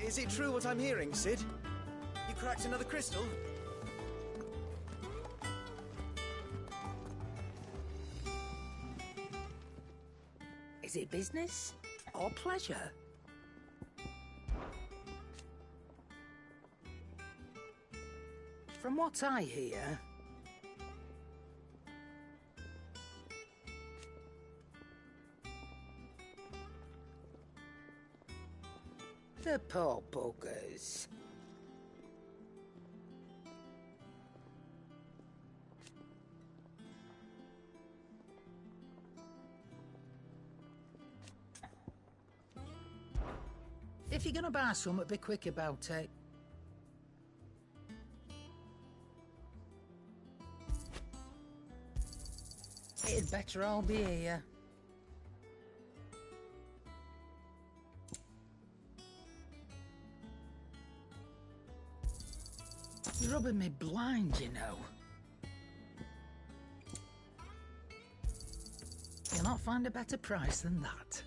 Is it true what I'm hearing, Sid? You cracked another crystal? Is it business or pleasure? From what I hear, the poor buggers. If you're gonna buy something, be quick about it. It'd better all be here. You're rubbing me blind, you know. You'll not find a better price than that.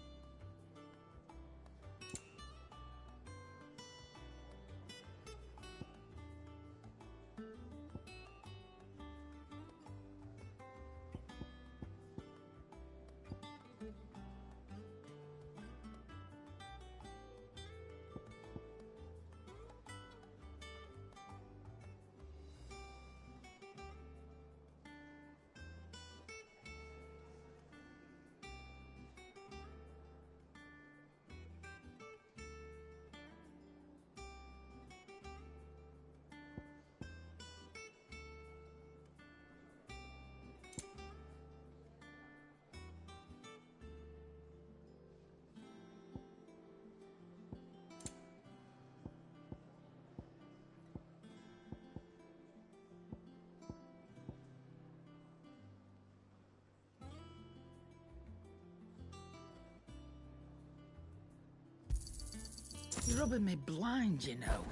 You're rubbing me blind, you know.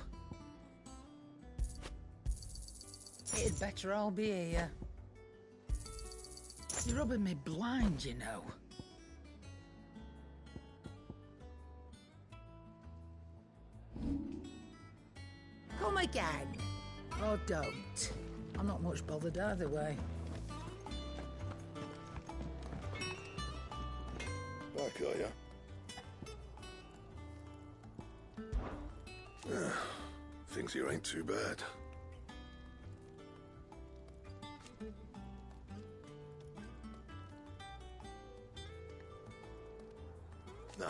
It'd better all be here. You're rubbing me blind, you know. Come again. Or don't. I'm not much bothered either way. Back, are ya? Things here ain't too bad. Nah.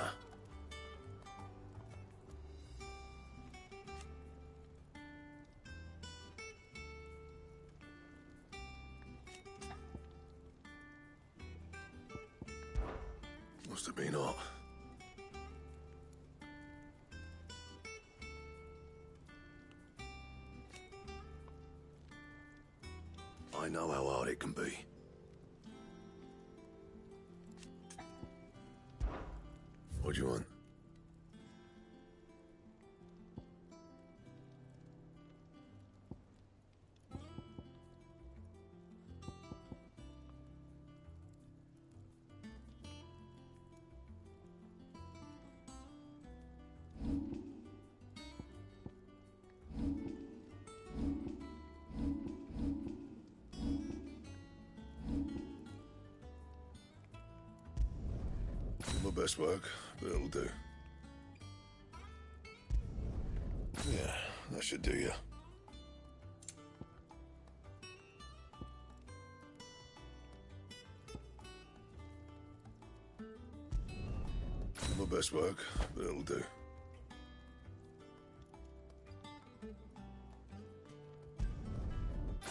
Must have been hot. I know how hard it can be. What do you want? My best work, but it'll do. Yeah, that should do you. My best work, but it'll do.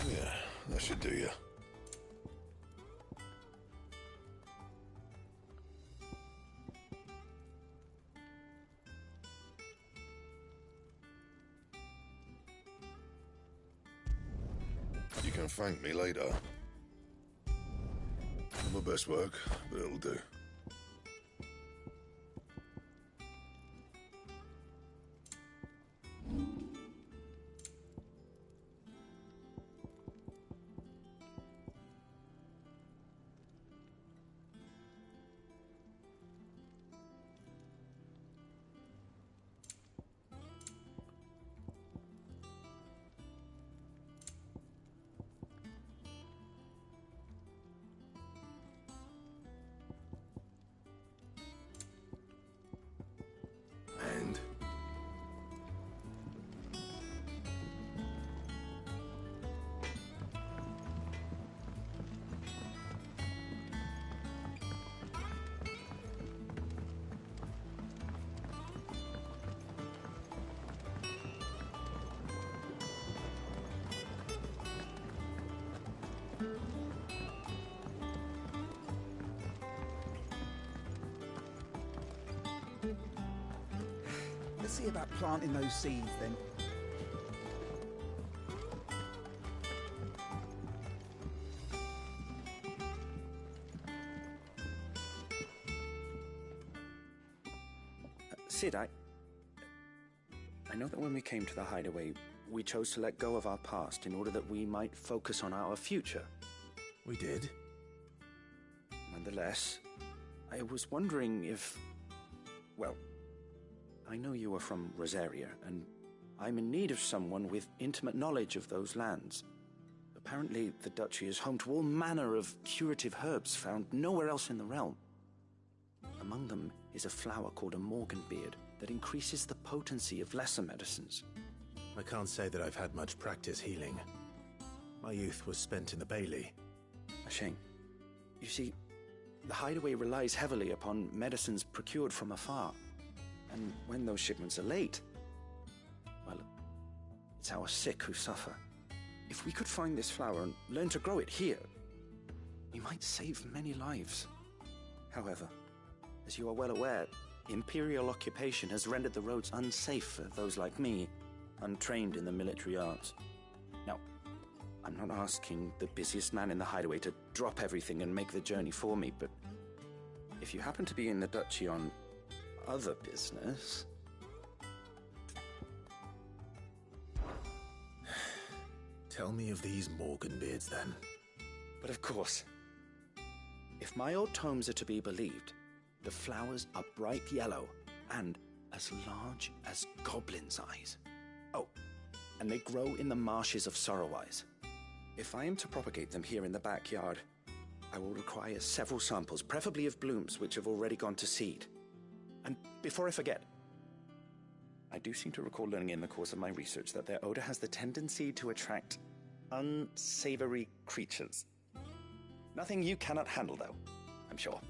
Yeah, that should do you. You can thank me later. My best work, but it'll do. And Let's see about planting those seeds then. Sid, I know that when we came to the hideaway, we chose to let go of our past in order that we might focus on our future. We did? Nonetheless, I was wondering if... Well, I know you are from Rosaria, and I'm in need of someone with intimate knowledge of those lands. Apparently, the duchy is home to all manner of curative herbs found nowhere else in the realm. Among them is a flower called a morganbeard that increases the potency of lesser medicines. I can't say that I've had much practice healing. My youth was spent in the Bailey. A shame. You see, the hideaway relies heavily upon medicines procured from afar. And when those shipments are late, well, it's our sick who suffer. If we could find this flower and learn to grow it here, we might save many lives. However, as you are well aware, Imperial occupation has rendered the roads unsafe for those like me, untrained in the military arts. Now, I'm not asking the busiest man in the hideaway to drop everything and make the journey for me, but if you happen to be in the duchy on other business... Tell me of these morganbeards, then. But of course, if my old tomes are to be believed, the flowers are bright yellow and as large as goblins' eyes. Oh, and they grow in the marshes of Sorrowwise. If I am to propagate them here in the backyard, I will require several samples, preferably of blooms which have already gone to seed. And before I forget, I do seem to recall learning in the course of my research that their odor has the tendency to attract unsavory creatures. Nothing you cannot handle, though, I'm sure.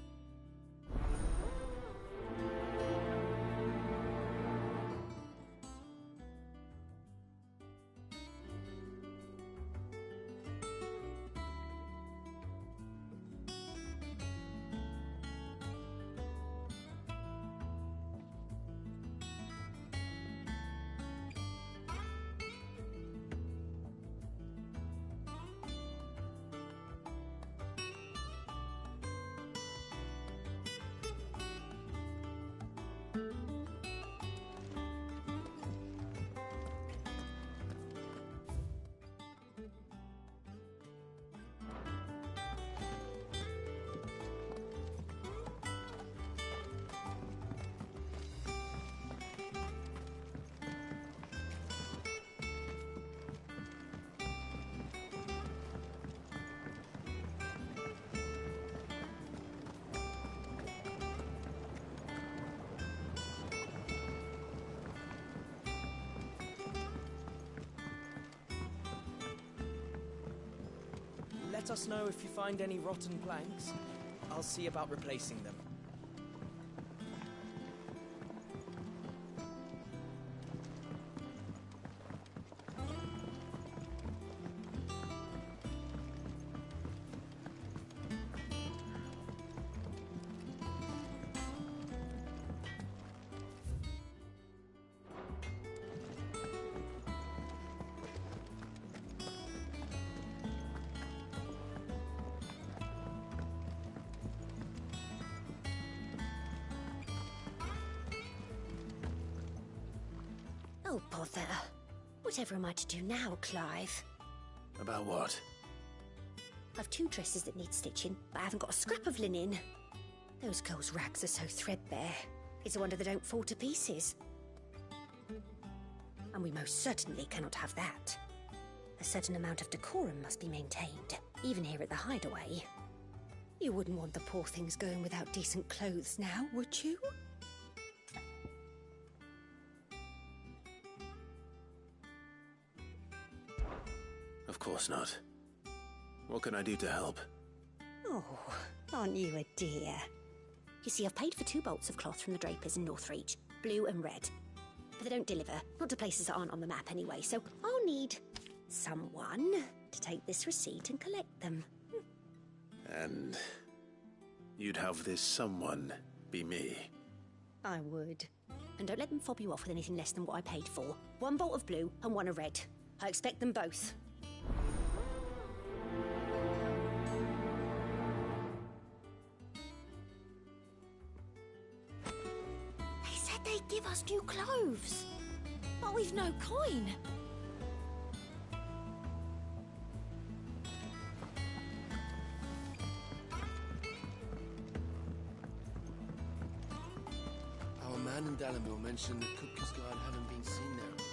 let us know if you find any rotten planks. I'll see about replacing them. Oh, bother. Whatever am I to do now, Clive? About what? I've 2 dresses that need stitching, but I haven't got a scrap of linen. Those girls' rags are so threadbare. It's a wonder they don't fall to pieces. And we most certainly cannot have that. A certain amount of decorum must be maintained, even here at the Hideaway. You wouldn't want the poor things going without decent clothes now, would you? Of course not. What can I do to help? Oh, aren't you a dear? You see, I've paid for 2 bolts of cloth from the drapers in Northreach, blue and red. But they don't deliver, not to places that aren't on the map anyway, so I'll need someone to take this receipt and collect them. And you'd have this someone be me? I would. And don't let them fob you off with anything less than what I paid for. 1 bolt of blue and 1 of red. I expect them both. They said they'd give us new clothes, but we've no coin. Our man in Dallimore mentioned that Cook's Guard haven't been seen there of late.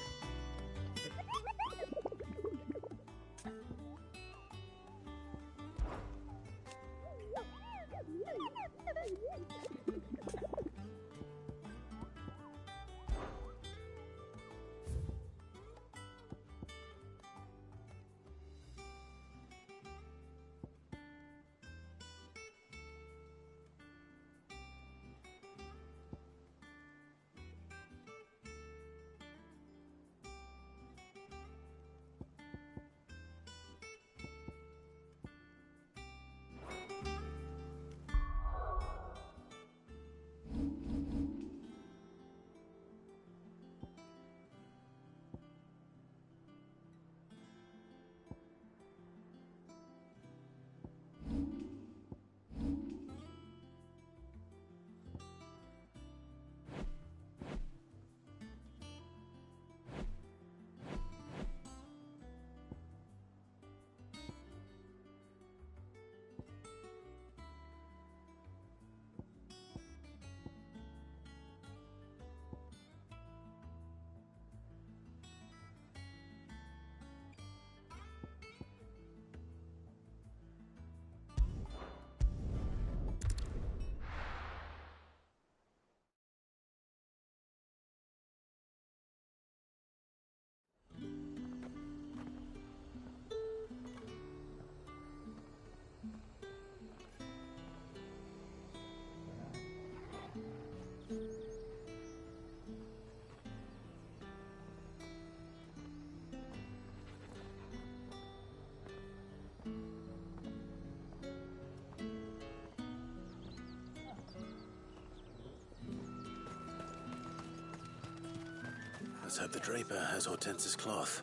Let's hope the draper has Hortense's cloth.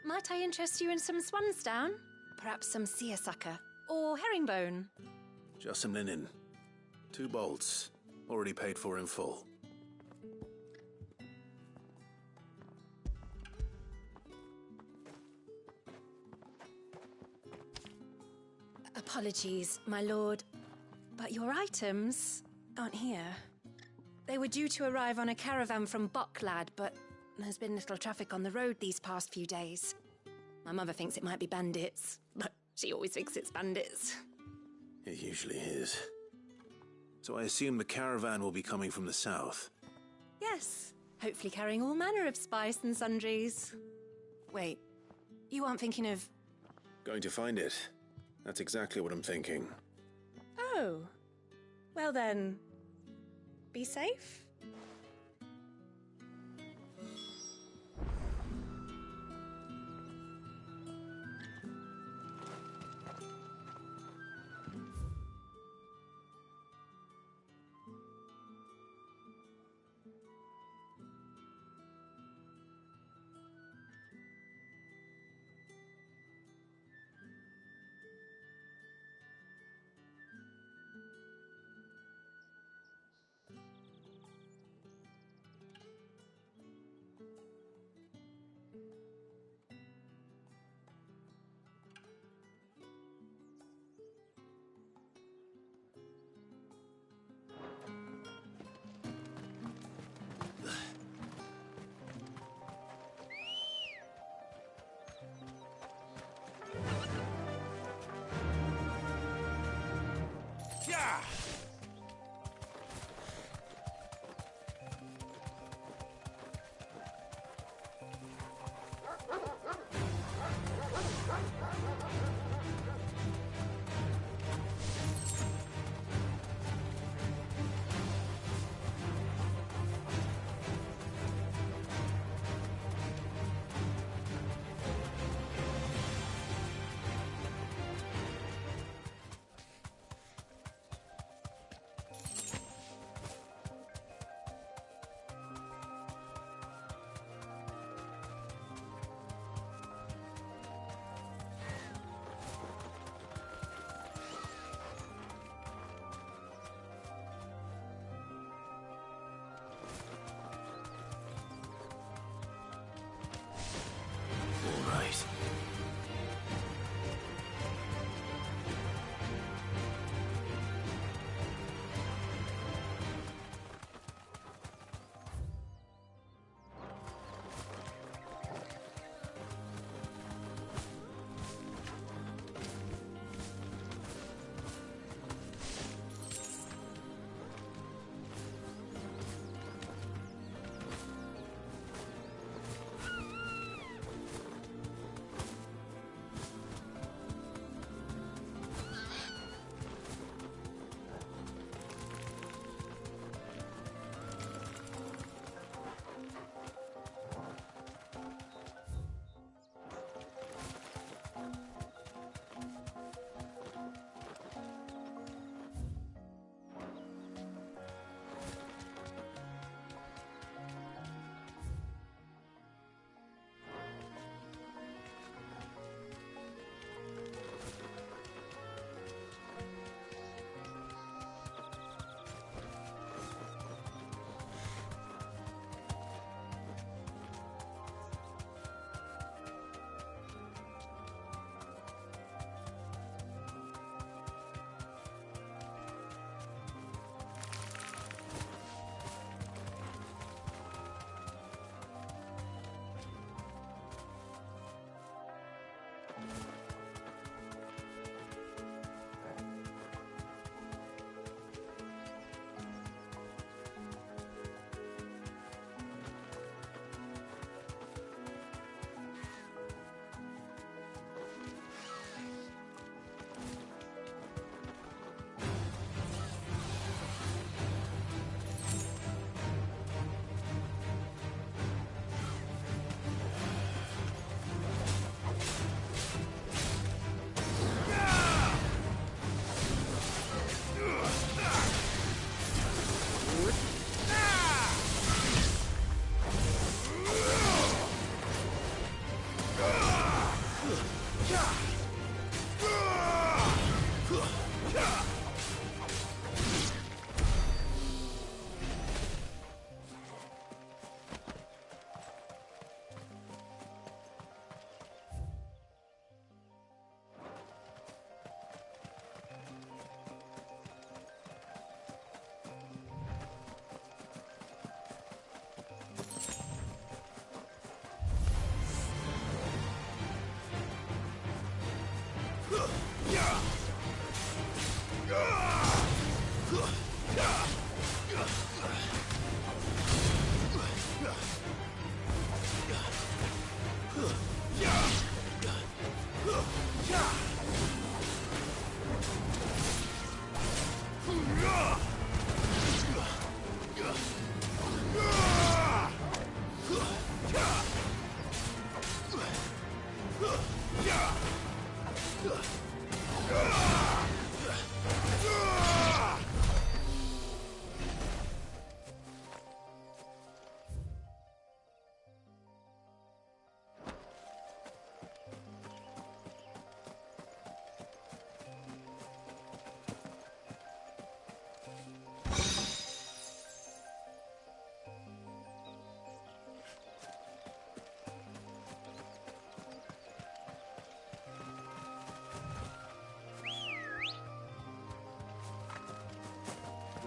Might I interest you in some swansdown? Perhaps some seersucker or herringbone? Just some linen. 2 bolts. Already paid for in full. Apologies, my lord, but your items aren't here. They were due to arrive on a caravan from Bucklad, but there's been little traffic on the road these past few days. My mother thinks it might be bandits, but she always thinks it's bandits. It usually is. So I assume the caravan will be coming from the south. Yes, hopefully carrying all manner of spice and sundries. Wait, you aren't thinking of... Going to find it. That's exactly what I'm thinking. Oh. Well then, be safe?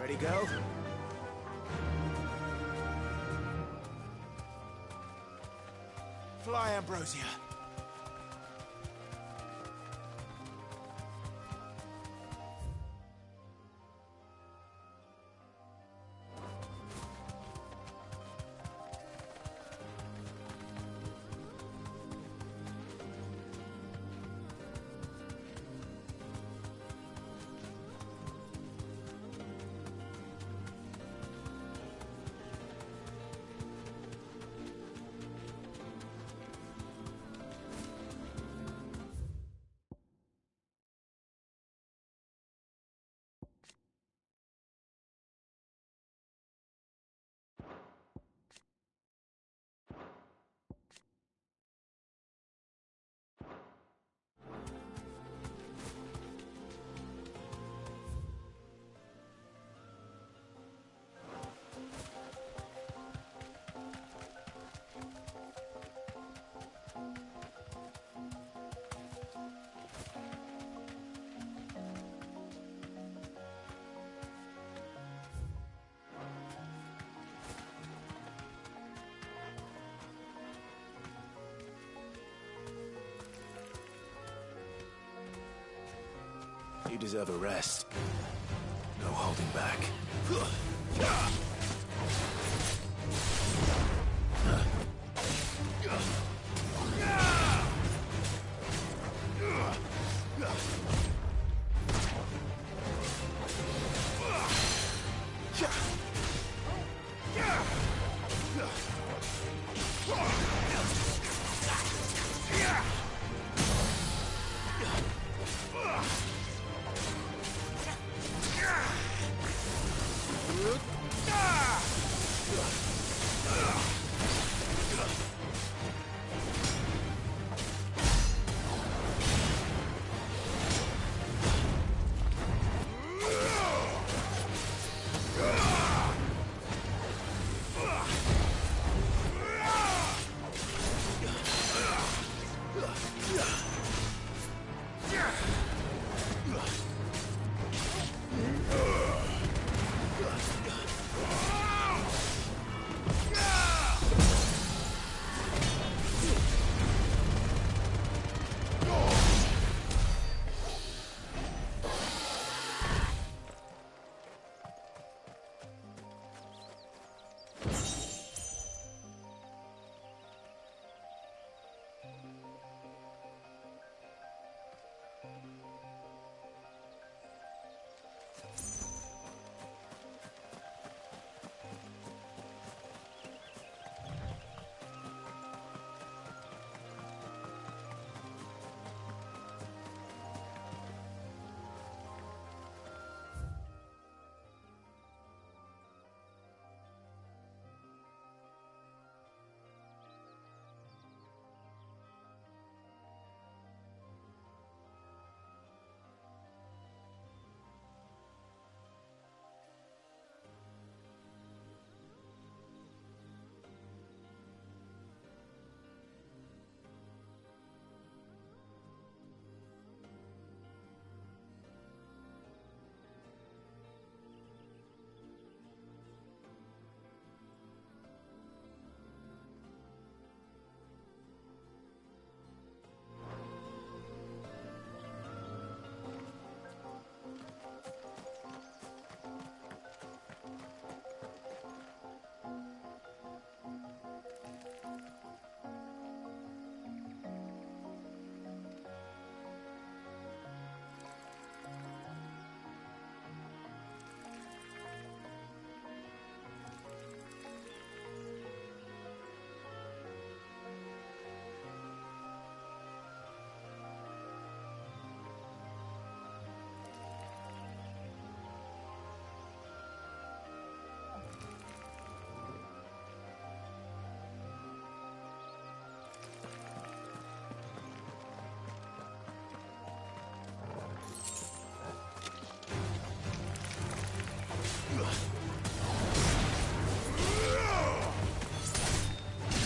Ready, girl? Fly, Ambrosia. You deserve a rest. No holding back.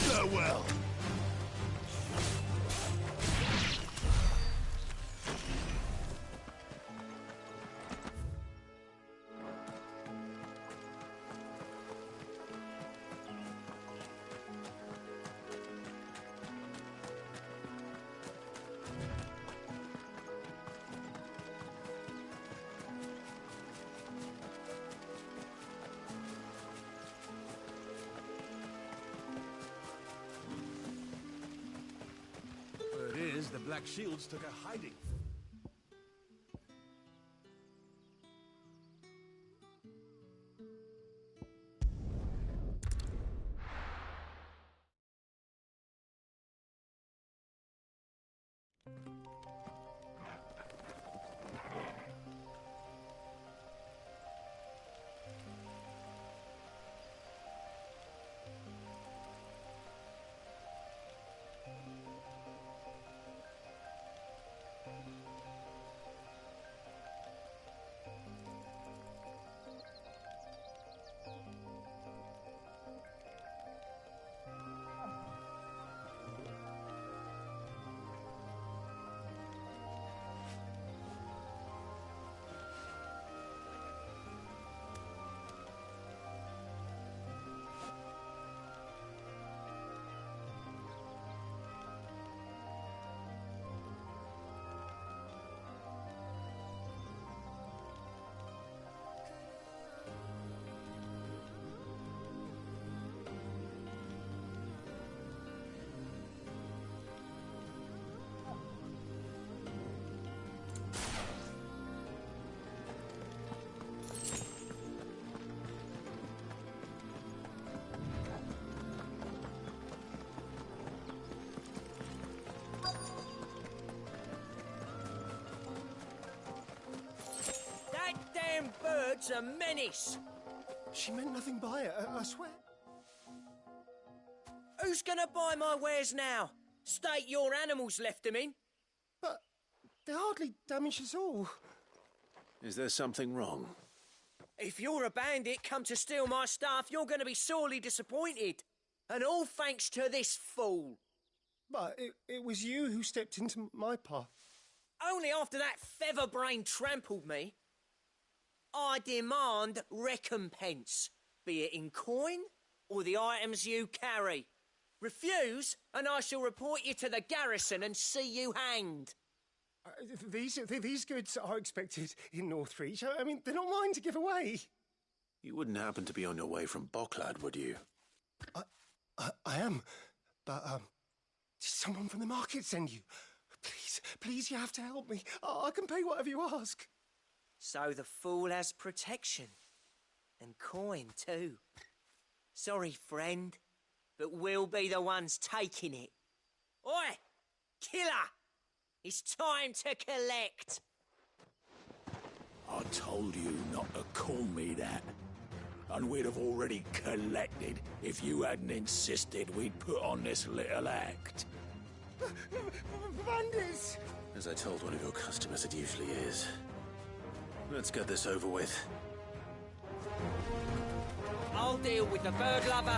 Farewell. Black Shields took a hiding. Bird's a menace. She meant nothing by it, I swear. Who's gonna buy my wares now? State your animals left them in. But they hardly damage us all. Is there something wrong? If you're a bandit come to steal my stuff, you're gonna be sorely disappointed. And all thanks to this fool. But it was you who stepped into my path. Only after that feather-brain trampled me. I demand recompense, be it in coin or the items you carry. Refuse, and I shall report you to the garrison and see you hanged. These goods are expected in Northreach. I mean, they're not mine to give away. You wouldn't happen to be on your way from Bocklad, would you? I am, but did someone from the market send you? Please, you have to help me. I can pay whatever you ask. So the fool has protection. And coin, too. Sorry, friend, but we'll be the ones taking it. Oi! Killer! It's time to collect! I told you not to call me that. And we'd have already collected if you hadn't insisted we'd put on this little act. Bandits! As I told one of your customers, it usually is. Let's get this over with. I'll deal with the bird lover.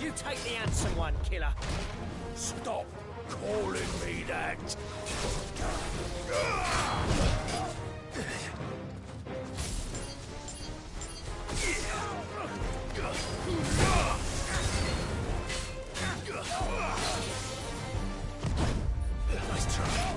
You take the handsome one, killer. Stop calling me that! Nice try.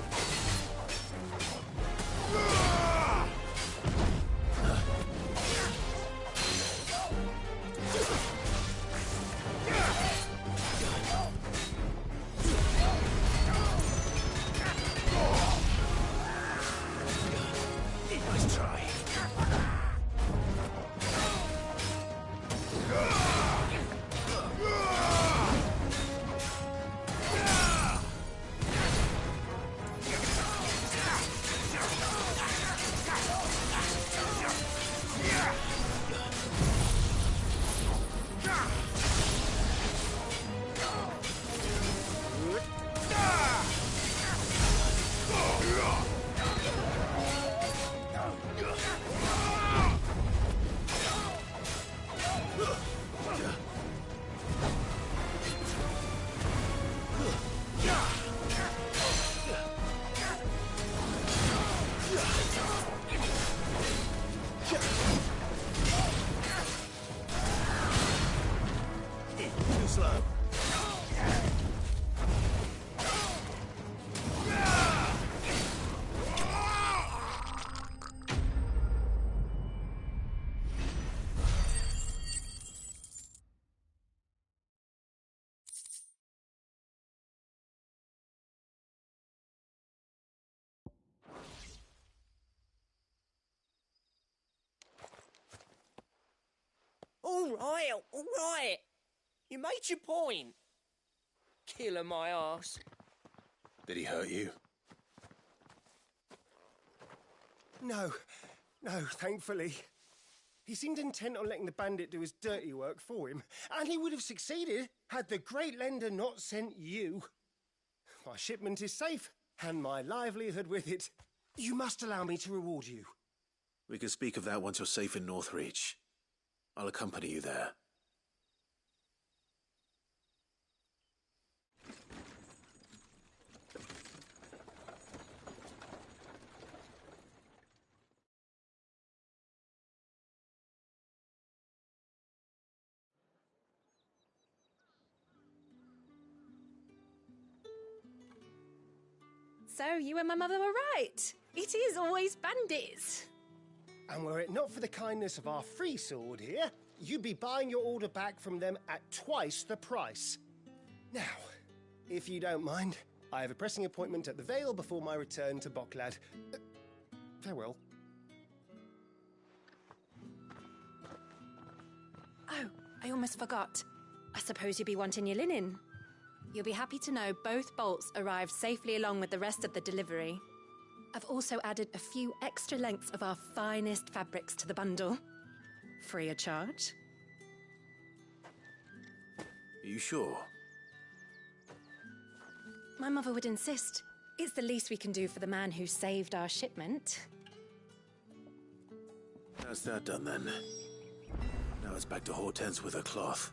all right. You made your point. Killing my ass. Did he hurt you? No, thankfully. He seemed intent on letting the bandit do his dirty work for him, and he would have succeeded had the great lender not sent you. My shipment is safe, and my livelihood with it. You must allow me to reward you. We can speak of that once you're safe in Northreach. I'll accompany you there. So, you and my mother were right. It is always bandits. And were it not for the kindness of our free sword here, you'd be buying your order back from them at twice the price. Now, if you don't mind, I have a pressing appointment at the Vale before my return to Bocklad. Farewell. Oh, I almost forgot. I suppose you'll be wanting your linen. You'll be happy to know both bolts arrived safely along with the rest of the delivery. I've also added a few extra lengths of our finest fabrics to the bundle. Free of charge. Are you sure? My mother would insist. It's the least we can do for the man who saved our shipment. That's that done then. Now it's back to Hortense with her cloth.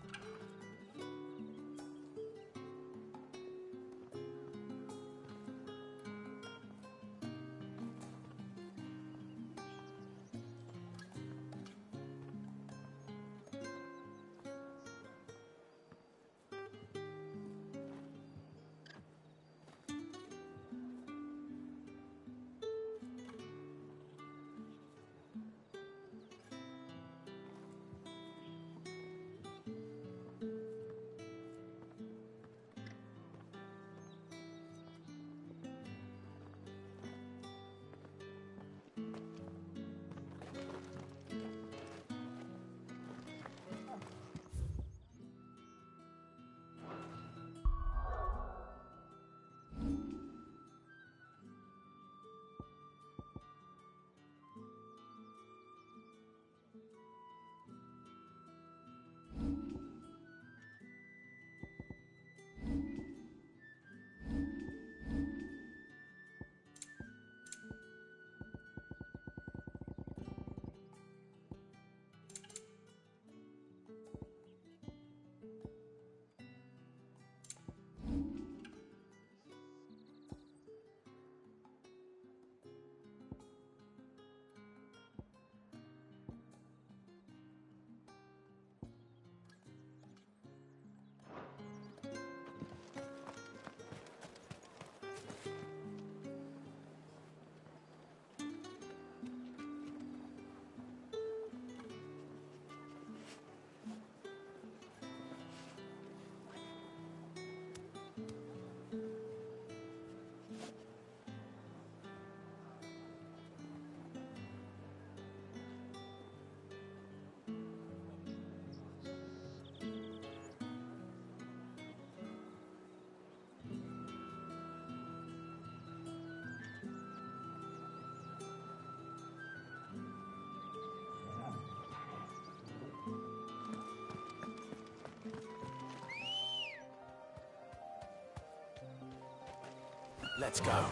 Let's go.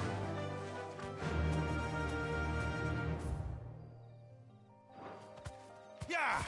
Yeah!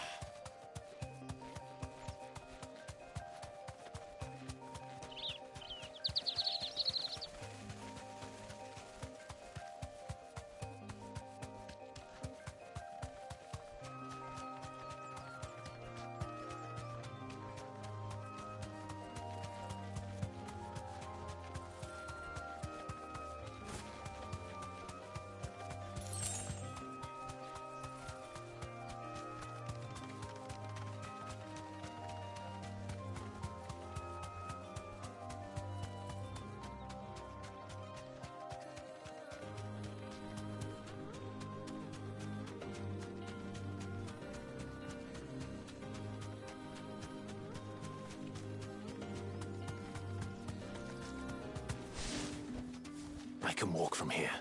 can walk from here.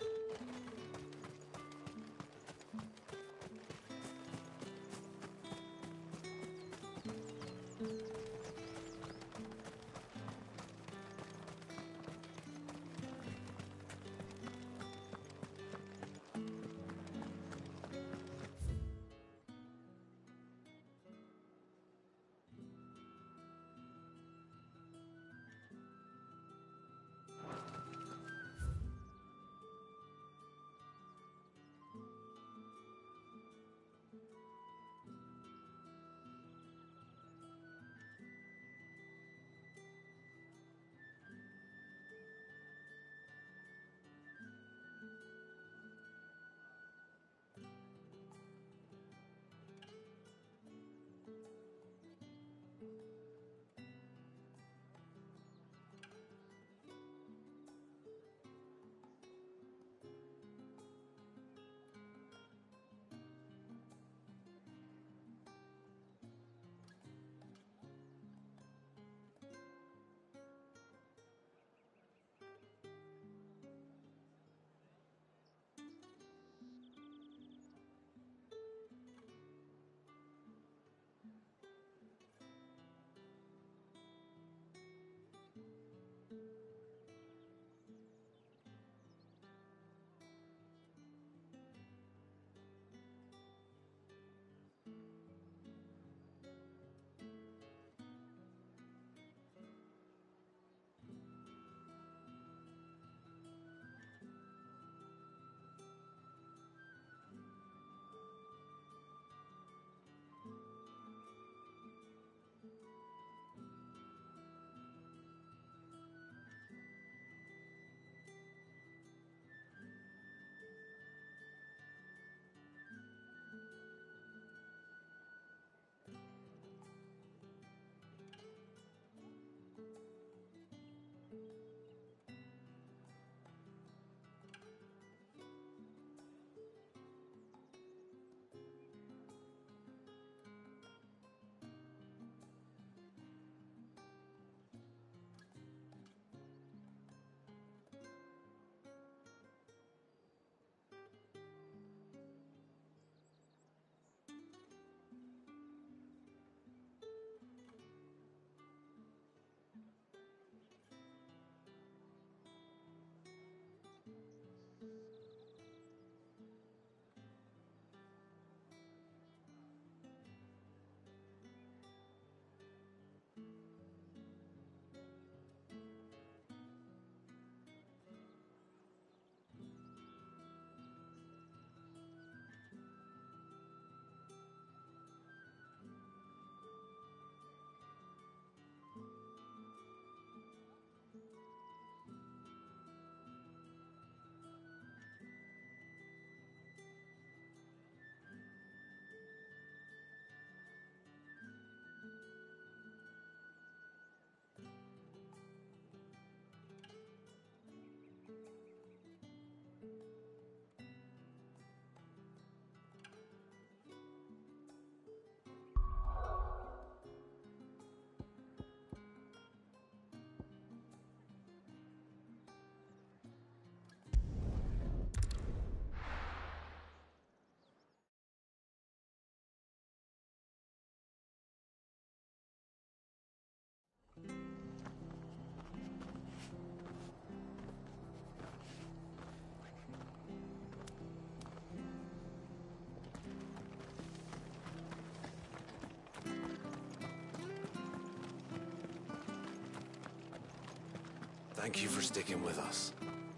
Thank you for sticking with us.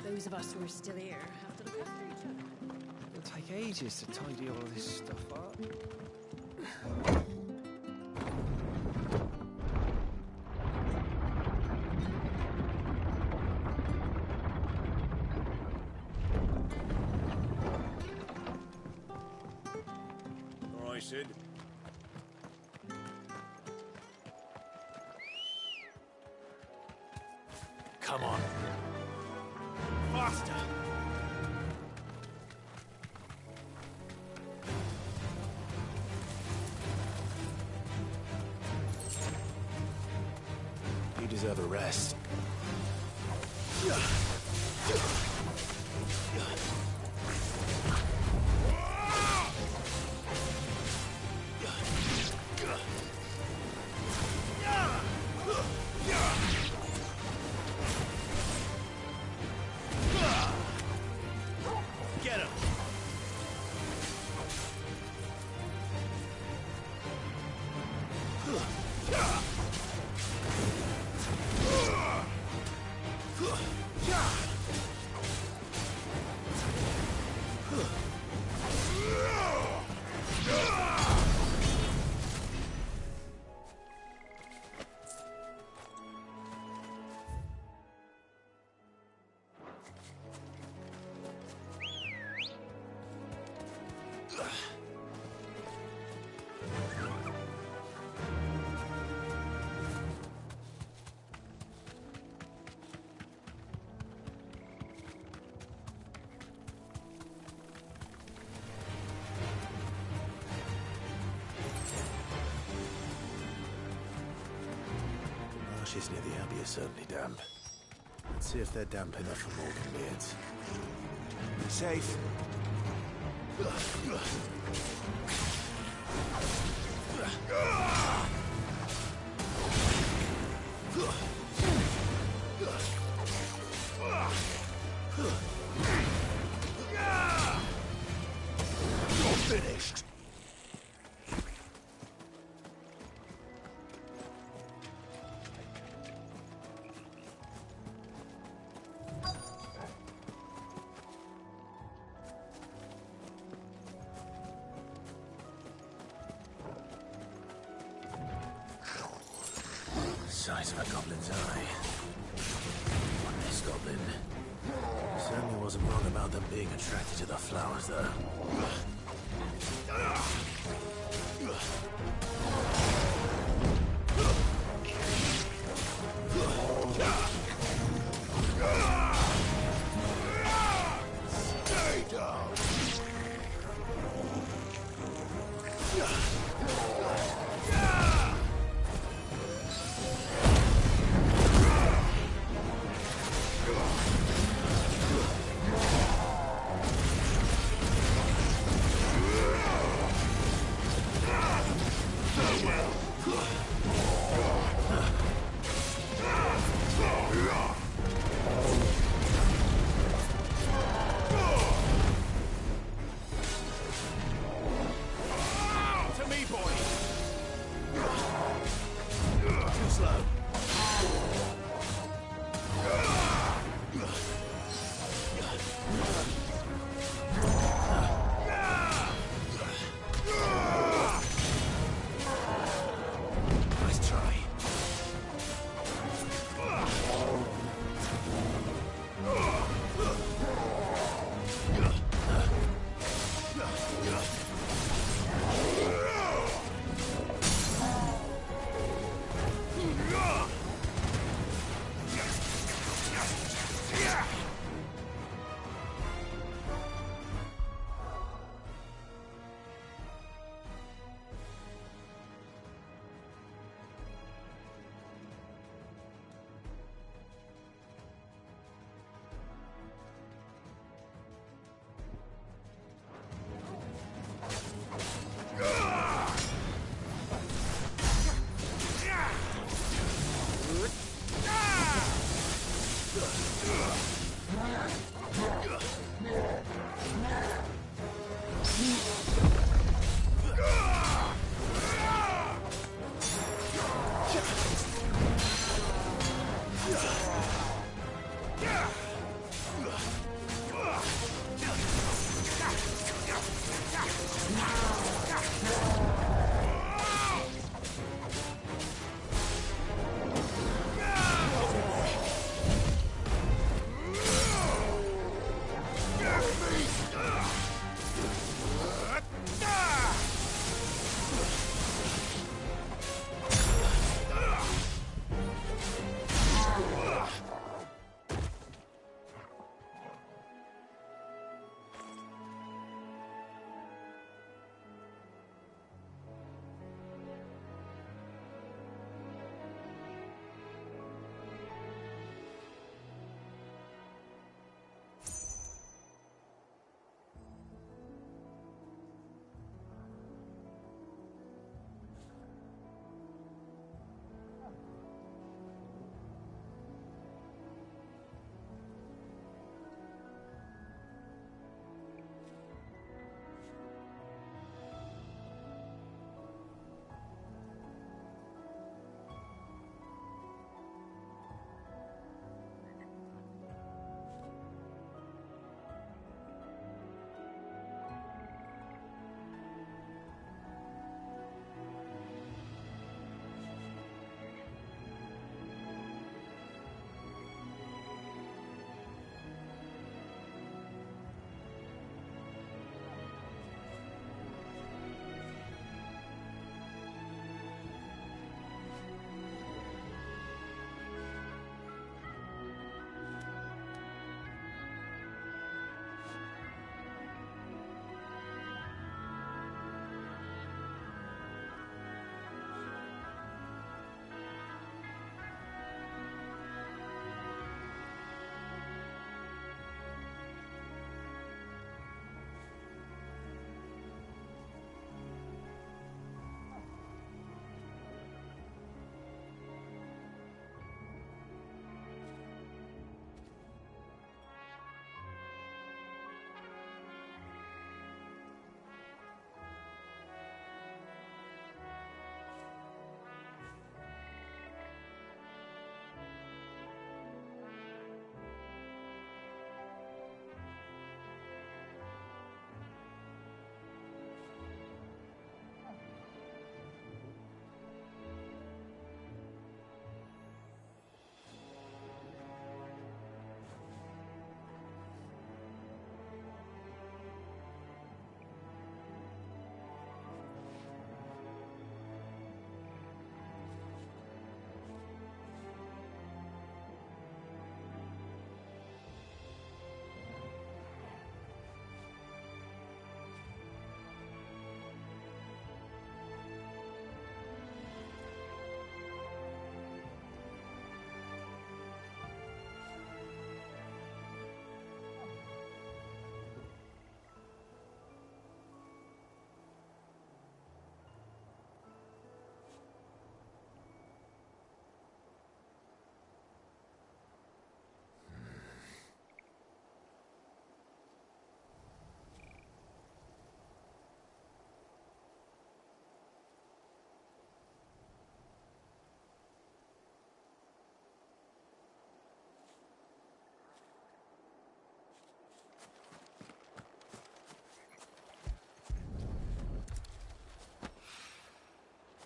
Those of us who are still here have to look after each other. It'll take ages to tidy all this stuff up. All right, Sid. Come on. Faster! You deserve a rest. Get him! Marshes near the Abbey are certainly damp. Let's see if they're damp enough for Morgan beards. Safe. You're finished. Size of a goblin's eye. One less goblin. Certainly wasn't wrong about them being attracted to the flowers, though. Stay down. To me, boy! Too slow. Nice try.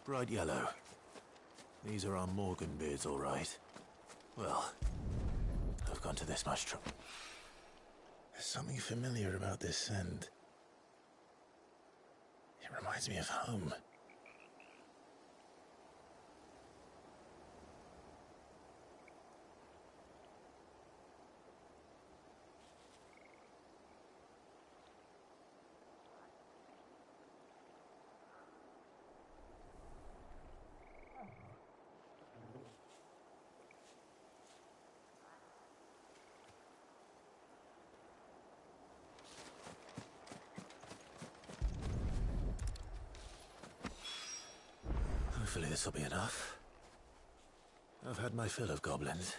Bright yellow. These are our Morgan beards, all right. Well, I've gone to this much trouble. There's something familiar about this scent. It reminds me of home. Hopefully this will be enough. I've had my fill of goblins.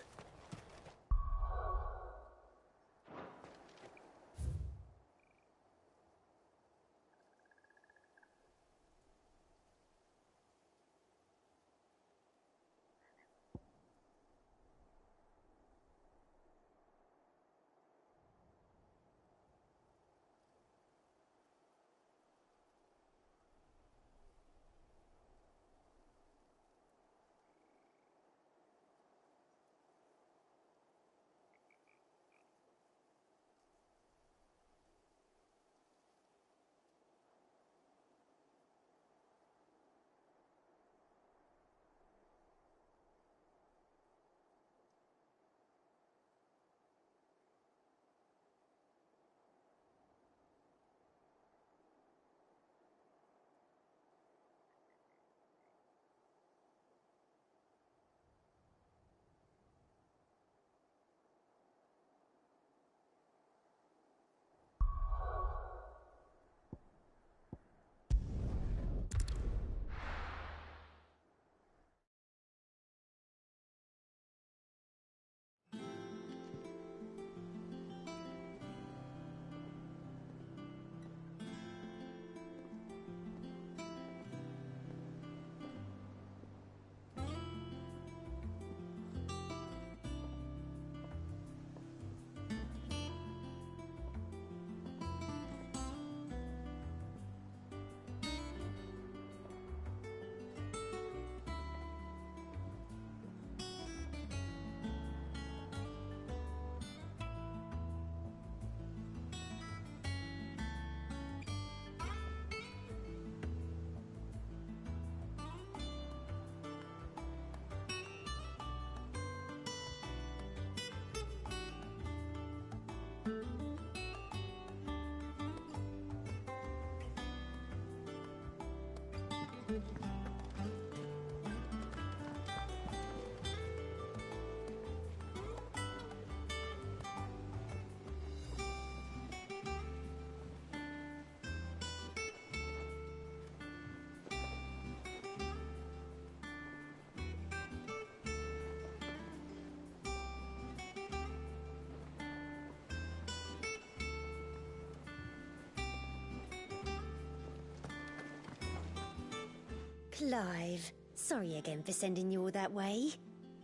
Clive, sorry again for sending you all that way.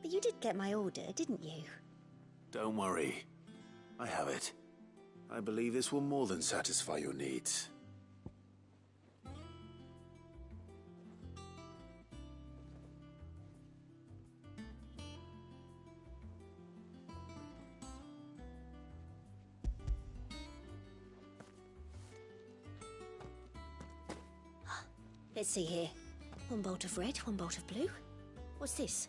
But you did get my order, didn't you? Don't worry. I have it. I believe this will more than satisfy your needs. Let's see here. One bolt of red, one bolt of blue. What's this?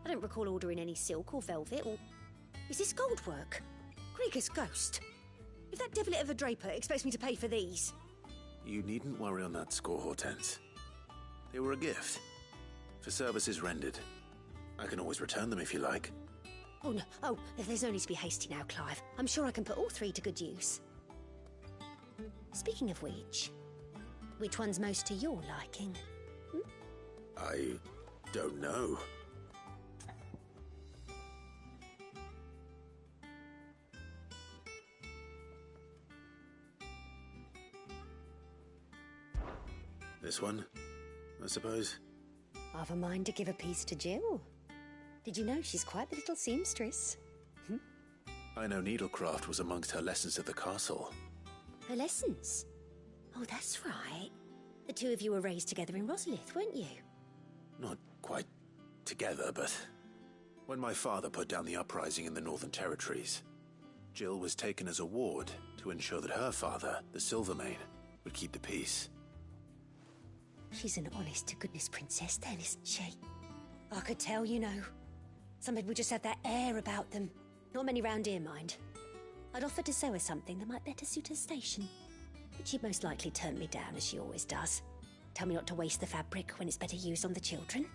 I don't recall ordering any silk or velvet or... Is this gold work? Krieger's ghost. If that devilet of a draper expects me to pay for these... You needn't worry on that score, Hortense. They were a gift. For services rendered. I can always return them if you like. Oh, no. Oh, there's no need to be hasty now, Clive. I'm sure I can put all three to good use. Speaking of which one's most to your liking? I don't know. This one, I suppose. I've a mind to give a piece to Jill. Did you know she's quite the little seamstress? I know needlecraft was amongst her lessons at the castle. Her lessons? Oh, that's right. The two of you were raised together in Rosalith, weren't you? Not quite together, but when my father put down the uprising in the Northern Territories, Jill was taken as a ward to ensure that her father, the Silvermane, would keep the peace. She's an honest-to-goodness princess then, isn't she? I could tell, you know. Some people just have that air about them. Not many round here, mind. I'd offered to sew her something that might better suit her station. But she'd most likely turn me down, as she always does. Tell me not to waste the fabric when it's better used on the children.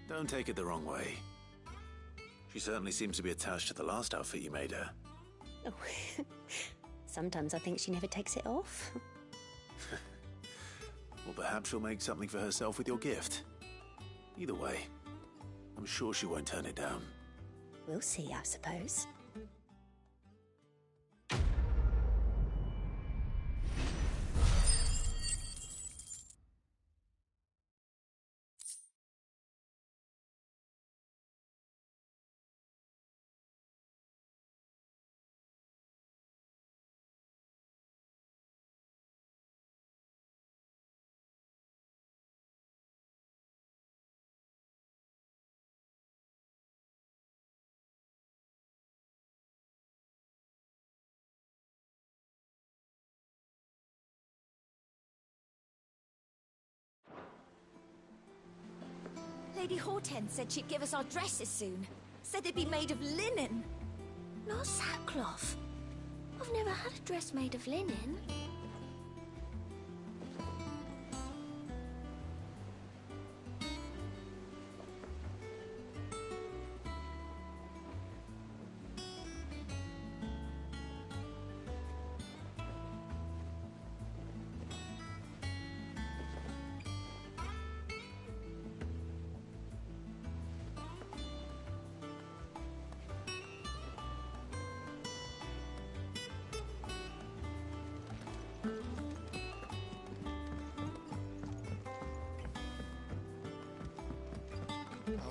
Don't take it the wrong way. She certainly seems to be attached to the last outfit you made her. Oh, sometimes I think she never takes it off. Well, perhaps she'll make something for herself with your gift. Either way, I'm sure she won't turn it down. We'll see, I suppose. Lady Hortense said she'd give us our dresses soon. Said they'd be made of linen. Not sackcloth. I've never had a dress made of linen.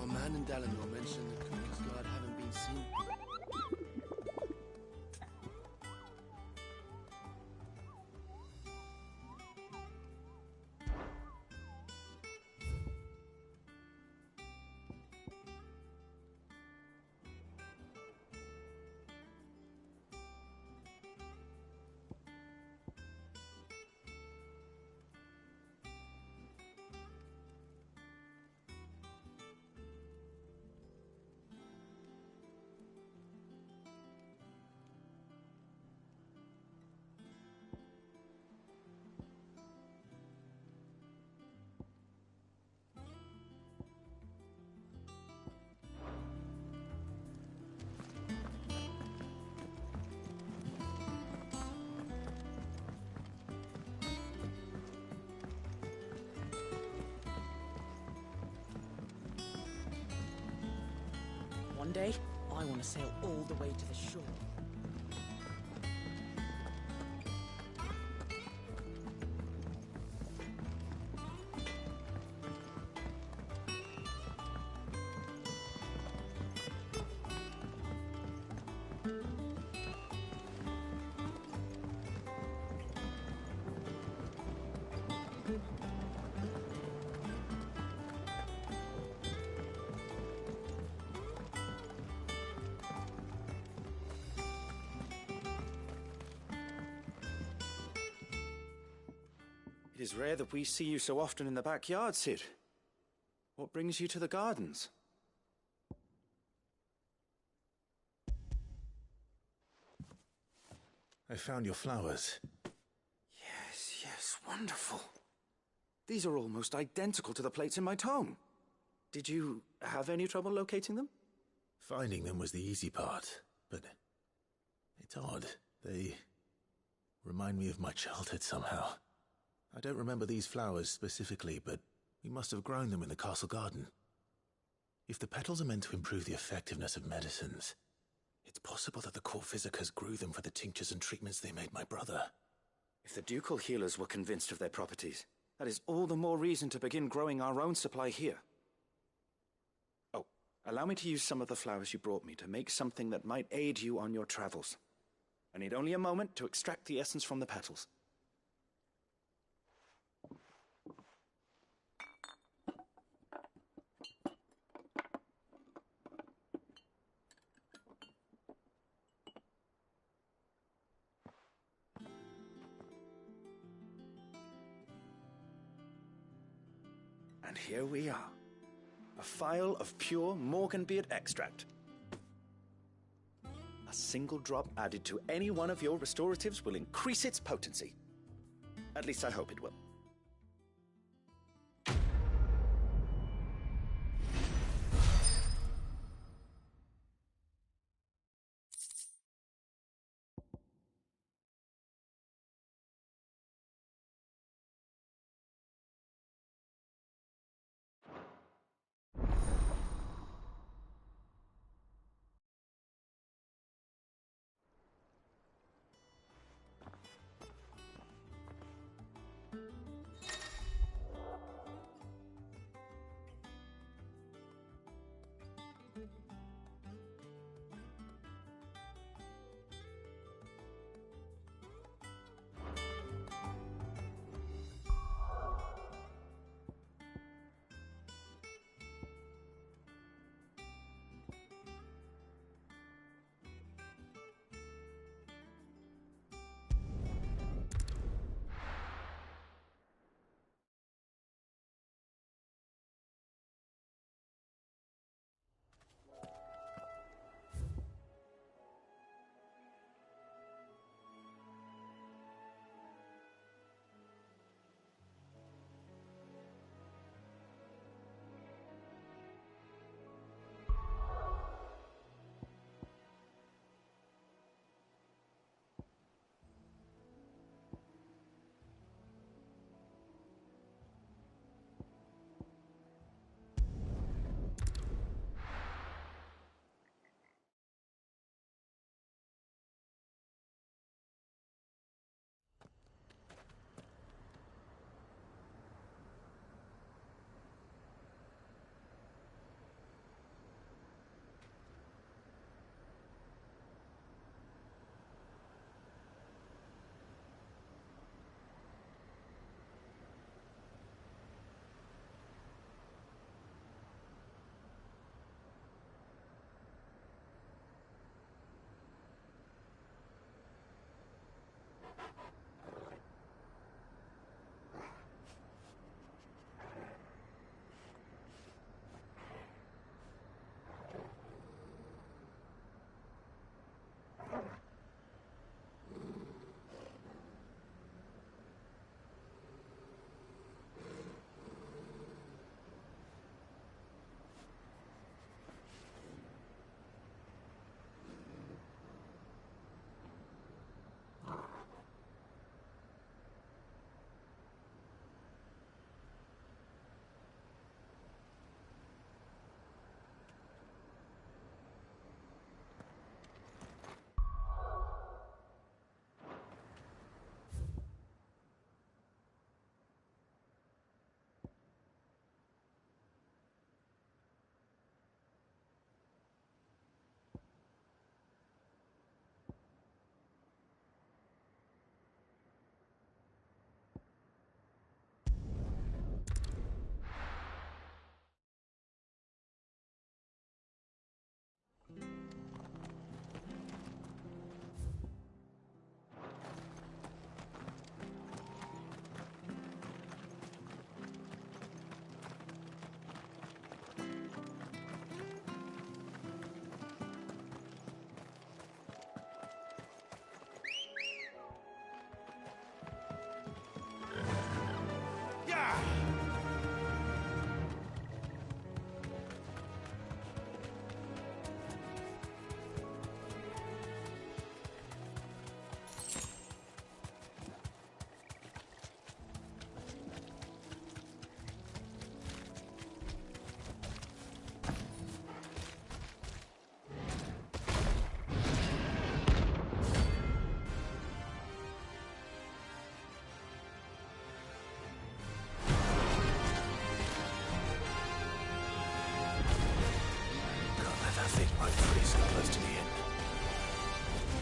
Our man and Dalinor mentioned the Cook's Guard haven't been seen. One day, I want to sail all the way to the shore. It is rare that we see you so often in the backyard, Cid. What brings you to the gardens? I found your flowers. Yes, wonderful. These are almost identical to the plates in my tome. Did you have any trouble locating them? Finding them was the easy part, but it's odd. They remind me of my childhood somehow. I don't remember these flowers specifically, but we must have grown them in the castle garden. If the petals are meant to improve the effectiveness of medicines, it's possible that the court physicers grew them for the tinctures and treatments they made my brother. If the ducal healers were convinced of their properties, that is all the more reason to begin growing our own supply here. Oh, allow me to use some of the flowers you brought me to make something that might aid you on your travels. I need only a moment to extract the essence from the petals. And here we are. A phial of pure Morganbeard extract. A single drop added to any one of your restoratives will increase its potency. At least I hope it will.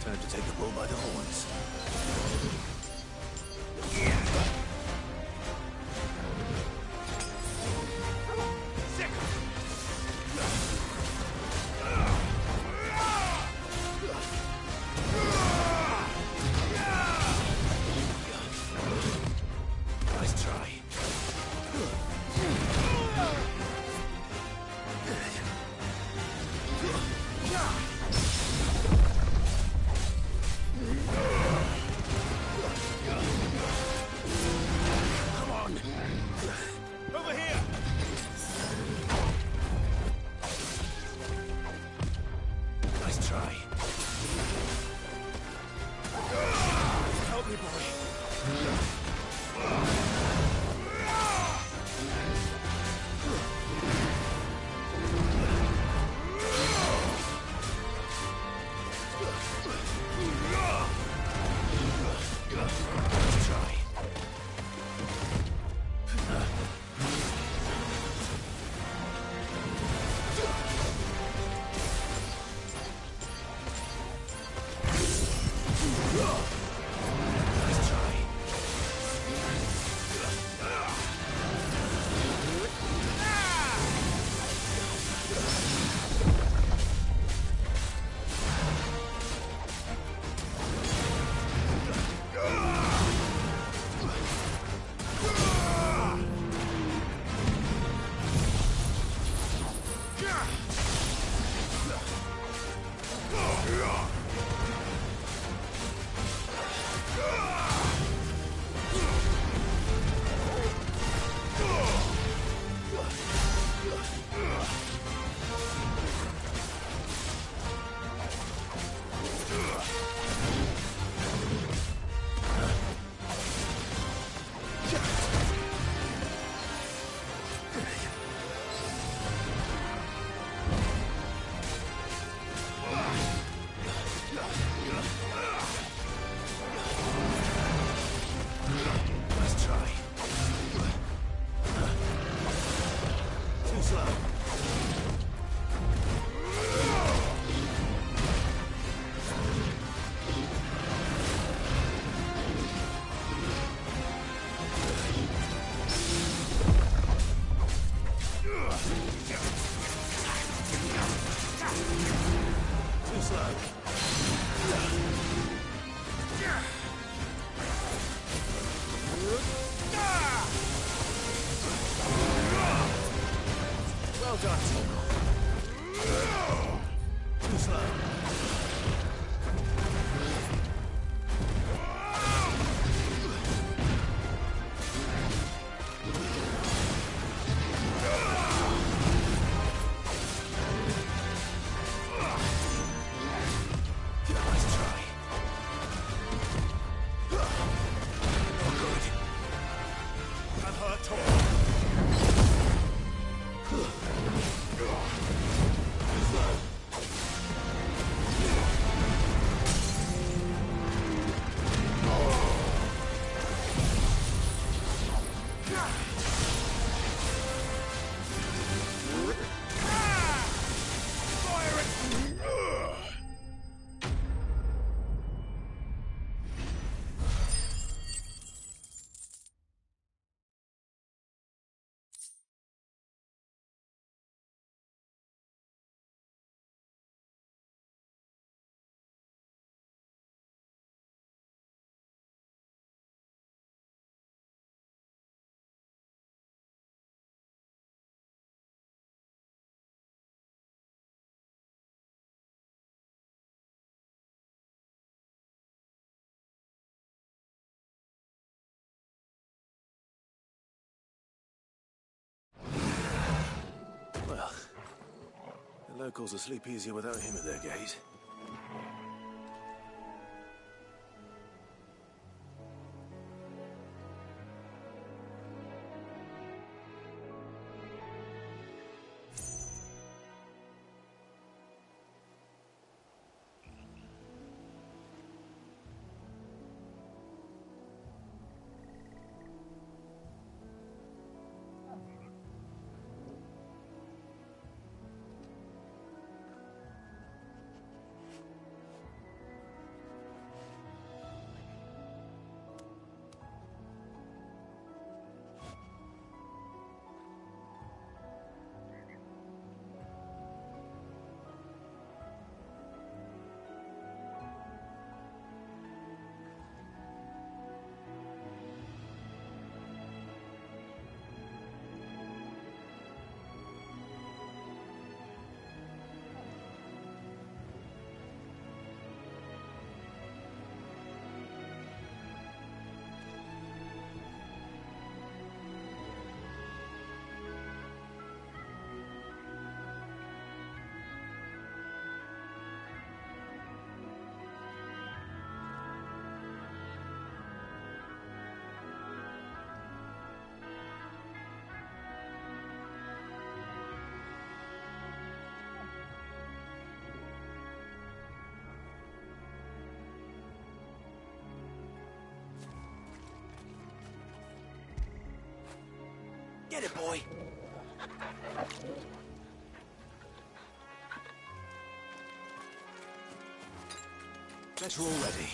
Time to take the bull by the horns. Nice try. Well, the locals will sleep easier without him at their gate. Get it, boy. Better already.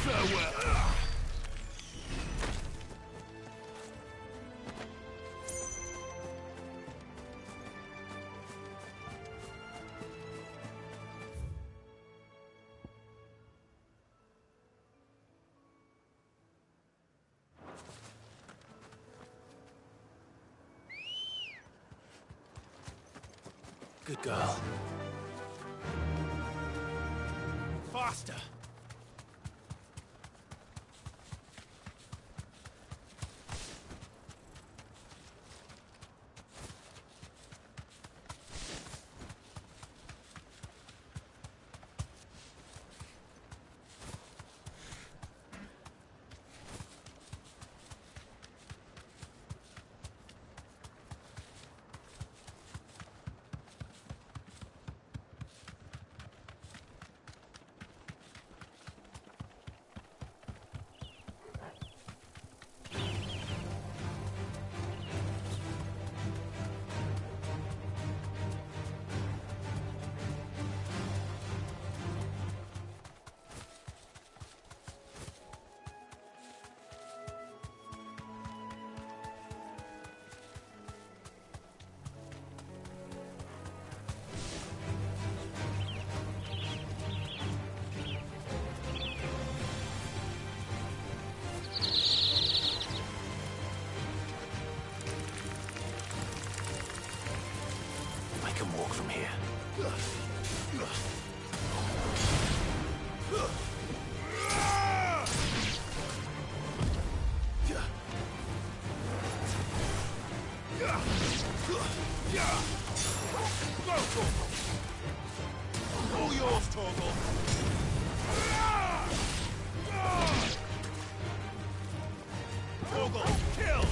Farewell. Good girl. Faster! I can walk from here. All yours, Torgal. Torgal, kill!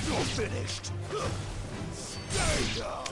You're finished. Stay down.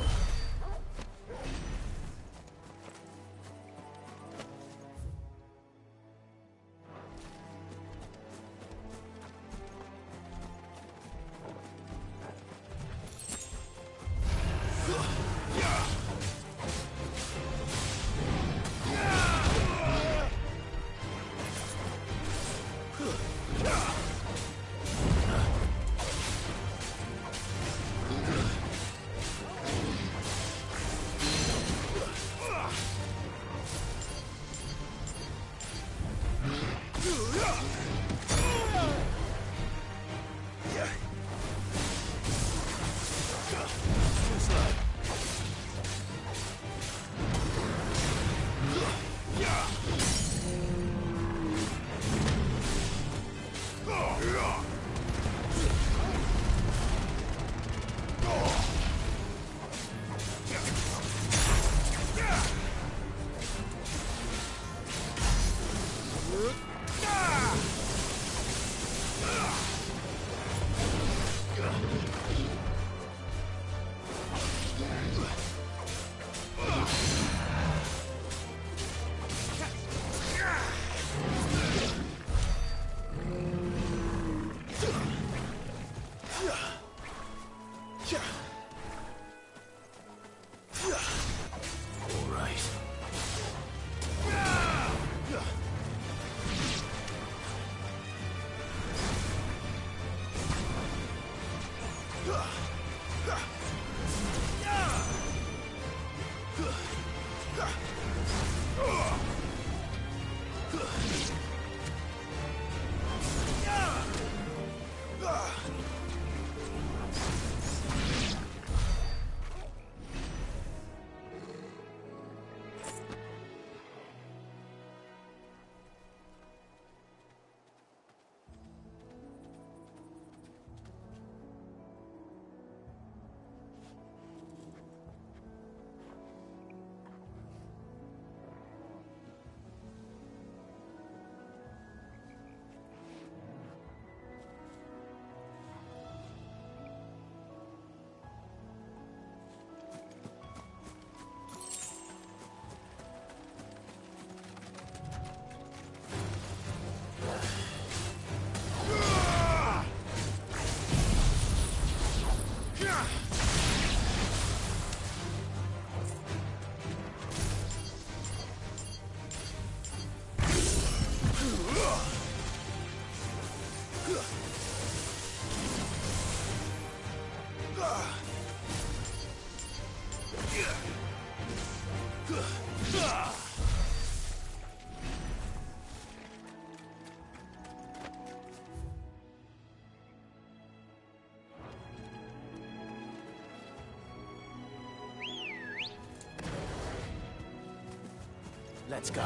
Let's go.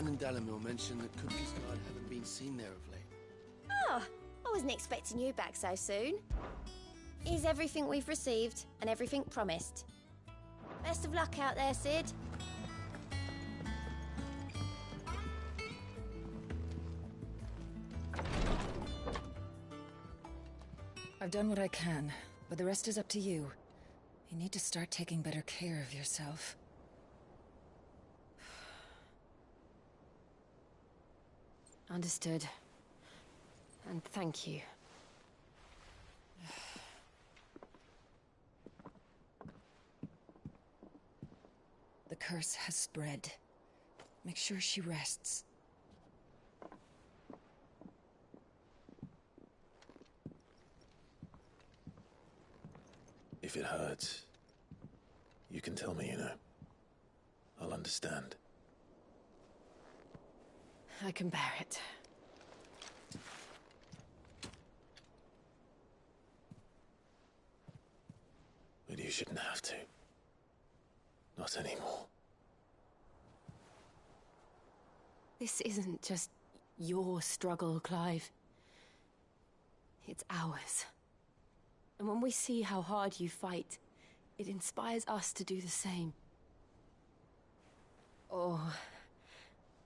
Man and Dalamil mentioned that Cookie's guard haven't been seen there of late. Oh, I wasn't expecting you back so soon. Is everything we've received and everything promised? Best of luck out there, Sid. I've done what I can, but the rest is up to you. You need to start taking better care of yourself. Understood. And thank you. The curse has spread. Make sure she rests. If it hurts, you can tell me, you know. I'll understand. I can bear it. But you shouldn't have to. Not anymore. This isn't just your struggle, Clive. It's ours. And when we see how hard you fight, it inspires us to do the same. Or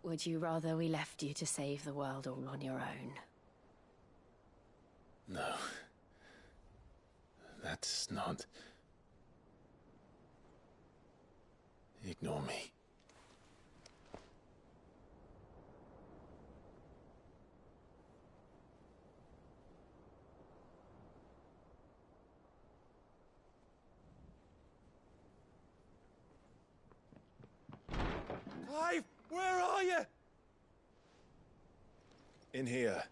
would you rather we left you to save the world all on your own? No. That's not... Ignore me. Clive, where are you? In here.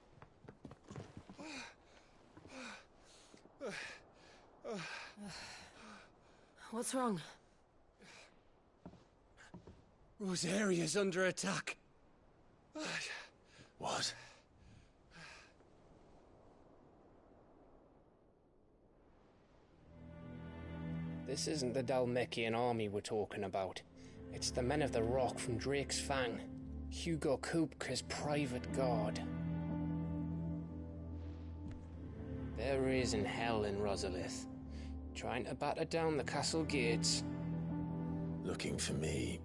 What's wrong? Rosaria's under attack. What? This isn't the Dalmekian army we're talking about. It's the men of the Rock from Drake's Fang. Hugo Kupka's private guard. There is in hell in Rosalith, trying to batter down the castle gates. Looking for me.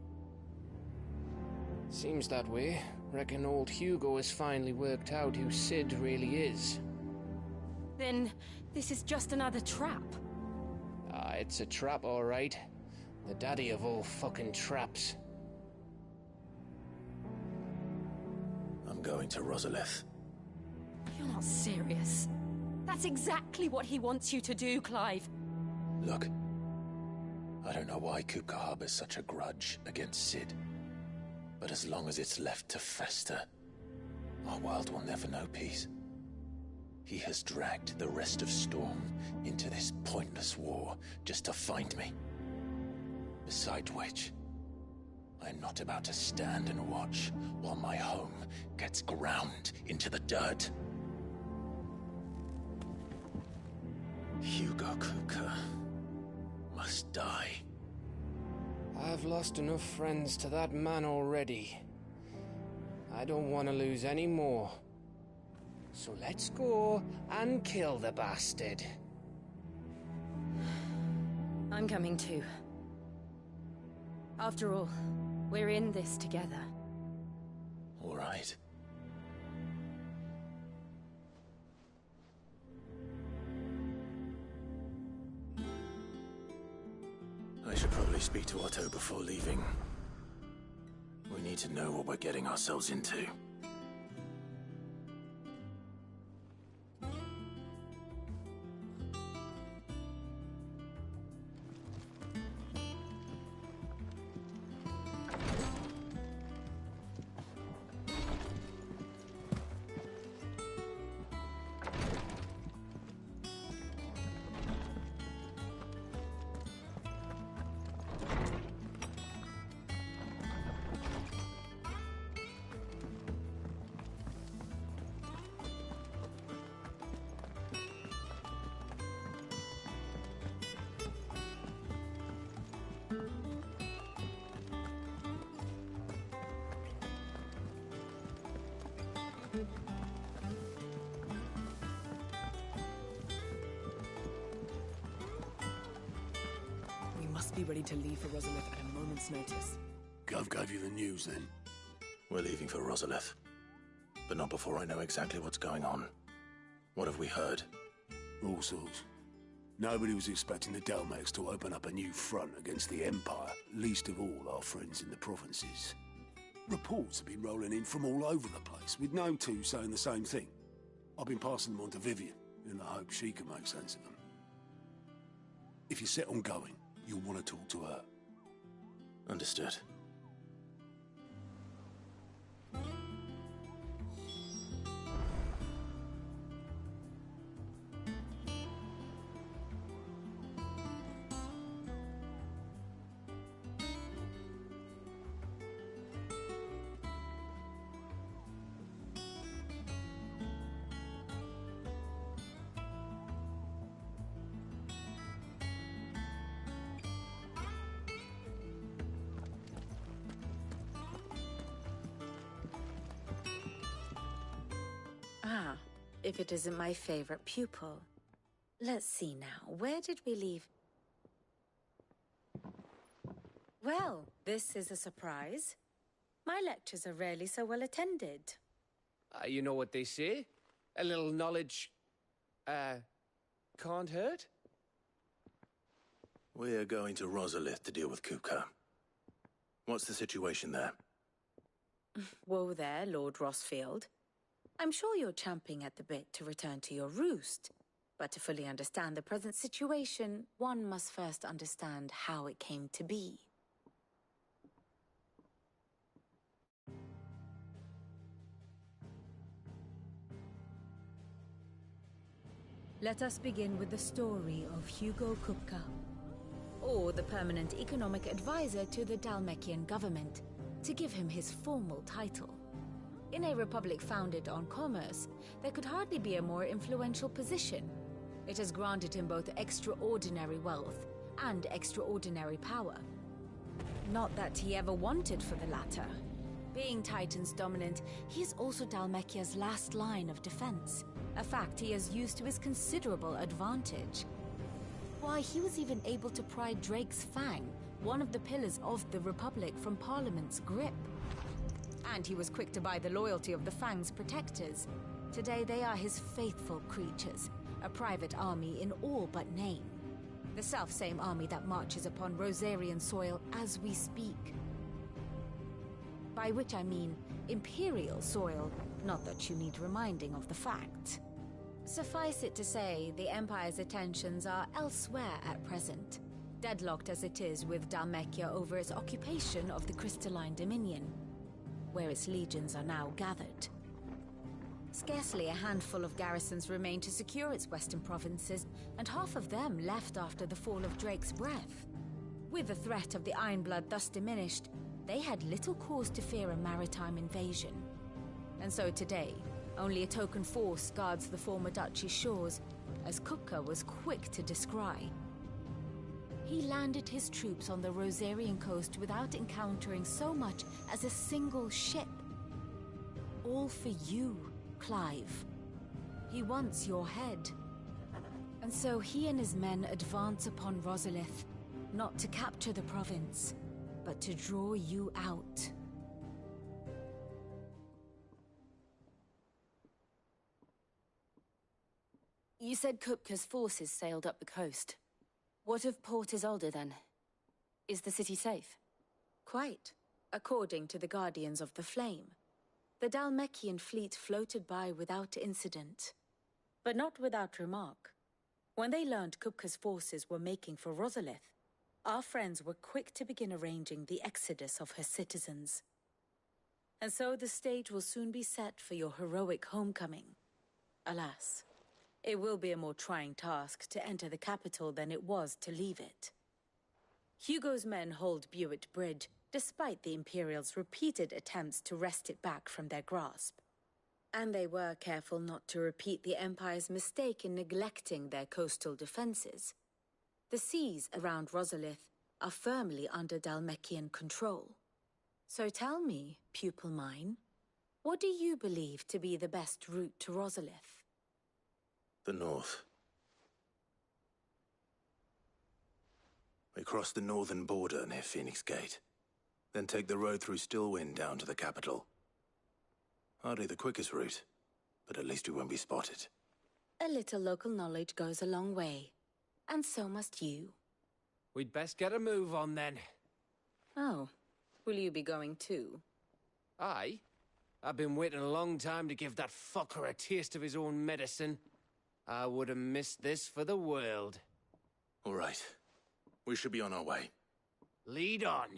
Seems that way. Reckon old Hugo has finally worked out who Sid really is. Then this is just another trap. Ah, it's a trap, all right. The daddy of all fucking traps. I'm going to Rosalith. You're not serious. That's exactly what he wants you to do, Clive. Look, I don't know why Kupka harbors such a grudge against Sid. But as long as it's left to fester, our world will never know peace. He has dragged the rest of Storm into this pointless war just to find me. Besides which, I am not about to stand and watch while my home gets ground into the dirt. Hugo Kupka must die. I've lost enough friends to that man already. I don't want to lose any more. So let's go and kill the bastard. I'm coming too. After all, we're in this together. All right. I should probably speak to Otto before leaving. We need to know what we're getting ourselves into. Be ready to leave for Rosalith at a moment's notice. Gov gave you the news, then? We're leaving for Rosalith. But not before I know exactly what's going on. What have we heard? All sorts. Nobody was expecting the Delmex to open up a new front against the Empire, least of all our friends in the provinces. Reports have been rolling in from all over the place, with no two saying the same thing. I've been passing them on to Vivian, in the hope she can make sense of them. If you're set on going, you'll want to talk to her. Understood. Ah, if it isn't my favorite pupil. Let's see now, where did we leave? Well, this is a surprise. My lectures are rarely so well attended. You know what they say? A little knowledge, can't hurt? We're going to Rosalith to deal with Kupka. What's the situation there? Whoa there, Lord Rossfield. I'm sure you're champing at the bit to return to your roost. But to fully understand the present situation, one must first understand how it came to be. Let us begin with the story of Hugo Kupka, Or the permanent economic advisor to the Dalmekian government, to give him his formal title. In a republic founded on commerce, there could hardly be a more influential position. It has granted him both extraordinary wealth and extraordinary power. Not that he ever wanted for the latter. Being Titan's dominant, he is also Dalmekia's last line of defense, a fact he has used to his considerable advantage. Why, he was even able to pry Drake's Fang, one of the pillars of the Republic, from Parliament's grip. And he was quick to buy the loyalty of the Fang's protectors. Today they are his faithful creatures, a private army in all but name. The self-same army that marches upon Rosarian soil as we speak. By which I mean Imperial soil, not that you need reminding of the fact. Suffice it to say, the Empire's attentions are elsewhere at present, deadlocked as it is with Dalmekia over its occupation of the Crystalline Dominion, where its legions are now gathered. Scarcely a handful of garrisons remain to secure its western provinces, and half of them left after the fall of Drake's Breath. With the threat of the Ironblood thus diminished, they had little cause to fear a maritime invasion. And so today, only a token force guards the former duchy's shores, as Kupka was quick to descry. He landed his troops on the Rosarian coast without encountering so much as a single ship. All for you, Clive. He wants your head. And so he and his men advance upon Rosalith, not to capture the province, but to draw you out. You said Kupka's forces sailed up the coast. What of Port Isolde, then? Is the city safe? Quite, according to the Guardians of the Flame. The Dalmekian fleet floated by without incident. But not without remark. When they learned Kupka's forces were making for Rosalith, our friends were quick to begin arranging the exodus of her citizens. And so the stage will soon be set for your heroic homecoming. Alas, it will be a more trying task to enter the capital than it was to leave it. Hugo's men hold Buett Bridge, despite the Imperials' repeated attempts to wrest it back from their grasp. And they were careful not to repeat the Empire's mistake in neglecting their coastal defenses. The seas around Rosalith are firmly under Dalmekian control. So tell me, pupil mine, what do you believe to be the best route to Rosalith? The north. We cross the northern border near Phoenix Gate. Then take the road through Stillwind down to the capital. Hardly the quickest route, but at least we won't be spotted. A little local knowledge goes a long way. And so must you. We'd best get a move on then. Oh, will you be going too? Aye. I've been waiting a long time to give that fucker a taste of his own medicine. I would have missed this for the world. All right. We should be on our way. Lead on.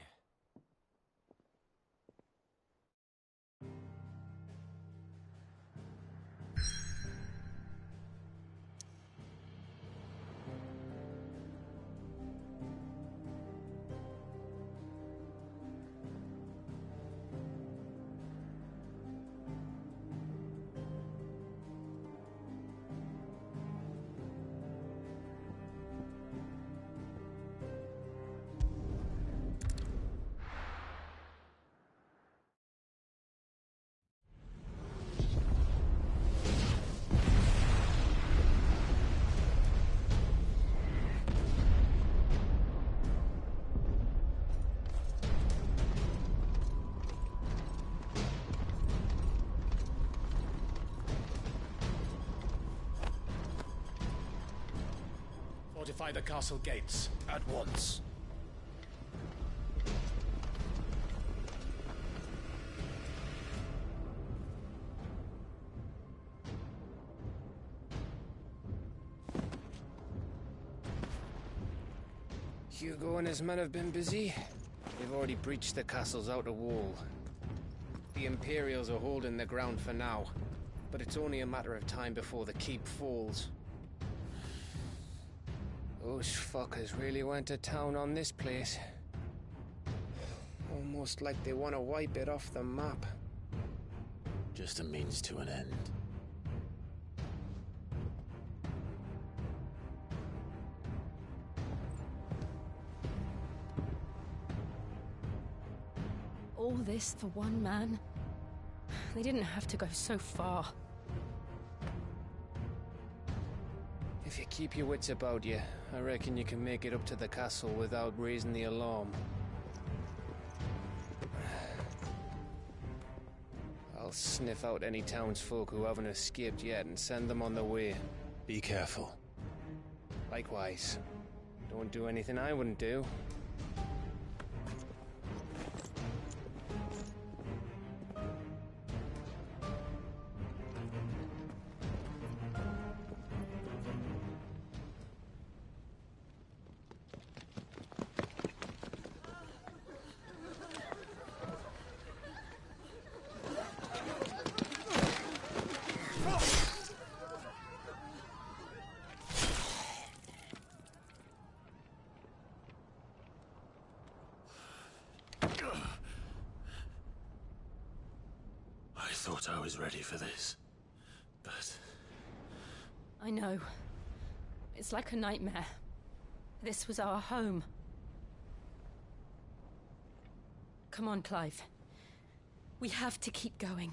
Fortify the castle gates at once. Hugo and his men have been busy. They've already breached the castle's outer wall. The Imperials are holding the ground for now, but it's only a matter of time before the keep falls. Those fuckers really went to town on this place. Almost like they want to wipe it off the map. Just a means to an end. All this for one man? They didn't have to go so far. If you keep your wits about you, I reckon you can make it up to the castle without raising the alarm. I'll sniff out any townsfolk who haven't escaped yet and send them on their way. Be careful. Likewise. Don't do anything I wouldn't do. I thought I was ready for this, but... I know. It's like a nightmare. This was our home. Come on, Clive. We have to keep going.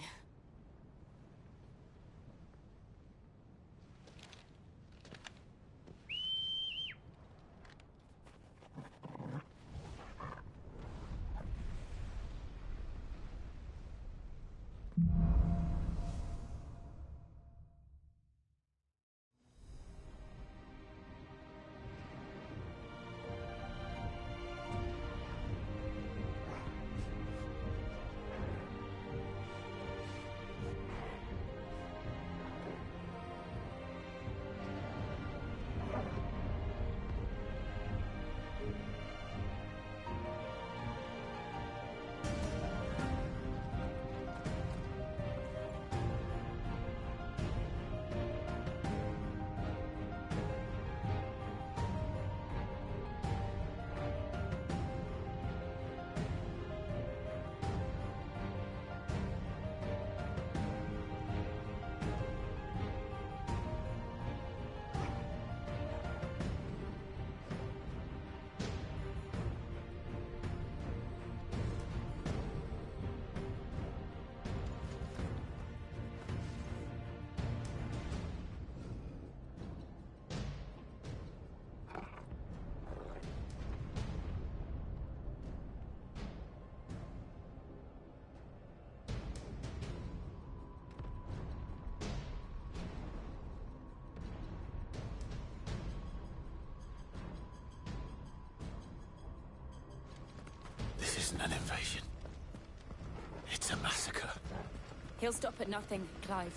He'll stop at nothing, Clive.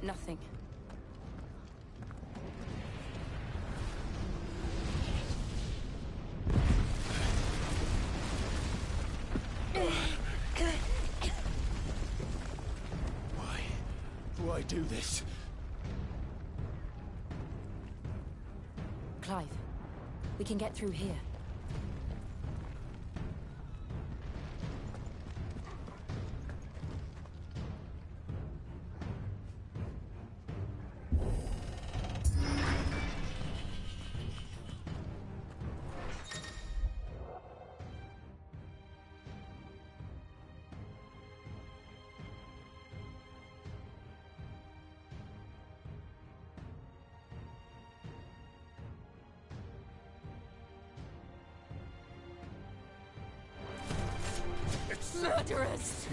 Nothing. Why do this? Clive, we can get through here. Murderers!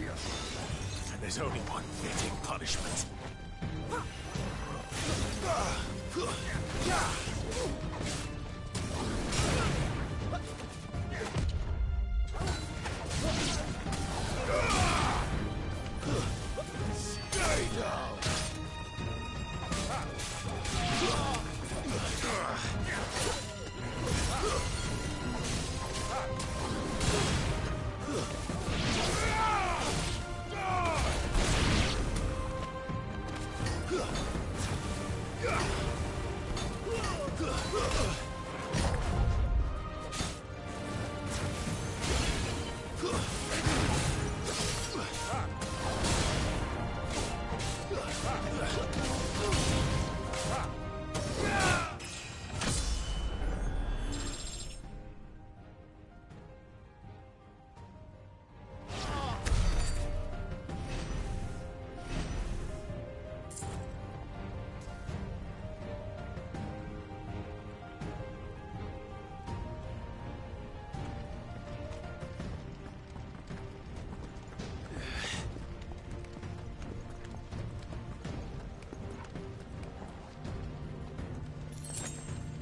And there's only one fitting punishment. Stay down!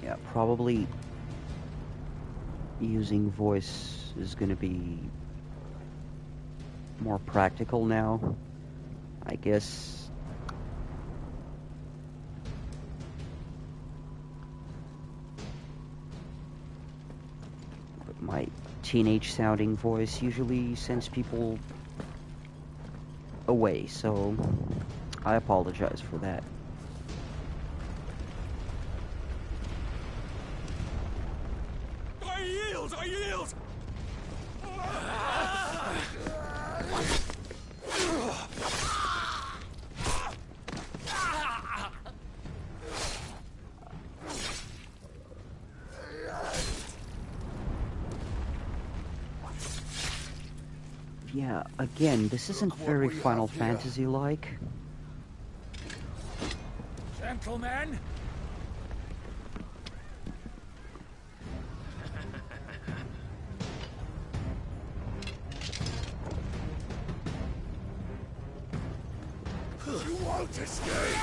Yeah, probably using voice is going to be more practical now, I guess. But my teenage sounding voice usually sends people away, so I apologize for that. I yield! Yeah, again, this isn't very Final Fantasy-like. Gentlemen! You won't escape!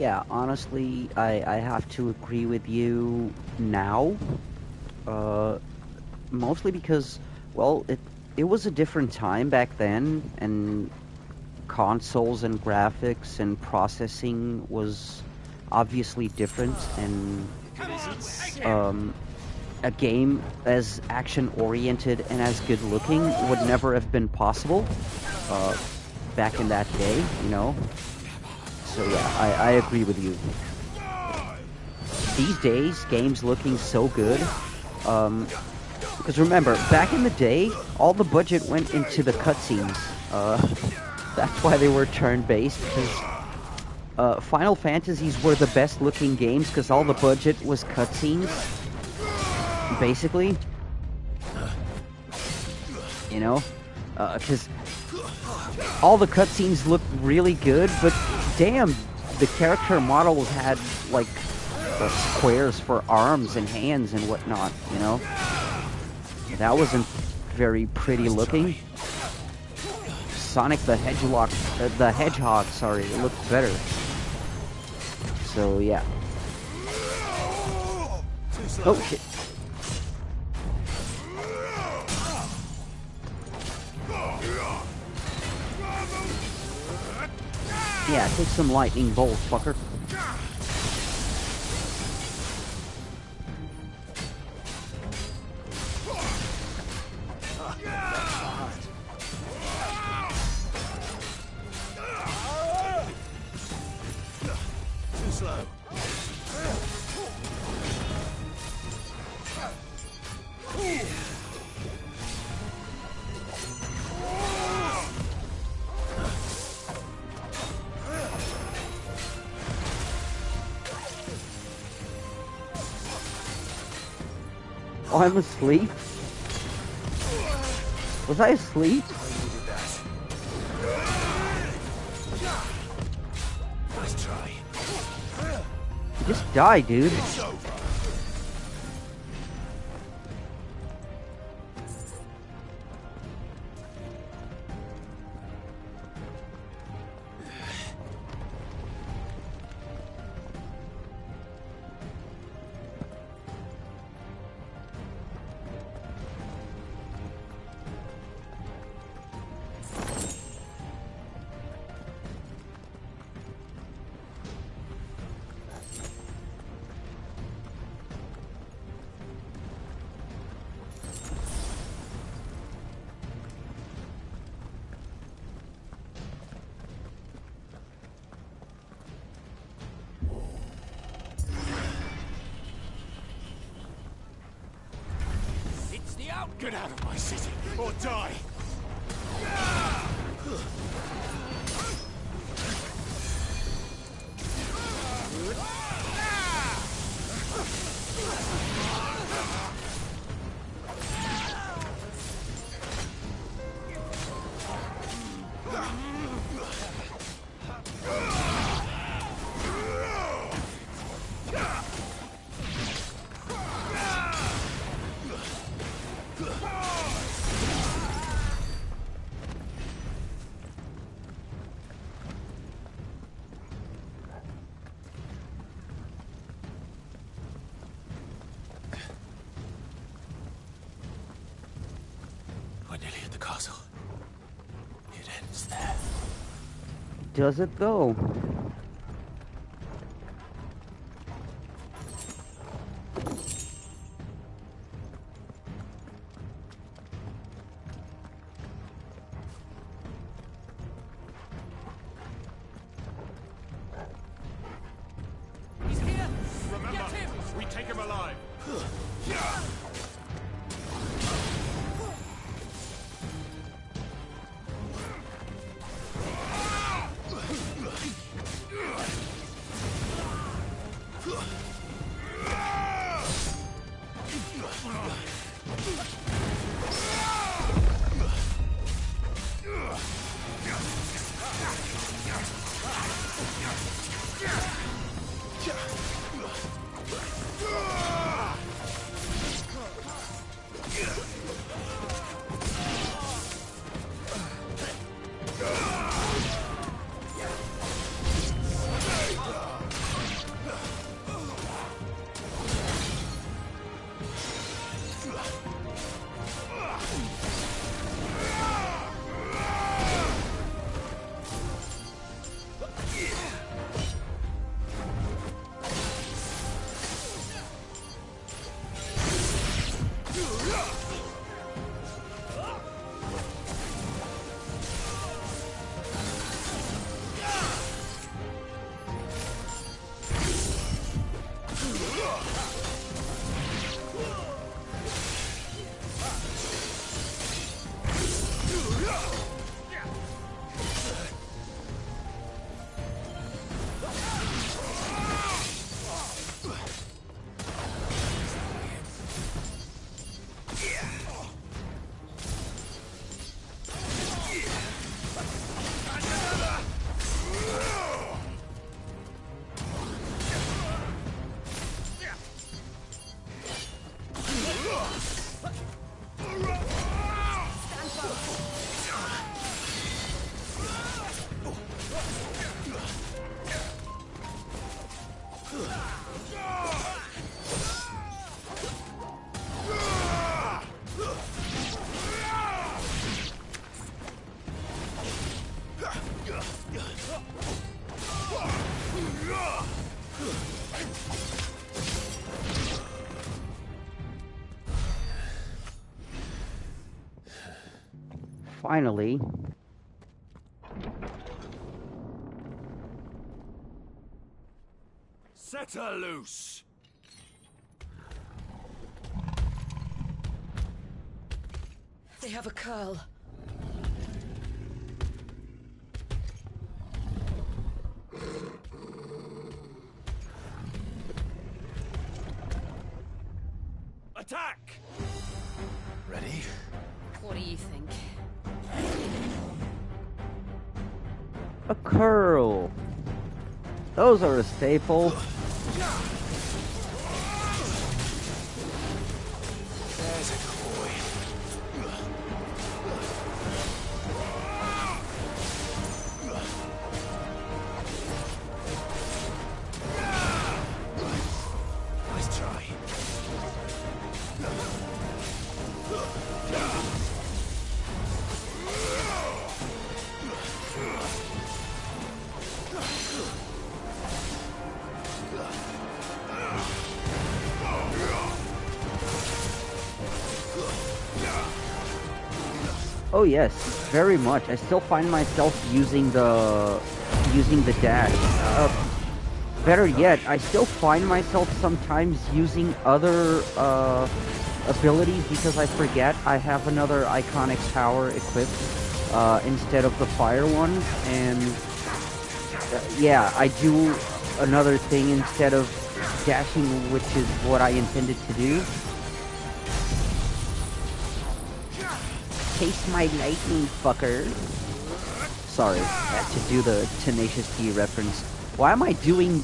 Yeah, honestly, I have to agree with you now. Mostly because, well, it was a different time back then, and consoles and graphics and processing was obviously different, and a game as action-oriented and as good-looking would never have been possible back in that day, you know? So yeah, I agree with you. These days, games looking so good, because remember, back in the day, all the budget went into the cutscenes. That's why they were turn-based, because Final Fantasies were the best-looking games, because all the budget was cutscenes, basically. You know? Because all the cutscenes looked really good, but damn, the character models had, like, squares for arms and hands and whatnot, you know? That wasn't very pretty looking. Sonic the Hedgehog, sorry, it looked better. So, yeah. Oh, shit. Yeah, take some lightning bolts, fucker. Too slow. Oh, I'm asleep? Was I asleep? Nice try. Just die, dude. Get out of my city, or die! We're nearly at the castle. It ends there. Does it though? He's here! Remember, Get him! we take him alive. Finally. Set her loose! They have a curl. Attack! Ready? What do you think? A curl. Those are a staple. There's a coin. Nice try. Oh yes, very much. I still find myself using the dash. Better yet, I still find myself sometimes using other abilities because I forget I have another iconic power equipped instead of the fire one, and yeah, I do another thing instead of dashing, which is what I intended to do. Taste my lightning, fucker. Sorry, I had to do the Tenacious D reference. Why am I doing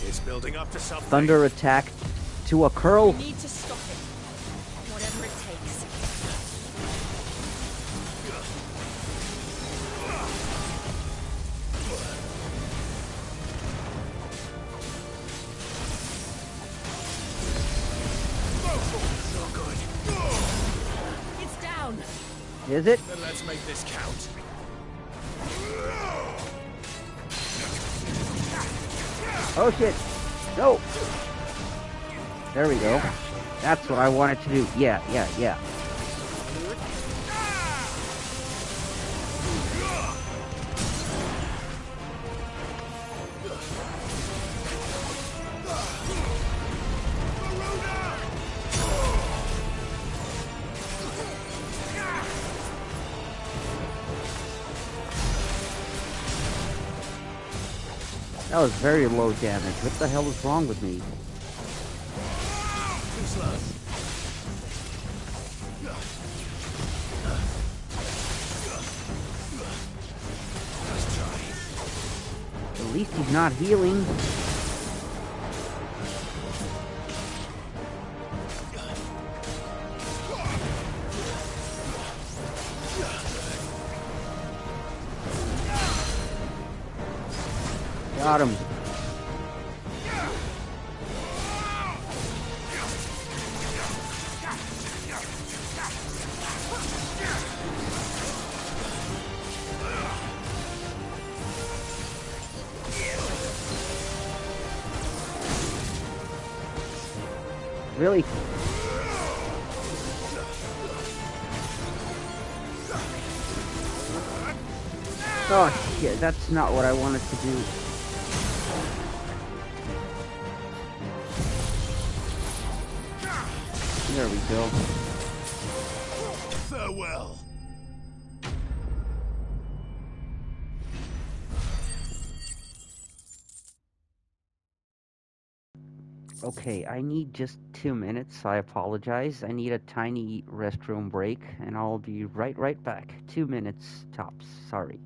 It's building up to something. thunder attack to a curl? We need to stop it. Whatever it takes. Not good. It's down. Is it? Then let's make this count. Oh shit. No. There we go. That's what I wanted to do. Yeah. That was very low damage. What the hell is wrong with me? Too slow. Nice try. At least he's not healing. Got him. Really? Oh shit, that's not what I wanted to do. There we go. Farewell. Okay, I need just 2 minutes. I apologize. I need a tiny restroom break, and I'll be right back. 2 minutes tops. Sorry.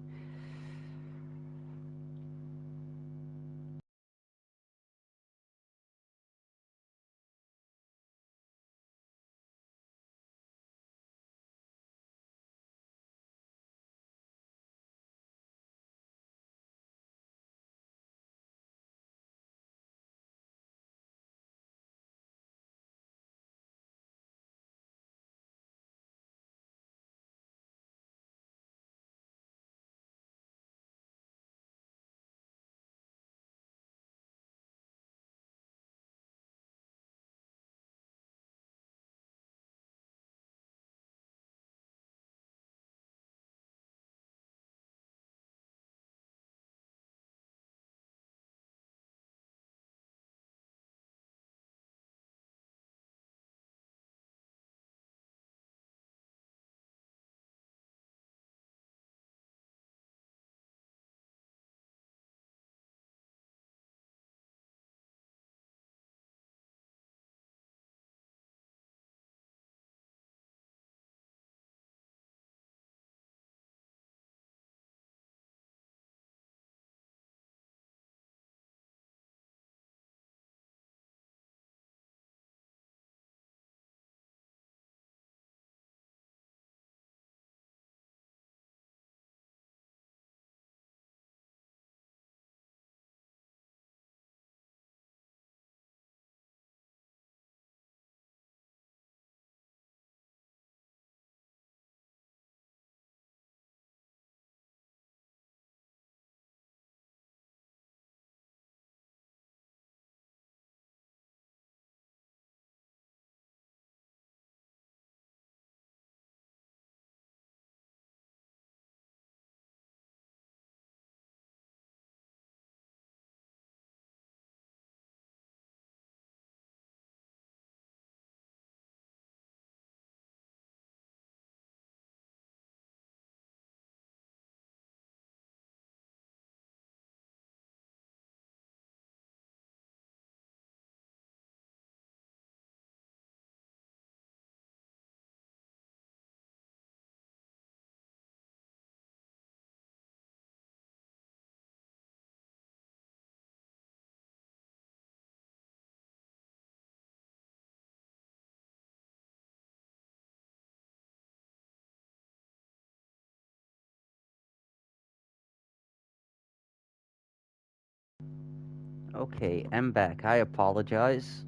Okay, I'm back. I apologize.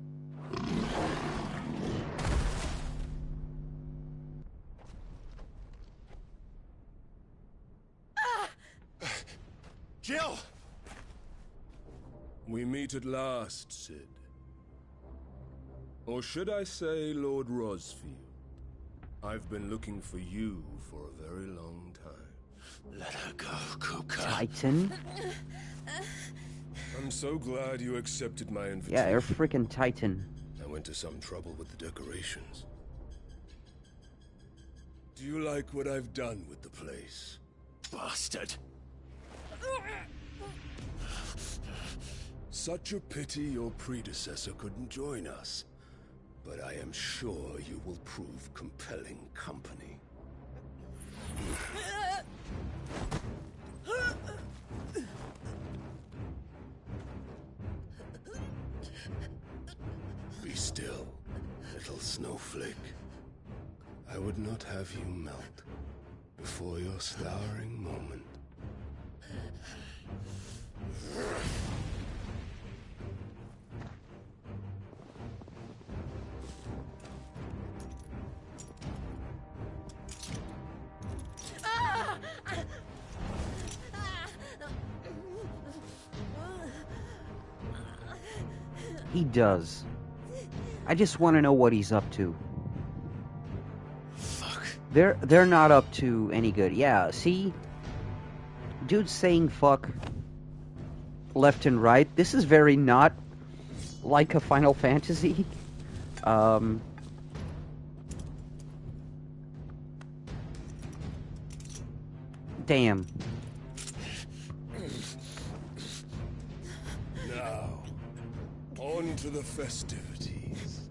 Jill! We meet at last, Sid. Or should I say, Lord Rosfield? I've been looking for you for a very long time. Let her go, Kuka. Titan? I'm so glad you accepted my invitation. Yeah, you're freaking Titan. I went to some trouble with the decorations. Do you like what I've done with the place? Bastard! Such a pity your predecessor couldn't join us. But I am sure you will prove compelling company. Be still, little snowflake. I would not have you melt before your flowering moment. He does. I just want to know what he's up to. Fuck. They're not up to any good. Yeah, see? Dude's saying fuck left and right. This is very not like a Final Fantasy. Damn. Now, on to the festivities.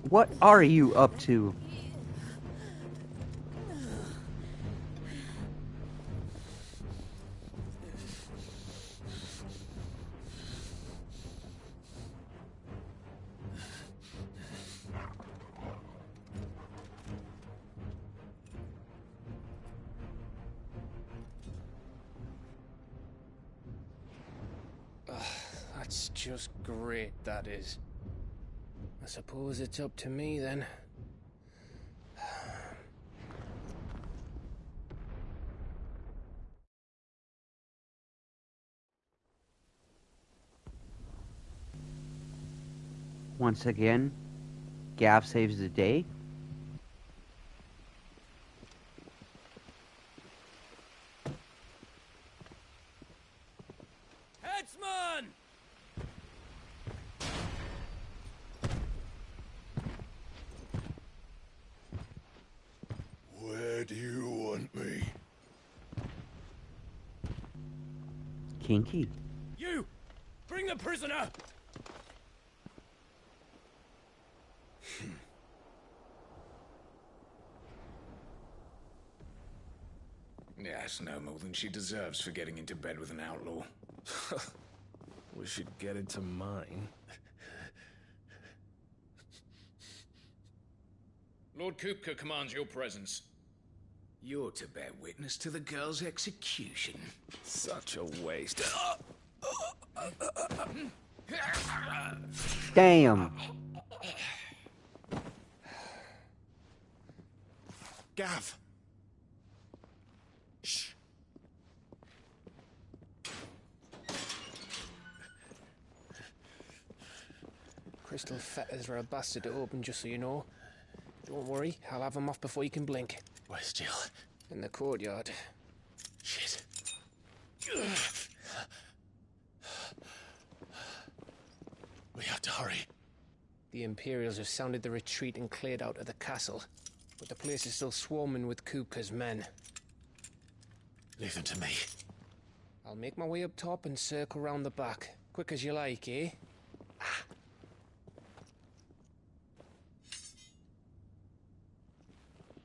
What are you up to? That's just great, that is. I suppose it's up to me then. Once again, Gav saves the day. Headsman! Where do you want me? Kinky. You! Bring the prisoner! Yes, no more than she deserves for getting into bed with an outlaw. We should get into mine. Lord Kupka commands your presence. You're to bear witness to the girl's execution. Such a waste. Damn. Gav. Shh. Crystal fetters are a bastard to open, just so you know. Don't worry, I'll have them off before you can blink. Where's Jill? In the courtyard. Shit. We have to hurry. The Imperials have sounded the retreat and cleared out of the castle, but the place is still swarming with Kupka's men. Leave them to me. I'll make my way up top and circle round the back. Quick as you like, eh?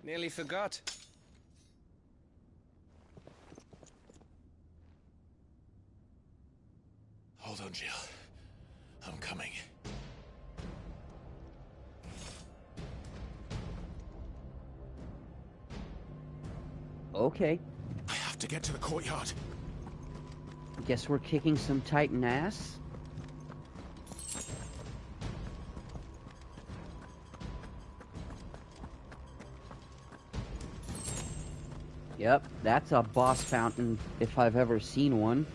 Nearly forgot. Hold on, Jill. I'm coming. Okay. I have to get to the courtyard. Guess we're kicking some Titan ass. Yep, that's a boss fountain if I've ever seen one.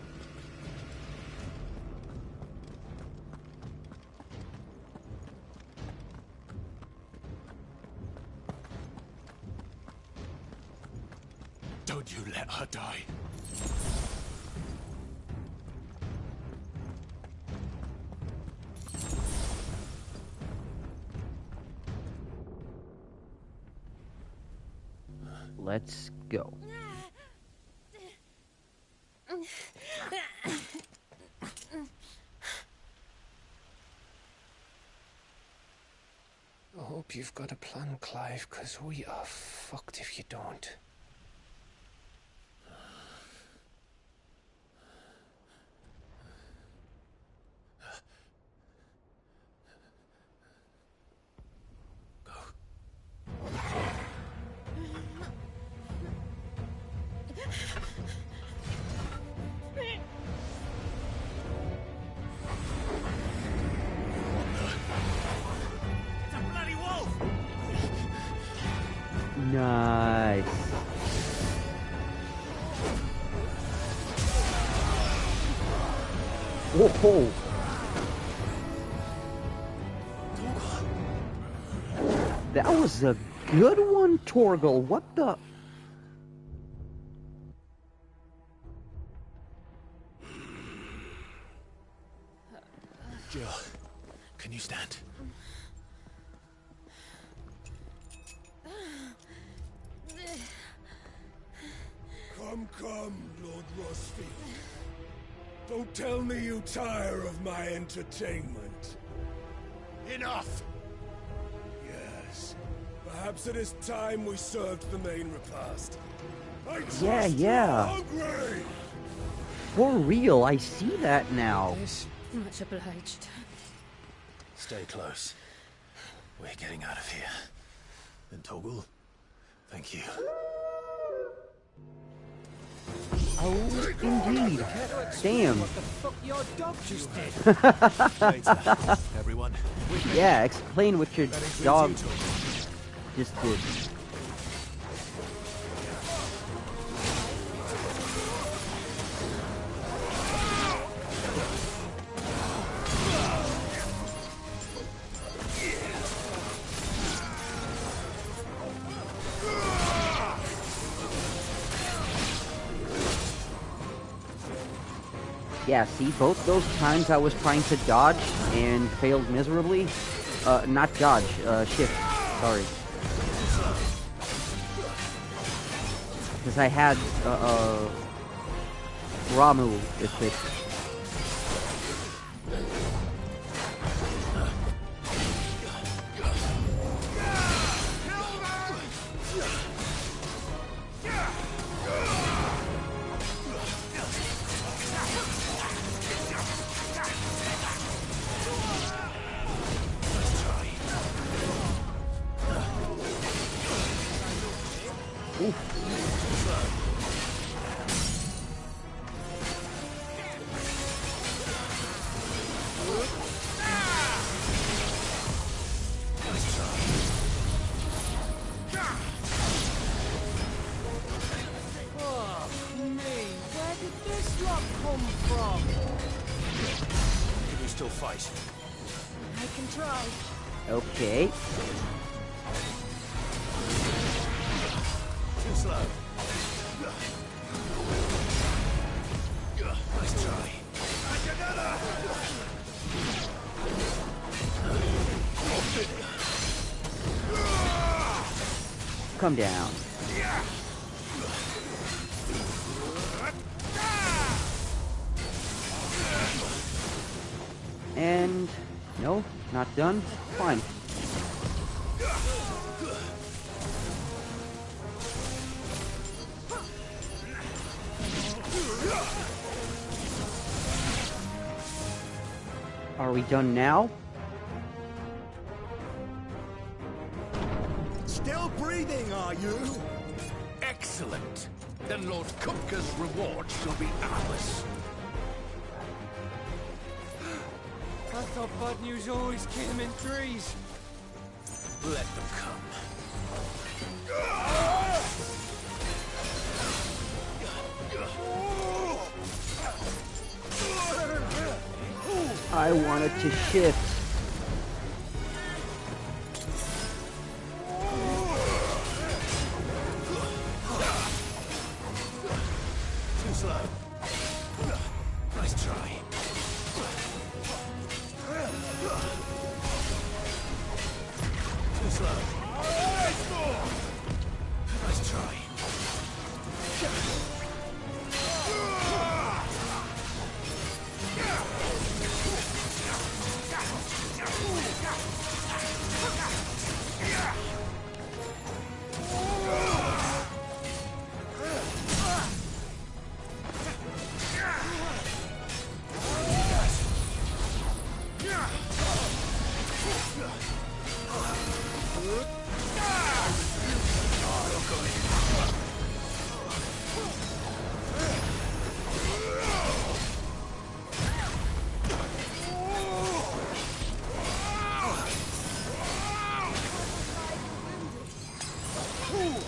Don't you let her die. Let's go. I hope you've got a plan, Clive, because we are fucked if you don't. Nice. Whoa. That was a good one, Torgal. What the? Jill, can you stand? Come, Lord Rosfield. Don't tell me you tire of my entertainment. Enough! Yes, perhaps it is time we served the main repast. I trust Yeah. you're hungry! For real, I see that now. Much obliged. Stay close. We're getting out of here. And Torgal, thank you. Oh, indeed. Damn. What the fuck your dog just did? Later, everyone. Yeah, explain what your dog just did. Yeah, see, both those times I was trying to dodge and failed miserably. Not dodge, shift. Sorry. Because I had, Ramu equipped. Okay. Too slow. Nice try. Come down. And no, not done. Fine. Are we done now? Still breathing, are you? Excellent. then Lord Kupka's reward shall be ours. I thought bad news always came in threes. Let them come. I wanted to shift. Too slow. Nice try. Too slow. Nice try.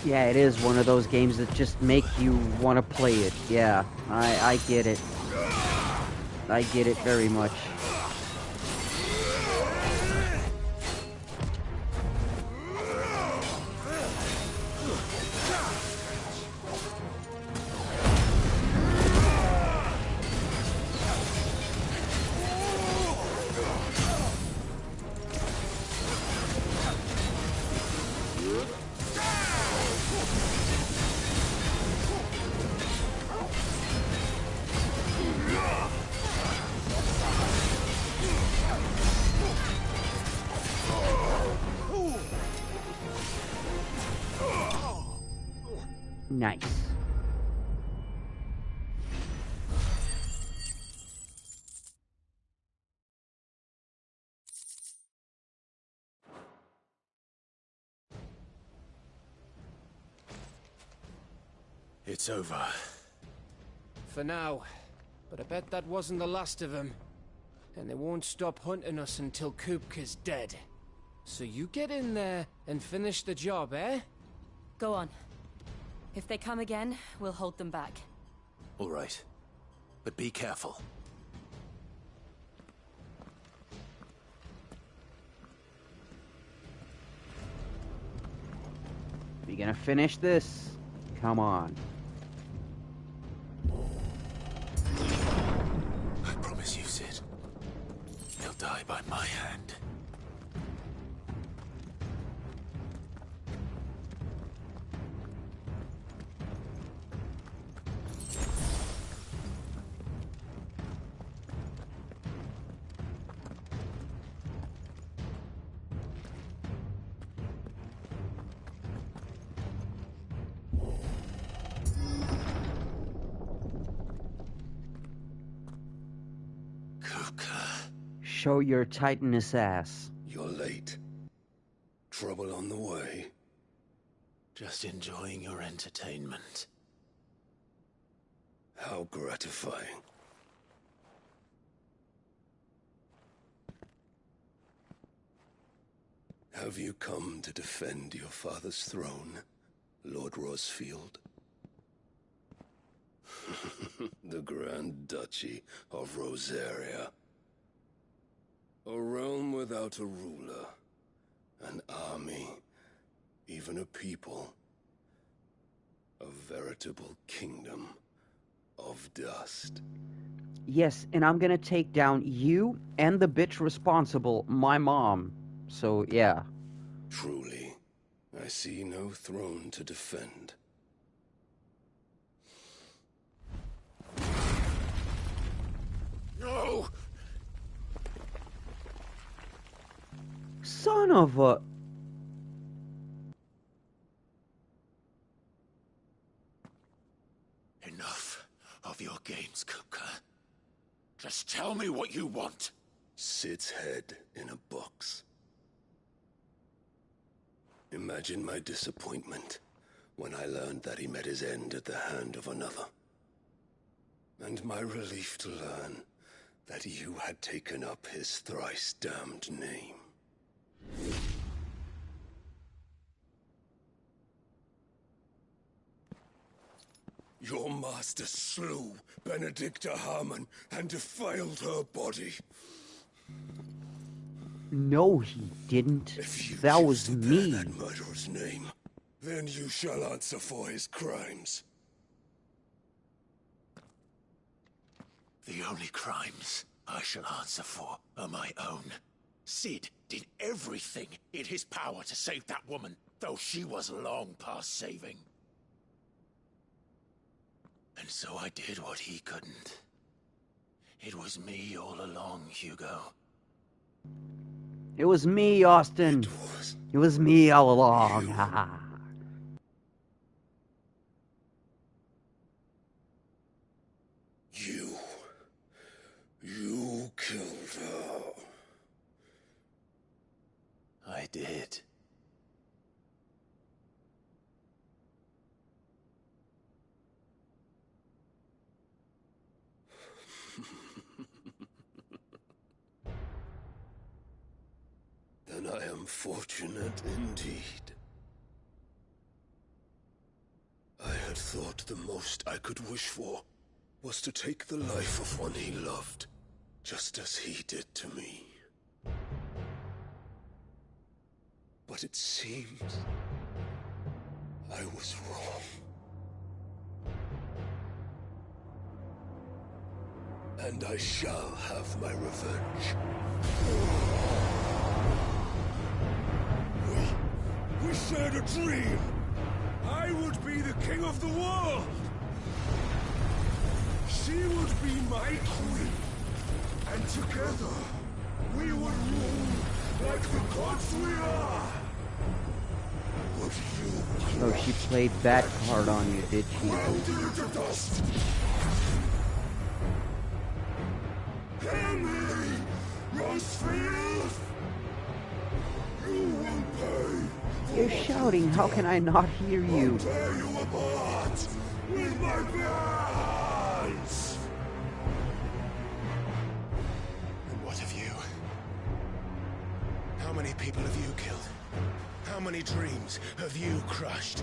Yeah, it is one of those games that just make you want to play it. Yeah, I get it. I get it very much. Nice. It's over. For now. But I bet that wasn't the last of them. And they won't stop hunting us until Kupka's dead. So you get in there and finish the job, eh? Go on. If they come again, we'll hold them back. All right. But be careful. You gonna finish this? Come on. I promise you, Sid. He'll die by my hand. Show your titanous ass. You're late. Trouble on the way. Just enjoying your entertainment. How gratifying. Have you come to defend your father's throne, Lord Rosfield? The Grand Duchy of Rosaria. A realm without a ruler, an army, even a people. A veritable kingdom of dust. Yes, and I'm gonna take down you and the bitch responsible, my mom. So, yeah. Truly, I see no throne to defend. No! Son of a... Enough of your games, Kupka. Just tell me what you want. Sid's head in a box. Imagine my disappointment when I learned that he met his end at the hand of another. And my relief to learn that you had taken up his thrice-damned name. Your master slew Benedicta Harmon and defiled her body. No, he didn't. That was me. That murderer's name. Then you shall answer for his crimes. The only crimes I shall answer for are my own. Sid did everything in his power to save that woman, though she was long past saving. And so I did what he couldn't. It was me all along, Hugo. It was me, Austin. It was me all along. You killed her. I did. Then I am fortunate indeed. I had thought the most I could wish for was to take the life of one he loved, just as he did to me. But it seems I was wrong. And I shall have my revenge. We shared a dream. I would be the king of the world. She would be my queen. And together, we would rule like the gods we are. But you... Oh, she played that card on you, did she? Melted into dust. Hear me, Rosefield! You will pay. You're shouting, how can I not hear you? I'll tear you apart with my hands! And what of you? How many people have you killed? How many dreams have you crushed?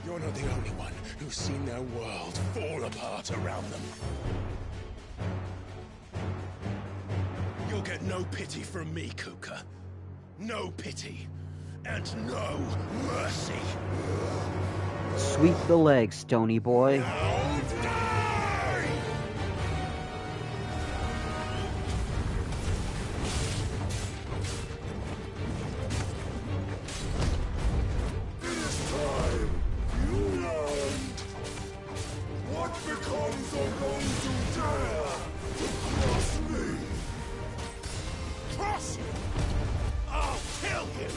You're not the only one who's seen their world fall apart around them. You'll get no pity from me, Kuka. No pity. And no mercy. Sweep the leg, Stony boy. Now die! This time, you learned what becomes of those who dare to cross me. Cross you! I'll kill you!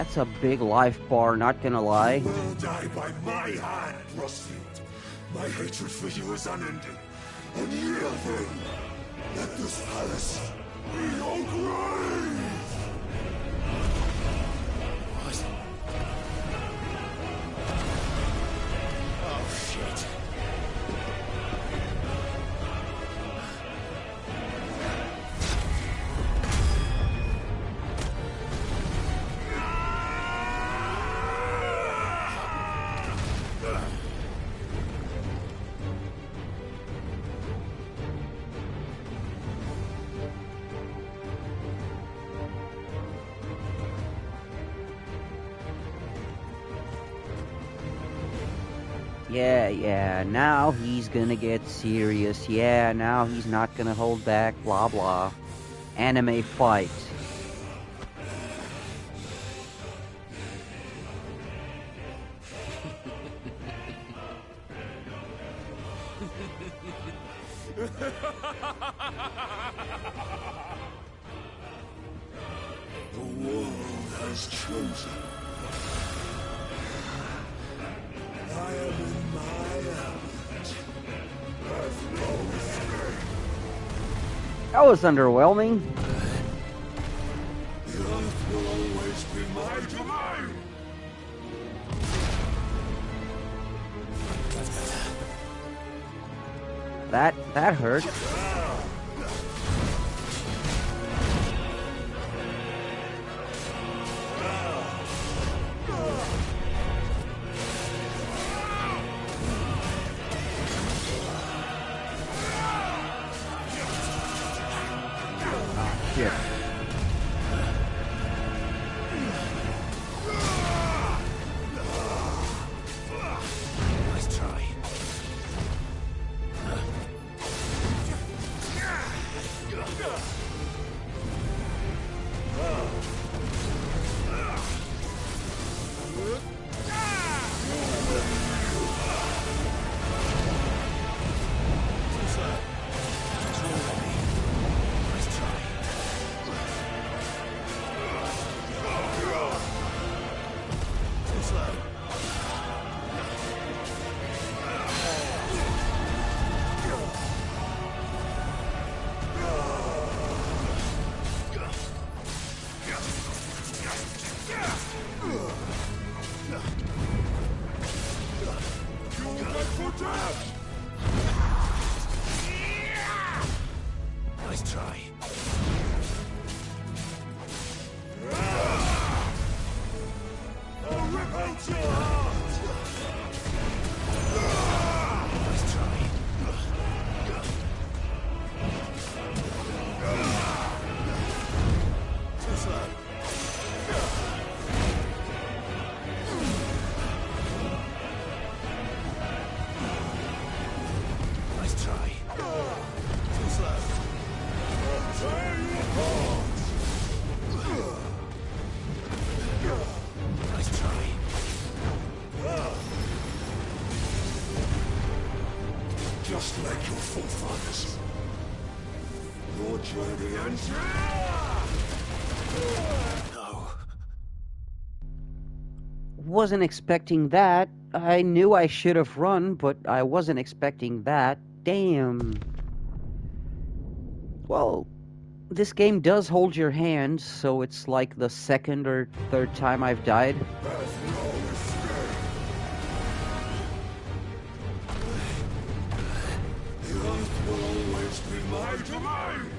That's a big life bar, not gonna lie. You will die by my hand, Rustfield. My hatred for you is unending. Unyielding. Let this palace be your grave! What? Oh, shit. Yeah, now he's gonna get serious. Yeah, now he's not gonna hold back, blah blah. Anime fight. The world has chosen. I am in my element. There's no escape. That was underwhelming. The earth will always be my domain. That hurt. Shit. Nice try. Nice try. I'll rip out your heart! Nice try. Too slow. Nice try. Too slow. Tear you apart! Nice try. Just like your forefathers. Your journey ends here! No. Wasn't expecting that. I knew I should have run, but I wasn't expecting that. Damn. Well, this game does hold your hand, so it's like the second or third time I've died. There's no escape! The earth will always be my domain!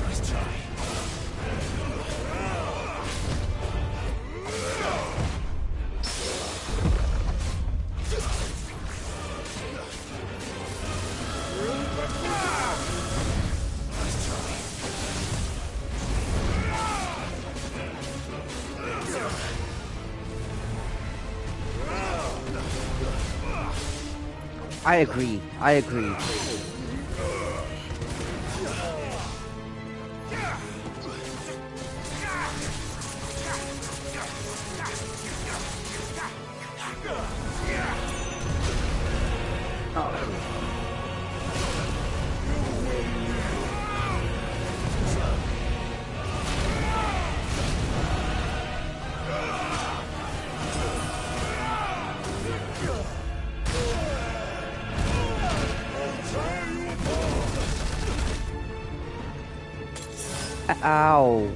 Nice try. I agree. I agree. Ow.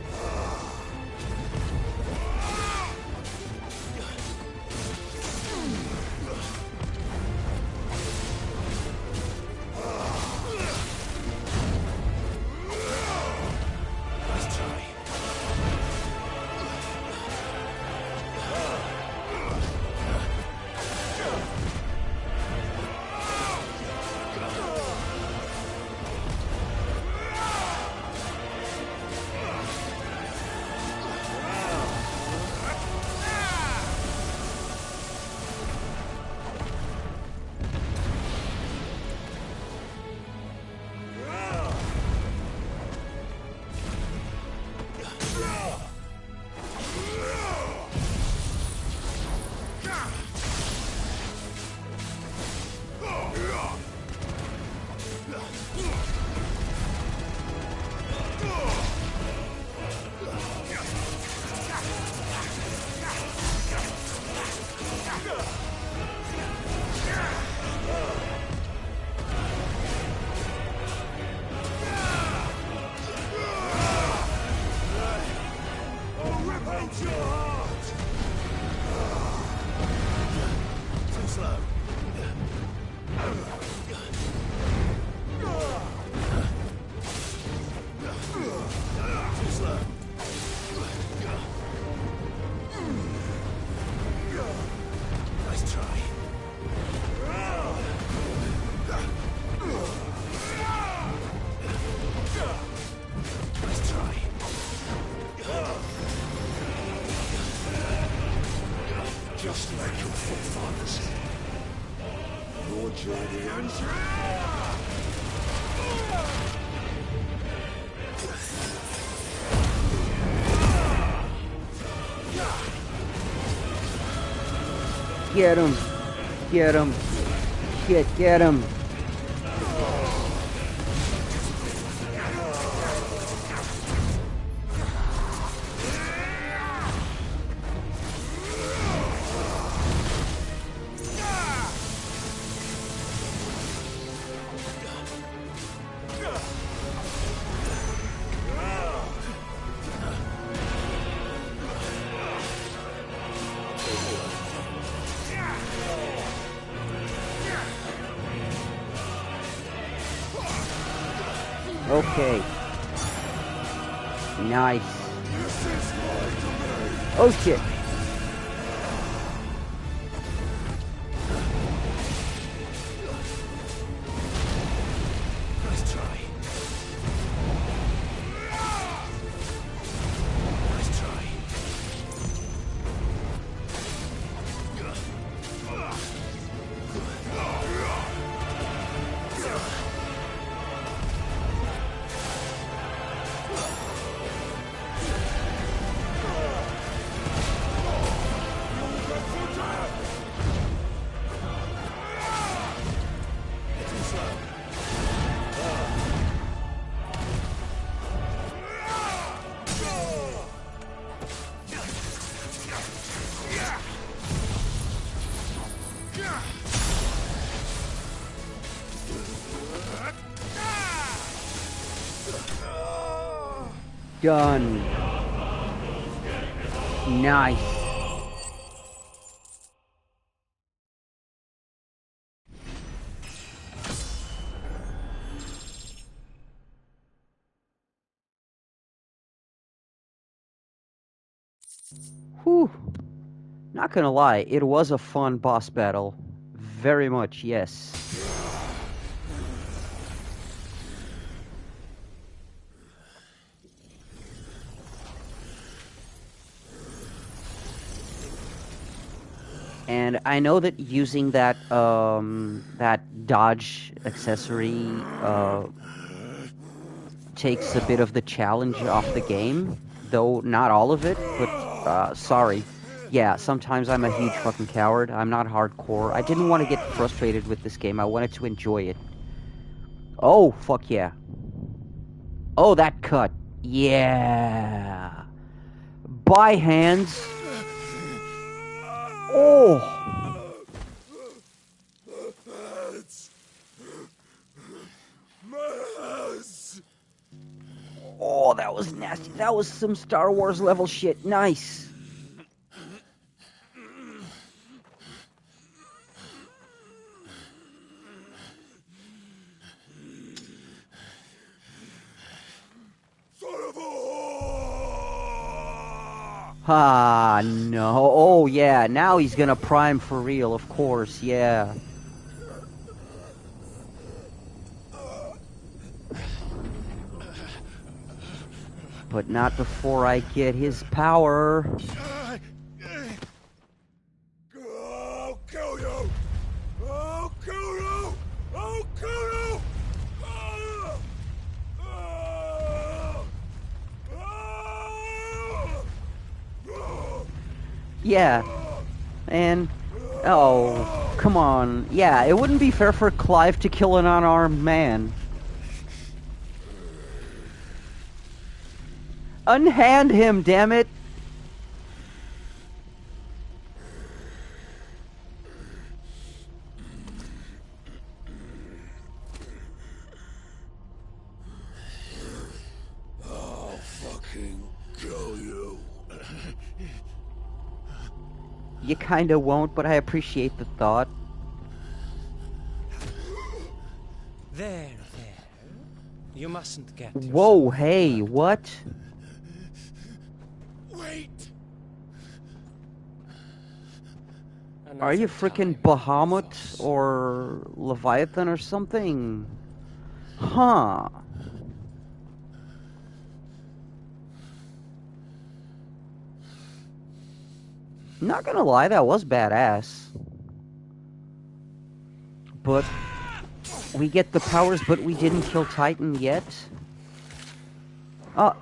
Just like your forefathers. Your journey ends Get him. Get him. Get him. Okay. Nice. Oh shit. Nice try. Nice try. Done. Nice. Whew. Not gonna lie, it was a fun boss battle. Very much, yes. And I know that using that that dodge accessory takes a bit of the challenge off the game, though not all of it, but sorry. Yeah, sometimes I'm a huge fucking coward. I'm not hardcore. I didn't want to get frustrated with this game. I wanted to enjoy it. Oh, fuck yeah. Oh, that cut. Yeah. By hands. Oh. Oh, that was nasty. That was some Star Wars level shit. Nice. Ah, no. Oh, yeah. Now he's gonna prime for real, of course. Yeah. But not before I get his power. I'll kill you! I'll kill you! I'll kill you! Yeah. And... oh, come on. Yeah, it wouldn't be fair for Clive to kill an unarmed man. Unhand him, damn it! I'll fucking kill you. You kinda won't, but I appreciate the thought. There. You mustn't get yourself... Whoa, hey, what? Wait! Are you frickin' Bahamut or Leviathan or something? Huh. Not gonna lie, that was badass. But we get the powers, but we didn't kill Titan yet.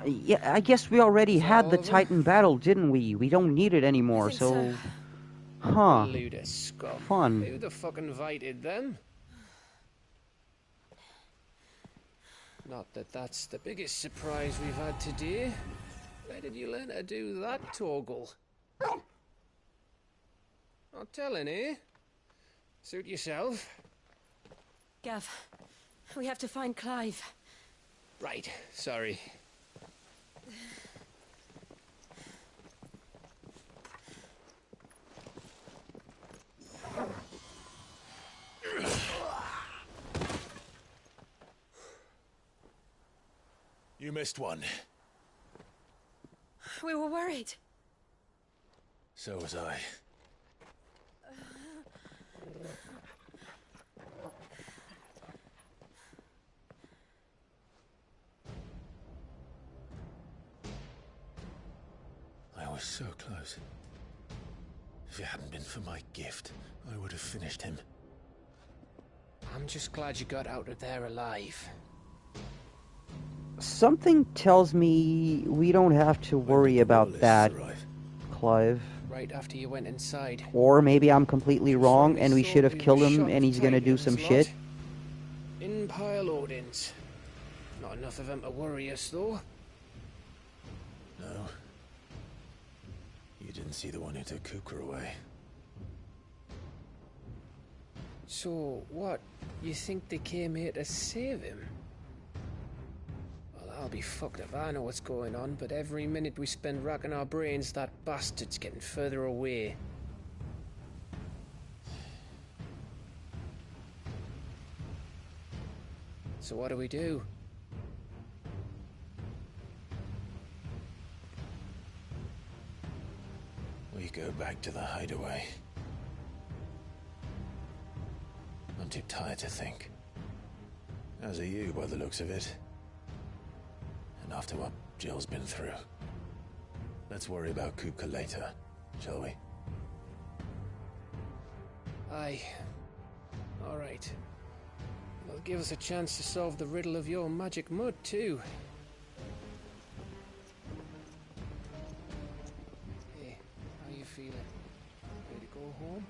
Yeah, I guess we already had the Titan battle, didn't we? We don't need it anymore, so... Huh. Load of scum. Fun. Who the fuck invited them? Not that that's the biggest surprise we've had today. Where did you learn to do that, Torgal? Not telling, eh? Suit yourself. Gav, we have to find Clive. Right, sorry. You missed one. We were worried. So was I. I was so close. If it hadn't been for my gift, I would have finished him. I'm just glad you got out of there alive. Something tells me we don't have to worry about that, Clive. Right after you went inside. Or maybe I'm completely wrong and we should have killed him and he's gonna do some shit. Empire loadings. Not enough of them to worry us, though. No. You didn't see the one who took Kukra away. So, what? You think they came here to save him? Well, I'll be fucked if I know what's going on, but every minute we spend racking our brains, that bastard's getting further away. So what do we do? We go back to the hideaway. I'm too tired to think. As are you, by the looks of it. And after what Jill's been through. Let's worry about Kupka later, shall we? Aye. Alright. It'll give us a chance to solve the riddle of your magic mud, too. Hey, how you feeling? Ready to go home?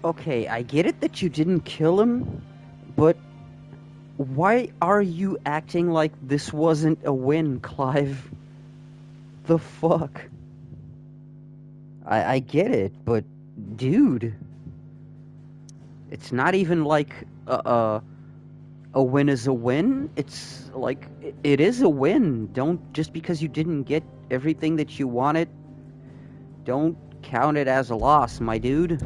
Okay, I get it that you didn't kill him, but why are you acting like this wasn't a win, Clive? The fuck? I get it, but dude, it's not even like a win is a win. It's like it is a win. Don't, just because you didn't get everything that you wanted, don't count it as a loss, my dude.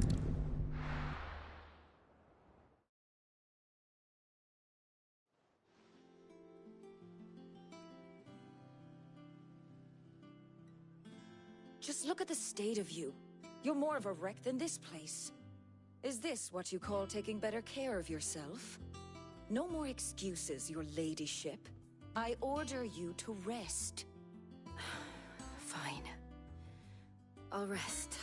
Just look at the state of you. You're more of a wreck than this place. Is this what you call taking better care of yourself? No more excuses, your ladyship. I order you to rest. Fine. I'll rest.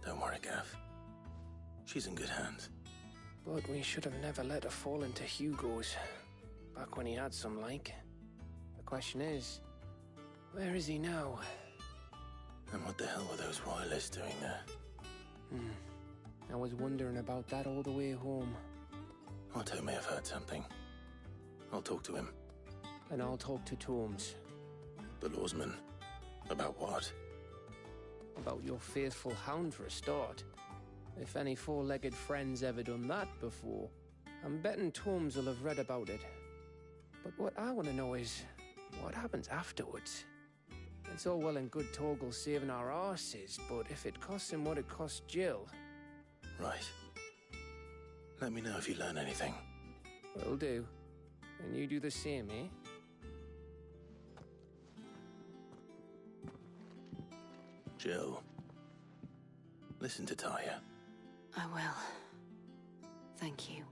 Don't worry, Gav. She's in good hands. But we should have never let her fall into Hugo's. Back when he had some like. The question is, where is he now? And what the hell were those royalists doing there? I was wondering about that all the way home. Otto may have heard something. I'll talk to him. And I'll talk to Tomes. The lawsman. About what? About your faithful hound for a start. If any four-legged friend's ever done that before, I'm betting Tomes will have read about it. But what I want to know is, what happens afterwards? It's all well and good Torgal saving our arses, but if it costs him what it cost Jill... Right. Let me know if you learn anything. Will do. And you do the same, eh? Jill. Listen to Taya. I will. Thank you.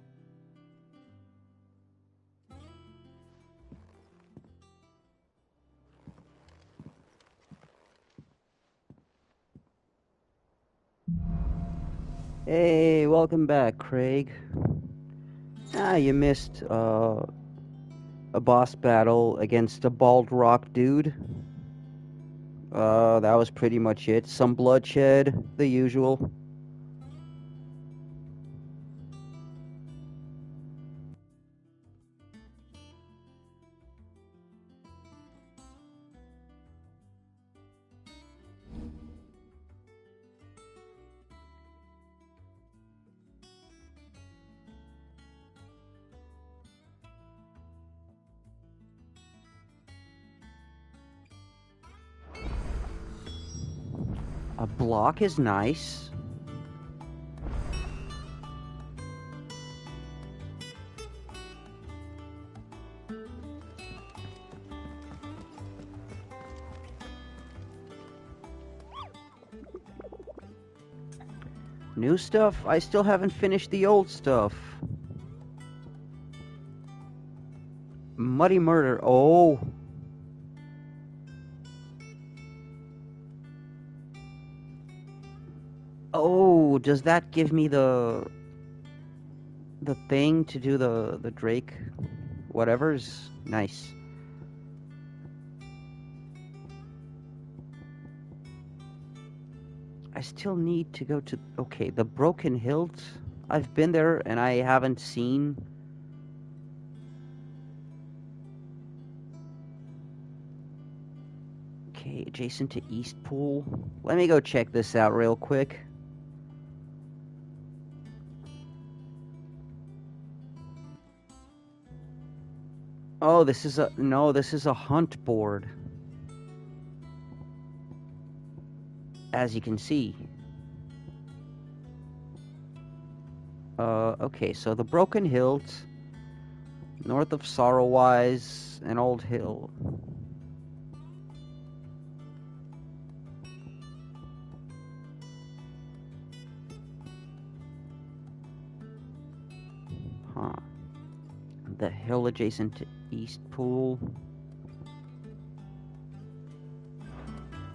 Hey, welcome back, Craig. You missed a boss battle against a bald rock dude. That was pretty much it. Some bloodshed, the usual. A block is nice. New stuff? I still haven't finished the old stuff. Muddy Murder. Oh. Oh, does that give me the thing to do the Drake whatever's? Nice. I still need to go to... Okay, the Broken Hilt. I've been there and I haven't seen... Okay, adjacent to Eastpool. Let me go check this out real quick. Oh, this is a... No, this is a hunt board. As you can see. Okay, so the Broken Hilt, north of Sorrowwise, and Old Hill. the hill adjacent to East Pool.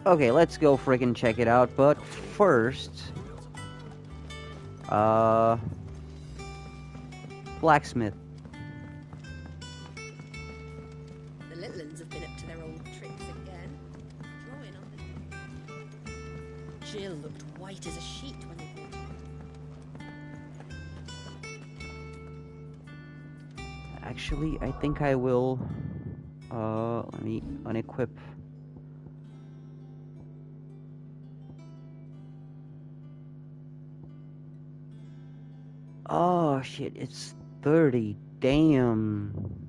Okay, let's go friggin' check it out, but first... blacksmith. The little uns have been up to their old tricks again. Drawing on them. Jill looked white as a sheet when they brought her. Actually, I think I will, let me unequip. Oh, shit, it's 30. Damn.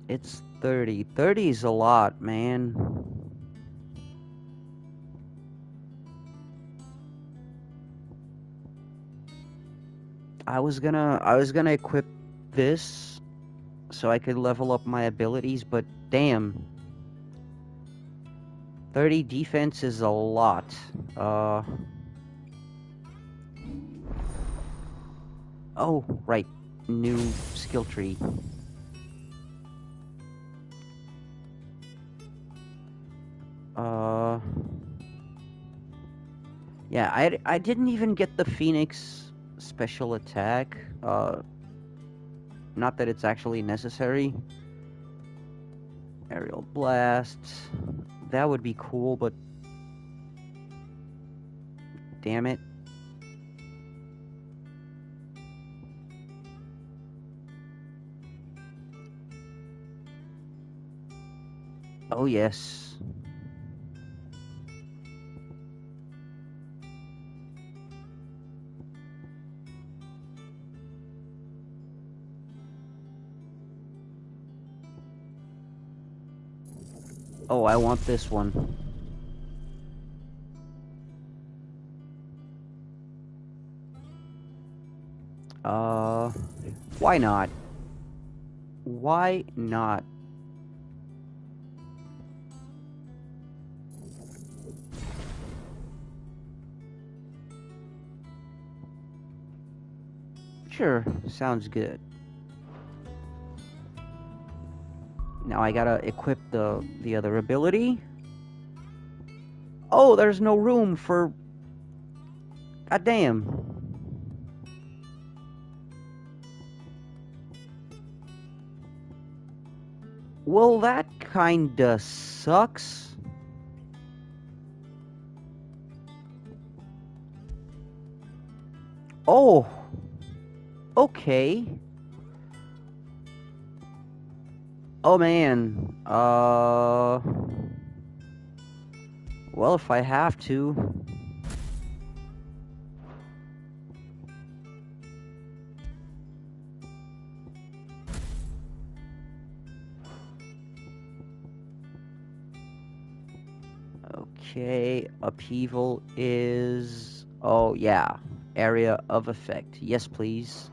It's 30. 30 is a lot, man. I was gonna equip this so I could level up my abilities, but damn. 30 defense is a lot. Oh, right. New skill tree. Yeah, I didn't even get the Phoenix special attack. Not that it's actually necessary. Aerial blast. That would be cool, but damn it. Oh, yes. Oh, I want this one. Why not? Why not? Sure, sounds good. Now I gotta equip the other ability. Oh, there's no room for... God damn. Well, that kinda sucks. Oh. Okay. Oh, man. Well, if I have to... Okay, upheaval is... Oh, yeah. Area of effect. Yes, please.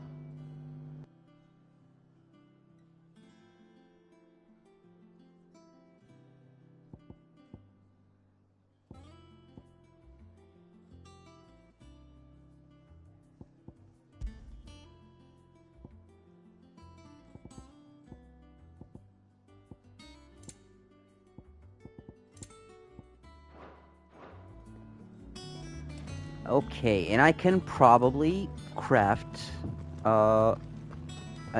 Okay, and I can probably craft a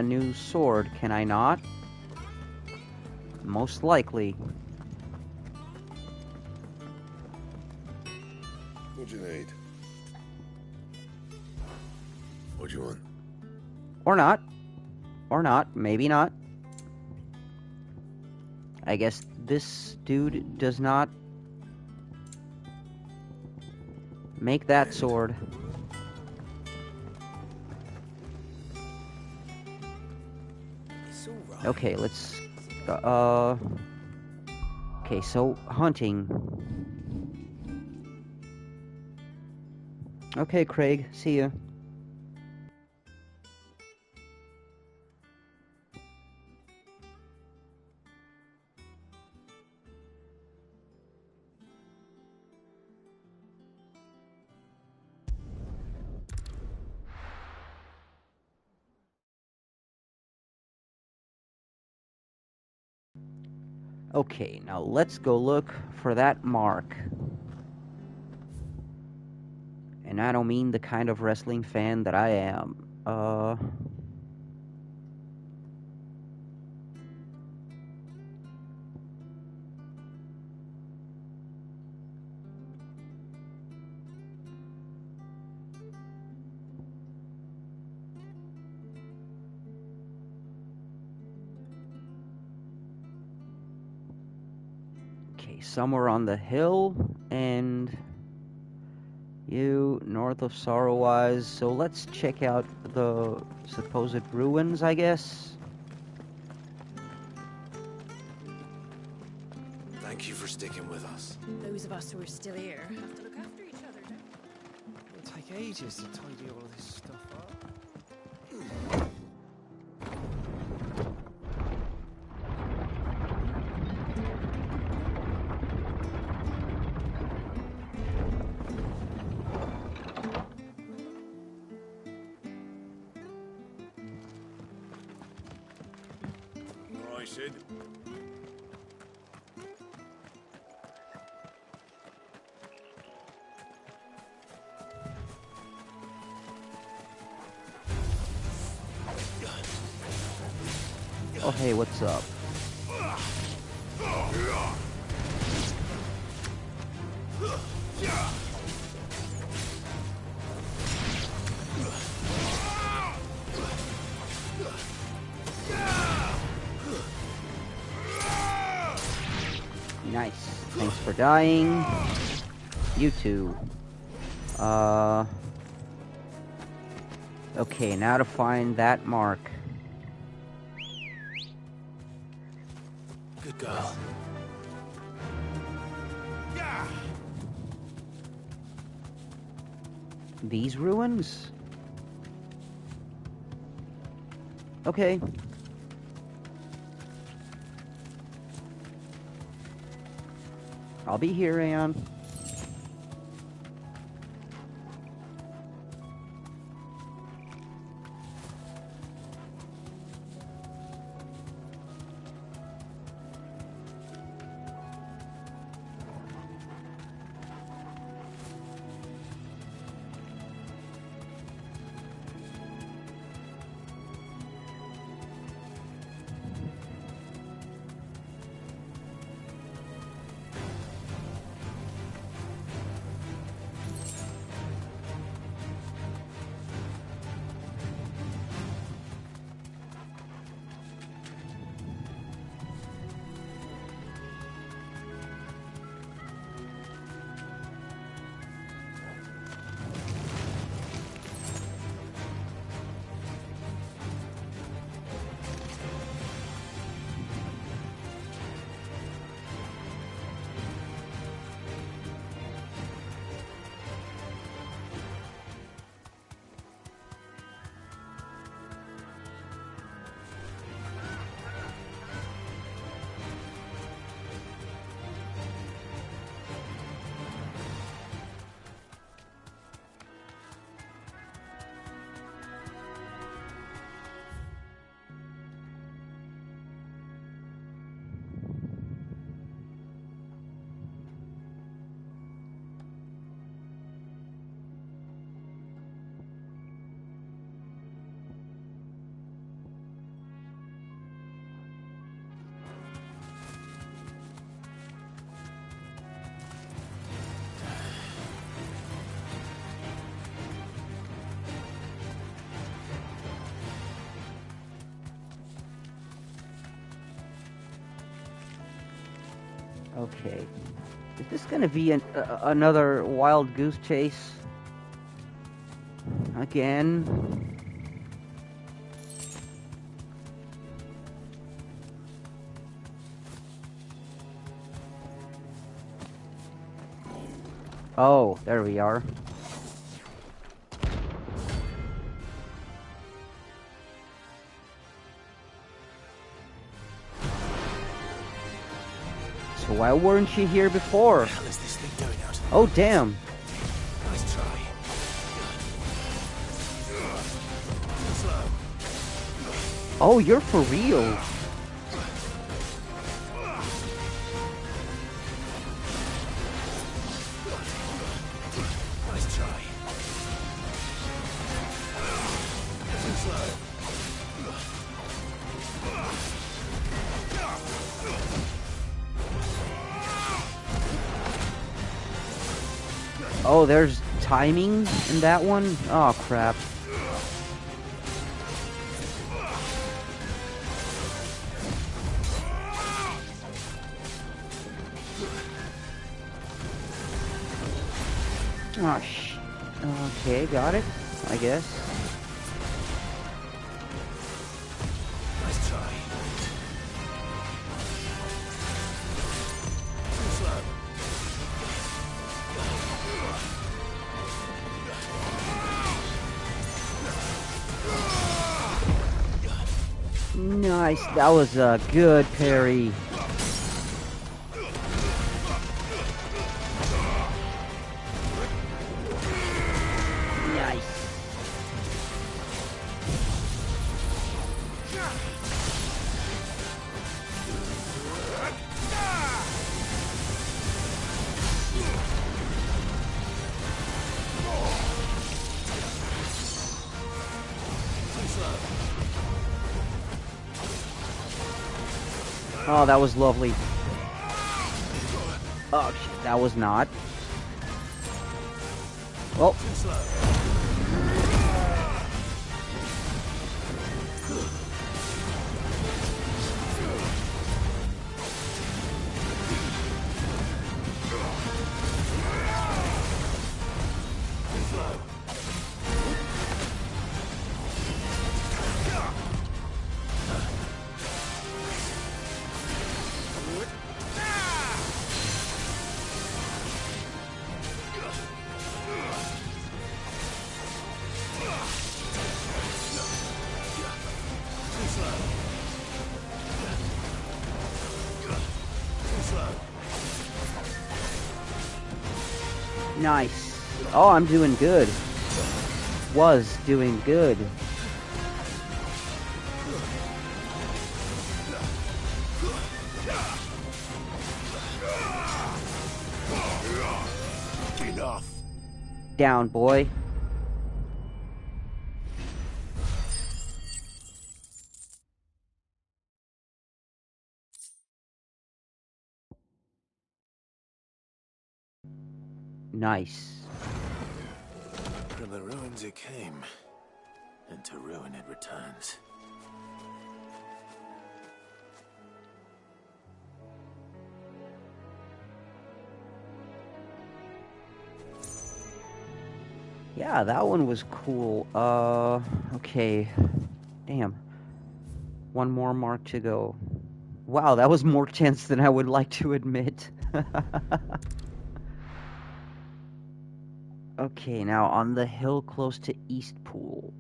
new sword, can I not? Most likely. What'd you need? What'd you want? Or not. Or not. Maybe not. I guess this dude does not make that sword. Okay, let's... Okay, so, hunting. Okay, Craig, see ya. Okay, now let's go look for that mark. And I don't mean the kind of wrestling fan that I am. Okay, somewhere on the hill, and you north of Sorrowwise. So let's check out the supposed ruins, I guess. Thank you for sticking with us. Those of us who are still here have to look after each other, don't we? It'll take ages to tidy all of this stuff up. All right, Sid. Oh, hey, what's up? Nice. Thanks for dying. You too. Okay, now to find that mark. Good girl. These ruins? Okay. I'll be here, Aeon. Okay. Is this gonna be another wild goose chase? Again? Oh, there we are. So why weren't you here before? What the hell is this thing doing out? Oh, damn. Nice try. Slow. Oh, you're for real. Oh, there's timing in that one? Oh, crap. Oh, okay, got it, I guess. Nice try. Too slow. Nice, that was a good parry. Nice. Oh, that was lovely. Oh, shit, that was not. Well. Nice. Oh, I'm doing good. Was doing good. Enough. Down, boy. Nice. From the ruins it came, and to ruin it returns. Yeah, that one was cool. Okay. Damn. One more mark to go. Wow, that was more tense than I would like to admit. Okay, now on the hill close to Eastpool.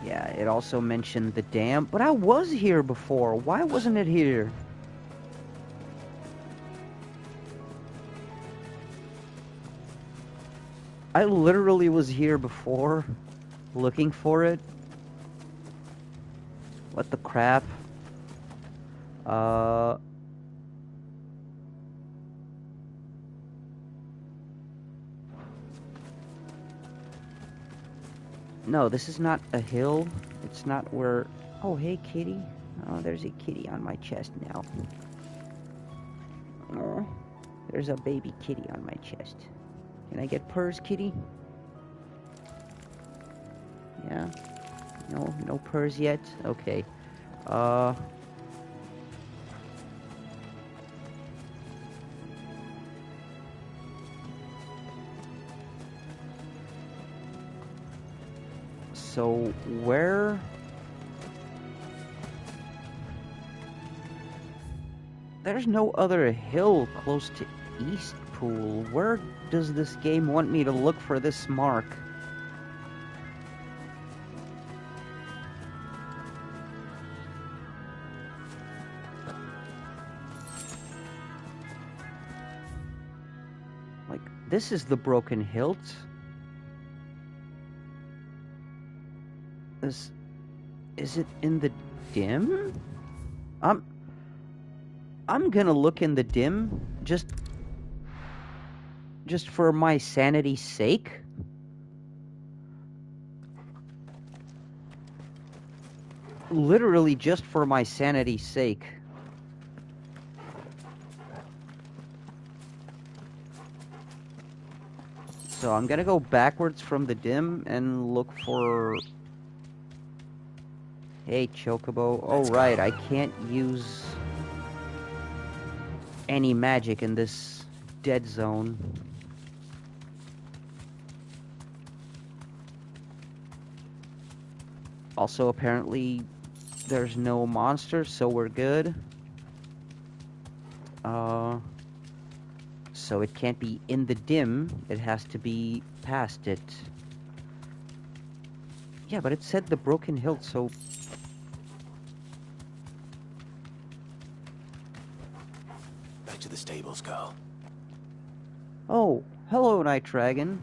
Yeah, it also mentioned the dam, but I was here before. Why wasn't it here? I literally was here before, looking for it. What the crap? No, this is not a hill. It's not where... Oh, hey, kitty. Oh, there's a kitty on my chest now. Oh, there's a baby kitty on my chest. Can I get purrs, kitty? Yeah? No purrs yet? Okay. So, where... There's no other hill close to Eastpool. Where does this game want me to look for this mark? Like, this is the Broken Hilt. Is it in the dim? I'm gonna look in the dim, just just for my sanity's sake? Literally just for my sanity's sake. So I'm gonna go backwards from the dim and look for... Hey, Chocobo. Oh, right, I can't use any magic in this dead zone. Also, apparently, there's no monster, so we're good. So it can't be in the dim, it has to be past it. Yeah, but it said the broken hilt, so... Back to the stables, Carl. Oh, hello, Night Dragon.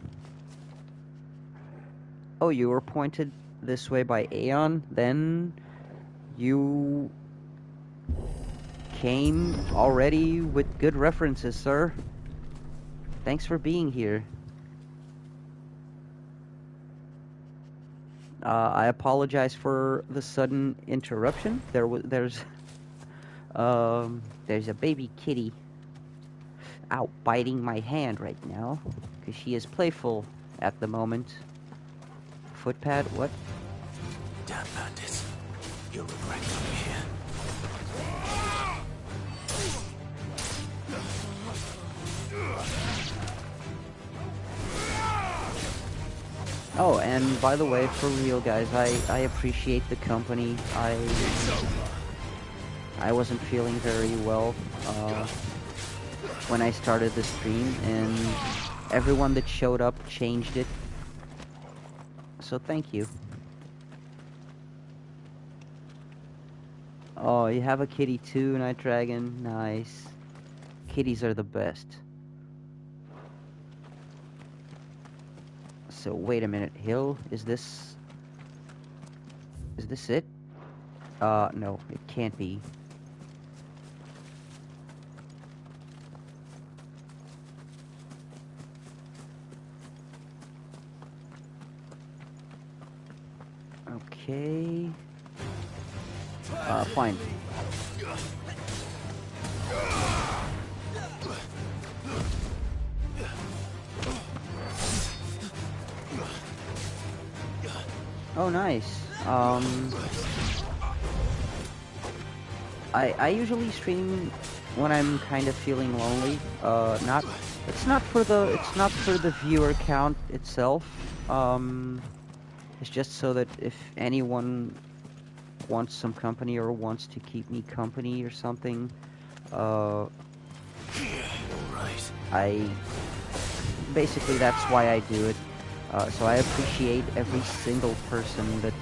Oh, you were pointed this way by Aeon? Then you came already with good references, sir. Thanks for being here. I apologize for the sudden interruption. There's a baby kitty out biting my hand right now because she is playful at the moment. Footpad, what? Damn bandits. You'll regret coming here. Oh, and by the way, for real, guys, I appreciate the company. I wasn't feeling very well when I started the stream, and everyone that showed up changed it. So thank you. Oh, you have a kitty too, Night Dragon? Nice. Kitties are the best. So wait a minute, Hill, is this it? No, it can't be. Okay. Fine. Oh, nice. I usually stream when I'm kind of feeling lonely. It's not for the viewer count itself. It's just so that if anyone wants some company or wants to keep me company or something, basically that's why I do it. So I appreciate every single person that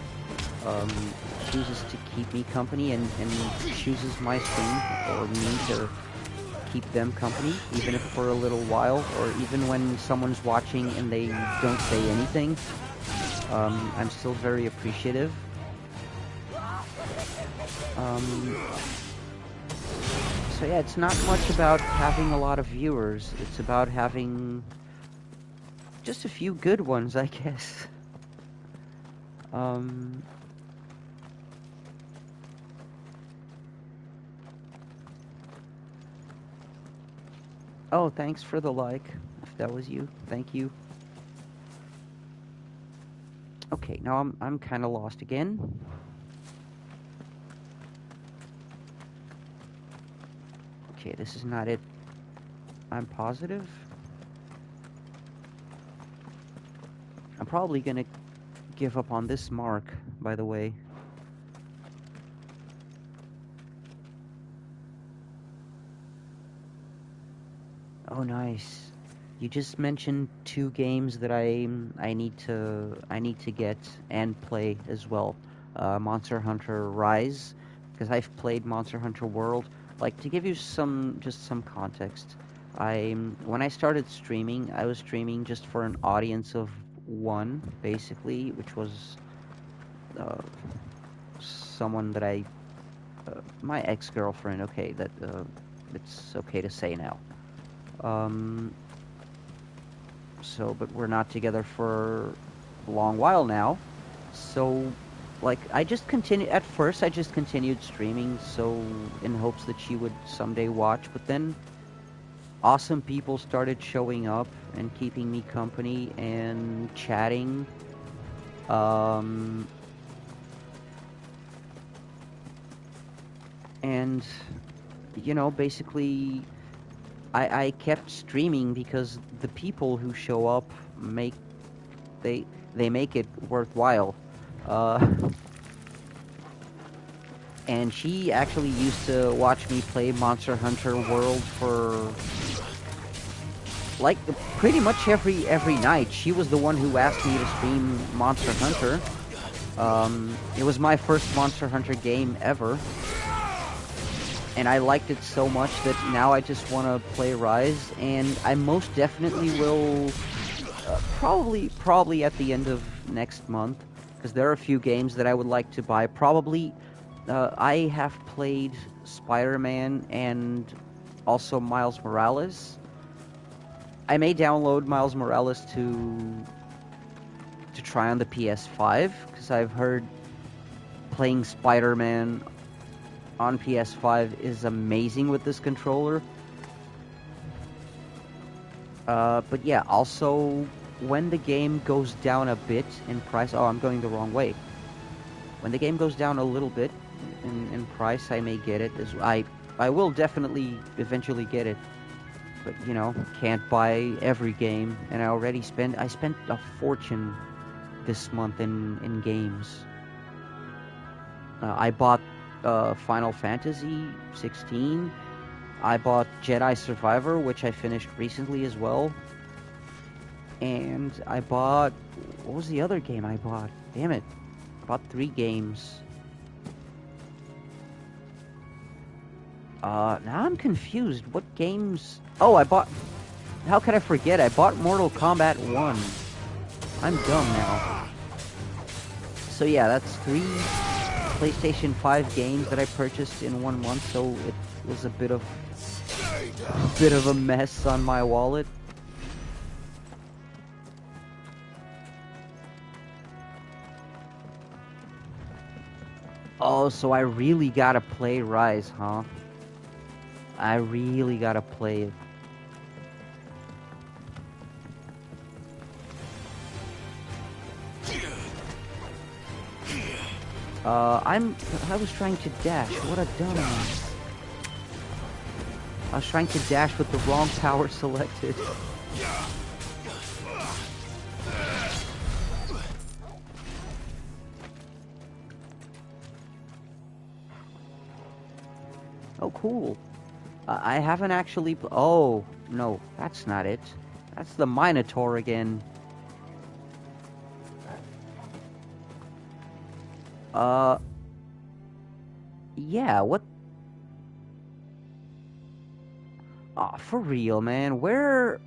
chooses to keep me company and chooses my stream or me to keep them company, even if for a little while, or even when someone's watching and they don't say anything. I'm still very appreciative. So yeah, it's not much about having a lot of viewers. It's about having just a few good ones, I guess. Oh, thanks for the like. If that was you, thank you. Okay, now I'm kind of lost again. Okay, this is not it. I'm positive. I'm probably gonna give up on this mark, by the way. Oh, nice. You just mentioned 2 games that I need to get and play as well. Monster Hunter Rise, because I've played Monster Hunter World. Like, to give you some context, when I started streaming, I was streaming just for an audience of 1, basically, which was someone that my ex-girlfriend. Okay, that it's okay to say now. So, but we're not together for a long while now. So, like, at first I just continued streaming, so in hopes that she would someday watch, but then awesome people started showing up and keeping me company and chatting. And, you know, basically, I kept streaming because the people who show up they make it worthwhile. And she actually used to watch me play Monster Hunter World for like pretty much every night. She was the one who asked me to stream Monster Hunter. It was my first Monster Hunter game ever, and I liked it so much that now I just want to play Rise, and I most definitely will probably at the end of next month, because there are a few games that I would like to buy. Probably I have played Spider-Man and also Miles Morales. I may download Miles Morales to try on the PS5, because I've heard playing Spider-Man on PS5 is amazing with this controller. But yeah, also, when the game goes down a bit in price... Oh, I'm going the wrong way. When the game goes down a little bit in price, I may get it. I will definitely eventually get it. But, you know, can't buy every game. And I spent a fortune this month in games. I bought Final Fantasy 16. I bought Jedi Survivor, which I finished recently as well. And I bought... What was the other game I bought? Damn it. I bought 3 games. Now I'm confused. What games... Oh, I bought... How could I forget? I bought Mortal Kombat 1. I'm dumb now. So yeah, that's 3 PlayStation 5 games that I purchased in 1 month, so it was a bit of a mess on my wallet. Oh, so I really gotta play Rise, huh? I really gotta play it. I was trying to dash. What a dumbass. I was trying to dash with the wrong power selected. Oh, cool. I haven't actually... Oh, no, that's not it. That's the Minotaur again. Yeah, what... Aw, for real, man. Where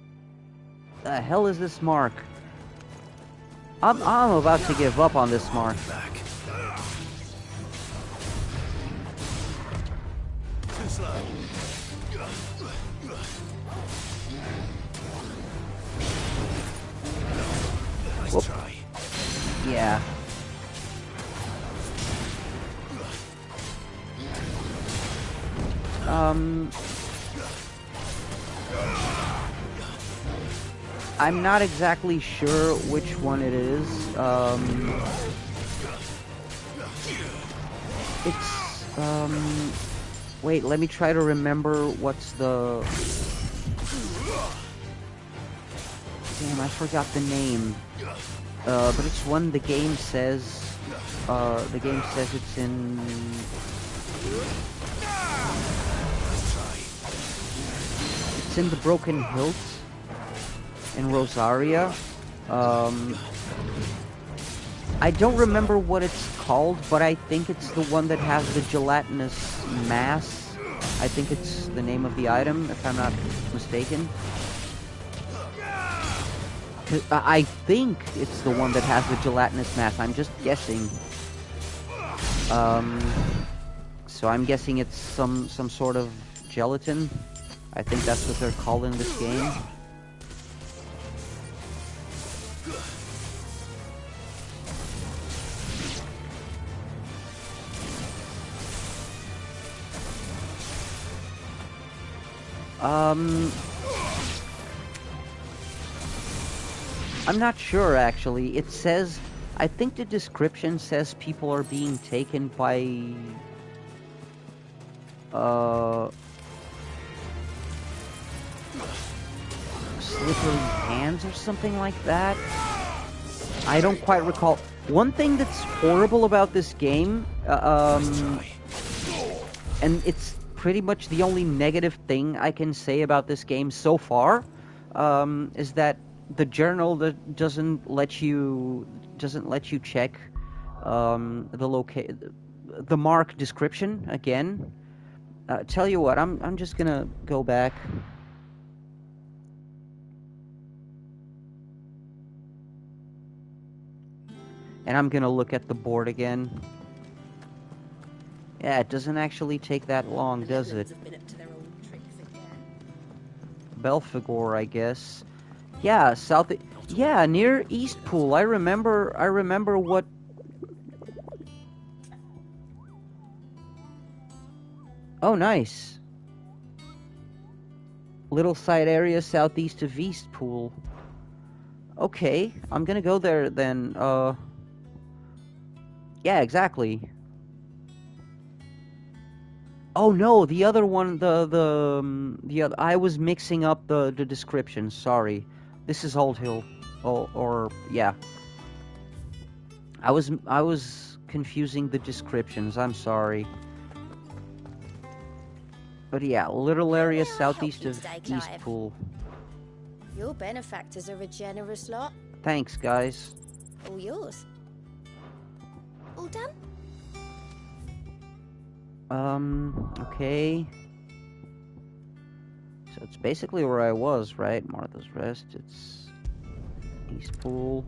the hell is this mark? I'm about to give up on this mark. Too slow. Nice try. Yeah. I'm not exactly sure which one it is. Wait, let me try to remember what's the... Damn, I forgot the name. But it's one the game says it's in... It's in the Broken Hilt in Rosaria. I don't remember what it's called, but I think it's the one that has the gelatinous mass. I think it's the name of the item, if I'm not mistaken. I think it's the one that has the gelatinous mass. I'm just guessing. So I'm guessing it's some sort of gelatin. I think that's what they're calling this game. I'm not sure, actually. It says... I think the description says people are being taken by... slippery hands or something like that. I don't quite recall. One thing that's horrible about this game, and it's pretty much the only negative thing I can say about this game so far, is that the journal that doesn't let you check the mark description again. Tell you what, I'm just gonna go back. And I'm gonna look at the board again. Yeah, it doesn't actually take that long, does it? Belphegor, I guess. Yeah, yeah, near Eastpool. I remember what... Oh, nice. Little side area southeast of Eastpool. Okay, I'm gonna go there then. Yeah, exactly. Oh no, the other one, the other. I was mixing up the descriptions. Sorry, this is Old Hill, or yeah. I was confusing the descriptions. I'm sorry. But yeah, little area southeast of Eastpool. Your benefactors are a generous lot. Thanks, guys. All yours. All done? Okay. So it's basically where I was, right? Martha's Rest, it's Eastpool.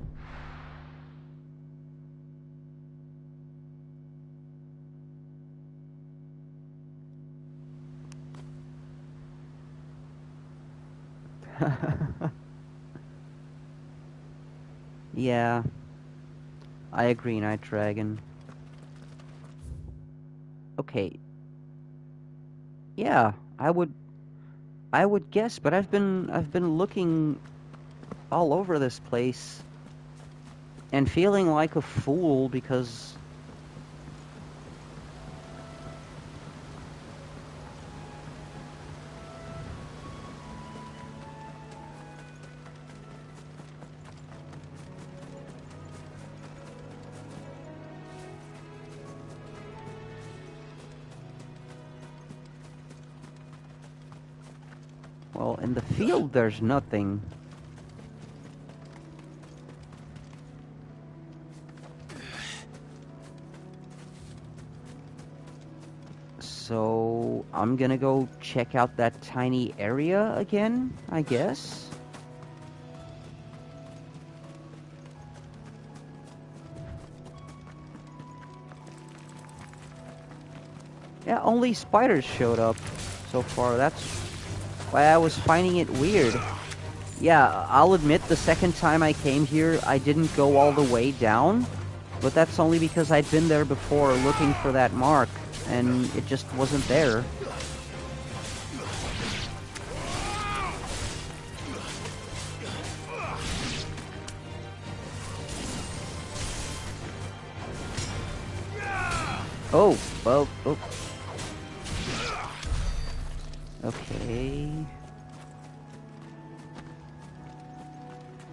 Yeah. I agree, Night Dragon. Okay. Yeah, I would guess, but I've been looking all over this place and feeling like a fool because well, in the field there's nothing. So I'm gonna go check out that tiny area again, I guess. Yeah, only spiders showed up so far. That's why I was finding it weird. Yeah, I'll admit the second time I came here, I didn't go all the way down, but that's only because I'd been there before looking for that mark, and it just wasn't there. Oh, well, oh. Okay.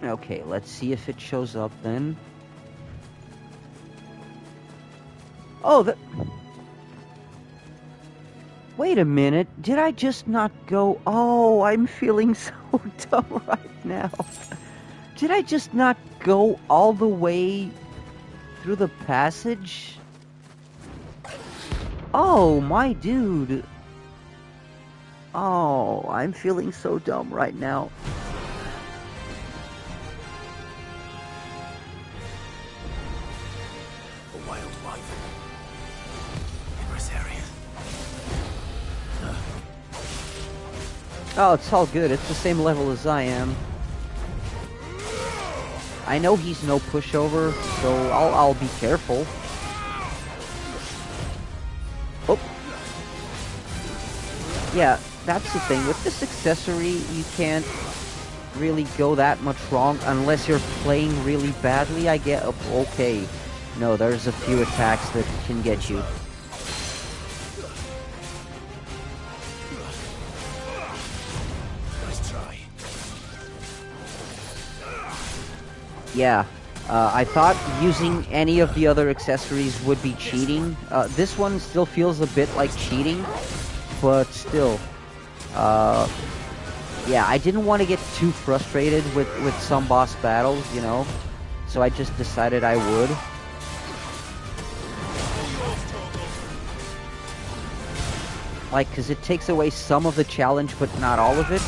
Okay, let's see if it shows up then. Oh, wait a minute. Did I just not go... Oh, I'm feeling so dumb right now. Did I just not go all the way through the passage? Oh, my dude. Oh, I'm feeling so dumb right now. A wildlife in this area. Oh, it's all good. It's the same level as I am. I know he's no pushover, so I'll be careful. Oh. Yeah, that's the thing. With this accessory, you can't really go that much wrong unless you're playing really badly. I get okay. No, there's a few attacks that can get you. Nice try. Yeah, I thought using any of the other accessories would be cheating. This one still feels a bit like cheating, but still. Yeah, I didn't want to get too frustrated with some boss battles, you know, so I just decided I would. Like, because it takes away some of the challenge, but not all of it.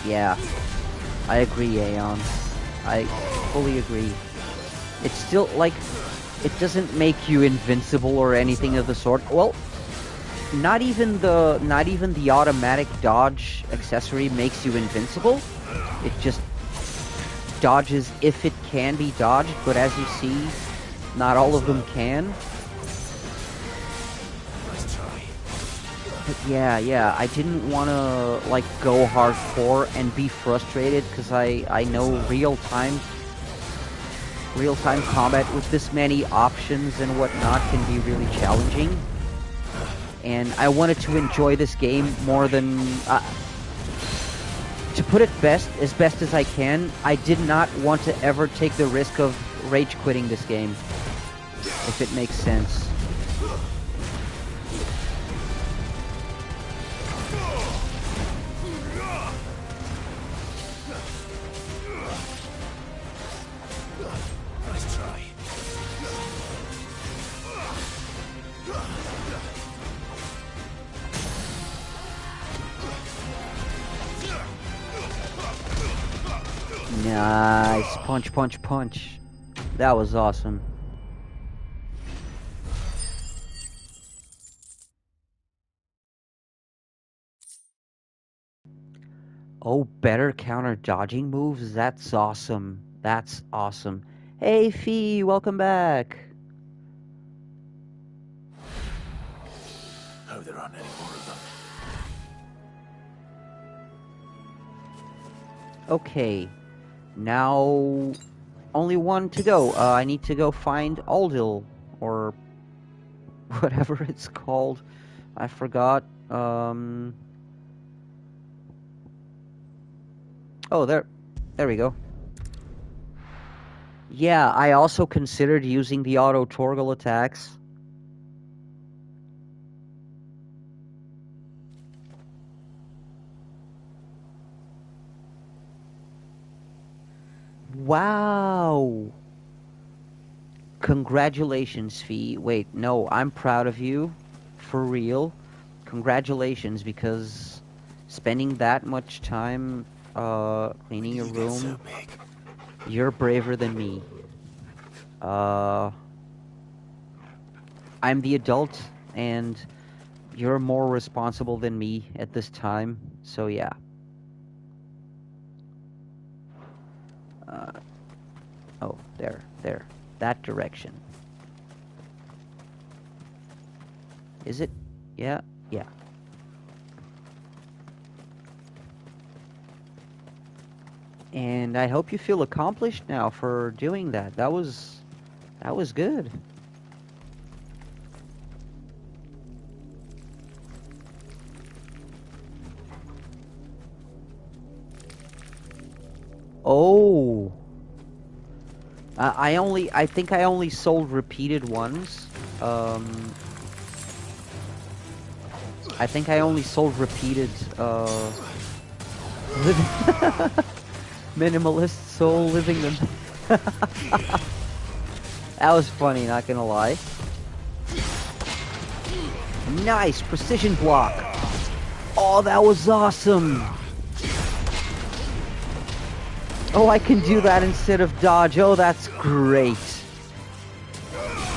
Yeah, I agree, Aeon. I fully agree. It's still, like, it doesn't make you invincible or anything of the sort. Well, not even the automatic dodge accessory makes you invincible. It just dodges if it can be dodged, but as you see, not all of them can. But yeah, I didn't want to, like, go hardcore and be frustrated, because I know real-time combat with this many options and whatnot can be really challenging. And I wanted to enjoy this game more than... to put it as best as I can, I did not want to ever take the risk of rage quitting this game, if it makes sense. Nice. Punch, punch, punch. That was awesome. Oh, better counter dodging moves? That's awesome. That's awesome. Hey, Fee, welcome back. Hope there aren't any more of them. Okay. Now, only one to go. I need to go find Aldil, or whatever it's called. I forgot. Oh, there we go. Yeah, I also considered using the auto Torgal attacks. Wow! Congratulations, Fee. Wait, no, I'm proud of you. For real. Congratulations, because spending that much time cleaning your room, so you're braver than me. I'm the adult, and you're more responsible than me at this time, so yeah. Oh, there. That direction. Is it? Yeah. And I hope you feel accomplished now for doing that. That was good. Oh. I think I only sold repeated ones. I think I only sold repeated, minimalist soul living them. That was funny, not gonna lie. Nice precision block. Oh, that was awesome. Oh, I can do that instead of dodge. Oh, that's great.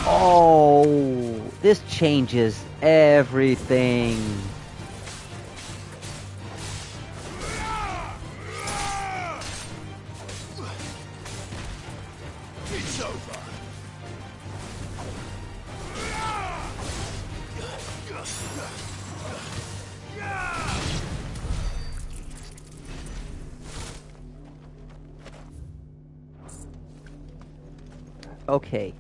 Oh, this changes everything. It's over. Okay,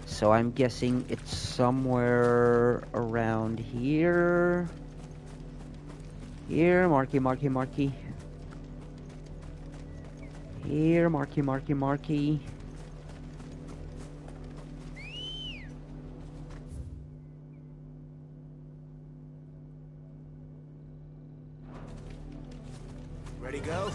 so I'm guessing it's somewhere around here. Here, marky, marky, marky. Here, marky, marky, marky. Ready, go?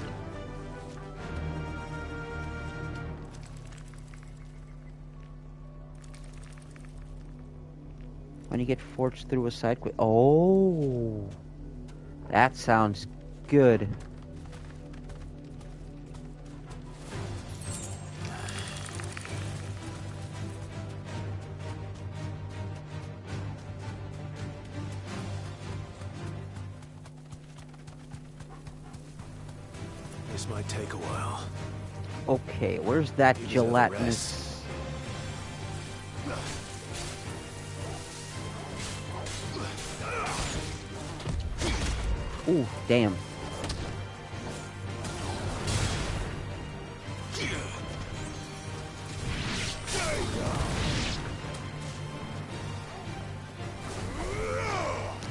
When you get forged through a side quest. Oh, that sounds good. This might take a while. Okay, where's that You deserve a gelatinous? Ooh, damn.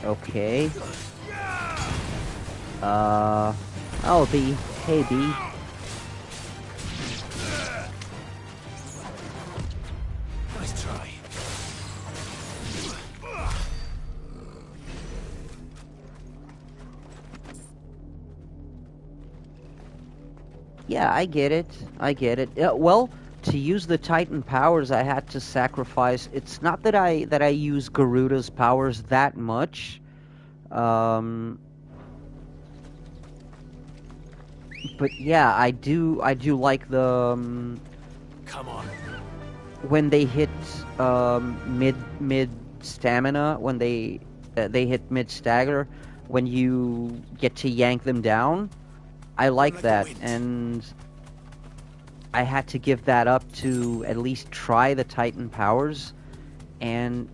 Okay. Oh, B. Hey, B. Nice try. Yeah, I get it. I get it. Well, to use the Titan powers, I had to sacrifice. It's not that I use Garuda's powers that much. But yeah, I do like the Come on. when they hit mid stamina, when they hit mid stagger, when you get to yank them down. I like that, and I had to give that up to at least try the Titan powers, and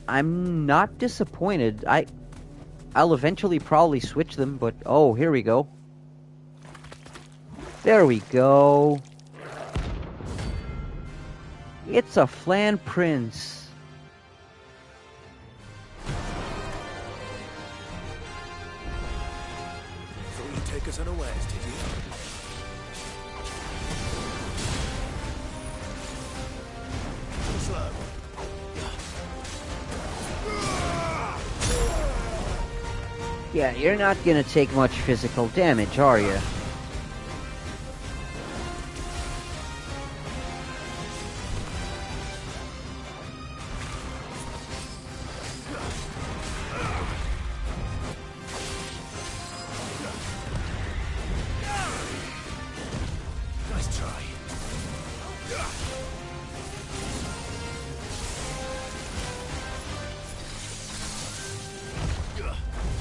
I'm not disappointed. I'll eventually probably switch them, but oh, here we go. There we go. It's a Flan Prince. Thought you'd take us unawares, did you? Slow. Yeah, you're not gonna take much physical damage, are you? Nice try.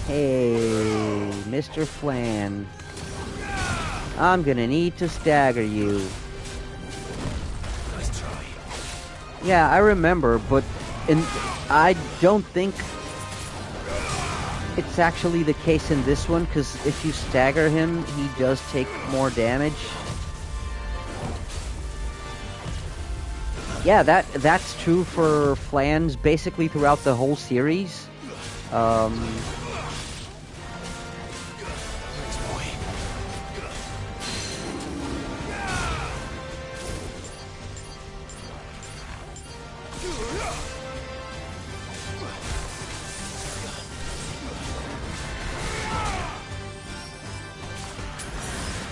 Hey, Mr. Flan. I'm gonna need to stagger you. Nice try. Yeah, I remember, but I don't think it's actually the case in this one, because if you stagger him, he does take more damage. Yeah, that's true for Flans basically throughout the whole series.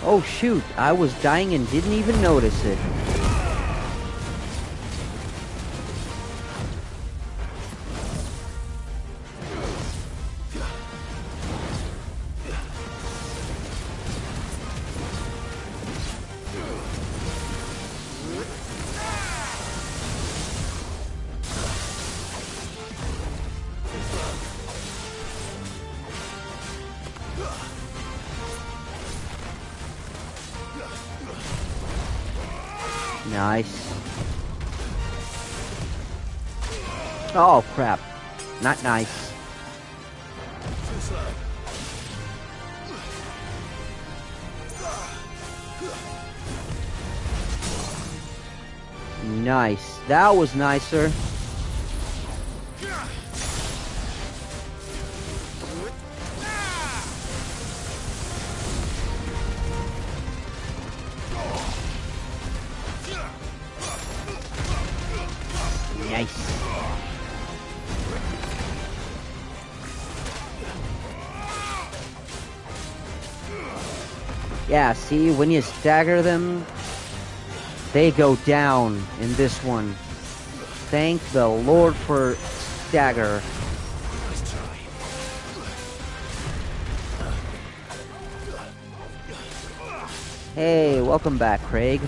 Oh shoot, I was dying and didn't even notice it. Nice. Oh, crap. Not nice. Nice. That was nicer. Nice. Yeah, see, when you stagger them, they go down in this one. Thank the Lord for stagger. Hey, welcome back, Craig.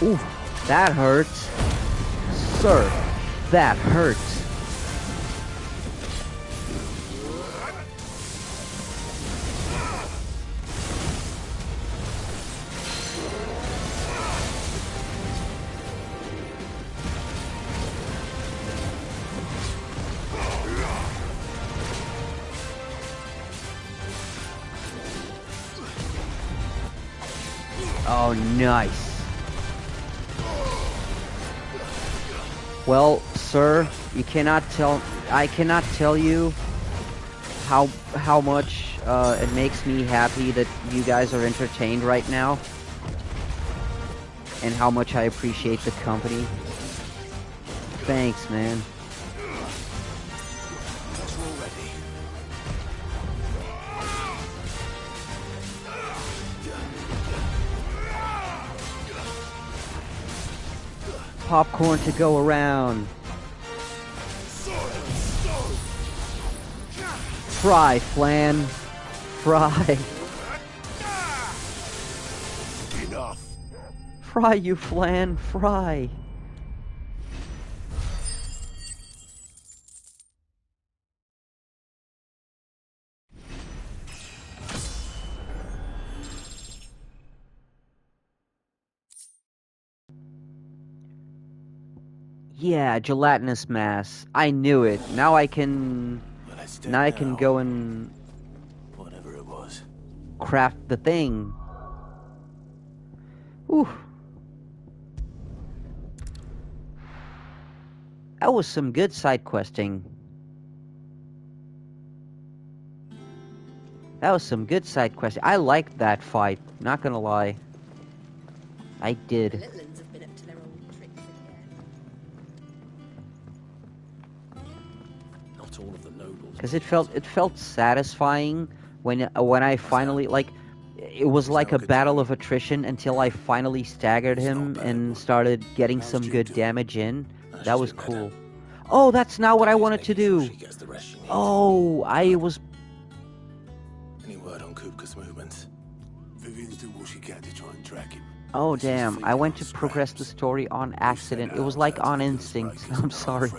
Ooh, that hurts. Sir, that hurts. Oh, nice. Well, sir, you cannot tell. I cannot tell you how much it makes me happy that you guys are entertained right now, and how much I appreciate the company. Thanks, man. Popcorn to go around. Fry, Flan. Fry. Enough. Fry, you Flan. Fry. Yeah, gelatinous mass. I knew it. Now I can... Now I can go and... Whatever it was. Craft the thing. Ooh. That was some good side questing. That was some good side questing. I liked that fight. Not gonna lie. I did. Because it felt satisfying when I finally, like, it was like a battle of attrition until I finally staggered him and started getting some good damage in. That was cool. Oh, that's not what I wanted to do. Oh, I was... Any word on Kupka's movements? Vivian's doing what she can to try and track him. Oh, damn. I went to progress the story on accident. It was like on instinct. I'm sorry.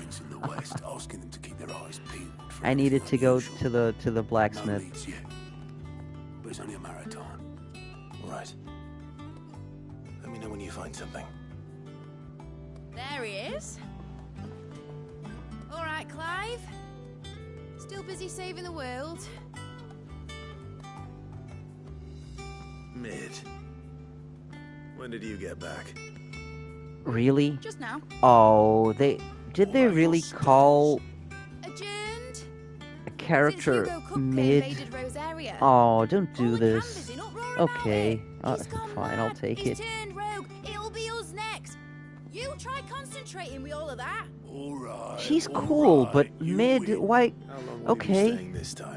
I needed to go to the blacksmith. But it's only a matter of time. All right. Let me know when you find something. There he is. All right, Clive. Still busy saving the world. Mid. When did you get back? Really? Just now. Oh, did they really call a character mid? Oh, don't do this. Okay, fine, I'll take it. Turned rogue. It'll be us next. You try concentrating with all of that. All right. She's cool, but mid, why? Okay.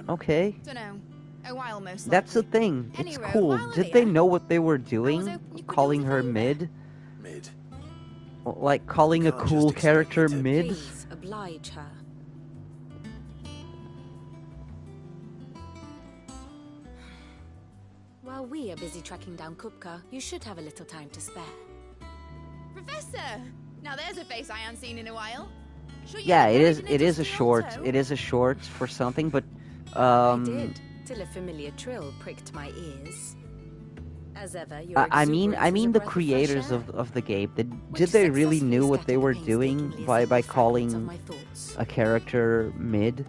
Okay. Dunno. A while most That's the thing. It's cool. Did they know what they were doing? Calling her mid? Mid. Like calling a cool character mid? Please oblige her. While we are busy tracking down Kupka, you should have a little time to spare. Professor! Now there's a face I haven't seen in a while. Sure Yeah, it is a short. It is a short for something, but I did, till a familiar trill pricked my ears. As ever, your I mean exuberance is a the breath of creators fresh air, of the game. Did which they really successfully knew what they scattered were the doing painstakingly by assembled fragments of calling my thoughts. a character mid,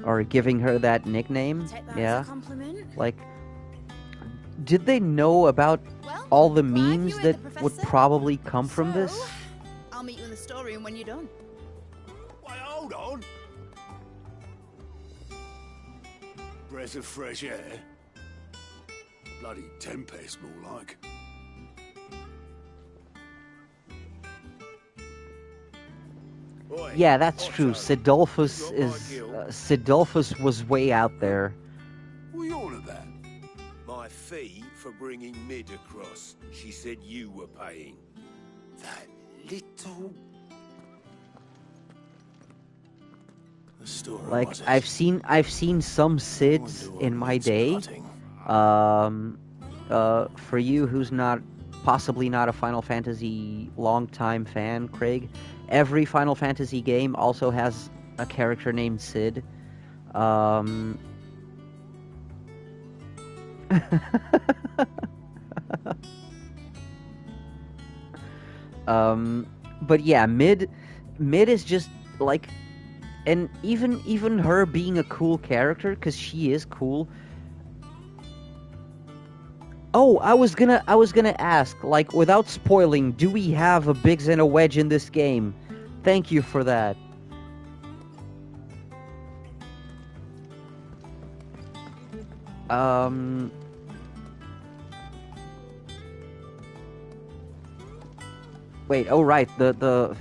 or giving her that nickname? Take that as Yeah, a compliment. like, did they know about all the memes that would probably come from this? I'll meet you in the storeroom when you're done. Wait, hold on. Breath of fresh air. Bloody tempest, more like. Yeah, that's true. Sidolphus was way out there. What are you on about? My fee for bringing Mid across. She said you were paying. That little... The story Like, was it? I've seen some Sids in my day. For you who's possibly not a Final Fantasy long-time fan, Craig, every Final Fantasy game also has a character named Sid. But yeah, Mid is just like, and even her being a cool character, because she is cool. Oh, I was gonna ask, like, without spoiling, do we have a Biggs and a Wedge in this game? Thank you for that. Wait, oh right, no,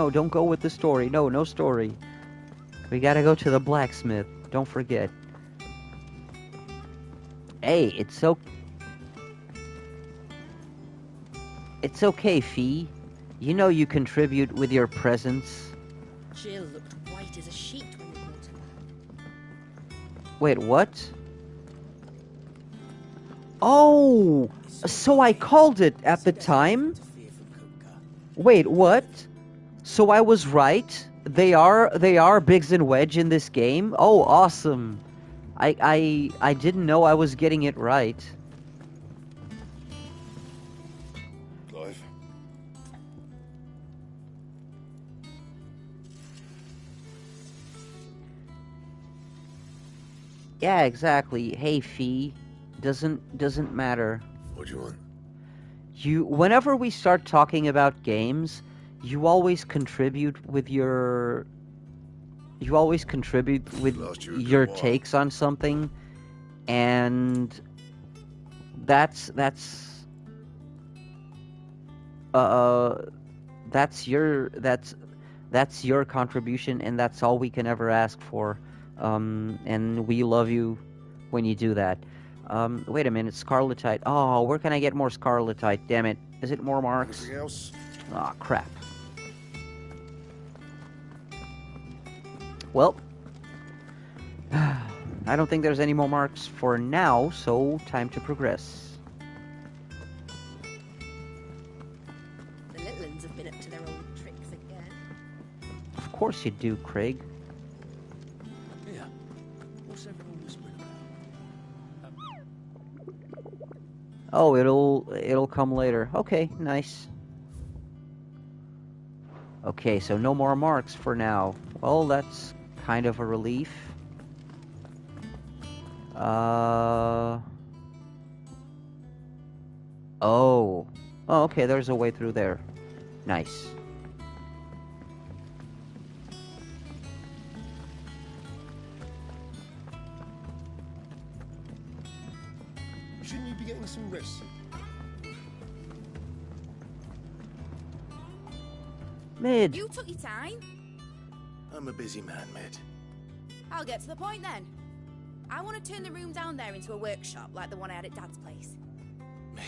don't go with the story. No story. We gotta go to the blacksmith. Don't forget. Hey, it's okay, Fee. You know you contribute with your presence. Jill looked white as a sheet when you brought her back. Wait, what? Oh, so I called it at the time? Wait, what? So I was right? They are Biggs and Wedge in this game? Oh, awesome. I didn't know I was getting it right. Clive. Yeah, exactly. Hey, Fee. Doesn't matter. What do you want? Whenever we start talking about games, you always contribute with your takes on something, and that's your contribution, and that's all we can ever ask for. And we love you when you do that. Wait a minute, Scarletite. Oh, where can I get more Scarletite? Damn it. Is it more marks? Anything else? Ah, crap. Well, I don't think there's any more marks for now, so time to progress. The little ones have been up to their old tricks again. Of course you do, Craig. Yeah. What's everyone whispering about? Oh, it'll come later. Okay, nice. Okay, so no more marks for now. Well, that's kind of a relief. Oh, okay, there's a way through there. Nice. Shouldn't you be getting some rest? Mid. You took your time. I'm a busy man, Mid. I'll get to the point then. I want to turn the room down there into a workshop like the one I had at Dad's place. Mid,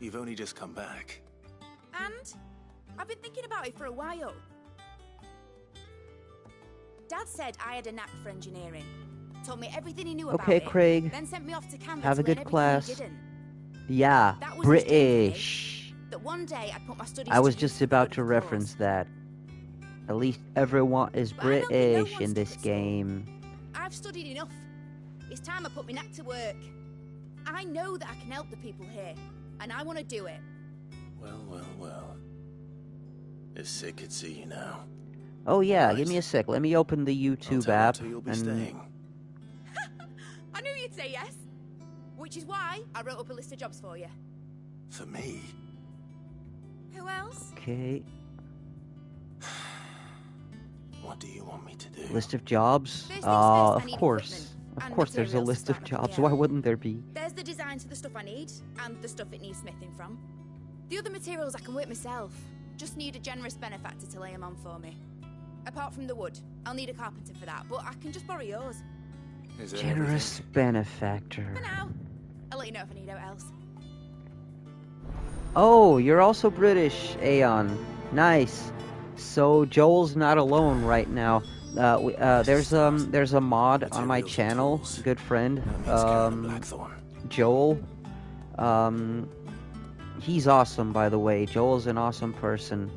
you've only just come back. And I've been thinking about it for a while. Dad said I had a knack for engineering. Told me everything he knew about Okay, it. Craig. Then sent me off to Canada Have a to learn good everything class. he didn't. Yeah, That was his dream for me. British. The that one day I'd put my studies I was to just use about for to the reference cause. that. At least everyone is But I don't think no British one's in this stuck at school. game. I've studied enough. It's time I put my neck to work. I know that I can help the people here, and I want to do it. Well, well, well. If Sid could see you now. Oh yeah, Right. give me a sec. Let me open the YouTube I'll app tell her you'll be and staying. I knew you'd say yes. Which is why I wrote up a list of jobs for you. For me? Who else? okay, What do you want me to do? list of jobs. First things first, I Of need course. equipment Of and course there's a materials to list of start my jobs. career. Why wouldn't there be? There's the designs for the stuff I need, and the stuff it needs smithing from. The other materials I can work myself. Just need a generous benefactor to lay them on for me. Apart from the wood, I'll need a carpenter for that, but I can just borrow yours. Is that Generous benefactor. For now. I'll let you know if I need out else. Oh, you're also British, Aeon. Nice. So Joel's not alone right now. There's a mod on my channel, good friend, Joel. He's awesome, by the way. Joel's an awesome person.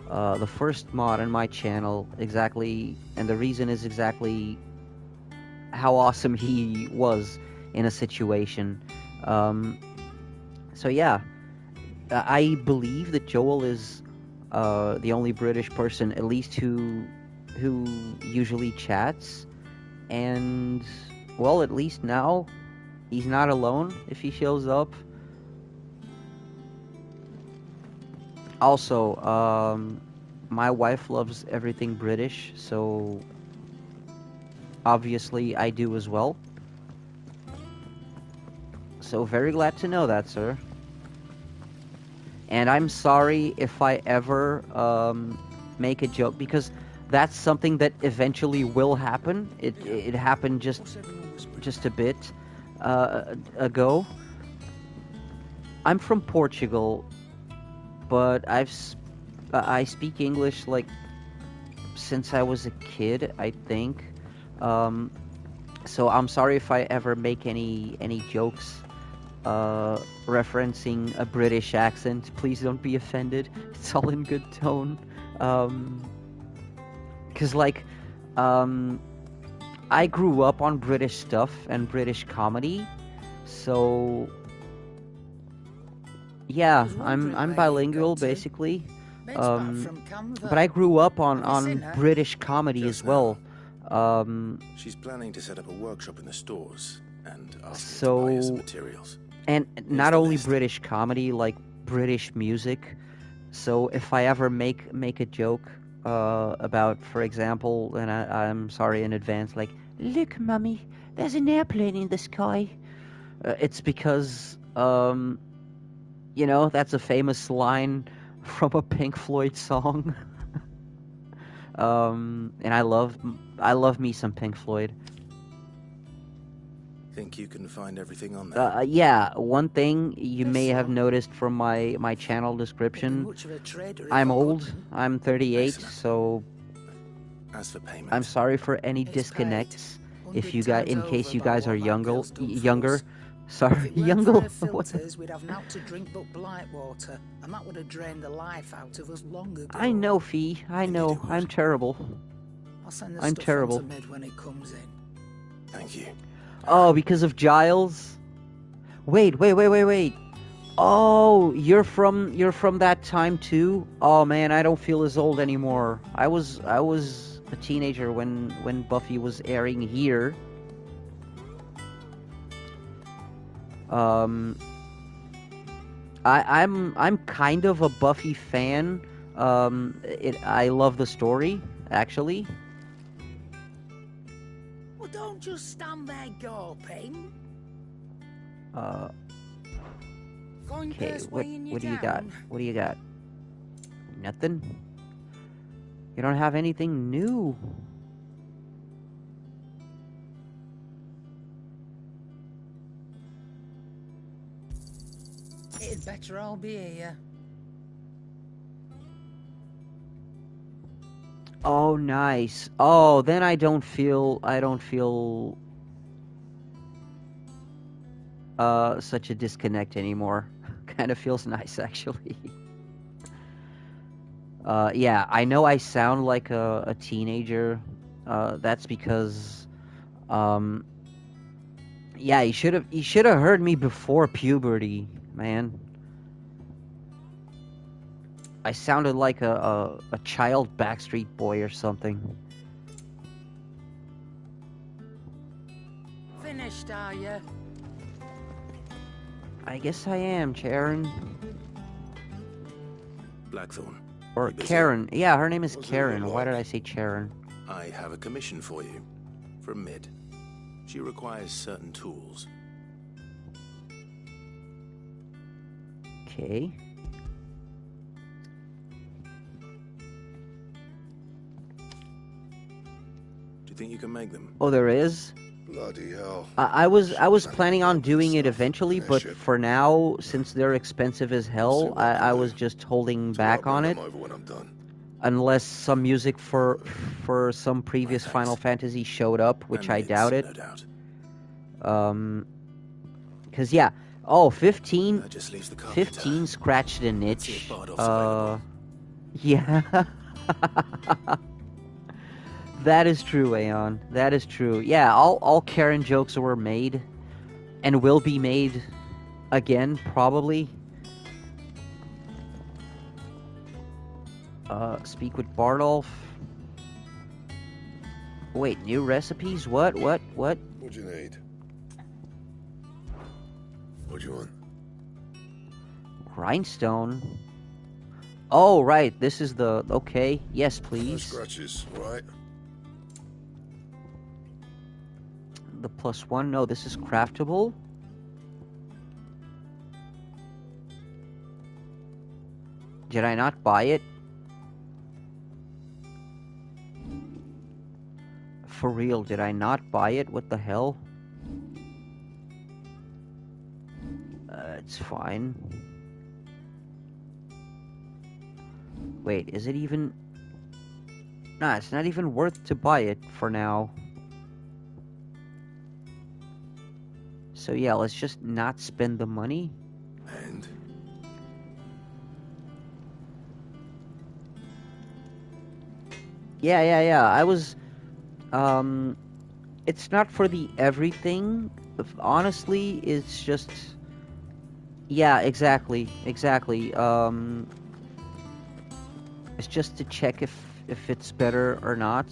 The first mod on my channel, exactly, and the reason is exactly how awesome he was in a situation. So yeah, I believe that Joel is the only British person, at least who usually chats, and well, at least now he's not alone if he shows up. Also, my wife loves everything British, so obviously I do as well. So very glad to know that, sir. And I'm sorry if I ever make a joke, because that's something that eventually will happen. It happened just a bit ago. I'm from Portugal, but I speak English like since I was a kid, I think. So I'm sorry if I ever make any jokes referencing a British accent. Please don't be offended. It's all in good tone. 'Cause like I grew up on British stuff and British comedy, so yeah, I'm bilingual basically. But I grew up on British comedy as well. She's planning to set up a workshop in the stores and ask So- me to buy her some materials. And not only British comedy, like British music. So if I ever make a joke about, for example, and I'm sorry in advance, like, look, mummy, there's an airplane in the sky. It's because, you know, that's a famous line from a Pink Floyd song. And I love me some Pink Floyd. Think you can find everything on there? Yeah, one thing you may have noticed from my channel description, I'm old, I'm 38, so As for payment, I'm sorry for any disconnects. If you guys, in case you guys are younger, sorry, younger. Filters, we'd have naught to drink but blight water, and that would have drained the life out of us long ago. I know, Fee. I know. I'm terrible. I'll send the I'm stuff terrible. on to Mid when it comes in. Thank you. Oh, because of Giles? Wait. Oh, you're from that time too? Oh man, I don't feel as old anymore. I was a teenager when Buffy was airing here. I'm kind of a Buffy fan. I love the story, actually. Well, don't just stand there gawping. Okay, what do you got? What do you got? Nothing? You don't have anything new? It'd better all be here. Oh, nice. Oh, then I don't feel such a disconnect anymore. Kind of feels nice, actually. Yeah, I know I sound like a teenager. That's because, yeah, you should have heard me before puberty, man. I sounded like a child Backstreet Boy or something. Finished, are you? I guess I am, Charon. Blackthorn. Or Karen. Yeah, her name is Karen. Why did I say Charon? I have a commission for you. From Mid. She requires certain tools. Okay. Do you think you can make them? Oh, there is? Bloody hell. I was planning on doing it eventually, but for now, since they're expensive as hell, I was just holding back on it. Over when I'm done. Unless some music for some previous Final Fantasy showed up, which I doubt it. No doubt. Cause yeah, oh, 15, That just leaves the 15 scratched an itch. Bardolph's Yeah. That is true, Aeon. That is true. Yeah, all Karen jokes were made, and will be made again, probably. Speak with Bardolph. Wait, new recipes? What? What do you need? What do you want? Grindstone? Oh, right. This is the... Okay. Yes, please. No scratches, right? The +1. No, this is craftable. Did I not buy it? For real, did I not buy it? What the hell? It's fine. Wait, is it even... Nah, it's not even worth to buy it for now. So yeah, let's just not spend the money. And? Yeah. I was... It's not for the everything. Honestly, it's just... Yeah, exactly. It's just to check if it's better or not.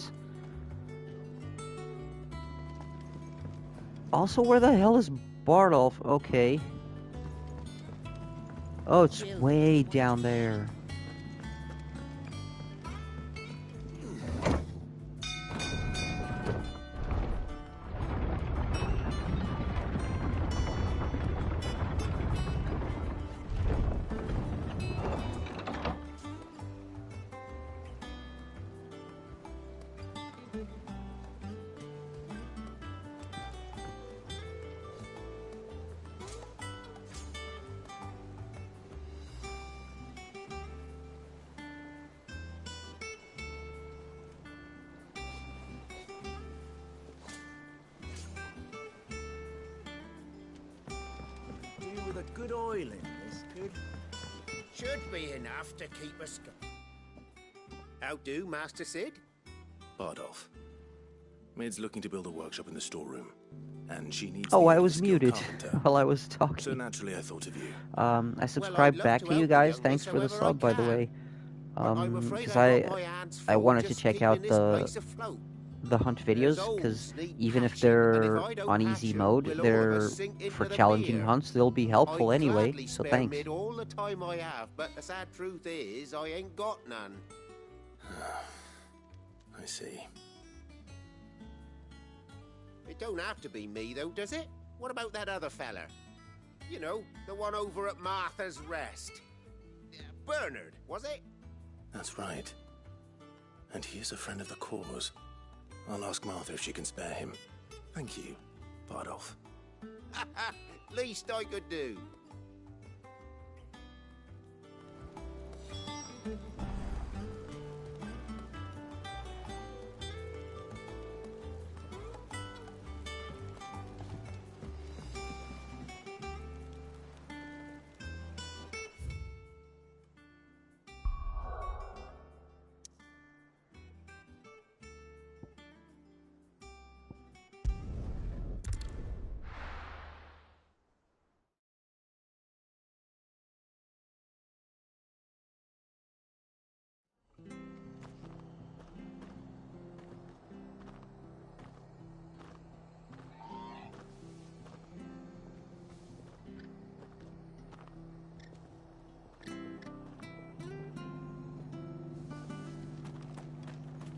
Also, where the hell is Bardolph? Okay. Oh, it's way down there. With a good oil in this, should be enough to keep us going. How do, Master Sid? Bardolph. Mid's looking to build a workshop in the storeroom, and she needs. Oh, I was muted while I was talking. So naturally, I thought of you. I subscribed back to you guys. Thanks for the sub, by the way. Because I wanted to check out the hunt videos, because even if they're on easy mode, they're for challenging hunts. They'll be helpful anyway. So thanks. All the time I have, but the sad truth is, I ain't got none. I see. It don't have to be me, though, does it? What about that other fella? You know, the one over at Martha's Rest. Bernard, was it? That's right. And he is a friend of the cause. I'll ask Martha if she can spare him. Thank you, Bardolph. Least I could do.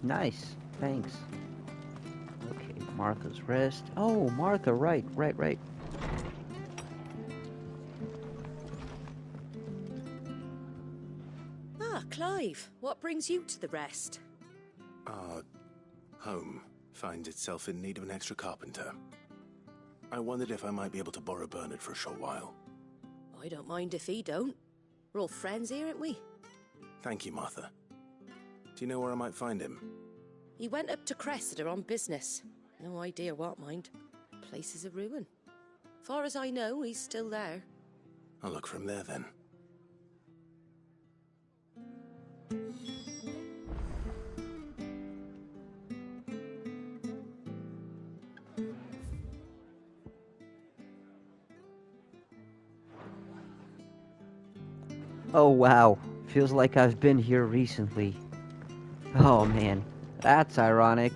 Nice. Thanks. Okay, Martha's Rest. Oh, Martha, right. Ah, Clive, what brings you to the Rest? Our home finds itself in need of an extra carpenter. I wondered if I might be able to borrow Bernard for a short while. I don't mind if he don't. We're all friends here, aren't we? Thank you, Martha. Do you know where I might find him? He went up to Cressida on business. No idea what, mind. Place is a ruin. Far as I know, he's still there. I'll look for him there, then. Oh, wow. Feels like I've been here recently. Oh, man. That's ironic.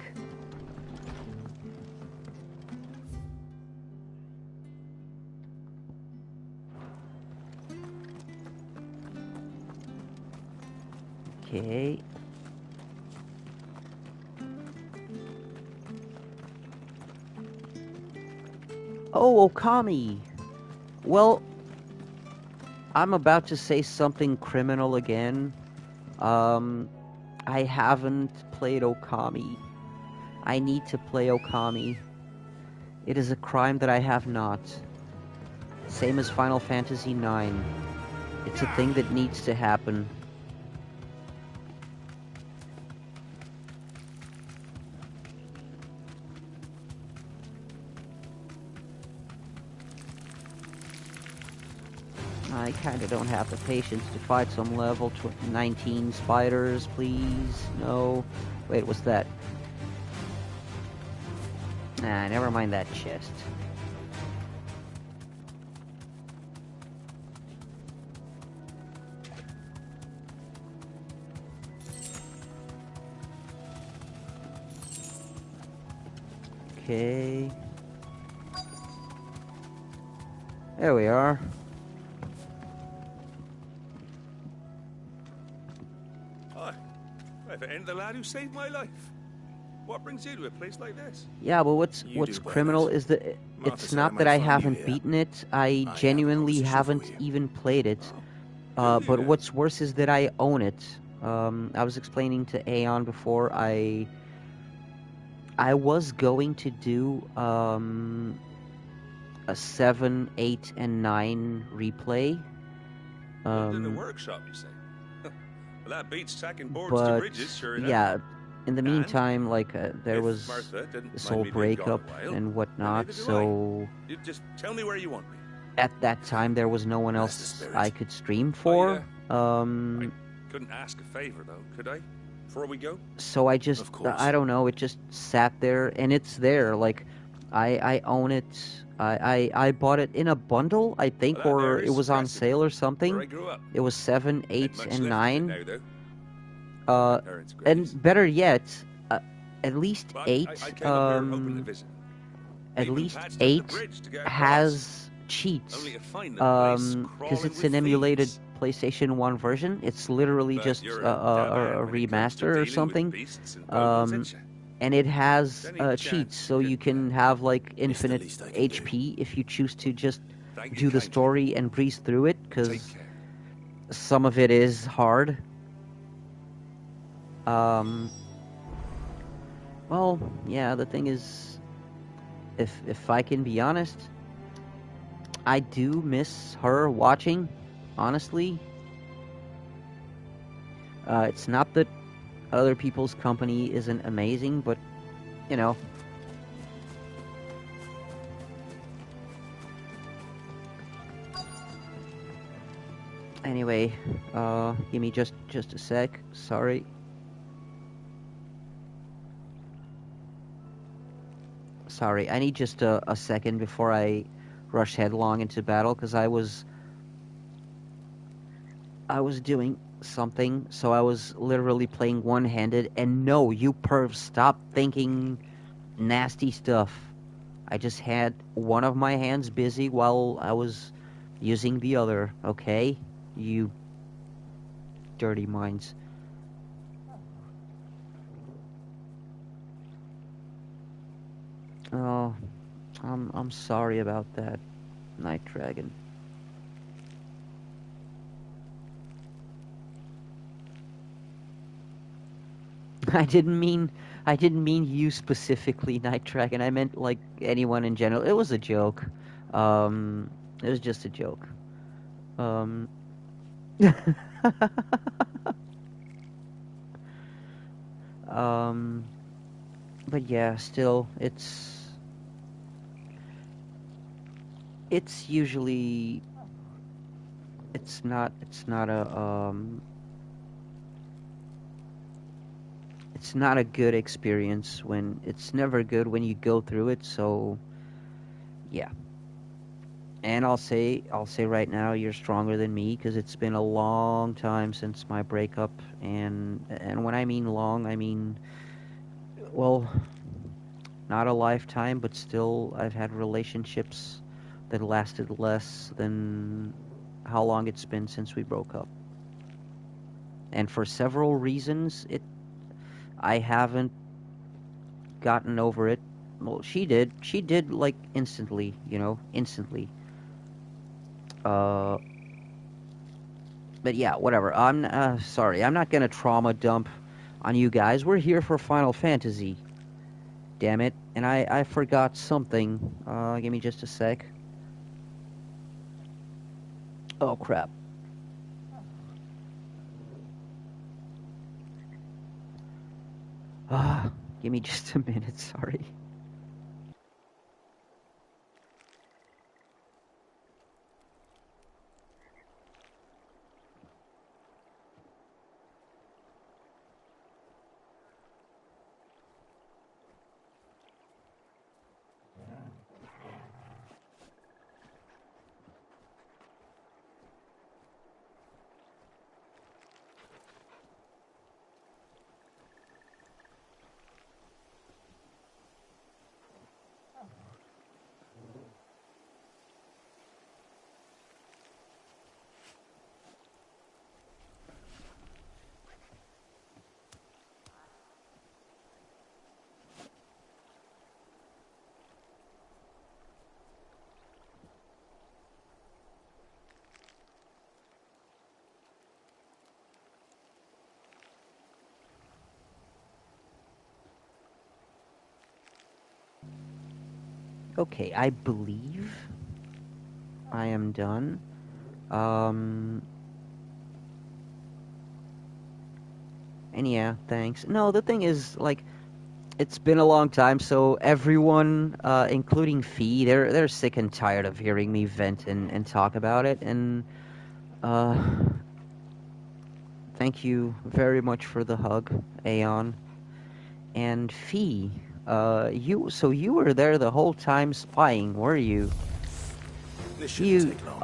Okay. Oh, Okami! Well, I'm about to say something criminal again. I haven't played Okami. I need to play Okami. It is a crime that I have not. Same as Final Fantasy IX. It's a thing that needs to happen. I kinda don't have the patience to fight some level 19 spiders, please. No. Wait, what's that? Nah, never mind that chest. Okay. There we are. If it ain't the lad who saved my life. What brings you to a place like this? Yeah, but what's criminal is that it's not that I haven't beaten it. I genuinely haven't even played it. But what's worse is that I own it. I was explaining to Aeon before. I was going to do a 7, 8, and 9 replay. In the workshop, you say? Well, that beats tacking boards to But bridges, sure enough. yeah, in the meantime, like there was this whole breakup and whatnot. So You just tell me where you want me. at that time, there was no one else I could stream for. Couldn't ask a favor though, could I? Before we go? So I just, I don't know, it just sat there, and it's there. Like, I own it. I bought it in a bundle, I think, or it was on sale or something. It was 7, 8, and 9. And better yet, at least 8. At least 8 has cheats. Because it's an emulated PlayStation 1 version. It's literally just a remaster or something. And it has cheats, so you can have like infinite HP if you choose to just do the story and breeze through it, because some of it is hard. Well, yeah, the thing is, if I can be honest, I do miss her watching, honestly. It's not that other people's company isn't amazing, but, you know. Anyway, give me just a sec. Sorry. Sorry, I need just a second before I rush headlong into battle, because I was doing something, so I was literally playing one-handed, and no, you pervs, stop thinking nasty stuff. I just had one of my hands busy while I was using the other, okay? You dirty minds. Oh, I'm sorry about that, Night Dragon. I didn't mean you specifically, Night Dragon. I meant like anyone in general. It was a joke. It was just a joke. But yeah, still, it's usually, it's not a good experience when, it's never good when you go through it, so, yeah. And I'll say right now, you're stronger than me, because it's been a long time since my breakup, and when I mean long, I mean, well, not a lifetime, but still, I've had relationships that lasted less than how long it's been since we broke up. And for several reasons, I haven't gotten over it. Well, she did, like, instantly, instantly. But yeah, whatever. I'm sorry. I'm not gonna trauma dump on you guys. We're here for Final Fantasy. Damn it. And I forgot something. Give me just a sec. Oh, crap. Give me just a minute, sorry. Okay, I believe I am done. And yeah, thanks. No, the thing is, like, it's been a long time, so everyone, including Fee, they're sick and tired of hearing me vent and talk about it, and, thank you very much for the hug, Aeon. And Fee, you were there the whole time spying, were you?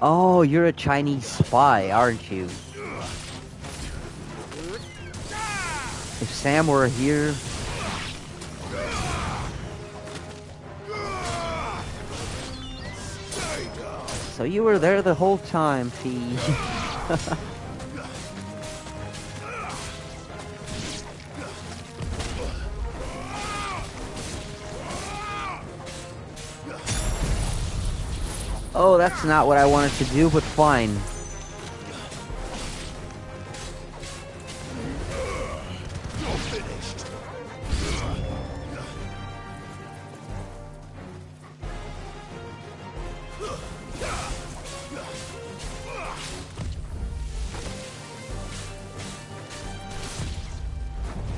Oh, you're a Chinese spy, aren't you? If Sam were here... So you were there the whole time, Fee. Oh, that's not what I wanted to do, but fine.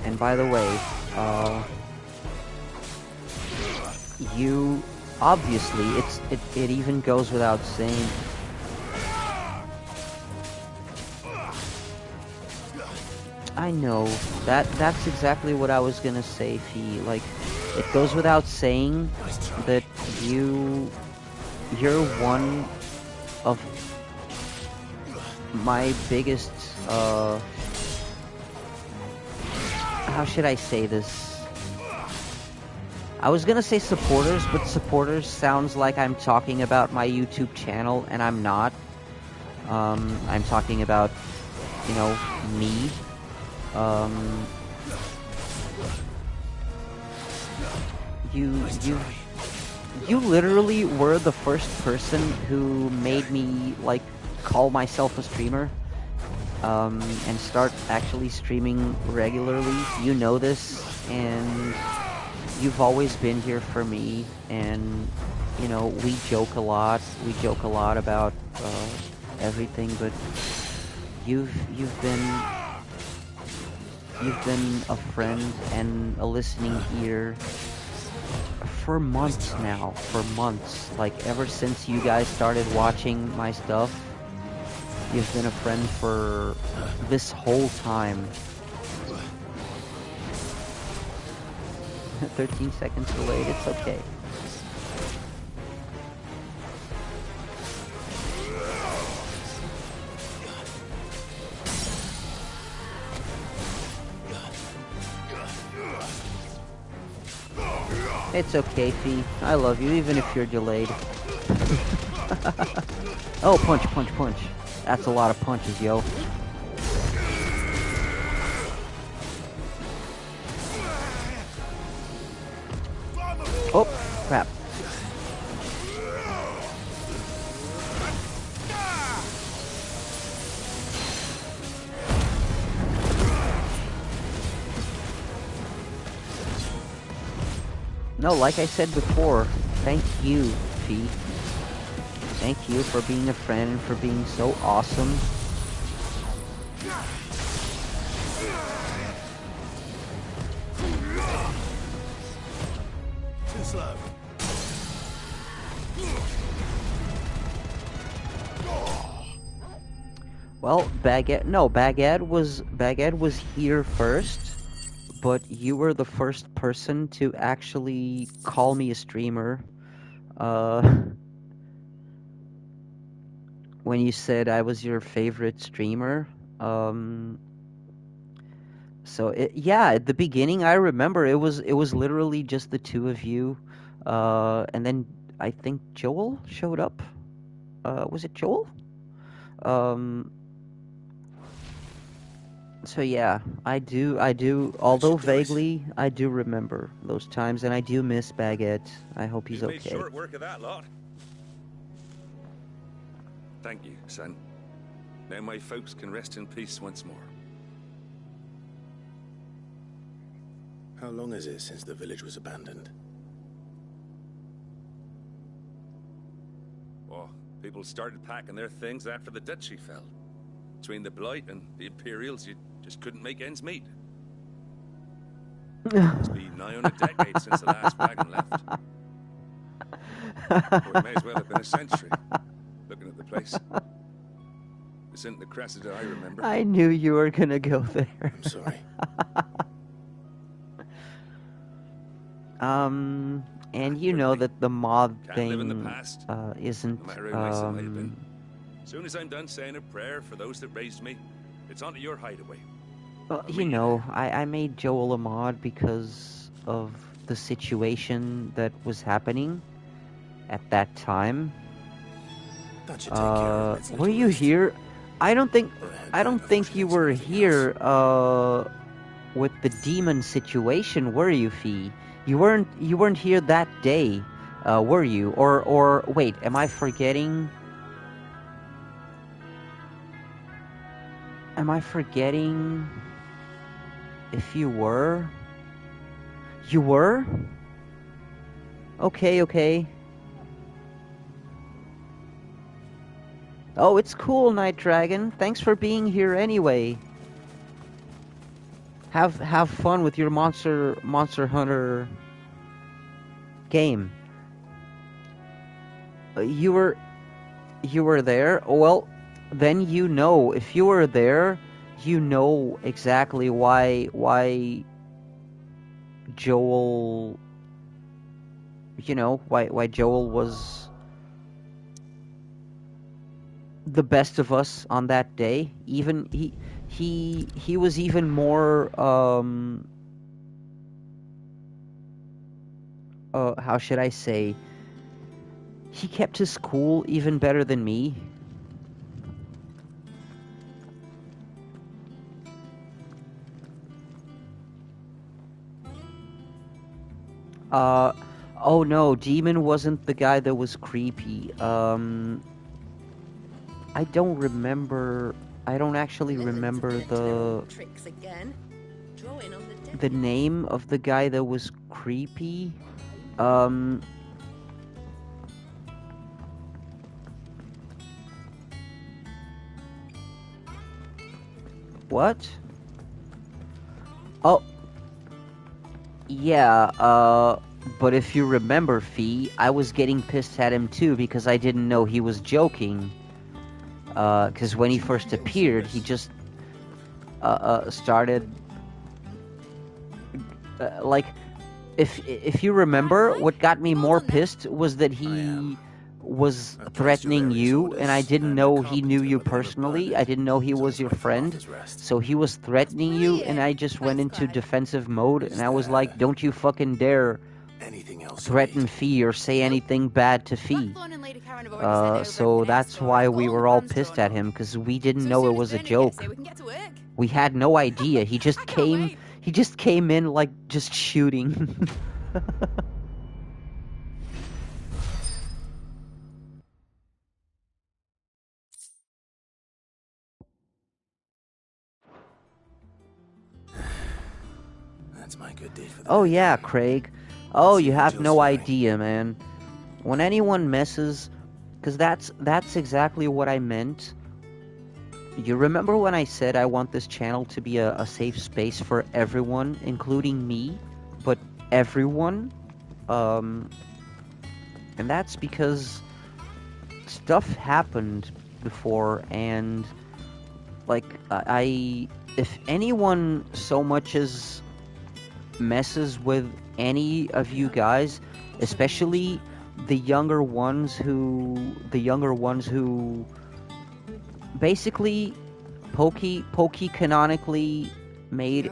And by the way, you obviously it even goes without saying. I know that's exactly what I was gonna say, Fee. Like, it goes without saying that you're one of my biggest how should I say this? I was gonna say supporters, but supporters sounds like I'm talking about my YouTube channel, and I'm not. I'm talking about, me. you literally were the first person who made me like call myself a streamer, and start actually streaming regularly. You know this, and you've always been here for me. And you know, we joke a lot. We joke a lot about everything, but you've been a friend and a listening ear for months now. For months, like ever since you guys started watching my stuff, you've been a friend for this whole time. 13 seconds delayed. It's okay. It's okay, Fee. I love you, even if you're delayed. Oh, punch, punch, punch. That's a lot of punches, yo. Oh, crap. No, like I said before, thank you, Fee. Thank you for being a friend and for being so awesome. Too slow. Well, Baguette was here first, but you were the first person to actually call me a streamer. When you said I was your favorite streamer. So yeah, at the beginning I remember it was literally just the two of you, and then I think Joel showed up. Was it Joel? So yeah, I do. Although vaguely, I do remember those times, and I do miss Baguette. I hope he's You've made okay. short work of that lot. Thank you, son. Now my folks can rest in peace once more. How long is it since the village was abandoned? Oh, people started packing their things after the duchy fell. Between the Blight and the Imperials, you just couldn't make ends meet. It's been nigh on a decade since the last wagon left. Or it may as well have been a century, looking at the place. This isn't the Cressida I remember. I knew you were gonna go there. I'm sorry. And you know that the mod Can't live in the thing past, isn't no matter how nice it might have been. Soon as I'm done saying a prayer for those that raised me, it's onto your hideaway. well, you know, I made Joel a mod because of the situation that was happening at that time. That should take care of its Were little you list. here? I don't think you were here with the demon situation, were you, Fee? You weren't here that day, were you? Or wait, am I forgetting? Am I forgetting if you were? You were? Okay. Oh, it's cool, Night Dragon. Thanks for being here anyway. Have fun with your Monster Hunter game. You were there? Well, then you know. If you were there, you know exactly why Joel, you know, why Joel was the best of us on that day. Even he was even more how should I say, he kept his cool even better than me. Oh no, Demon wasn't the guy that was creepy. I don't remember. I don't actually remember Tricks again. Drawing on the the name of the guy that was creepy. What? Oh. Yeah, but if you remember, Fee, I was getting pissed at him too because I didn't know he was joking. Because when he first appeared, he just, started, like, if you remember, what got me more pissed was that he was threatening you, and I didn't know he knew you personally. I didn't know he was your friend. So he was threatening you, and I just went into defensive mode, and I was like, don't you fucking dare threaten Fee or say anything bad to Fee. So that's why we were all pissed at him, because we didn't know it was a joke. We had no idea. He just came in like just shooting. That's my good deed for the Oh yeah, Craig. Oh, you have no idea, man. When anyone messes, because that's exactly what I meant. You remember when I said I want this channel to be a safe space for everyone, including me, but everyone? And that's because stuff happened before, and like if anyone so much as messes with any of you guys, especially the younger ones who basically Pokey canonically made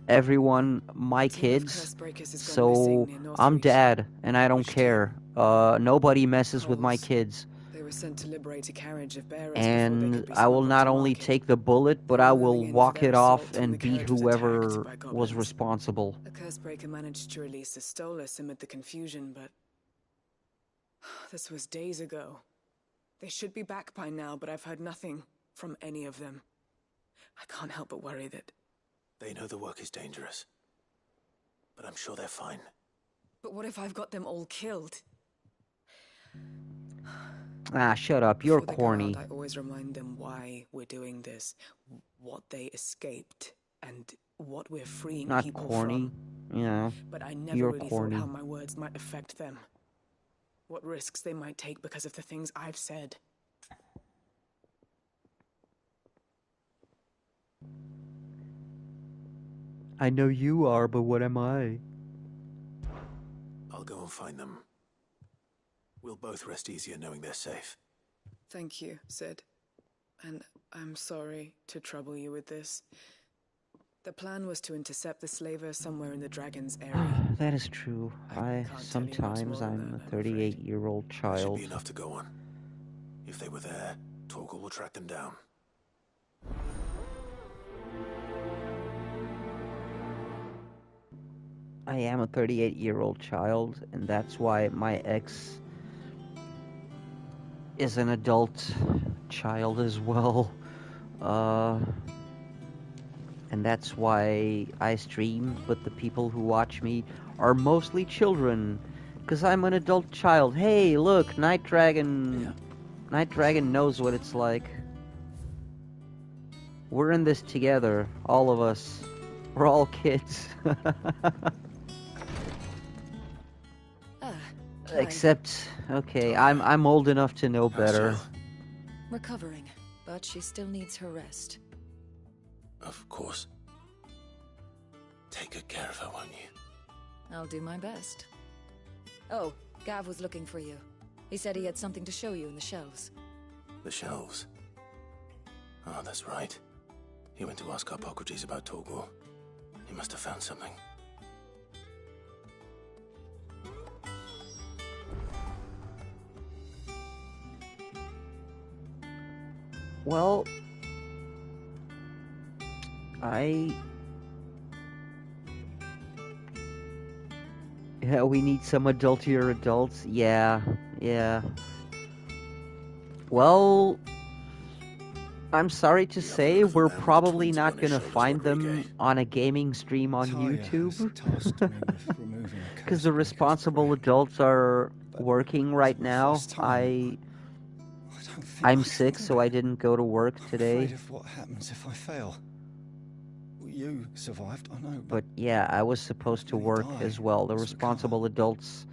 everyone my kids, so I'm dad and I don't care. Nobody messes with my kids. They were sent to liberate a carriage of bearers And I will not only take the bullet, but I will walk it off and beat whoever was responsible. A Cursebreaker managed to release a Stolas amid the confusion, but this was days ago. They should be back by now, but I've heard nothing from any of them. I can't help but worry that... They know the work is dangerous, but I'm sure they're fine. But what if I've got them all killed? Ah, shut up. You're Before they corny. go out, I always remind them why we're doing this, what they escaped, and what we're freeing Not people corny. from. Yeah. But I never You're really corny. thought how my words might affect them. What risks they might take because of the things I've said. I know you are, but what am I? I'll go and find them. We'll both rest easier knowing they're safe. Thank you, Sid. And I'm sorry to trouble you with this. The plan was to intercept the slaver somewhere in the Dragon's area. That is true. Sometimes I'm a 38-year-old That should child. be enough to go on. If they were there, Torgal will track them down. I am a 38-year-old child, and that's why my ex is an adult child as well. And that's why I stream, but the people who watch me are mostly children, because I'm an adult child. Hey, look, Night Dragon. Yeah. Night Dragon knows what it's like. We're in this together, all of us. We're all kids. Except, okay, I'm old enough to know better. Recovering, but she still needs her rest. Of course. Take good care of her, won't you? I'll do my best. Oh, Gav was looking for you. He said he had something to show you in the shelves. The shelves? Oh, that's right. He went to ask Hippocrates about Torgal. He must have found something. Well, Yeah, we need some adultier adults. Yeah. Well, I'm sorry to say we're probably not gonna find them on a gaming stream on YouTube. Because the responsible adults are working right now. I'm sick, so I didn't go to work today. Afraid of what happens if I fail. You survived, I know. But yeah, I was supposed to work as well. The responsible adults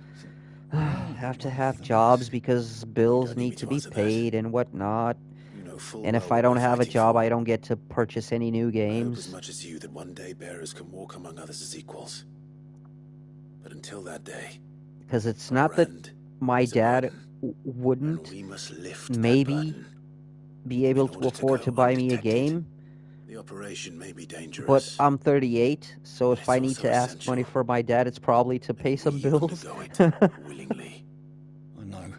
have to have jobs because bills need to be paid and whatnot. And if I don't have a job, I don't get to purchase any new games. As much as you that one day bearers can walk among others as equals. But until that day... Because it's not that my dad wouldn't maybe be able to afford to buy me a game. The operation may be dangerous. But I'm 38, so if I need to ask money for my dad, it's probably to pay some bills. Willingly. I know.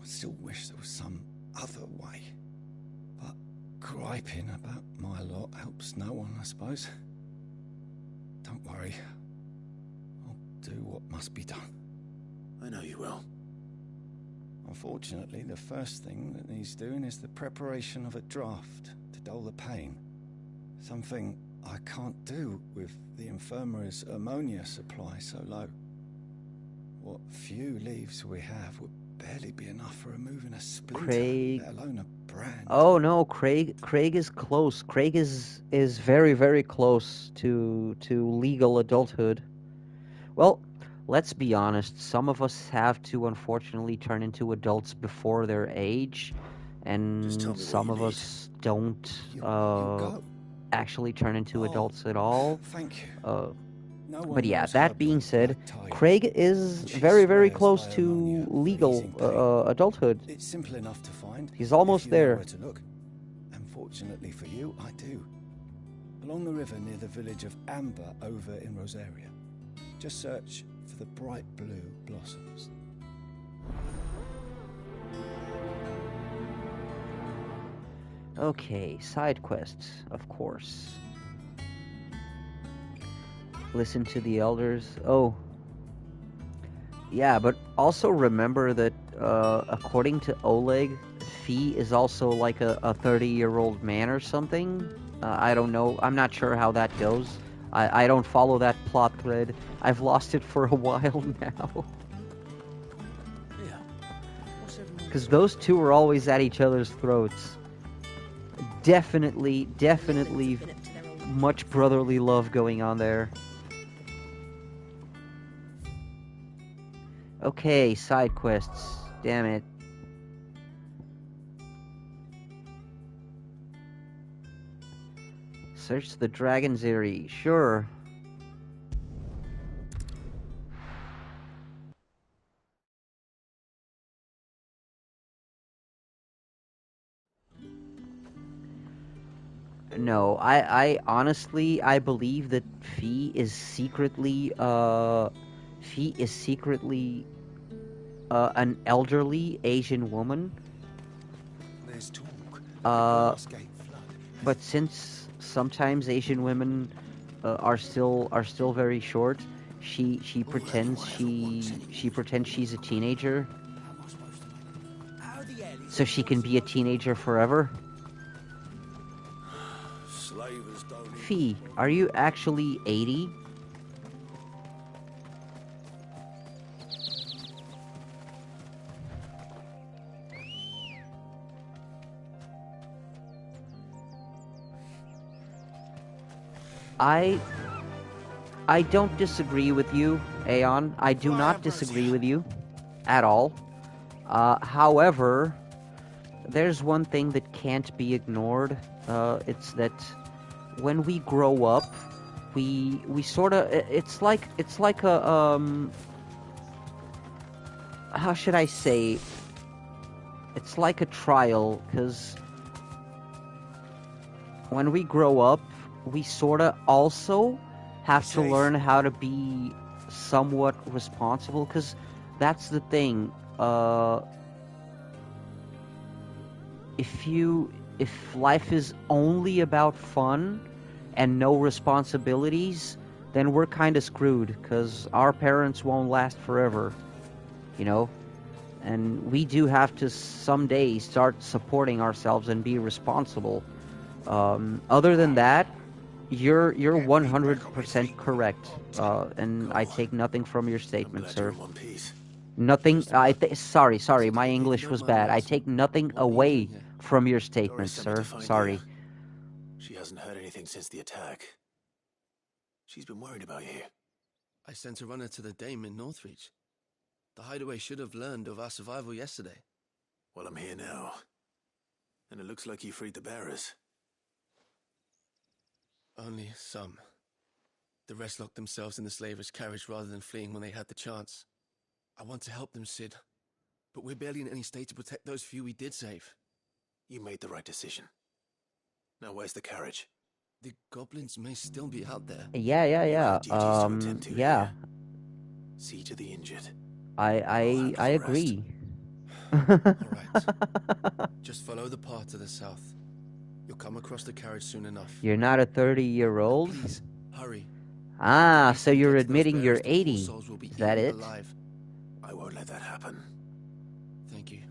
I still wish there was some other way. But griping about my lot helps no one, I suppose. Don't worry. I'll do what must be done. I know you will. Unfortunately, the first thing that needs doing is the preparation of a draft to dull the pain. Something I can't do with the infirmary's ammonia supply so low. What few leaves we have would barely be enough for removing a splinter, Craig. let alone a brand. Oh no, Craig is close. Craig is very, very close to legal adulthood. Well, let's be honest, some of us have to unfortunately turn into adults before their age, and some of us don't actually turn into adults at all. Thank you. But yeah, that being said, Craig is very, very close to legal adulthood. It's simple enough to find. He's almost there. To look. And fortunately for you, I do. Along the river near the village of Amber over in Rosaria. Just search for the bright blue blossoms. Okay, side quests, of course. Listen to the elders. Oh. Yeah, but also remember that according to Oleg, Fee is also like a 30-year-old man or something. I don't know. I'm not sure how that goes. I don't follow that plot thread. I've lost it for a while now. Because those two are always at each other's throats. Definitely much brotherly love going on there. Okay, side quests. Damn it. Search the Dragon's Eyrie. Sure. No, I honestly, I believe that Fee is secretly, an elderly Asian woman. There's talk. But since sometimes Asian women are still very short, she pretends she's a teenager, so she can be a teenager forever. Fee, are you actually 80? I don't disagree with you, Aeon. I do not disagree with you at all. However, there's one thing that can't be ignored. It's that when we grow up, we sort of, it's like a how should I say? It's like a trial, because when we grow up, we sort of also have to learn how to be somewhat responsible, because that's the thing. If life is only about fun and no responsibilities, then we're kind of screwed, because our parents won't last forever, you know? And we do have to someday start supporting ourselves and be responsible. Other than that, you're 100% correct, and I take nothing from your statement, sir. Nothing. Sorry. My English was bad. I take nothing away from your statement, sir. Sorry. She hasn't heard anything since the attack. She's been worried about you. I sent a runner to the Dame in Northreach. The hideaway should have learned of our survival yesterday. Well, I'm here now. And it looks like you freed the bearers. Only some. The rest locked themselves in the slaver's carriage rather than fleeing when they had the chance. I want to help them, Sid. But we're barely in any state to protect those few we did save. You made the right decision. Now where's the carriage? The goblins may still be out there. Yeah. Yeah. See to the injured. I agree. Alright. Just follow the path to the south. You'll come across the carriage soon enough. You're not a 30-year-old? Please, hurry. Ah, so you're admitting you're 80. Is that it? Alive. I won't let that happen. Thank you.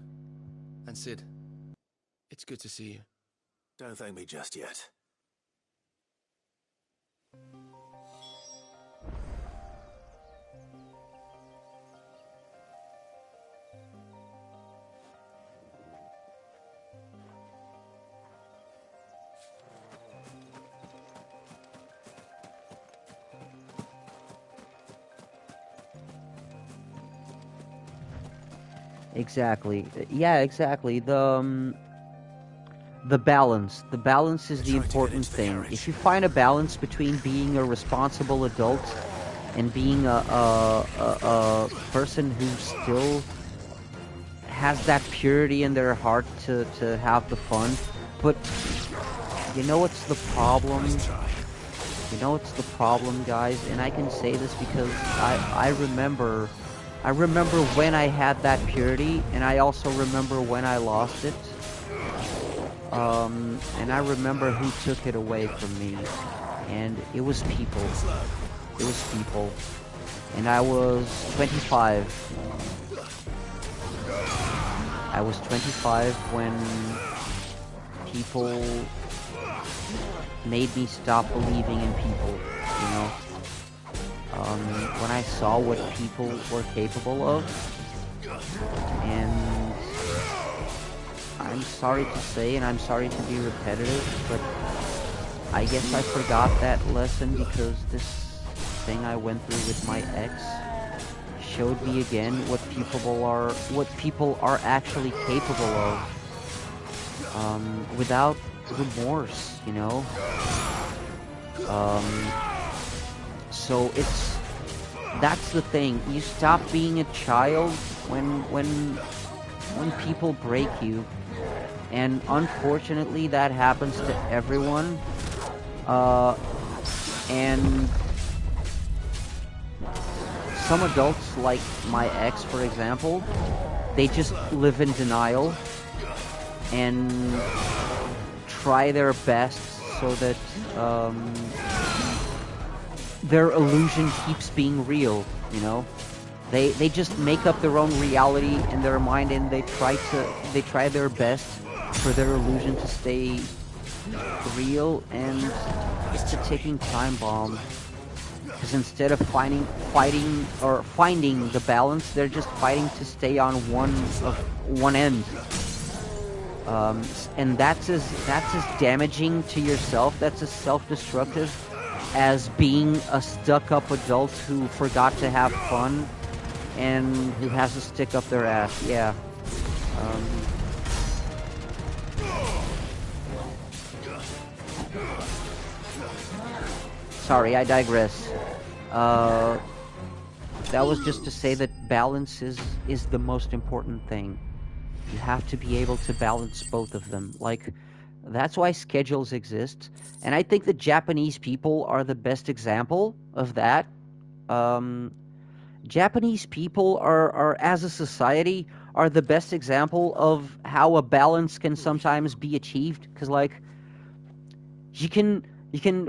And Sid, it's good to see you. Don't thank me just yet. Exactly. Yeah, exactly. The balance. The balance is the important thing. If you find a balance between being a responsible adult and being a person who still has that purity in their heart to have the fun, but you know what's the problem? You know what's the problem, guys? And I can say this because I remember when I had that purity, and I also remember when I lost it. And I remember who took it away from me, and it was people. It was people. And I was 25. I was 25 when people made me stop believing in people, you know? When I saw what people were capable of, and I'm sorry to say, and I'm sorry to be repetitive, but I guess I forgot that lesson because this thing I went through with my ex showed me again what people are actually capable of, without remorse, you know. So that's the thing. You stop being a child when people break you, and unfortunately that happens to everyone. And some adults, like my ex, for example, they just live in denial and try their best so that their illusion keeps being real, you know? They just make up their own reality in their mind, and they try their best for their illusion to stay real, and it's a ticking time bomb. Because instead of finding the balance, they're just fighting to stay on one end. And that's as damaging to yourself. That's as self-destructive as being a stuck-up adult who forgot to have fun and who has to stick up their ass. Yeah. Sorry, I digress. That was just to say that balance is the most important thing. You have to be able to balance both of them. Like, that's why schedules exist. And I think the Japanese people are the best example of that. Japanese people are, as a society, are the best example of how a balance can sometimes be achieved. Because, like, you can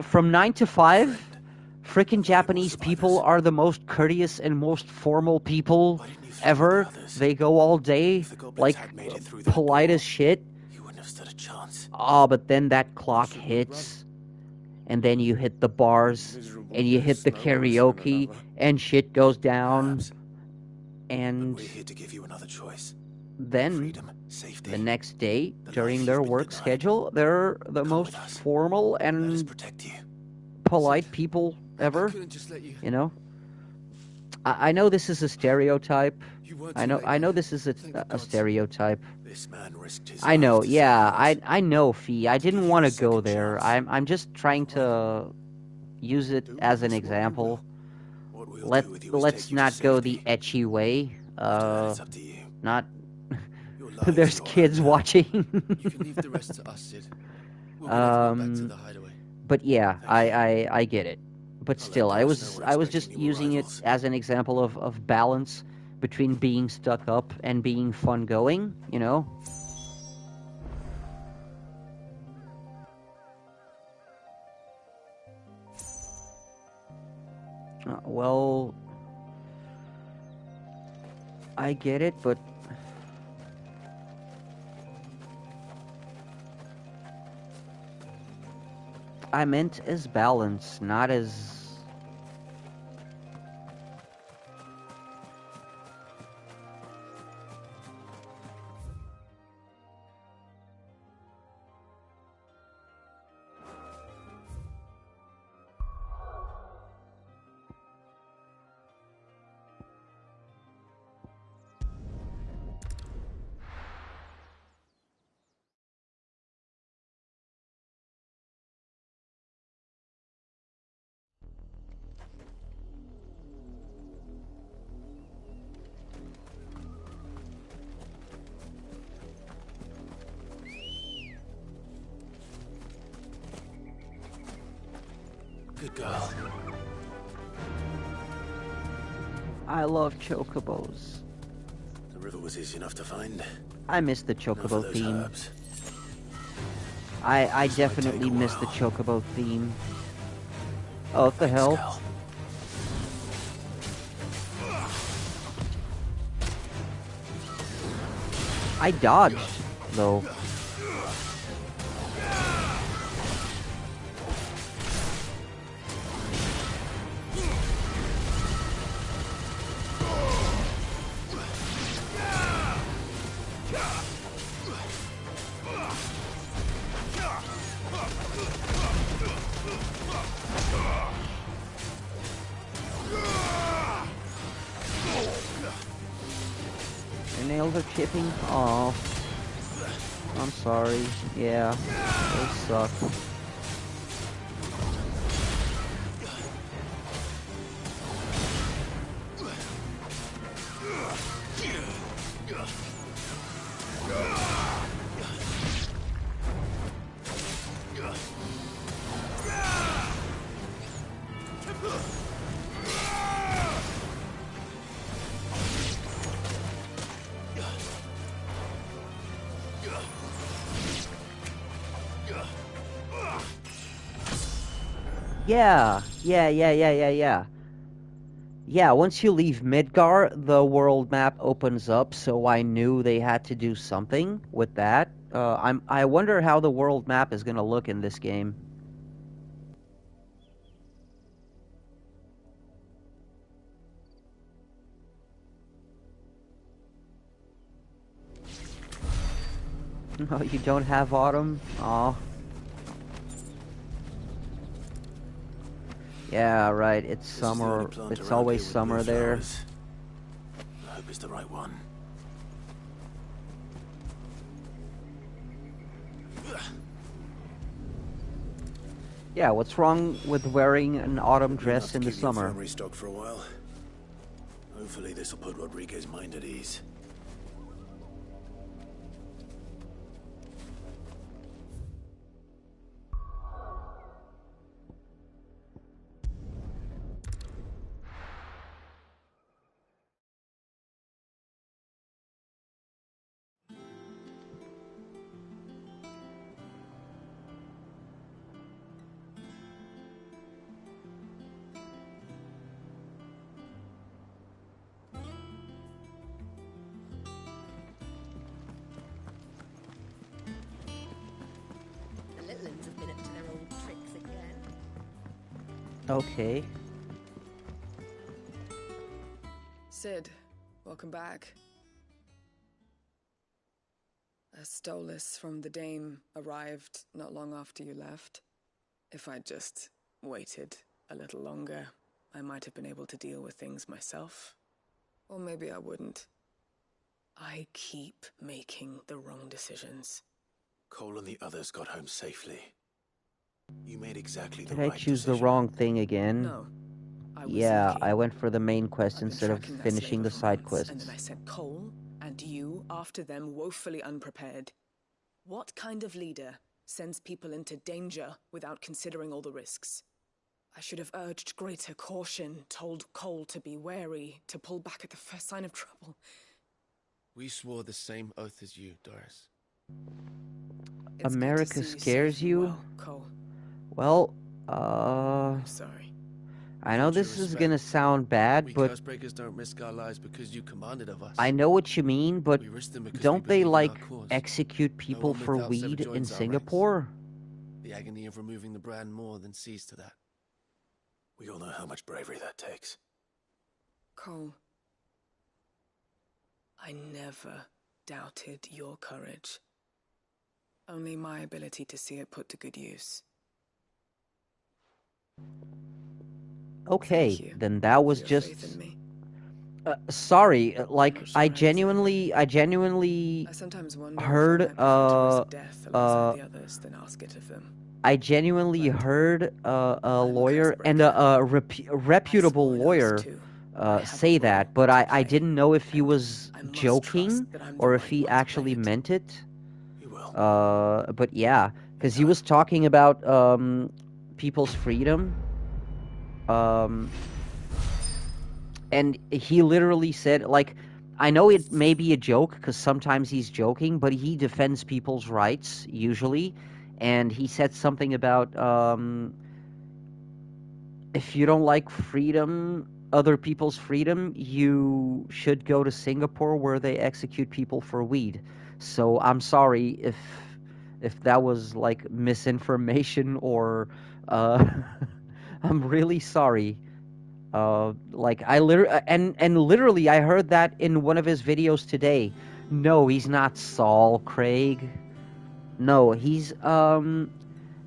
from 9 to 5, Frickin' Japanese people are the most courteous and most formal people ever. They go all day, like, polite as shit. You wouldn't have stood a chance. Oh, but then that clock hits, and then you hit the bars, and you hit the karaoke, and shit goes down. And we're here to give you another choice. then Freedom, safety, the next day, during their work schedule, they're the most formal and polite people ever. You know? I know this is a stereotype. I know this is a stereotype. This man risked his I know, life to yeah, save us. I know, Fee. I didn't want to go there. I'm just trying to use it as an example. Let's not go the ecchi way. Not. There's kids watching. You can leave the rest to us, Sid. We'll get everyone back to the hideaway. But yeah, I get it. But still, I was just using it as an example of balance between being stuck up and being fun going, you know? Well, I get it, but I meant as balance, not as... Good girl. I love chocobos. The river was easy enough to find. I miss the chocobo theme. I definitely miss the chocobo theme. Oh, what the hell? I dodged, though. Your nails are chipping? Aw. I'm sorry. Yeah, those suck. Yeah. Yeah, once you leave Midgar, the world map opens up, so I knew they had to do something with that. I wonder how the world map is gonna look in this game. Oh, you don't have autumn? Aw. Yeah, right, it's summer. It's always summer there. I hope it's the right one. Yeah, what's wrong with wearing an autumn dress in the summer? Restock for a while. Hopefully this will put Rodriguez's mind at ease. Okay. Sid, welcome back. A Stolas from the Dame arrived not long after you left. If I'd just waited a little longer, I might have been able to deal with things myself. Or maybe I wouldn't. I keep making the wrong decisions. Cole and the others got home safely. You made exactly the Did I right choose decision. the wrong thing again? No. I was Yeah, lucky. I went for the main quest I've been instead of tracking that finishing slaver the for side months, quests. and then I sent Cole and you after them, woefully unprepared. What kind of leader sends people into danger without considering all the risks? I should have urged greater caution, told Cole to be wary, to pull back at the first sign of trouble. We swore the same oath as you, Doris. America scares you? Well, Cole. Well, I'm sorry. I know this is gonna sound bad, We but Curse-breakers don't risk our lives because you commanded of us. I know what you mean, but We risk them because don't we they, believe in our like, cause. execute people one for without Sever weed in joins our Singapore? The agony of removing the brand more than sees to that. We all know how much bravery that takes. Cole. I never doubted your courage. Only my ability to see it put to good use. Okay, then that was just... sorry, like, I genuinely I sometimes wonder heard, if I might prefer to risk death alongside the others than ask it of them. I genuinely heard a lawyer, and a reputable lawyer, say that, but I didn't know if he was joking or if he actually meant it. But yeah, because he was talking about people's freedom. And he literally said, like, I know it may be a joke, because sometimes he's joking, but he defends people's rights, usually. And he said something about, if you don't like freedom, other people's freedom, you should go to Singapore where they execute people for weed. So I'm sorry if that was, like, misinformation or, I'm really sorry. Like, I literally I heard that in one of his videos today. No, he's not Saul Craig. No, he's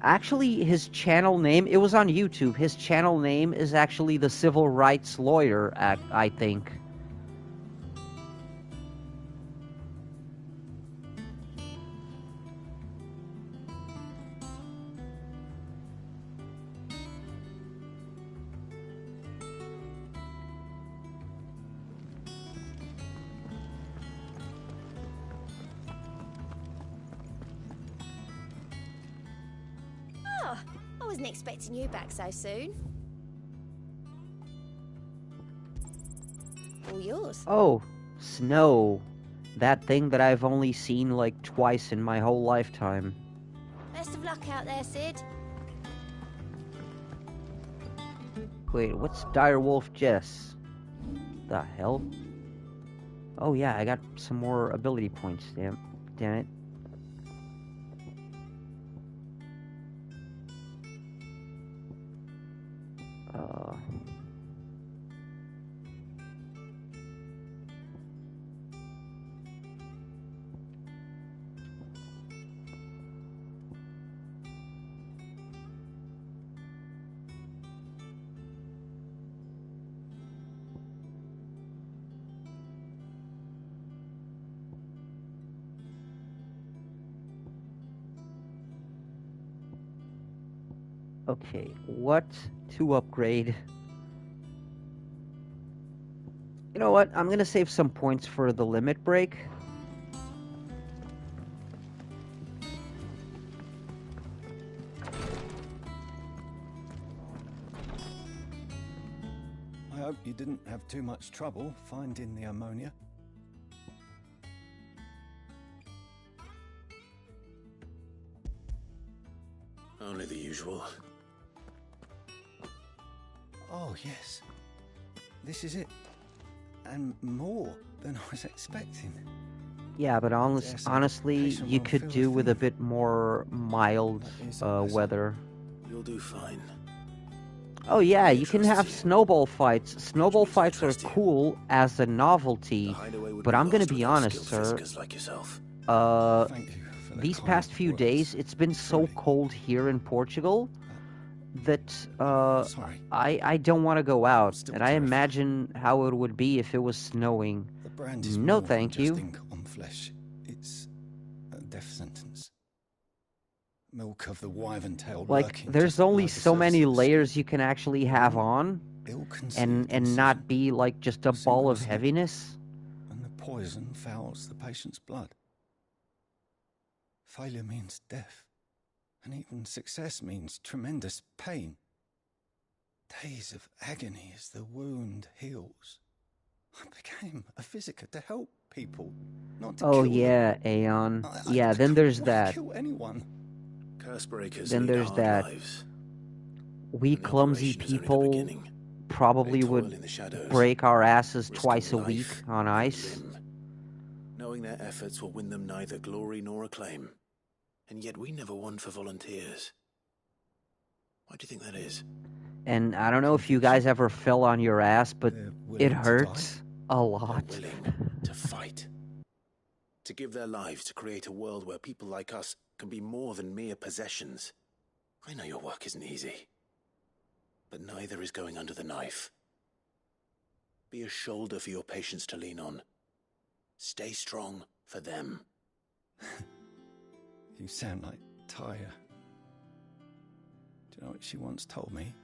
actually his channel name, it was on YouTube. His channel name is actually the Civil Rights Lawyer, I think. Oh, I wasn't expecting you back so soon. All yours. Oh, snow. That thing that I've only seen like twice in my whole lifetime. Best of luck out there, Sid. Wait, what's Direwolf Jess? The hell? Oh yeah, I got some more ability points, damn it. Okay, what to upgrade? You know what? I'm gonna save some points for the limit break. I hope you didn't have too much trouble finding the ammonia. Only the usual. Oh, yes. This is it. And more than I was expecting. Yeah, but honestly, you could do with a bit more mild weather. You'll do fine. Oh yeah, you can have snowball fights. Snowball fights are cool as a novelty, but I'm gonna be honest, sir. Like yourself. These past few days, it's been so cold here in Portugal that I don't want to go out, and I imagine how it would be if it was snowing. The brand is no, more thank than you. just ink on flesh. It's a death sentence. Milk of the wyvern-tailed Like, there's only so many layers you can actually have on, and not be like just a ball of heaviness. And the poison fouls the patient's blood. Failure means death, and even success means tremendous pain. Days of agony as the wound heals. I became a physiker to help people, not to Oh kill yeah, them. Aeon. Yeah, then there's that. Kill anyone. Curse breakers Then lead there's hard that. lives. We clumsy people probably would break our asses twice a week on ice. Knowing their efforts will win them neither glory nor acclaim. And yet we never won for volunteers. Why do you think that is? And I don't know if you guys ever fell on your ass, but it hurts a lot. They're willing to fight. To give their lives to create a world where people like us can be more than mere possessions. I know your work isn't easy. But neither is going under the knife. Be a shoulder for your patients to lean on. Stay strong for them. You sound like Tyre. Do you know what she once told me?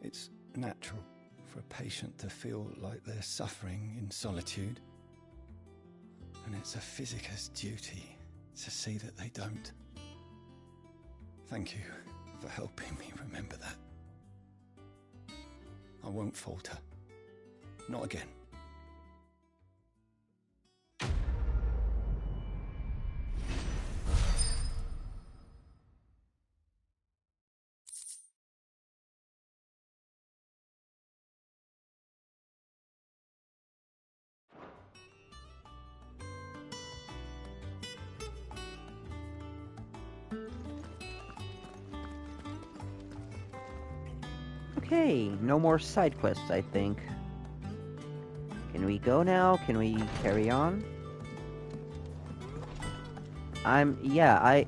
It's natural for a patient to feel like they're suffering in solitude. And it's a physicist's duty to see that they don't. Thank you for helping me remember that. I won't falter. Not again. Okay, no more side quests, I think. Can we go now? Can we carry on? I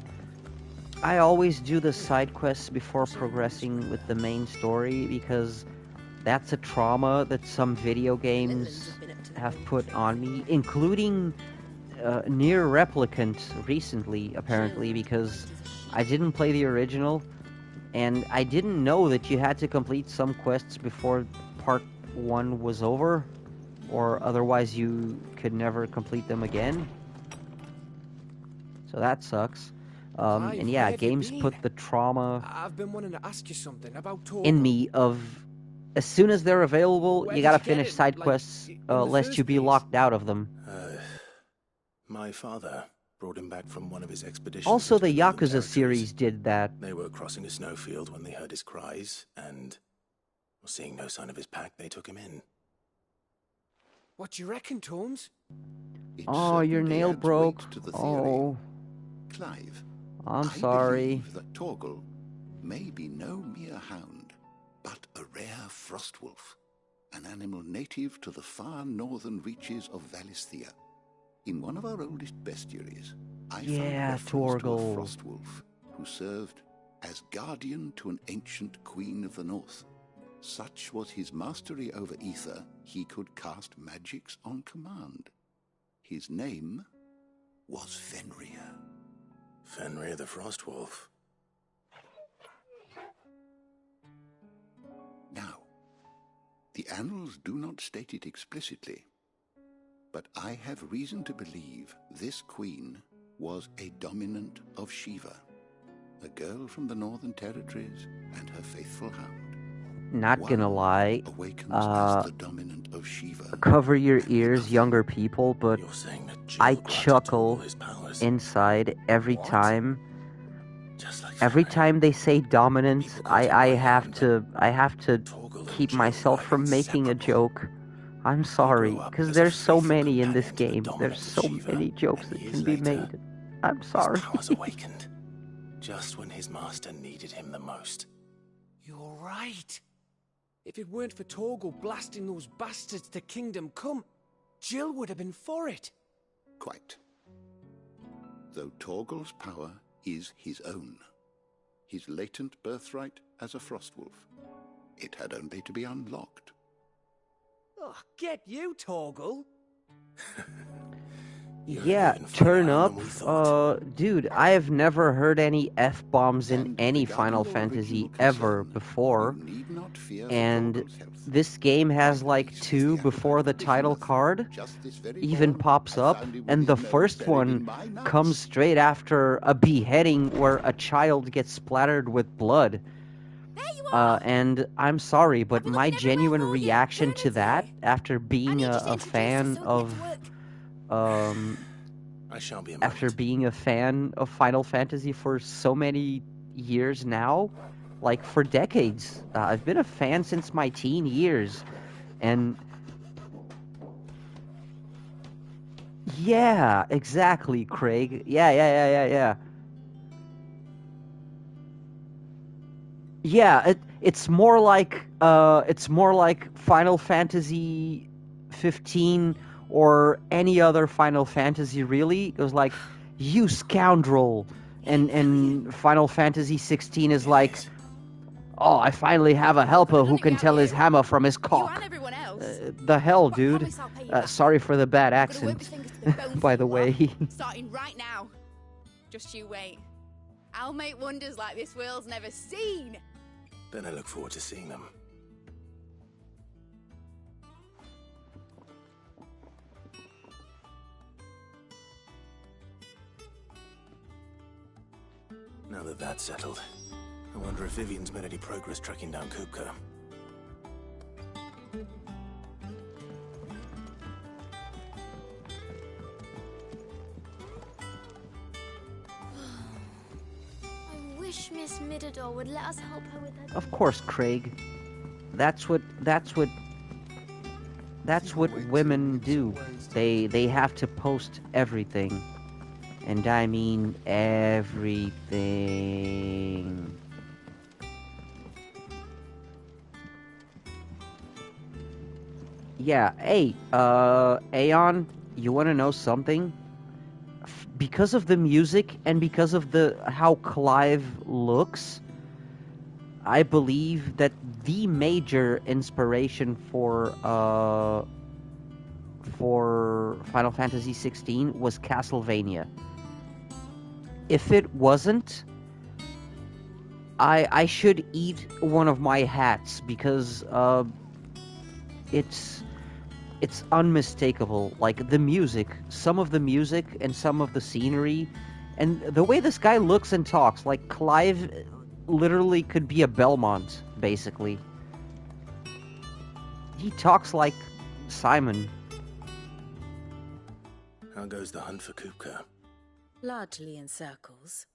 always do the side quests before progressing with the main story because that's a trauma that some video games have put on me, including Nier Replicant recently, apparently, because I didn't play the original, and I didn't know that you had to complete some quests before part 1 was over, or otherwise you could never complete them again. So that sucks. And yeah, games put the trauma I've been wanting to ask you something about in me of as soon as they're available, you gotta finish side quests lest you be locked out of them. My father brought him back from one of his expeditions. Also, the Yakuza series did that. They were crossing a snowfield when they heard his cries, and seeing no sign of his pack, they took him in. What do you reckon, Tomes? Oh, your nail broke. Oh, Clive, I'm sorry. I believe that Torgal may be no mere hound, but a rare frostwolf, an animal native to the far northern reaches of Valisthea. In one of our oldest bestiaries, I found reference to a frostwolf who served as guardian to an ancient queen of the north. Such was his mastery over ether, he could cast magics on command. His name was Fenrir. Fenrir the Frostwolf. Now, the annals do not state it explicitly, but I have reason to believe this queen was a dominant of Shiva, a girl from the Northern Territories and her faithful hound. Not gonna lie, cover your ears, younger people, but I chuckle inside every time. Every time they say dominant, I have to keep myself from making a joke. I'm sorry, because there's so many in this game. There's so many jokes that can be made. I'm sorry. His powers awakened, just when his master needed him the most. You're right. right. If it weren't for Torgal blasting those bastards to Kingdom Come, Jill would have been for it. Quite. Though Torgal's power is his own. His latent birthright as a Frostwolf. It had only to be unlocked. Oh, get you, Torgal. Yeah, turn up. Dude, I have never heard any F-bombs in any Final Fantasy ever before. And this game has like 2 before the title card even pops up. And the first one comes straight after a beheading where a child gets splattered with blood. And I'm sorry, but my genuine reaction to that, after being a fan of... I shan't be a after being a fan of Final Fantasy for so many years now, like for decades. I've been a fan since my teen years. And yeah, exactly, Craig. Yeah. Yeah, it's more like Final Fantasy 15 or any other Final Fantasy, really. It was like, you scoundrel. And Final Fantasy 16 is like, oh, I finally have a helper who can tell his hammer from his cock. The hell, dude. Sorry for the bad accent, by the way. Starting right now. Just you wait. I'll make wonders like this world's never seen. Then I look forward to seeing them. Now that that's settled, I wonder if Vivian's made any progress tracking down Kupka. I wish Miss Midador would let us help her with her... Of course, Craig. That's what women do. They have to post everything. And I mean everything. Yeah, hey, Aeon, you wanna know something? Because of the music and because of how Clive looks, I believe that the major inspiration for Final Fantasy XVI was Castlevania. If it wasn't, I should eat one of my hats, because it's unmistakable. Like, the music, some of the music and some of the scenery, and the way this guy looks and talks, like Clive literally could be a Belmont, basically. He talks like Simon. How goes the hunt for Kupka? Largely in circles.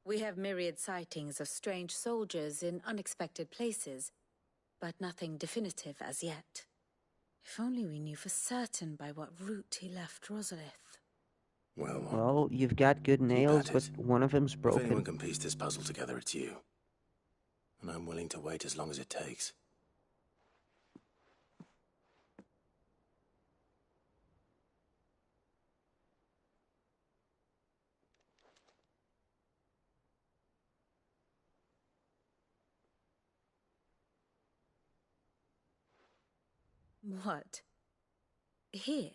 We have myriad sightings of strange soldiers in unexpected places, but nothing definitive as yet. If only we knew for certain by what route he left Rosalith. Well, you've got good nails, but one of them's broken. If anyone can piece this puzzle together, it's you. And I'm willing to wait as long as it takes. What? Here?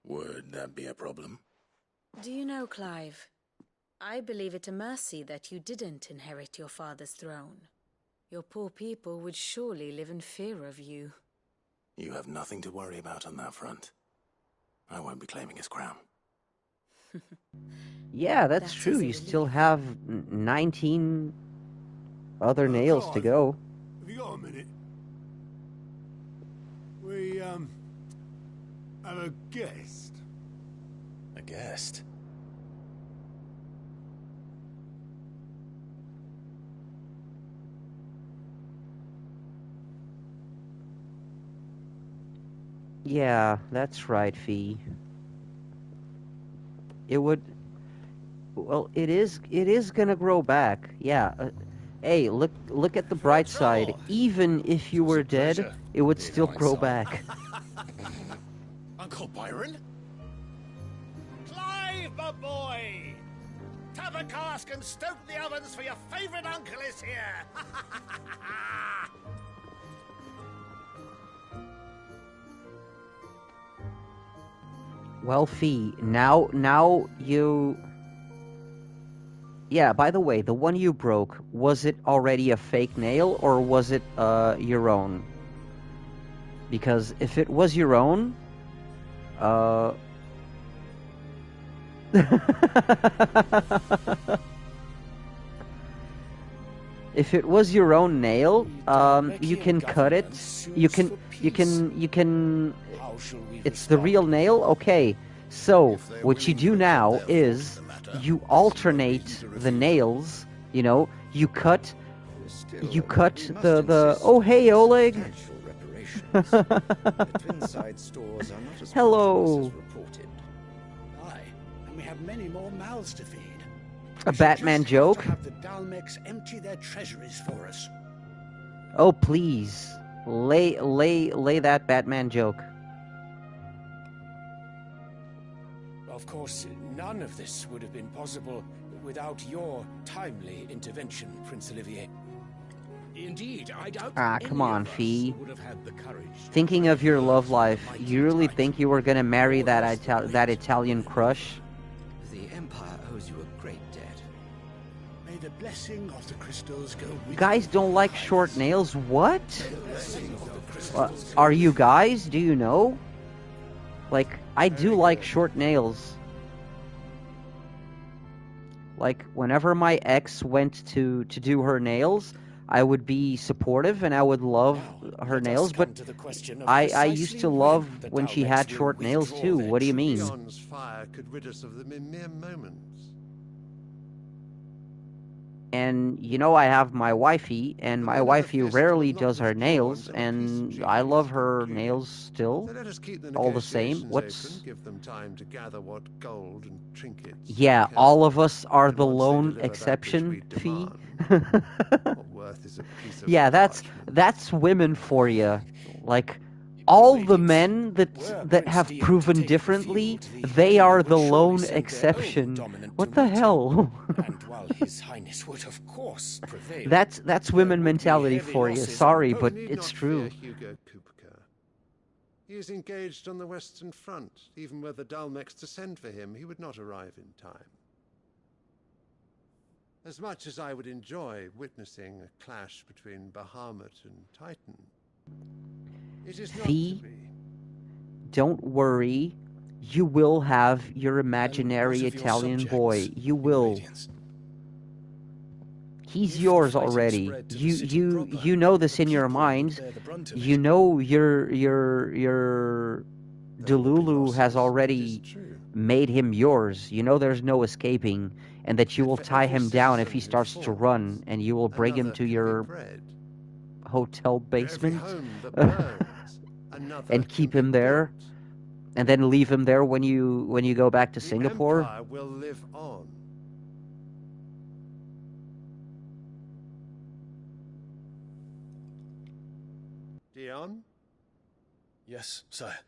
Would that be a problem? Do you know, Clive, I believe it a mercy that you didn't inherit your father's throne. Your poor people would surely live in fear of you. You have nothing to worry about on that front. I won't be claiming his crown. Yeah, that's true. You still have 19 other nails to go. Have you got a minute? We, have a guest. A guest? Yeah, that's right, Fee. It would... Well, it is gonna grow back. Yeah, Hey, look at the bright side. Even if you were dead, it would still grow back. Uncle Byron? Clive, my boy! Tap a cask and stoke the ovens, for your favourite uncle is here! Well, Fee, now you... Yeah, by the way, the one you broke, was it already a fake nail, or was it, your own? Because if it was your own, if it was your own nail, you can cut it. You can... It's the real nail? Okay. So, what you do now is, you alternate the nails, you know, you cut the... Oh, hey, Oleg! Hello! Aye, and we have many more mouths to feed. A Batman joke? Have the Dalmex empty their treasuries for us. Oh, please. Lay that Batman joke. Of course, none of this would have been possible without your timely intervention, Prince Olivier. Indeed, I doubt Come on, Fee. would have had the courage. Thinking of your love life, you really think you were gonna marry that Italian crush? The Empire owes you a great debt. May the blessing of the crystals go with Guys don't like short nails? What? Are you guys? Do you know? Like, I do like short nails. Like, whenever my ex went to do her nails, I would be supportive and I would love her nails, but I used to love when she had short nails too. What do you mean? Leon's fire could rid us of them in mere moments. And, you know, I have my wifey, and my wifey rarely does her nails, and I love her nails still, So let us keep the all the same. negotiations open, give them time to gather what gold and trinkets. Yeah, they all can. of us are And the once they lone deliver that which exception, we Fee. demand, what worth is a piece of Yeah, that's women for you. Like, all the men that have proven differently, they are the lone exception. What the hell? And while His Highness would, of course, prevail... That's women mentality for you. Sorry, but need it's not true. fear Hugo Kupka. He is engaged on the Western Front. Even were the Dalmex to send for him, he would not arrive in time. As much as I would enjoy witnessing a clash between Bahamut and Titan, it is not to Fee, be. don't worry. You will have your imaginary Italian boy. You will. He's yours already. You know this in your mind. You know your Delulu has already made him yours. You know there's no escaping, and that you will tie him down if he starts to run, and you will bring him to your hotel basement and keep him there, and then leave him there when you go back to Singapore. Empire will live on. Dion? Yes, sire.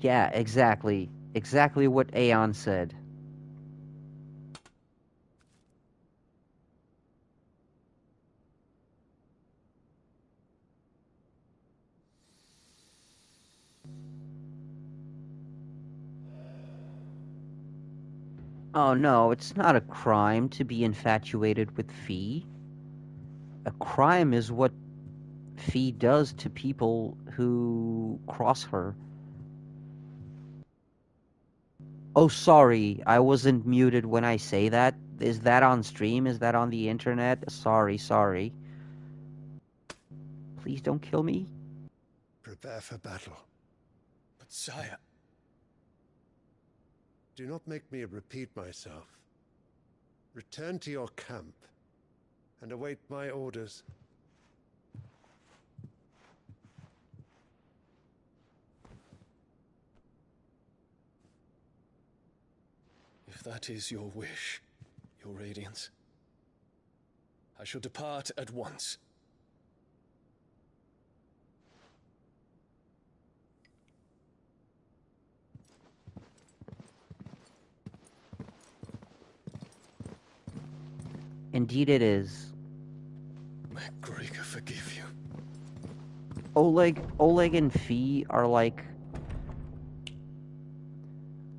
Yeah, exactly. Exactly what Aeon said. Oh no, it's not a crime to be infatuated with Fee. A crime is what Fee does to people who cross her. Oh, sorry, I wasn't muted when I say that. Is that on stream? Is that on the internet? Sorry. Please don't kill me. Prepare for battle. But sire... Do not make me repeat myself. Return to your camp and await my orders. If that is your wish, your radiance, I shall depart at once. Indeed it is. MacGregor, forgive you. Oleg and Fee are like...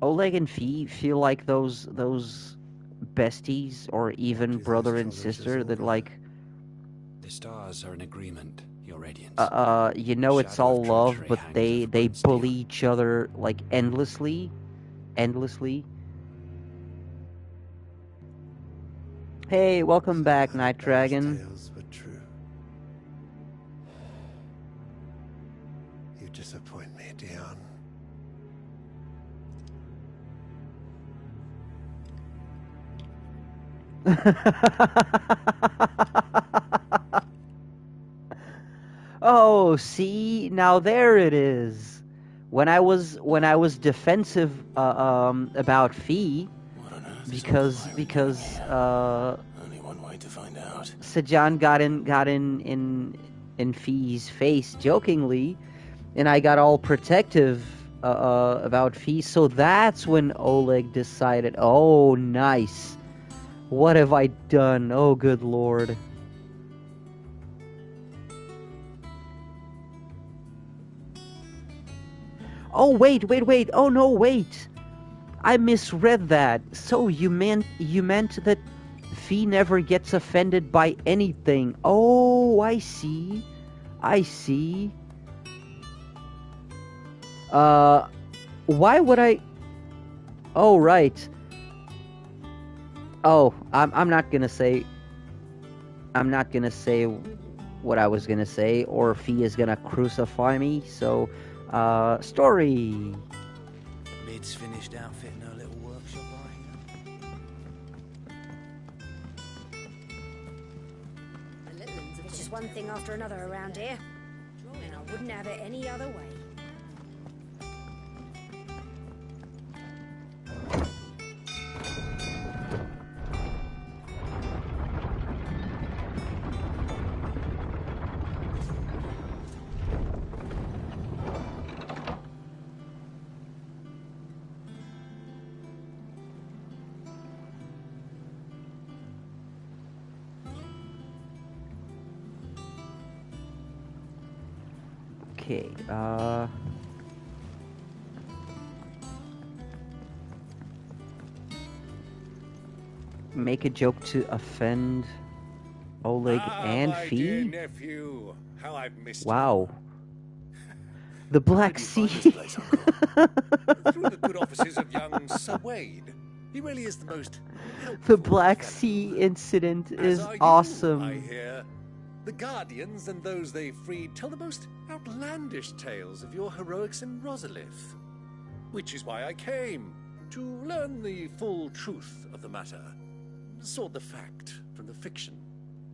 Oleg and Fee feel like those besties, or even brother and sister that like... The stars are in agreement, your radiance. You know it's all love, but they bully each other like endlessly. Hey, welcome back, Night Dragon. Tales were true. You disappoint me, Dion. Oh, see, now there it is. When I was defensive about Fee, because only one way to find out. Sejan got in Fee's face jokingly, and I got all protective about Fee. So that's when Oleg decided, oh, nice. What have I done? Oh, good lord. Oh, wait. Oh, no, wait. I misread that. So you meant that Fee never gets offended by anything. Oh, I see. Why would I... Oh, right. Oh, I'm not gonna say what I was gonna say, or Fee is gonna crucify me, so, story! Lid's finished outfitting her little workshop, It's just one thing after another around here, and I wouldn't have it any other way. Okay, make a joke to offend Oleg and my Fee? dear nephew, how I've missed Wow. The Black Sea. Through the good offices of young Sir Wade. He really is the most The Black Sea incident is are you, awesome. I hear. The Guardians and those they freed tell the most outlandish tales of your heroics in Rosalith. Which is why I came, to learn the full truth of the matter. Sort the fact from the fiction,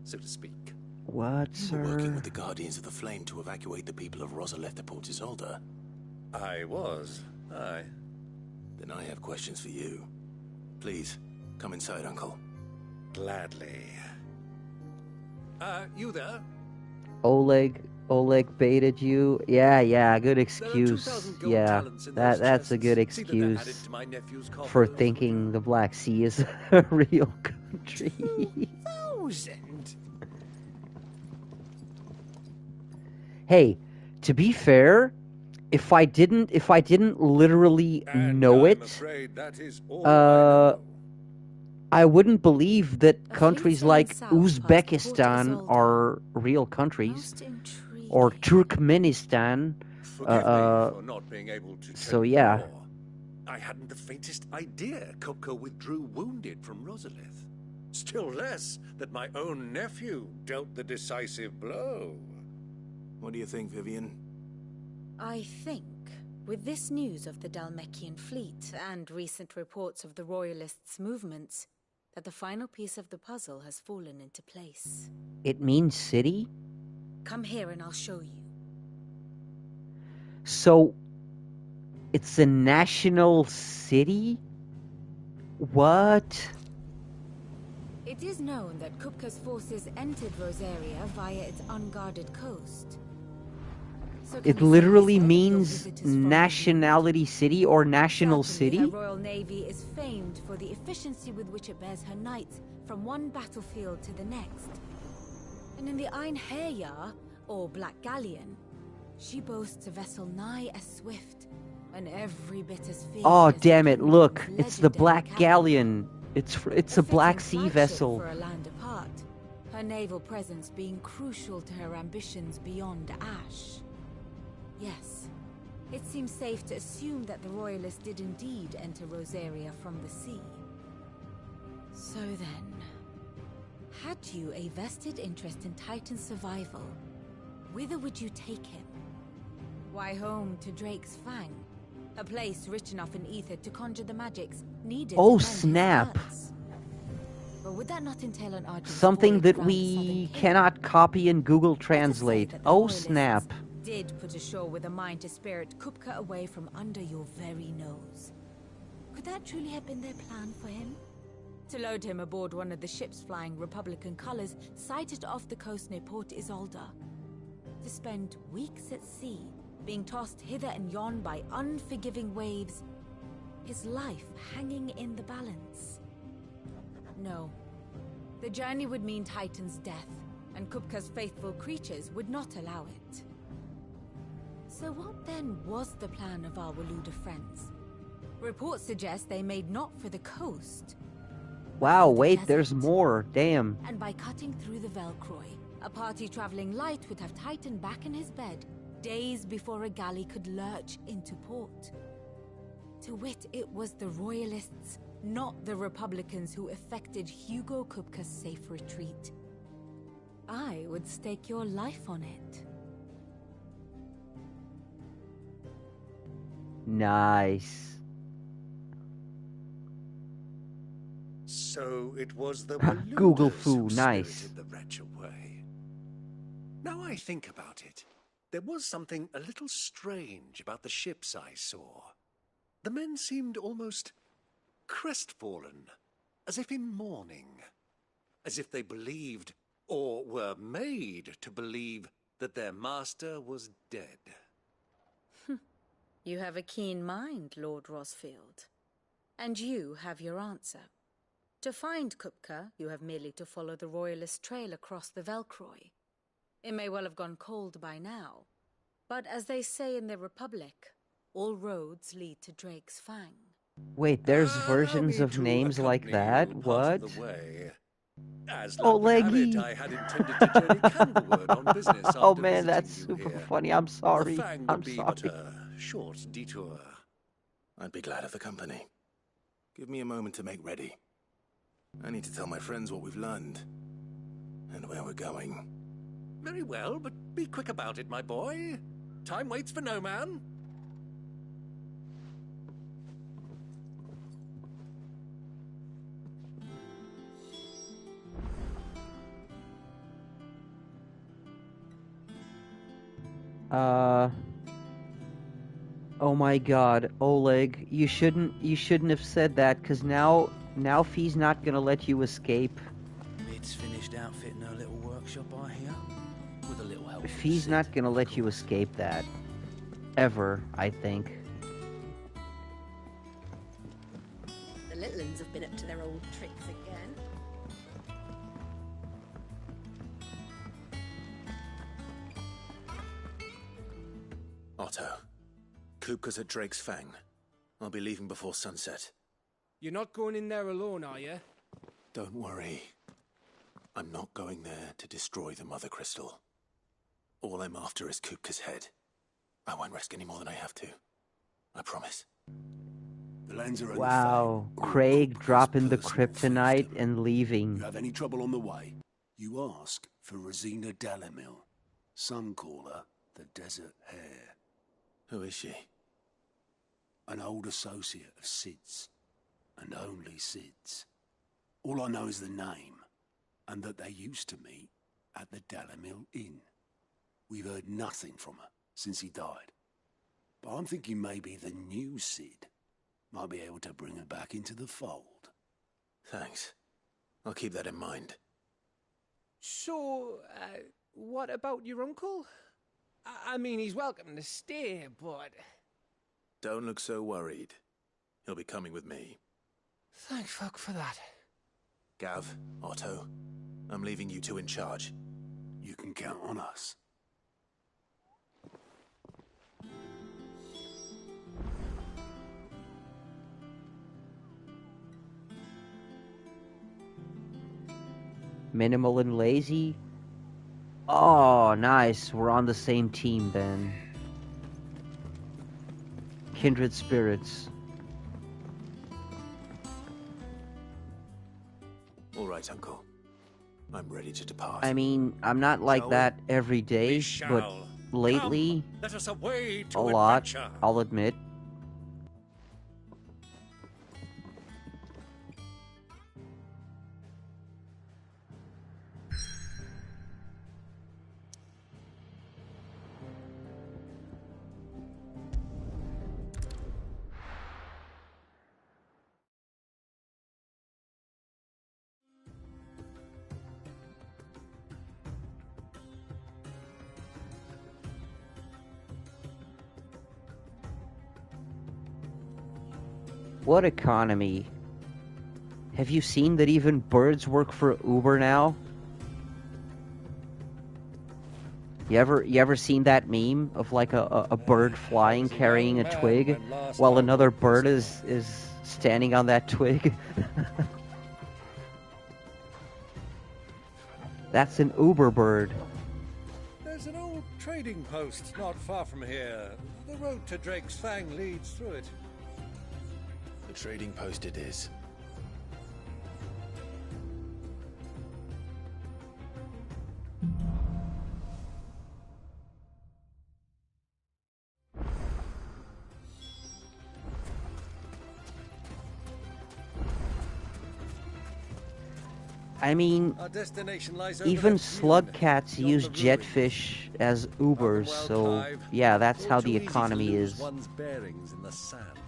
so to speak. What, You were working sir? with the Guardians of the Flame to evacuate the people of Rosalith to Port Isolde. I was, aye. Then I have questions for you. Please, come inside, Uncle. Gladly. You there? Oleg baited you. Yeah, good excuse. Yeah, that's a good excuse for thinking the Black Sea is a real country. 2,000? Hey, to be fair, if I didn't literally know it, I wouldn't believe that countries like Uzbekistan are real countries, or Turkmenistan. Forgive me for not being able to tell So you yeah. more. I hadn't the faintest idea Kopko withdrew wounded from Rosalith. Still less that my own nephew dealt the decisive blow. What do you think, Vivian? I think, with this news of the Dalmekian fleet and recent reports of the Royalists' movements, that the final piece of the puzzle has fallen into place. It means city? Come here and I'll show you. So, it's a national city? What? It is known that Kupka's forces entered Rosaria via its unguarded coast. So It literally means nationality city or national city? Her Royal Navy is famed for the efficiency with which it bears her knights from one battlefield to the next. And in the Einherjar, or Black Galleon, she boasts a vessel nigh as swift and every bit as fierce. Oh, as the damn it, look. kingdom's It's the Black legendary Galleon. It's a Black Sea flagship vessel. for a land apart, her naval presence being crucial to her ambitions beyond Ash. Yes, it seems safe to assume that the Royalists did indeed enter Rosaria from the sea. So then, had you a vested interest in Titan's survival, whither would you take him? Why, home to Drake's Fang, a place rich enough in ether to conjure the magics needed Oh, to mend his snap. guts. But would that not entail an arduous Something voyage that around the we southern cannot copy and Google Translate. that the Oh, Royalists snap. did put ashore with a mind to spirit Kupka away from under your very nose? Could that truly have been their plan for him? To load him aboard one of the ships flying Republican colors sighted off the coast near Port Isolde? To spend weeks at sea, being tossed hither and yon by unforgiving waves, his life hanging in the balance? No. The journey would mean Titan's death, and Kupka's faithful creatures would not allow it. So what then was the plan of our Waluda friends? Reports suggest they made not for the coast, Wow, wait, there's more. Damn. and by cutting through the Velcroy, a party traveling light would have Titan back in his bed days before a galley could lurch into port. To wit, it was the Royalists, not the Republicans, who effected Hugo Kupka's safe retreat. I would stake your life on it. Nice. So it was the Google Waludas foo, who nice. spirited the wretch away. Now I think about it, there was something a little strange about the ships I saw. The men seemed almost crestfallen, as if in mourning, as if they believed, or were made to believe, that their master was dead. You have a keen mind, Lord Rosfield. And you have your answer. To find Kupka, you have merely to follow the Royalist trail across the Velcroy. It may well have gone cold by now, but as they say in the Republic, all roads lead to Drake's Fang. Wait, there's versions of names like that? What? As Oh, luck would have it, Leggy. I had intended to journey Candlewood on business after Oh man, visiting that's you super here. funny. I'm sorry. The Fang would I'm be sorry. but a short detour. I'd be glad of the company. Give me a moment to make ready. I need to tell my friends what we've learned and where we're going. Very well, but be quick about it, my boy. Time waits for no man. Oh my god, Oleg, you shouldn't have said that, cause now Fee's not gonna let you escape. Lid's finished outfitting her little workshop, I hear. With a little help. Fee's not gonna let you escape that. Ever, I think. The little uns have been up to their old tricks again. Otto, Kupka's at Drake's Fang. I'll be leaving before sunset. You're not going in there alone, are you? Don't worry. I'm not going there to destroy the Mother Crystal. All I'm after is Kupka's head. I won't risk any more than I have to. I promise. The lands are Wow, Craig dropping the kryptonite and leaving. You have any trouble on the way, you ask for Rosina Dalamil. Some call her the Desert Hare. Who is she? An old associate of Sid's, and only Sid's. All I know is the name, and that they used to meet at the Dalamil Inn. We've heard nothing from her since he died. But I'm thinking maybe the new Sid might be able to bring her back into the fold. Thanks. I'll keep that in mind. So, what about your uncle? I mean, he's welcome to stay, but... Don't look so worried. He'll be coming with me. Thank fuck for that. Gav, Otto, I'm leaving you two in charge. You can count on us. Minimal and lazy. Oh, nice. We're on the same team then. Kindred spirits. All right, Uncle. I'm ready to depart. I mean, I'm not like that every day, but lately, let us away to a lot, adventure. I'll admit. What economy? Have you seen that even birds work for Uber now? You ever seen that meme of like a bird flying carrying a twig while another bird is standing on that twig? That's an Uber bird. There's an old trading post not far from here. The road to Drake's Fang leads through it. The trading post it is. I mean, Our destination lies over even that slug dune cats beyond use the ruins. jetfish as Ubers, so yeah, that's how the economy is. One's bearings in the sands.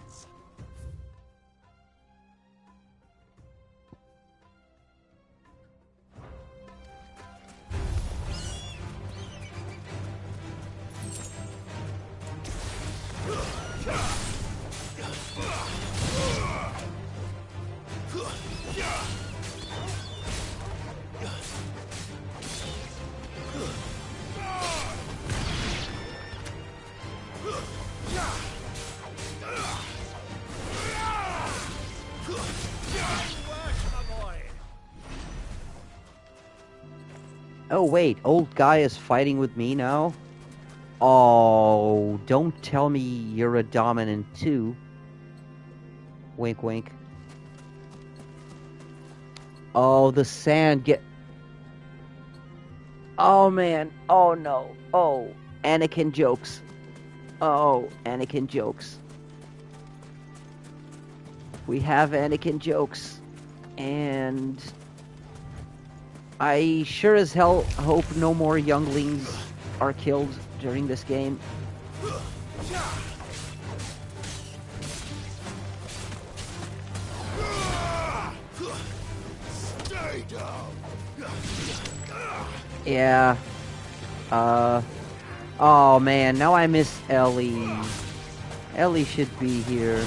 Oh wait, old guy is fighting with me now? Oh, don't tell me you're a dominant too. Wink wink. Oh, the sand get... Oh man, oh no, oh, Anakin jokes. Oh, Anakin jokes. We have Anakin jokes. And... I sure as hell hope no more younglings are killed during this game. Stay down. Yeah. Oh man, now I miss Ellie. Ellie should be here.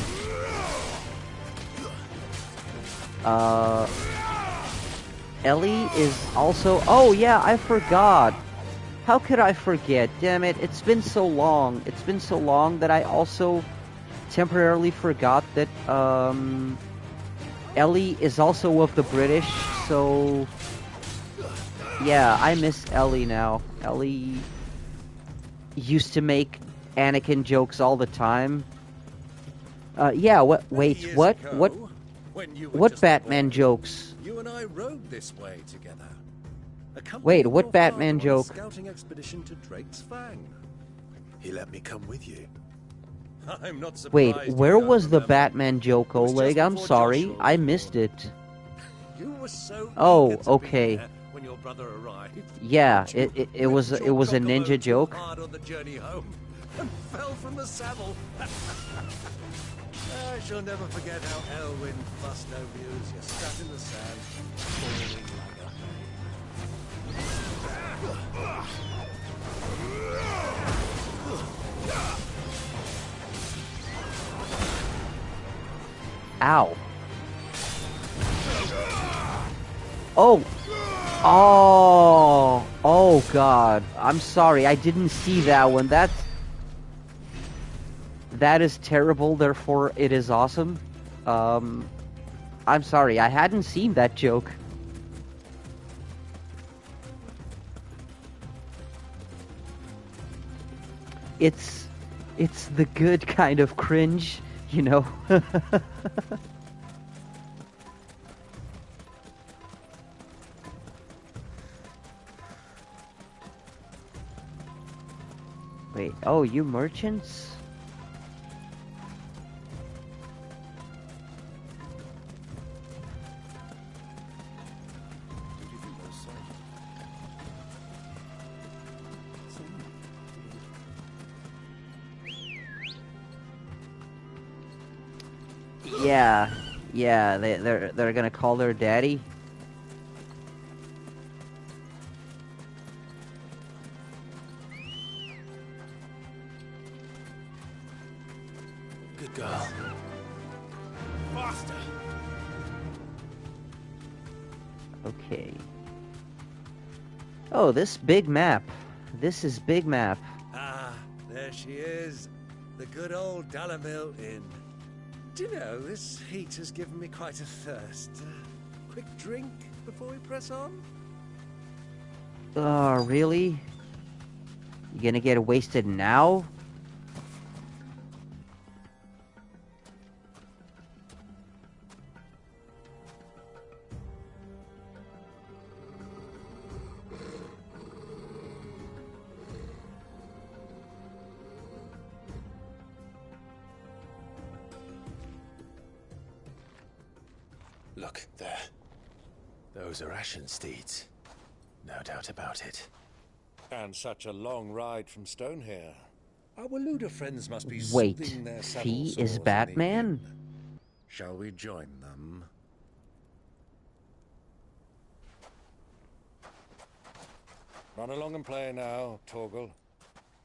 Ellie is also... Oh yeah, I forgot. How could I forget? Damn it, it's been so long. It's been so long that I also temporarily forgot that, Ellie is also of the British, so... Yeah, I miss Ellie now. Ellie used to make Anakin jokes all the time. Yeah, what Batman jokes? You and I rode this way together. Wait, what Batman joke? Scouting expedition to Drake's Fang. He let me come with you. I'm not surprised. Wait, where was the Batman joke, Oleg? I'm sorry, I missed it. You were so oh, okay. When your brother arrived. Yeah, it was a ninja joke. Hard on the journey home and fell from the saddle. I shall never forget how Elwyn fussed over you as you sat in the sand, falling like a... Ow. Oh! Oh! Oh, God. I'm sorry, I didn't see that one. That is terrible, therefore it is awesome. I'm sorry, I hadn't seen that joke. It's the good kind of cringe, you know? Wait, oh, you merchants? Yeah, they're gonna call their daddy. Good girl. Faster. Okay. Oh, this big map. This is big map. Ah, there she is. The good old Dalamil Inn. Do you know, this heat has given me quite a thirst. Quick drink before we press on? Oh, really? You gonna get wasted now? Look, there. Those are Ashen steeds. No doubt about it. And such a long ride from Stonehair. Our Luda friends must be Wait, soothing their saddle Fee sores is in the Batman? inn. Shall we join them? Run along and play now, Torgal.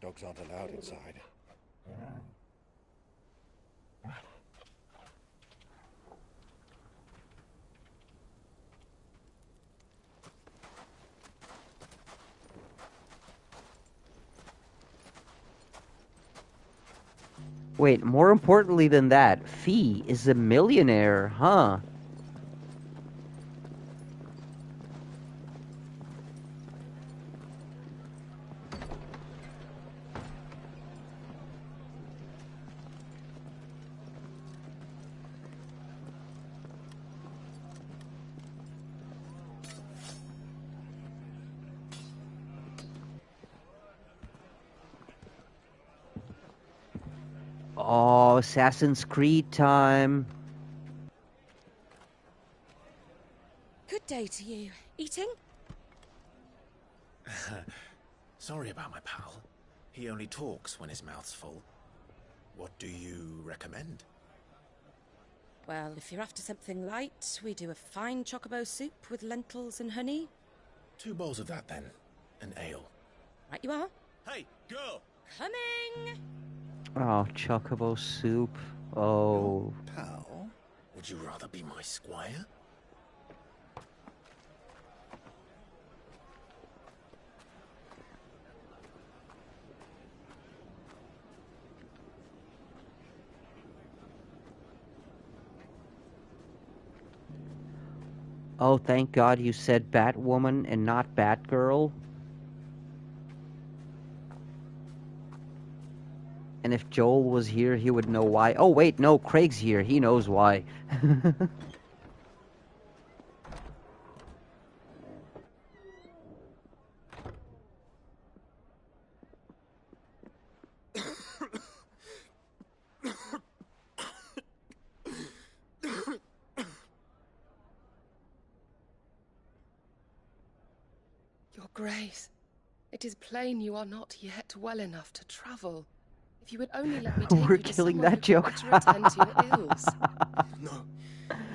Dogs aren't allowed inside. Wait, more importantly than that, Fee is a millionaire, huh? Oh, Assassin's Creed time. Good day to you. Eating? Sorry about my pal. He only talks when his mouth's full. What do you recommend? Well, if you're after something light, we do a fine chocobo soup with lentils and honey. 2 bowls of that, then. An ale. Right you are. Hey, girl! Coming! Oh, chocobo soup. Oh. Pal? Would you rather be my squire? Oh, thank God you said Batwoman and not Batgirl. And if Joel was here, he would know why. Oh, wait, no, Craig's here. He knows why. Your Grace, it is plain you are not yet well enough to travel. If you would only let me take We're you to killing someone that who joke. can better attend to your ills. No,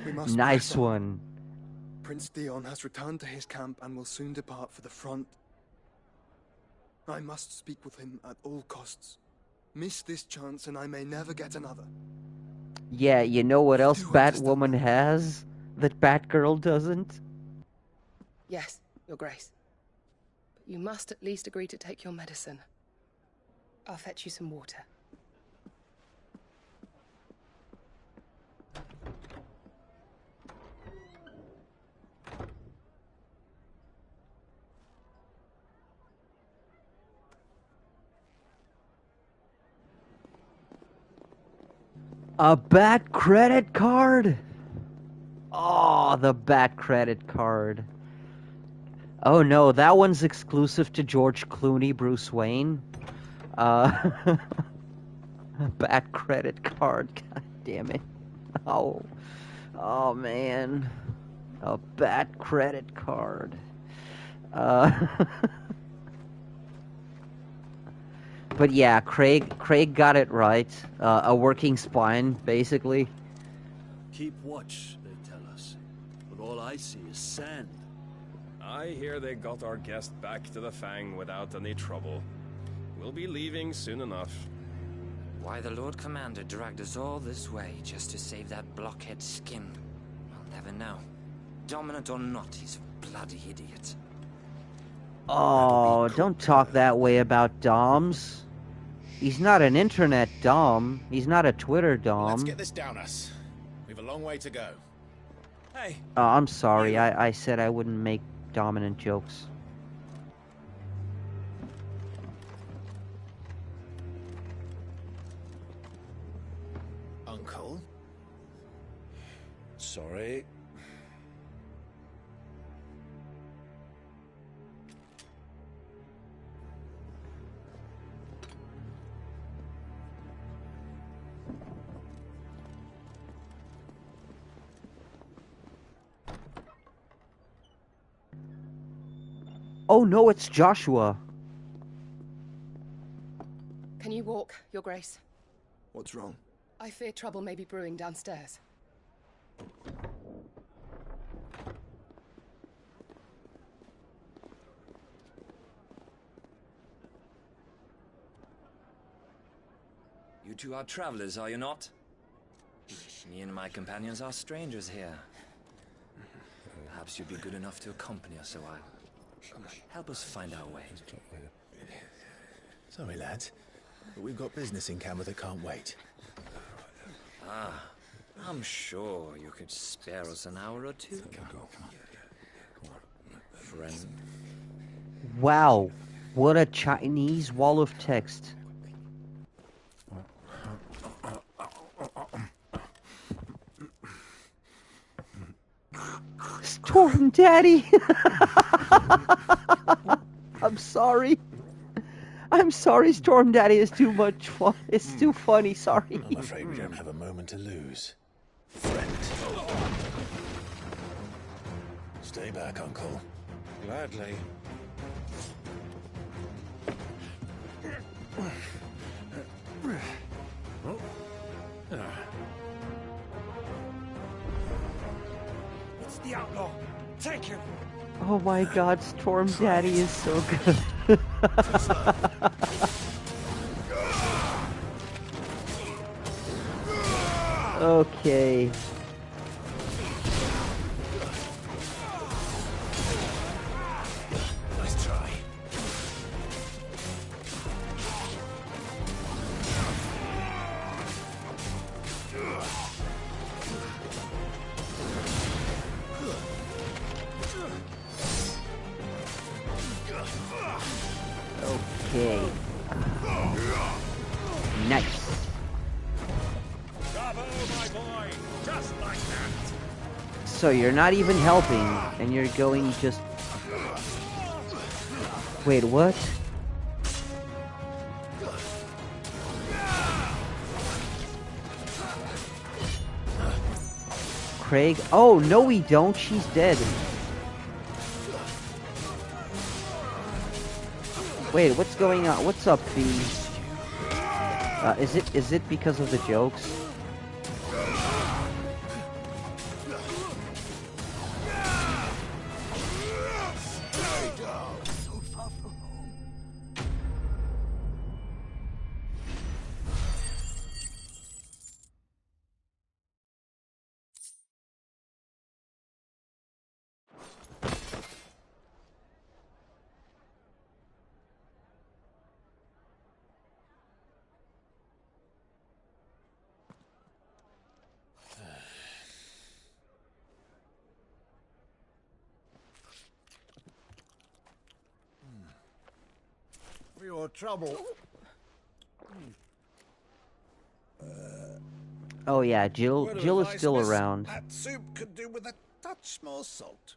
we must Nice press on. one. Prince Dion has returned to his camp and will soon depart for the front. I must speak with him at all costs. Miss this chance and I may never get another. Yeah, you know what else Batwoman has that Batgirl doesn't? Yes, Your Grace. But you must at least agree to take your medicine. I'll fetch you some water. A Bat credit card? Oh, the Bat credit card. Oh no, that one's exclusive to George Clooney, Bruce Wayne. A Bat credit card, god damn it. Oh man. A Bat credit card. But yeah, Craig got it right. A working spine, basically. Keep watch, they tell us. But all I see is sand. I hear they got our guest back to the Fang without any trouble. We'll be leaving soon enough. Why the Lord Commander dragged us all this way just to save that blockhead skin, I'll never know. Dominant or not, he's a bloody idiot. Oh, don't talk that way about Doms. He's not an internet Dom. He's not a Twitter Dom. Let's get this down us. We've a long way to go. Hey. Oh, I'm sorry. I said I wouldn't make dominant jokes. Uncle? Sorry. Oh no, it's Joshua. Can you walk, Your Grace? What's wrong? I fear trouble may be brewing downstairs. You two are travelers, are you not? Me and my companions are strangers here. Perhaps you'd be good enough to accompany us a while. Help us find our way. Sorry, lads, but we've got business in camera that can't wait. Ah, I'm sure you could spare us an hour or two. Friend. Wow, what a Chinese wall of text. Storm Daddy! I'm sorry. I'm sorry, Storm Daddy is too much fun. It's too funny, sorry. I'm afraid we don't have a moment to lose. Friend. Stay back, Uncle. Gladly. It's the outlaw. Take him. Oh my god, Storm Daddy is so good. Okay. Nice try. Okay. Nice. Bravo, my boy. Just like that. So you're not even helping, and you're going just... Wait, what? Craig? Oh, no we don't. She's dead. Wait, what's going on? What's up, B? Is it because of the jokes? For your trouble. Oh yeah, Jill is still around. That soup could do with a touch more salt.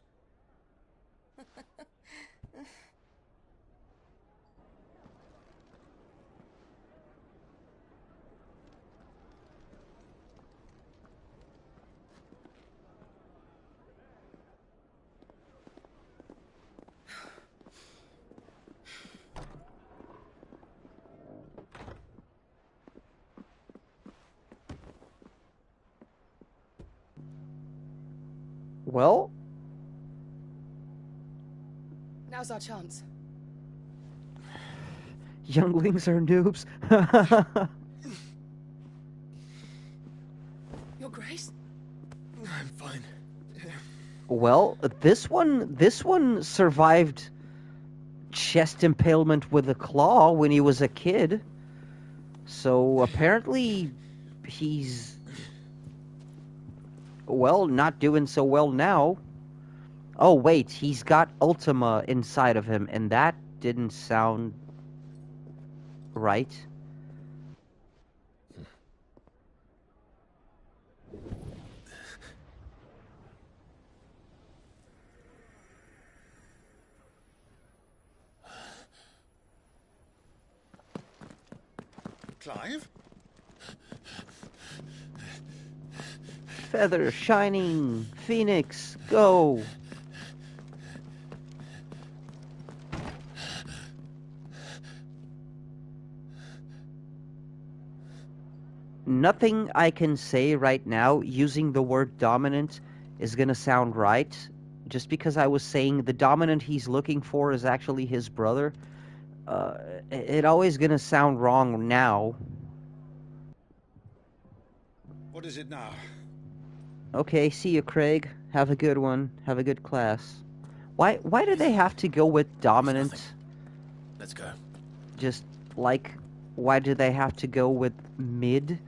Well, now's our chance. Younglings are noobs. Your Grace? I'm fine. Well, this one survived chest impalement with a claw when he was a kid. So apparently he's, well, not doing so well now. Oh wait, he's got Ultima inside of him, and that didn't sound right. Clive? Feather shining, Phoenix, go! Nothing I can say right now using the word dominant is gonna sound right. Just because I was saying the dominant he's looking for is actually his brother, it always gonna sound wrong now. What is it now? Okay, see you, Craig. Have a good one. Have a good class. Why do they have to go with dominant? Let's go. Just like, why do they have to go with mid?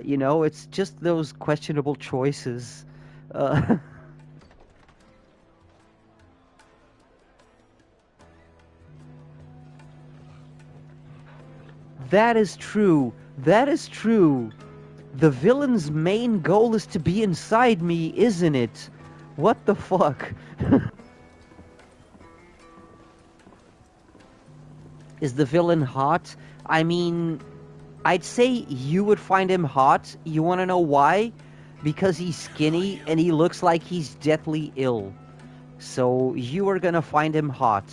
You know, it's just those questionable choices. That is true. That is true. The villain's main goal is to be inside me, isn't it? What the fuck? Is the villain hot? I mean, I'd say you would find him hot. You want to know why? Because he's skinny and he looks like he's deathly ill. So you are gonna find him hot.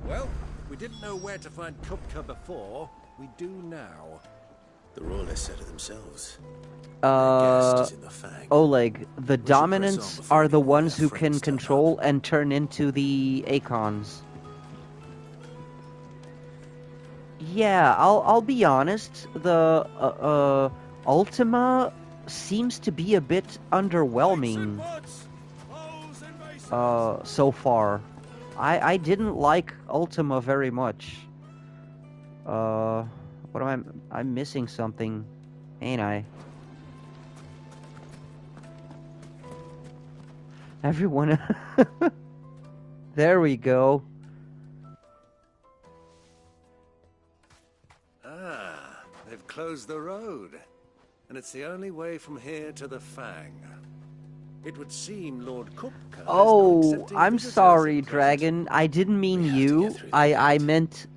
Well, we didn't know where to find Kupka before. We do now. The Royalists said it themselves. Guest is in the Fang. Oleg, the dominants are the ones who can control and turn into the Acons. Yeah, I'll be honest. The Ultima seems to be a bit underwhelming. So far, I didn't like Ultima very much. What am I'm missing something, ain't I? Everyone. There we go. Ah, they've closed the road. And it's the only way from here to the Fang. It would seem Lord Kupka. Oh, I'm sorry, Dragon. I didn't mean you. I meant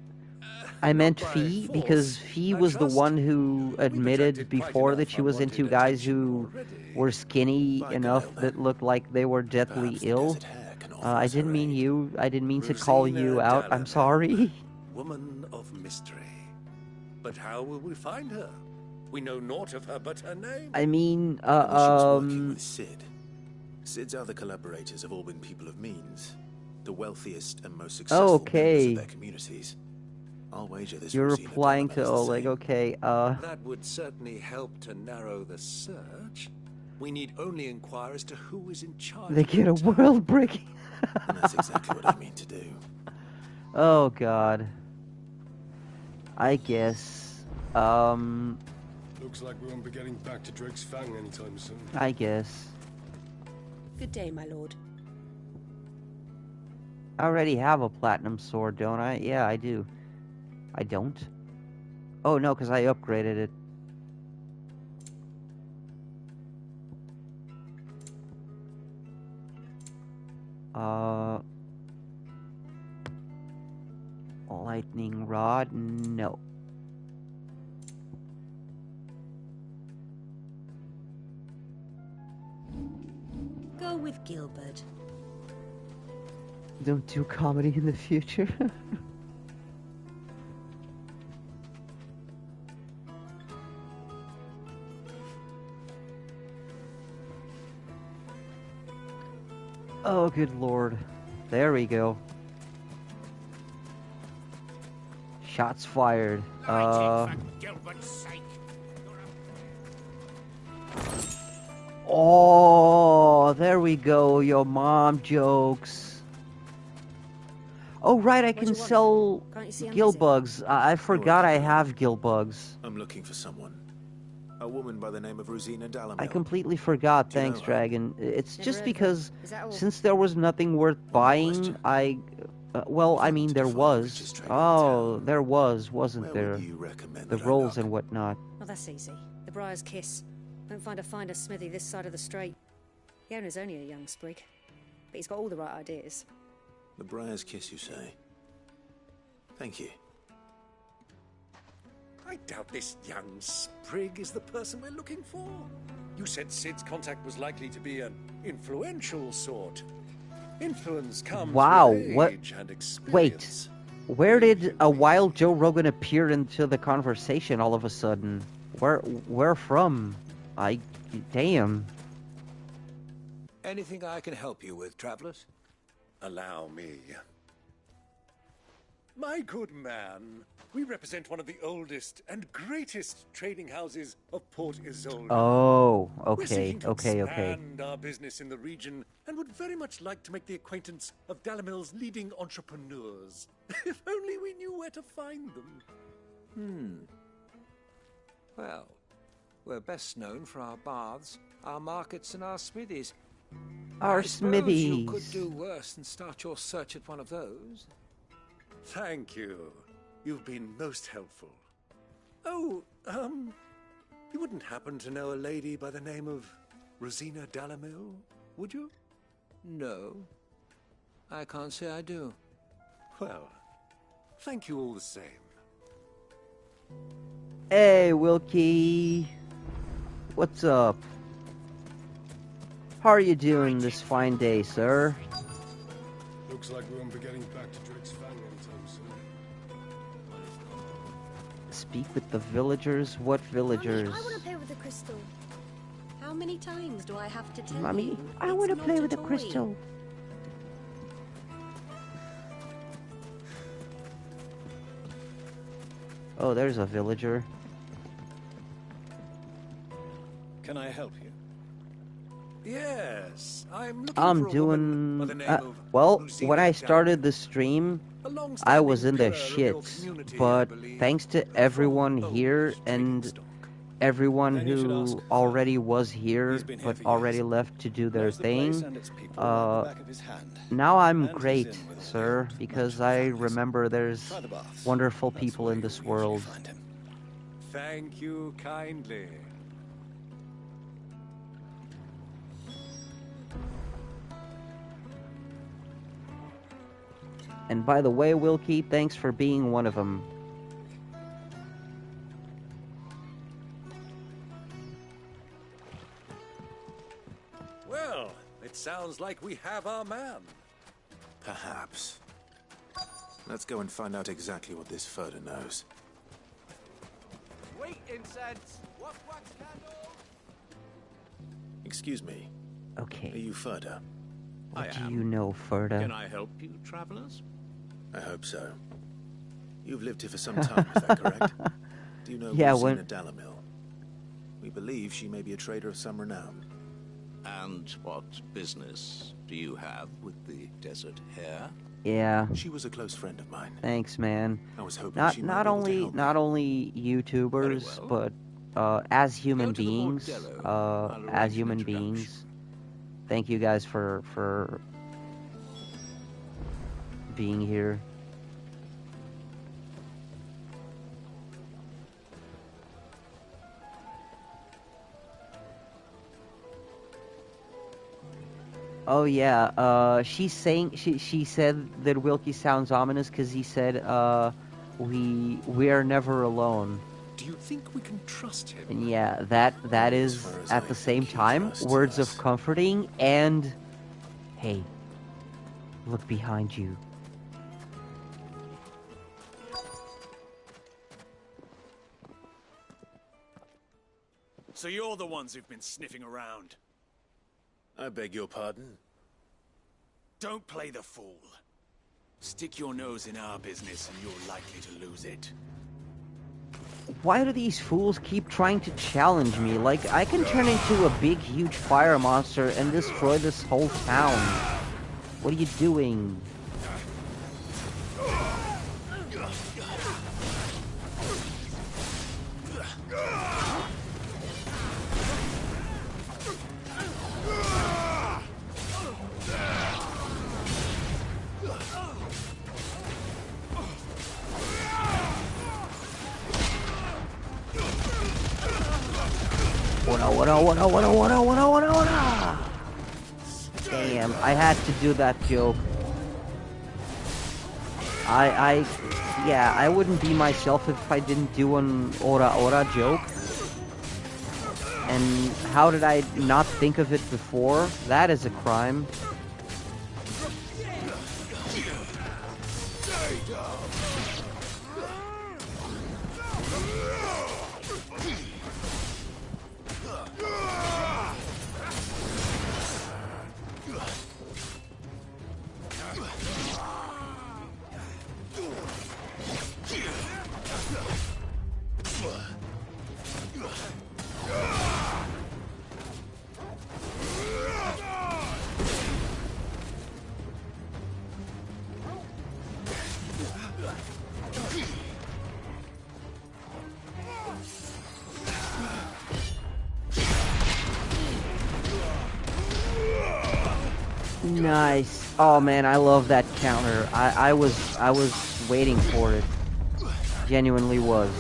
Fee, because Fee was the one who admitted before that she was into guys who were skinny enough that looked like they were deathly ill. I didn't mean you. I didn't mean to call you out. I'm sorry. Woman of mystery. But how will we find her? We know naught of her but her name. I mean, She was working with Sid. Sid's other collaborators have all been people of means, the wealthiest and most successful members of their communities. I'll wager this. You're replying to Oleg. Okay. That would certainly help to narrow the search. We need only inquire as to who is in charge. They get a world breaking. And that's exactly what I mean to do. Oh God. I guess. Looks like we won't be getting back to Drake's Fang anytime soon. I guess. Good day, my lord. I already have a platinum sword, don't I? Yeah, I do. I don't? Oh, no, because I upgraded it. Lightning rod? No. Go with Gilbert. Don't do comedy in the future. Oh, good lord. There we go. Shots fired. Oh, there we go. Your mom jokes. Oh, right, I can sell gill bugs. I forgot I have gill bugs. I'm looking for someone. A woman by the name of Rosina Dalamel. I completely forgot. Thanks, Dragon. It's just because since there was nothing worth buying, well, I mean, there was. Oh, there was, wasn't there? The rolls and whatnot. Oh, that's easy. The Briar's Kiss. Don't find a finer smithy this side of the strait. The owner's only a young sprig, but he's got all the right ideas. The Briar's Kiss, you say? Thank you. I doubt this young sprig is the person we're looking for. You said Sid's contact was likely to be an influential sort. Influence comes with age and experience. Wait, where did a wild Joe Rogan appear into the conversation all of a sudden? Where from? Damn. Anything I can help you with, travelers? Allow me. My good man, we represent one of the oldest and greatest trading houses of Port Isolde. Oh, We're seeking to okay. expand our business in the region and would very much like to make the acquaintance of Dalamel's leading entrepreneurs. If only we knew where to find them. Well, we're best known for our baths, our markets, and our smithies. Our I suppose you smithies. could do worse than start your search at one of those. Thank you. You've been most helpful. Oh, you wouldn't happen to know a lady by the name of Rosina Dalamel, would you? No, I can't say I do. Well, thank you all the same. Hey, Wilkie. What's up? How are you doing this fine day, sir? Looks like we won't be getting back to Drake's Fang anytime soon. Speak with the villagers? What villagers? Mommy, I want to play with the crystal. How many times do I have to tell Mommy, you? I want to It's play not with a the toy. crystal. Oh, there's a villager. Can I help you? Yes, I'm looking I'm for a woman by the doing... name of well, Rosina when I Dalamel. started the stream, I was in the shits. But thanks to everyone here and everyone who already was here but already left to do their thing, now I'm great, sir, because I remember there's wonderful people in this world. Thank you kindly. And by the way, Wilkie, thanks for being one of them. Well, it sounds like we have our man. Perhaps. Let's go and find out exactly what this Furter knows. Sweet incense. Wax candles. Excuse me. Okay. Are you Furda? What do you know, Furda? Can I help you, travelers? I hope so. You've lived here for some time, is that correct? Do you know Yeah, Rosina Dalamil? We believe she may be a trader of some renown. And what business do you have with the desert hare? Yeah. She was a close friend of mine. Thanks, man. I was hoping Not she might be able to help me. not only YouTubers, but as human beings, thank you guys for being here. Oh yeah, she's saying she said that Wilkie sounds ominous because he said we are never alone. Do you think we can trust him? And yeah, that is at the same time words of comforting and hey, look behind you. So you're the ones who've been sniffing around. I beg your pardon? Don't play the fool. Stick your nose in our business and you're likely to lose it. Why do these fools keep trying to challenge me? Like, I can turn into a big, huge fire monster and destroy this whole town. What are you doing? Damn, I had to do that joke. Yeah, I wouldn't be myself if I didn't do an ora ora joke. And how did I not think of it before? That is a crime. Nice. Oh man, I love that counter. I was waiting for it. Genuinely was.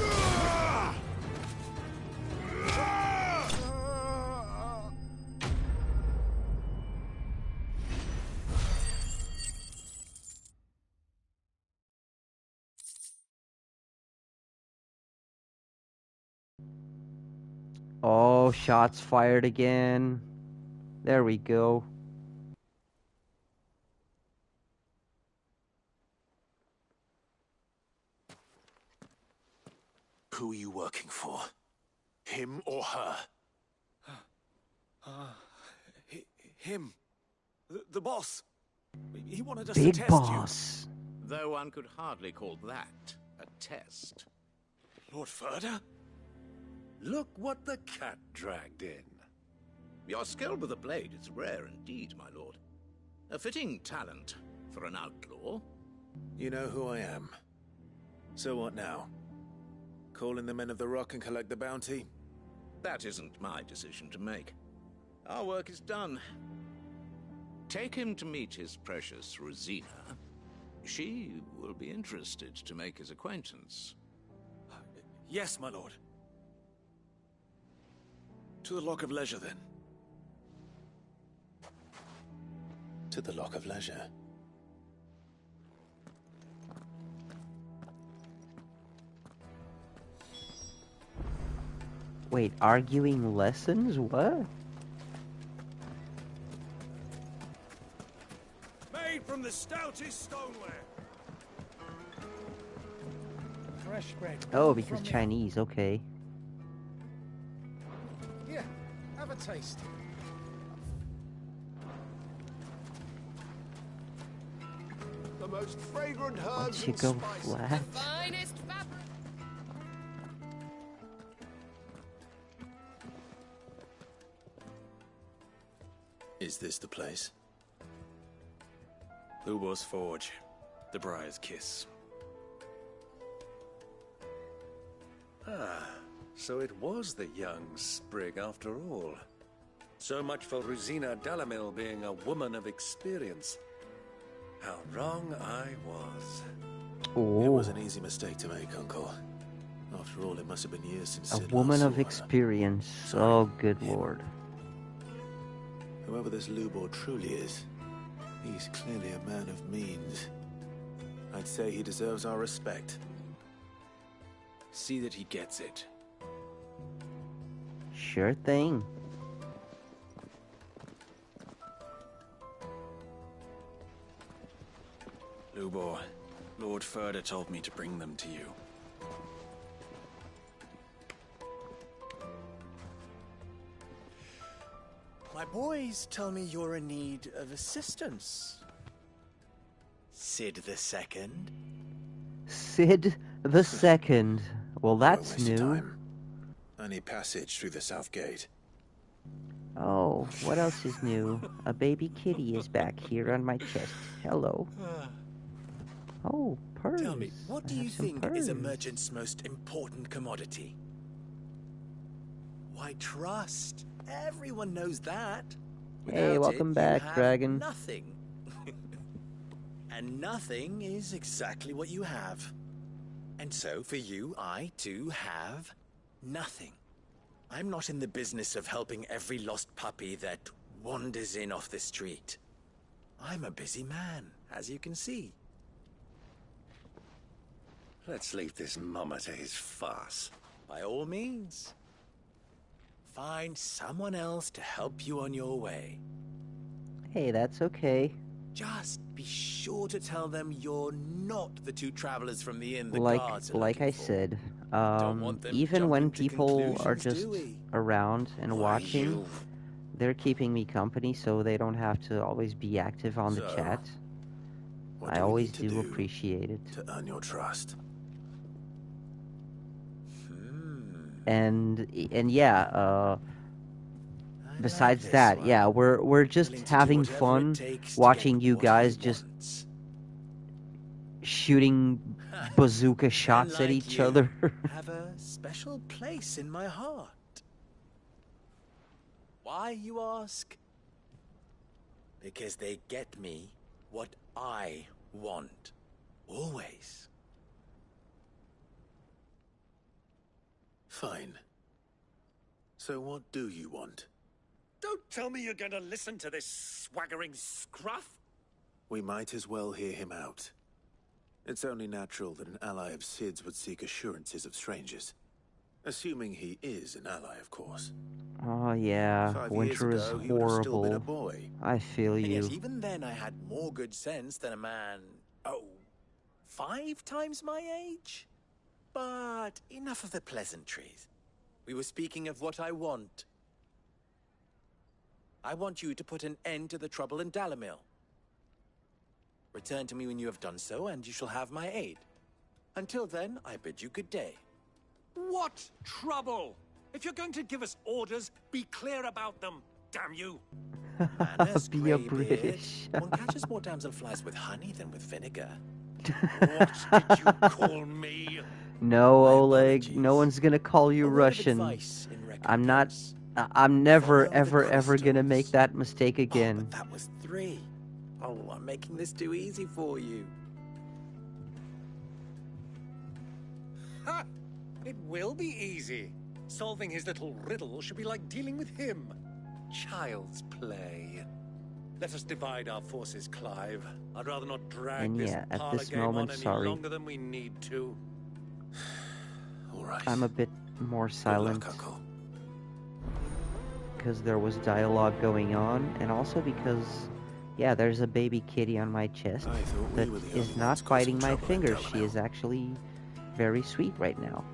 Oh, shots fired again. There we go. Who are you working for? Him or her? Him. The boss. He wanted us Big to test boss. you. Though one could hardly call that a test. Lord Furda? Look what the cat dragged in. Your skill with a blade is rare indeed, my lord. A fitting talent for an outlaw. You know who I am. So what now? Call in the Men of the Rock and collect the bounty? That isn't my decision to make. Our work is done. Take him to meet his precious Rosina. She will be interested to make his acquaintance. Yes, my lord. To the Lock of Leisure, then. To the Lock of Leisure. Wait, arguing lessons? What? Made from the stoutest stoneware. Fresh bread. Oh, because Chinese, okay. taste. The most fragrant herbs Once you and go spices. flat. Finest fabric. Is this the place? Lubor's Forge. The Briar's Kiss. Ah, so it was the young sprig after all. So much for Rosina Dalamil being a woman of experience. How wrong I was. It was an easy mistake to make, Uncle. After all, it must have been years since A Sid woman last of saw her. experience. Oh, good lord. Whoever this Lubor truly is, he's clearly a man of means. I'd say he deserves our respect. See that he gets it. Sure thing. Lubor, Lord Furder told me to bring them to you. My boys tell me you're in need of assistance. Sid the Second. Sid the Second. Well, that's Waste of new. time. I need passage through the south gate. Oh, what else is new? A baby kitty is back here on my chest. Hello. Oh, purrs. Tell me, what do I you have some think is a purrs. merchant's most important commodity? Why, trust. Everyone knows that. Hey, Without welcome it, you back, have Dragon. Nothing. And nothing is exactly what you have. And so, for you, I too have nothing. I'm not in the business of helping every lost puppy that wanders in off the street. I'm a busy man, as you can see. Let's leave this mummer to his farce. By all means. Find someone else to help you on your way. Hey, that's okay. Just be sure to tell them you're not the two travelers from the inn the guards are Like looking I for. said, want them even when jumping to people are conclusions, just do we? around and watching, you? they're keeping me company so they don't have to always be active on the So, chat. what I do we always need to do do appreciate it. to earn your trust? And yeah, besides that, yeah, we're just having fun watching you guys just shooting bazooka shots at each other. Have a special place in my heart. Why, you ask? Because they get me what I want. Always. Fine. So what do you want? Don't tell me you're going to listen to this swaggering scruff. We might as well hear him out. It's only natural that an ally of Sid's would seek assurances of strangers. Assuming he is an ally, of course. Oh yeah, 5 years winter is ago, he would have still been a horrible. boy. I feel And you. yet, even then, I had more good sense than a man, 5 times my age? But enough of the pleasantries. We were speaking of what I want. I want you to put an end to the trouble in Dalamil. Return to me when you have done so, and you shall have my aid. Until then, I bid you good day. What trouble? If you're going to give us orders, be clear about them, damn you. Manners, Be a Greybeard. British. One catches more damselflies with honey than with vinegar. What did you call me? No, Oleg, no one's gonna call you Russian. I'm not. I'm never, ever gonna make that mistake again. That was 3. Oh, I'm making this too easy for you. Ha! It will be easy. Solving his little riddle should be like dealing with him. Child's play. Let us divide our forces, Clive. I'd rather not drag And this yeah, at parlor this game moment, on any sorry. longer than we need to. All right. I'm a bit more silent. Uncle. Because there was dialogue going on, and also because, yeah, there's a baby kitty on my chest that is not biting my fingers. She is actually very sweet right now.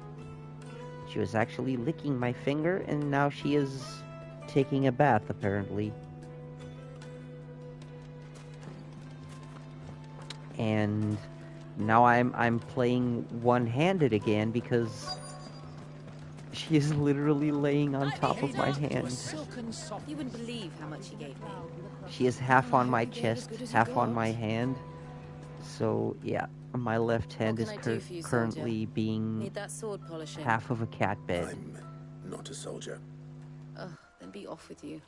She was actually licking my finger, and now she is taking a bath, apparently. And now I'm playing one-handed again because she is literally laying on top of my hand. You wouldn't believe how much he gave me. She is half on my chest, half on my hand. So yeah, my left hand is currently being Need that sword polishing? half of a cat bed. I'm not a soldier. Ugh, then be off with you.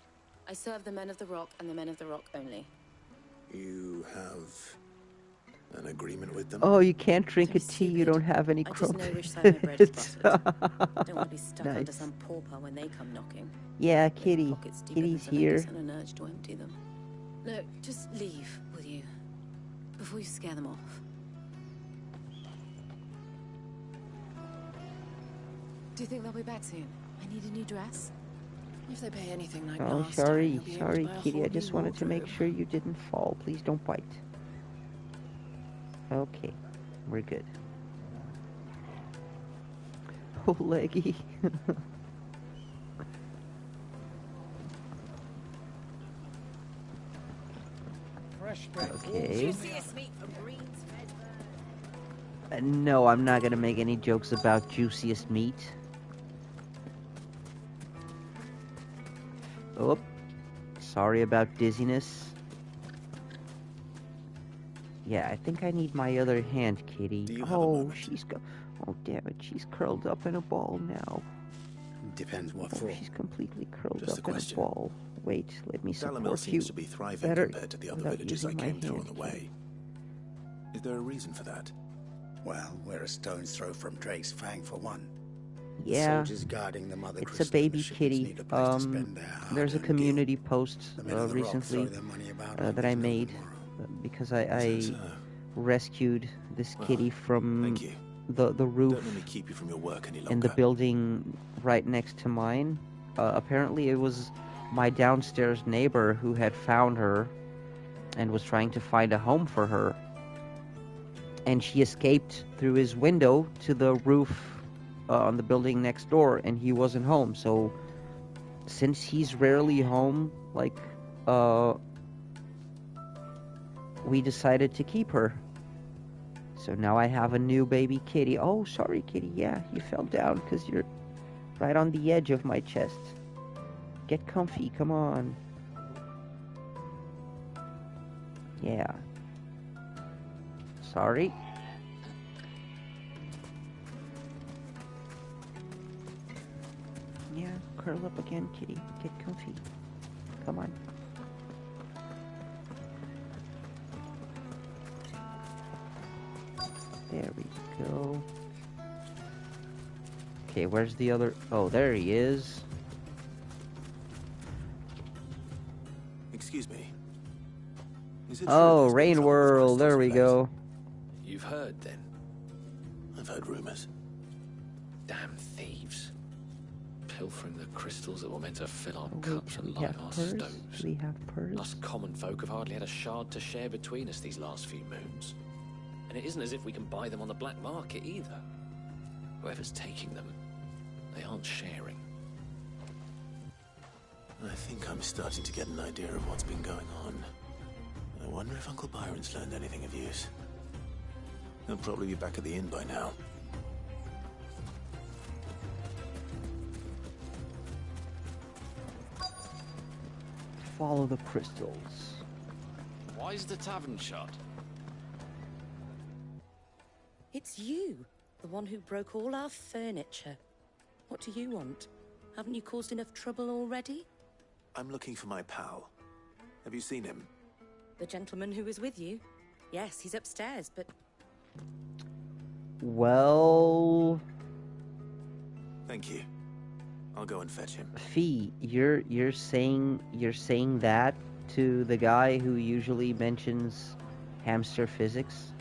I serve the men of the Rock and the men of the Rock only. You have an agreement with them? Oh, you can't drink a tea, you don't have any I just crumpets. know which side my bread is buttered. Don't want to be stuck under Nice. some pauper when they come knocking. Yeah, Kitty. Pockets deeper than Kitty's Zelenka's here. and an urge to empty them. No, just leave, will you? Before you scare them off. Do you think they'll be back soon? I need a new dress. If they pay anything like Oh, last sorry, time, you'll be able to sorry, buy a Kitty. whole I just new wanted to make wardrobe. sure you didn't fall. Please don't bite. Okay, we're good. Oh, leggy. Okay. No, I'm not gonna make any jokes about juiciest meat. Oh, sorry about dizziness. Yeah, I think I need my other hand, Kitty. Oh, she's got. Oh, damn it, she's curled up in a ball now. Depends what Oh, for. she's completely curled Just a up in a question. ball. Wait, let me support Dalamil you seems to be thriving better compared to the other without villages I using my came through on hand, the way. Is there a reason for that? Well, we're a stone's throw from Drake's Fang for one. Yeah, The soldiers guarding the mother it's a crystal and baby the shipments kitty. need a place to spend their There's a hard-earned community post The men of the rock recently throw their money about like that I there's no made because I rescued this kitty from thank you. the roof Don't let me keep you from your work any longer. in the building right next to mine. Apparently, it was my downstairs neighbor who had found her and was trying to find a home for her. And she escaped through his window to the roof on the building next door, and he wasn't home. So, since he's rarely home, we decided to keep her. So now I have a new baby kitty. Oh, sorry, kitty. Yeah, you fell down because you're right on the edge of my chest. Get comfy, come on. Yeah. Sorry. Yeah, curl up again, kitty. Get comfy. Come on. There we go. Okay, where's the other? Oh, there he is. Excuse me. Is it Oh, true there's been Rain trouble with World. crystals There of we late? go. You've heard, then? I've heard rumors. Damn thieves. Pilfering the crystals that were meant to fill our Oh, wait, cups do and we light have our purrs? stoves. Do we have purrs? Us common folk have hardly had a shard to share between us these last few moons. And it isn't as if we can buy them on the black market either. Whoever's taking them, they aren't sharing. I think I'm starting to get an idea of what's been going on. I wonder if Uncle Byron's learned anything of use. He'll probably be back at the inn by now. Follow the crystals. Why is the tavern shut? It's you, the one who broke all our furniture. What do you want? Haven't you caused enough trouble already? I'm looking for my pal. Have you seen him? The gentleman who was with you? Yes, he's upstairs, but... Well, Thank you. I'll go and fetch him. Fee, you're saying that to the guy who usually mentions hamster physics?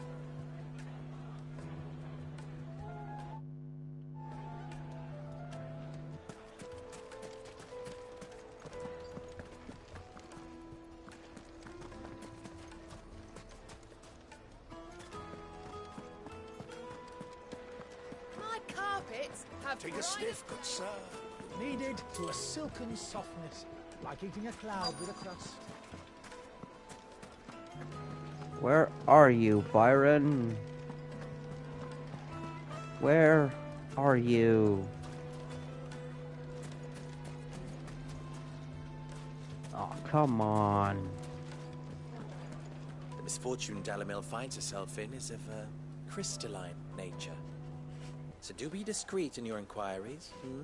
My carpets have Take a sniff, good sir. kneaded to a silken softness, like eating a cloud with a crust. Where are you, Byron? Where are you? Oh, come on. The misfortune Dalamil finds herself in is of a crystalline nature. So do be discreet in your inquiries, hmm?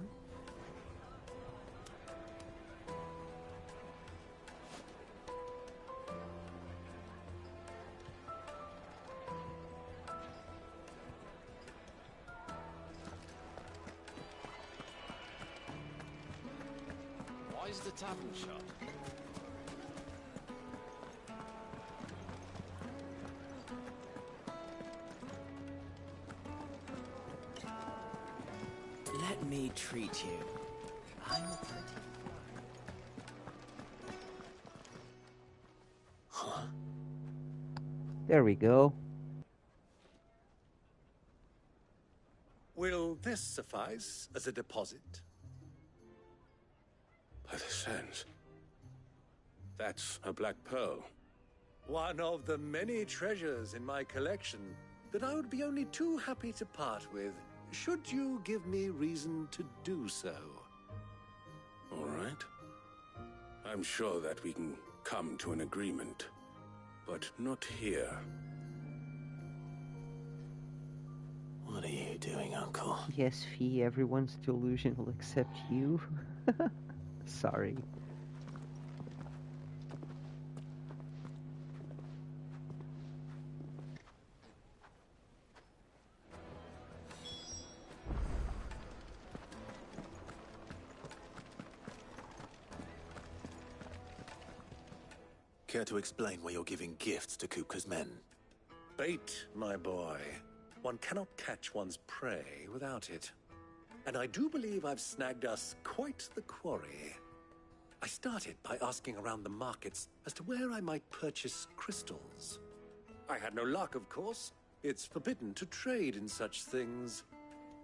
Why is the tavern shut? Let me treat you. I'm a pretty... There we go. Will this suffice as a deposit? By the sands. That's a black pearl. One of the many treasures in my collection that I would be only too happy to part with, should you give me reason to do so. All right. I'm sure that we can come to an agreement, but not here. What are you doing, Uncle? Yes, Fee, everyone's delusional except you. Sorry. Care to explain why you're giving gifts to Kupka's men? Bait, my boy. One cannot catch one's prey without it. And I do believe I've snagged us quite the quarry. I started by asking around the markets as to where I might purchase crystals. I had no luck, of course. It's forbidden to trade in such things.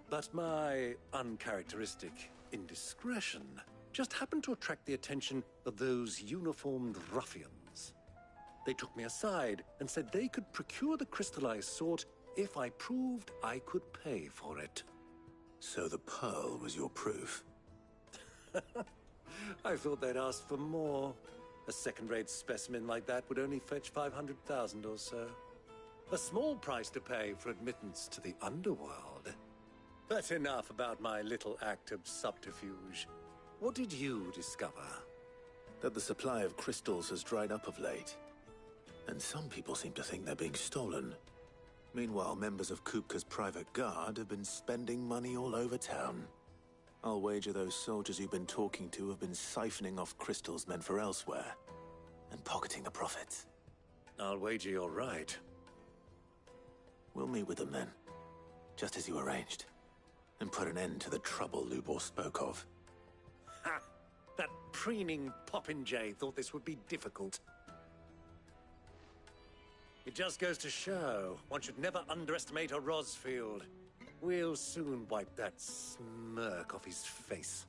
But my uncharacteristic indiscretion just happened to attract the attention of those uniformed ruffians. They took me aside and said they could procure the crystal I sought if I proved I could pay for it. So the pearl was your proof? I thought they'd ask for more. A second-rate specimen like that would only fetch 500,000 or so. A small price to pay for admittance to the underworld. But enough about my little act of subterfuge. What did you discover? That the supply of crystals has dried up of late. And some people seem to think they're being stolen. Meanwhile, members of Kupka's private guard have been spending money all over town. I'll wager those soldiers you've been talking to have been siphoning off crystals meant for elsewhere, and pocketing the profits. I'll wager you're right. We'll meet with them then, just as you arranged, and put an end to the trouble Lubor spoke of. Ha! That preening popinjay thought this would be difficult. It just goes to show, one should never underestimate a Rosfield. We'll soon wipe that smirk off his face.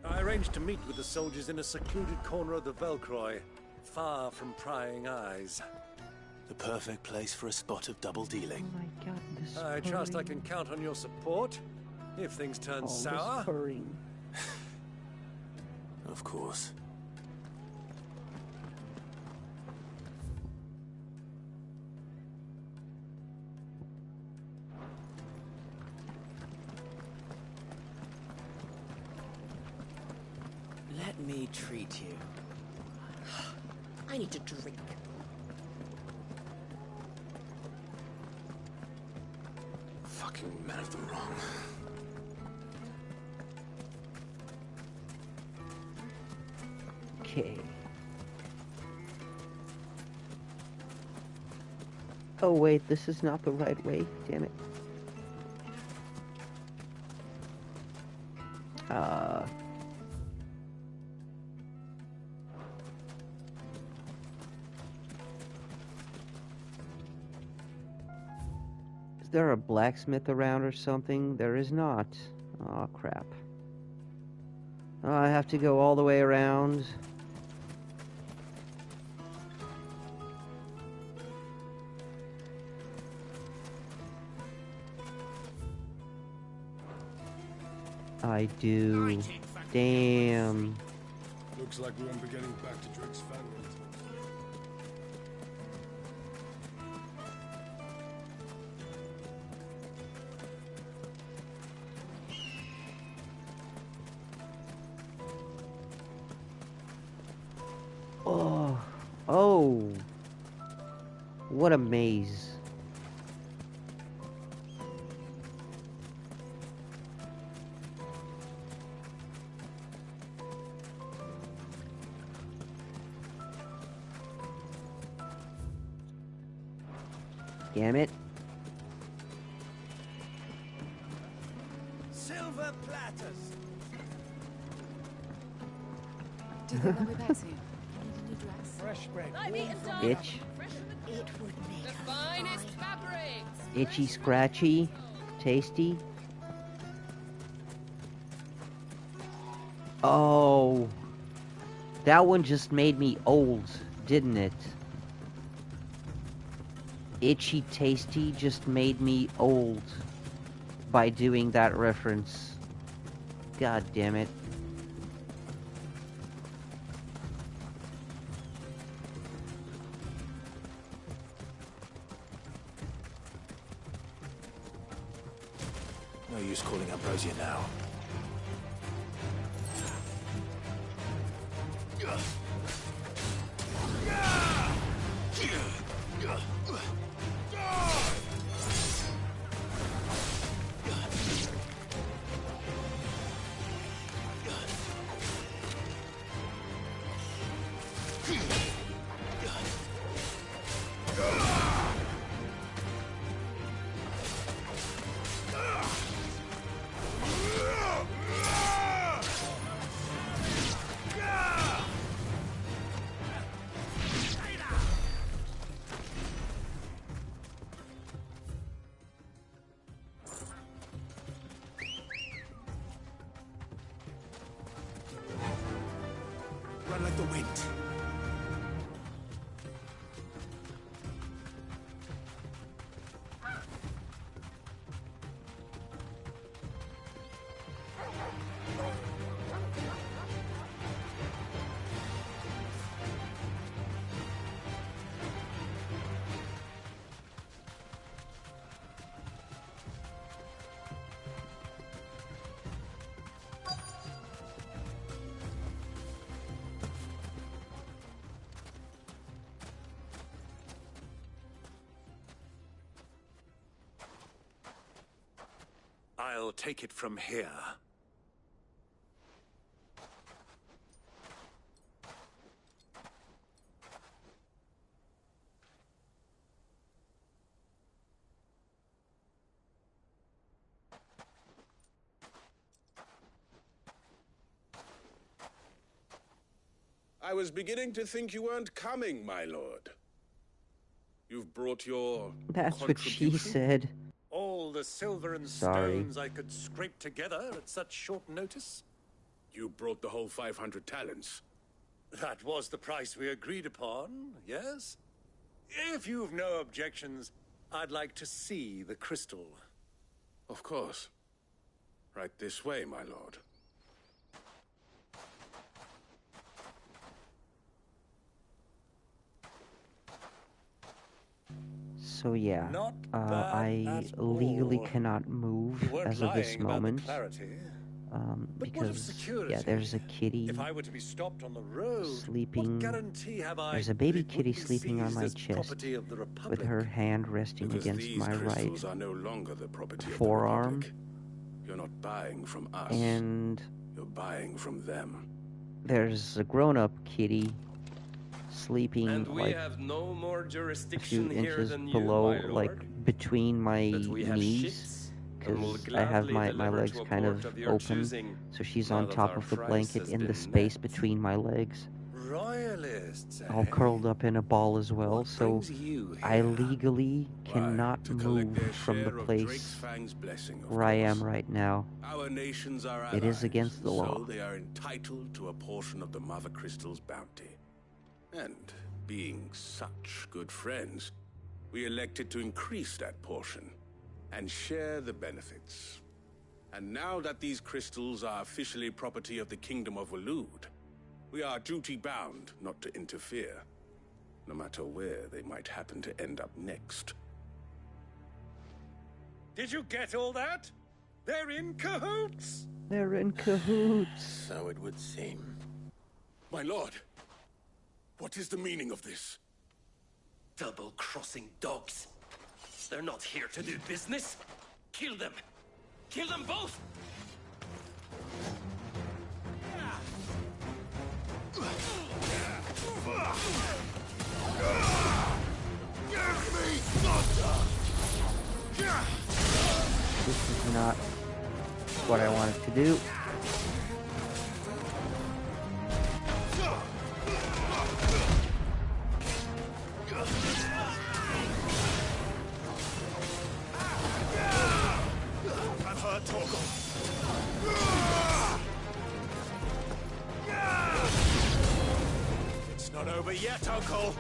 I arranged to meet with the soldiers in a secluded corner of the Velcroy, far from prying eyes. The perfect place for a spot of double dealing. Oh my god, this I trust I can count on your support, if things turn sour. Of course. Let me treat you. I need to drink. Fucking men of the wrong. Okay. Oh wait, this is not the right way. Damn it. there a blacksmith around or something? There is not. Oh, crap. Oh, I have to go all the way around. I do. Damn. Looks like we won't be getting back to Drake's family. Oh. Oh. What a maze. Damn it. Silver platters. Do you think they'll be back soon? I need a new dress. Fresh bread. Itch. It would make The finest fabrics. Itchy, scratchy, tasty. Oh. That one just made me old, didn't it? Itchy tasty just made me old by doing that reference. God damn it. No use calling Ambrosia now. Run like the wind. I'll take it from here. I was beginning to think you weren't coming, my lord. You've brought your That's what she said. All the silver and Sorry. stones I could scrape together at such short notice? You brought the whole 500 talents. That was the price we agreed upon, yes? If you've no objections, I'd like to see the crystal. Of course. Right this way, my lord. So yeah, Not I bad at legally all. cannot move You weren't as of this lying about the moment. clarity. But what of Because security? yeah, there's a kitty If I were to be stopped on the road, sleeping. what guarantee have I There's a that baby it kitty wouldn't be sleeping on seized my as chest property of the with Republic? her hand resting Because against these my right crystals are no longer the property of the forearm. Republic. You're not buying from us. And You're buying from them. there's a grown-up kitty sleeping And we like have no more a few jurisdiction here inches than below, you, my lord. like between my But we have knees, ships, and will because I have gladly my deliver legs to a kind port of your open, choosing, so she's now on that top our of the price blanket has in the been space met. between my legs. Royalists, all curled up in a ball as well, so brings you I here? legally cannot to collect move their from the share of place Drakefang's blessing, of where I am course. right now. Our nations are allies. It is against the law. So they are entitled to a portion of the Mother Crystal's bounty. And being such good friends, we elected to increase that portion and share the benefits. And now that these crystals are officially property of the Kingdom of Waloed, we are duty-bound not to interfere, no matter where they might happen to end up next. Did you get all that? They're in cahoots! They're in cahoots. So it would seem. My lord, what is the meaning of this? Double-crossing dogs. They're not here to do business. Kill them. Kill them both! Give me thunder! This is not what I wanted to do. I'm hurt, Torgal. It's not over yet, Uncle.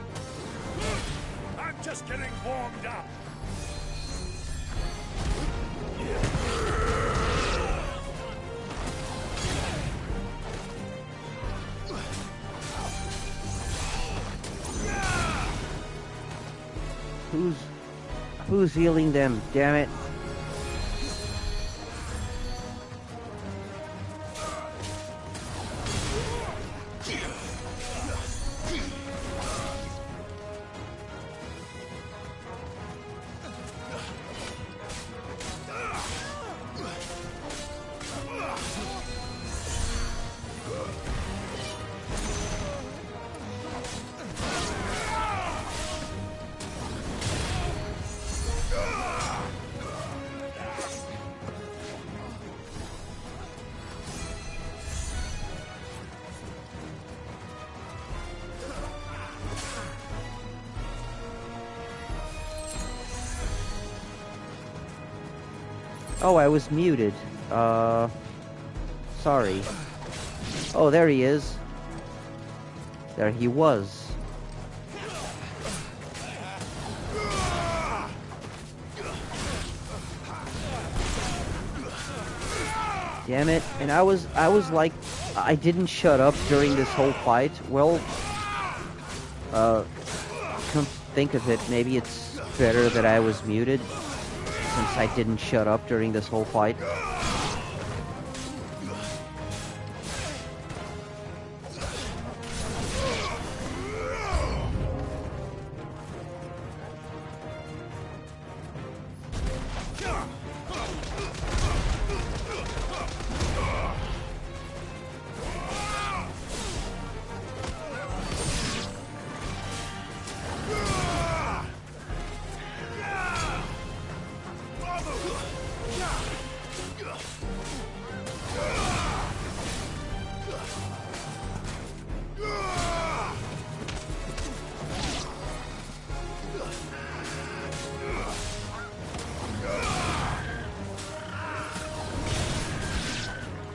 I'm just getting warmed up. Who's healing them? Damn it. Oh, I was muted. Sorry. Oh, there he is. There he was. Damn it. And I was like, I didn't shut up during this whole fight. Well, come think of it, maybe it's better that I was muted, since I didn't shut up during this whole fight.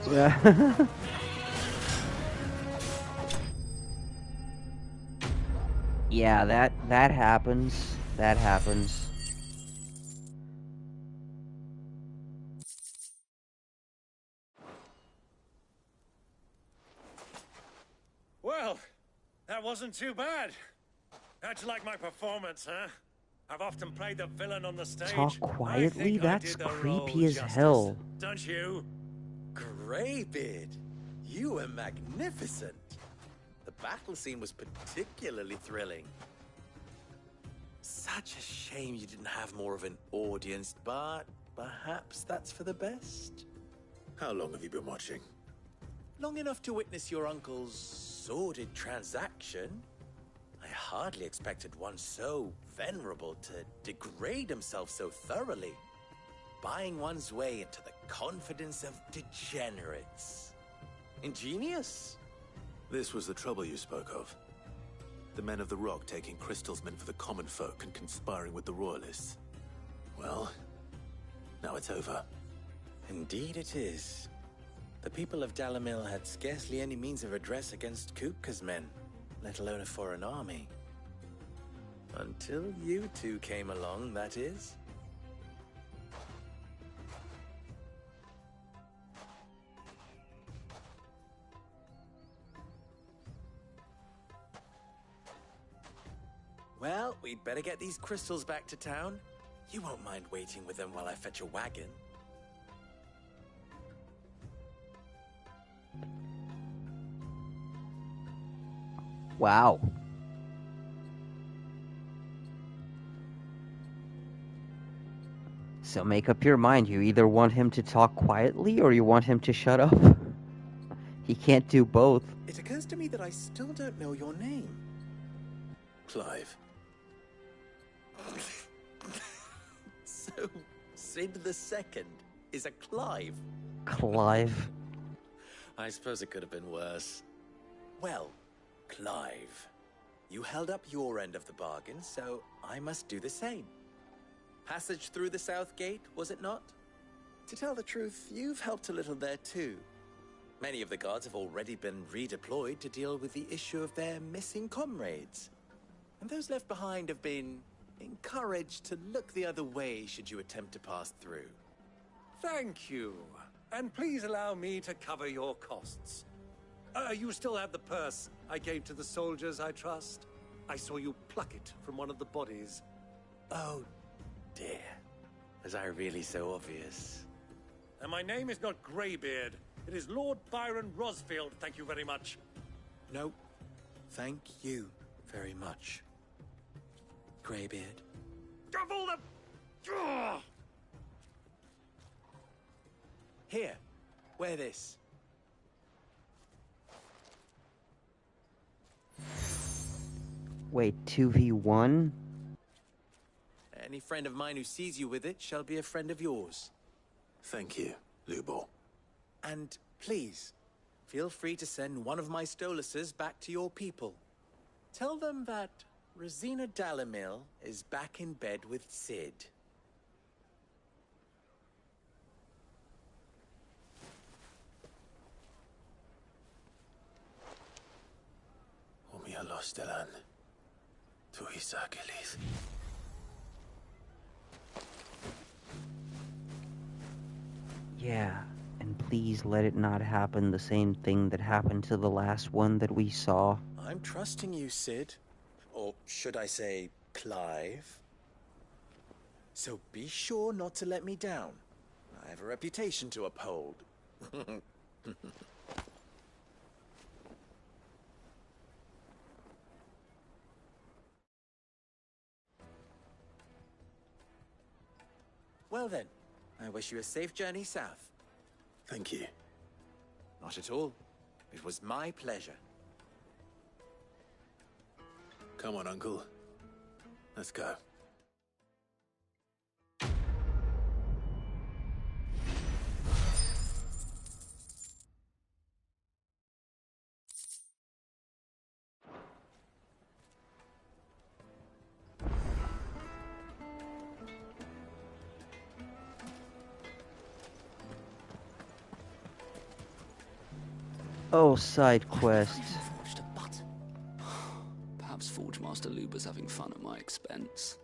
Yeah. Yeah, that happens. That happens. Well, that wasn't too bad. How'd you like my performance, huh? I've often played the villain on the stage. Talk quietly? That's I did the creepy role as justice. hell. Don't you? Greybeard, you were magnificent. The battle scene was particularly thrilling. Such a shame you didn't have more of an audience, but perhaps that's for the best. How long have you been watching? Long enough to witness your uncle's sordid transaction. I hardly expected one so venerable to degrade himself so thoroughly, buying one's way into the confidence of degenerates. Ingenious. This was the trouble you spoke of. The men of the Rock taking crystals meant for the common folk and conspiring with the Royalists. Well, now it's over. Indeed it is. The people of Dalamil had scarcely any means of redress against Kupka's men, let alone a foreign army. Until you two came along, that is. Well, we'd better get these crystals back to town. You won't mind waiting with them while I fetch a wagon. Wow. So make up your mind. You either want him to talk quietly or you want him to shut up. He can't do both. It occurs to me that I still don't know your name. Clive. So, Sid the Second is a Clive? Clive. I suppose it could have been worse. Well, Clive, you held up your end of the bargain, so I must do the same. Passage through the South Gate, was it not? To tell the truth, you've helped a little there too. Many of the guards have already been redeployed to deal with the issue of their missing comrades. And those left behind have been encouraged to look the other way should you attempt to pass through. Thank you. And please allow me to cover your costs. You still have the purse I gave to the soldiers, I trust? I saw you pluck it from one of the bodies. Oh, dear. Was I really so obvious? And my name is not Greybeard. It is Lord Byron Rosfield, thank you very much. No, thank you very much, Greybeard. Of all the... Ugh! Here, wear this. Wait, 2v1? Any friend of mine who sees you with it shall be a friend of yours. Thank you, Lubor. And please, feel free to send one of my Stoluses back to your people. Tell them that Rosina Dalamil is back in bed with Sid. Omia Lostelan. Tuisa Achilles. Yeah, and please let it not happen the same thing that happened to the last one that we saw. I'm trusting you, Sid. Or should I say, Clive? So be sure not to let me down. I have a reputation to uphold. Well then, I wish you a safe journey south. Thank you. Not at all. It was my pleasure. Come on, Uncle. Let's go. Oh, side quests. Forged a button. Perhaps Forge Master Luber's having fun at my expense.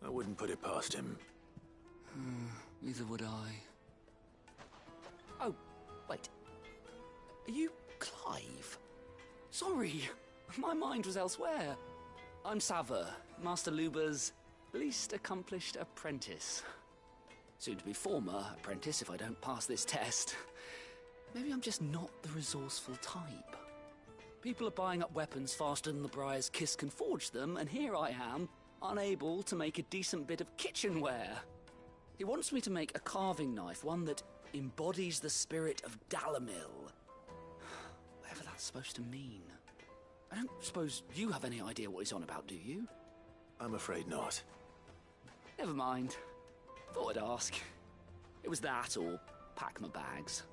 I wouldn't put it past him. Neither would I. Oh, wait. Are you Clive? Sorry, my mind was elsewhere. I'm Sava, Master Luber's least accomplished apprentice. Soon to be former apprentice if I don't pass this test. Maybe I'm just not the resourceful type. People are buying up weapons faster than the Briar's Kiss can forge them, and here I am, unable to make a decent bit of kitchenware. He wants me to make a carving knife, one that embodies the spirit of Dalamil. Whatever that's supposed to mean. I don't suppose you have any idea what he's on about, do you? I'm afraid not. Never mind. Thought I'd ask. It was that, or pack my bags.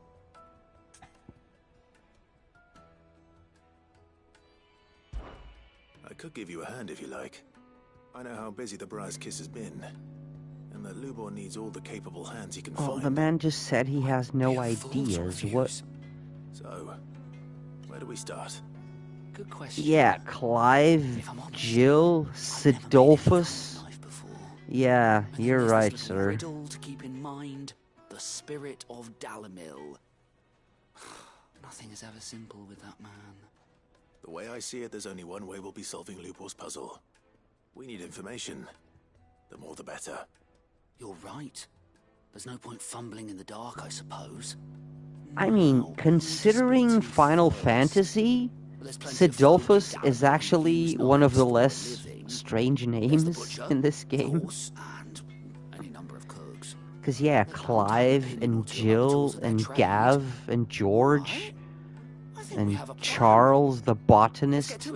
I could give you a hand if you like. I know how busy the Briar's Kiss has been, and that Lubor needs all the capable hands he can Oh, find. the man just said he has no ideas. What? So, where do we start? Good question. Yeah, Clive, Jill, Sidolphus. Yeah, you're right, sir. Riddle to keep in mind: the spirit of Dalamil. Nothing is ever simple with that man. The way I see it, there's only one way we'll be solving Lubor's puzzle. We need information. The more the better. You're right. There's no point fumbling in the dark, I suppose. I mean, considering Final Fantasy, Sidolphus is actually one of the less strange names in this game. Because, yeah, Clive and Jill and Gav and George and Charles the botanist,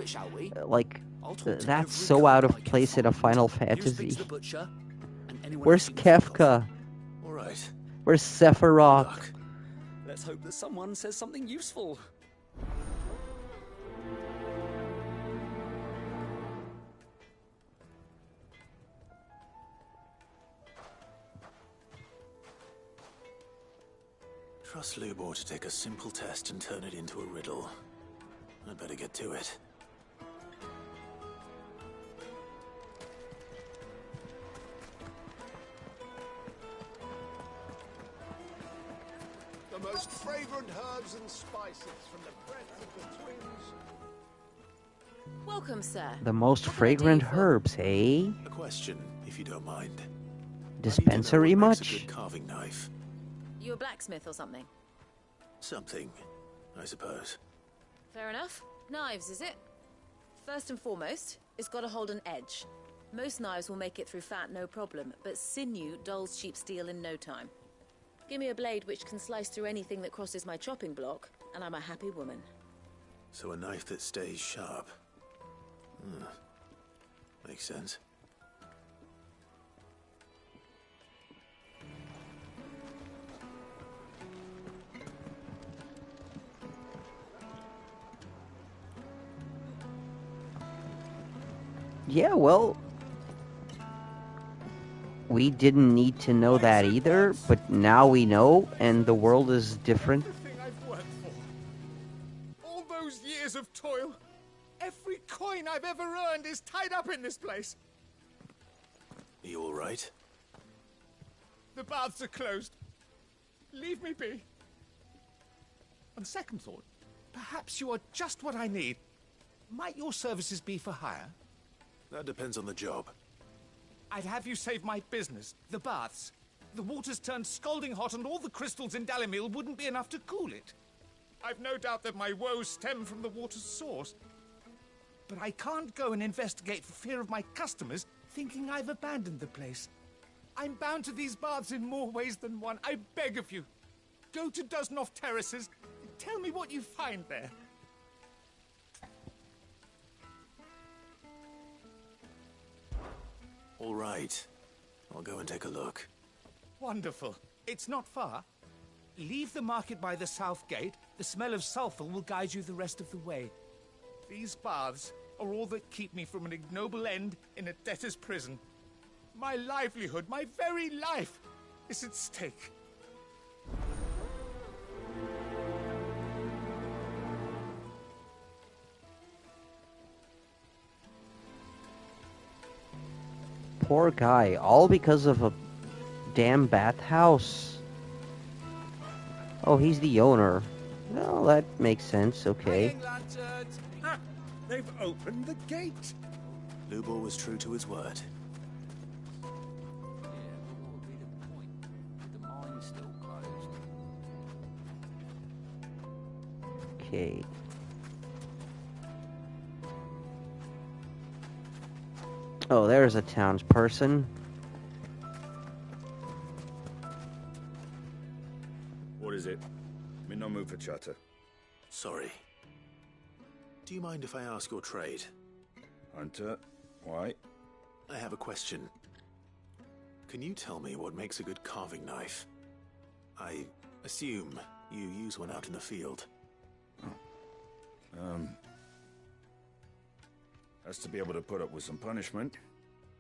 like, that's so out of place in a Final Fantasy. Where's Kefka? All right. Where's Sephiroth? Let's hope that someone says something useful. Trust Lubor to take a simple test and turn it into a riddle. I'd better get to it. The most fragrant herbs and spices from the breath of the twins. Welcome, sir. The most fragrant herbs, eh? A question, if you don't mind. Dispensary Makes a much? good carving knife. You a blacksmith or something? Something, I suppose. Fair enough. Knives, is it? First and foremost, it's got to hold an edge. Most knives will make it through fat no problem, but sinew dulls cheap steel in no time. Give me a blade which can slice through anything that crosses my chopping block, and I'm a happy woman. So a knife that stays sharp. Makes sense. Yeah, well, we didn't need to know that either, but now we know, and the world is different. Everything I've worked for. All those years of toil. Every coin I've ever earned is tied up in this place. Are you all right? The baths are closed. Leave me be. On second thought, perhaps you are just what I need. Might your services be for hire? That depends on the job. I'd have you save my business, the baths. The water's turned scalding hot and all the crystals in Dalamil wouldn't be enough to cool it. I've no doubt that my woes stem from the water's source. But I can't go and investigate for fear of my customers thinking I've abandoned the place. I'm bound to these baths in more ways than one. I beg of you. Go to Dusnoff Terraces. Tell me what you find there. All right. I'll go and take a look. Wonderful. It's not far. Leave the market by the south gate. The smell of sulfur will guide you the rest of the way. These baths are all that keep me from an ignoble end in a debtor's prison. My livelihood, my very life, is at stake. Poor guy, all because of a damn bathhouse. Oh, he's the owner. Well, that makes sense, okay. Ah, they've opened the gate. Lubor was true to his word. Okay. Oh, there's a townsperson. What is it? I'm in no mood for chatter. Sorry. Do you mind if I ask your trade? Hunter, why? I have a question. Can you tell me what makes a good carving knife? I assume you use one out in the field. Has to be able to put up with some punishment.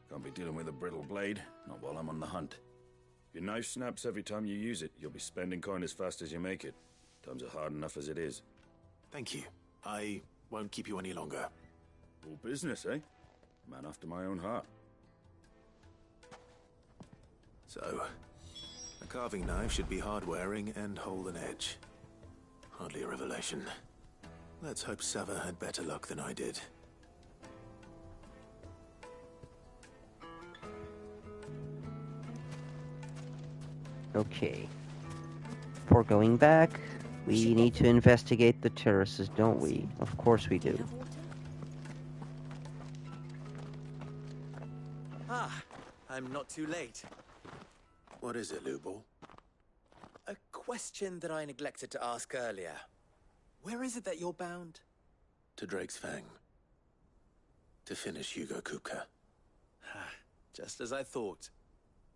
Can't be dealing with a brittle blade, not while I'm on the hunt. If your knife snaps every time you use it, you'll be spending coin as fast as you make it. Times are hard enough as it is. Thank you. I won't keep you any longer. All business, eh? Man after my own heart. So, a carving knife should be hard-wearing and hold an edge. Hardly a revelation. Let's hope Sava had better luck than I did. Okay. Before going back, we need to investigate the terraces, don't we? Of course we do. Ah, I'm not too late. What is it, Lubor? A question that I neglected to ask earlier. Where is it that you're bound? To Drake's Fang. To finish Hugo Kupka. Just as I thought.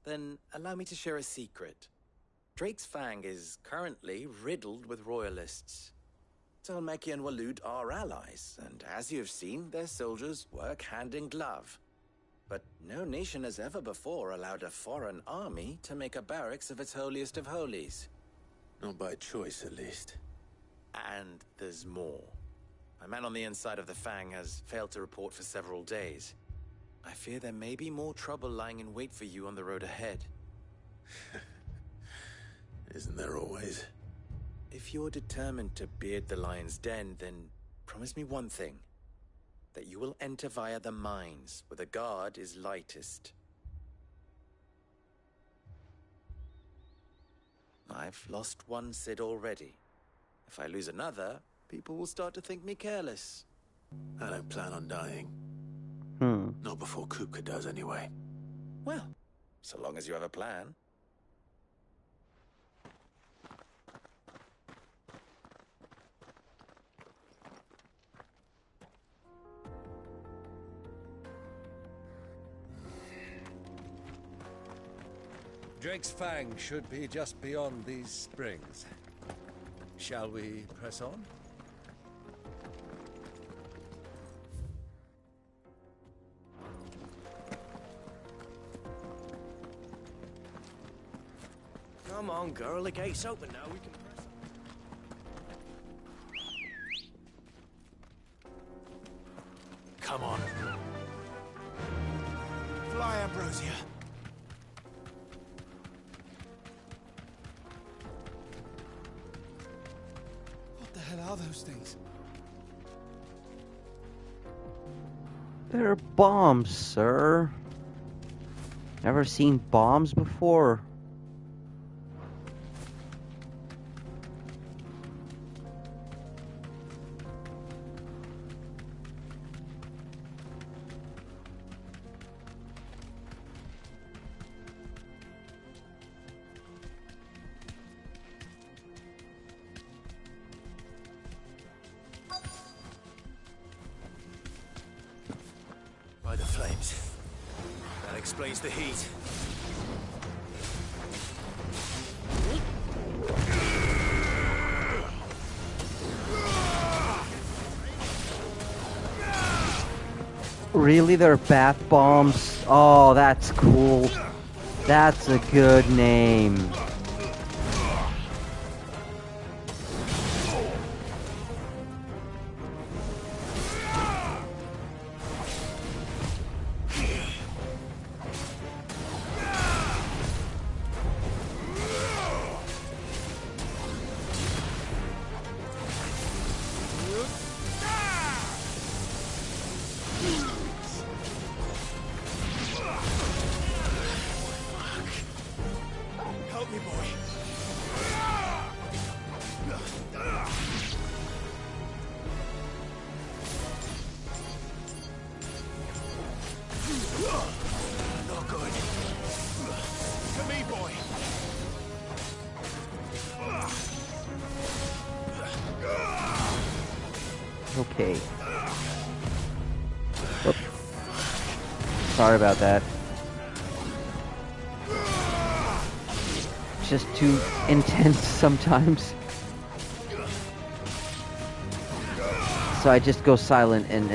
Then allow me to share a secret. Drake's Fang is currently riddled with royalists. Talmeki and Walud are allies, and as you have seen, their soldiers work hand in glove. But no nation has ever before allowed a foreign army to make a barracks of its holiest of holies. Not by choice, at least. And there's more. A man on the inside of the Fang has failed to report for several days. I fear there may be more trouble lying in wait for you on the road ahead. Isn't there always? If you're determined to beard the lion's den, then promise me one thing. That you will enter via the mines, where the guard is lightest. I've lost one Cid already. If I lose another, people will start to think me careless. I don't plan on dying. Not before Kupka does, anyway. Well, so long as you have a plan. Drake's Fang should be just beyond these springs. Shall we press on? Come on, girl. The gate's open now. We can press on. Come on. Fly, Ambrosia. What the hell are those things? They're bombs, sir. Never seen bombs before? By the flames. That explains the heat. Really? They're bath bombs? Oh, that's cool. That's a good name. Help me, boy. Not good. To me, boy. Okay. Whoop. Sorry about that. Just too intense sometimes. So I just go silent and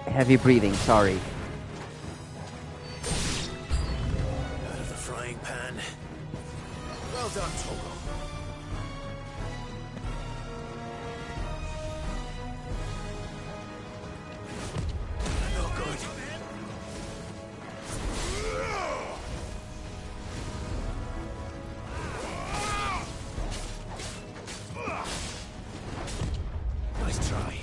Heavy breathing, sorry. Out of the frying pan. Well done, Toggle. No good. Nice try.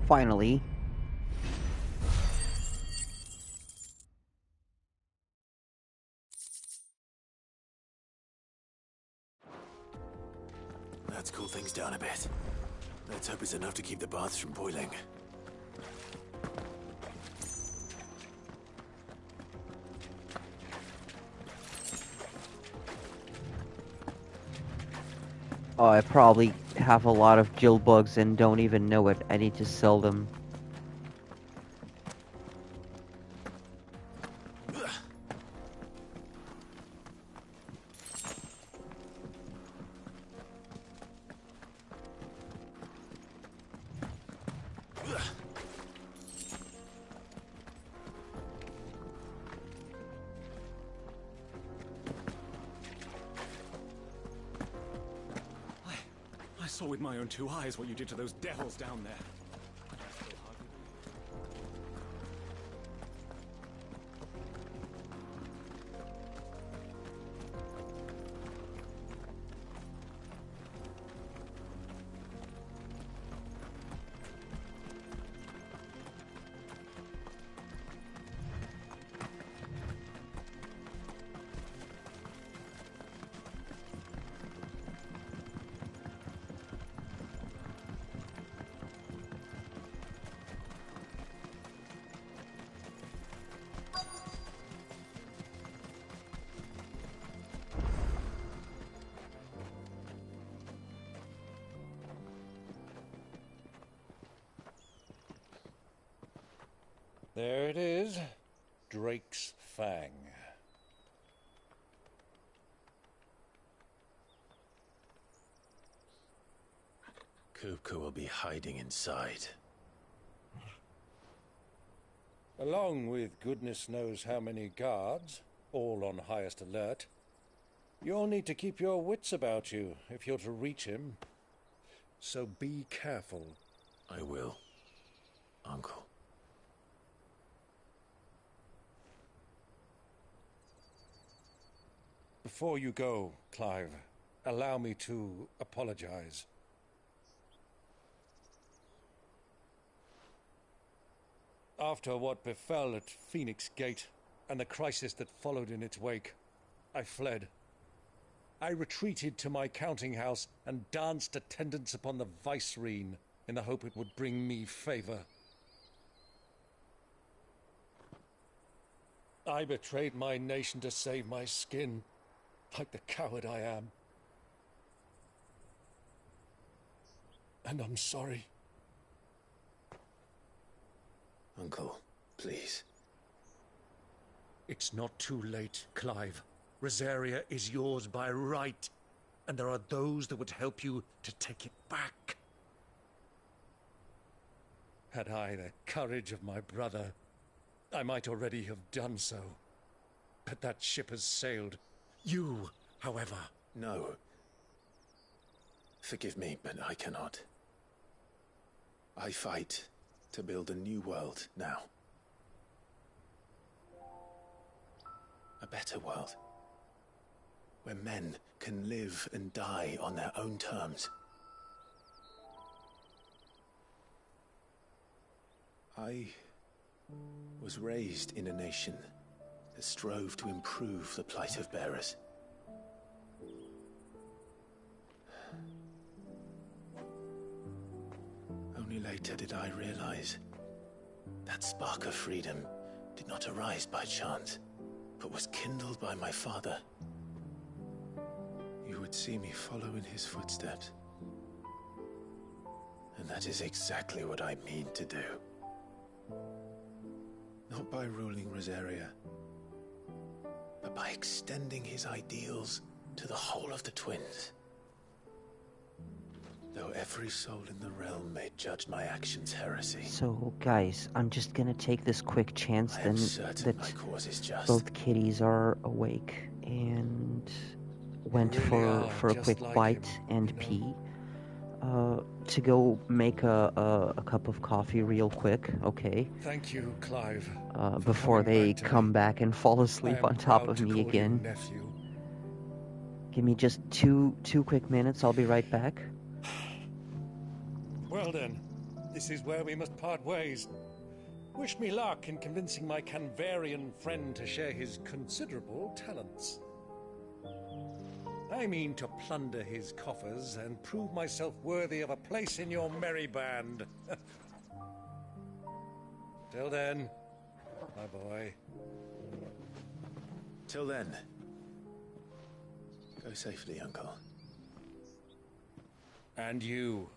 Finally. Let's cool things down a bit. Let's hope it's enough to keep the baths from boiling. Oh, I probably have a lot of Jill bugs and don't even know it. I need to sell them. I saw with my own two eyes what you did to those devils down there. There it is. Drake's Fang. Kupka will be hiding inside. Along with goodness knows how many guards, all on highest alert. You'll need to keep your wits about you if you're to reach him. So be careful. I will, Uncle. Before you go, Clive, allow me to apologize. After what befell at Phoenix Gate and the crisis that followed in its wake, I fled. I retreated to my counting house and danced attendance upon the vicereine in the hope it would bring me favor. I betrayed my nation to save my skin, like the coward I am. And I'm sorry. Uncle, please. It's not too late, Clive. Rosaria is yours by right, and there are those that would help you to take it back. Had I the courage of my brother, I might already have done so. But that ship has sailed. You however. No. Forgive me, but I cannot. I fight to build a new world now. A better world. Where men can live and die on their own terms. I was raised in a nation that strove to improve the plight of bearers. Only later did I realize that spark of freedom did not arise by chance, but was kindled by my father. You would see me follow in his footsteps. And that is exactly what I mean to do. Not by ruling Rosaria, but by extending his ideals to the whole of the twins. Though every soul in the realm may judge my actions heresy. So, guys, I'm just gonna take this quick chance then that my cause is just. both kitties are awake and went for a quick bite and pee. To go make a cup of coffee real quick, okay? Thank you, Clive. Before they come back and fall asleep on top of me again. Nephew. Give me just two quick minutes, I'll be right back. Well then, this is where we must part ways. Wish me luck in convincing my Canvarian friend to share his considerable talents. I mean to plunder his coffers and prove myself worthy of a place in your merry band. Till then, my boy. Till then. Go safely, Uncle. And you,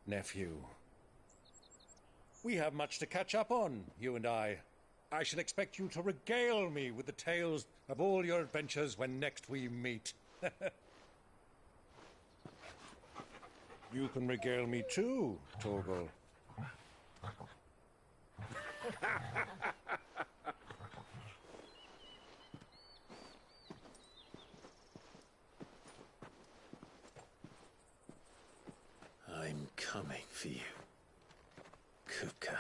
nephew. We have much to catch up on, you and I. I shall expect you to regale me with the tales of all your adventures when next we meet. You can regale me too, Torgal. I'm coming for you, Kupka.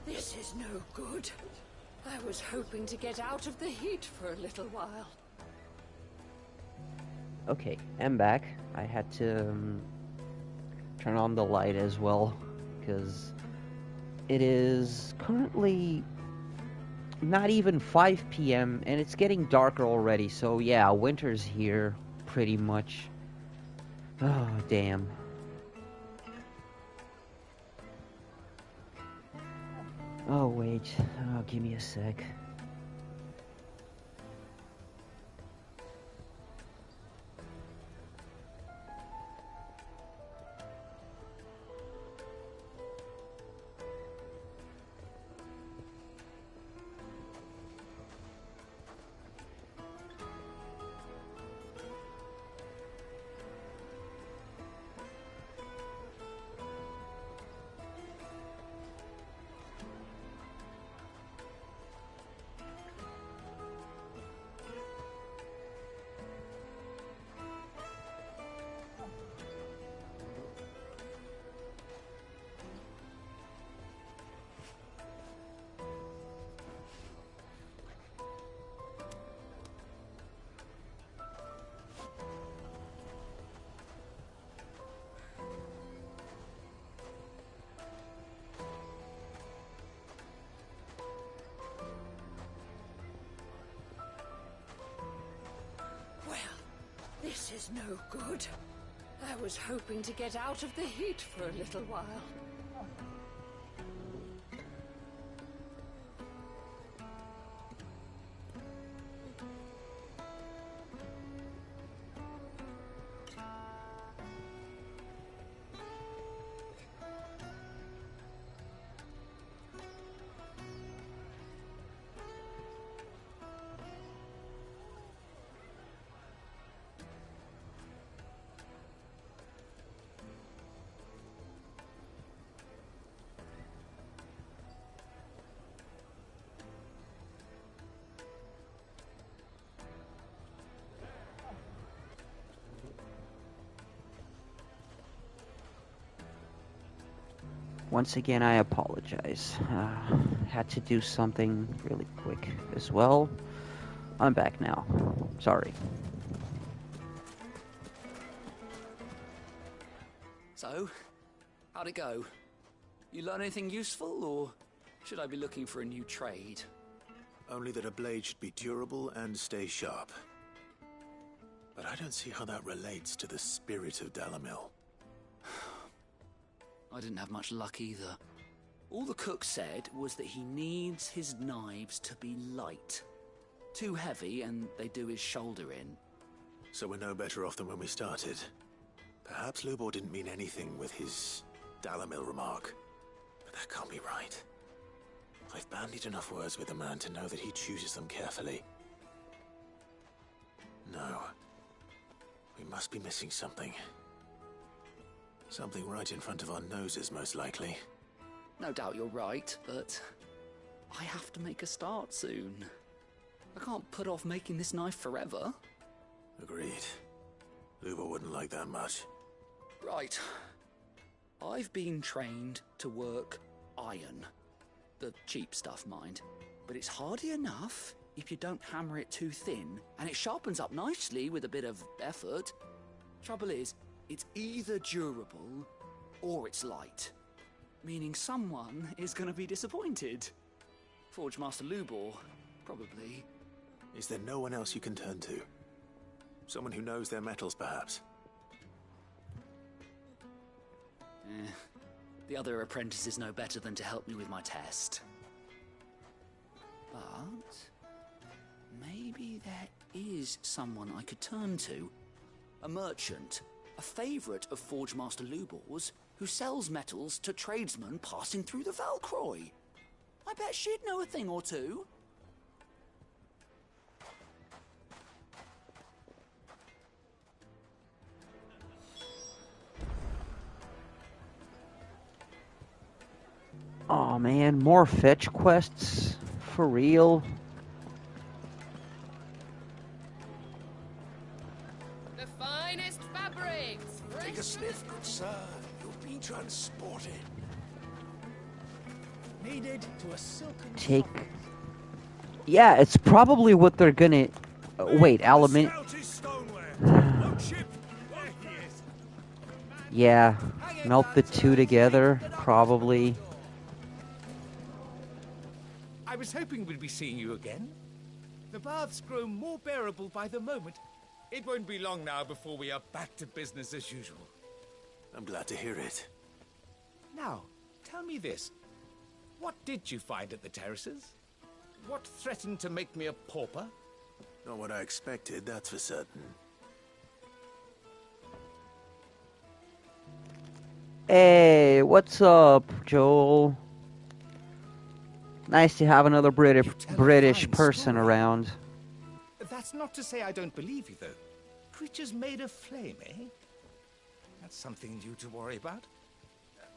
This is no good. I was hoping to get out of the heat for a little while. Okay, I'm back. I had to turn on the light as well, because it is currently not even 5 p.m. and it's getting darker already. So yeah, winter's here, pretty much. Oh, damn. Oh, wait. Oh, give me a sec. This is no good. I was hoping to get out of the heat for a little while. Once again, I apologize. Had to do something really quick as well. I'm back now. Sorry. So, how'd it go? You learn anything useful, or should I be looking for a new trade? Only that a blade should be durable and stay sharp. But I don't see how that relates to the spirit of Dalamil. I didn't have much luck either. All the cook said was that he needs his knives to be light. Too heavy and they do his shoulder in. So we're no better off than when we started. Perhaps Lubor didn't mean anything with his Dalamil remark. But that can't be right. I've bandied enough words with the man to know that he chooses them carefully. No. We must be missing something. Something right in front of our noses, most likely. No doubt you're right, but I have to make a start soon. I can't put off making this knife forever. Agreed. Lubor wouldn't like that much. Right. I've been trained to work iron. The cheap stuff, mind. But it's hardy enough if you don't hammer it too thin, and it sharpens up nicely with a bit of effort. Trouble is, it's either durable or it's light. Meaning someone is going to be disappointed. Forge Master Lubor, probably. Is there no one else you can turn to? Someone who knows their metals, perhaps? The other apprentice is no better than to help me with my test. But maybe there is someone I could turn to. A merchant. A favourite of Forge Master Lubor's, who sells metals to tradesmen passing through the Valcroy. I bet she'd know a thing or two. Oh man, more fetch quests? For real? The finest fabrics! Take a sniff, good sir. You'll be transported. Needed to a silken... Take... Yeah, it's probably what they're gonna... wait, aluminium... Yeah, melt the two together, probably. I was hoping we'd be seeing you again. The baths grow more bearable by the moment. It won't be long now before we are back to business as usual. I'm glad to hear it. Now, tell me this. What did you find at the terraces? What threatened to make me a pauper? Not what I expected, that's for certain. Hey, what's up, Joel? Nice to have another British person around. That's not to say I don't believe you, though. Creatures made of flame, eh? That's something new to worry about.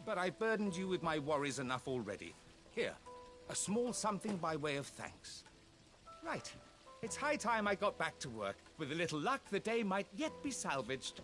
But I burdened you with my worries enough already. Here, a small something by way of thanks. Right. It's high time I got back to work. With a little luck, the day might yet be salvaged.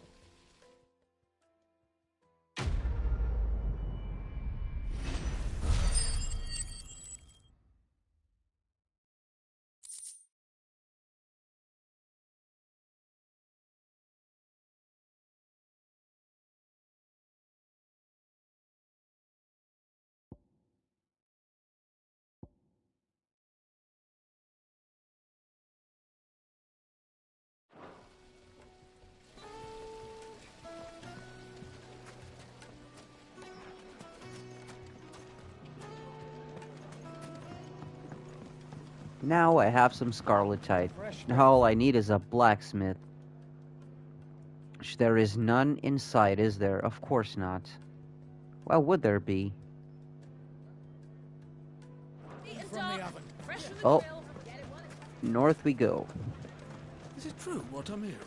Now I have some scarletite. All I need is a blacksmith. There is none inside, is there? Of course not. Why would there be? Oh, north we go. Is it true what I'm hearing?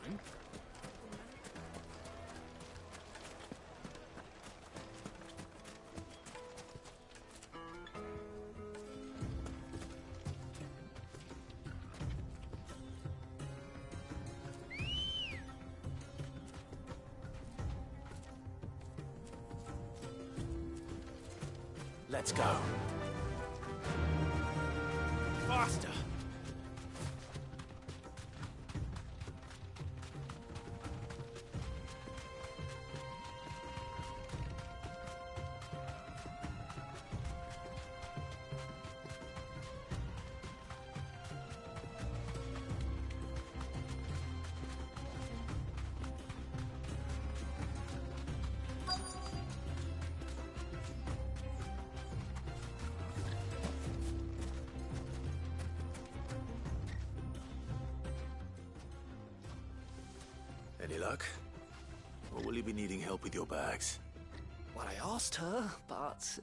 Let's go. Faster! Any luck? Or will you be needing help with your bags? Well, I asked her, but...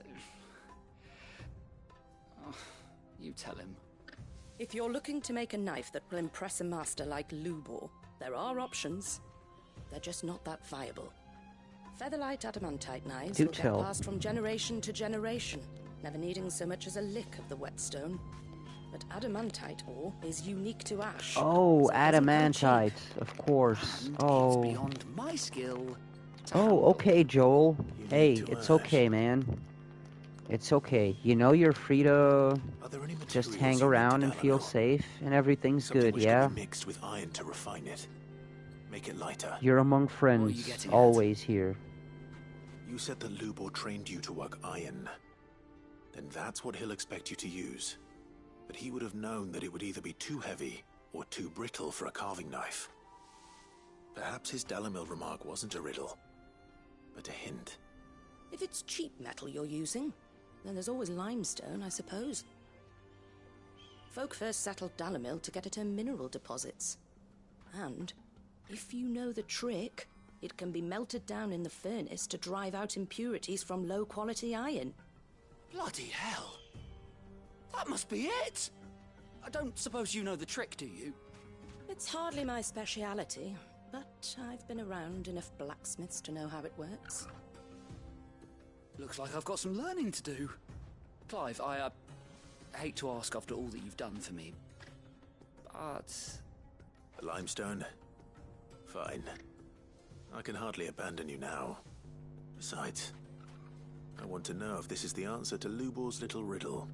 Oh, you tell him. If you're looking to make a knife that will impress a master like Lubor, there are options. They're just not that viable. Featherlight adamantite knives will get passed from generation to generation, never needing so much as a lick of the whetstone. But adamantite ore is unique to ash. Oh, adamantite, of course. Oh. It's beyond my skill. Oh, okay, Joel. Hey, it's okay, man. It's okay. You know you're free to just hang around and feel safe, and everything's good, yeah? Mixed with iron to refine it. Make it lighter. You're among friends, always here. You said that Lubor trained you to work iron. Then that's what he'll expect you to use. But he would have known that it would either be too heavy or too brittle for a carving knife. Perhaps his Dalimil remark wasn't a riddle, but a hint. If it's cheap metal you're using, then there's always limestone, I suppose. Folk first settled Dalimil to get at her mineral deposits. And, if you know the trick, it can be melted down in the furnace to drive out impurities from low-quality iron. Bloody hell! That must be it! I don't suppose you know the trick, do you? It's hardly my speciality, but I've been around enough blacksmiths to know how it works. Looks like I've got some learning to do. Clive, I hate to ask after all that you've done for me, but... A limestone? Fine. I can hardly abandon you now. Besides, I want to know if this is the answer to Lubor's little riddle.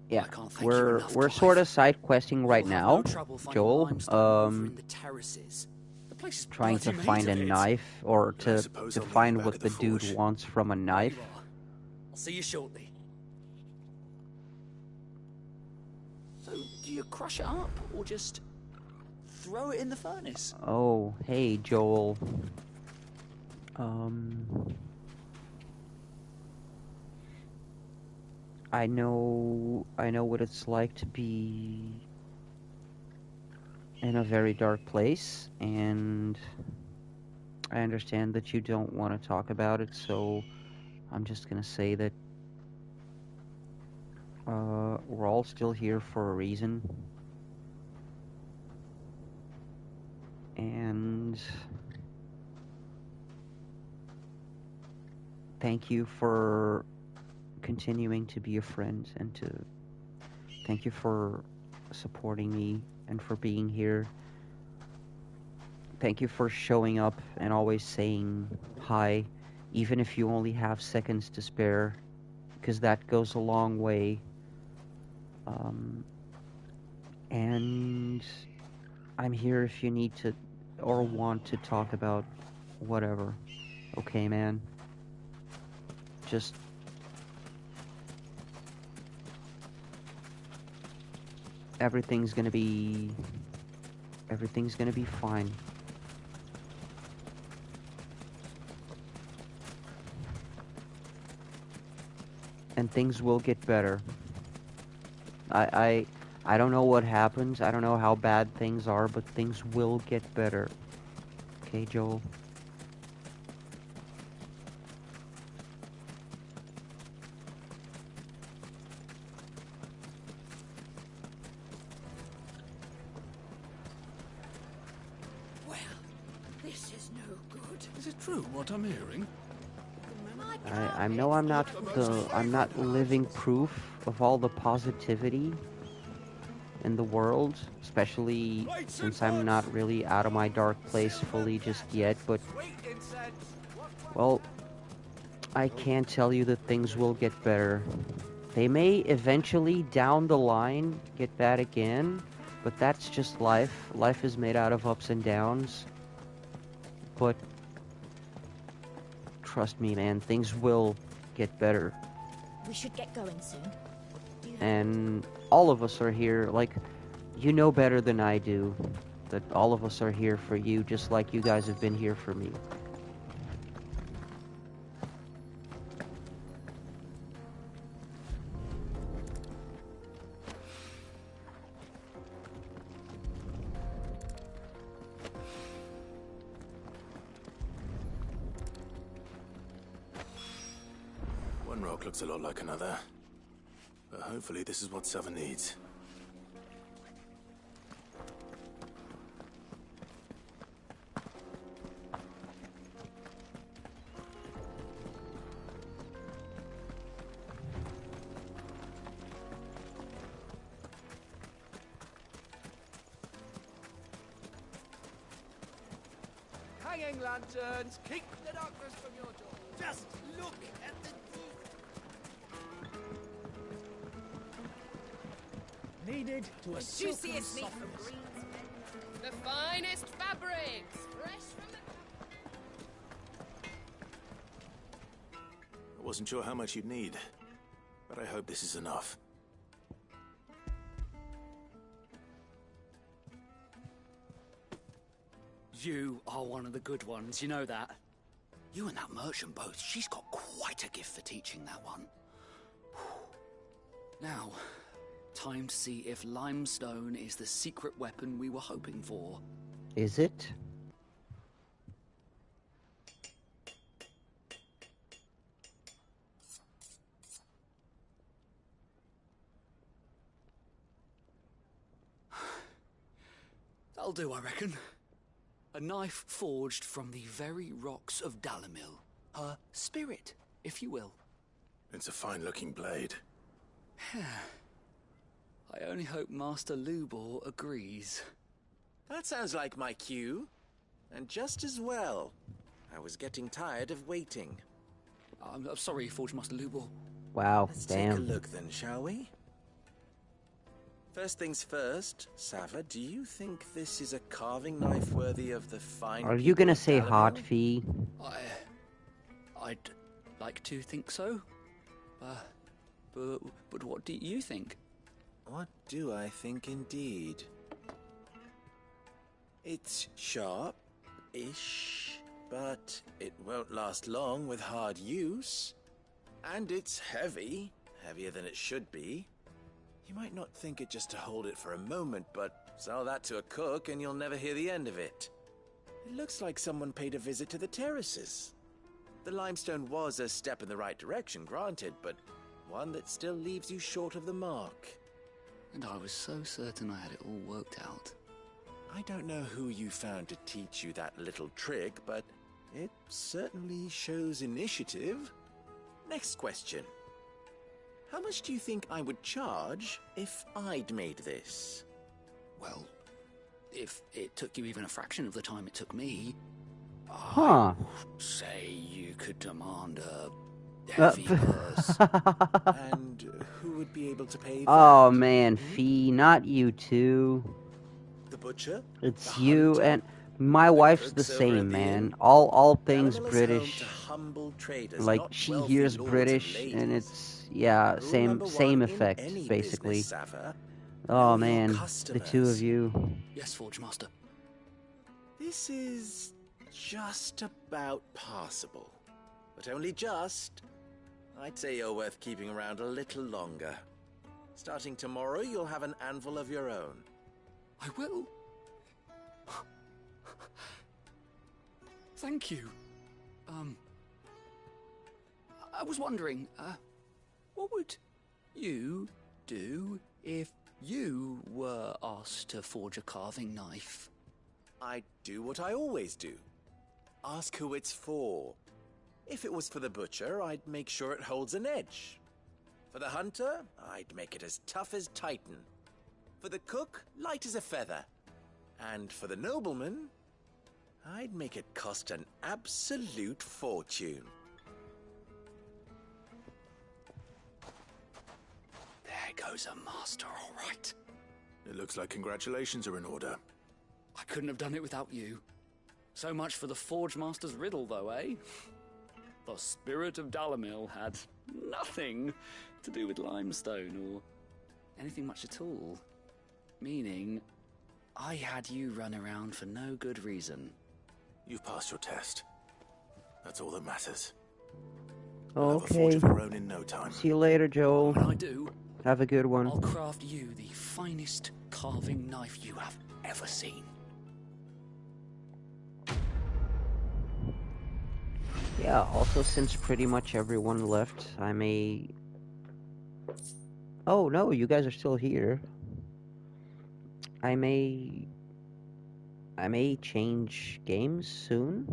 Yeah, we're sort of side questing right now, Joel. Trying to find a knife, or to find what the dude wants from a knife. I'll see you shortly. So, do you crush it up, or just throw it in the furnace? Oh, hey, Joel. I know what it's like to be in a very dark place, and I understand that you don't want to talk about it, so I'm just gonna say that we're all still here for a reason. And thank you for continuing to be a friend, and thank you for supporting me and for being here. Thank you for showing up and always saying hi, even if you only have seconds to spare, because that goes a long way. And I'm here if you need to or want to talk about whatever. Okay, man? Just everything's gonna be fine. And things will get better. I don't know what happens. I don't know how bad things are, but things will get better. Okay, Joel? Well, this is no good. Is it true what I'm hearing? I know I'm not living proof of all the positivity in the world, especially since I'm not really out of my dark place fully just yet, but well, I can tell you that things will get better. They may eventually down the line get bad again, but that's just life. Life is made out of ups and downs. But trust me, man, things will get better. We should get going soon. And all of us are here, like, you know better than I do that all of us are here for you, just like you guys have been here for me. One rock looks a lot like another. But hopefully this is what Sava needs. Hanging lanterns, keep the darkness from your door. Just look at the needed to a juiciest meat from Greens. The finest fabrics, fresh from the... I wasn't sure how much you'd need, but I hope this is enough. You are one of the good ones, you know that. You and that merchant both, she's got quite a gift for teaching that one. Now, time to see if limestone is the secret weapon we were hoping for. Is it? That'll do, I reckon. A knife forged from the very rocks of Dalimil. Her spirit, if you will. It's a fine-looking blade. I only hope Master Lubor agrees. That sounds like my cue. And just as well. I was getting tired of waiting. I'm sorry, Forge Master Lubor. Wow, Let's damn. take a look then, shall we? First things first, Sava, do you think this is a carving knife worthy of the fine... Are you gonna say hot, Fee? I'd like to think so. But what do you think? What do I think indeed? It's sharp-ish, but it won't last long with hard use. And it's heavy, heavier than it should be. You might not think it just to hold it for a moment, but sell that to a cook and you'll never hear the end of it. It looks like someone paid a visit to the terraces. The limestone was a step in the right direction, granted, but one that still leaves you short of the mark. And I was so certain I had it all worked out. I don't know who you found to teach you that little trick, but it certainly shows initiative. Next question. How much do you think I would charge if I'd made this? Well, if it took you even a fraction of the time it took me, Huh. I would say you could demand a heavy purse. And who would be able to pay that? Oh man, Fee, not you two. The butcher? It's The you hunter? and my wife's the cooks over same, at the man. inn? All things Dalamil is British. home to humble traders, Like not she wealthy hears lords British, and and ladies. it's yeah, Rule same number same one in effect any basically. business, Sava. Oh Know your man, the customers. two of you. Yes, Forge Master. This is just about passable. But only just. I'd say you're worth keeping around a little longer. Starting tomorrow, you'll have an anvil of your own. I will. Thank you. I was wondering, what would you do if you were asked to forge a carving knife? I'd do what I always do. Ask who it's for. If it was for the butcher, I'd make sure it holds an edge. For the hunter, I'd make it as tough as Titan. For the cook, light as a feather. And for the nobleman, I'd make it cost an absolute fortune. There goes a master, all right. It looks like congratulations are in order. I couldn't have done it without you. So much for the Forge Master's riddle, though, eh? The spirit of Dalamil had nothing to do with limestone or anything much at all. Meaning, I had you run around for no good reason. You've passed your test. That's all that matters. You'll have a Okay. forge of your own in no time. See you later, Joel. When I do, Have a good one. I'll craft you the finest carving knife you have ever seen. Yeah, also since pretty much everyone left, I may... Oh no, you guys are still here. I may change games soon.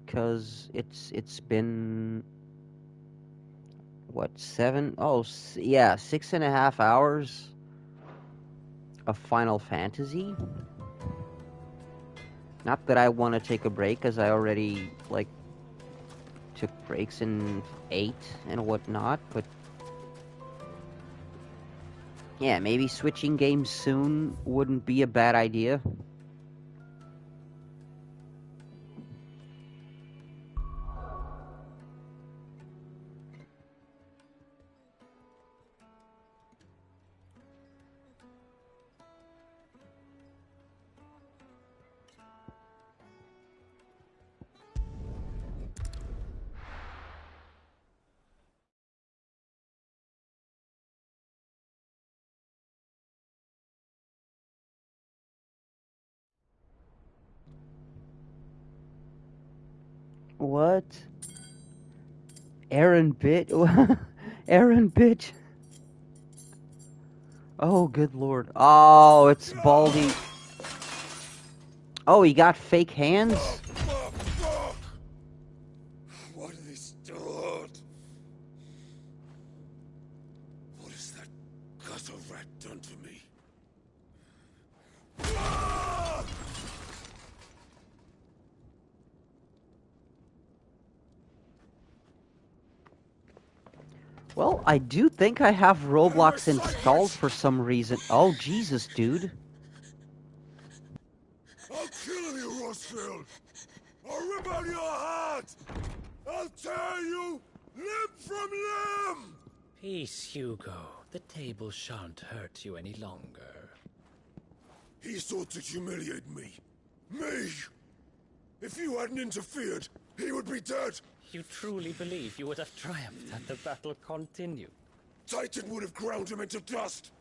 Cause it's been what, 6.5 hours of Final Fantasy. Not that I want to take a break, because I already, like, took breaks in 8 and whatnot, but... Yeah, maybe switching games soon wouldn't be a bad idea. What? Aaron bit? Aaron bit? Oh, good lord. Oh, it's Baldy. Oh, he got fake hands? What have they stored? What has that gutter rat done to me? Well, I do think I have Roblox installed for some reason. Oh, Jesus, dude. I'll kill you, Rossfield! I'll rip out your heart! I'll tear you limb from limb! Peace, Hugo. The table shan't hurt you any longer. He sought to humiliate me. Me! If you hadn't interfered, he would be dead! You truly believe you would have triumphed had the battle continued? Titan would have ground him into dust!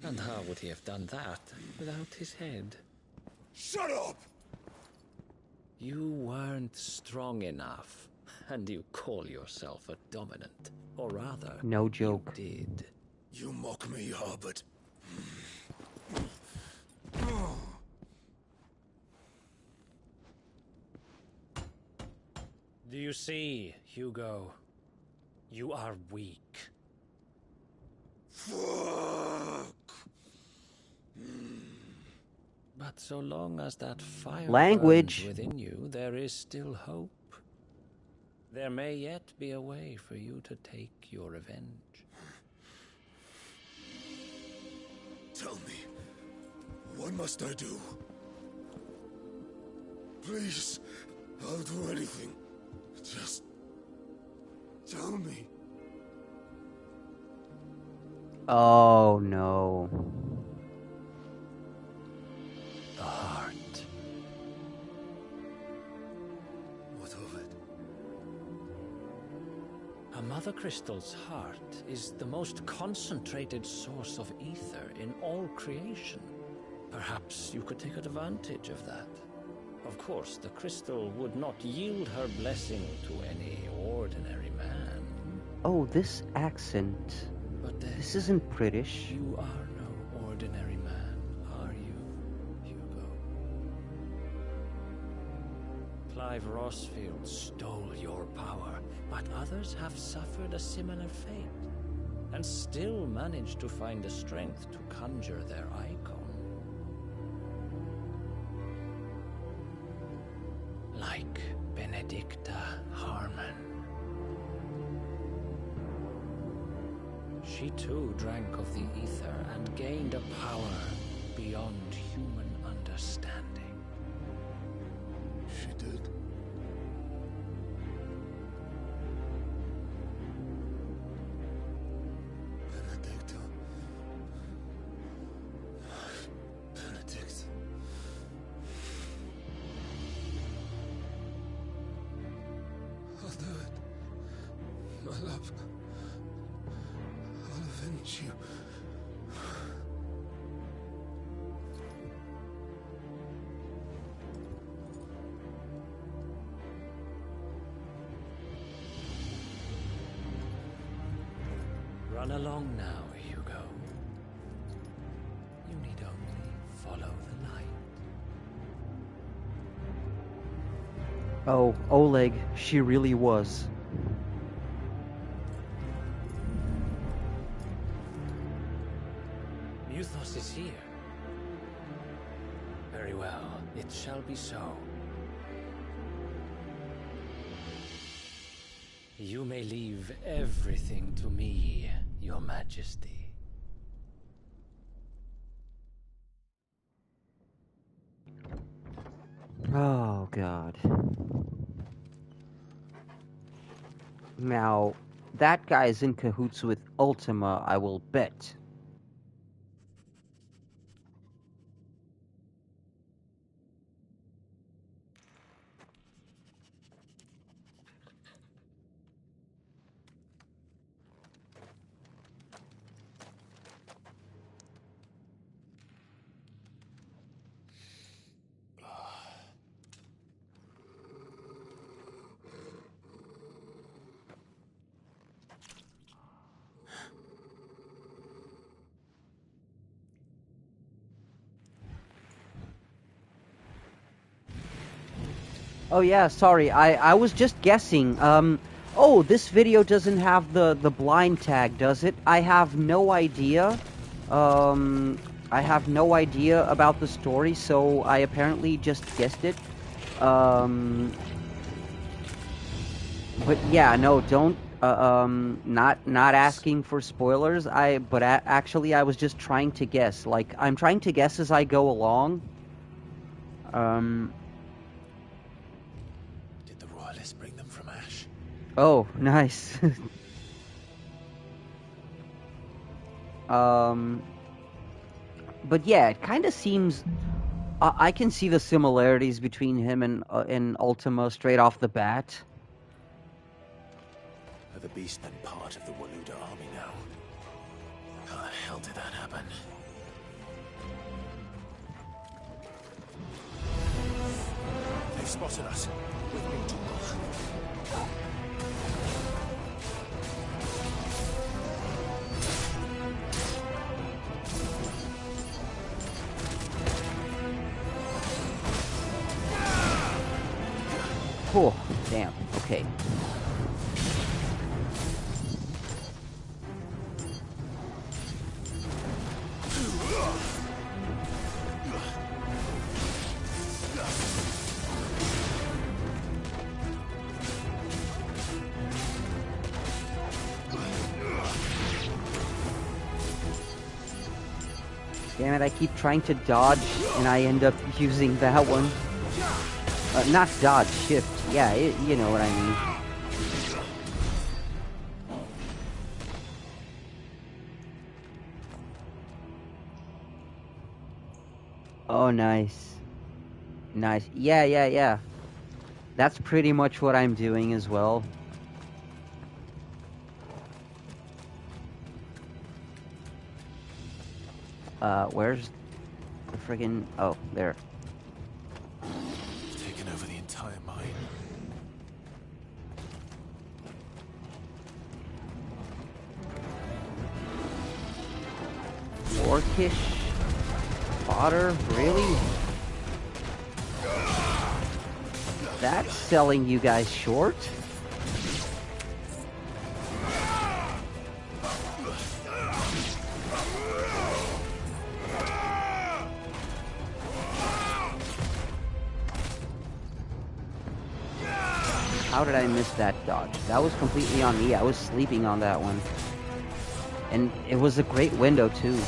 And how would he have done that without his head? Shut up! You weren't strong enough, and you call yourself a dominant. Or rather, no joke. You did. You mock me, Harbert. Do you see, Hugo? You are weak. Fuck! But so long as that fire Language burns within you, there is still hope. There may yet be a way for you to take your revenge. Tell me, what must I do? Please, I'll do anything. Just tell me. Oh no. The heart. What of it? A Mother Crystal's heart is the most concentrated source of ether in all creation. Perhaps you could take advantage of that. Of course, the crystal would not yield her blessing to any ordinary man. Oh, this accent. But then, this isn't British. You are no ordinary man, are you, Hugo? Clive Rossfield stole your power, but others have suffered a similar fate, and still managed to find the strength to conjure their icon. Like Benedicta Harmon. She too drank of the ether and gained a power beyond human understanding. She did? Benedicta. Benedict. I'll do it. My love. I'll avenge you. Run along now, Hugo. You need only follow the light. Oh, Oleg, she really was. Muthos is here. Very well, it shall be so. You may leave everything to me, Your Majesty. Oh, God. Now, that guy's in cahoots with Ultima, I will bet. Oh yeah, sorry, I was just guessing. Oh, this video doesn't have the blind tag, does it? I have no idea. I have no idea about the story, so I apparently just guessed it. But yeah, no, don't, not asking for spoilers, actually I was just trying to guess. Like, I'm trying to guess as I go along. Bring them from Ash. Oh, nice. But yeah, it kind of seems... I can see the similarities between him and Ultima straight off the bat. Are the beastmen part of the Waluda army now? How the hell did that happen? They've spotted us. With me, Torgal. Oh, damn. Okay. Damn it, I keep trying to dodge and I end up using that one. Not dodge, shift. Yeah, you know what I mean. Oh, nice. Nice. Yeah. That's pretty much what I'm doing as well. Where's the friggin... Oh, there. Taken over the entire mine. Orcish fodder? Really? That's selling you guys short? How did I miss that dodge? That was completely on me. I was sleeping on that one. And it was a great window, too.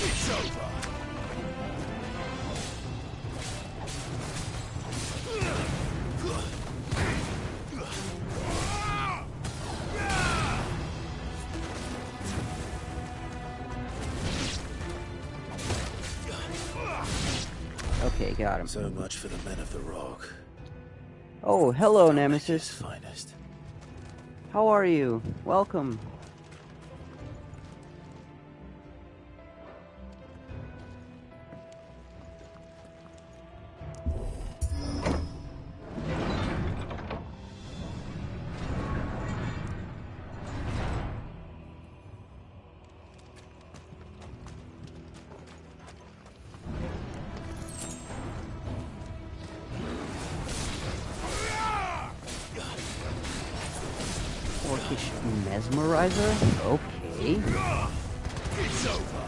It's over. Okay, got him. So much for the men of the rock. Oh, hello, Nemesis. Finest. How are you? Welcome. Orcish mesmerizer? Okay. It's over.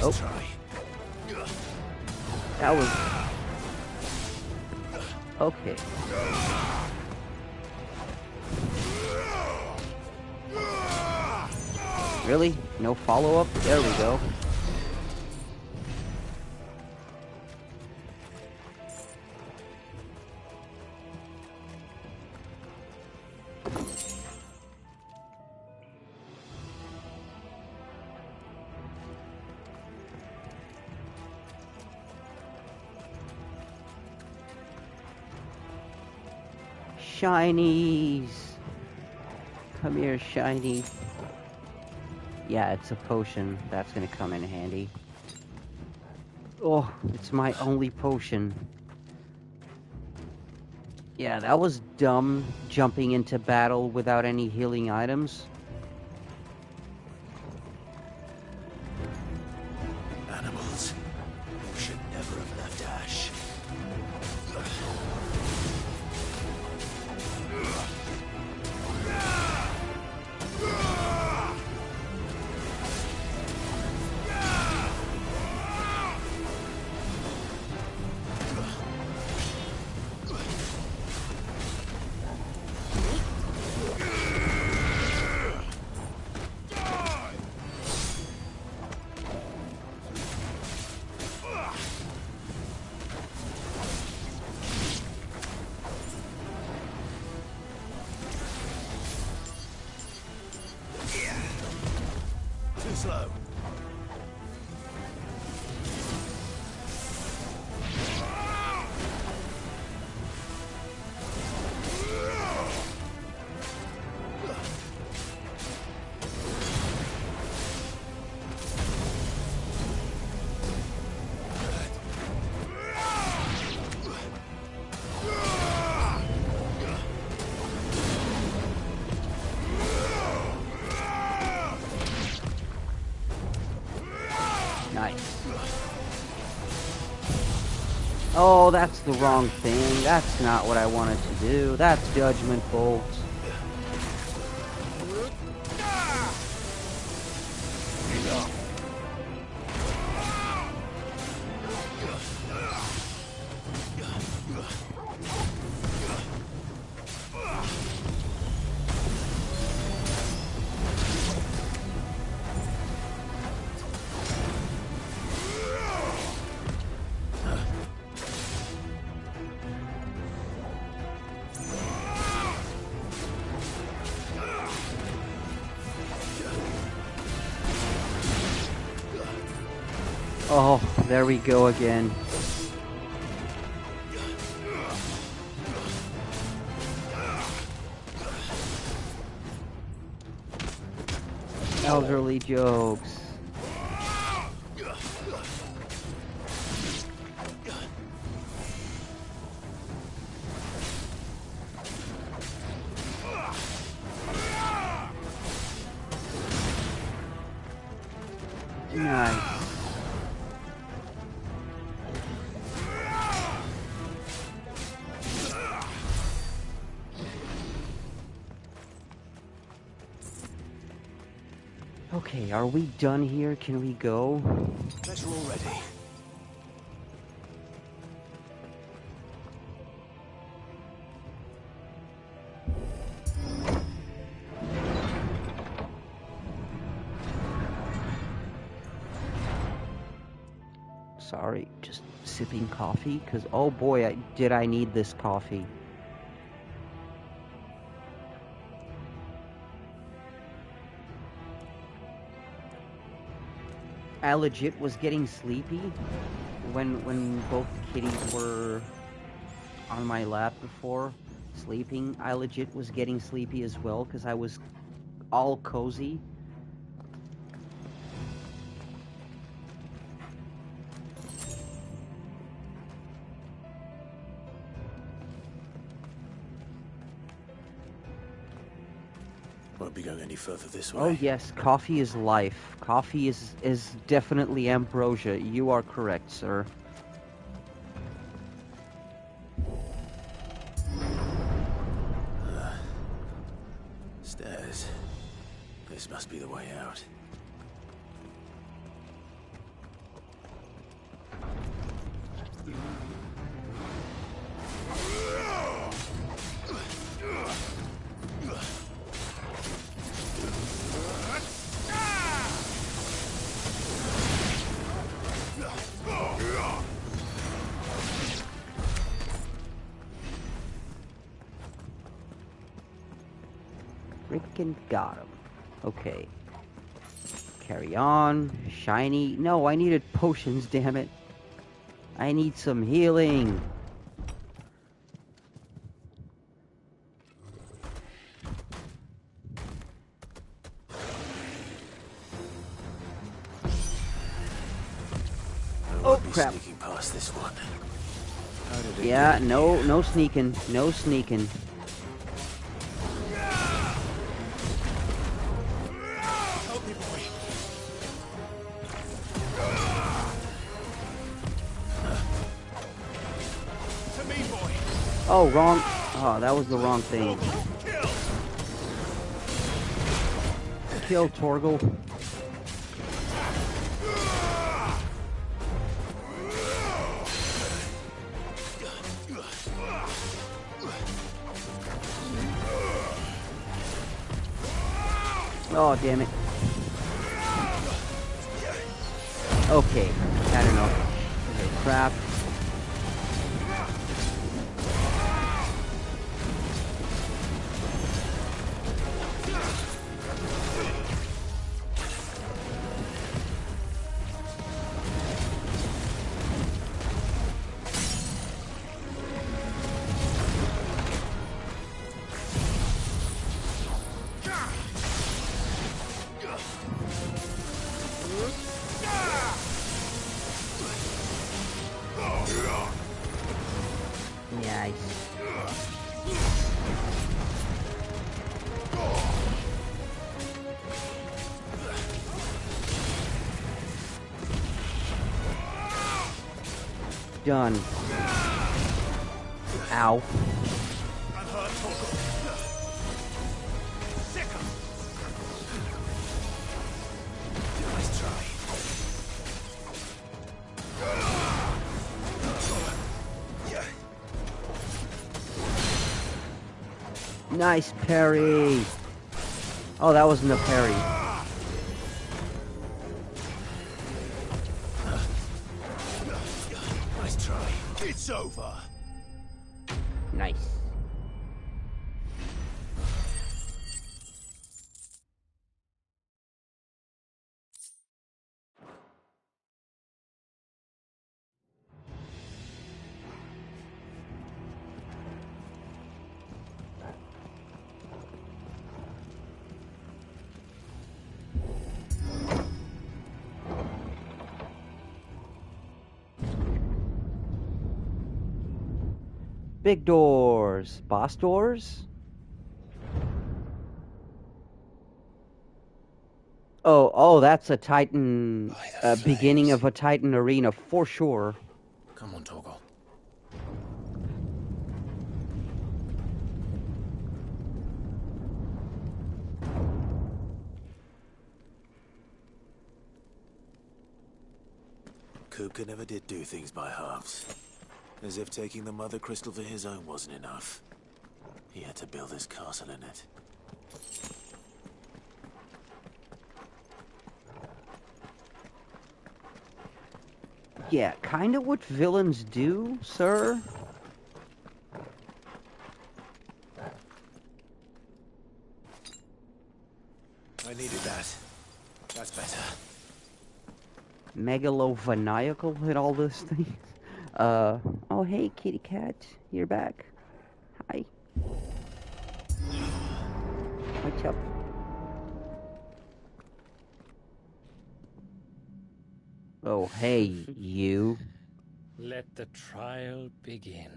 Oh. That was... Okay. Really? No follow-up? There we go. Shinies! Come here, shiny. Yeah, it's a potion. That's gonna come in handy. Oh, it's my only potion. Yeah, that was dumb, jumping into battle without any healing items. Animals. You should never have left Ash. Nice. Oh, that's the wrong thing. That's not what I wanted to do. That's Judgment Bolt. Oh, there we go again. Elderly jokes. Nice. Okay, are we done here? Can we go? Better already. Sorry, just sipping coffee, because oh boy, did I need this coffee. I legit was getting sleepy when both kitties were on my lap before sleeping. I legit was getting sleepy as well because I was all cozy. Won't be going any further this way. Oh yes, coffee is life. Coffee is definitely ambrosia. You are correct, sir. Stairs. This must be the way out. Freaking got him. Okay. Carry on. Shiny. No, I needed potions, damn it. I need some healing. Oh crap. Sneaking past this one. Yeah, no sneaking. No sneaking. Oh, wrong. Oh, that was the wrong thing. Kill Torgal. Oh, damn it. Okay, had enough. Okay, crap. done. Ow. Nice try. Nice parry. Oh, that wasn't a parry. Nice try. It's over. Nice. Big doors. Boss doors? Oh, that's a Titan, beginning of a Titan arena for sure. Come on, Torgal. Kupka never did do things by halves. As if taking the Mother Crystal for his own wasn't enough. He had to build his castle in it. Yeah, kind of what villains do, sir. I needed that. That's better. Megalomaniacal and all this thing. Oh hey, kitty cat. You're back. Hi. What's up? Oh, hey, you. Let the trial begin.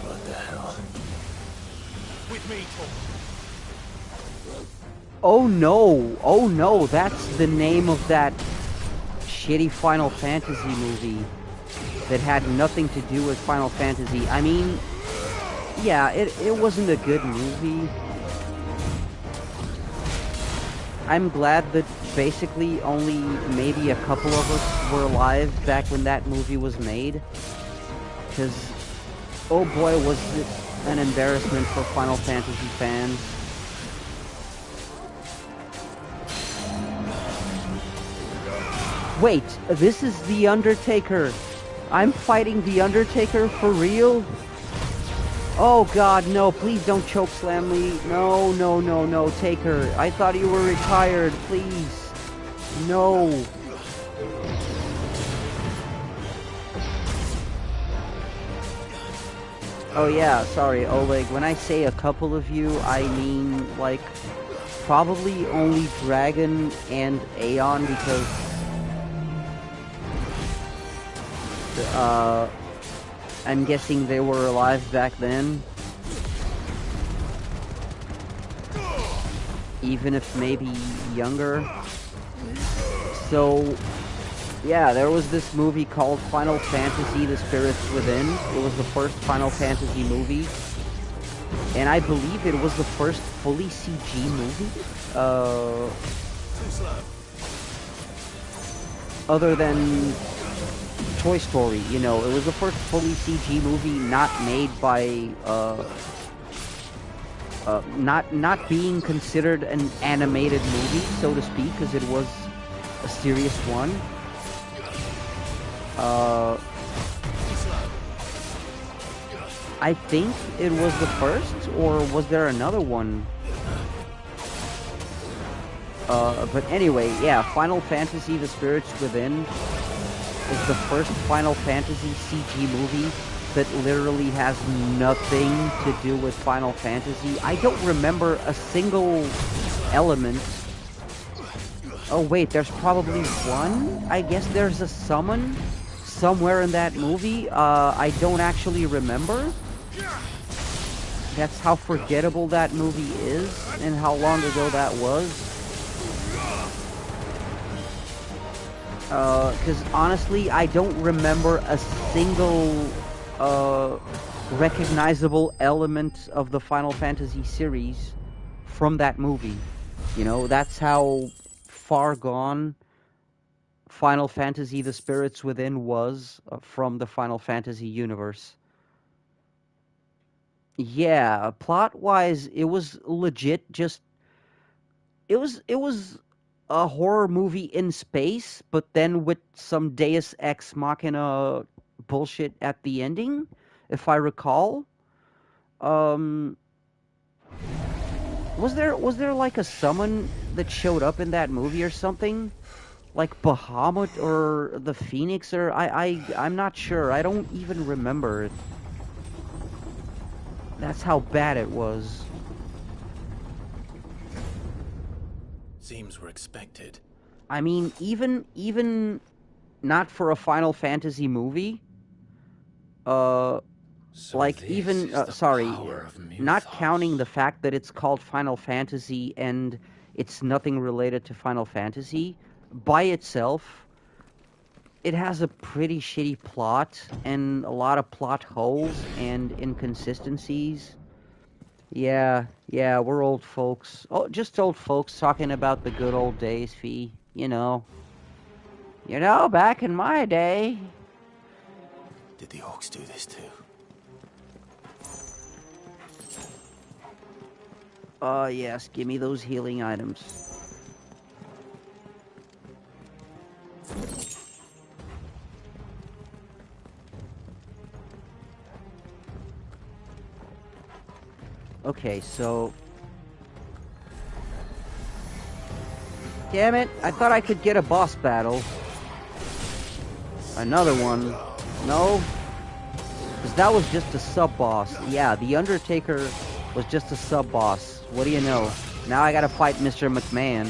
What the hell? With me, Oh no, that's the name of that shitty Final Fantasy movie that had nothing to do with Final Fantasy. I mean, yeah, it wasn't a good movie. I'm glad that basically only maybe a couple of us were alive back when that movie was made. Because, oh boy, was it an embarrassment for Final Fantasy fans. Wait, this is The Undertaker. I'm fighting The Undertaker for real? Oh god, no, please don't chokeslam me. No, Taker. I thought you were retired, please. No. Oh yeah, sorry, Oleg. When I say a couple of you, I mean, like, probably only Dragon and Aeon, because I'm guessing they were alive back then. Even if maybe younger. So, yeah, there was this movie called Final Fantasy: The Spirits Within. It was the first Final Fantasy movie. And I believe it was the first fully CG movie. Other than Toy Story, you know, it was the first fully CG movie not made by, not being considered an animated movie, so to speak, because it was a serious one. I think it was the first, or was there another one? But anyway, yeah, Final Fantasy: The Spirits Within is the first Final Fantasy CG movie that literally has nothing to do with Final Fantasy. I don't remember a single element. Oh wait, there's probably one? I guess there's a summon somewhere in that movie. I don't actually remember. That's how forgettable that movie is and how long ago that was. Because honestly, I don't remember a single recognizable element of the Final Fantasy series from that movie. You know, that's how far gone Final Fantasy The Spirits Within was from the Final Fantasy universe. Yeah, plot-wise, it was legit just... It was a horror movie in space, but then with some Deus Ex Machina bullshit at the ending, if I recall. Was there like a summon that showed up in that movie or something? Like Bahamut or the Phoenix, or I'm not sure. I don't even remember it. That's how bad it was. Seems we're expected. I mean, even not for a Final Fantasy movie. Like even sorry, not counting the fact that it's called Final Fantasy and it's nothing related to Final Fantasy, by itself, it has a pretty shitty plot and a lot of plot holes and inconsistencies. Yeah, we're old folks. Oh, just old folks talking about the good old days, Fee. You know, back in my day. Did the orcs do this too? Yes, give me those healing items. Okay, so... Damn it, I thought I could get a boss battle. Another one. No? Because that was just a sub-boss. Yeah, the Undertaker was just a sub-boss. What do you know? Now I gotta fight Mr. McMahon.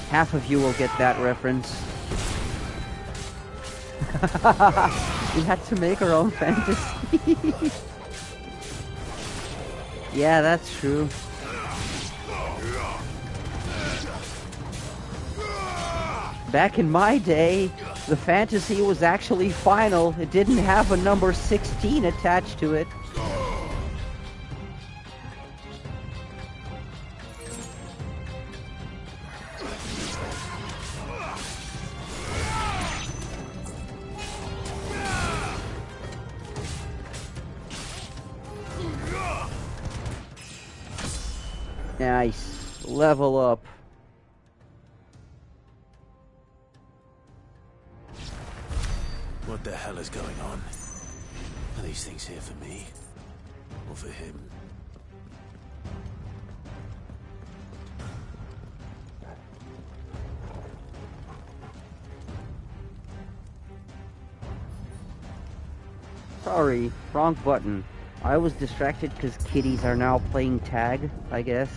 Half of you will get that reference. We had to make our own fantasy. Yeah, that's true. Back in my day, the fantasy was actually final. It didn't have a number 16 attached to it. Nice. Level up. What the hell is going on? Are these things here for me? Or for him? Sorry, wrong button. I was distracted because kitties are now playing tag, I guess.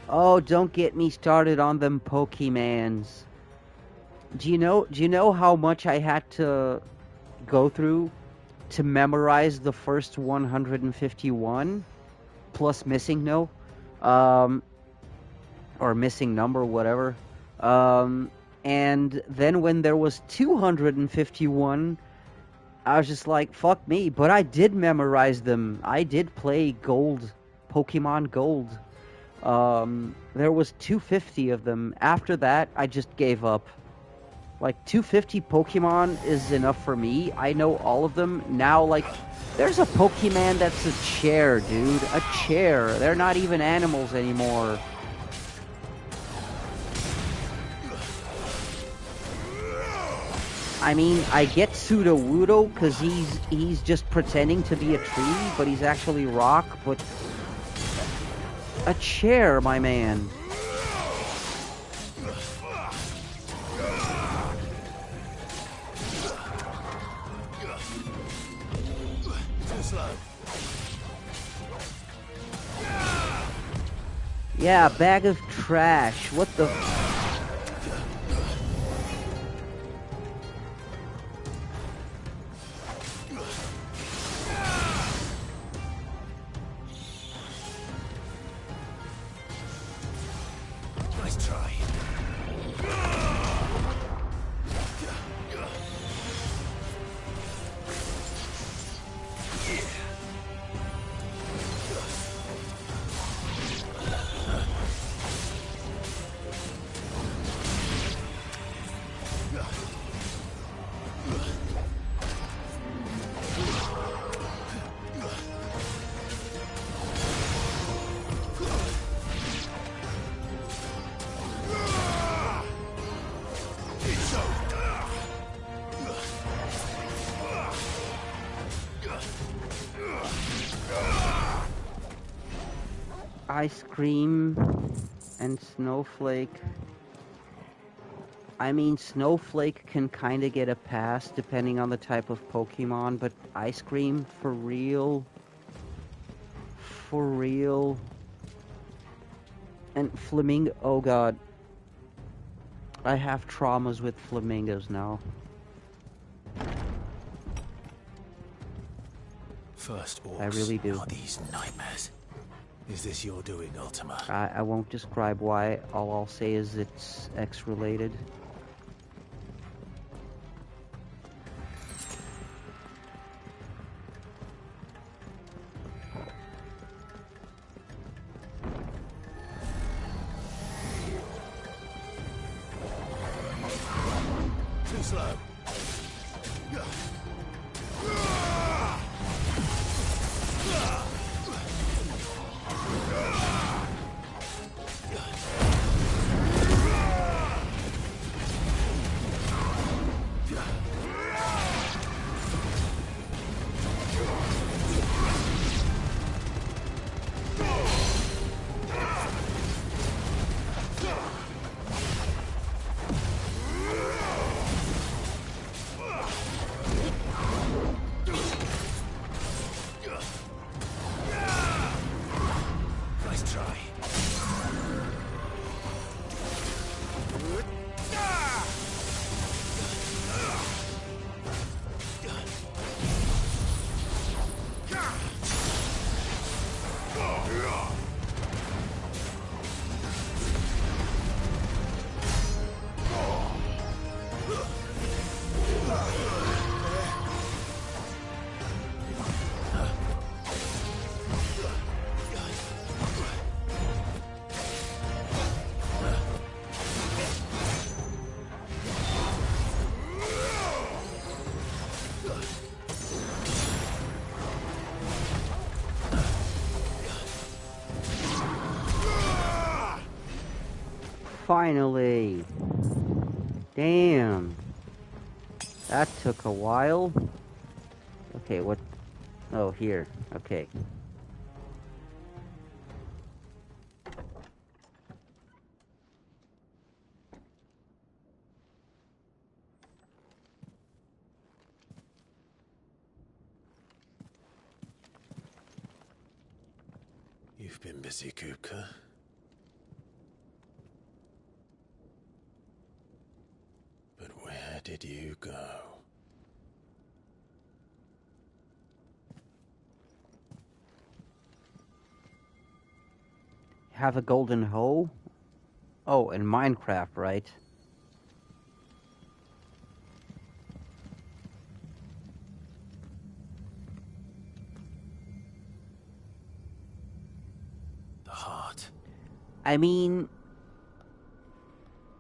Oh, don't get me started on them Pokemans. Do you know how much I had to go through to memorize the first 151 plus missing no? Or missing number, whatever. And then when there was 251, I was just like, fuck me. But I did memorize them. I did play Gold, Pokemon Gold. There was 250 of them. After that, I just gave up. Like, 250 Pokemon is enough for me. I know all of them. Now, like, there's a Pokemon that's a chair, dude. A chair. They're not even animals anymore. I mean, I get Sudowoodo because he's just pretending to be a tree, but he's actually rock, but... A chair, my man. Yeah, bag of trash. What the... Nice try. Ice Cream and Snowflake. I mean, Snowflake can kind of get a pass depending on the type of Pokemon, but Ice Cream, for real? For real? And Flamingo, oh god. I have traumas with flamingos now. First orcs, I really do. now these nightmares. Is this your doing, Ultima? I won't describe why. All I'll say is it's X-related. Too slow. Nice try. Finally! Damn! That took a while. Okay, what? Oh, here. Okay. You've been busy, Kupka. But where did you go? Have a golden hoe? Oh, in Minecraft, right? The heart. I mean,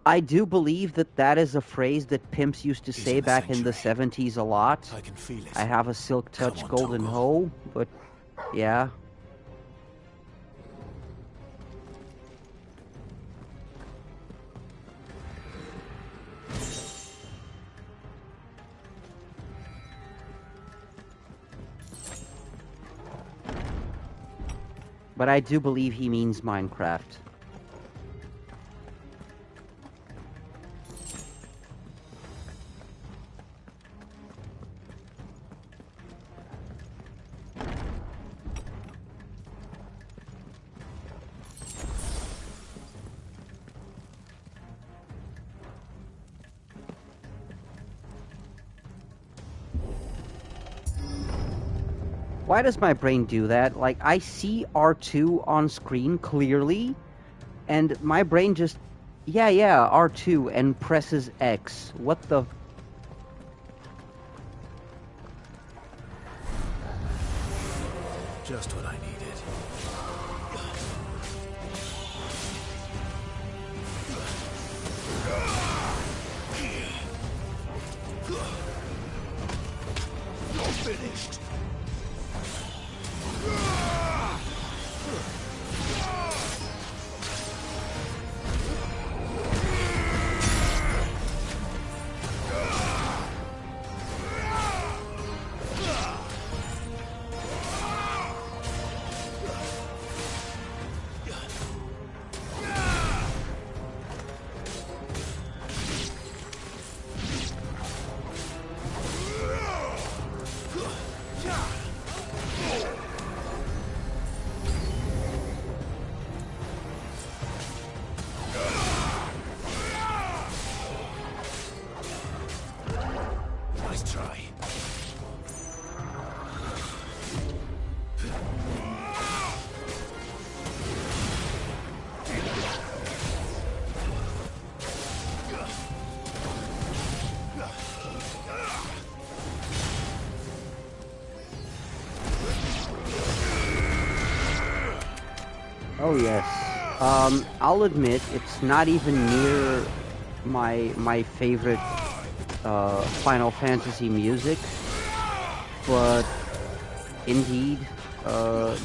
I do believe that that is a phrase that pimps used to say back in the 70s a lot. I can feel it. I have a silk touch on, golden Toggle. hoe, but yeah. But I do believe he means Minecraft. Why does my brain do that? Like, I see R2 on screen clearly, and my brain just, yeah, R2, and presses X. What the... Just what I needed. You're finished. Nice try. Oh yes. I'll admit it's not even near my favorite Final Fantasy music, but indeed,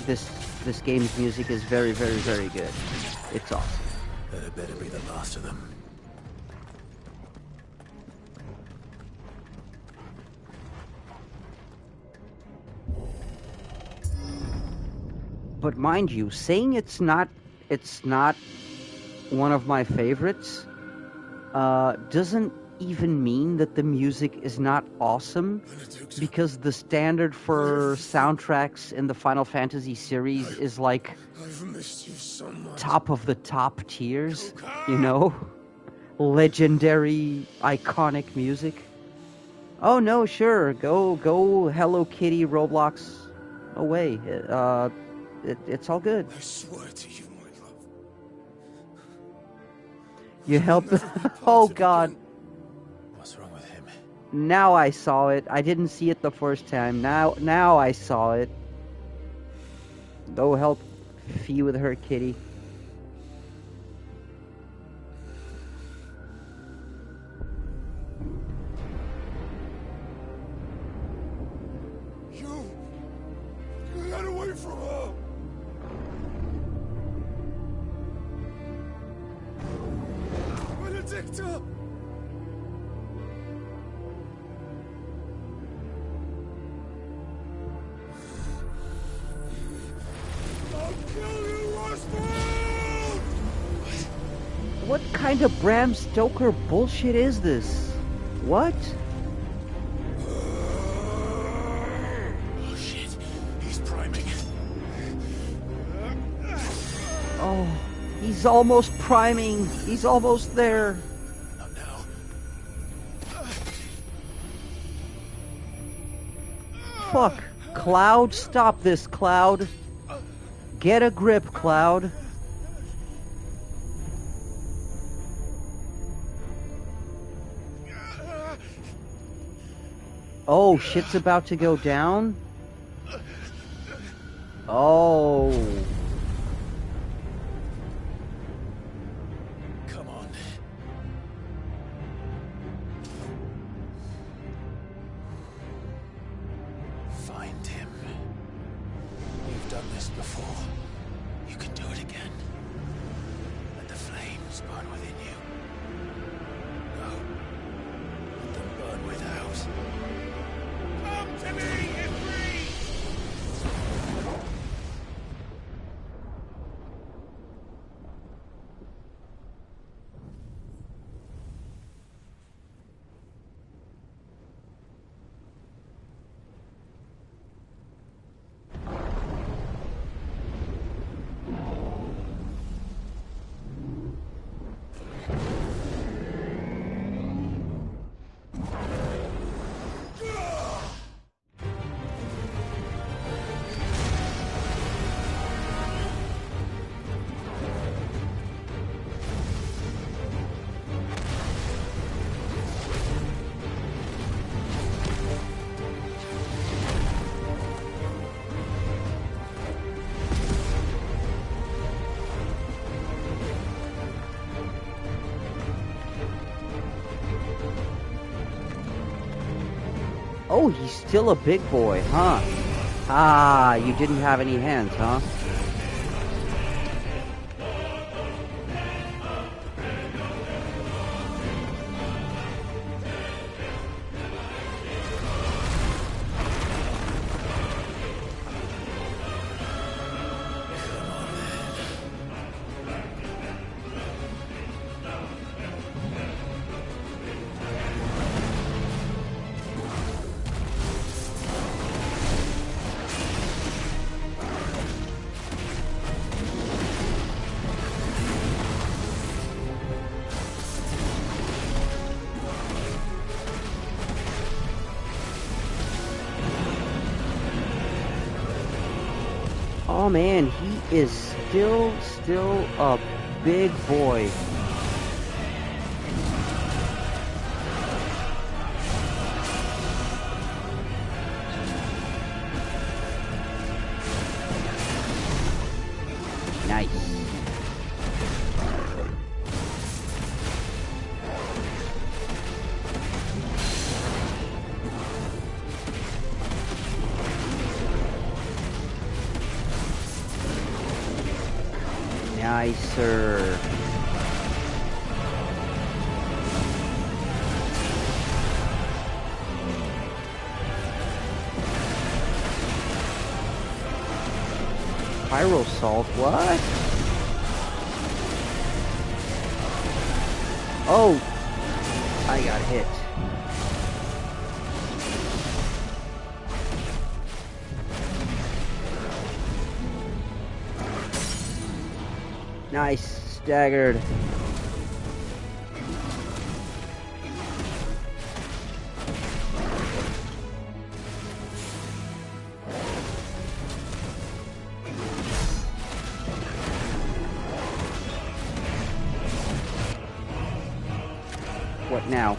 this game's music is very, very, very good. It's awesome. That better be the last of them. But mind you, saying it's not one of my favorites doesn't even mean that the music is not awesome, because the standard for soundtracks in the Final Fantasy series is like I've missed you so much. top of the top tiers, you know? Legendary, iconic music. Oh no, sure, go Hello Kitty Roblox away. It's all good. I swear to you, my love. You help. Oh God. What's wrong with him? Now I saw it. I didn't see it the first time. Now I saw it. Go help Fee with her kitty. You got away from her. Benedicta! I'll kill you, Roswell! What kind of Bram Stoker bullshit is this? What? Oh shit, he's priming. Oh, he's almost priming. He's almost there. Not now. Fuck. Cloud, stop this, Cloud. Get a grip, Cloud. Oh, shit's about to go down? Oh. Come on. Find him. You've done this before. You can do it again. Let the flames burn within you. No. Let them burn without. Come to me, Ifrit! Oh, he's still a big boy, huh? Ah, you didn't have any hands, huh? Oh man, he is still a big boy. Nice. Nicer. Pyro salt, what? Oh, I got hit. Nice, staggered. What now?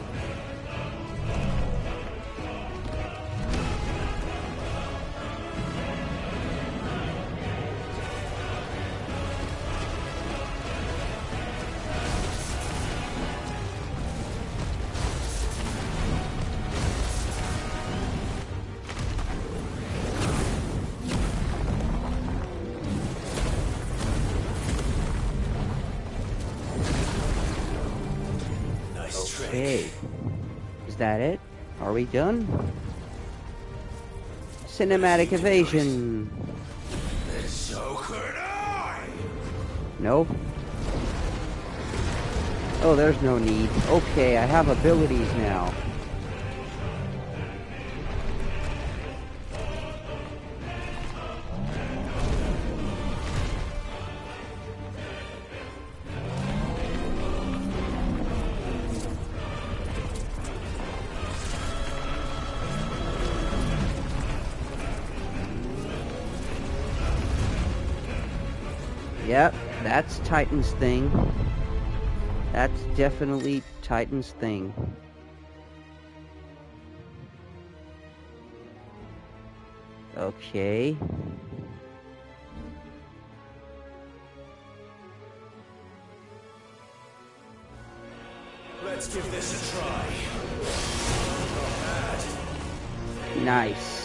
Okay. Is that it? Are we done? Cinematic evasion. So could I. No? Oh, there's no need. Okay, I have abilities now. Yep, that's Titan's thing. That's definitely Titan's thing. Okay. Let's give this a try. Nice.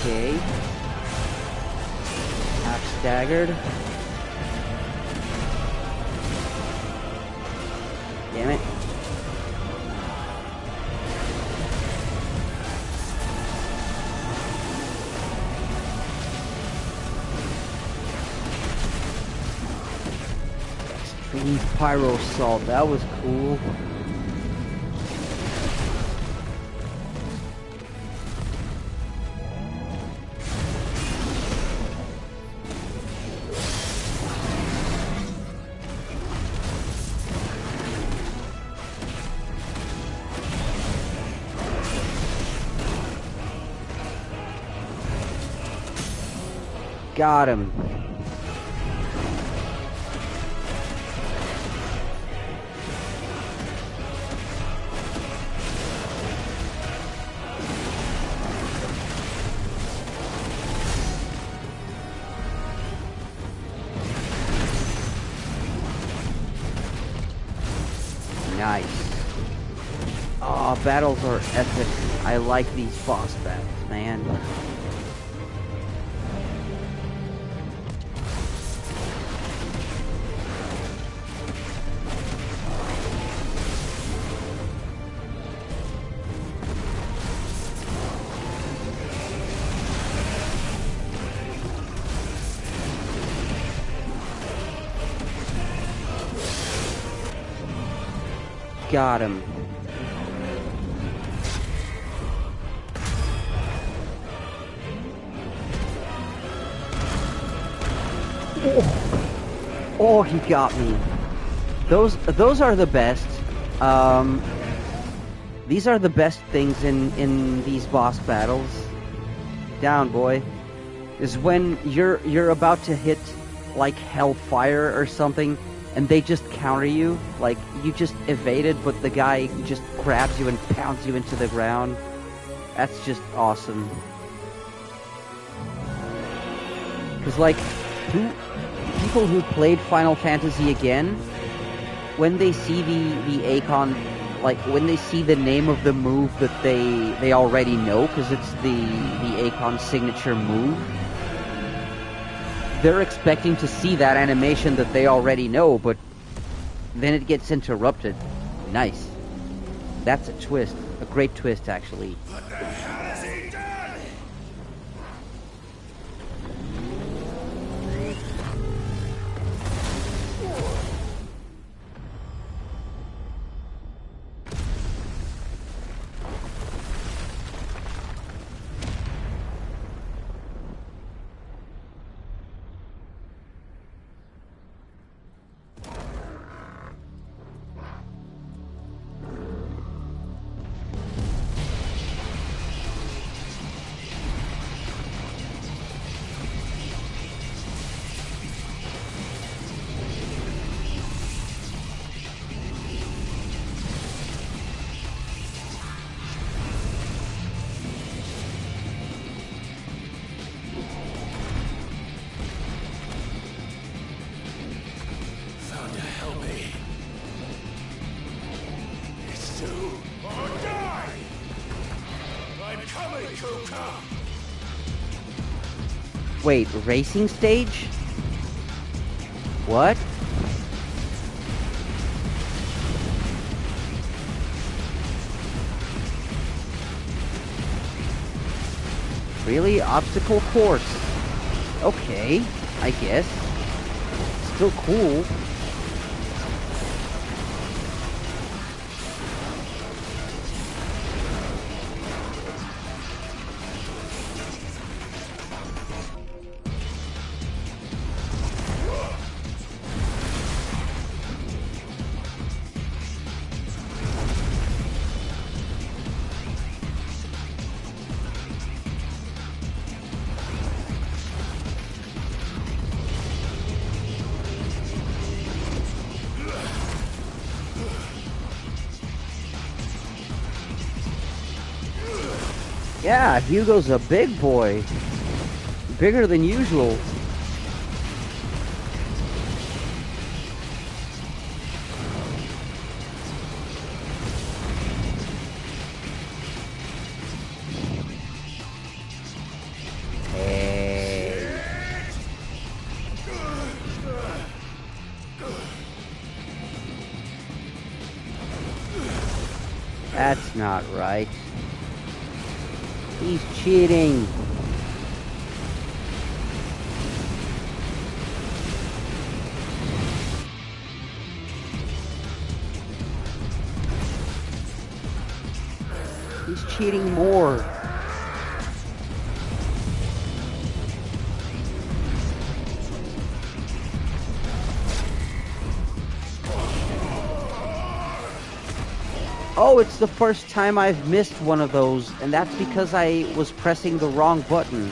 Okay. Half staggered. Damn it. Extreme Pyro Salt, that was cool. Got him. Nice. Oh, battles are epic. I like these boss battles, man. Got him. Oh, he got me. Those are the best. These are the best things in these boss battles. Down, boy. Is when you're about to hit like Hellfire or something, and they just counter you. Like, you just evaded, but the guy just grabs you and pounds you into the ground. That's just awesome. Because, like, people who played Final Fantasy again, when they see the Akon, like, when they see the name of the move that they already know, because it's the Akon signature move, they're expecting to see that animation that they already know, but then it gets interrupted. Nice. That's a twist. A great twist, actually. What the hell has he done? Wait, racing stage? What? Really? Obstacle course. Okay, I guess. Still cool. Yeah, Hugo's a big boy. Bigger than usual. Hey. That's not right. He's cheating. He's cheating more. Oh, it's the first time I've missed one of those, and that's because I was pressing the wrong button.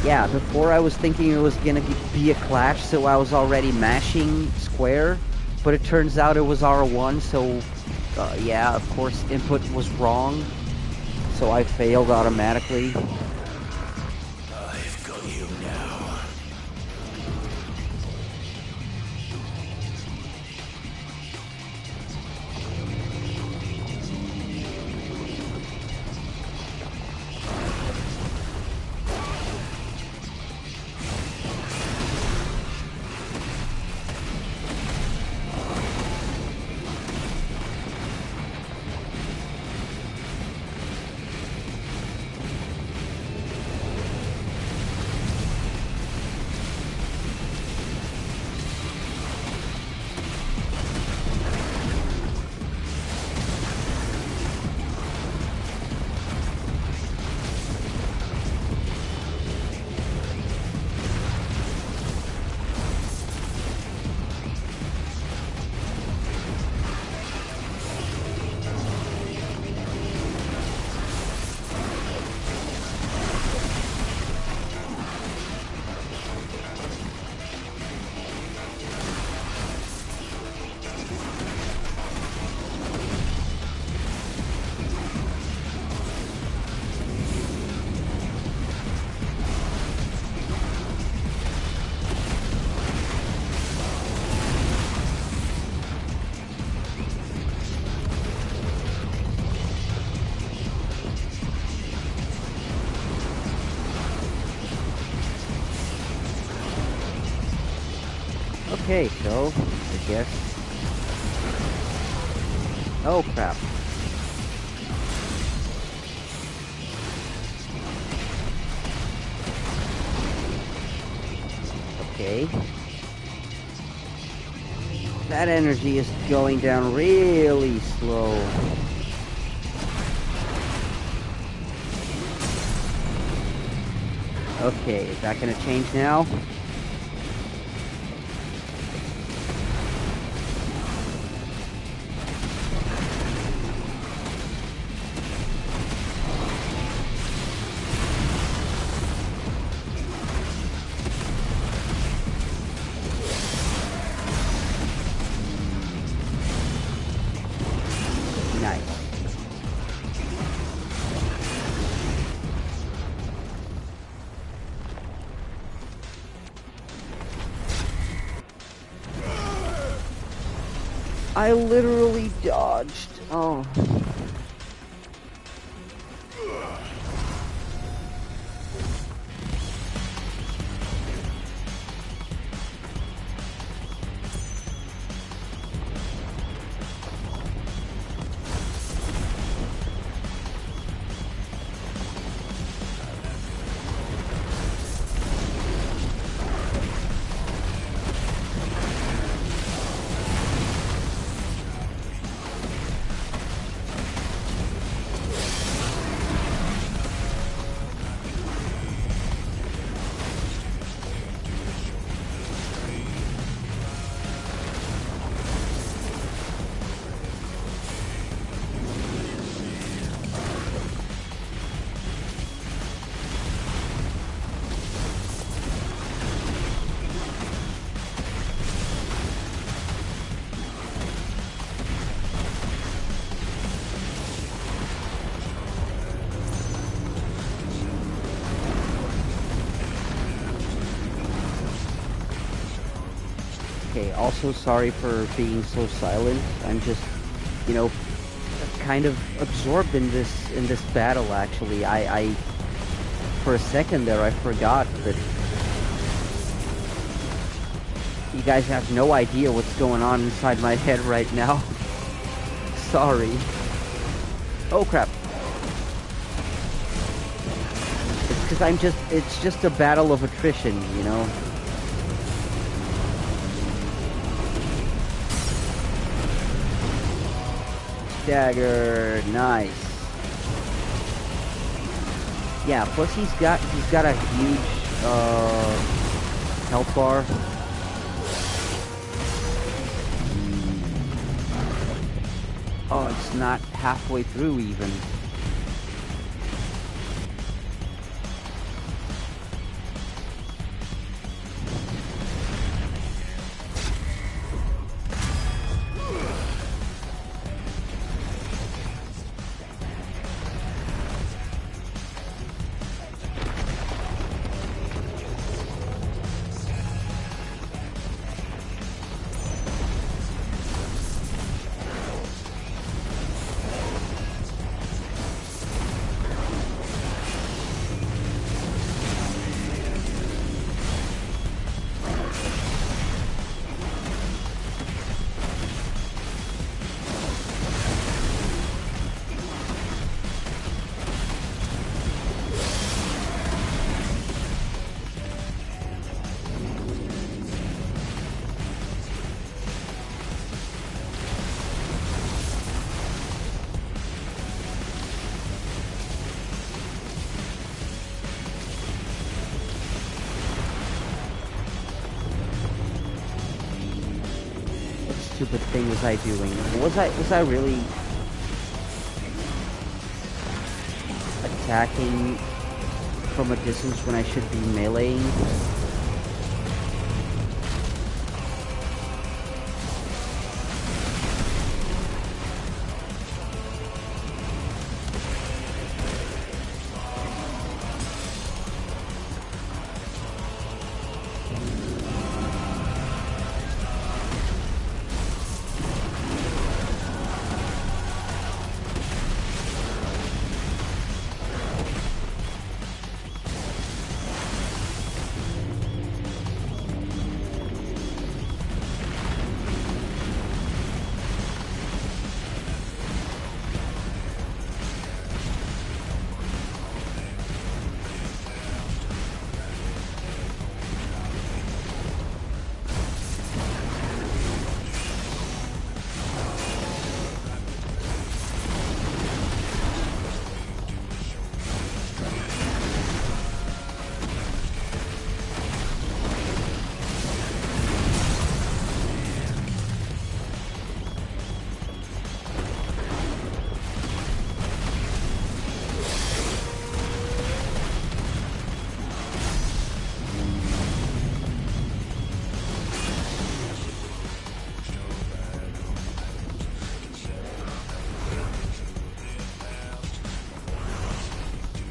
Yeah, before I was thinking it was gonna be a clash, so I was already mashing square, but it turns out it was R1, so yeah, of course input was wrong, so I failed automatically. I've got you now. Okay, so, I guess... Oh, crap. Okay. That energy is going down really slow. Okay, is that gonna change now? I literally dodged. Oh. Okay, also sorry for being so silent. I'm just, you know, kind of absorbed in this battle actually. I for a second there I forgot that you guys have no idea what's going on inside my head right now. Sorry. Oh crap. It's because it's just a battle of attrition, you know? Dagger, nice. Yeah, plus he's got a huge health bar. Oh, it's not halfway through even. stupid thing was I doing? Was I really attacking from a distance when I should be meleeing?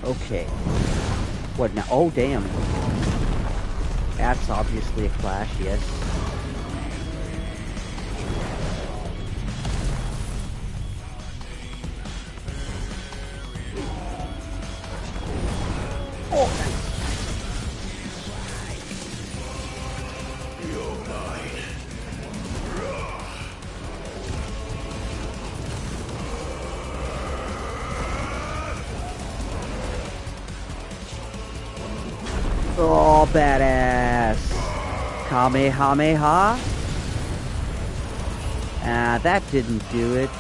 Okay. What now? Oh, damn. That's obviously a clash, yes. Oh, badass. Kamehameha? Ah, that didn't do it.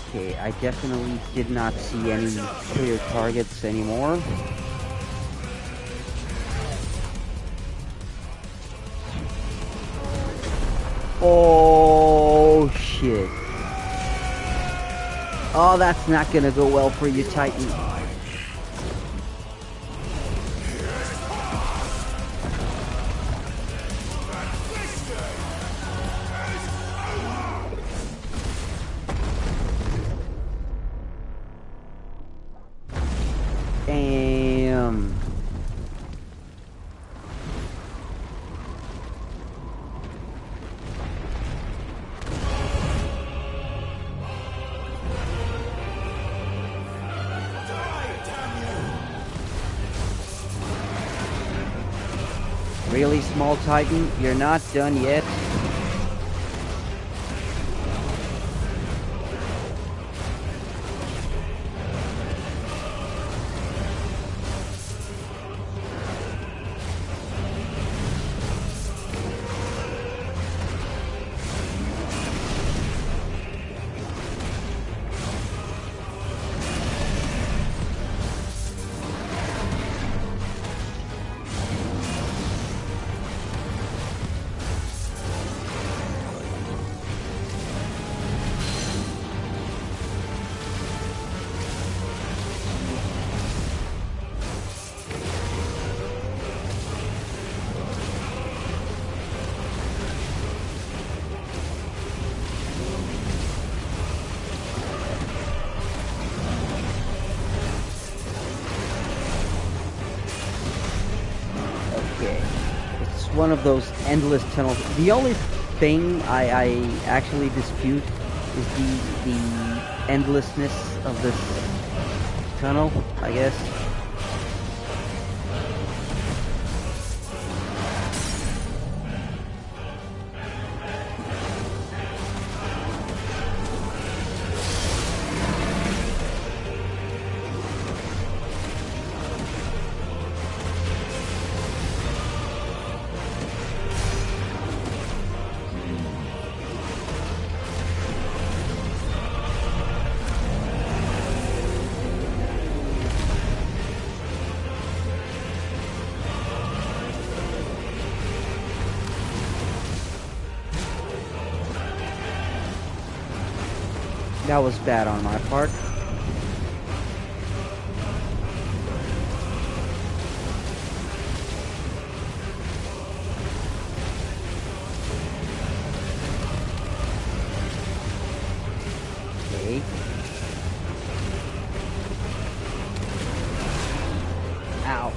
Okay, I definitely did not see any clear targets anymore. Oh, shit. Oh, that's not gonna go well for you, Titan. Damn. Really, small Titan? You're not done yet? one of those endless tunnels. The only thing I actually dispute is the endlessness of this tunnel, I guess. That was bad on my part. Okay. Ow.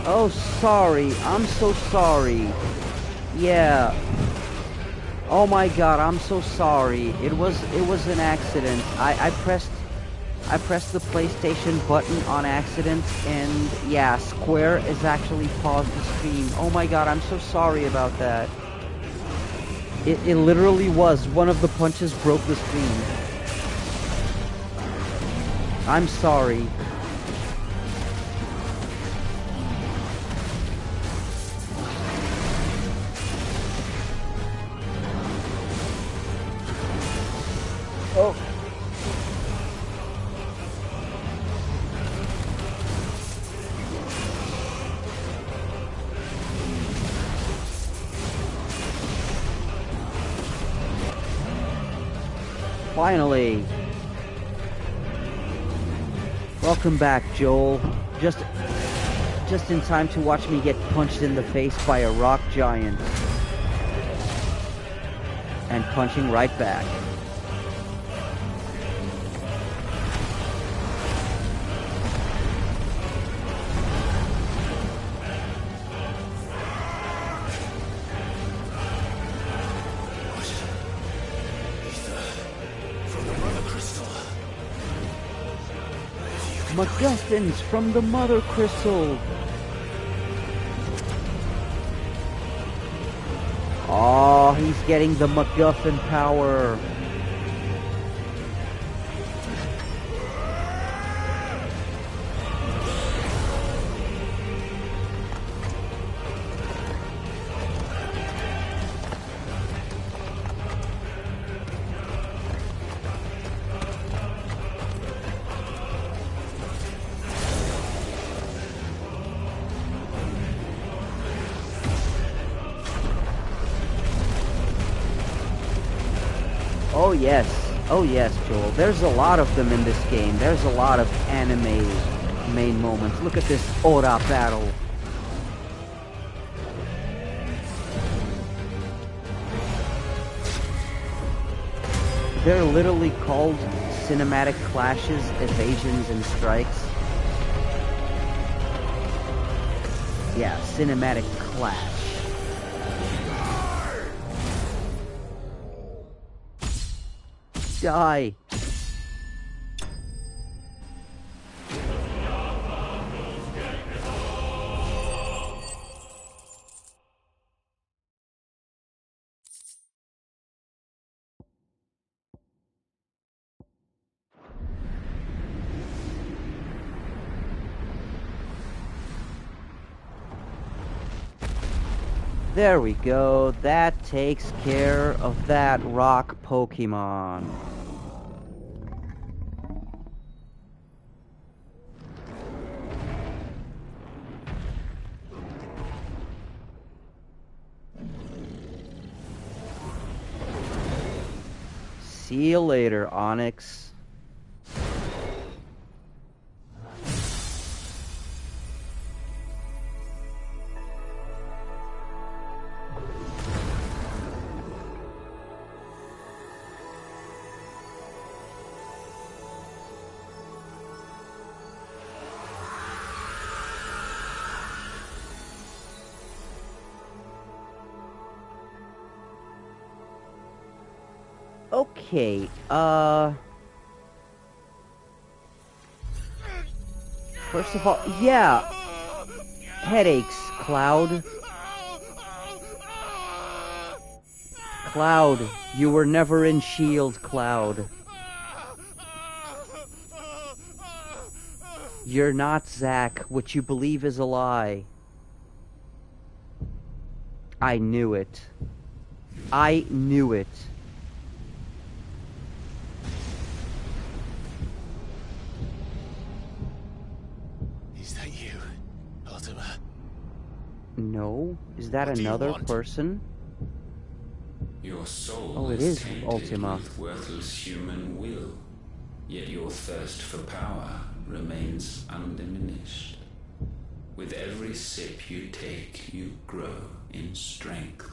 Oh, sorry. I'm so sorry. Yeah. Oh my god, I'm so sorry. It was an accident. I pressed the PlayStation button on accident, and yeah, Square is actually paused the stream. Oh my god, I'm so sorry about that. It literally was. One of the punches broke the screen. I'm sorry. Oh. Finally. Welcome back, Joel. Just in time to watch me get punched in the face by a rock giant. And punching right back. MacGuffins from the Mother Crystal. Oh, he's getting the MacGuffin power. Oh, yes. Oh yes, Joel. There's a lot of them in this game. There's a lot of anime main moments. Look at this Ora battle. They're literally called cinematic clashes, evasions, and strikes. Yeah, cinematic clash. Die! There we go. That takes care of that rock Pokemon. See you later, Onyx. Okay, first of all, yeah, headaches, Cloud. Cloud, you were never in S.H.I.E.L.D., Cloud. You're not Zack. What you believe is a lie. I knew it. I knew it. Is that you, Ultima? No? Is that another person? Your soul Oh, it is tainted Ultima. with worthless human will, yet your thirst for power remains undiminished. With every sip you take, you grow in strength,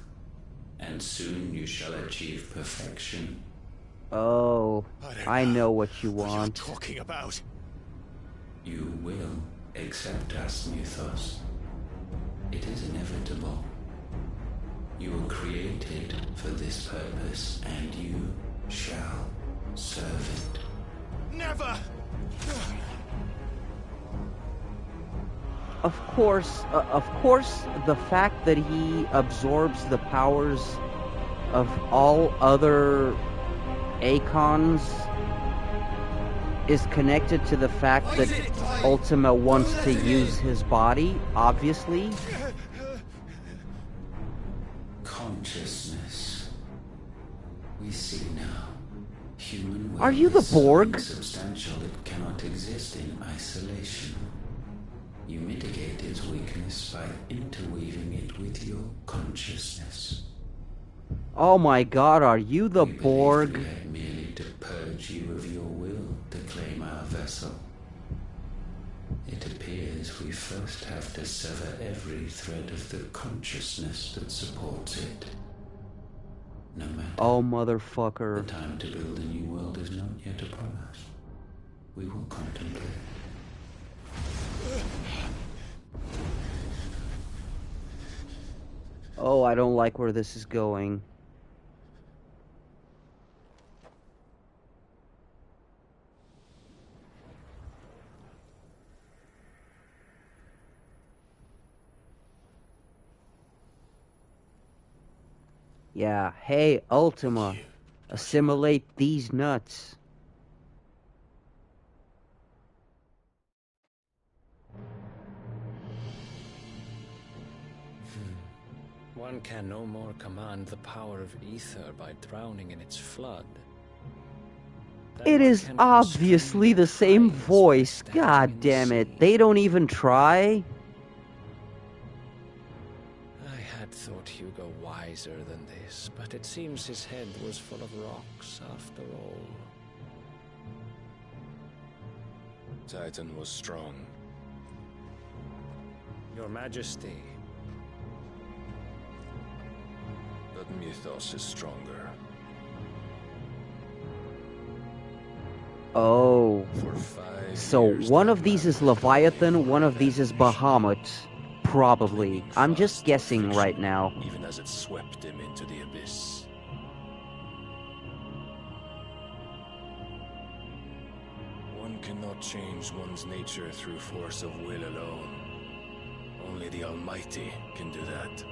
and soon you shall achieve perfection. Oh, I know what you want. Talking about? You will accept us, Mythos. It is inevitable. You were created for this purpose, and you shall serve it. Never! Of course, the fact that he absorbs the powers of all other Acons is connected to the fact that Ultima wants to use his body, obviously. Consciousness. We see now. Human will Are you the is so Borg? insubstantial it cannot exist in isolation. You mitigate its weakness by interweaving it with your consciousness. Oh my god, are you the We believed Borg? we had merely to purge you of your will to claim our vessel. It appears we first have to sever every thread of the consciousness that supports it. No matter. Oh motherfucker. The time to build a new world is not yet upon us. We will contemplate. Oh, I don't like where this is going. Yeah, hey, Ultima, assimilate these nuts. One can no more command the power of ether by drowning in its flood. It is obviously the same voice. God damn it. They don't even try. I had thought Hugo wise wiser than this, but it seems his head was full of rocks after all. Titan was strong. Your Majesty. But Mythos is stronger. Oh. So one of these is Leviathan, one of these is Bahamut. Probably. I'm just guessing right now. Even as it swept him into the abyss. One cannot change one's nature through force of will alone. Only the Almighty can do that.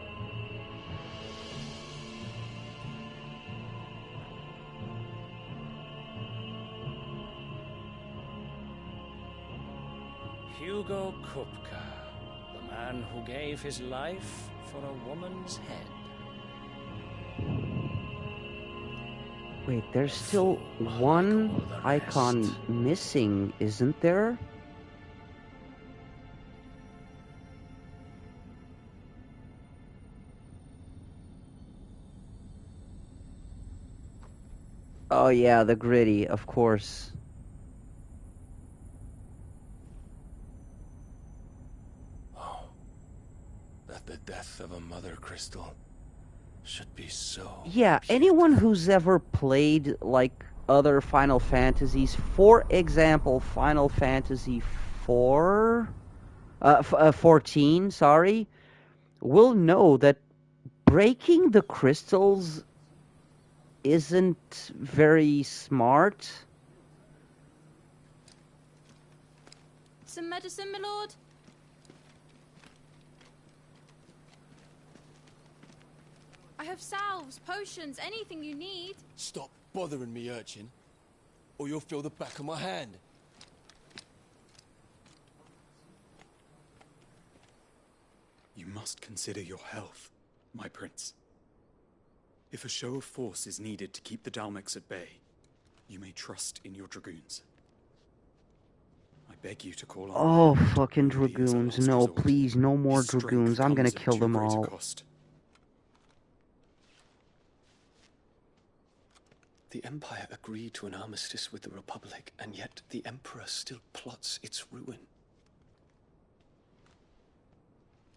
Hugo Kupka, the man who gave his life for a woman's head. Wait, there's still one icon missing, isn't there? Oh yeah, the gritty, of course. Oh, that the death of a mother crystal should be so... Yeah, anyone who's ever played, like, other Final Fantasies, for example, Final Fantasy 14, sorry, will know that breaking the crystals isn't very smart. Some medicine, my lord? I have salves, potions, anything you need. Stop bothering me, urchin, or you'll feel the back of my hand. You must consider your health, my prince. If a show of force is needed to keep the Dalmex at bay, you may trust in your dragoons. I beg you to call on... Oh, fucking dragoons. No, please, no more dragoons. I'm gonna kill them all. The Empire agreed to an armistice with the Republic, and yet the Emperor still plots its ruin.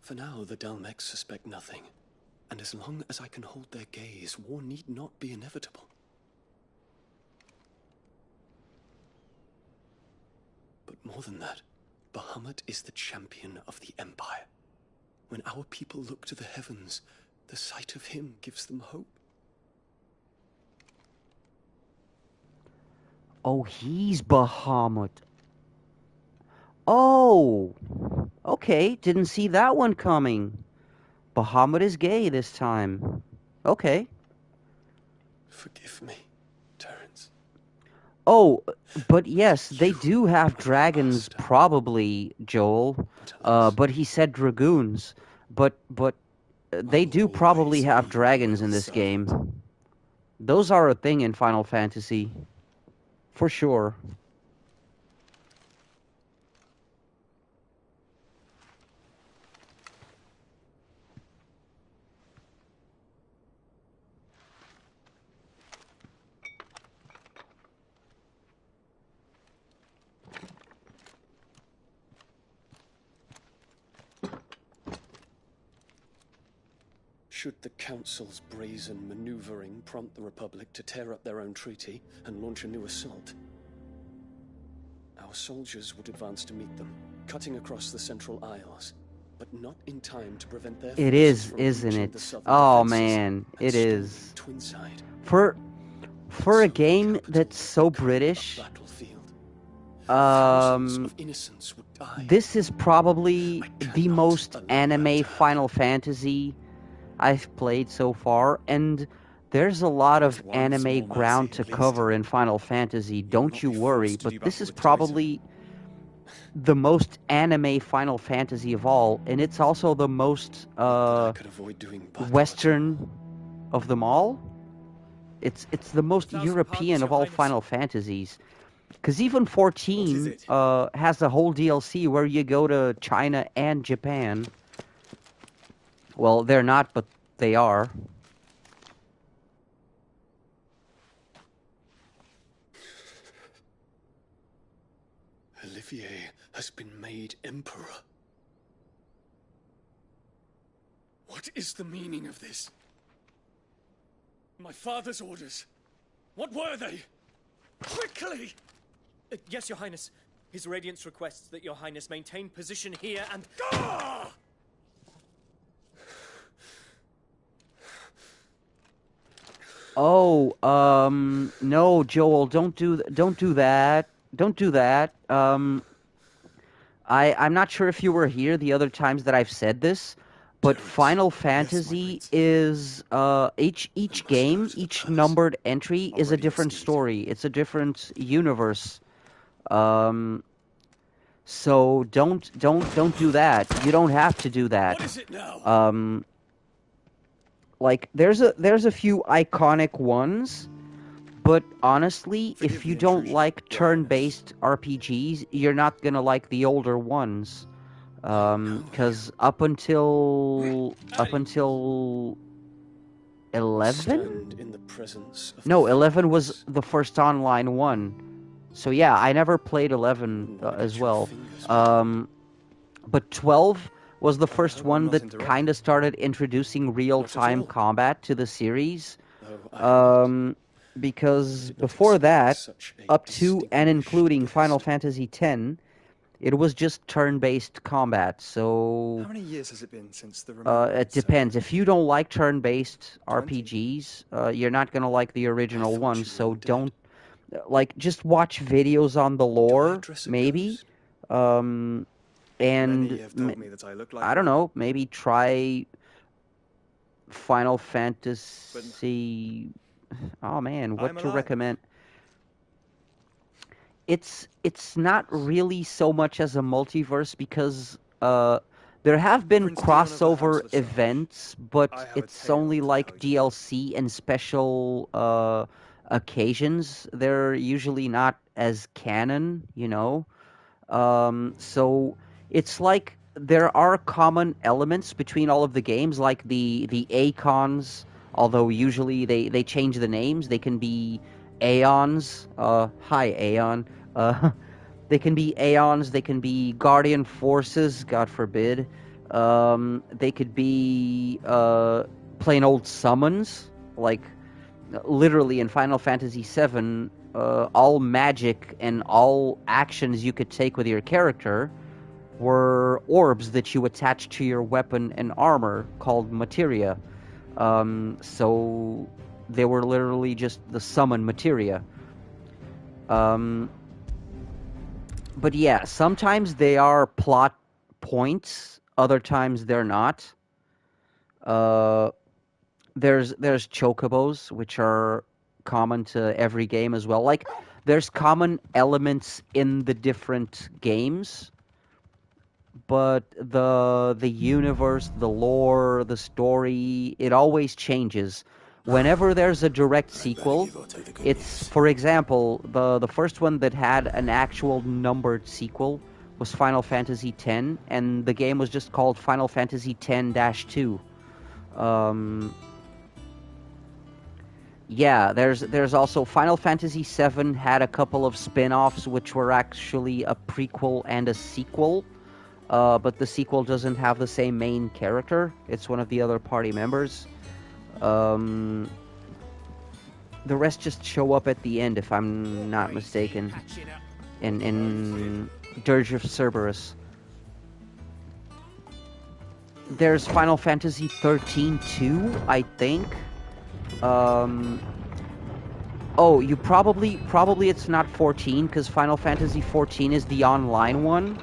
For now, the Dalmex suspect nothing, and as long as I can hold their gaze, war need not be inevitable. But more than that, Bahamut is the champion of the Empire. When our people look to the heavens, the sight of him gives them hope. Oh, he's Bahamut. Oh, okay, didn't see that one coming. Bahamut is gay this time. Okay. Forgive me, Terence. Oh, but yes, they do have dragons, probably, Joel. But he said dragoons. But they do probably have dragons in this game. Those are a thing in Final Fantasy. For sure. Should the Council's brazen maneuvering prompt the Republic to tear up their own treaty and launch a new assault, our soldiers would advance to meet them, cutting across the Central Isles, but not in time to prevent their It is, isn't it? Oh man, it is. For a game that's so British, this is probably the most anime Final Fantasy I've played so far, and there's a lot of anime ground to cover in Final Fantasy, don't you worry, but this is probably the most anime Final Fantasy of all, and it's also the most Western of them all. It's the most European of all Final Fantasies. Because even 14 has a whole DLC where you go to China and Japan. Well, they're not, but they are. Olivier has been made Emperor. What is the meaning of this? My father's orders. What were they? Quickly! Yes, Your Highness. His Radiance requests that Your Highness maintain position here and... Ah! Oh, no, Joel, don't do that. Don't do that. I'm not sure if you were here the other times that I've said this, but Final Fantasy is each game, each numbered entry is a different story. It's a different universe. So don't do that. You don't have to do that. What is it now? Like there's a few iconic ones, but honestly, if you don't like turn-based RPGs, you're not gonna like the older ones. Because up until 11? In the presence of No, 11 was the first online one. So yeah, I never played 11 as well. But 12 was the first one that kind of started introducing real-time combat to the series. Because before that, up to and including Final Fantasy X, it was just turn-based combat. So How many years has it been since the it depends. If you don't like turn-based RPGs, you're not gonna like the original one. So don't just watch videos on the lore, maybe. And I don't know, maybe try Final Fantasy. Oh man, what to recommend? It's not really so much as a multiverse because there have been crossover events, but it's only like DLC and special occasions. They're usually not as canon, you know. So it's like there are common elements between all of the games, like the Acons, although usually they change the names. They can be Aeons. Hi, Aeon. They can be Aeons. They can be Guardian Forces, God forbid. They could be plain old summons, like literally in Final Fantasy VII. All magic and all actions you could take with your character were orbs that you attached to your weapon and armor called materia. So they were literally just the summon materia. But yeah, sometimes they are plot points, other times they're not. There's chocobos, which are common to every game as well. Like, there's common elements in the different games, but the universe, the lore, the story, it always changes. Whenever there's a direct sequel, it's, for example, the first one that had an actual numbered sequel was Final Fantasy X, and the game was just called Final Fantasy X-2. Yeah, there's also Final Fantasy VII had a couple of spin-offs which were actually a prequel and a sequel, but the sequel doesn't have the same main character. It's one of the other party members. The rest just show up at the end, if I'm not mistaken, in Dirge of Cerberus. There's Final Fantasy 13 too, I think. Oh, you probably it's not 14, because Final Fantasy 14 is the online one.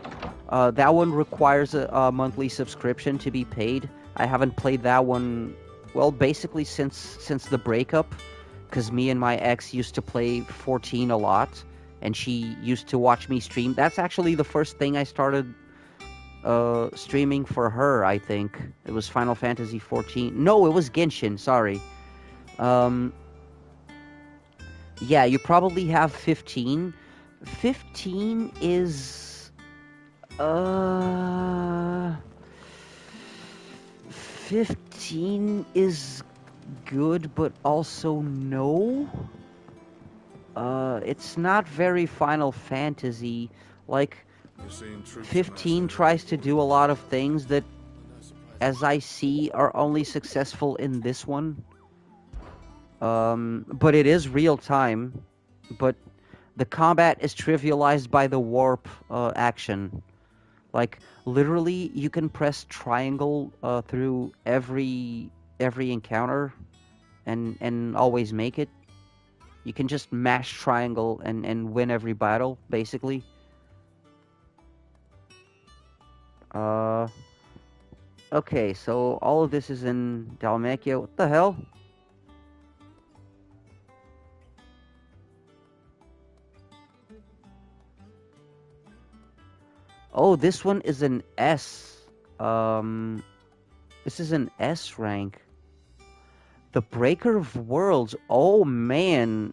That one requires a monthly subscription to be paid. I haven't played that one, well, basically since the breakup, because me and my ex used to play 14 a lot, and she used to watch me stream. That's actually the first thing I started streaming for her, I think. It was Final Fantasy 14. No, it was Genshin, sorry. Yeah, you probably have 15. 15 is... 15 is good, but also no. It's not very Final Fantasy. Like, 15 tries to do a lot of things that, as I see, are only successful in this one. But it is real time. But the combat is trivialized by the warp action. Like, literally, you can press triangle through every encounter and always make it. You can just mash triangle and win every battle, basically. Okay, so all of this is in Dhalmekia. What the hell? Oh, this one is an S. This is an S rank. The Breaker of Worlds. Oh, man.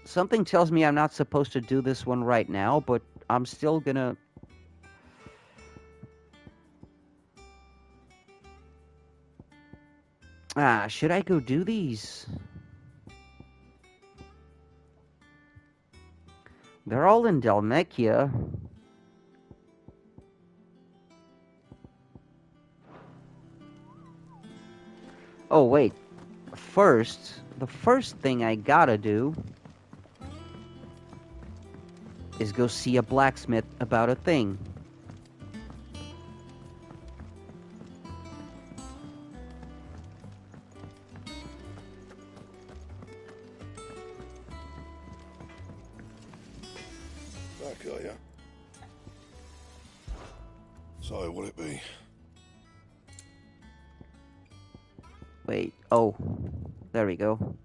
Something tells me I'm not supposed to do this one right now, but I'm still gonna... should I go do these? They're all in Dhalmekia. Oh, wait. The first thing I gotta do is go see a blacksmith about a thing. Back, are ya? So, what'll it be? Wait, oh, there we go.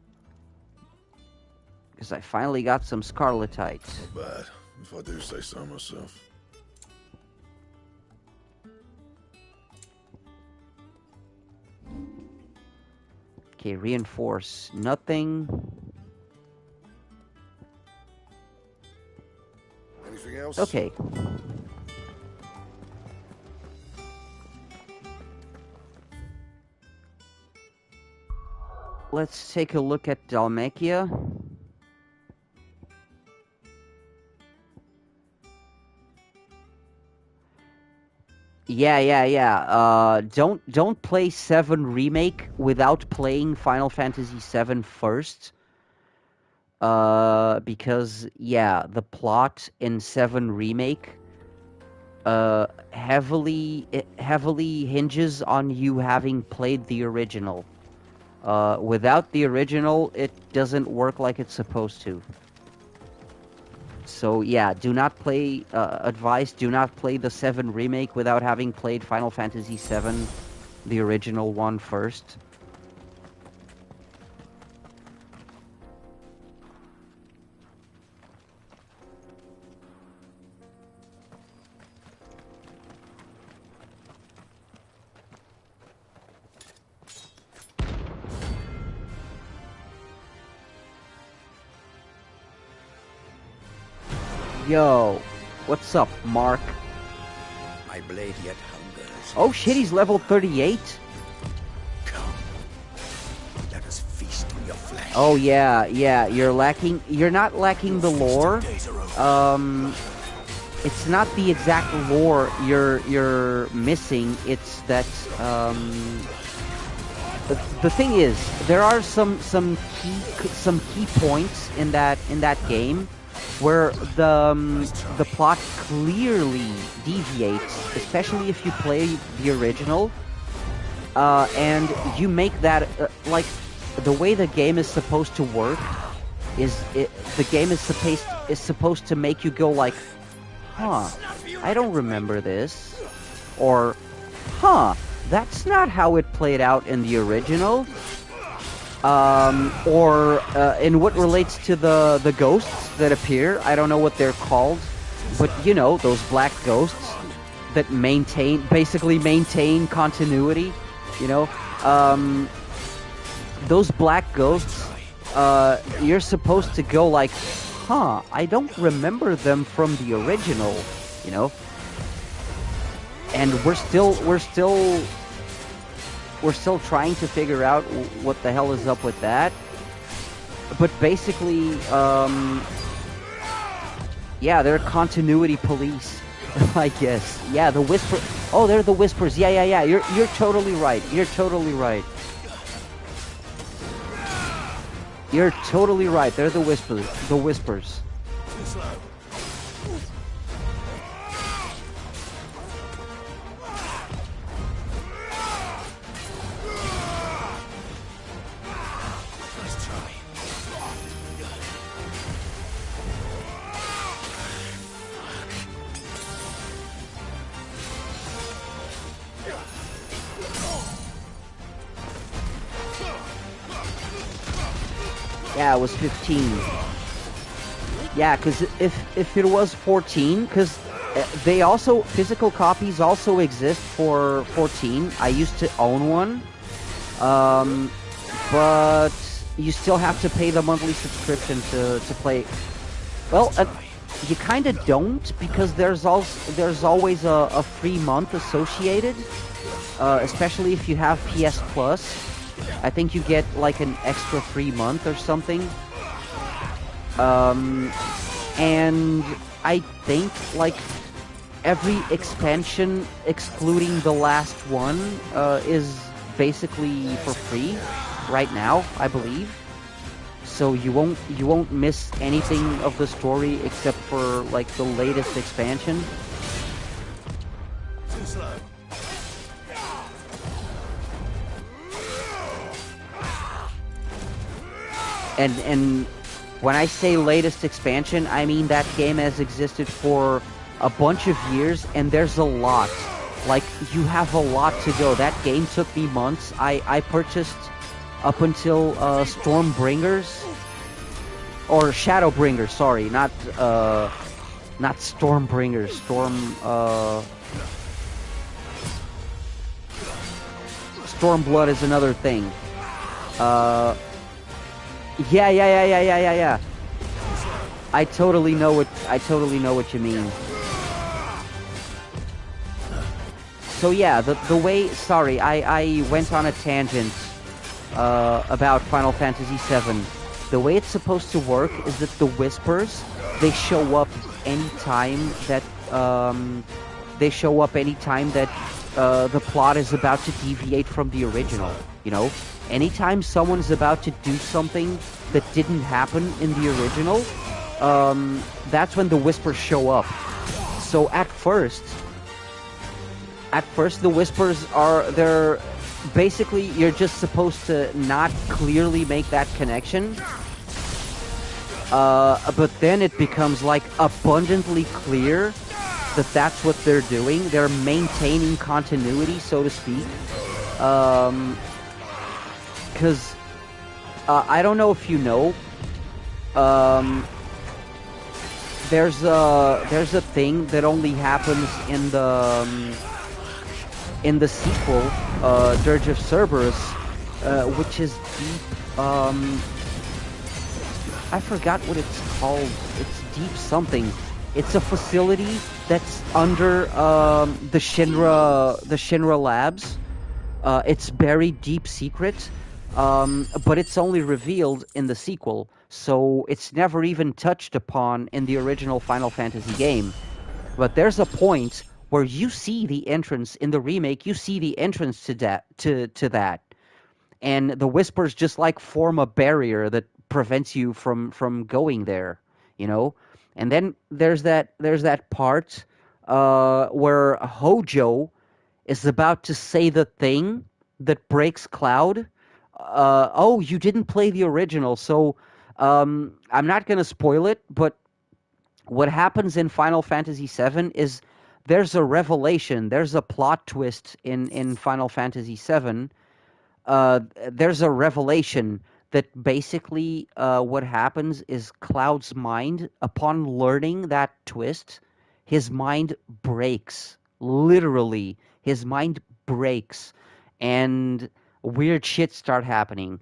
Because I finally got some scarletite. Not bad, if I do say so myself. Okay, reinforce. Nothing. Anything else? Okay. Let's take a look at Dhalmekia. Yeah. Don't play 7 Remake without playing Final Fantasy 7 first. Because, yeah, the plot in 7 Remake heavily hinges on you having played the original. Without the original, it doesn't work like it's supposed to. So yeah, do not play, advice, do not play the 7 Remake without having played Final Fantasy 7, the original one, first. Yo, what's up, Mark? My blade yet hungers. Oh shit, he's level 38? Come, let us feast on your flesh. Oh yeah, you're not lacking the lore. It's not the exact lore you're missing, it's that, the thing is, there are some key points in that game where the plot clearly deviates, especially if you play the original, and you make that like the way the game is supposed to work is the game is supposed to make you go like, huh, I don't remember this, or huh, that's not how it played out in the original. Or in what relates to the ghosts that appear, I don't know what they're called, but you know, those black ghosts that basically maintain continuity, you know, those black ghosts, you're supposed to go like, huh, I don't remember them from the original, you know, and we're still trying to figure out what the hell is up with that. But basically, yeah, they're continuity police. I guess. Yeah, the whisper. Oh, they're the whispers. Yeah. You're totally right. You're totally right. You're totally right. They're the whispers. The whispers. Too slow. Nice try. Yeah, it was 15. Yeah, because if it was 14, because they also, physical copies also exist for 14. I used to own one. But you still have to pay the monthly subscription to play. Well, you kind of don't, because there's always a free month associated, especially if you have PS Plus. I think you get like an extra free month or something. And I think like every expansion, excluding the last one, is basically for free right now, I believe. So you won't miss anything of the story except for like the latest expansion. Too slow. And when I say latest expansion, I mean that game has existed for a bunch of years, and there's a lot. Like, you have a lot to go. That game took me months. I purchased up until Stormbringers, or Shadowbringers, sorry, not Stormbringers, Stormblood is another thing. Yeah. I totally know what you mean. So yeah, the way, sorry, I went on a tangent about Final Fantasy VII. The way it's supposed to work is that the Whispers, they show up anytime that the plot is about to deviate from the original, you know? Anytime someone's about to do something that didn't happen in the original, that's when the Whispers show up. So at first the Whispers they're basically, you're just supposed to not clearly make that connection. But then it becomes like abundantly clear that that's what they're doing. They're maintaining continuity, so to speak. Because I don't know if you know, there's a thing that only happens in the sequel, Dirge of Cerberus, which is deep. I forgot what it's called. It's deep something. It's a facility that's under the Shinra Labs. It's buried deep secret. But it's only revealed in the sequel, so it's never even touched upon in the original Final Fantasy game. But there's a point where you see the entrance in the remake. You see the entrance to that, and the Whispers just like form a barrier that prevents you from going there, you know. And then there's that part where Hojo is about to say the thing that breaks Cloud. Oh, you didn't play the original, so I'm not going to spoil it, but what happens in Final Fantasy VII is there's a revelation, there's a plot twist in Final Fantasy VII. There's a revelation that basically what happens is Cloud's mind, upon learning that twist, his mind breaks. Literally, his mind breaks, and weird shit start happening.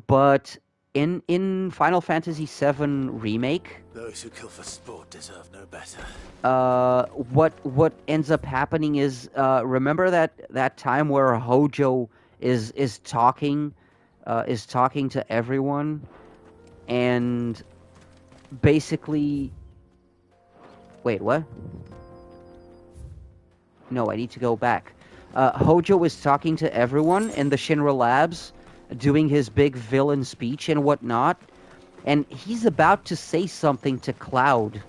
But in Final Fantasy VII Remake, those who kill for sport deserve no better. What ends up happening is, remember that time where Hojo is talking to everyone, and basically, wait, what? No, I need to go back. Hojo is talking to everyone in the Shinra Labs, doing his big villain speech and whatnot, and he's about to say something to Cloud.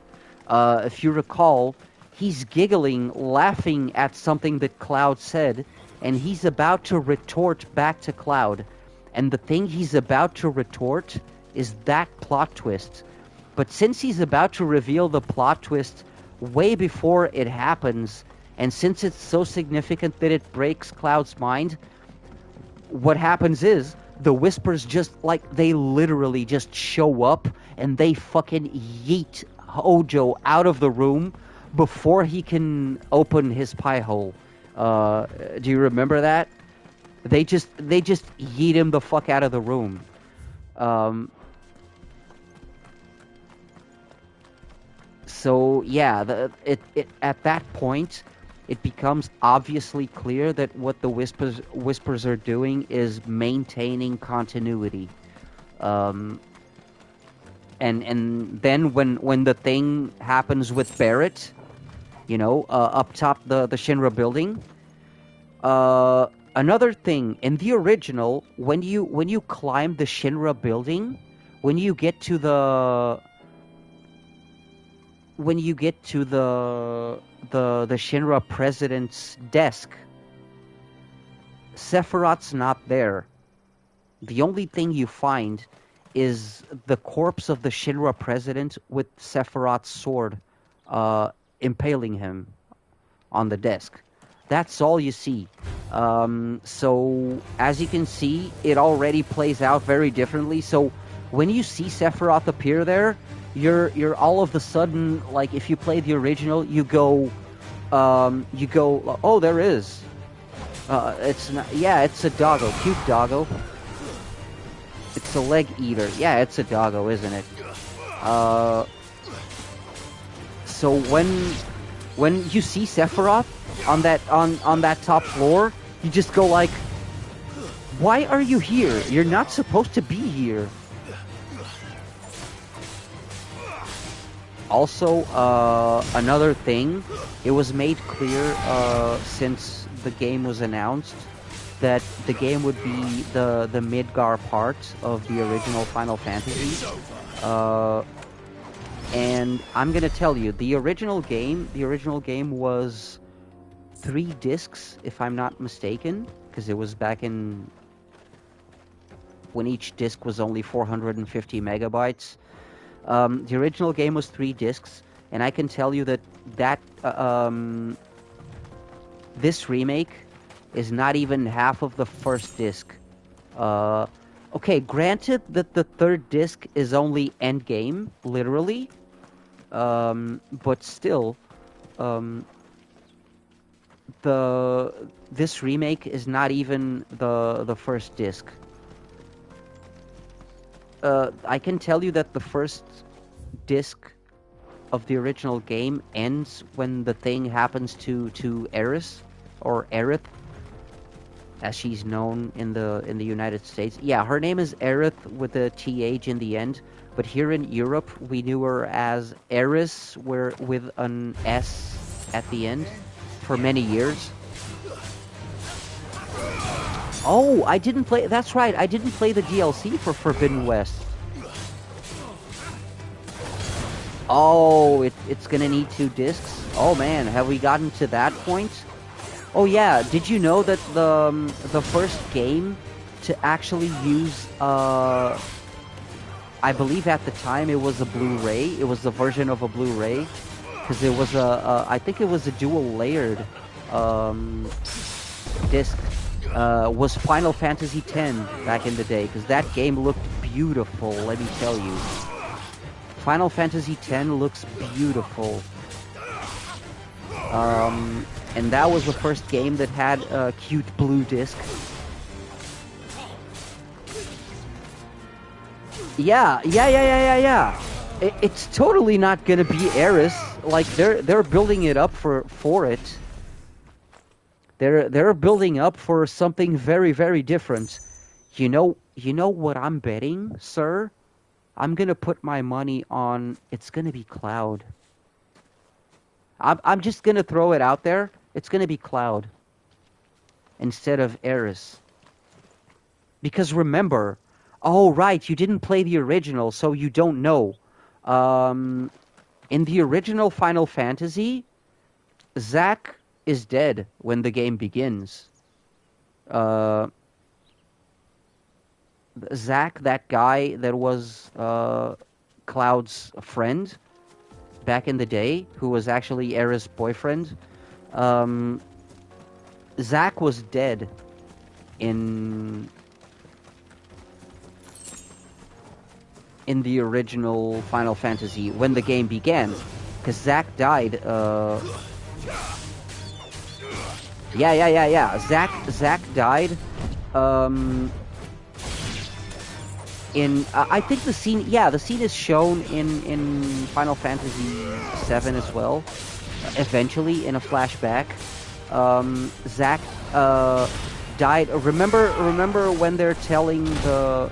If you recall, he's giggling, laughing at something that Cloud said, and he's about to retort back to Cloud. And the thing he's about to retort is that plot twist. But since he's about to reveal the plot twist way before it happens, and since it's so significant that it breaks Cloud's mind, what happens is the Whispers just, like, they literally just show up and they fucking yeet Hojo out of the room before he can open his pie hole. Do you remember that? They just yeet him the fuck out of the room. So yeah, at that point, it becomes obviously clear that what the Whispers are doing is maintaining continuity. And then when the thing happens with Barrett, you know, up top the Shinra building. Another thing, in the original, when you climb the Shinra building, when you get to the Shinra president's desk, Sephiroth's not there. The only thing you find is the corpse of the Shinra president with Sephiroth's sword impaling him on the desk. That's all you see. So, as you can see, it already plays out very differently. So, when you see Sephiroth appear there, you're all of a sudden, like, if you play the original, you go, oh, there is. It's not, yeah, it's a doggo, cute doggo. It's a leg eater. Yeah, it's a doggo, isn't it? So when you see Sephiroth on that top floor, you just go like, why are you here? You're not supposed to be here. Also, another thing, it was made clear since the game was announced that the game would be the Midgar part of the original Final Fantasy. And I'm gonna tell you, the original game was 3 discs, if I'm not mistaken, because it was back in when each disc was only 450 megabytes. The original game was 3 discs, and I can tell you that this remake is not even half of the first disc. Okay, granted that the 3rd disc is only endgame, literally, but still, this remake is not even the first disc. I can tell you that the first disc of the original game ends when the thing happens to Aerith, or Aerith, as she's known in the United States. Yeah, her name is Aerith with a TH in the end, but here in Europe we knew her as Aerith with an S at the end for many years. Oh, I didn't play... That's right, I didn't play the DLC for Forbidden West. Oh, it's gonna need 2 discs? Oh man, have we gotten to that point? Oh yeah, did you know that the first game to actually use, I believe at the time it was a Blu-ray, it was the version of a Blu-ray, because it was I think it was a dual-layered disc, was Final Fantasy X back in the day, because that game looked beautiful, let me tell you. Final Fantasy X looks beautiful. And that was the first game that had a cute blue disc. Yeah. It's totally not gonna be Aerith. Like they're building it up for it. They're building up for something very, very different. You know what I'm betting, sir? I'm gonna put my money on it's gonna be Cloud. I'm just gonna throw it out there. It's going to be Cloud instead of Aerith. Because remember, oh right, you didn't play the original, so you don't know. In the original Final Fantasy, Zack is dead when the game begins. Zack, that guy that was Cloud's friend back in the day, who was actually Aerith's boyfriend, Zack was dead in the original Final Fantasy when the game began, because Zack died. Yeah. Zack died. I think the scene. Yeah, the scene is shown in Final Fantasy VII as well. Eventually, in a flashback, Zack died. Remember when they're telling the.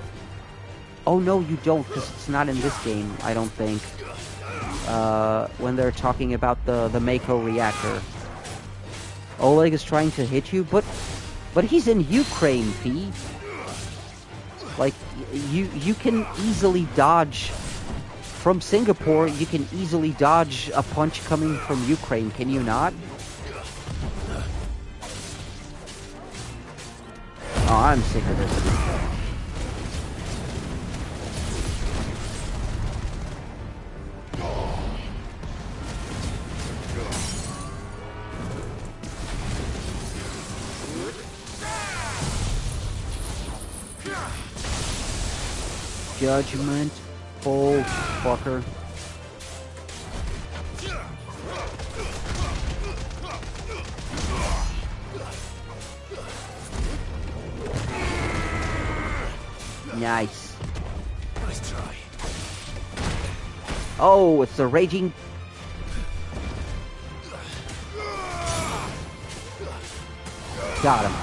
Oh no, you don't, because it's not in this game, I don't think. When they're talking about the Mako reactor. Oleg is trying to hit you, but he's in Ukraine, P. Like, you can easily dodge from Singapore. You can easily dodge a punch coming from Ukraine, can you not? Oh, I'm sick of this. Judgment, old fucker. Nice. Nice try. Oh, it's the raging. Got him.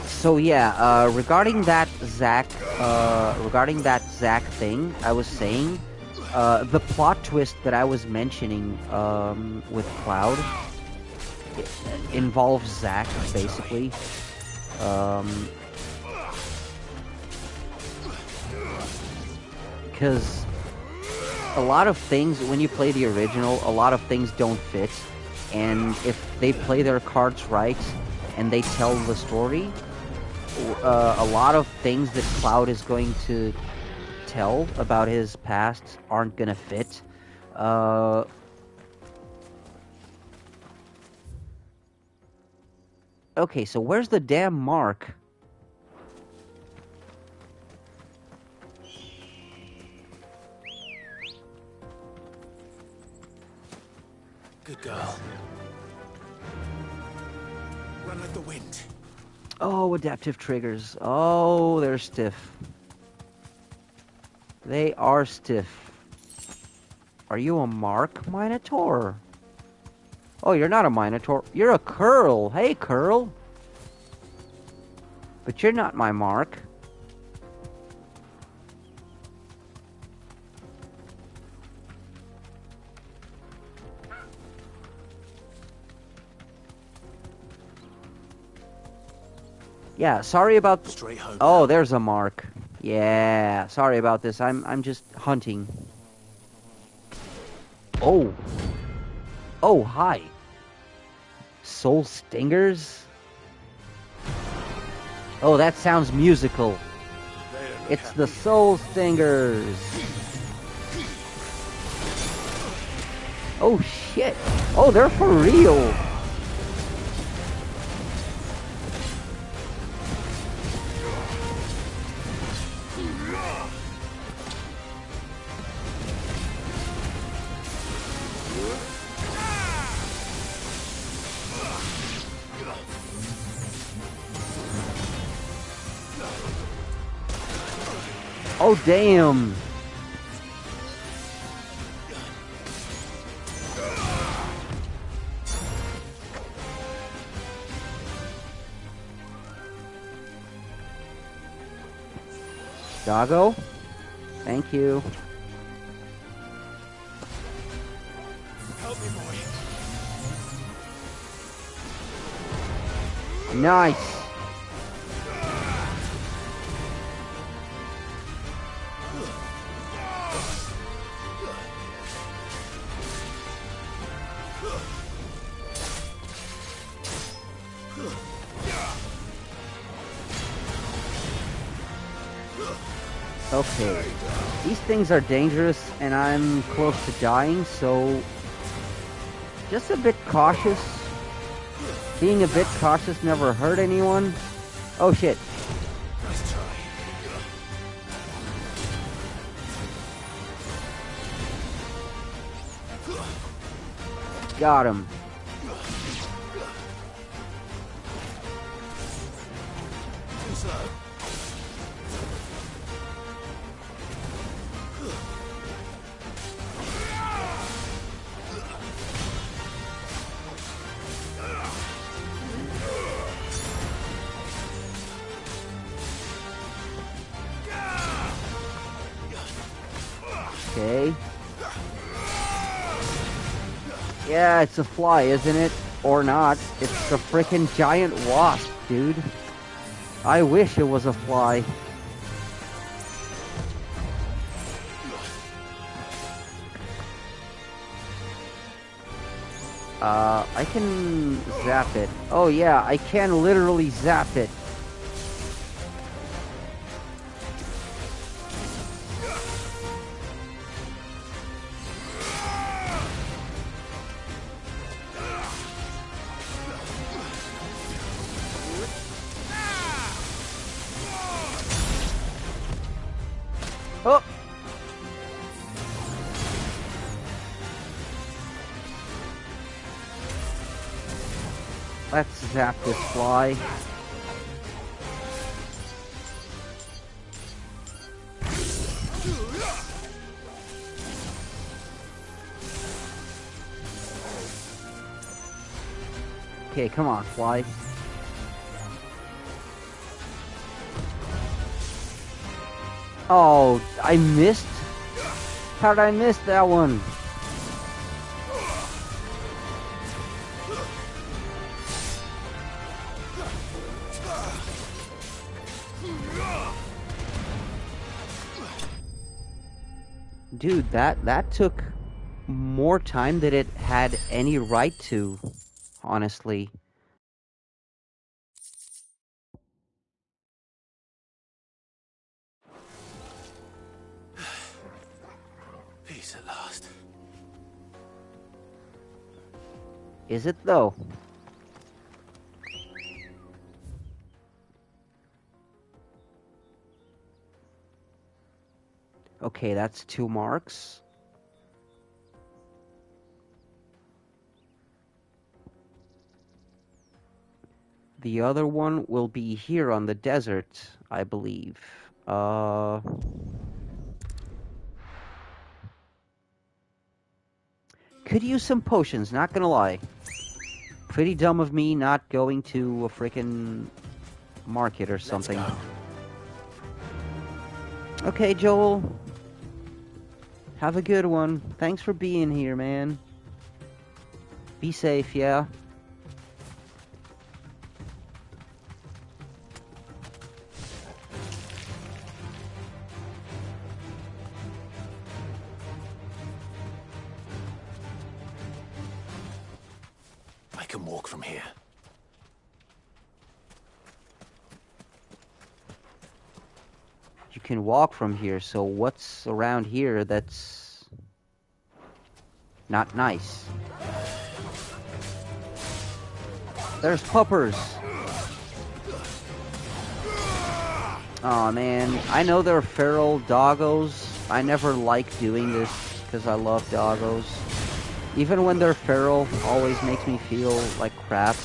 So yeah, regarding that Zack thing, I was saying, the plot twist that I was mentioning with Cloud involves Zack, basically. Because a lot of things, when you play the original, a lot of things don't fit, and if they play their cards right and they tell the story, a lot of things that Cloud is going to tell about his past aren't gonna fit. Okay, so where's the damn mark? Good girl. Run like the wind. Oh, adaptive triggers. Oh, they're stiff. They are stiff. Are you a Mark Minotaur? Oh, you're not a Minotaur. You're a Curl. Hey, Curl. But you're not my Mark. Yeah, sorry about. Straight home. Oh, there's a Mark. Yeah, sorry about this. I'm just hunting. Oh. Oh, hi. Soul Stingers? Oh, that sounds musical. It's the Soul Stingers. Oh, shit. Oh, they're for real. Oh, damn. Doggo? Thank you. Help me, boy. Nice. Okay, these things are dangerous and I'm close to dying, so just a bit cautious. Being a bit cautious never hurt anyone. Oh shit. Got him. Okay. Yeah, it's a fly, isn't it? Or not. It's a frickin' giant wasp, dude. I wish it was a fly. I can zap it. Oh yeah, I can literally zap it. Oh! Let's zap this fly. Okay, come on, fly. Oh, I missed? How did I miss that one? Dude, that took more time than it had any right to, honestly. Peace at last. Is it though? Okay, that's 2 marks. The other one will be here on the desert, I believe. Could use some potions, not gonna lie. Pretty dumb of me not going to a frickin' market or something. Okay, Joel. Have a good one. Thanks for being here, man. Be safe, yeah? I can walk from here. You can walk from here, so what's around here that's not nice? There's puppers. Aw, man. I know they're feral doggos. I never like doing this because I love doggos. Even when they're feral, always makes me feel like crap.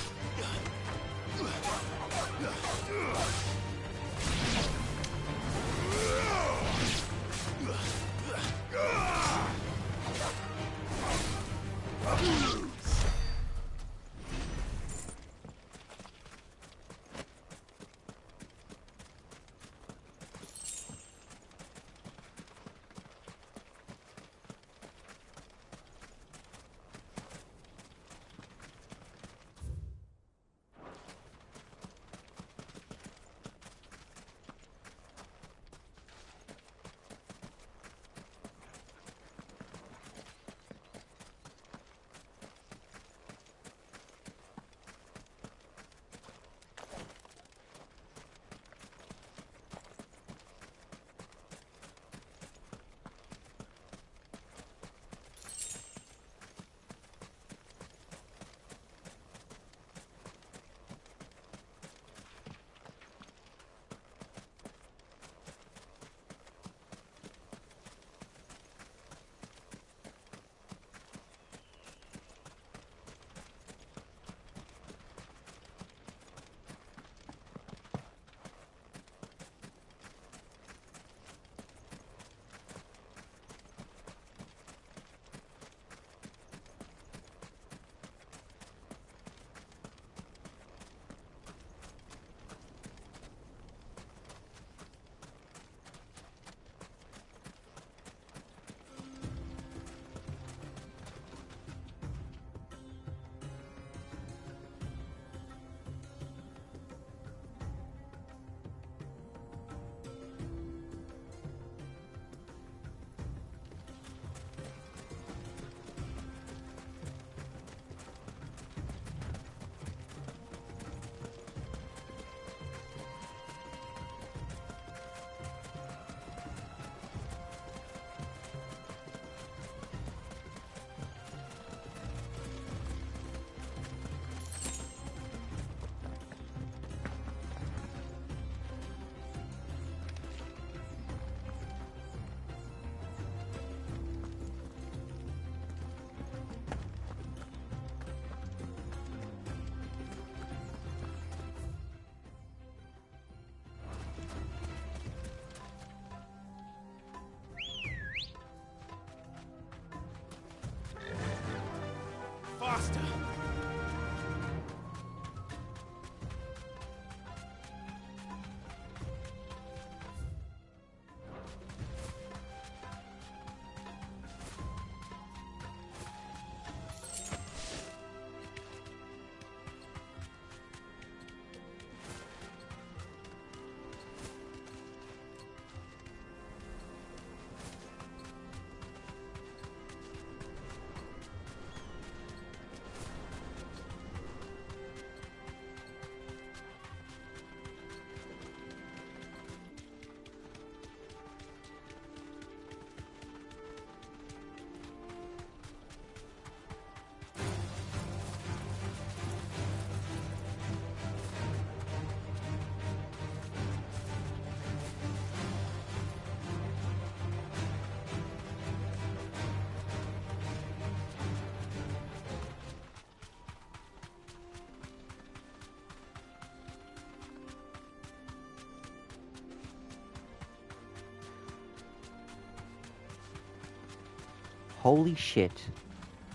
Holy shit.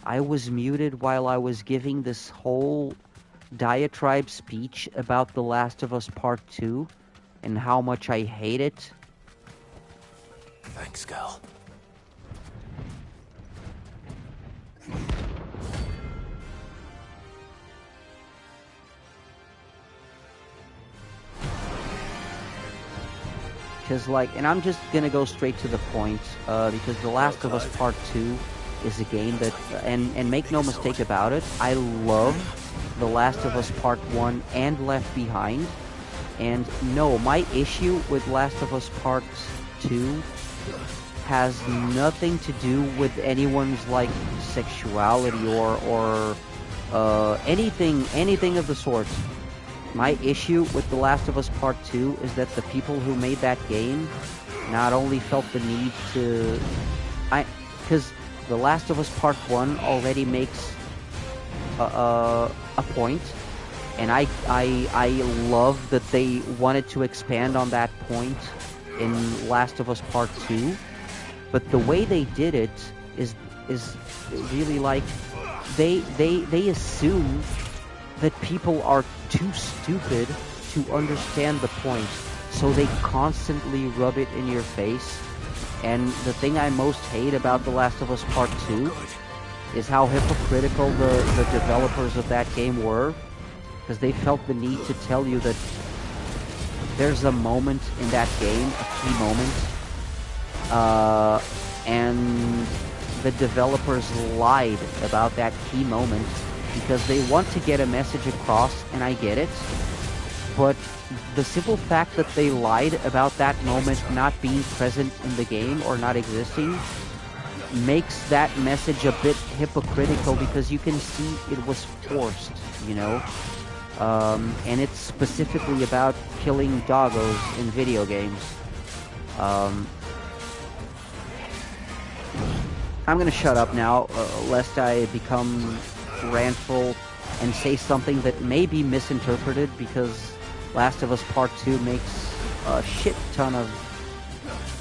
I was muted while I was giving this whole diatribe speech about The Last of Us Part 2 and how much I hate it. Thanks, Gal. Because, like, and I'm just gonna go straight to the point, because The Last of Us Part 2 is a game that, and make no mistake about it, I love The Last of Us Part 1 and Left Behind, and no, my issue with Last of Us Part 2 has nothing to do with anyone's, like, sexuality or anything of the sort. My issue with The Last of Us Part 2 is that the people who made that game not only felt the need to... Because The Last of Us Part 1 already makes a point, and I love that they wanted to expand on that point in Last of Us Part 2, but the way they did it is really like... They assume that people are too stupid to understand the point, so they constantly rub it in your face. And the thing I most hate about The Last of Us Part 2 is how hypocritical the developers of that game were, because they felt the need to tell you that there's a moment in that game, a key moment, and the developers lied about that key moment because they want to get a message across, and I get it, but the simple fact that they lied about that moment not being present in the game or not existing makes that message a bit hypocritical, because you can see it was forced, you know? And it's specifically about killing doggos in video games. I'm gonna shut up now, lest I become rantful and say something that may be misinterpreted, because Last of Us Part 2 makes a shit ton of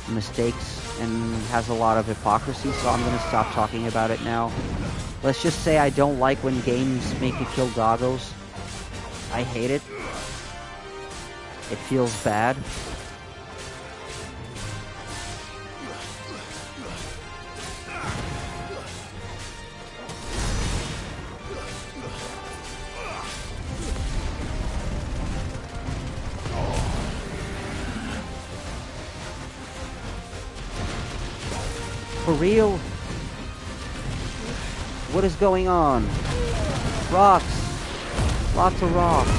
mistakes and has a lot of hypocrisy, so I'm gonna stop talking about it now. Let's just say I don't like when games make you kill doggos. I hate it. It feels bad. For real? What is going on? Rocks. Lots of rocks.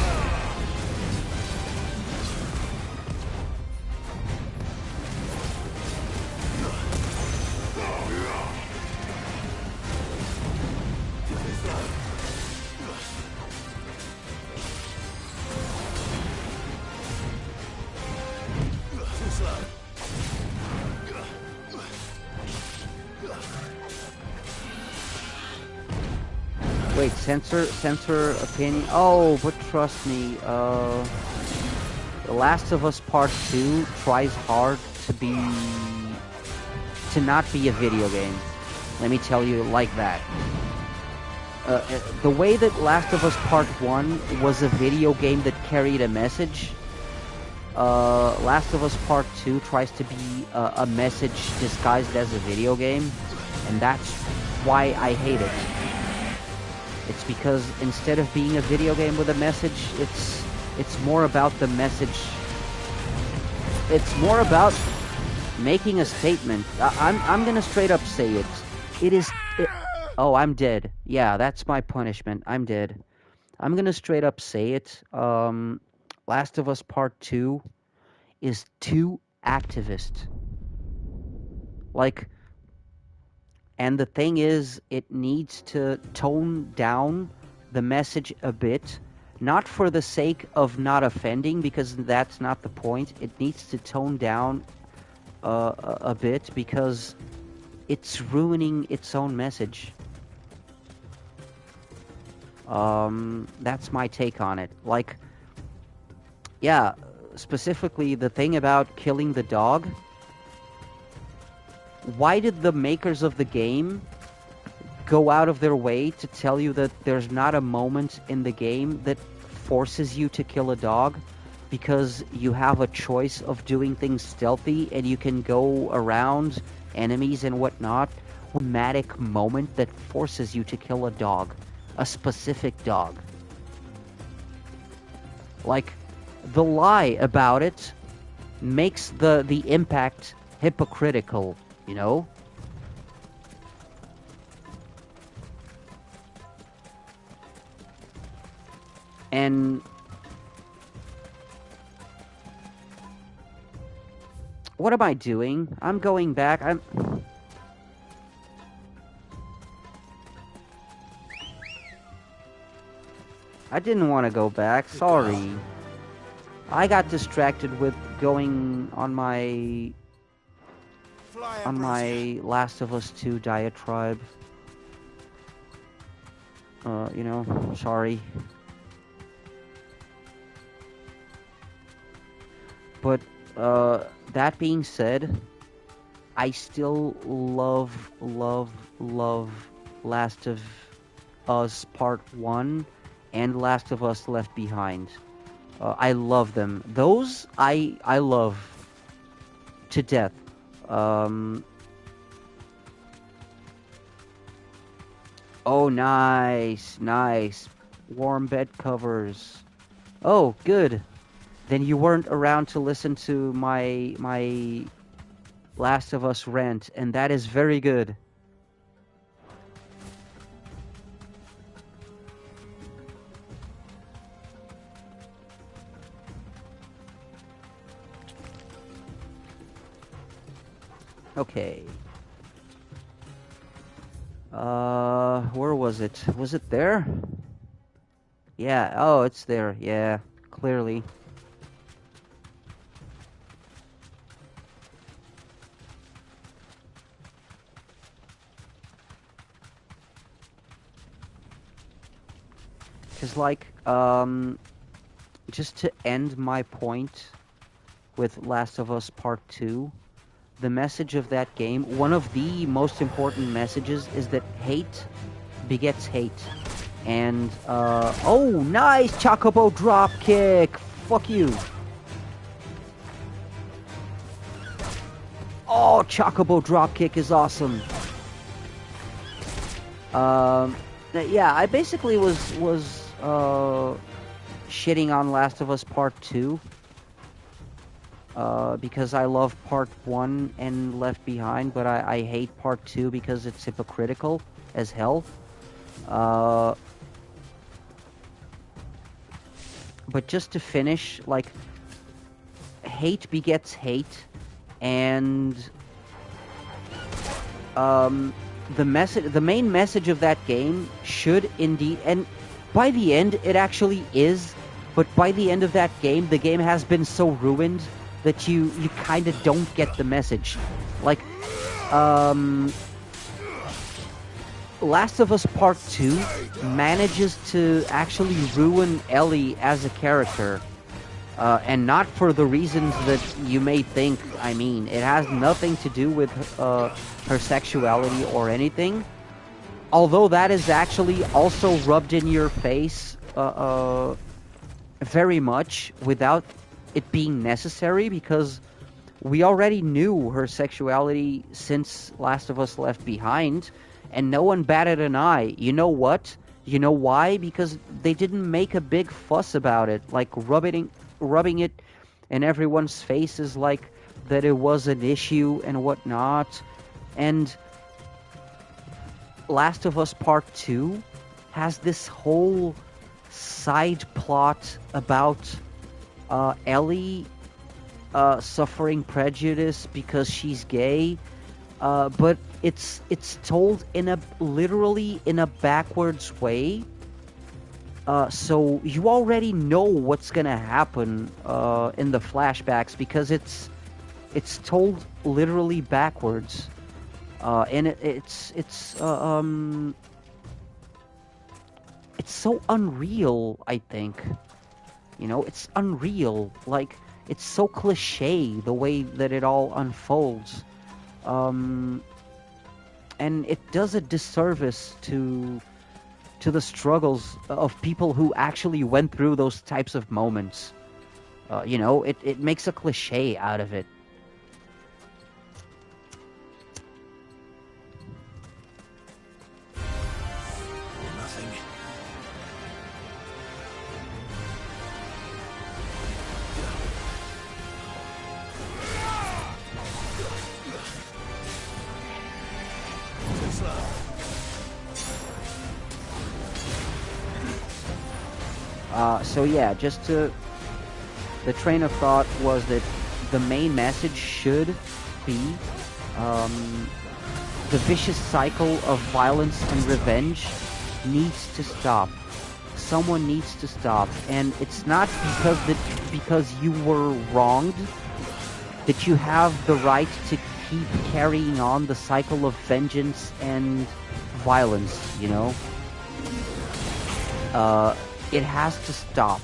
Wait, censor opinion. Oh, but trust me, The Last of Us Part 2 tries hard to not be a video game. Let me tell you like that. The way that Last of Us Part 1 was a video game that carried a message, Last of Us Part 2 tries to be a message disguised as a video game, and that's why I hate it. It's because instead of being a video game with a message, it's more about the message. It's more about making a statement. I'm gonna straight up say it. Oh, I'm dead. Yeah, that's my punishment. I'm dead. I'm gonna straight up say it. Last of Us Part 2 is too activist. Like, and the thing is, it needs to tone down the message a bit, not for the sake of not offending, because that's not the point. It needs to tone down a bit because it's ruining its own message. That's my take on it. Like, yeah, specifically the thing about killing the dog. Why did the makers of the game go out of their way to tell you that there's not a moment in the game that forces you to kill a dog, because you have a choice of doing things stealthy and you can go around enemies and whatnot. Dramatic moment that forces you to kill a dog, a specific dog. Like, the lie about it makes the impact hypocritical, you know? And what am I doing? I'm going back. I didn't want to go back. Sorry. I got distracted with going on my Last of Us 2 diatribe. You know, sorry. But that being said, I still love Last of Us Part 1 and Last of Us Left Behind. I love them. Those I love to death. Oh, nice. Warm bed covers. Oh, good. Then you weren't around to listen to my Last of Us rant, and that is very good. Okay. Where was it? Was it there? Yeah, oh, it's there. Yeah, clearly. Because, like, just to end my point with Last of Us Part 2, the message of that game, one of the most important messages, is that hate begets hate. And, oh, nice Chocobo dropkick! Fuck you! Oh, Chocobo dropkick is awesome! Yeah, I basically was shitting on Last of Us Part 2. Because I love Part 1 and Left Behind, but I hate Part 2 because it's hypocritical as hell. But just to finish, like, hate begets hate, and the main message of that game should indeed, and by the end it actually is, but by the end of that game, the game has been so ruined that you kind of don't get the message. Like, Last of Us Part 2 manages to actually ruin Ellie as a character. And not for the reasons that you may think. I mean, it has nothing to do with her sexuality or anything. Although that is actually also rubbed in your face very much without it being necessary, because we already knew her sexuality since Last of Us Left Behind, and no one batted an eye. You know what? You know why? Because they didn't make a big fuss about it, like rubbing it in everyone's faces like that it was an issue and whatnot. And Last of Us Part 2 has this whole side plot about Ellie suffering prejudice because she's gay, but it's told literally in a backwards way. So you already know what's gonna happen in the flashbacks, because it's told literally backwards, and it's so unreal. I think, you know, it's unreal. Like, it's so cliche the way that it all unfolds. and it does a disservice to the struggles of people who actually went through those types of moments. You know, it makes a cliche out of it. Nothing. Too slow. So yeah, just to... The train of thought was that the main message should be the vicious cycle of violence and revenge needs to stop. Someone needs to stop, and it's not because you were wronged that you have the right to keep carrying on the cycle of vengeance and violence, you know? It has to stop.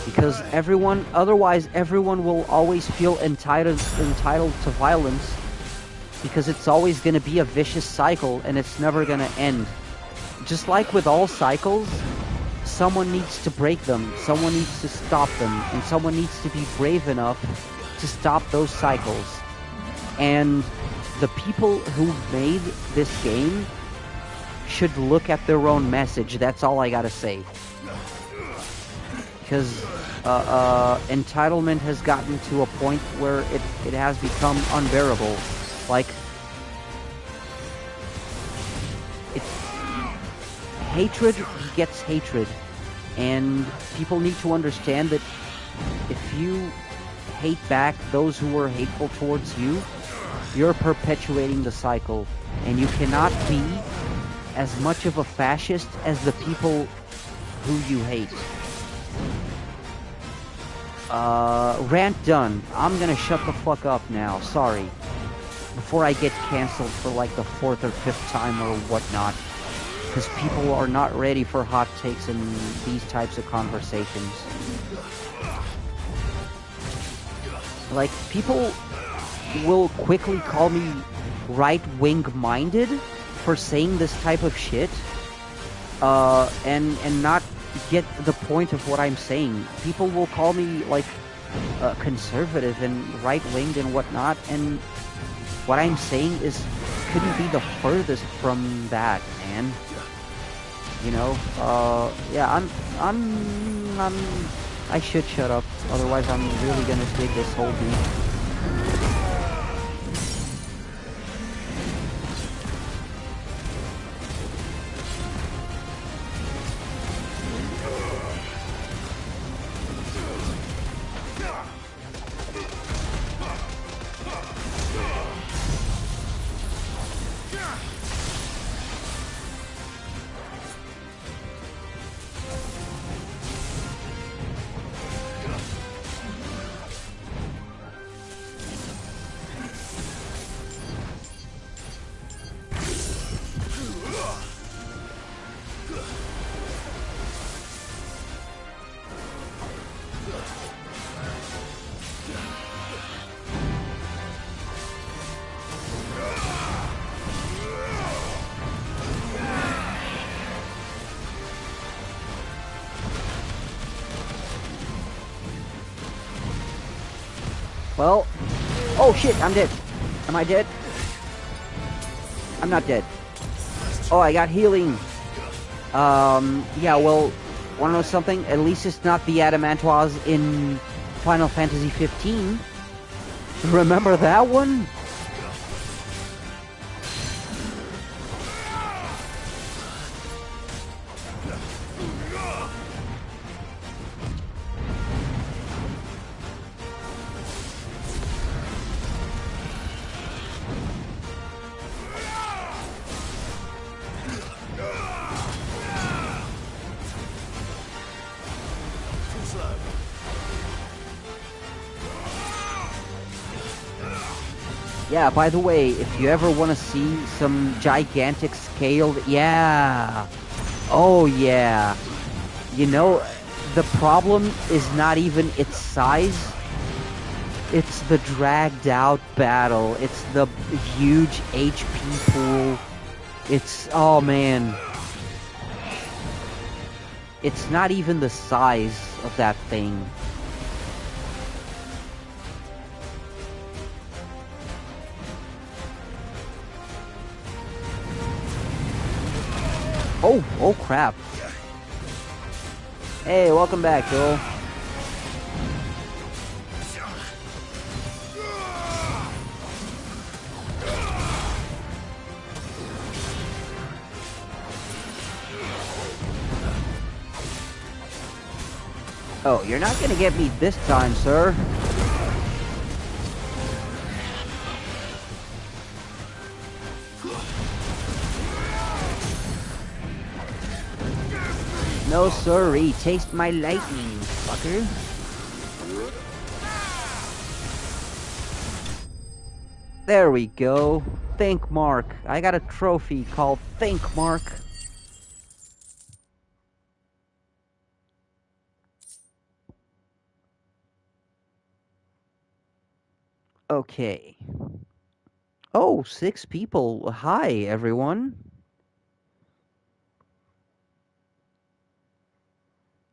Because otherwise everyone will always feel entitled to violence, because it's always going to be a vicious cycle and it's never going to end. Just like with all cycles, someone needs to break them, someone needs to stop them, and someone needs to be brave enough to stop those cycles. And the people who made this game should look at their own message. That's all I gotta say. Because entitlement has gotten to a point where it has become unbearable. Like, hatred begets hatred, and people need to understand that if you hate back those who were hateful towards you, you're perpetuating the cycle, and you cannot be as much of a fascist as the people who you hate. Rant done. I'm gonna shut the fuck up now, sorry. Before I get cancelled for like the 4th or 5th time or whatnot. Because people are not ready for hot takes and these types of conversations. Like, people will quickly call me right-wing minded for saying this type of shit. And not get the point of what I'm saying. People will call me like conservative and right-winged and whatnot, and what I'm saying couldn't be the furthest from that, man. You know, yeah, I should shut up, otherwise I'm really gonna dig this whole thing. Well, oh shit, I'm dead. Am I dead? I'm not dead. Oh, I got healing. Yeah, well, wanna know something? At least it's not the Adamantoise in Final Fantasy 15. Remember that one? Yeah, by the way, if you ever want to see some gigantic scaled... Yeah! Oh, yeah! You know, the problem is not even its size. It's the dragged out battle. It's the huge HP pool. It's, oh man. It's not even the size of that thing. Oh crap. Hey, welcome back, Joel. Oh, you're not gonna get me this time, sir. No sorry, taste my lightning, fucker. There we go. Think Mark. I got a trophy called Think Mark. Okay. Oh, 6 people. Hi, everyone.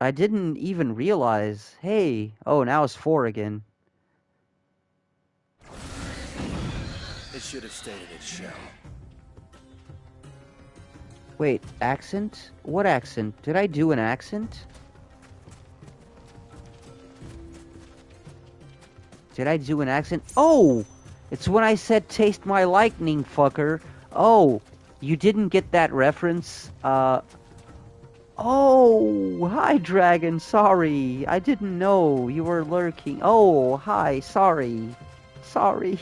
I didn't even realize. Hey. Oh, now it's 4 again. It should have stayed in its shell. Wait, accent? What accent? Did I do an accent? Did I do an accent? Oh! It's when I said taste my lightning, fucker. Oh, you didn't get that reference? Oh, hi, dragon. Sorry. I didn't know you were lurking. Oh, hi. Sorry. Sorry.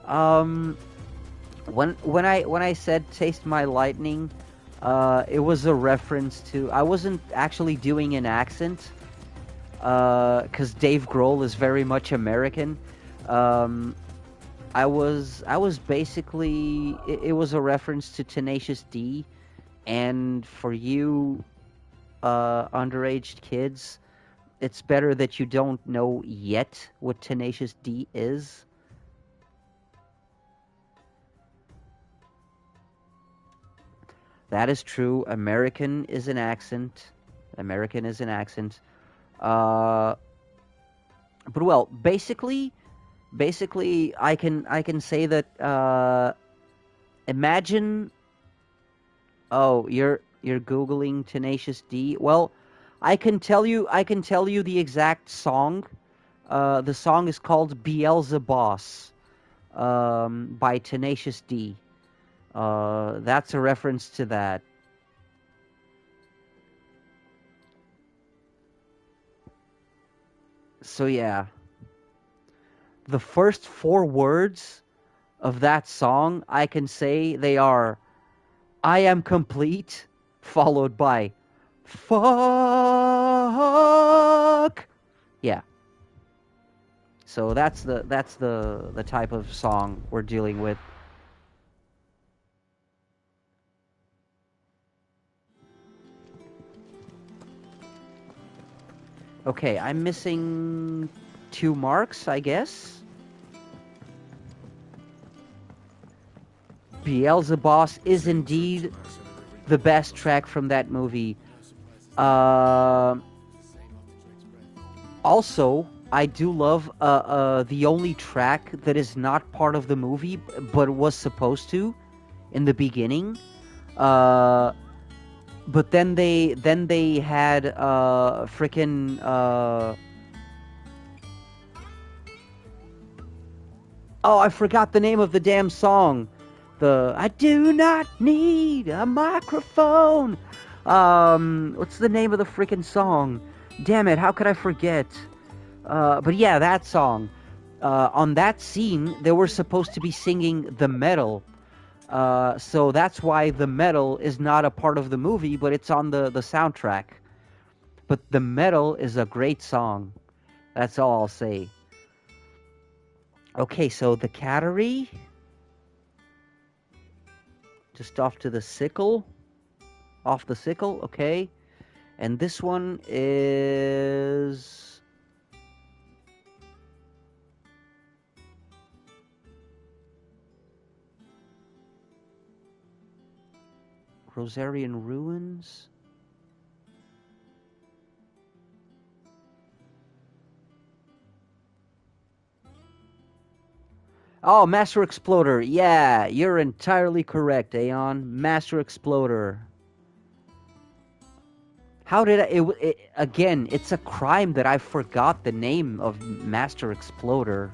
When I said taste my lightning, it was a reference to... I wasn't actually doing an accent, because Dave Grohl is very much American. I was basically... It was a reference to Tenacious D, and for you, underage kids, it's better that you don't know yet what Tenacious D is. That is true. American is an accent. American is an accent. But well, basically, I can say that. Imagine. Oh, you're googling Tenacious D. Well, I can tell you the exact song. The song is called Beelzebub, by Tenacious D. That's a reference to that. So yeah. The first 4 words of that song, I can say they are I am complete, followed by fuck. Yeah. So that's the type of song we're dealing with. Okay, I'm missing 2 marks, I guess. Beelzebub is indeed the best track from that movie. Also, I do love the only track that is not part of the movie, but was supposed to in the beginning. But then they had frickin' oh, I forgot the name of the damn song. I do not need a microphone. What's the name of the frickin' song? Damn it, how could I forget? But yeah, that song. On that scene, they were supposed to be singing the metal. So that's why the metal is not a part of the movie, but it's on the soundtrack. But the metal is a great song. That's all I'll say. Okay, so the Cattery. Just off to the sickle. Off the sickle, okay. And this one is... Rosarian Ruins. Oh, Master Exploder. Yeah, you're entirely correct, Aeon. Master Exploder. How did I... again, it's a crime that I forgot the name of Master Exploder.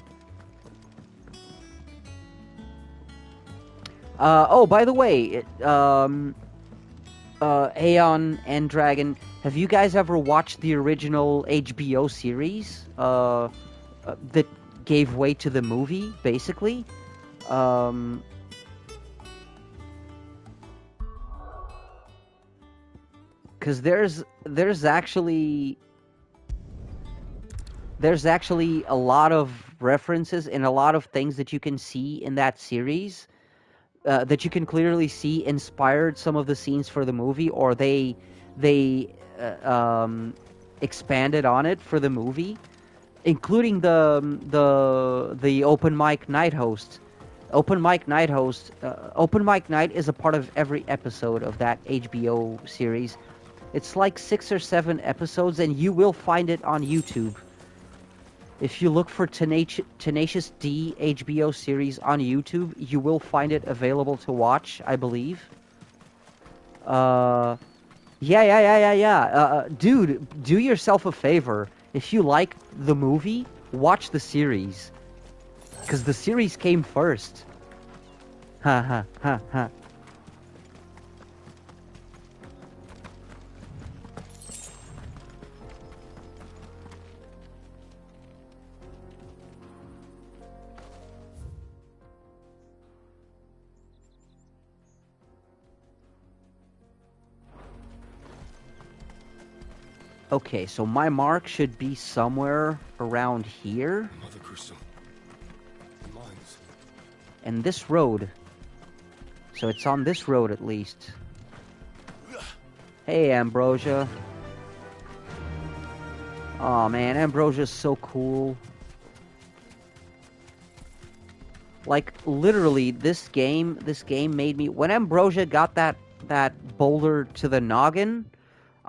Oh, by the way, Aeon and Dragon, have you guys ever watched the original HBO series? That gave way to the movie, basically. Because there's actually a lot of references and a lot of things that you can see in that series that you can clearly see inspired some of the scenes for the movie, or they expanded on it for the movie, including the open mic night host. Open mic night is a part of every episode of that HBO series. It's like 6 or 7 episodes, and you will find it on YouTube. If you look for Tenacious D HBO series on YouTube, you will find it available to watch, I believe. Yeah. Dude, do yourself a favor. If you like the movie, watch the series. Because the series came first. Ha ha ha ha. Okay, so my mark should be somewhere around here. Mother Crystal. Mines. And this road. So it's on this road at least. Hey, Ambrosia. Oh man, Ambrosia's so cool. Like, literally, this game made me... When Ambrosia got that boulder to the noggin...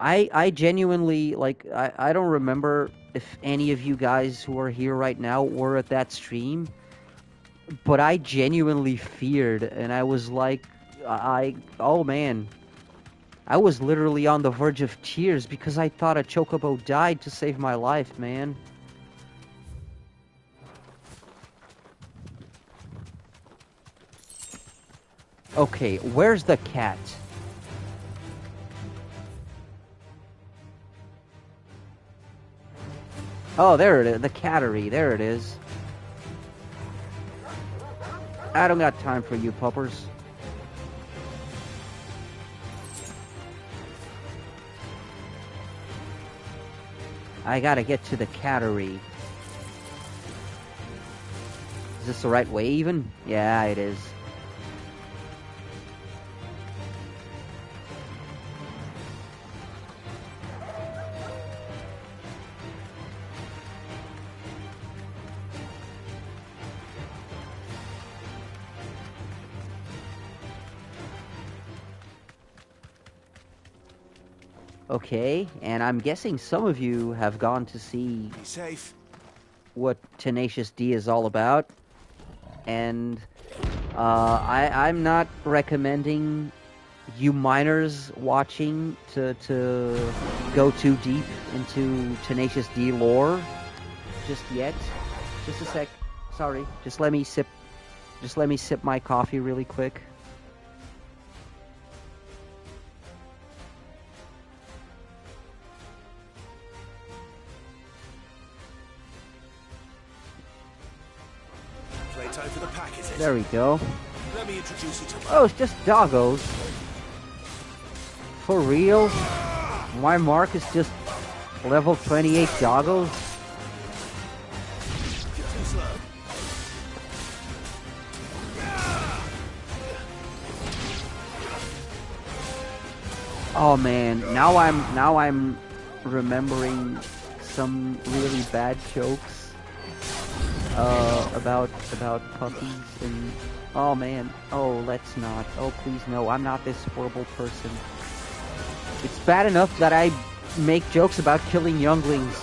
I genuinely, like, I don't remember if any of you guys who are here right now were at that stream, but I genuinely feared, and I was like, oh man, I was literally on the verge of tears because I thought a chocobo died to save my life, man. Okay, where's the cat? Oh, there it is. The cattery. There it is. I don't got time for you, puppers. I gotta get to the cattery. Is this the right way, even? Yeah, it is. Okay, and I'm guessing some of you have gone to see what Tenacious D is all about, and I'm not recommending you minors watching to go too deep into Tenacious D lore just yet. Just a sec. Sorry. Just let me sip my coffee really quick. Time for the pack, is it? There we go. Let me introduce you to Oh, it's just doggos. For real? My mark is just level 28 doggos? Oh man, now I'm remembering some really bad jokes about puppies Oh man. Oh, let's not. Oh, please no. I'm not this horrible person. It's bad enough that I make jokes about killing younglings.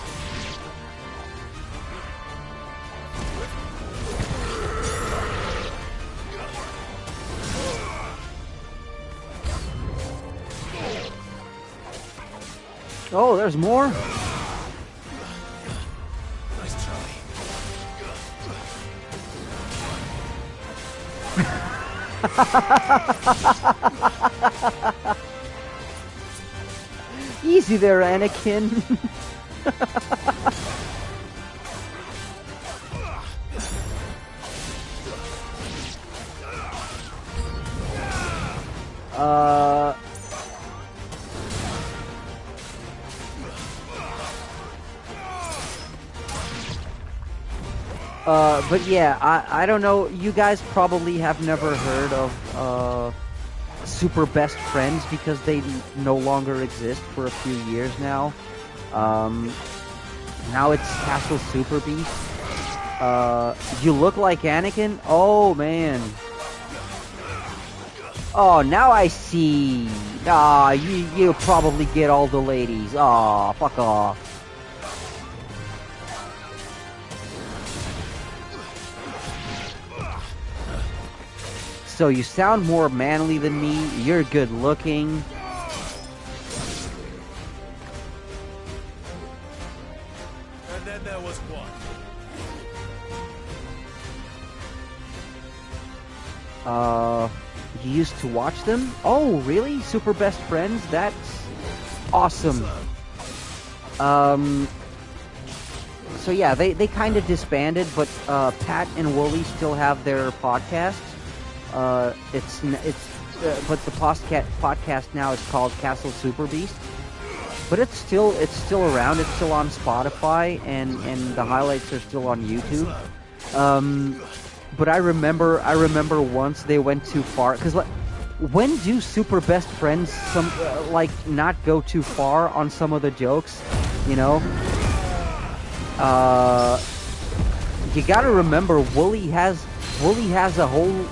Oh, there's more? Nice try. Easy there, Anakin. But yeah, I don't know, you guys probably have never heard of, Super Best Friends because they no longer exist for a few years now. Now it's Castle Super Beast. You look like Anakin? Oh, man. Oh, now I see. Ah, you probably get all the ladies. Aw, fuck off. So you sound more manly than me, you're good looking. And then there was one. You used to watch them? Oh, really? Super Best Friends? That's awesome. So yeah, they kind of disbanded, but Pat and Wooly still have their podcast. But the podcast now is called Castle Super Beast. But it's still around. It's still on Spotify, and the highlights are still on YouTube. But I remember once they went too far, because when do Super Best Friends not go too far on some of the jokes, you know? You gotta remember, Wooly has a whole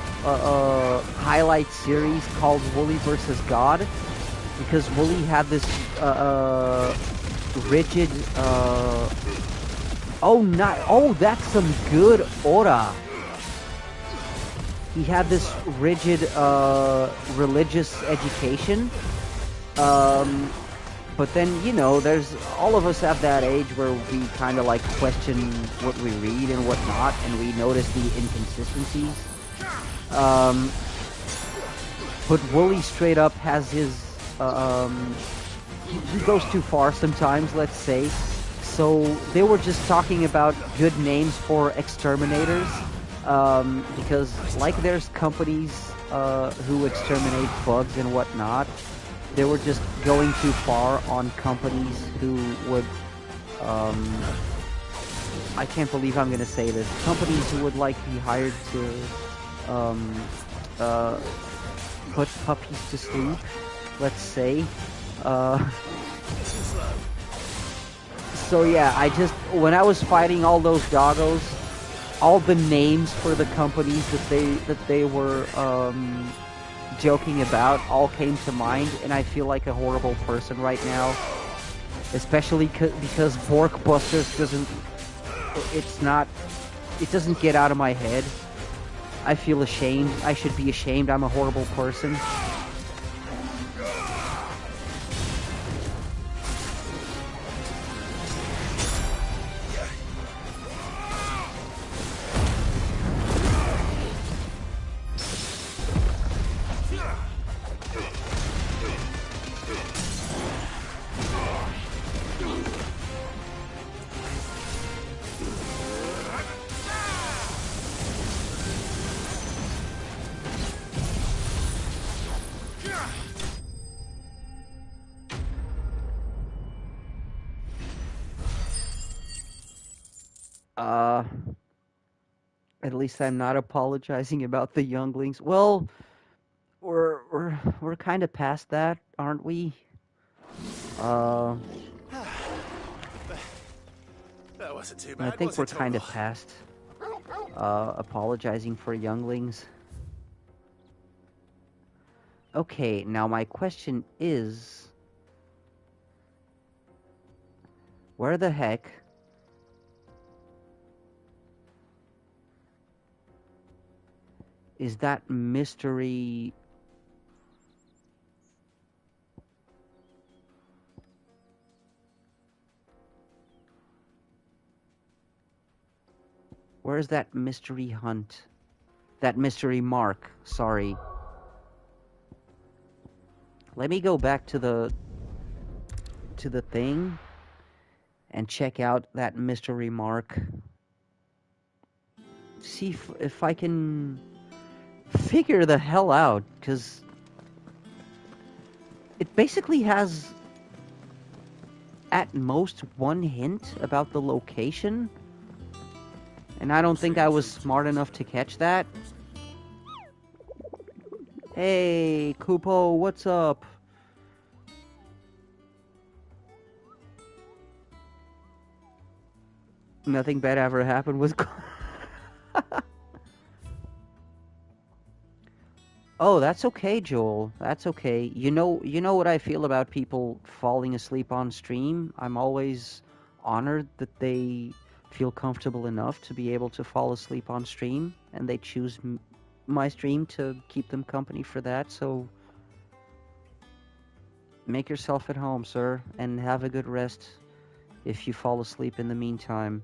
highlight series called Wooly vs. God, because Wooly had this rigid that's some good aura. He had this rigid religious education, but then, you know, there's all of us at that age where we kind of like question what we read and what not, and we notice the inconsistencies. But Wooly straight up has his he goes too far sometimes, let's say. So they were just talking about good names for exterminators, because like there's companies who exterminate bugs and whatnot. They were just going too far on companies who would I can't believe I'm gonna say this. Companies who would like be hired to put puppies to sleep, let's say. So yeah, when I was fighting all those doggos, all the names for the companies that they were joking about all came to mind, and I feel like a horrible person right now, especially because Borkbusters doesn't get out of my head. I feel ashamed. I should be ashamed. I'm a horrible person. At least I'm not apologizing about the younglings. Well, we're kind of past that, aren't we? That wasn't too bad. I think we're kind of past apologizing for younglings. Okay, now my question is... Where the heck... is that mystery... Where's that mystery hunt? That mystery mark, sorry. Let me go back to the thing and check out that mystery mark. See if I can figure the hell out, because it basically has at most one hint about the location, and I don't think I was smart enough to catch that. Hey, Kupo, what's up? Nothing bad ever happened with... Oh, that's okay, Joel. That's okay. You know what I feel about people falling asleep on stream? I'm always honored that they feel comfortable enough to be able to fall asleep on stream, and they choose my stream to keep them company for that, so make yourself at home, sir, and have a good rest if you fall asleep in the meantime.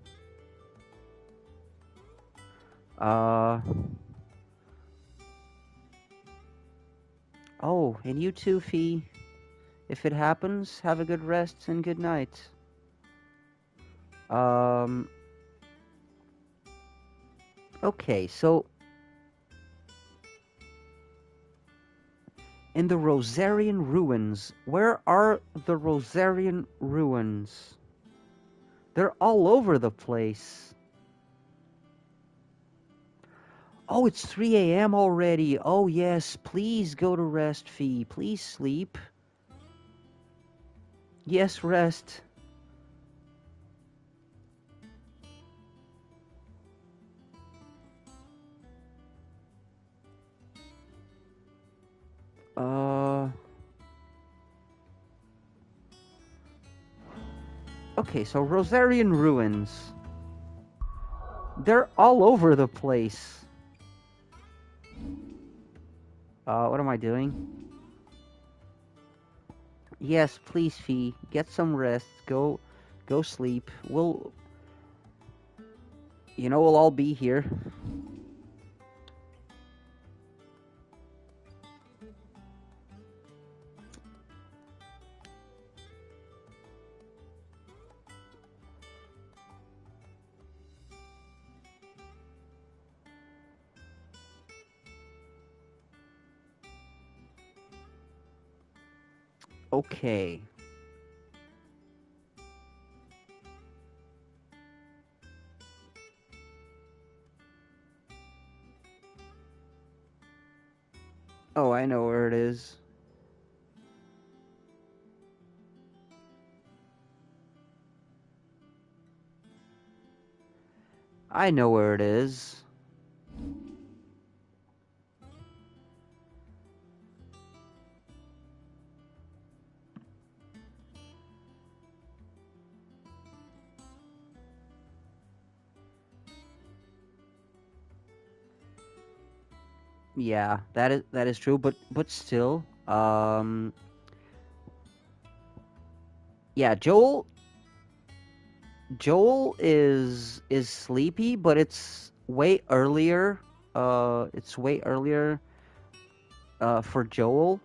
Oh, and you too, Fee. If it happens, have a good rest and good night. Okay, so... in the Rosarian Ruins. Where are the Rosarian Ruins? They're all over the place. Oh, it's 3 a.m. already. Oh, yes. Please go to rest, Fee. Please sleep. Yes, rest. Okay, so Rosarian Ruins. They're all over the place. What am I doing? Yes, please, Fee. Get some rest. Go sleep. We'll all be here. Okay. Oh, I know where it is. I know where it is. Yeah, that is true, but still, yeah, Joel is sleepy, but it's way earlier. It's way earlier for Joel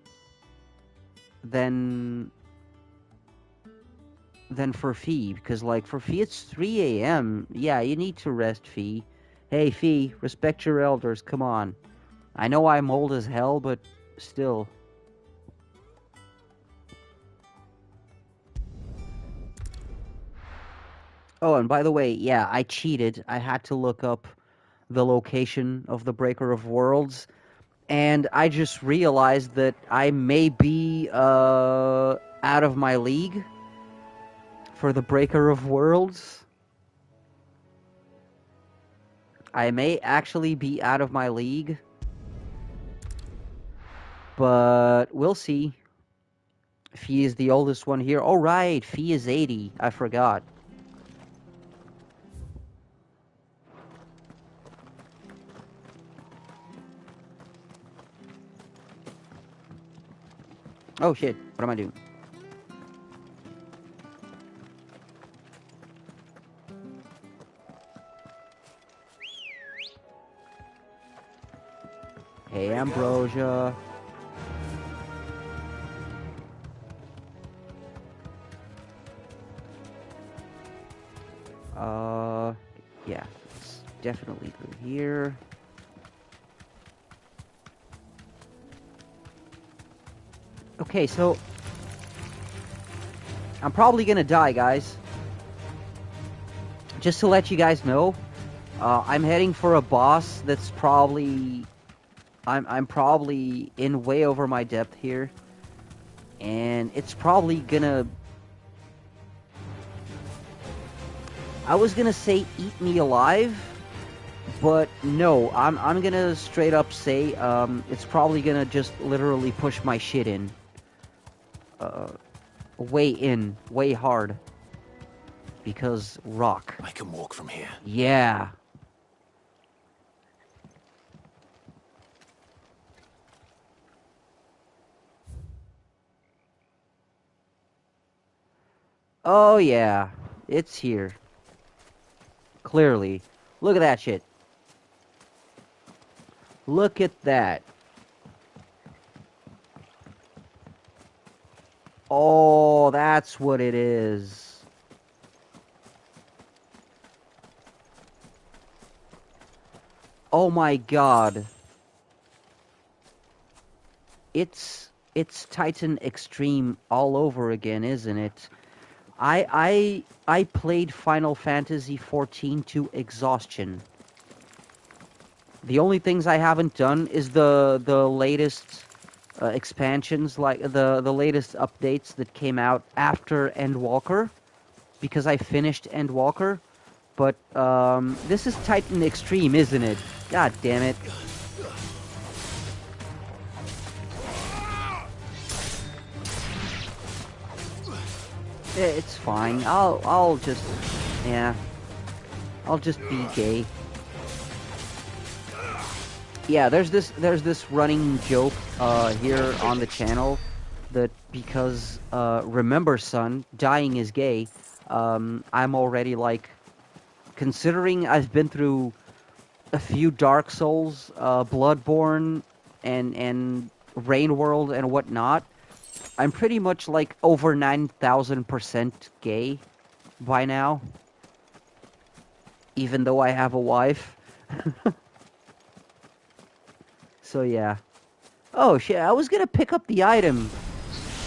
than for Fee, because like for Fee it's 3 a.m. Yeah, you need to rest, Fee. Hey, Fee, respect your elders. Come on. I know I'm old as hell, but still. Oh, and by the way, yeah, I cheated. I had to look up the location of the Breaker of Worlds, and I just realized that I may be out of my league for the Breaker of Worlds. I may actually be out of my league. But we'll see. Fee is the oldest one here. Oh, right. Fee is 80. I forgot. Oh, shit. What am I doing? Hey, Ambrosia. Yeah, it's definitely through here. Okay, so I'm probably gonna die, guys. Just to let you guys know, I'm heading for a boss that's probably... I'm probably in way over my depth here. And it's probably gonna... I was gonna say eat me alive, but no, I'm gonna straight up say it's probably gonna just literally push my shit in. Way hard. Because rock. I can walk from here. Yeah. Oh yeah, it's here. Clearly. Look at that shit. Look at that. Oh, that's what it is. Oh my god. It's Titan Extreme all over again, isn't it? I played Final Fantasy XIV to exhaustion. The only things I haven't done is the latest expansions, like the latest updates that came out after Endwalker, because I finished Endwalker. But this is Titan Extreme, isn't it? God damn it. It's fine. I'll just be gay. Yeah, there's this running joke here on the channel that because remember, son, dying is gay. I'm already like, considering I've been through a few Dark Souls, Bloodborne, and Rain World and whatnot. I'm pretty much like over 9,000% gay by now. Even though I have a wife. So yeah. Oh shit, I was gonna pick up the item.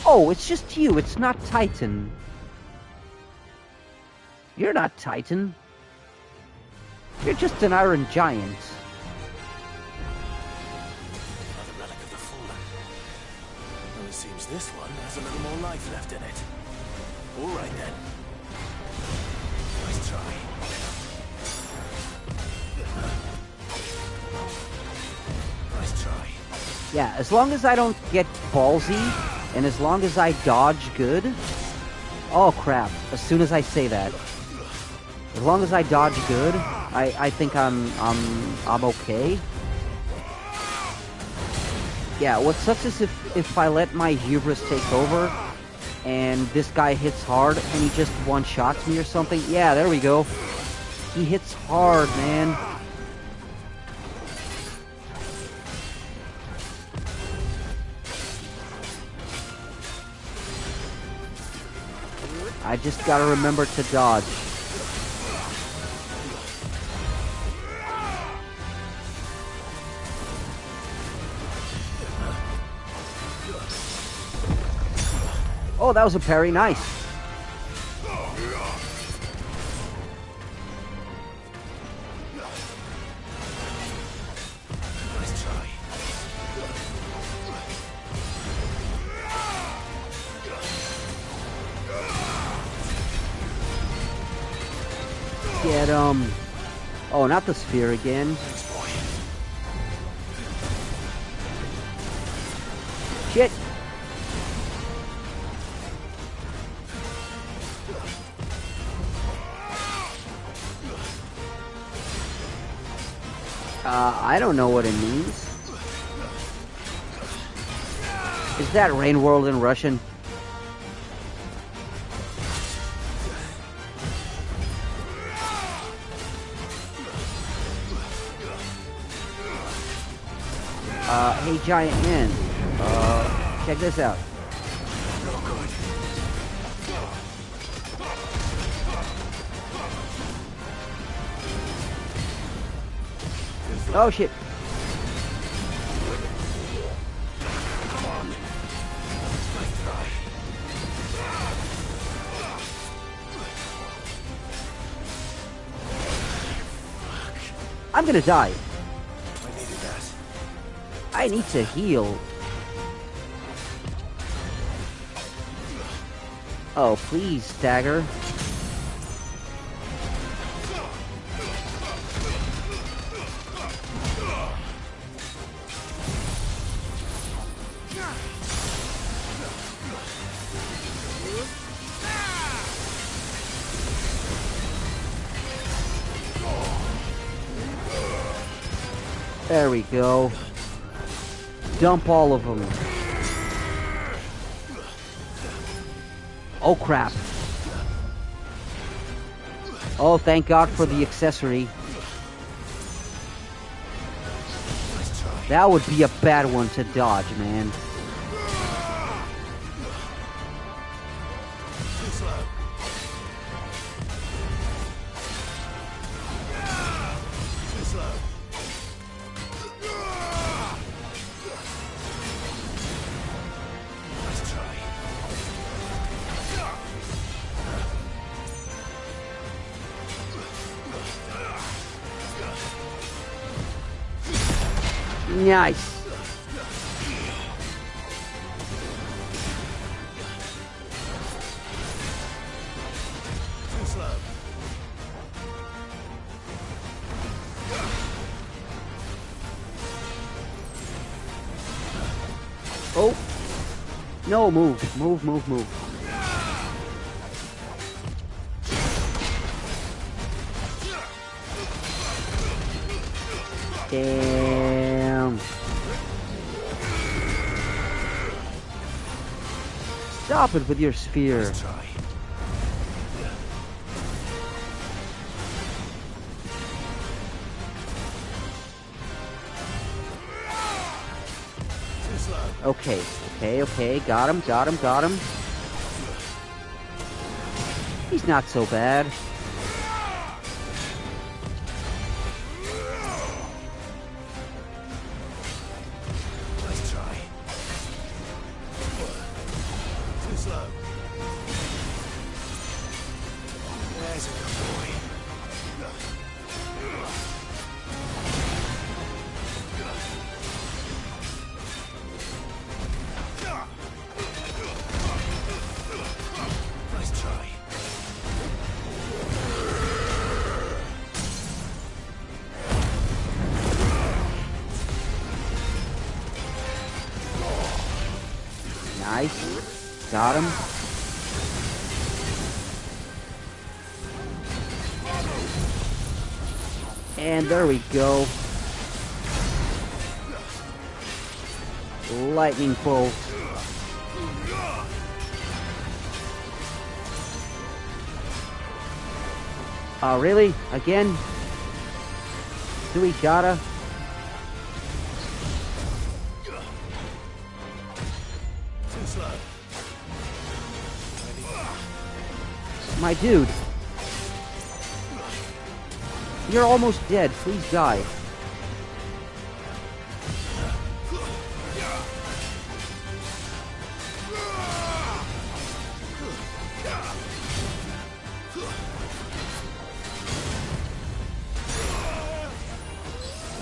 Oh, it's just you, it's not Titan. You're not Titan. You're just an Iron Giant. Seems this one has a little more life left in it. All right then. Nice try. Nice try. Yeah, as long as I don't get ballsy, and as long as I dodge good... Oh crap, as soon as I say that. As long as I dodge good, I think I'm okay. Yeah, what sucks is if I let my hubris take over, and this guy hits hard, and he just one-shots me or something. Yeah, there we go. He hits hard, man. I just gotta remember to dodge. Oh, that was a parry. Nice. Nice try. Get him. Oh, not the sphere again. I don't know what it means. Is that Rain World in Russian? Hey Giant Man, check this out. Oh shit. I'm gonna die. I need to heal. Oh, please, stagger. There we go. Dump all of them. Oh crap. Oh, thank God for the accessory. That would be a bad one to dodge, man. Nice. Oh. No, move. Move, move, move. Damn. Stop it with your sphere. Okay, okay, okay. Got him, got him, got him. He's not so bad. Nice. Got him. And there we go. Lightning bolt. Oh, really? Again? Do we gotta? My dude. You're almost dead. Please die.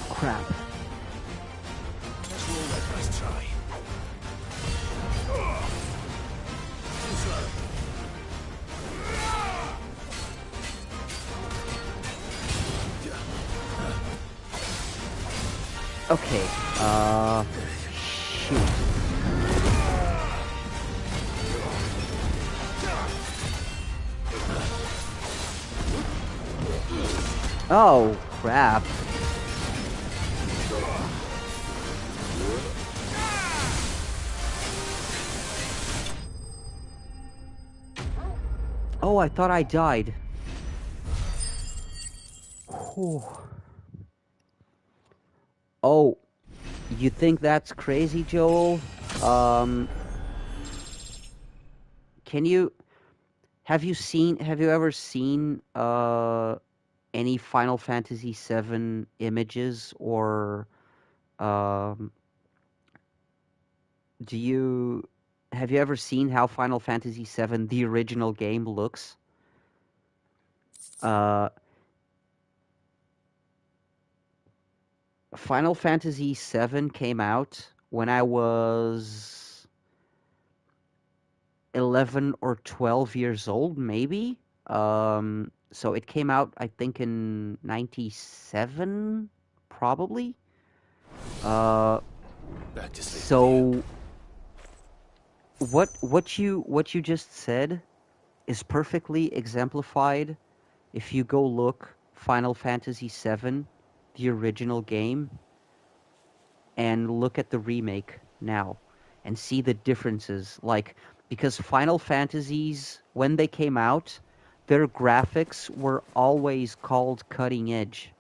Crap. Let's try. Okay, shoot. Oh, crap. Oh, I thought I died. Whew. Oh, you think that's crazy, Joel? Can you... Have you ever seen, any Final Fantasy VII images, or, have you ever seen how Final Fantasy VII, the original game, looks? Final Fantasy VII came out when I was 11 or 12 years old, maybe. So it came out, I think, in 97, probably. Back to sleep. So what you just said is perfectly exemplified if you go look Final Fantasy VII, the original game, and look at the remake now and see the differences. Like, because Final Fantasies, when they came out, their graphics were always called cutting edge.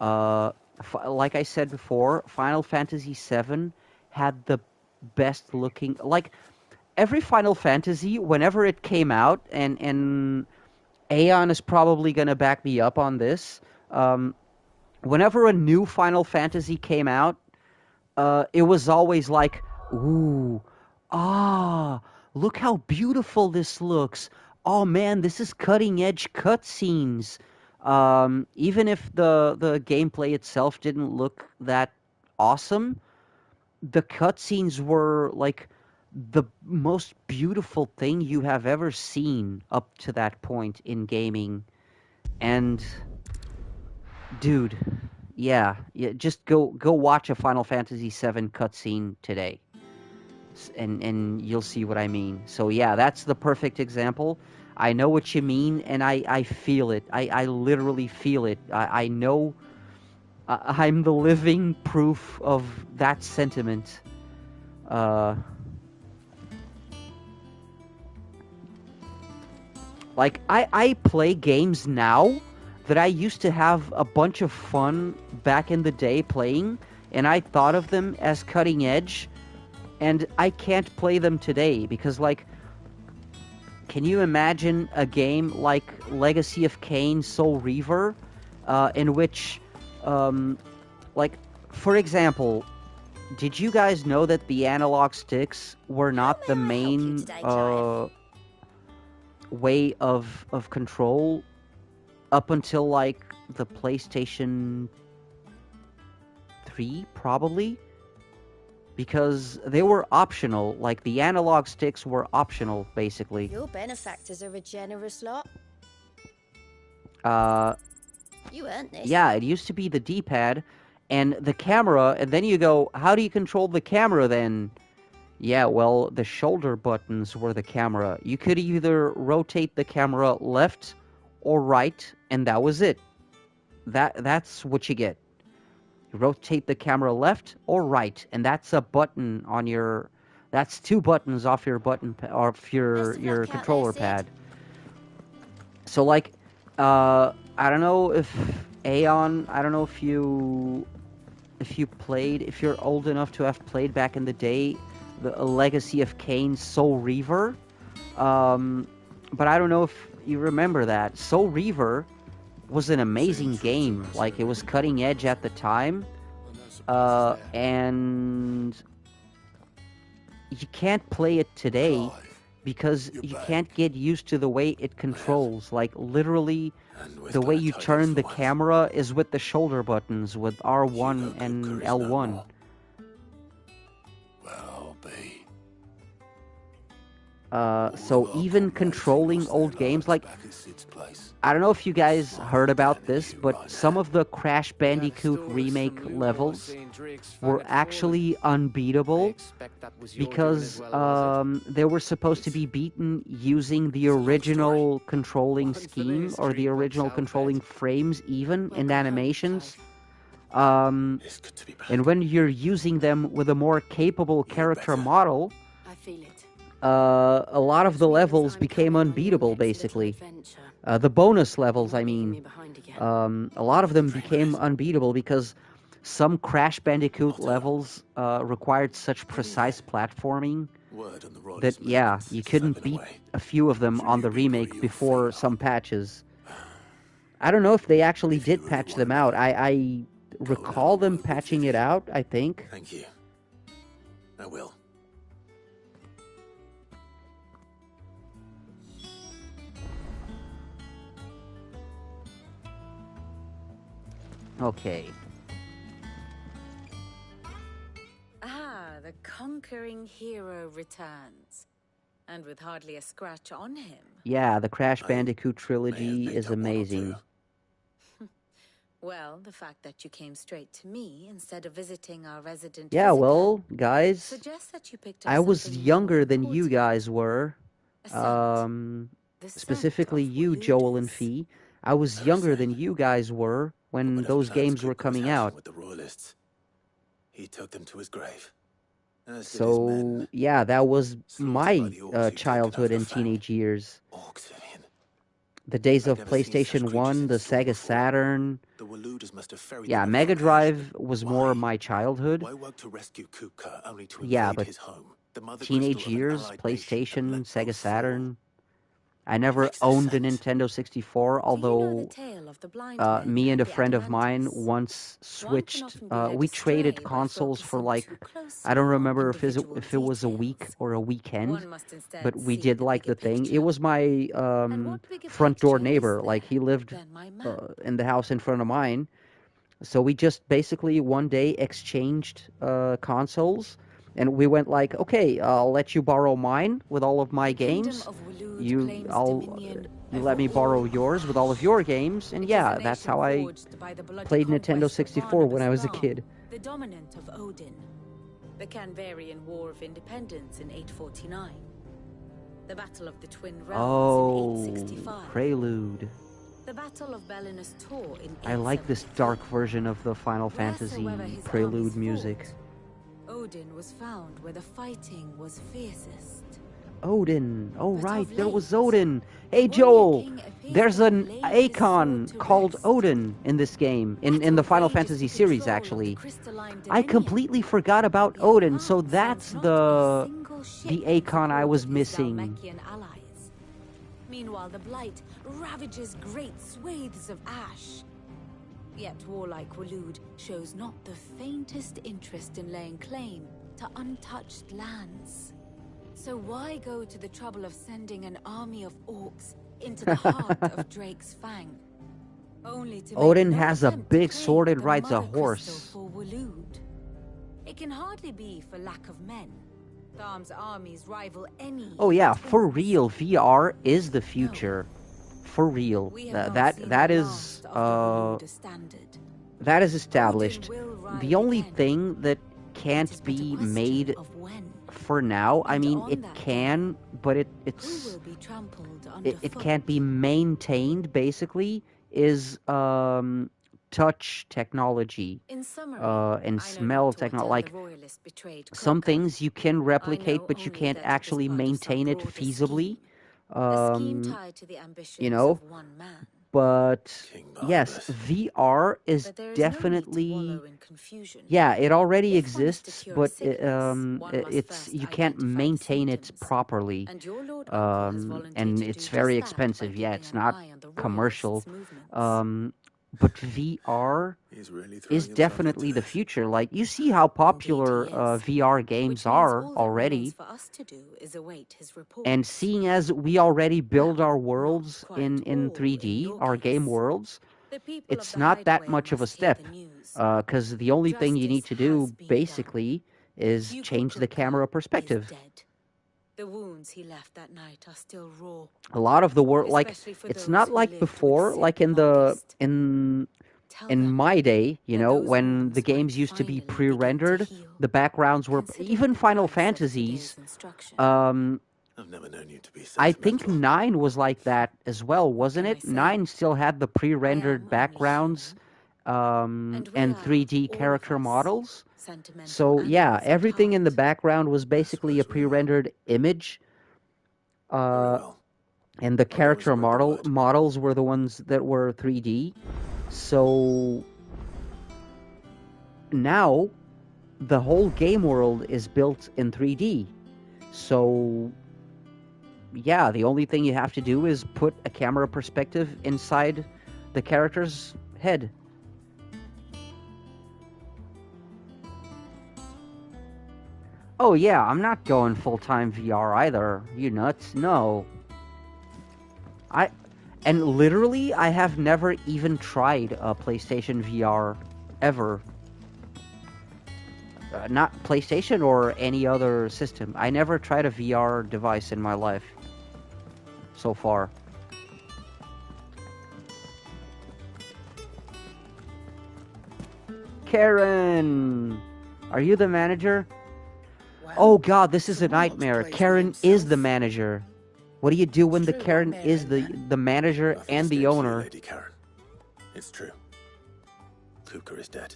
Like I said before, Final Fantasy VII had the best looking... Like, every Final Fantasy, whenever it came out, and Aeon is probably going to back me up on this, whenever a new Final Fantasy came out, it was always like, ooh, look how beautiful this looks. Oh man, this is cutting edge cutscenes. Even if the gameplay itself didn't look that awesome, the cutscenes were like the most beautiful thing you have ever seen up to that point in gaming. And dude, yeah, just go watch a Final Fantasy VII cutscene today, and you'll see what I mean. So yeah, that's the perfect example. I know what you mean, and I feel it. I literally feel it. I know. I'm the living proof of that sentiment. Like, I play games now that I used to have a bunch of fun back in the day playing, and I thought of them as cutting edge, and I can't play them today because, like, can you imagine a game like Legacy of Kain Soul Reaver, in which, like, for example, did you guys know that the analog sticks were not the main way of control up until, like, the PlayStation 3, probably? Because they were optional. Like, the analog sticks were optional, basically. Your benefactors are a generous lot. You earned this. Yeah, it used to be the D-pad and the camera, and then you go, how do you control the camera then? Yeah, well, the shoulder buttons were the camera. You could either rotate the camera left or right, and that was it. That's what you get. You rotate the camera left or right, and that's a button on your... That's two buttons off your button off your controller pad. So, like, I don't know if Aeon, I don't know if you played, if you're old enough to have played back in the day the Legacy of Kain Soul Reaver, but I don't know if you remember that. Soul Reaver was an amazing game. Like, it was cutting edge at the time, and you can't play it today because you can't get used to the way it controls. Like, literally, the way you turn the camera is with the shoulder buttons, with R1 and L1. So even controlling old games, like, I don't know if you guys heard about this, but some of the Crash Bandicoot remake levels were actually unbeatable because they were supposed to be beaten using the original controlling scheme or the original controlling frames even in animations. And when you're using them with a more capable character model, I feel it. a lot of the levels became unbeatable, basically. The bonus levels, I mean. A lot of them became unbeatable because some Crash Bandicoot levels required such precise platforming that, yeah, you couldn't beat a few of them on the remake before some patches. I don't know if they actually did patch them out. I recall them patching it out, I think. Thank you. I will. Okay. Ah, the conquering hero returns. And with hardly a scratch on him. Yeah, the Crash Bandicoot trilogy is amazing. Well, the fact that you came straight to me instead of visiting our resident Yeah, visitor well, guys, suggests that you picked up I was something younger than you guys were. scent Specifically you, Joel and Fee. I was younger than you guys were when those games were coming out. With the royalists, he took them to his grave. So, yeah, that was my childhood and teenage years. The days of PlayStation 1, the Sega Saturn. The Waludas must have ferried Yeah, them Mega from Ash. Drive was more my childhood. Why work to rescue Kupka only to Yeah, invade but his home? The mother teenage crystal of an years, allied PlayStation, nation, Sega Saturn. I never owned a Nintendo 64, although me and a friend of mine once switched. We traded consoles for like, I don't remember if it was a week or a weekend, but we did like the thing. It was my front door neighbor. Like he lived in the house in front of mine. So we just basically one day exchanged consoles. And we went like, okay, I'll let you borrow mine with all of my games. You let me borrow yours with all of your games. And yeah, that's how I played Nintendo 64 when I was a kid. The dominant of Odin. The Canvarian War of Independence in 849. The Battle of the Twin Realms in 865. Prelude. The Battle of Belinus Tor in 870. I like this dark version of the Final Fantasy Prelude music. Odin was found where the fighting was fiercest. Odin. Oh, right, there was Odin. Hey, Joel, there's an icon called Odin in this game, in the Final Fantasy series, actually. I completely forgot about Odin, so that's the icon I was missing. Meanwhile, the Blight ravages great swathes of ash. Yet warlike Walud shows not the faintest interest in laying claim to untouched lands. So why go to the trouble of sending an army of orcs into the heart of Drake's Fang? Only to Odin has a big sword and rides a horse. For Walud. It can hardly be for lack of men. Tharm's armies rival any. Oh yeah, for real, VR is the future. For real, that is established. The only thing that can't be made for now, I mean, it can, but it can't be maintained. Basically, is touch technology and smell technology. Like some things you can replicate, but you can't actually maintain it feasibly. You know, but yes, VR is definitely, yeah, it already exists, but it's you can't maintain it properly, and it's very expensive. Yeah, it's not commercial. But VR is definitely the future. Like, you see how popular VR games are already. And seeing as we already build our worlds in 3D, our game worlds, it's not that much of a step. Because the only thing you need to do, basically, is change the camera perspective. The wounds he left that night are still raw. A lot of the work, like, it's not like before, like in my day, you know, when the games used to be pre-rendered, the backgrounds were, even Final Fantasies, I've never known you to be I think 9 was like that as well, wasn't it? 9 still had the pre-rendered backgrounds and 3D character models. So yeah, everything in the background was basically a pre-rendered image. And the character models were the ones that were 3D. So now the whole game world is built in 3D. So yeah, the only thing you have to do is put a camera perspective inside the character's head. Oh yeah, I'm not going full-time VR either. You nuts? No. And literally, I have never even tried a PlayStation VR ever. Not PlayStation or any other system. I never tried a VR device in my life so far. Karen! Are you the manager? Well, oh god, this is a nightmare. Karen is the manager. What do you do when the Karen is the manager and the owner? Lady Karen. It's true. Kupka is dead.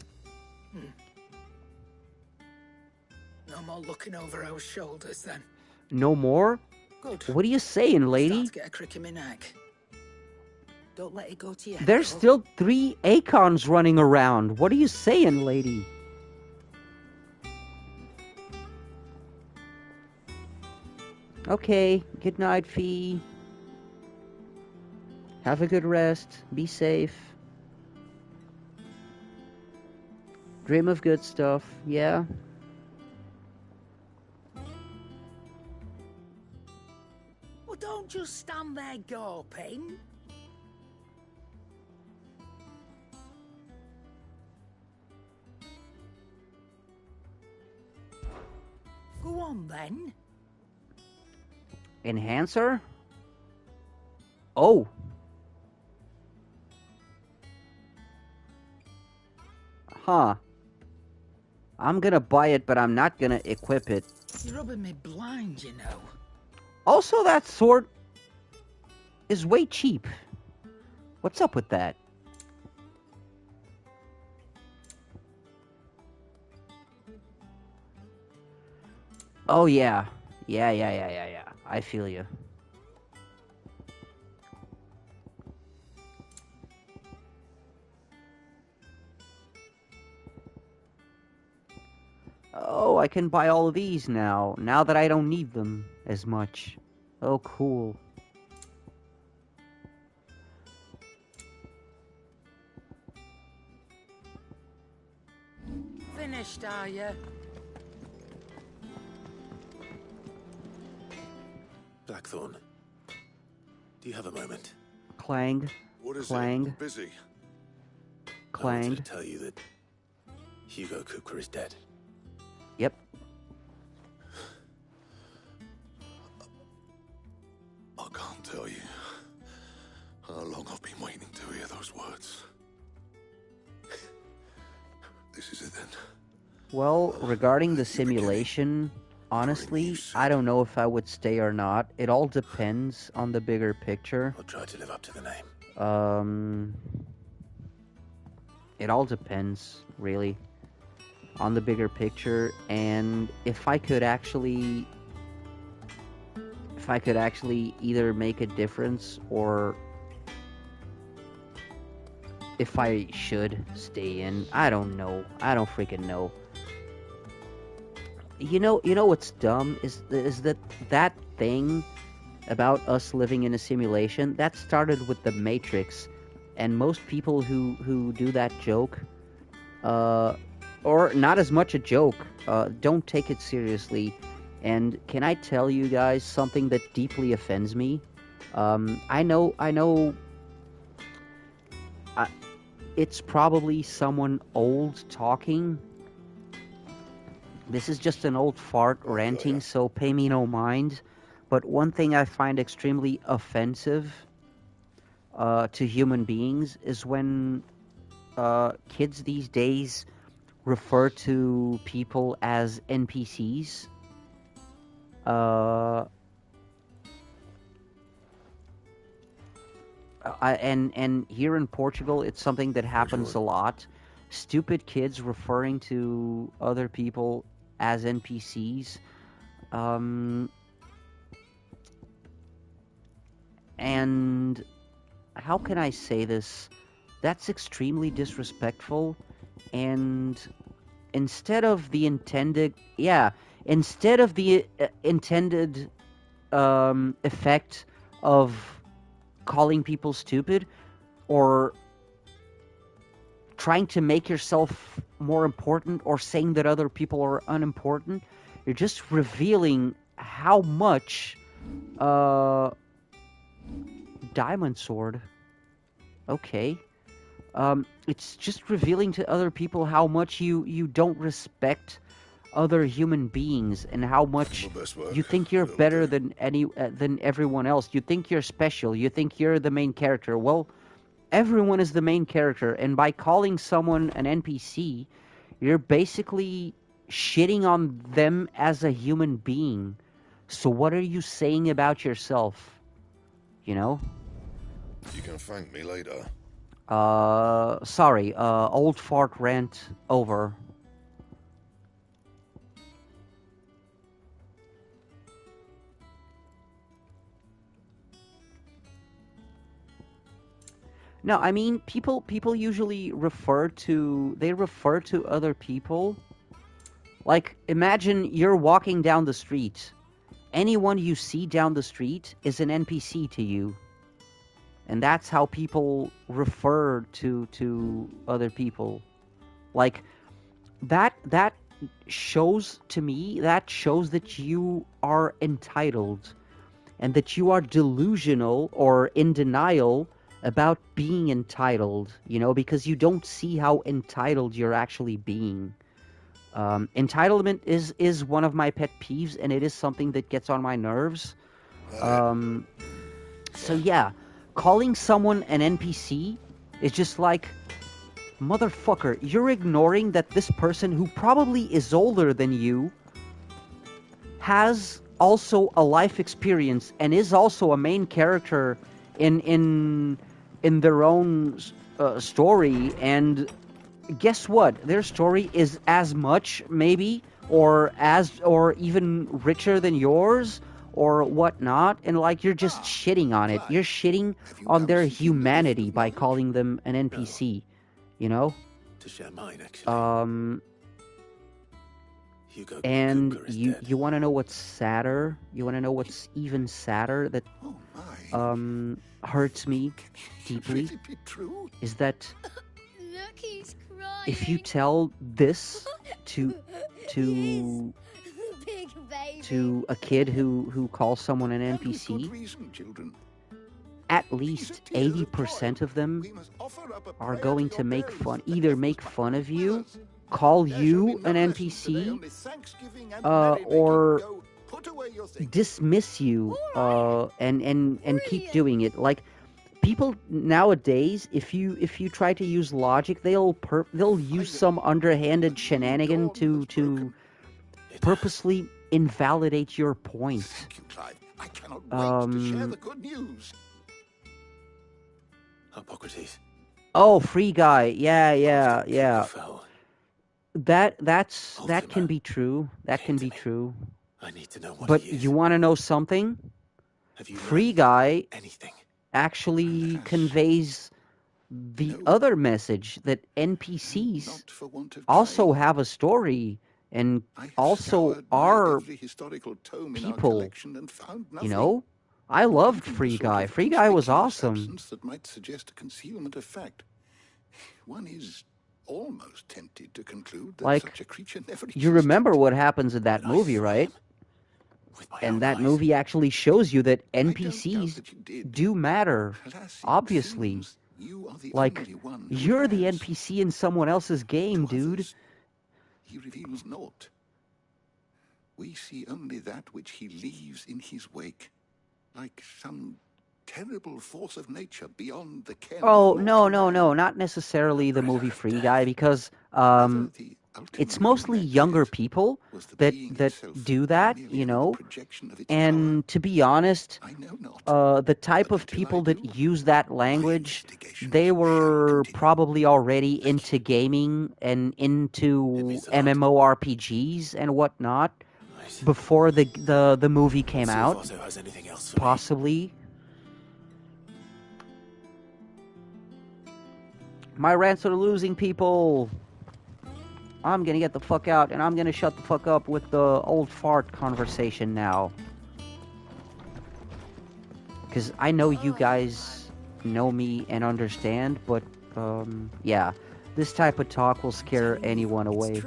No more looking over our shoulders, then. No more? Good. What are you saying, lady? Start to get a crick in my neck. Don't let it go to your head. There's still 3 Acons running around. What are you saying, lady? Okay, good night, Fee. Have a good rest. Be safe. Dream of good stuff, yeah? Well, don't just stand there gawping. Go on, then. Enhancer? Oh. Huh. I'm gonna buy it, but I'm not gonna equip it. You're rubbing me blind, you know. Also, that sword is way cheap. What's up with that? Oh, yeah. Yeah. I feel you. Oh, I can buy all of these now that I don't need them as much. Oh, cool. Finished, are you? Blackthorn, do you have a moment? Clang. What is Clang. it? I'm busy. Clang. I wanted to tell you that Hugo Kupka is dead. Yep. I can't tell you how long I've been waiting to hear those words. This is it then. Well, regarding the simulation, honestly, I don't know if I would stay or not. It all depends on the bigger picture. I'll try to live up to the name. It all depends, really, on the bigger picture, and if I could actually either make a difference or if I should stay in. I don't know. I don't freaking know. You know what's dumb is that thing about us living in a simulation that started with the Matrix, and most people who do that joke, or not as much a joke, don't take it seriously. And can I tell you guys something that deeply offends me? I know. It's probably someone old talking. This is just an old fart ranting, so pay me no mind. But one thing I find extremely offensive to human beings is when kids these days refer to people as NPCs. And here in Portugal, it's something that happens a lot. Stupid kids referring to other people as NPCs. And how can I say this? That's extremely disrespectful, and instead of the intended effect of calling people stupid or trying to make yourself more important or saying that other people are unimportant, you're just revealing how much Diamond Sword. Okay. It's just revealing to other people how much you don't respect other human beings and how much you think you're better than everyone else. You think you're special. You think you're the main character. Well, everyone is the main character, and by calling someone an NPC, you're basically shitting on them as a human being. So what are you saying about yourself? You know? You can thank me later. Sorry, old fart rant over. No, I mean, people usually refer to other people. Like, imagine you're walking down the street. Anyone you see down the street is an NPC to you. And that's how people refer to other people. Like, that shows to me, that shows that you are entitled. And that you are delusional or in denial about being entitled, you know, because you don't see how entitled you're actually being. Entitlement is one of my pet peeves, and it is something that gets on my nerves. So yeah, calling someone an NPC is just like, motherfucker, you're ignoring that this person who probably is older than you has also a life experience and is also a main character in their own story, and guess what? Their story is as much, maybe, or even richer than yours, or whatnot, and like you're just shitting on it. You're shitting on their humanity by calling them an NPC, you know? To share mine, actually. And you want to know what's sadder? You want to know what's even sadder that hurts me deeply? Is that Look, he's crying. if you tell this to Big baby. to a kid who calls someone an NPC, at least 80% of them are going to either make fun of you, call you an NPC, or dismiss you, and keep doing it. Like, people nowadays, if you try to use logic, they'll use some underhanded shenanigan to purposely invalidate your point. Thank you, Clive. I cannot wait to share the good news. Hippocrates. Oh, Free Guy. Yeah. That can be true. That can be true. I need to know what But he is. you want to know something? Free Guy actually conveys the other message that NPCs also have a story and also are people. You know? I loved Free Guy. Free Guy was awesome. That might suggest a concealment of fact. One is almost tempted to conclude that such a creature never existed. You remember what happens in that movie, right? And that movie actually shows you that NPCs do matter, obviously. Like, you're the NPC in someone else's game, dude. He reveals naught. We see only that which he leaves in his wake, like some terrible force of nature beyond the ken. Oh, no, not necessarily the movie Free Guy, because it's mostly younger people that do that, you know. And to be honest, the type of people that use that language, they were probably already into gaming and into MMORPGs and whatnot before the movie came out. Possibly. My rants are losing people. I'm gonna get the fuck out, and I'm gonna shut the fuck up with the old fart conversation now. Because I know you guys know me and understand, but, yeah. This type of talk will scare anyone away.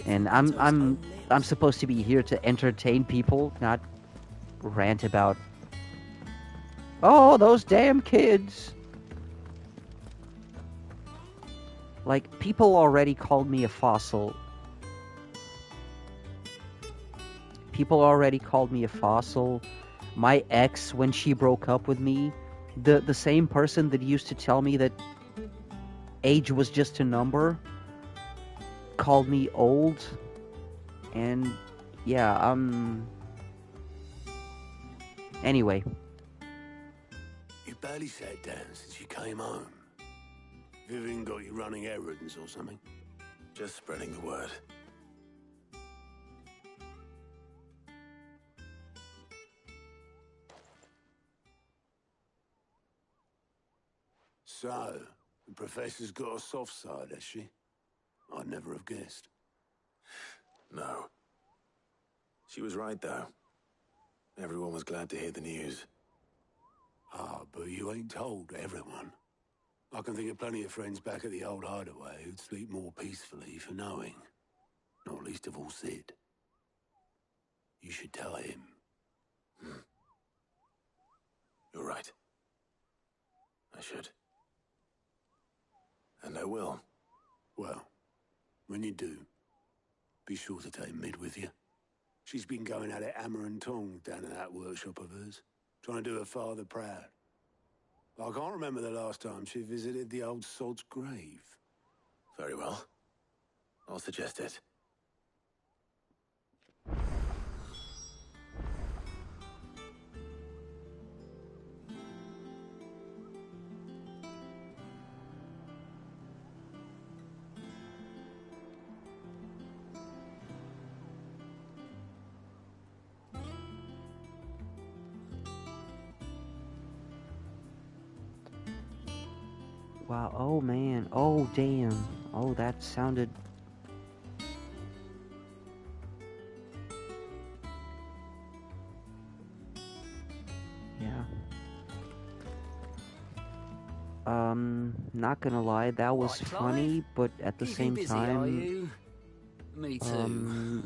And I'm supposed to be here to entertain people, not rant about, oh, those damn kids. Like, people already called me a fossil. People already called me a fossil. My ex, when she broke up with me, the same person that used to tell me that age was just a number, called me old. And, yeah, anyway. You barely sat down since you came home. Vivian got you running errands or something? Just spreading the word. So, the Professor's got a soft side, has she? I'd never have guessed. No. She was right, though. Everyone was glad to hear the news. Ah, but you ain't told everyone. I can think of plenty of friends back at the old hideaway who'd sleep more peacefully for knowing. Not least of all Sid. You should tell him. You're right. I should. And I will. Well, when you do, be sure to take Mid with you. She's been going at it hammer and tongs down in that workshop of hers, trying to do her father proud. I can't remember the last time she visited the old sod's grave. Very well. I'll suggest it. Wow, oh man, oh damn, oh that sounded... Yeah. Not gonna lie, that was funny, but at the same busy, time... Are you? Me too.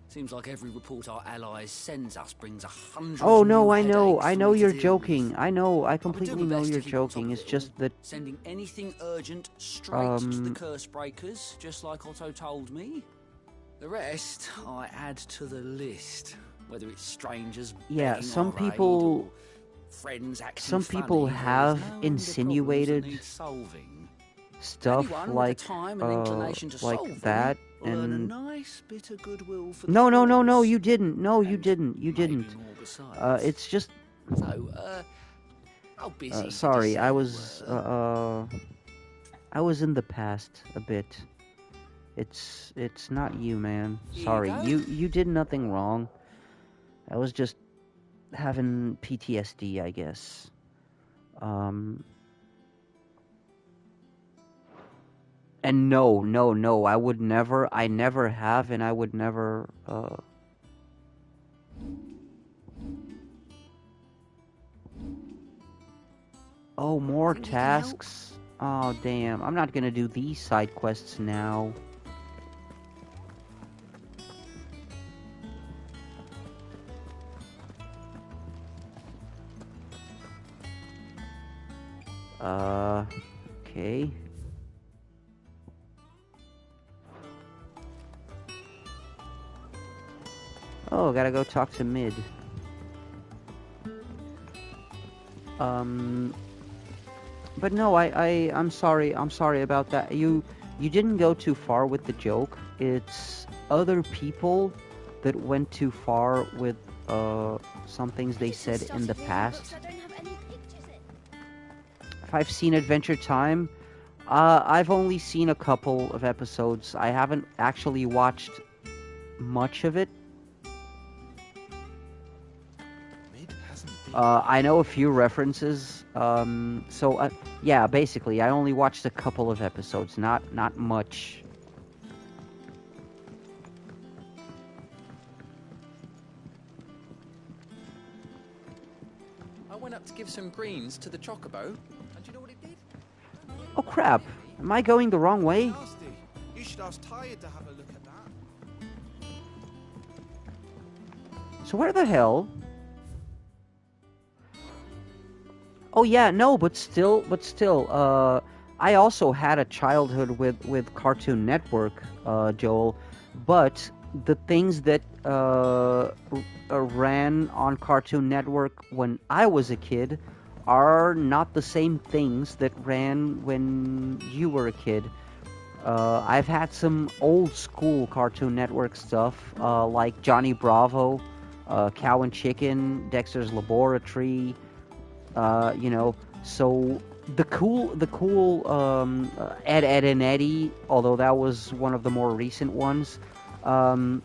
Seems like every report our allies sends us brings 100. Oh no, I know you're joking. I know, I completely know you're joking. It's just that... Sending anything urgent straight to the curse breakers, just like Otto told me. The rest I add to the list, whether it's strangers. Yeah, some people... Friends acting some people funny, have no insinuated stuff like that, and nice bit of goodwill for no, you didn't. No, you didn't. It's just. So, how busy? Sorry, I was in the past a bit. It's not you, man. Sorry, you did nothing wrong. I was just having PTSD, I guess. And no, I never have, and I would never, Oh, more tasks? Oh, damn. I'm not gonna do these side quests now. Okay. Oh, gotta go talk to Mid. But no, I'm sorry about that. You didn't go too far with the joke. It's other people that went too far with, some things they said in the past. If I've seen Adventure Time, I've only seen a couple of episodes. I haven't actually watched much of it. I know a few references So yeah, basically, I only watched a couple of episodes, not much. I went up to give some greens to the chocobo, and do you know what it did? Oh crap! Am I going the wrong way? You should ask Tired to have a look at that. So where the hell? Oh yeah, no, but still, I also had a childhood with Cartoon Network, Joel, but the things that ran on Cartoon Network when I was a kid are not the same things that ran when you were a kid. I've had some old school Cartoon Network stuff, like Johnny Bravo, Cow and Chicken, Dexter's Laboratory. So the cool Ed, Ed and Eddie, although that was one of the more recent ones, the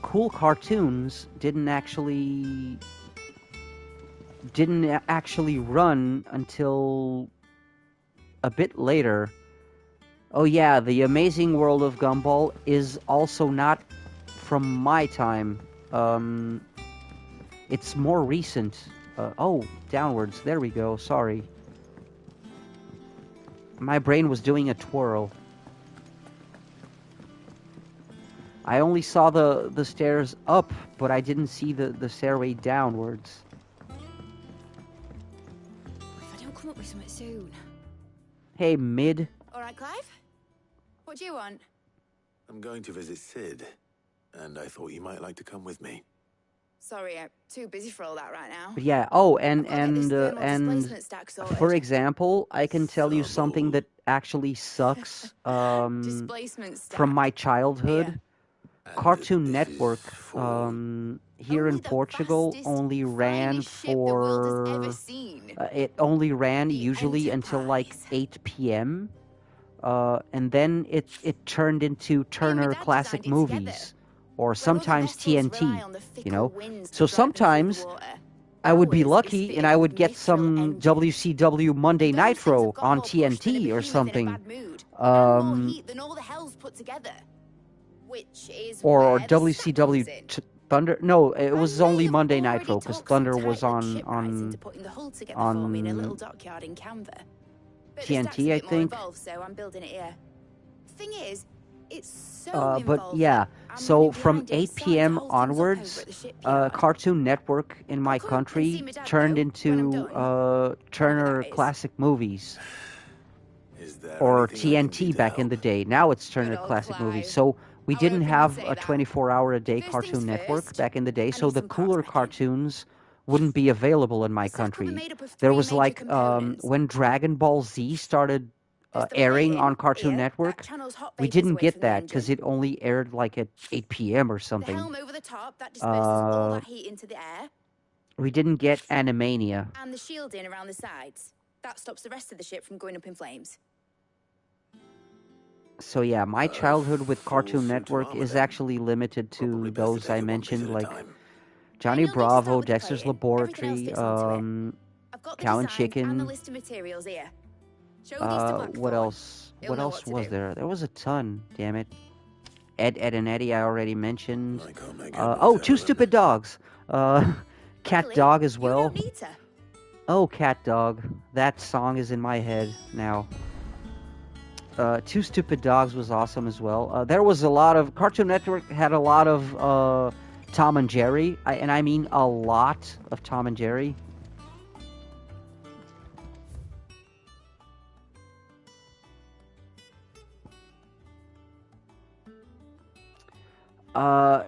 cool cartoons didn't actually run until a bit later. Oh yeah, The Amazing World of Gumball is also not from my time. It's more recent. Downwards. There we go. Sorry. My brain was doing a twirl. I only saw the stairs up, but I didn't see the stairway downwards. If I don't come up with something soon. Hey, Mid. All right, Clive? What do you want? I'm going to visit Sid, and I thought you might like to come with me. Sorry, I'm too busy for all that right now. But yeah. Oh, and for example, I can tell you something that actually sucks. From my childhood, Cartoon Network here in Portugal only ran for. It only ran usually until like 8 p.m. And then it turned into Turner Classic Movies. Or sometimes TNT, So sometimes I would be lucky and I would get some WCW Monday Nitro on TNT or something. Or WCW Thunder. No, it was only Monday Nitro because Thunder was on TNT, I think. Thing is, it's so but yeah, so from 8 p.m. onwards, Cartoon Network in my country turned into Turner Classic Movies. Or TNT back in the day. Now it's Turner Classic Movies. So we didn't have a 24-hour-a-day Cartoon Network back in the day, so the cooler cartoons wouldn't be available in my country. There was like, when Dragon Ball Z started airing on Cartoon Network, we didn't get that because it only aired like at 8 p.m. or something. The helm over the top that disperses all that heat into the air. We didn't get Animania. And the shielding around the sides. That stops the rest of the ship from going up in flames. So yeah, my childhood with Cartoon Network is actually limited to those I mentioned, like Johnny Bravo, Dexter's Laboratory, Cow and Chicken. What else? What else was there? There was a ton, damn it. Ed, Ed and Eddie I already mentioned. Two Stupid Dogs. Cat Dog as well. Oh, Cat Dog. That song is in my head now. Two Stupid Dogs was awesome as well. There was a lot of... Cartoon Network had a lot of Tom and Jerry. And I mean a lot of Tom and Jerry.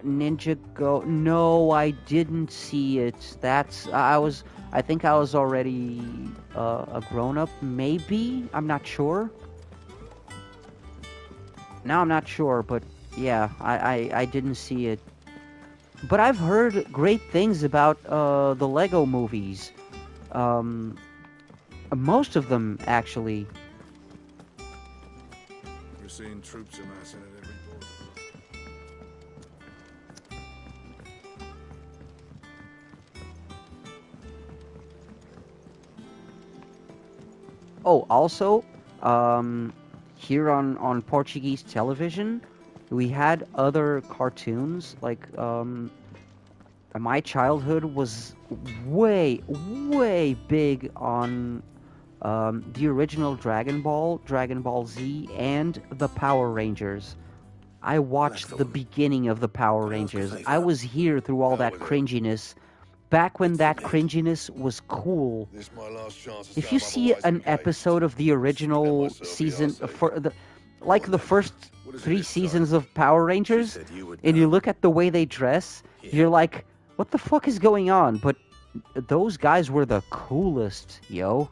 Ninja Go. No, I didn't see it. I think I was already a grown-up. Maybe? I'm not sure. Now I'm not sure, but yeah, I didn't see it. But I've heard great things about the Lego movies. Most of them, actually. We're seeing troops amassing at every border. Oh, also, here on Portuguese television, we had other cartoons. Like, my childhood was way, way big on the original Dragon Ball Z, and the Power Rangers. I watched the beginning of the Power Rangers. I was here through all that cringiness. Back when that cringiness was cool. If you see an episode of the original season, like the first 3 seasons of Power Rangers, and you look at the way they dress, you're like, what the fuck is going on? But those guys were the coolest, yo.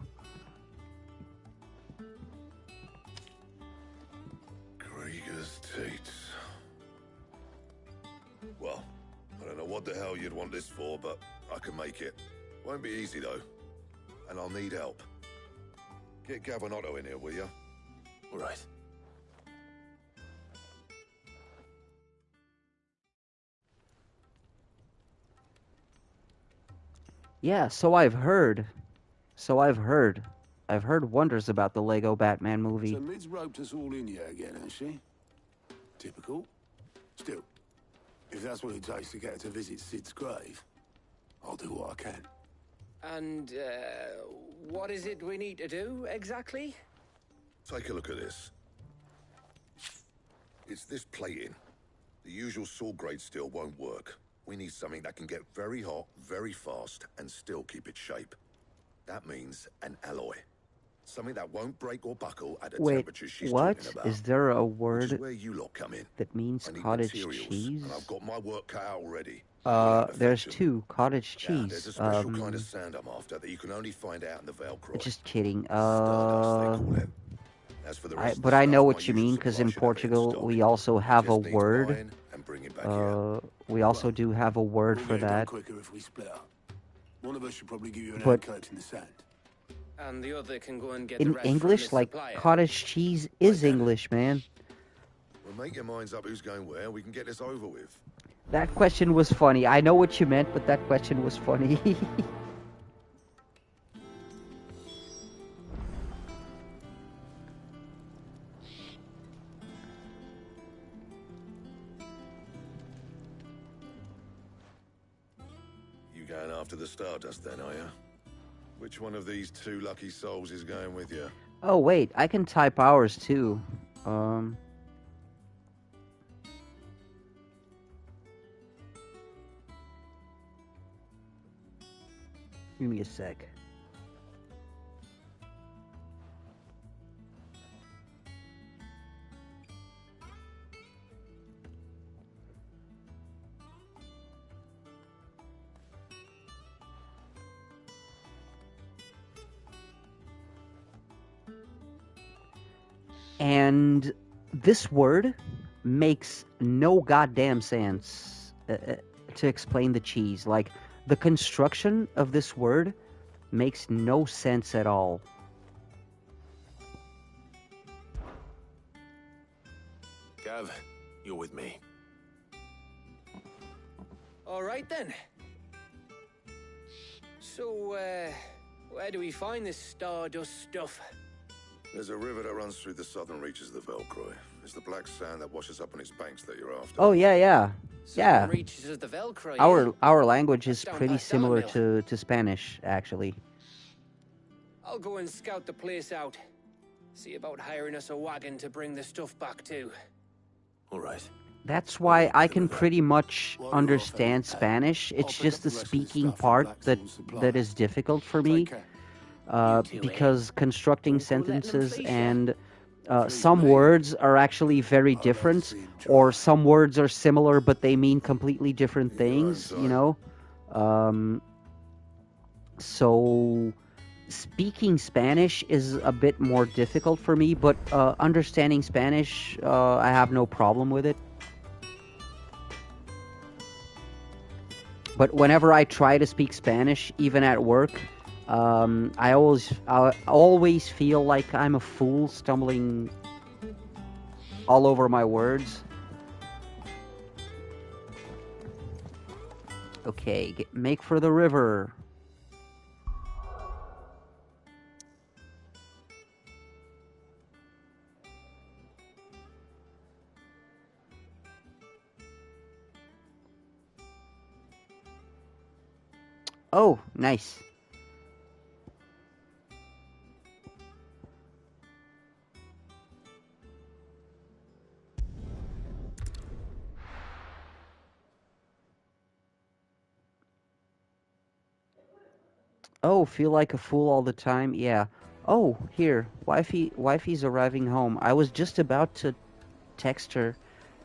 Krieger's Tates. Well, I don't know what the hell you'd want this for, but I can make it. Won't be easy, though. And I'll need help. Get Gavin-Otto in here, will you? All right. Yeah, so I've heard. I've heard wonders about the Lego Batman movie. So Mid's roped us all in here again, hasn't she? Typical. Still, if that's what it takes to get her to visit Sid's grave, I'll do what I can. And, what is it we need to do, exactly? Take a look at this. It's this plating. The usual sword-grade steel won't work. We need something that can get very hot, very fast, and still keep its shape. That means an alloy. Something that won't break or buckle at the temperature she's what? talking about. Is there a Which word is where you lot come in. that means I need cottage materials, cheese? and I've got my work cut out already. There's 2, cottage cheese. There's a special kind of sand I'm after that you can only find out in the Velcro. Just kidding. But I know what you mean, because in Portugal we also have a word. We also do have a word for that. Quicker if we split up. One of us should probably give you an But hand in the sand. And the other can go and get in the rest from English, the like, supplier. cottage cheese is English, man. Well, make your minds up who's going where, we can get this over with. That question was funny. I know what you meant, but that question was funny. You going after the Stardust then, are you? Which one of these 2 lucky souls is going with you? Oh, wait, I can type ours too. Give me a sec. And this word makes no goddamn sense to explain the cheese. Like, the construction of this word makes no sense at all. Gav, you're with me. All right, then. So, where do we find this Stardust stuff? There's a river that runs through the southern reaches of the Velcro. It's the black sand that washes up on its banks that you're after. Oh, yeah. Reaches of the Velcro, Our language is down pretty past similar Ellenville. to Spanish, actually. I'll go and scout the place out. See about hiring us a wagon to bring the stuff back to. All right. That's why I can pretty much understand Spanish. It's just the speaking part that is difficult for me. Because constructing sentences and some words are actually very different, or some words are similar but they mean completely different things, you know? So speaking Spanish is a bit more difficult for me, but understanding Spanish, I have no problem with it. But whenever I try to speak Spanish, even at work, I always feel like I'm a fool stumbling all over my words. Okay, make for the river. Oh, nice. Oh, feel like a fool all the time? Yeah. Oh, here. Wifey's arriving home. I was just about to text her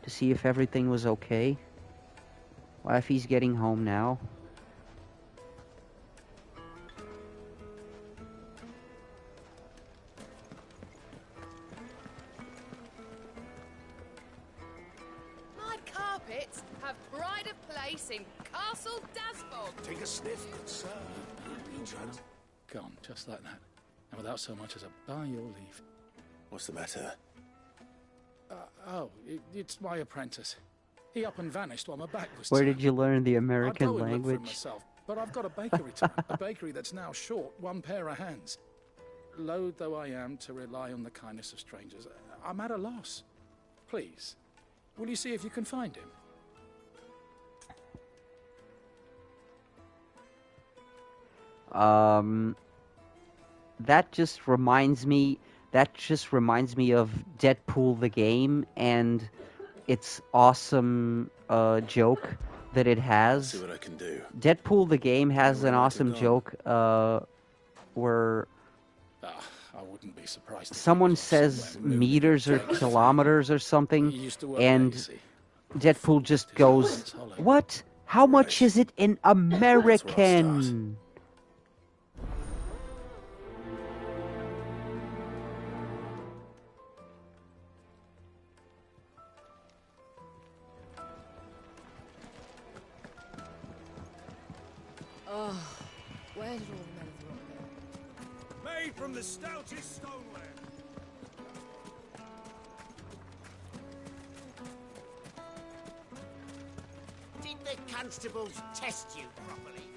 to see if everything was okay. Wifey's getting home now. My carpets have pride of place in Castle Dasbog. Take a sniff, good sir. Gone, just like that. And without so much as a by your leave. What's the matter? It's my apprentice. He up and vanished while my back was Where turned. did you learn the I'd American go and look for him language? myself, but I've got a bakery to run, a bakery that's now short one pair of hands. Loath though I am to rely on the kindness of strangers, I'm at a loss. Please, will you see if you can find him? That just reminds me of Deadpool the game and its awesome joke that it has. See what I can do. Deadpool the game has an awesome joke where I wouldn't be surprised. someone says meters or kilometers or something, and Deadpool just goes, "What? How much is it in American?" Oh, where did all the men of the rock go? Made from the stoutest stoneware. Did the constables test you properly?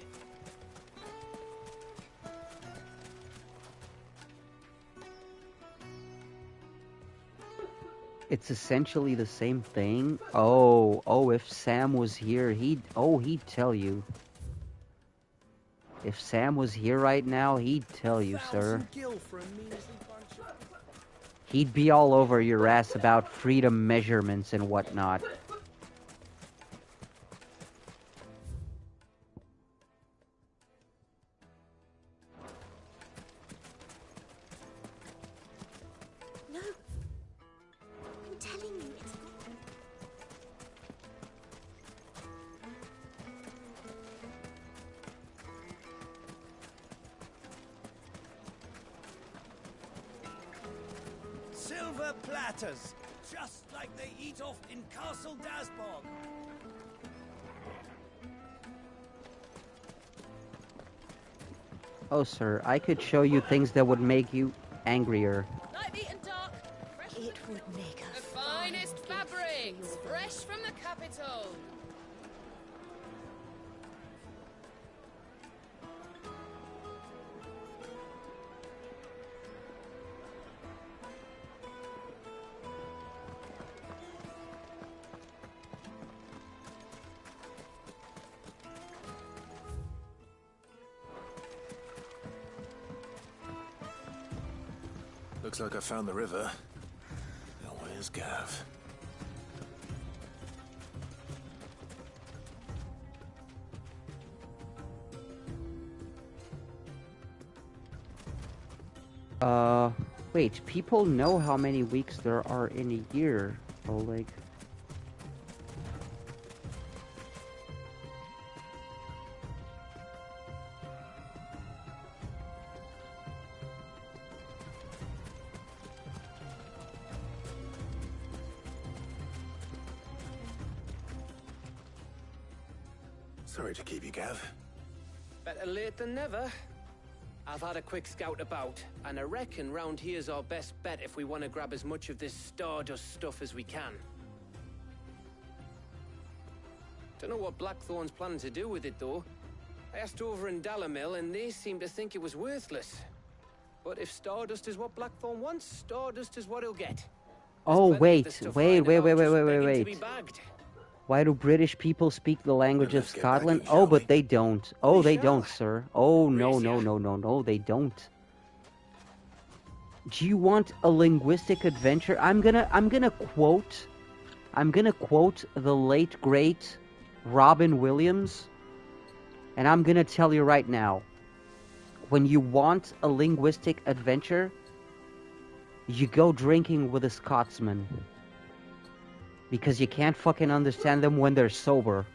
It's essentially the same thing. Oh, if Sam was here, he'd tell you. If Sam was here right now, he'd tell you, sir. He'd be all over your ass about freedom measurements and whatnot. No. I'm telling you, it's gone. Silver platters, just like they eat off in Castle Dasbog. Oh, sir, I could show you things that would make you angrier. Light meat and dark. It would make The finest fabrics, fresh from the capital. Looks like I found the river. Now where's Gav? Wait, people know how many weeks there are in a year, Oleg. Sorry to keep you, Gav. Better late than never. I've had a quick scout about, and I reckon round here's our best bet if we want to grab as much of this Stardust stuff as we can. Don't know what Blackthorn's planning to do with it, though. I asked over in Dalamil, and they seem to think it was worthless. But if Stardust is what Blackthorn wants, Stardust is what he'll get. Oh, wait. To be bagged. Why do British people speak the language of Scotland? Oh, but they don't. Oh, they don't, sir. Oh, no, no, no, no, no, they don't. Do you want a linguistic adventure? I'm gonna quote the late great Robin Williams, and I'm gonna tell you right now, when you want a linguistic adventure, you go drinking with a Scotsman. Because you can't fucking understand them when they're sober.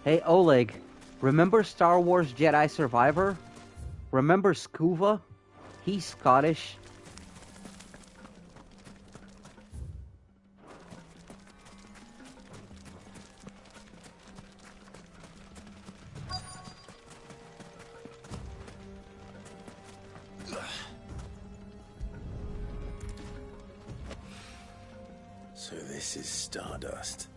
Hey Oleg, remember Star Wars Jedi Survivor? Remember Scuva? He's Scottish. So this is stardust.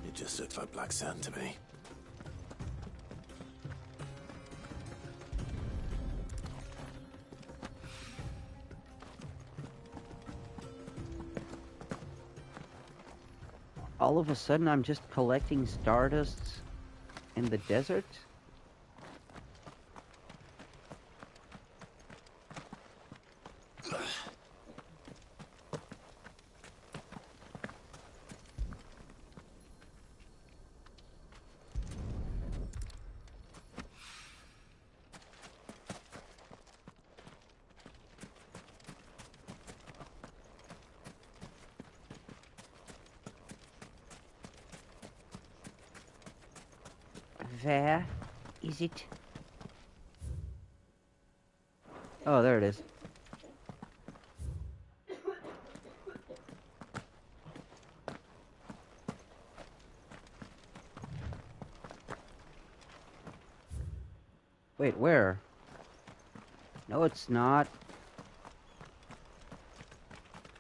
It just looks like black sand to me. All of a sudden I'm just collecting stardust in the desert? Where is it? Oh, there it is. Wait, where? No, it's not.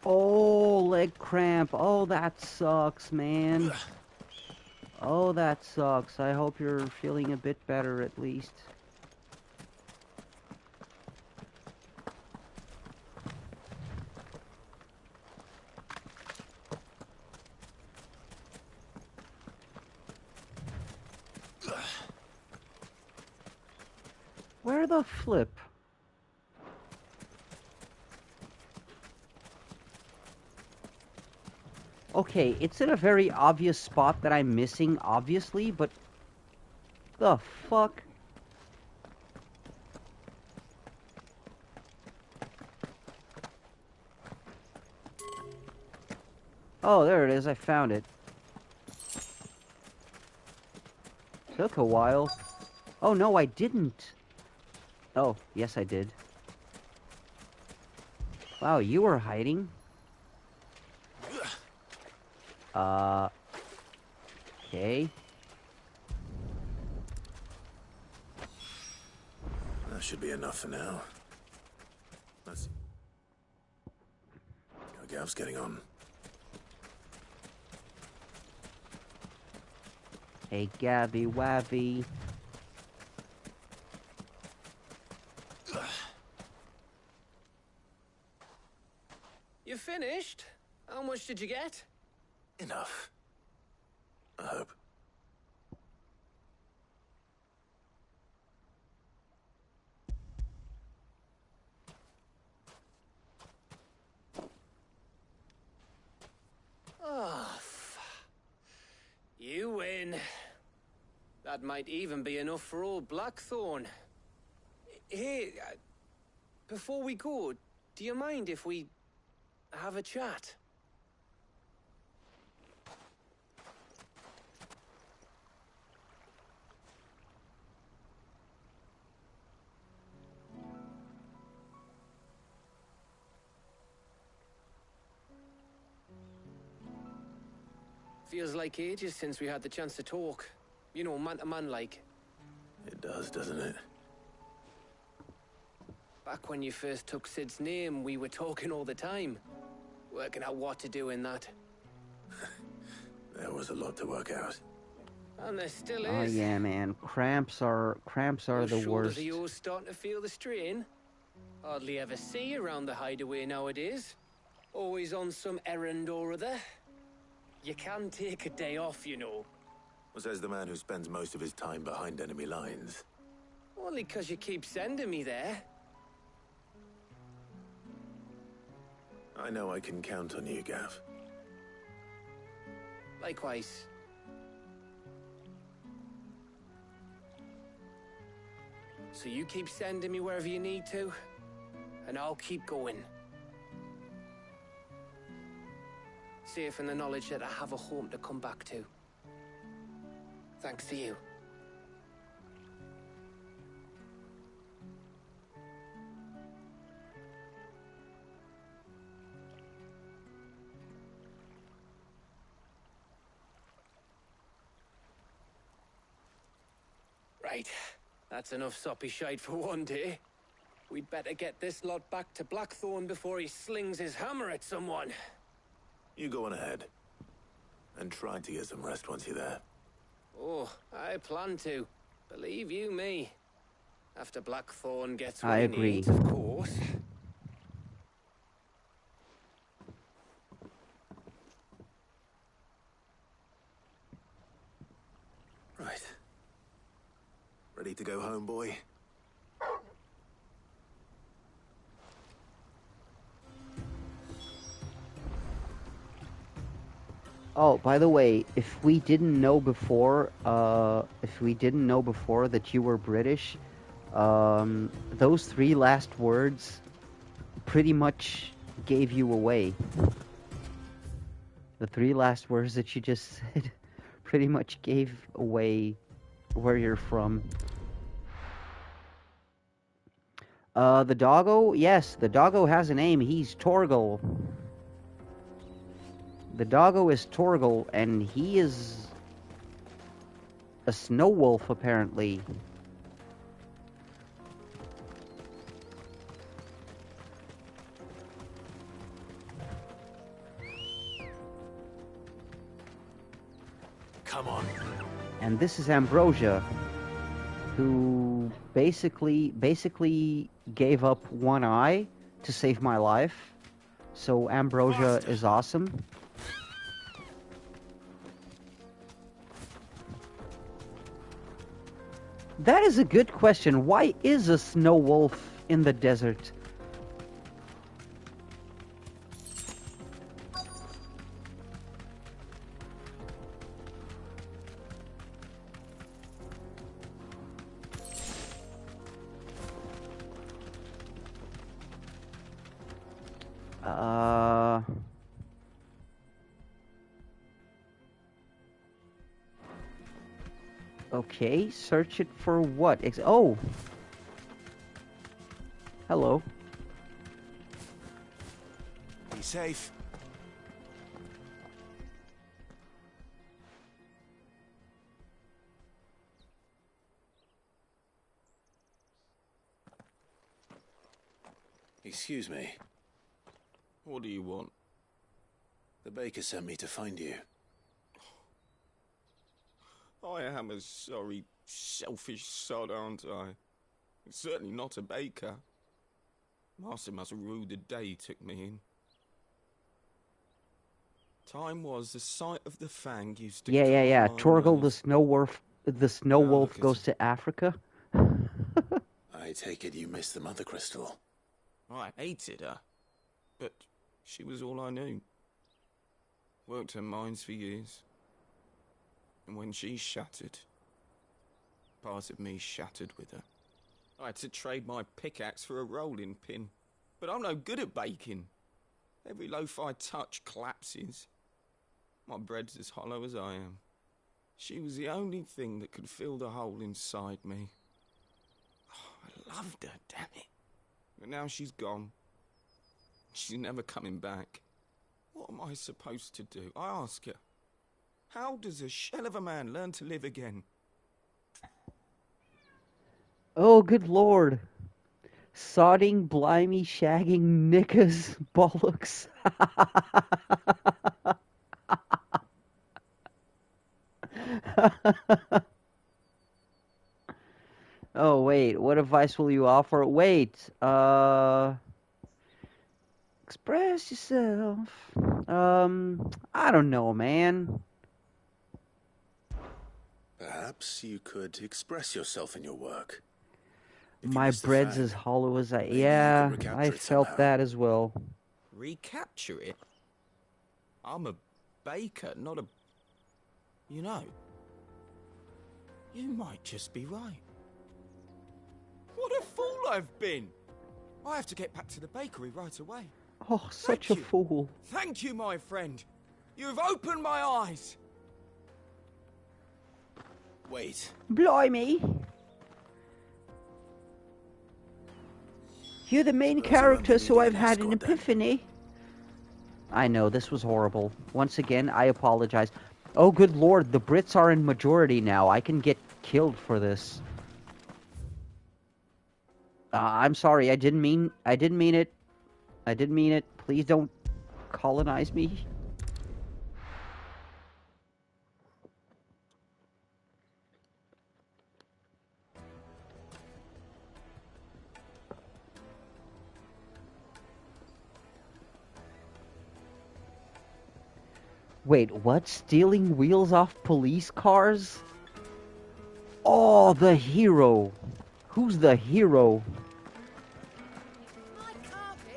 Oh, leg cramp. Oh, that sucks, man. Oh, that sucks. I hope you're feeling a bit better at least. Where the flip? Okay, it's in a very obvious spot that I'm missing, obviously, but... the fuck? Oh, there it is, I found it. Took a while. Oh, no, I didn't. Oh, yes, I did. Wow, you were hiding. Okay. That should be enough for now. Let's see how Gav's getting on. Hey, Gabby Wabby. You finished? How much did you get? Enough. I hope. Oh, you win. That might even be enough for old Blackthorn. Hey, before we go, do you mind if we have a chat? Feels like ages since we had the chance to talk. You know, man to man like. It does, doesn't it? Back when you first took Sid's name, we were talking all the time. working out what to do in that. There was a lot to work out. And there still Oh is. yeah, man. Cramps are Those the shoulders worst. of yours starting to feel the strain. Hardly ever see you around the hideaway nowadays. Always on some errand or other. You can take a day off, you know. Says the man who spends most of his time behind enemy lines. Only 'cause you keep sending me there. I know I can count on you, Gav. Likewise. So you keep sending me wherever you need to, and I'll keep going. Safe in the knowledge that I have a home to come back to. Thanks to you. Right. That's enough soppy shite for one day. We'd better get this lot back to Blackthorn before he slings his hammer at someone. You go on ahead. And try to get some rest once you're there. Oh, I plan to. Believe you me. After Blackthorn gets what I he agree. needs, of course. Right. Ready to go home, boy? Oh, by the way, if we didn't know before that you were British, those 3 last words pretty much gave you away. The 3 last words that you just said pretty much gave away where you're from. The doggo? Yes, the doggo has a name. He's Torgal. The doggo is Torgal, and he is a snow wolf, apparently. Come on. And this is Ambrosia, who basically gave up one eye to save my life. So Ambrosia is awesome. That is a good question. Why is a snow wolf in the desert? Okay, search it for what? Oh! Hello. Be safe. Excuse me. What do you want? The baker sent me to find you. I am a sorry, selfish sod, aren't I? Certainly not a baker. Master must rue the day he took me in. Time was the sight of the fang used to Yeah. calm my Torgal nerves. the snow wolf goes to Africa. I take it you missed the mother crystal. I hated her, but she was all I knew. Worked her mines for years. And when she shattered, part of me shattered with her. I had to trade my pickaxe for a rolling pin, but I'm no good at baking. Every loaf I touch collapses. My bread's as hollow as I am. She was the only thing that could fill the hole inside me. Oh, I loved her, damn it. But now she's gone. She's never coming back. What am I supposed to do? I ask her. How does a shell of a man learn to live again? Oh, good lord. Sodding, blimey, shagging, knickers, bollocks. Oh, wait, what advice will you offer? Wait, express yourself. I don't know, man. Perhaps you could express yourself in your work. My bread's as hollow as I... Yeah, I felt that as well. Recapture it? I'm a baker, not a... You know, you might just be right. What a fool I've been! I have to get back to the bakery right away. Oh, such a fool. Thank you, my friend. You've opened my eyes. Wait. Blimey. You're the main character, so I've had an epiphany. I know, this was horrible. Once again, I apologize. Oh, good lord, the Brits are in majority now. I can get killed for this. I'm sorry, I didn't mean it. I didn't mean it. Please don't colonize me. Wait, what? Stealing wheels off police cars? Oh, the hero. Who's the hero?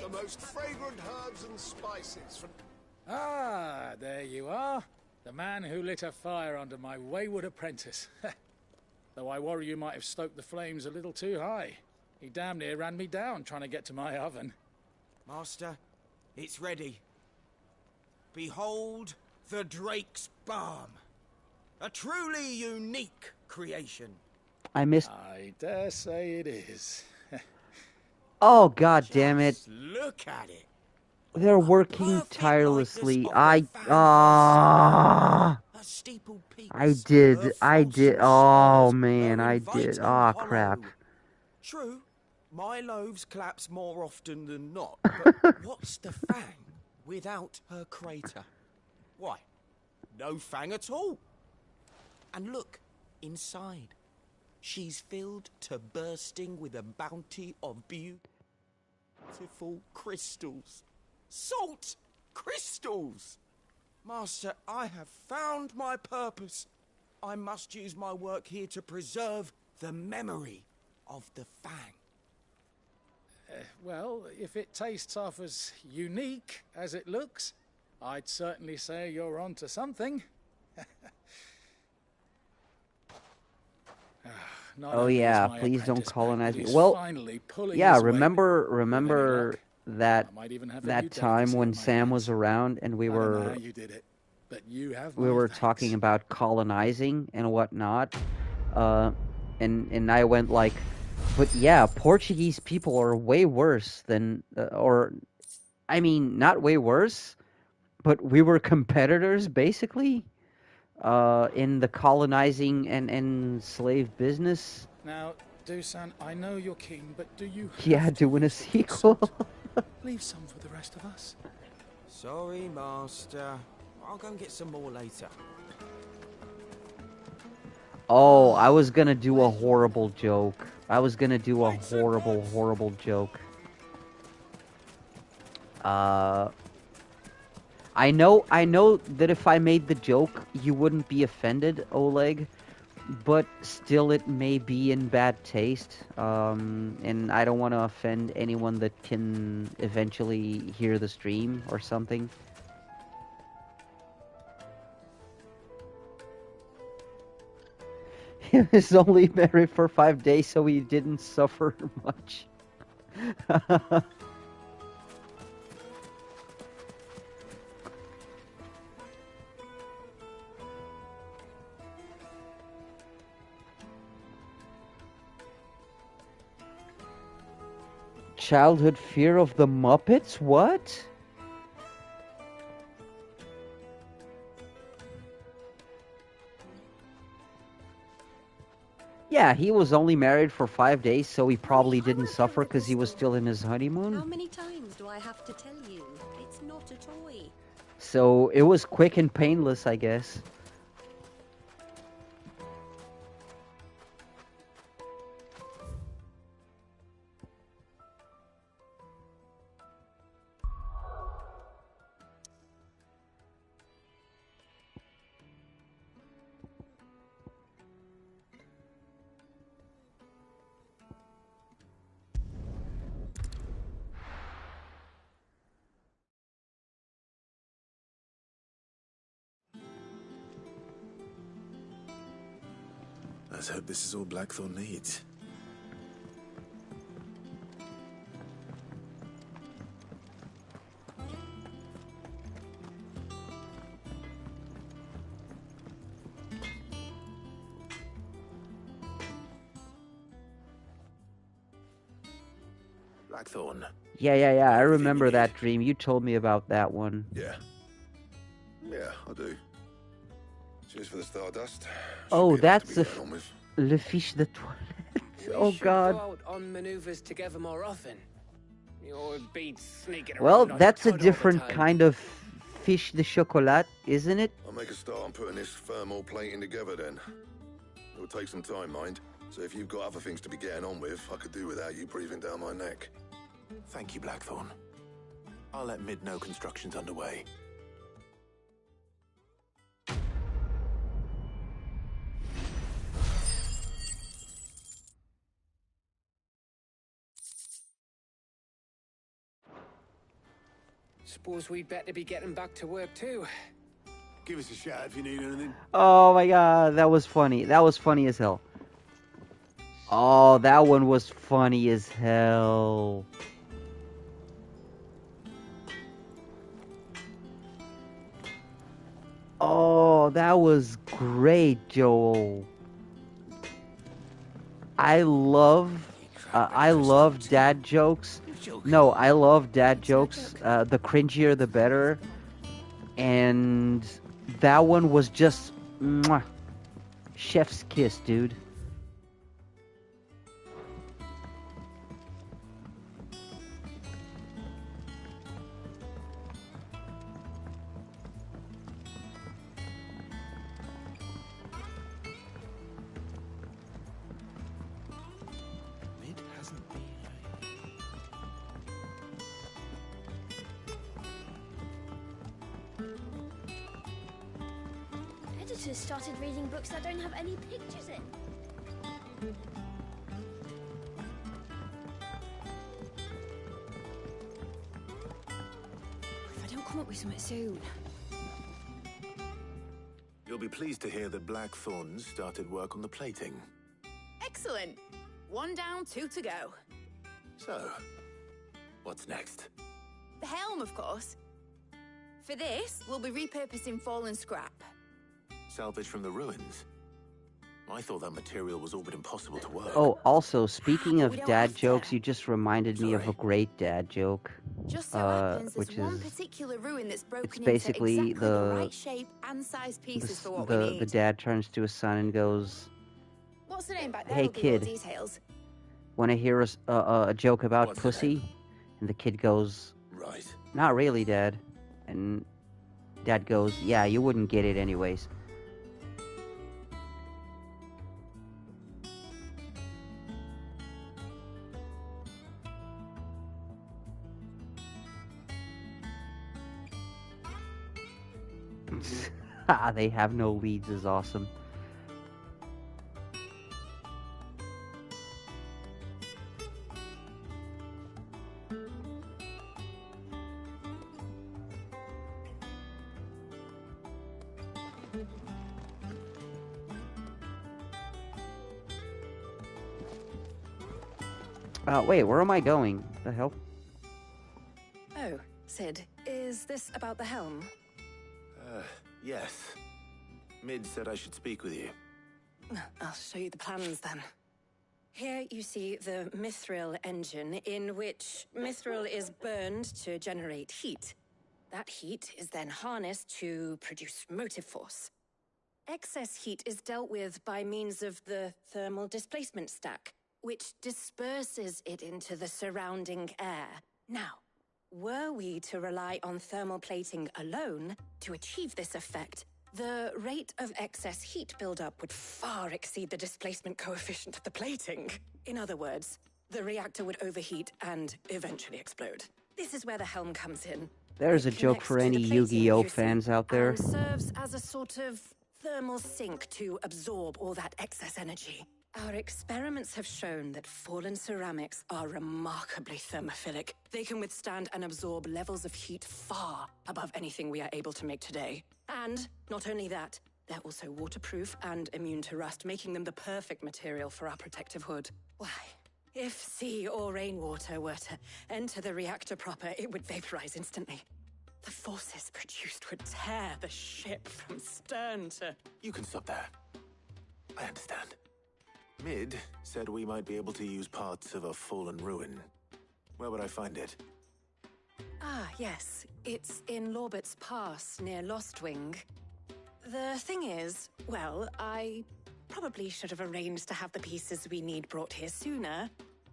The most fragrant herbs and spices from... Ah, there you are. The man who lit a fire under my wayward apprentice. Though I worry you might have stoked the flames a little too high. He damn near ran me down trying to get to my oven. Master, it's ready. Behold the Drake's Balm. A truly unique creation. I missed... I dare say it is. Oh, god damn it. Look at it. They're working tirelessly. I did. Oh, man, I did. Oh, crap. True, my loaves collapse more often than not, but what's the fang without her crater? Why, no fang at all. And look, inside. She's filled to bursting with a bounty of beautiful crystals. Salt crystals! Master, I have found my purpose. I must use my work here to preserve the memory of the fang. Well, if it tastes half as unique as it looks, I'd certainly say you're onto something. Oh yeah, please don't colonize me. Well, yeah, remember that time when Sam was around and we were talking about colonizing and whatnot, and I went like, but yeah, Portuguese people are way worse than, or I mean, not way worse, but we were competitors basically. In the colonizing and slave business. Now, Dusan, I know you're keen, but do you have doing a sequel. Leave some for the rest of us. Sorry, Master. I'll go and get some more later. Oh, I was gonna do a horrible joke. Horrible joke. I know that if I made the joke, you wouldn't be offended, Oleg, but still it may be in bad taste, and I don't want to offend anyone that can eventually hear the stream or something. He was only married for 5 days, so he didn't suffer much. Childhood fear of the Muppets? What? Yeah, he was only married for 5 days, so he probably didn't suffer because he was still in his honeymoon. How many times do I have to tell you? It's not a toy. So it was quick and painless, I guess. Let's hope this is all Blackthorn needs. Blackthorn. Yeah, I remember that dream. You told me about that one. Yeah. Yeah, I do. Cheers for the stardust. Oh, that's the Le Fiche de Toilette. Oh, God. Go out on maneuvers together more often. You're beat sneaking around. Well, on that's a Todd all the different time. kind of fiche de chocolat, isn't it? I'll make a start on putting this thermal plating together then. It'll take some time, mind. So if you've got other things to be getting on with, I could do without you breathing down my neck. Thank you, Blackthorn. I'll let Mid know construction's underway. Suppose we'd better be getting back to work too. Give us a shout if you need anything. Oh my God, that was funny. That was funny as hell. Oh, that one was funny as hell. Oh, that was great, Joel. I love dad jokes. No, I love dad jokes. The cringier, the better. And that one was just mwah, chef's kiss, dude. Editors started reading books that don't have any pictures in. If I don't come up with something soon. You'll be pleased to hear that Blackthorn started work on the plating. Excellent. 1 down, 2 to go. So, what's next? The helm, of course. For this, we'll be repurposing fallen scrap. Salvage from the ruins? I thought that material was all but impossible to work. Oh, also, speaking of dad jokes, you just reminded me of a great dad joke. Just so happens which there's one is particular ruin that's broken basically into exactly the right shape and size pieces for what we need. the dad turns to his son and goes, What's the name back there? "Hey I'll give you all kid, details. want to hear a joke about What's the pussy?" And the kid goes, Right. "Not really, Dad." And Dad goes, "Yeah, you wouldn't get it anyways." They have no leads is awesome. Wait, where am I going? The hell? Oh, Sid, is this about the helm? Yes. Mid said I should speak with you. I'll show you the plans then. Here you see the mithril engine, in which mithril is burned to generate heat. That heat is then harnessed to produce motive force. Excess heat is dealt with by means of the thermal displacement stack, which disperses it into the surrounding air. Now, were we to rely on thermal plating alone to achieve this effect, the rate of excess heat buildup would far exceed the displacement coefficient of the plating. In other words, the reactor would overheat and eventually explode. This is where the helm comes in. There's a joke for any Yu-Gi-Oh fans out there. And serves as a sort of thermal sink to absorb all that excess energy. Our experiments have shown that fallen ceramics are remarkably thermophilic. They can withstand and absorb levels of heat far above anything we are able to make today. And not only that, they're also waterproof and immune to rust, making them the perfect material for our protective hood. Why, if sea or rainwater were to enter the reactor proper, it would vaporize instantly. The forces produced would tear the ship from stern to... You can stop there. I understand. Mid said we might be able to use parts of a fallen ruin. Where would I find it? Ah, yes. It's in Lorbert's Pass, near Lostwing. The thing is, well, I probably should have arranged to have the pieces we need brought here sooner.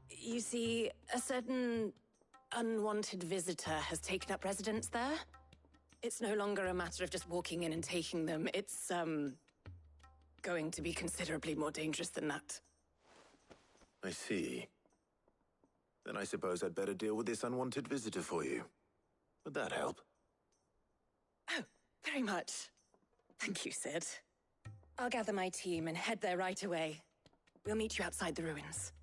You see, a certain unwanted visitor has taken up residence there. It's no longer a matter of just walking in and taking them. It's, going to be considerably more dangerous than that. I see. Then I suppose I'd better deal with this unwanted visitor for you. Would that help? Oh, very much. Thank you, Sid. I'll gather my team and head there right away. We'll meet you outside the ruins.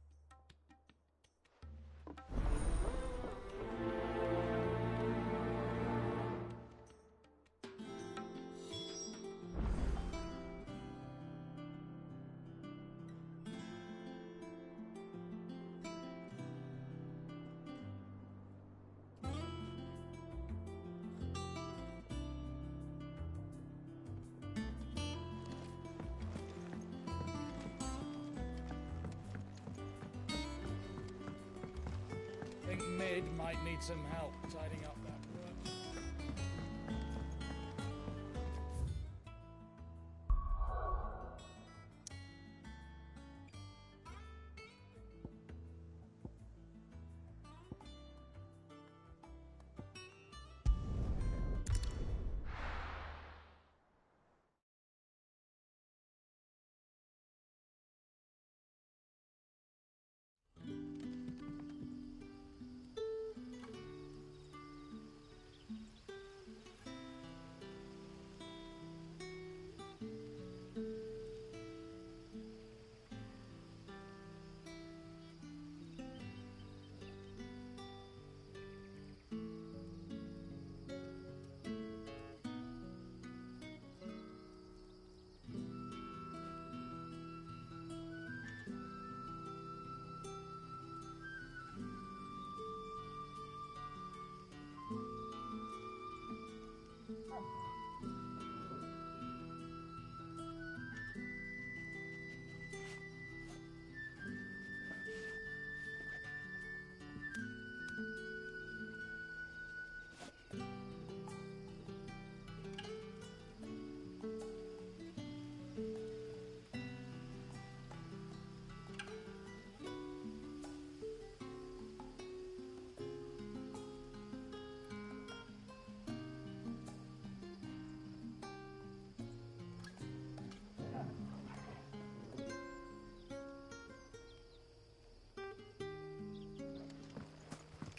I think Mid might need some help tidying up that work.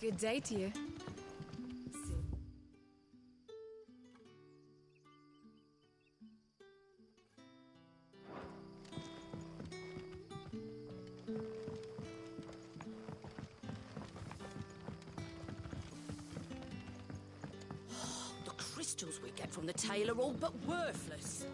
Good day to you. The crystals we get from the tail are all but worthless.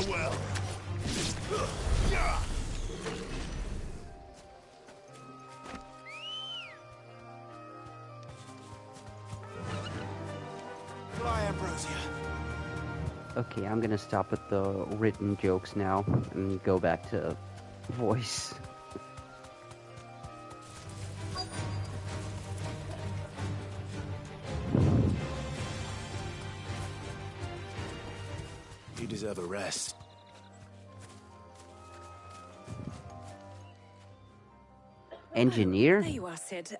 Farewell. Fly, Ambrosia. Okay, I'm gonna stop with the written jokes now and go back to voice. You deserve a rest. Engineer? There you are, Sid.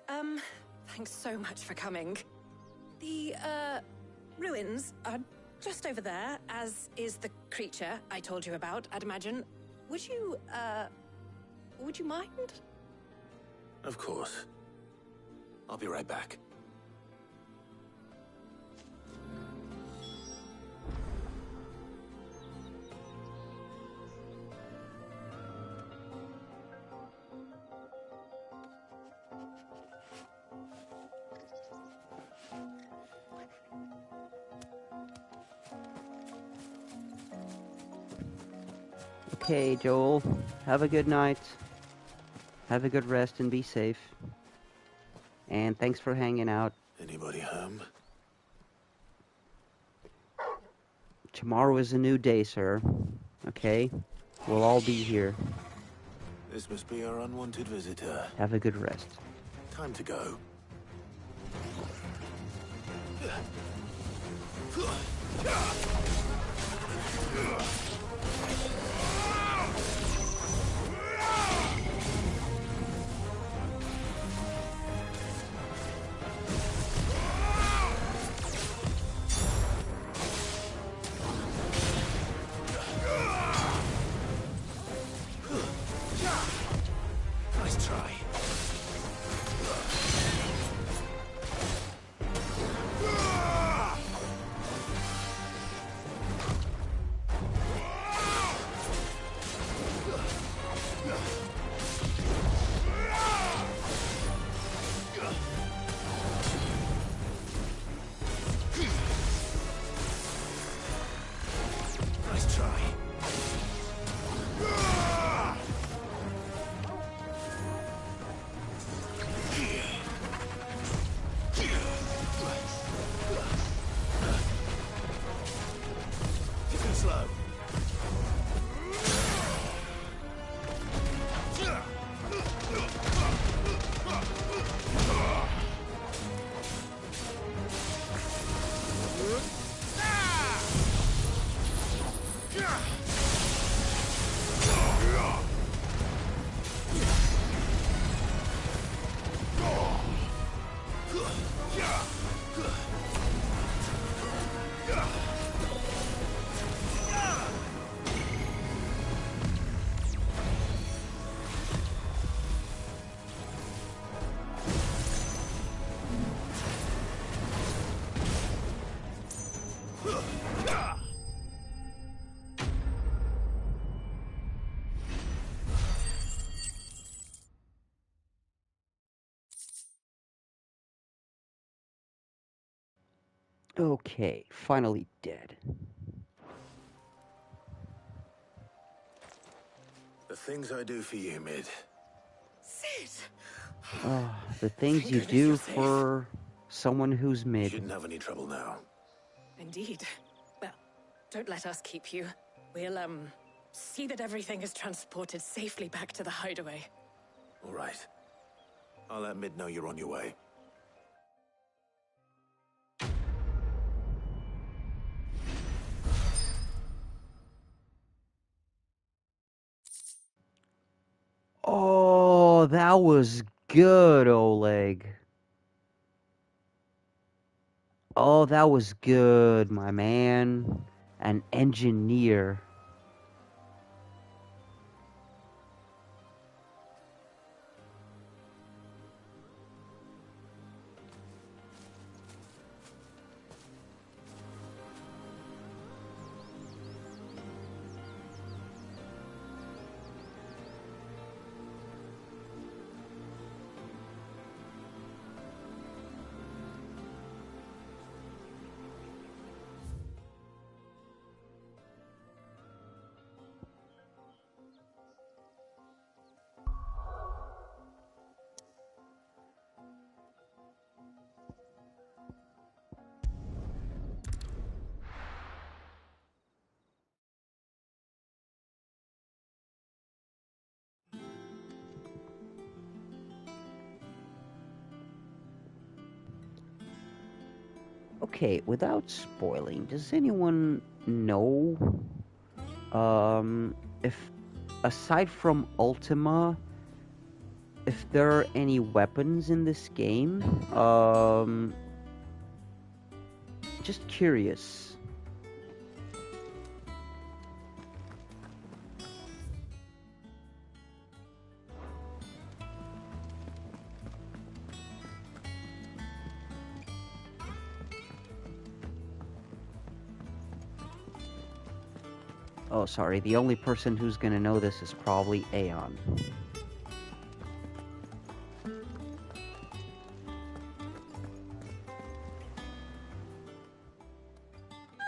Thanks so much for coming. The, ruins are just over there, as is the creature I told you about, I'd imagine. Would you mind? Of course. I'll be right back. Okay, Joel. Have a good night. Have a good rest and be safe. And thanks for hanging out. Anybody home? Tomorrow is a new day, sir. Okay? We'll all be here. This must be our unwanted visitor. Have a good rest. Time to go. Nice try. Nice try. Keep it slow. Okay, finally dead. The things I do for you, Mid. Sid! The things you do for someone who's You mid. shouldn't have any trouble now. Indeed. Well, don't let us keep you. We'll, see that everything is transported safely back to the hideaway. All right. I'll let Mid know you're on your way. Oh, that was good, Oleg. Oh, that was good, my man. An engineer. Okay, without spoiling, does anyone know if, aside from Ultima, if there are any weapons in this game? Just curious. Oh, sorry, the only person who's gonna know this is probably Aeon.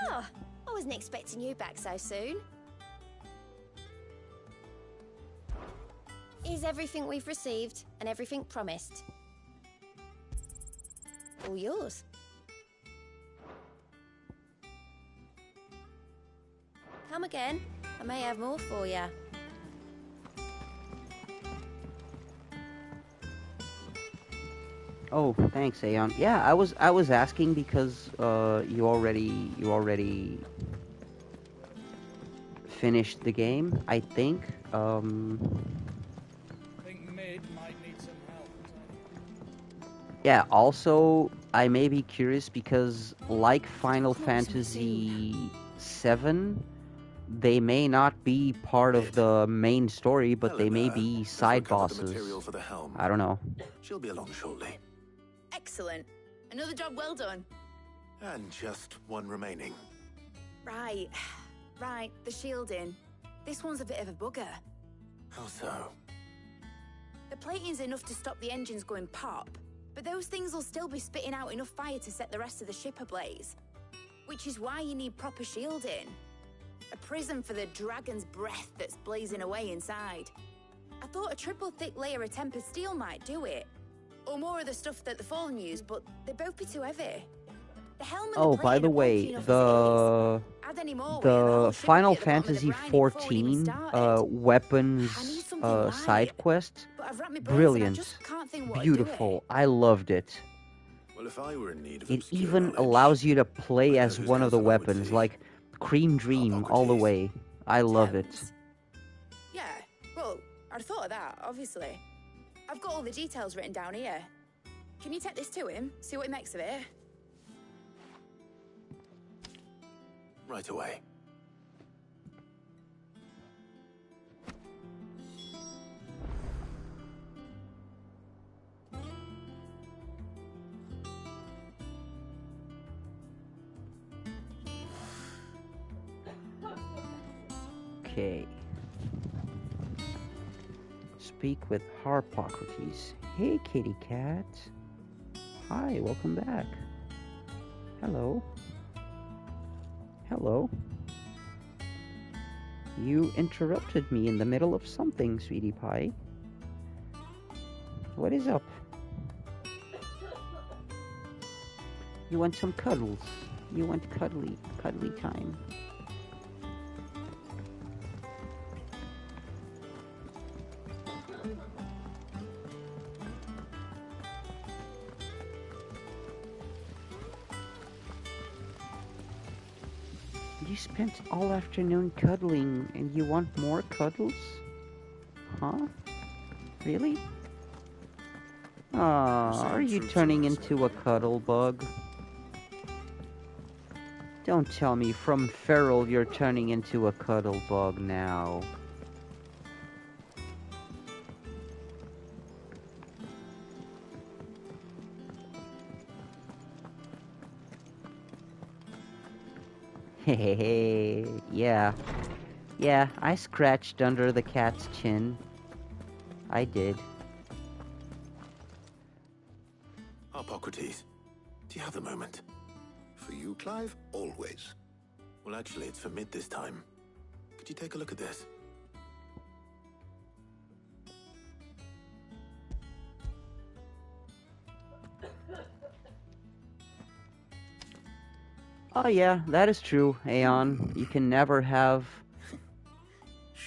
Oh, I wasn't expecting you back so soon. Is everything we've received and everything promised? All yours. Come again. I may have more for you. Oh, thanks, Aeon. Yeah, I was asking because you already finished the game, I think. I think Mid might need some help. Yeah, also I may be curious because like Final Fantasy VII, they may not be part of the main story, but they may be side bosses. For the helm. I don't know. She'll be along shortly. Excellent. Another job well done. And just one remaining. Right. Right, the shielding. This one's a bit of a bugger. How so? The plating's enough to stop the engines going pop, but those things will still be spitting out enough fire to set the rest of the ship ablaze. Which is why you need proper shielding. A prison for the dragon's breath that's blazing away inside. I thought a triple thick layer of tempered steel might do it. Or more of the stuff that the Fallen use, but they'd both be too heavy. The helm and Oh, by the way, the Final Fantasy XIV weapons side quest, brilliant, beautiful. I loved it. Well, if I were in need of it even allows you to play as one of the weapons, like Cream Dream all the way. I love it. Yeah, well, I'd thought of that, obviously. I've got all the details written down here. Can you take this to him, see what he makes of it? Right away. Okay. Speak with Harpocrates. Hey, kitty cat. Hi, welcome back. Hello. Hello. You interrupted me in the middle of something, sweetie pie. What is up? You want some cuddles? You want cuddly time? You spent all afternoon cuddling, and you want more cuddles? Huh? Really? Aw, are you turning into a cuddle bug? Don't tell me from feral you're turning into a cuddle bug now. Hey, yeah. Yeah, I scratched under the cat's chin. I did. Harpocrates, do you have a moment? For you, Clive? Always. Well, actually, it's for Mid this time. Could you take a look at this? Oh yeah, that is true, Aeon. You can never have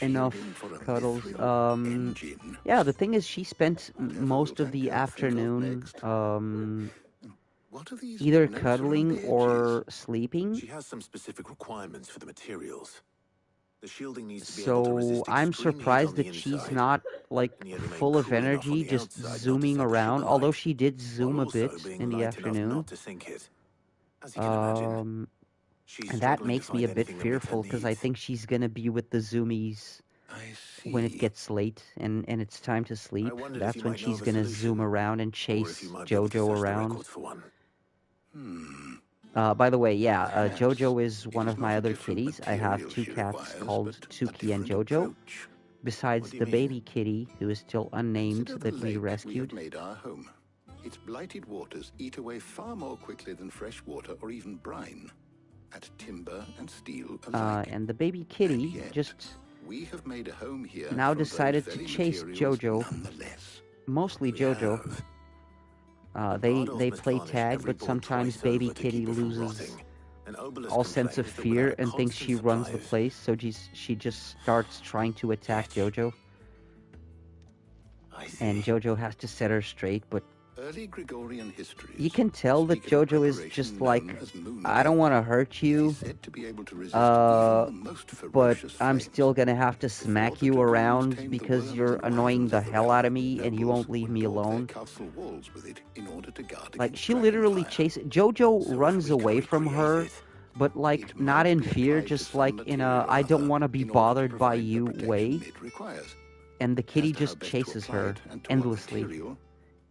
enough cuddles. Yeah, the thing is, she spent most of the afternoon, What are these either notes around cuddling the edges? or sleeping. She has some specific requirements for the materials. The shielding needs to be able to So resist I'm extreme heat surprised on the that she's inside, not like and yet remain full of cool enough on energy, the just outside not to zooming set the ship around. Although alight, she did zoom while a also bit being in the light enough afternoon. not to sink it. As you can imagine, she's And that struggling to makes me find a bit anything that meets her fearful because I needs. think she's gonna be with the zoomies when it gets late and it's time to sleep. wondered if That's you when might know she's of a gonna solution, zoom around and or if chase you might be able to Jojo search the around. records for one. By the way, yeah, Perhaps Jojo is one it of is my not a other different kitties. I have material two she cats requires, called but a Tsuki and different Jojo. approach. Besides What do the you mean? baby kitty, who is still unnamed, Consider that the we lake we rescued. have made our home. Its blighted waters eat away far more quickly than fresh water or even brine, at timber and steel alike. And the baby kitty just We have made a home here now from those decided to very chase materials Jojo. nonetheless. Mostly Jojo. They play tag, but sometimes baby kitty loses all sense of fear and thinks she runs the place, so she just starts trying to attack Jojo. And Jojo has to set her straight, but Early Gregorian histories you can tell that Jojo is just like, I don't want to hurt you, but I'm still gonna have to smack you around because you're annoying the hell out of me and you won't leave me alone. Like, she literally chases... Jojo runs away from her, but like, not in fear, just like in a I don't want to be bothered by you way. And the kitty just chases her endlessly.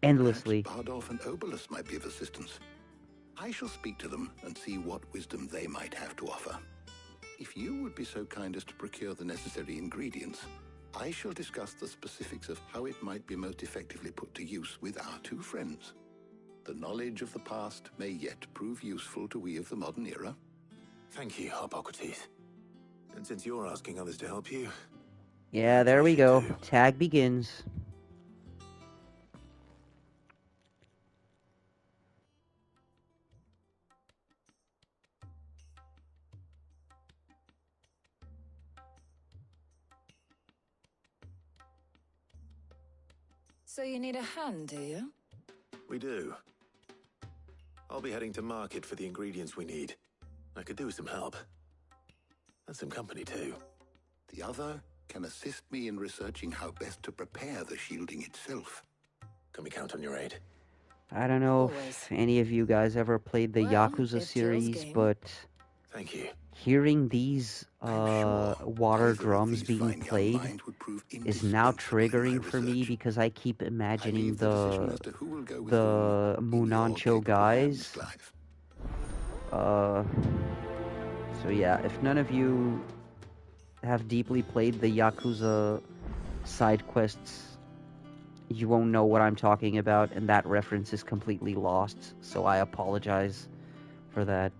Endlessly. Bardolph and Obolus might be of assistance. I shall speak to them and see what wisdom they might have to offer. If you would be so kind as to procure the necessary ingredients, I shall discuss the specifics of how it might be most effectively put to use with our two friends. The knowledge of the past may yet prove useful to we of the modern era. Thank you, Hippocrates. And since you're asking others to help you... Yeah, there we go. Tag begins. So you need a hand, do you? We do. I'll be heading to market for the ingredients we need. I could do with some help. And some company, too. The other can assist me in researching how best to prepare the shielding itself. Can we count on your aid? I don't know if any of you guys ever played the Yakuza series, but thank you. Hearing these water drums being played is now triggering for me because I keep imagining the Munancho guys. So yeah, if none of you have deeply played the Yakuza side quests, you won't know what I'm talking about, and that reference is completely lost, so I apologize for that.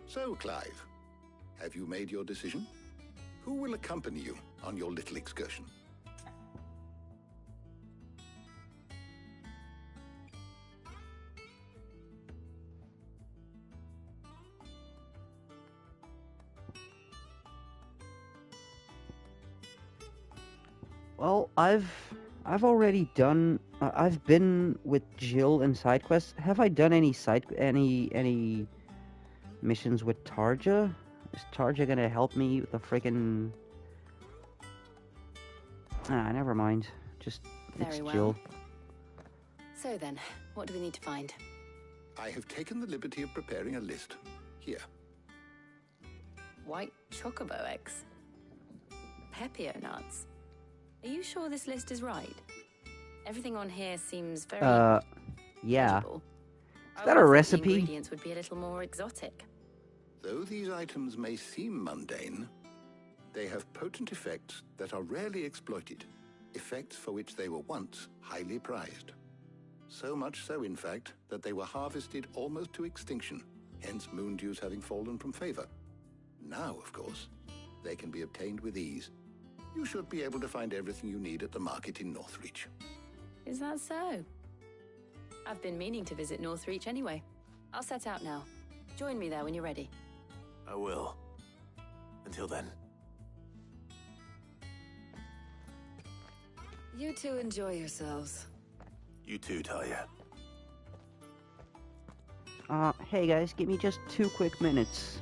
So, Clive, have you made your decision? Who will accompany you on your little excursion? Well, I've already done. I've been with Jill in side quests. Have I done any any missions with Tarja? Is Tarja gonna help me with the friggin'... never mind. Just it's Very well. Jill. So then, what do we need to find? I have taken the liberty of preparing a list. Here. White chocobo eggs. Pepio nuts. Are you sure this list is right? Everything on here seems very yeah. edible. Is that a recipe? The ingredients would be a little more exotic. Though these items may seem mundane, they have potent effects that are rarely exploited, effects for which they were once highly prized. So much so, in fact, that they were harvested almost to extinction, hence moon dews having fallen from favor. Now, of course, they can be obtained with ease. You should be able to find everything you need at the market in Northreach. Is that so? I've been meaning to visit Northreach anyway. I'll set out now. Join me there when you're ready. I will. Until then. You two enjoy yourselves. You too, Talia. Hey guys, give me just 2 quick minutes.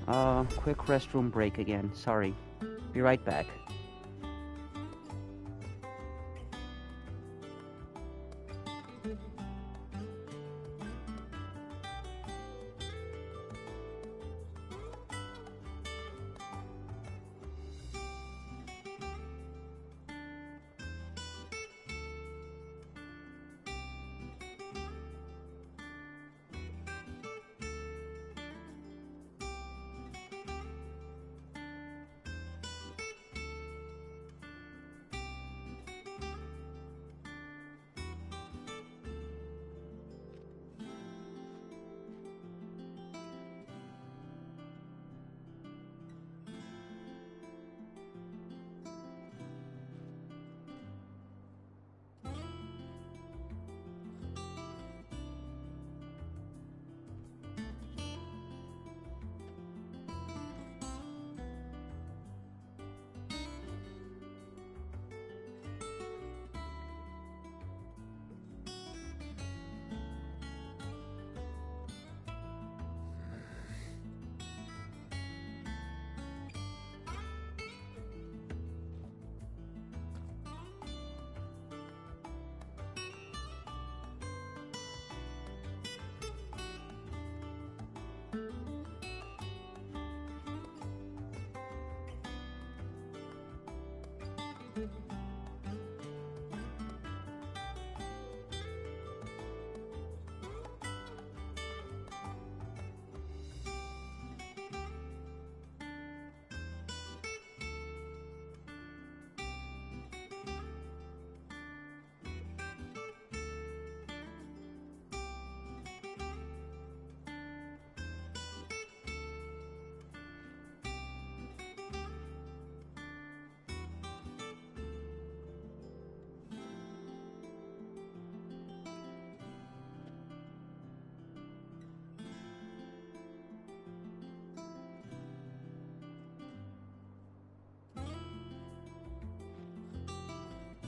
Quick restroom break again. Sorry. Be right back.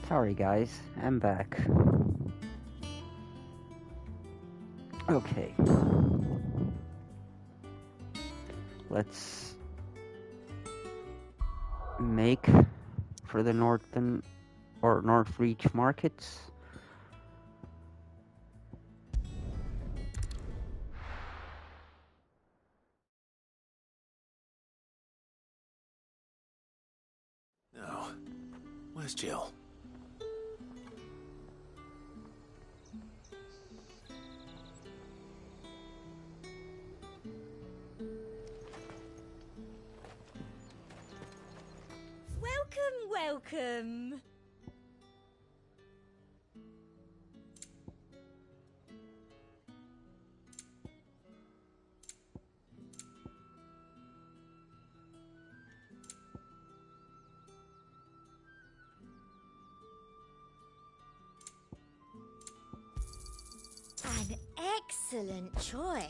Sorry guys, I'm back. Okay. Let's make for the Northern or North Reach markets. No. Where's Jill? Welcome. An excellent choice.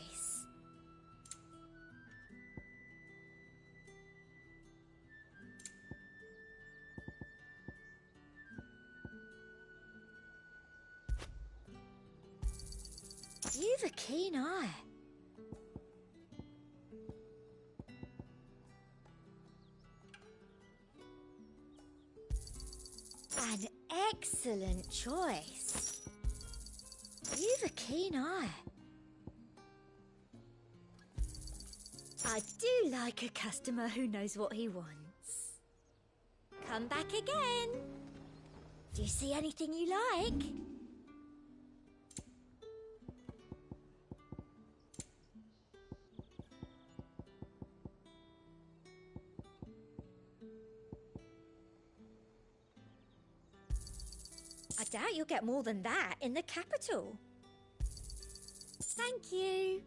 You've a keen eye. An excellent choice. You've a keen eye. I do like a customer who knows what he wants. Come back again. Do you see anything you like? I doubt you'll get more than that in the capital. Thank you.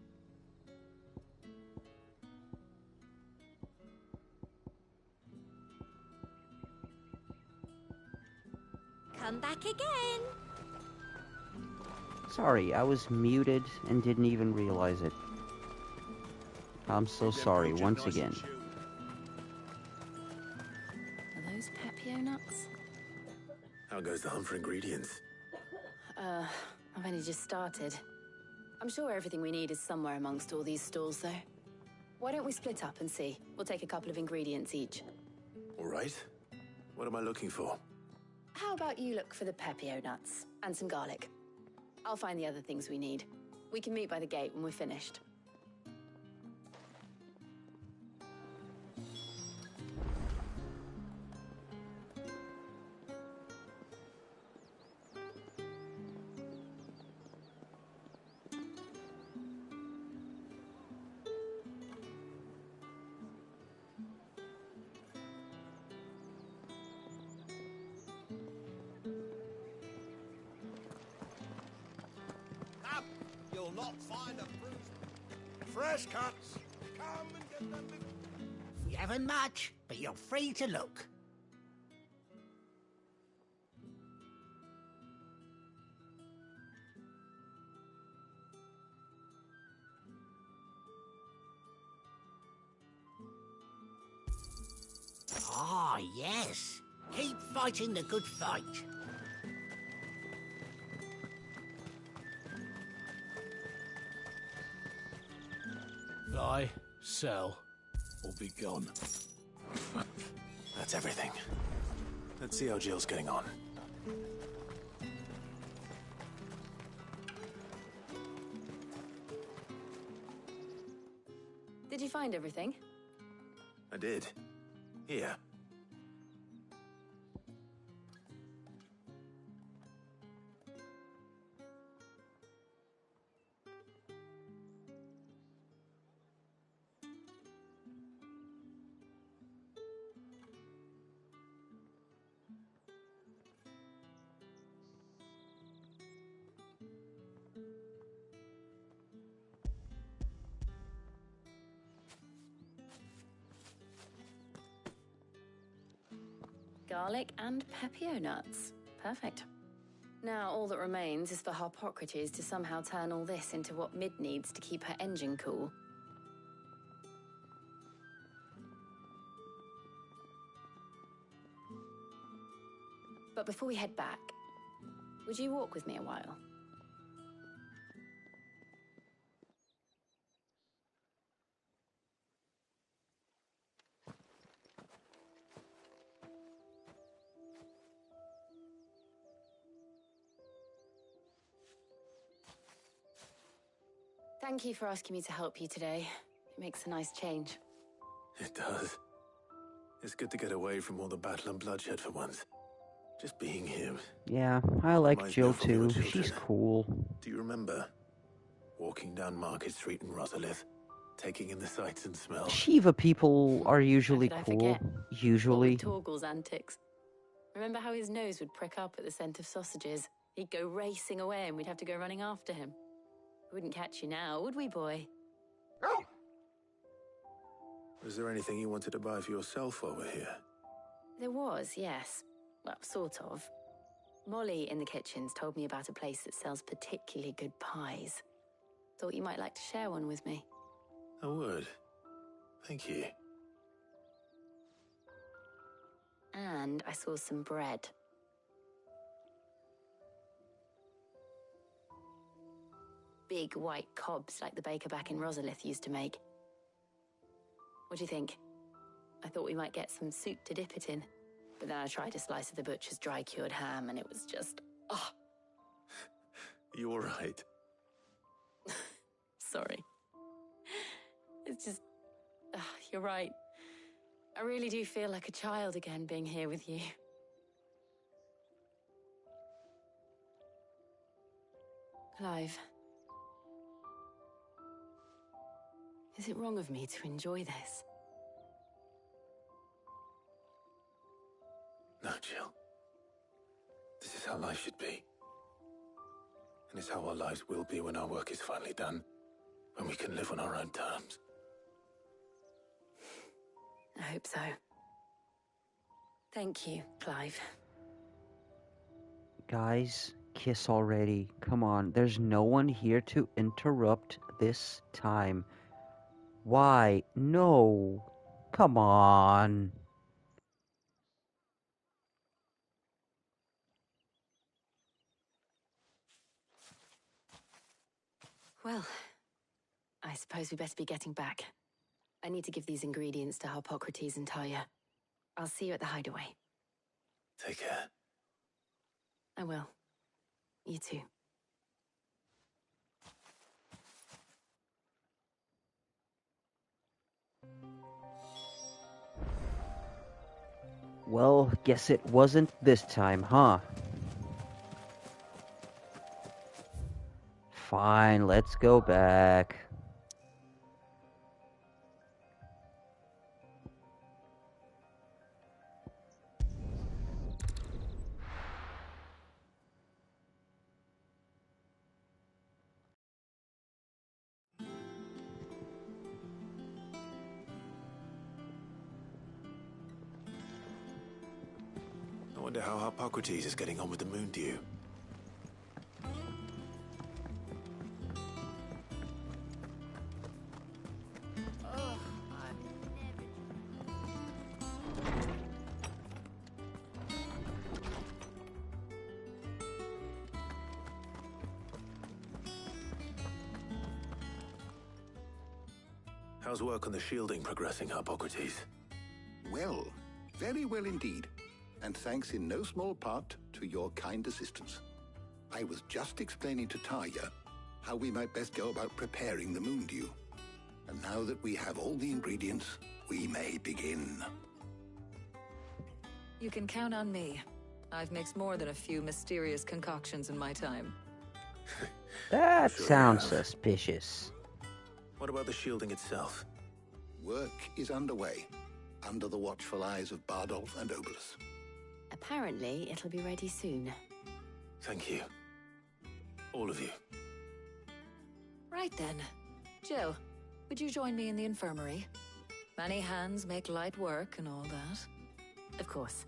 Come back again. Sorry, I was muted and didn't even realize it. I'm so sorry once again. Are those Pepio nuts? How goes the hunt for ingredients? I've only just started. I'm sure everything we need is somewhere amongst all these stalls, though. Why don't we split up and see? We'll take a couple of ingredients each. All right. What am I looking for? How about you look for the Pepio nuts and some garlic? I'll find the other things we need. We can meet by the gate when we're finished. You'll not find a bruise. Fresh cuts. Come and get them. We haven't much, but you're free to look. Ah, yes. Keep fighting the good fight. Buy, sell, or be gone. That's everything. Let's see how Jill's getting on. Did you find everything? I did. Here. Garlic and Pepio nuts. Perfect. Now all that remains is for Harpocrates to somehow turn all this into what Mid needs to keep her engine cool. But before we head back, would you walk with me a while? Thank you for asking me to help you today. It makes a nice change. It does. It's good to get away from all the battle and bloodshed for once. Just being here. Yeah, I like Reminds me Jill of when we were too. She's children. cool. Do you remember walking down Market Street in Rosalith, taking in the sights and smells? Shiva people are usually How could I cool. forget? Usually. What with Torgal's antics. Remember how his nose would prick up at the scent of sausages? He'd go racing away and we'd have to go running after him. We wouldn't catch you now, would we, boy? Was there anything you wanted to buy for yourself while we're here? There was, yes. Well, sort of. Molly in the kitchens told me about a place that sells particularly good pies. Thought you might like to share one with me. I would. Thank you. And I saw some bread. Big white cobs like the baker back in Rosalith used to make. What do you think? I thought we might get some soup to dip it in. But then I tried a slice of the butcher's dry-cured ham and it was just... oh, You all right? sorry. It's just... you're right. I really do feel like a child again being here with you. Clive. Is it wrong of me to enjoy this? No, Jill. This is how life should be. And it's how our lives will be when our work is finally done. When we can live on our own terms. I hope so. Thank you, Clive. Guys, kiss already. Come on. There's no one here to interrupt this time. Why? No. Come on. Well, I suppose we better be getting back. I need to give these ingredients to Harpocrates and Talia. I'll see you at the hideaway. Take care. I will. You too. Well, guess it wasn't this time, huh? Fine, let's go back. I wonder how Harpocrates is getting on with the moon dew. How's work on the shielding progressing, Harpocrates? Well, very well indeed. And thanks in no small part to your kind assistance. I was just explaining to Talia how we might best go about preparing the moon dew. And now that we have all the ingredients, we may begin. You can count on me. I've mixed more than a few mysterious concoctions in my time. That sounds suspicious. What about the shielding itself? Work is underway, under the watchful eyes of Bardolph and Obolus. Apparently, it'll be ready soon. Thank you. All of you. Right then. Jill, would you join me in the infirmary? Many hands make light work and all that. Of course.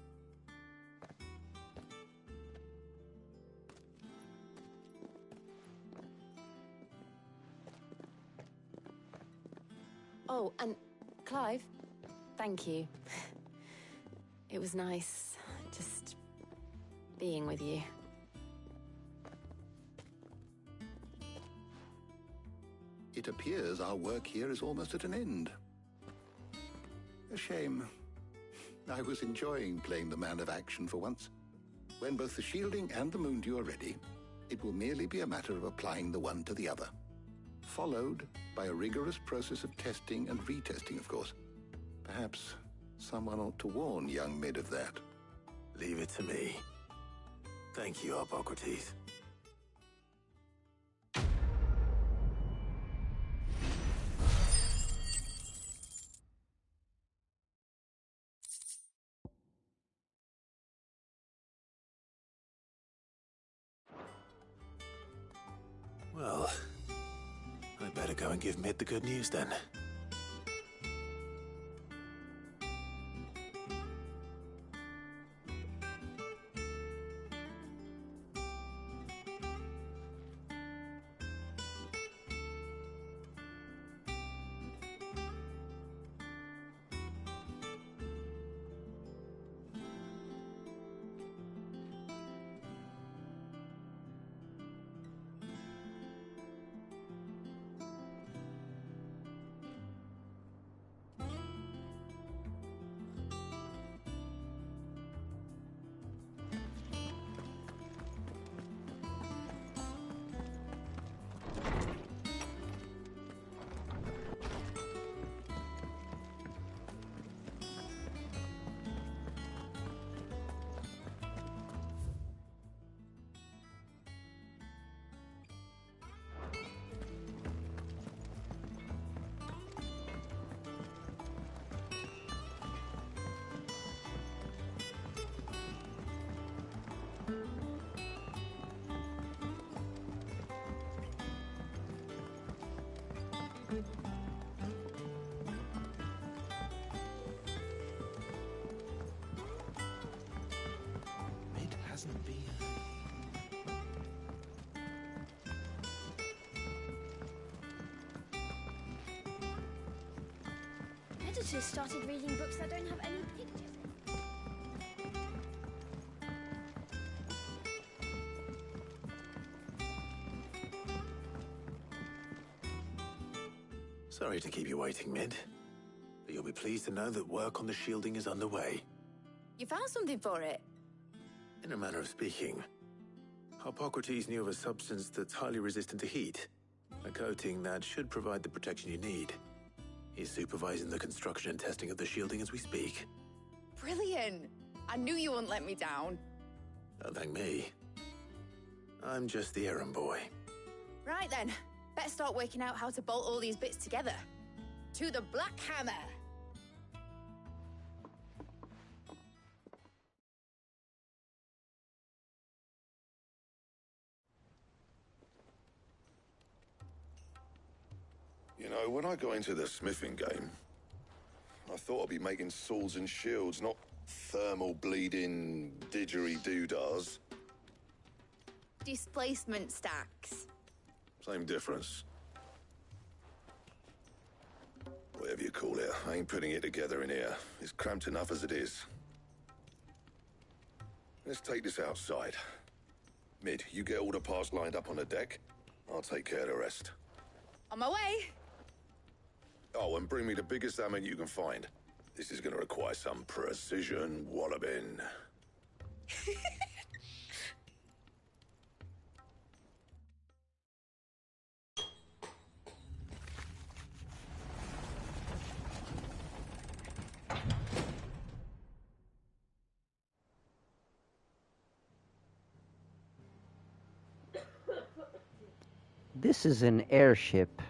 Oh, and Clive, thank you. It was nice just being with you. It appears our work here is almost at an end. A shame. I was enjoying playing the man of action for once. When both the shielding and the moon dew are ready, it will merely be a matter of applying the one to the other. Followed by a rigorous process of testing and retesting, of course. Perhaps someone ought to warn young Mid of that. Leave it to me. Thank you, Harpocrates. Well, I better go and give Mid the good news then. editors started reading books that don't have any pictures in. Sorry to keep you waiting, Mid. But you'll be pleased to know that work on the shielding is underway. You found something for it? In a manner of speaking, Harpocrates knew of a substance that's highly resistant to heat. A coating that should provide the protection you need. He's supervising the construction and testing of the shielding as we speak. Brilliant! I knew you wouldn't let me down. Don't thank me. I'm just the errand boy. Right then, better start working out how to bolt all these bits together. To the Black Hammer! You know, when I got into the smithing game, I thought I'd be making swords and shields, not thermal bleeding didgeridoo-dahs. Displacement stacks. Same difference. Whatever you call it, I ain't putting it together in here. It's cramped enough as it is. Let's take this outside. Mid, you get all the parts lined up on the deck. I'll take care of the rest. On my way! Oh, and bring me the biggest hammer you can find. This is gonna require some precision walloping. This is an airship.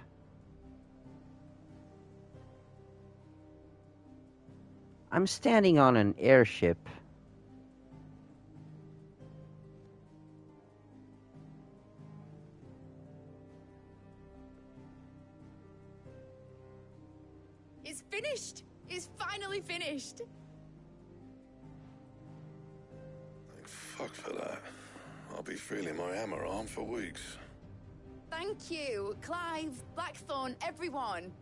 I'm standing on an airship. It's finished! It's finally finished! Thank fuck for that. I'll be feeling my hammer arm for weeks. Thank you, Clive, Blackthorn, everyone.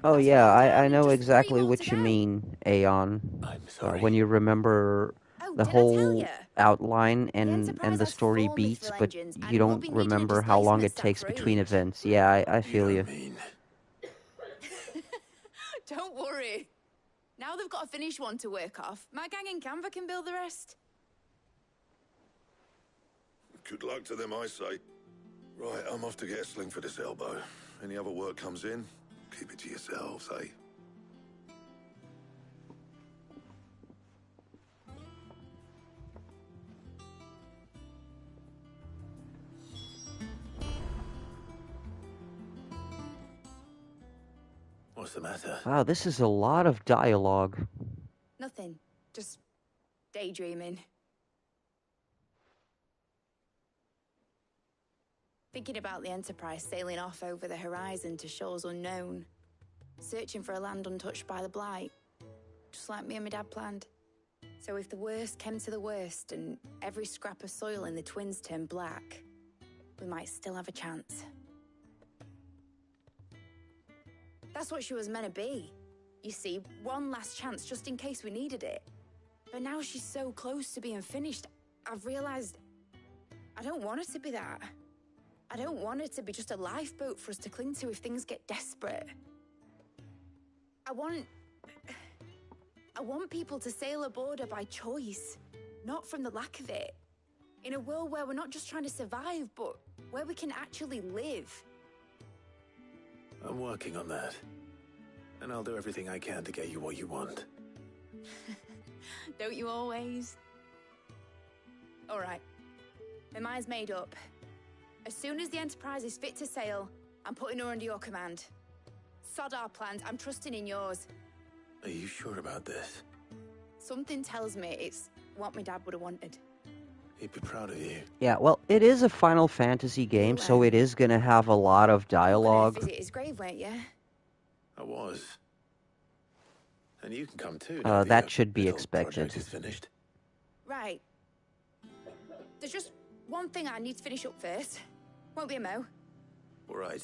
Oh yeah, I know exactly what you mean, Aeon. I'm sorry. When you remember the whole outline and the story beats, but you don't remember how long it takes between events. Yeah, I feel you. Don't worry. Now they've got a finished one to work off. My gang in Canva can build the rest. Good luck to them, I say. Right, I'm off to get a sling for this elbow. Any other work comes in, keep it to yourselves, eh? What's the matter? Wow, this is a lot of dialogue. Nothing. Just daydreaming. Thinking about the Enterprise sailing off over the horizon to shores unknown. Searching for a land untouched by the Blight. Just like me and my dad planned. So if the worst came to the worst and every scrap of soil in the Twins turned black, we might still have a chance. That's what she was meant to be. You see, one last chance just in case we needed it. But now she's so close to being finished, I've realized I don't want her to be that. I don't want it to be just a lifeboat for us to cling to if things get desperate. I want people to sail aboard her by choice, not from the lack of it. In a world where we're not just trying to survive, but where we can actually live. I'm working on that. And I'll do everything I can to get you what you want. Don't you always? All right. My mind's made up. As soon as the Enterprise is fit to sail, I'm putting her under your command. Sod our plans, I'm trusting in yours. Are you sure about this? Something tells me it's what my dad would have wanted. He'd be proud of you. Yeah, well, it is a Final Fantasy game, so it is going to have a lot of dialogue. Visit his grave, weren't you? I was. And you can come too. That should be expected. Project is finished. Right. There's just one thing I need to finish up first. Won't be a mo. All right.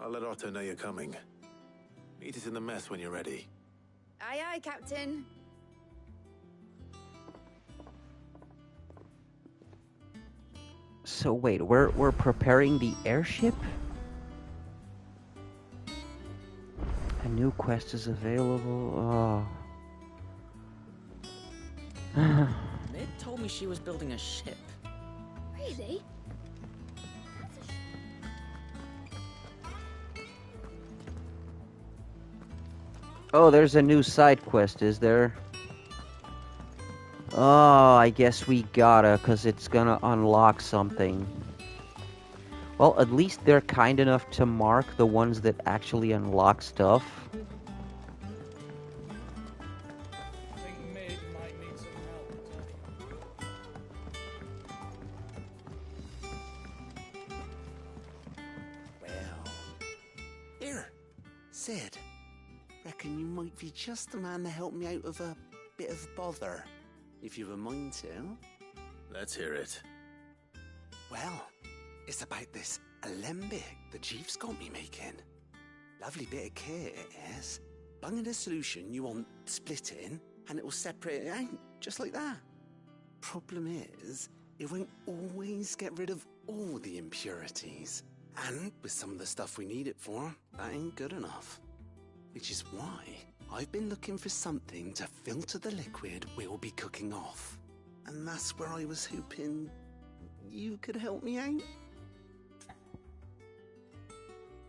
I'll let Otto know you're coming. Meet us in the mess when you're ready. Aye, aye, Captain. So wait, we're preparing the airship? A new quest is available. Oh. Mid told me she was building a ship. Really? Oh, there's a new side quest, is there? Oh, I guess we gotta, because it's gonna unlock something. Well, at least they're kind enough to mark the ones that actually unlock stuff. I think Mid might need some help. Well, here, Sid. Reckon you might be just the man to help me out of a bit of bother, if you've a mind to. Let's hear it. Well, it's about this alembic the chief's got me making. Lovely bit of kit it is. Bung in a solution you want splitting, and it will separate it out, just like that. Problem is, it won't always get rid of all the impurities. And with some of the stuff we need it for, that ain't good enough. Which is why I've been looking for something to filter the liquid we'll be cooking off. And that's where I was hoping you could help me out.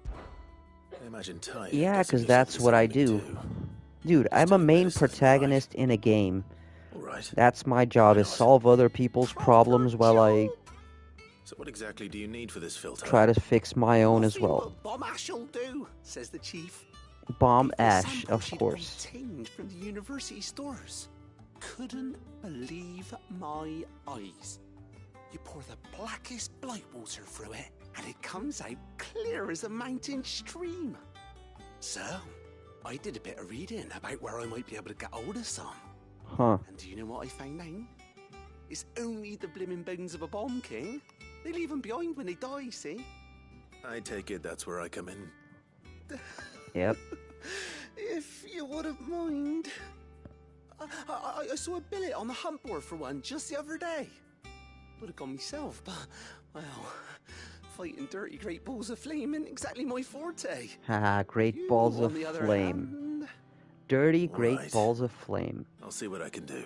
I imagine Ty. Yeah, because that's what I do. Dude, I'm a main protagonist in a game. Alright. That's my job, is solve other people's problems while I So what exactly do you need for this filter? try to fix my own as well. Bomb Ash'll do, says the chief. Bomb Ash, of course. Obtained from the university stores. Couldn't believe my eyes. You pour the blackest blight water through it, and it comes out clear as a mountain stream. So, I did a bit of reading about where I might be able to get hold of some. Huh. And do you know what I found out? It's only the blimmin' bones of a bomb king. They leave them behind when they die, see? I take it that's where I come in. Yep. If you wouldn't mind. I saw a billet on the hunt board for one just the other day. Would have gone myself, but, well, fighting dirty great balls of flame ain't exactly my forte. Haha, great balls of on the other flame. Dirty great Right. balls of flame. I'll see what I can do.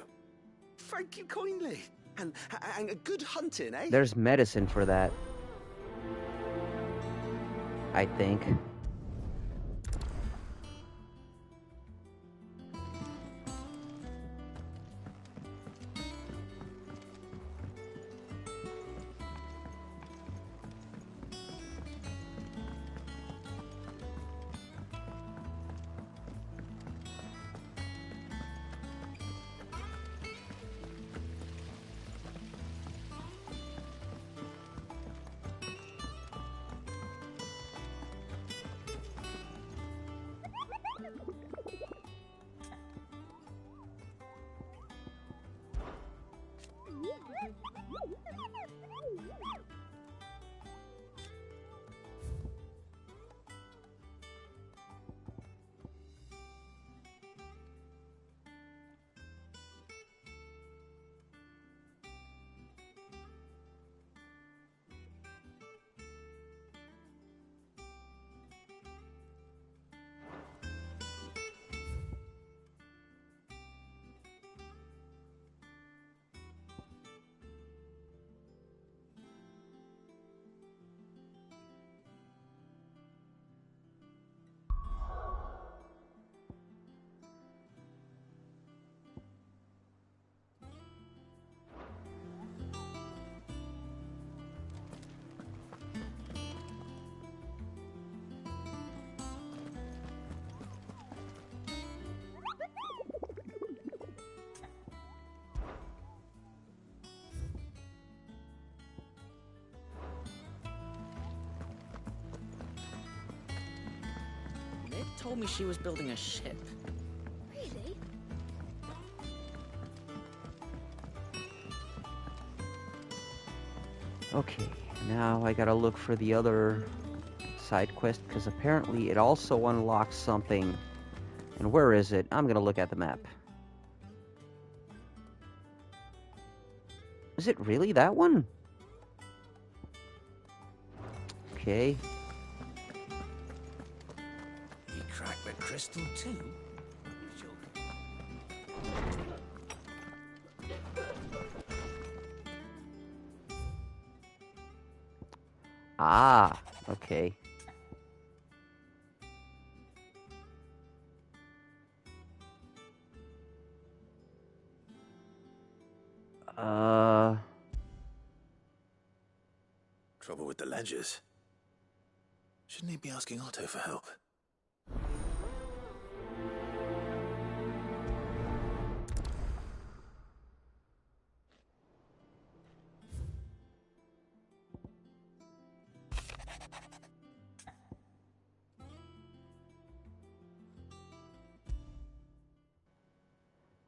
Thank you kindly. And a good hunting, eh? There's medicine for that. I think. Mid told me she was building a ship. Really? Okay, now I gotta look for the other side quest, because apparently it also unlocks something. And where is it? I'm going to look at the map. Is it really that one? Okay. You cracked the crystal too? Ah, okay. Trouble with the ledgers. Shouldn't he be asking Otto for help?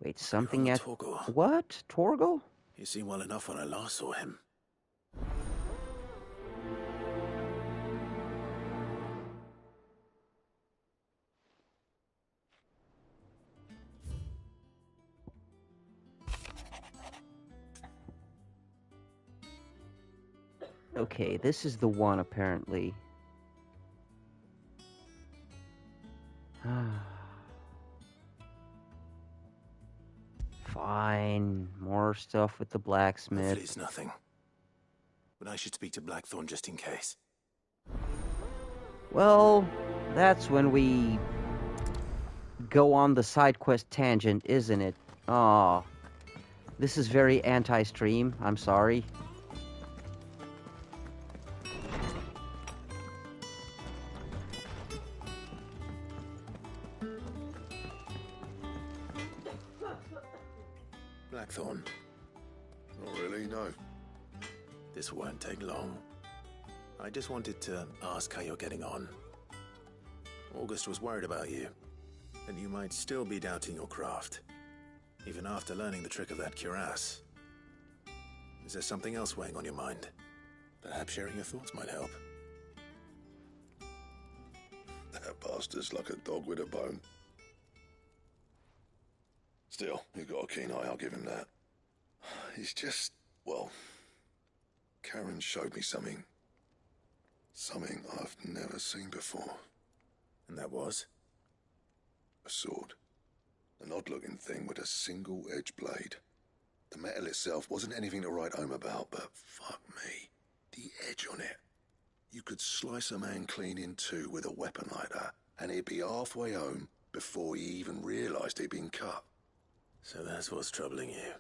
Wait, something at... Torgal. What? Torgal? He seemed well enough when I last saw him. Okay, this is the one, apparently. Fine. More stuff with the blacksmith. Hopefully it's nothing. But I should speak to Blackthorn just in case. Well, that's when we go on the side quest tangent, isn't it? Aw. This is very anti-stream. I'm sorry. Blackthorn. Not really, no. This won't take long. I just wanted to ask how you're getting on. August was worried about you, and you might still be doubting your craft, even after learning the trick of that cuirass. Is there something else weighing on your mind? Perhaps sharing your thoughts might help. That bastard's like a dog with a bone. Still, he's got a keen eye, I'll give him that. He's just, well, Karen showed me something. Something I've never seen before. And that was? A sword. An odd-looking thing with a single-edged blade. The metal itself wasn't anything to write home about, but fuck me, the edge on it. You could slice a man clean in two with a weapon like that, and he'd be halfway home before he even realised he'd been cut. So that's what's troubling you?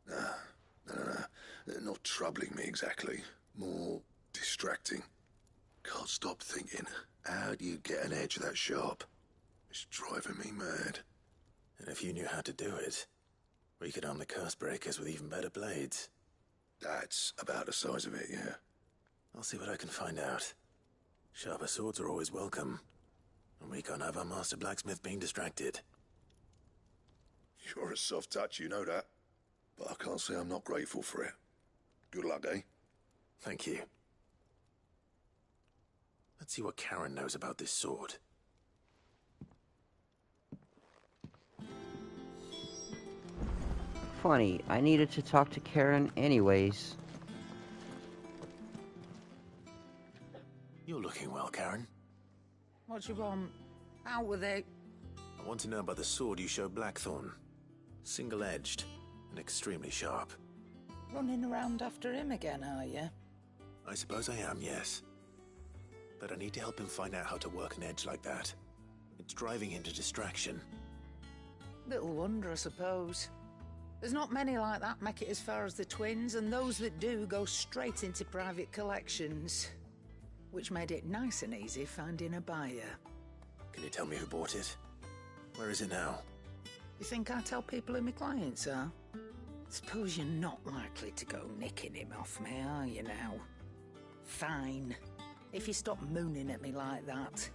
No. Not troubling me exactly. More distracting. Can't stop thinking, how do you get an edge that sharp? It's driving me mad. And if you knew how to do it, we could arm the curse breakers with even better blades. That's about the size of it, yeah. I'll see what I can find out. Sharper swords are always welcome. And we can't have our master blacksmith being distracted. You're a soft touch, you know that. But I can't say I'm not grateful for it. Good luck, eh? Thank you. Let's see what Karen knows about this sword. Funny, I needed to talk to Karen anyways. You're looking well, Karen. What you want? Out with it. I want to know about the sword you showed Blackthorn. Single-edged and extremely sharp. Running around after him again, are you? I suppose I am, yes. But I need to help him find out how to work an edge like that. It's driving him to distraction. Little wonder, I suppose. There's not many like that make it as far as the twins, and those that do go straight into private collections. Which made it nice and easy finding a buyer. Can you tell me who bought it? Where is it now? You think I tell people who my clients are? Suppose you're not likely to go nicking him off me, are you now? Fine. If you stop mooning at me like that.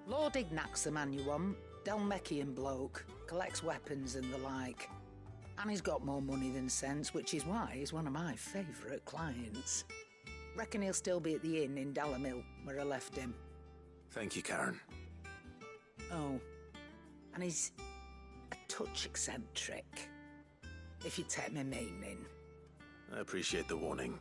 Lord Ignac's the man you want. Dalmekian bloke. Collects weapons and the like. And he's got more money than sense, which is why he's one of my favourite clients. Reckon he'll still be at the inn in Dalamil, where I left him. Thank you, Karen. Oh, and he's a touch eccentric, if you take my meaning. I appreciate the warning.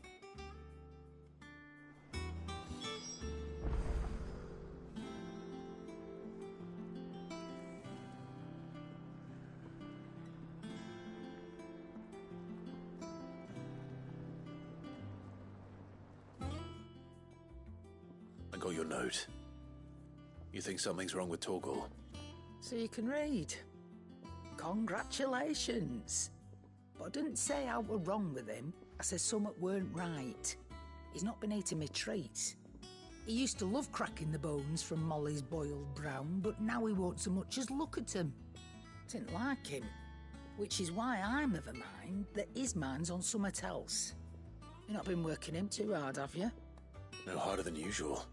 I got your note. You think something's wrong with Torgal? So you can read. Congratulations. But I didn't say I were wrong with him. I said something weren't right. He's not been eating me treats. He used to love cracking the bones from Molly's boiled brown, but now he won't so much as look at 'em. Didn't like him. Which is why I'm of a mind that his mind's on something else. You've not been working him too hard, have you? No harder than usual.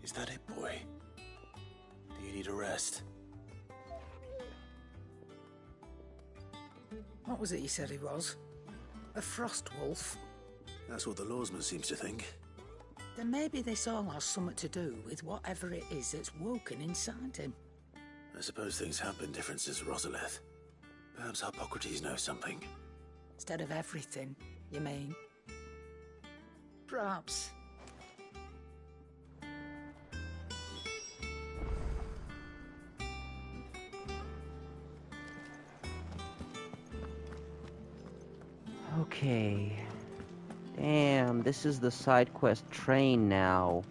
Is that it, boy? Do you need a rest? What was it you said he was? A frost wolf? That's what the lawsman seems to think. Then maybe this all has something to do with whatever it is that's woken inside him. I suppose things have been different since Rosalith. Perhaps Hippocrates knows something. Instead of everything, you mean? Perhaps. Okay. Damn, this is the side quest train now.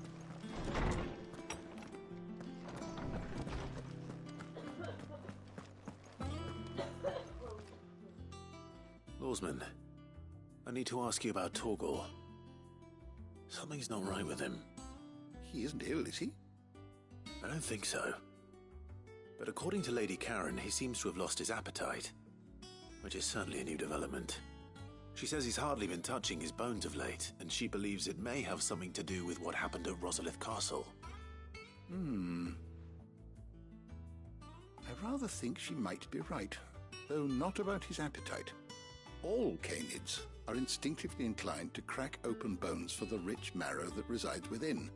Lawsman, I need to ask you about Torgal. Something's not right with him. He isn't ill, is he? I don't think so. But according to Lady Karen, he seems to have lost his appetite, which is certainly a new development. She says he's hardly been touching his bones of late, and she believes it may have something to do with what happened at Rosalith Castle. I rather think she might be right, though not about his appetite. All canids are instinctively inclined to crack open bones for the rich marrow that resides within,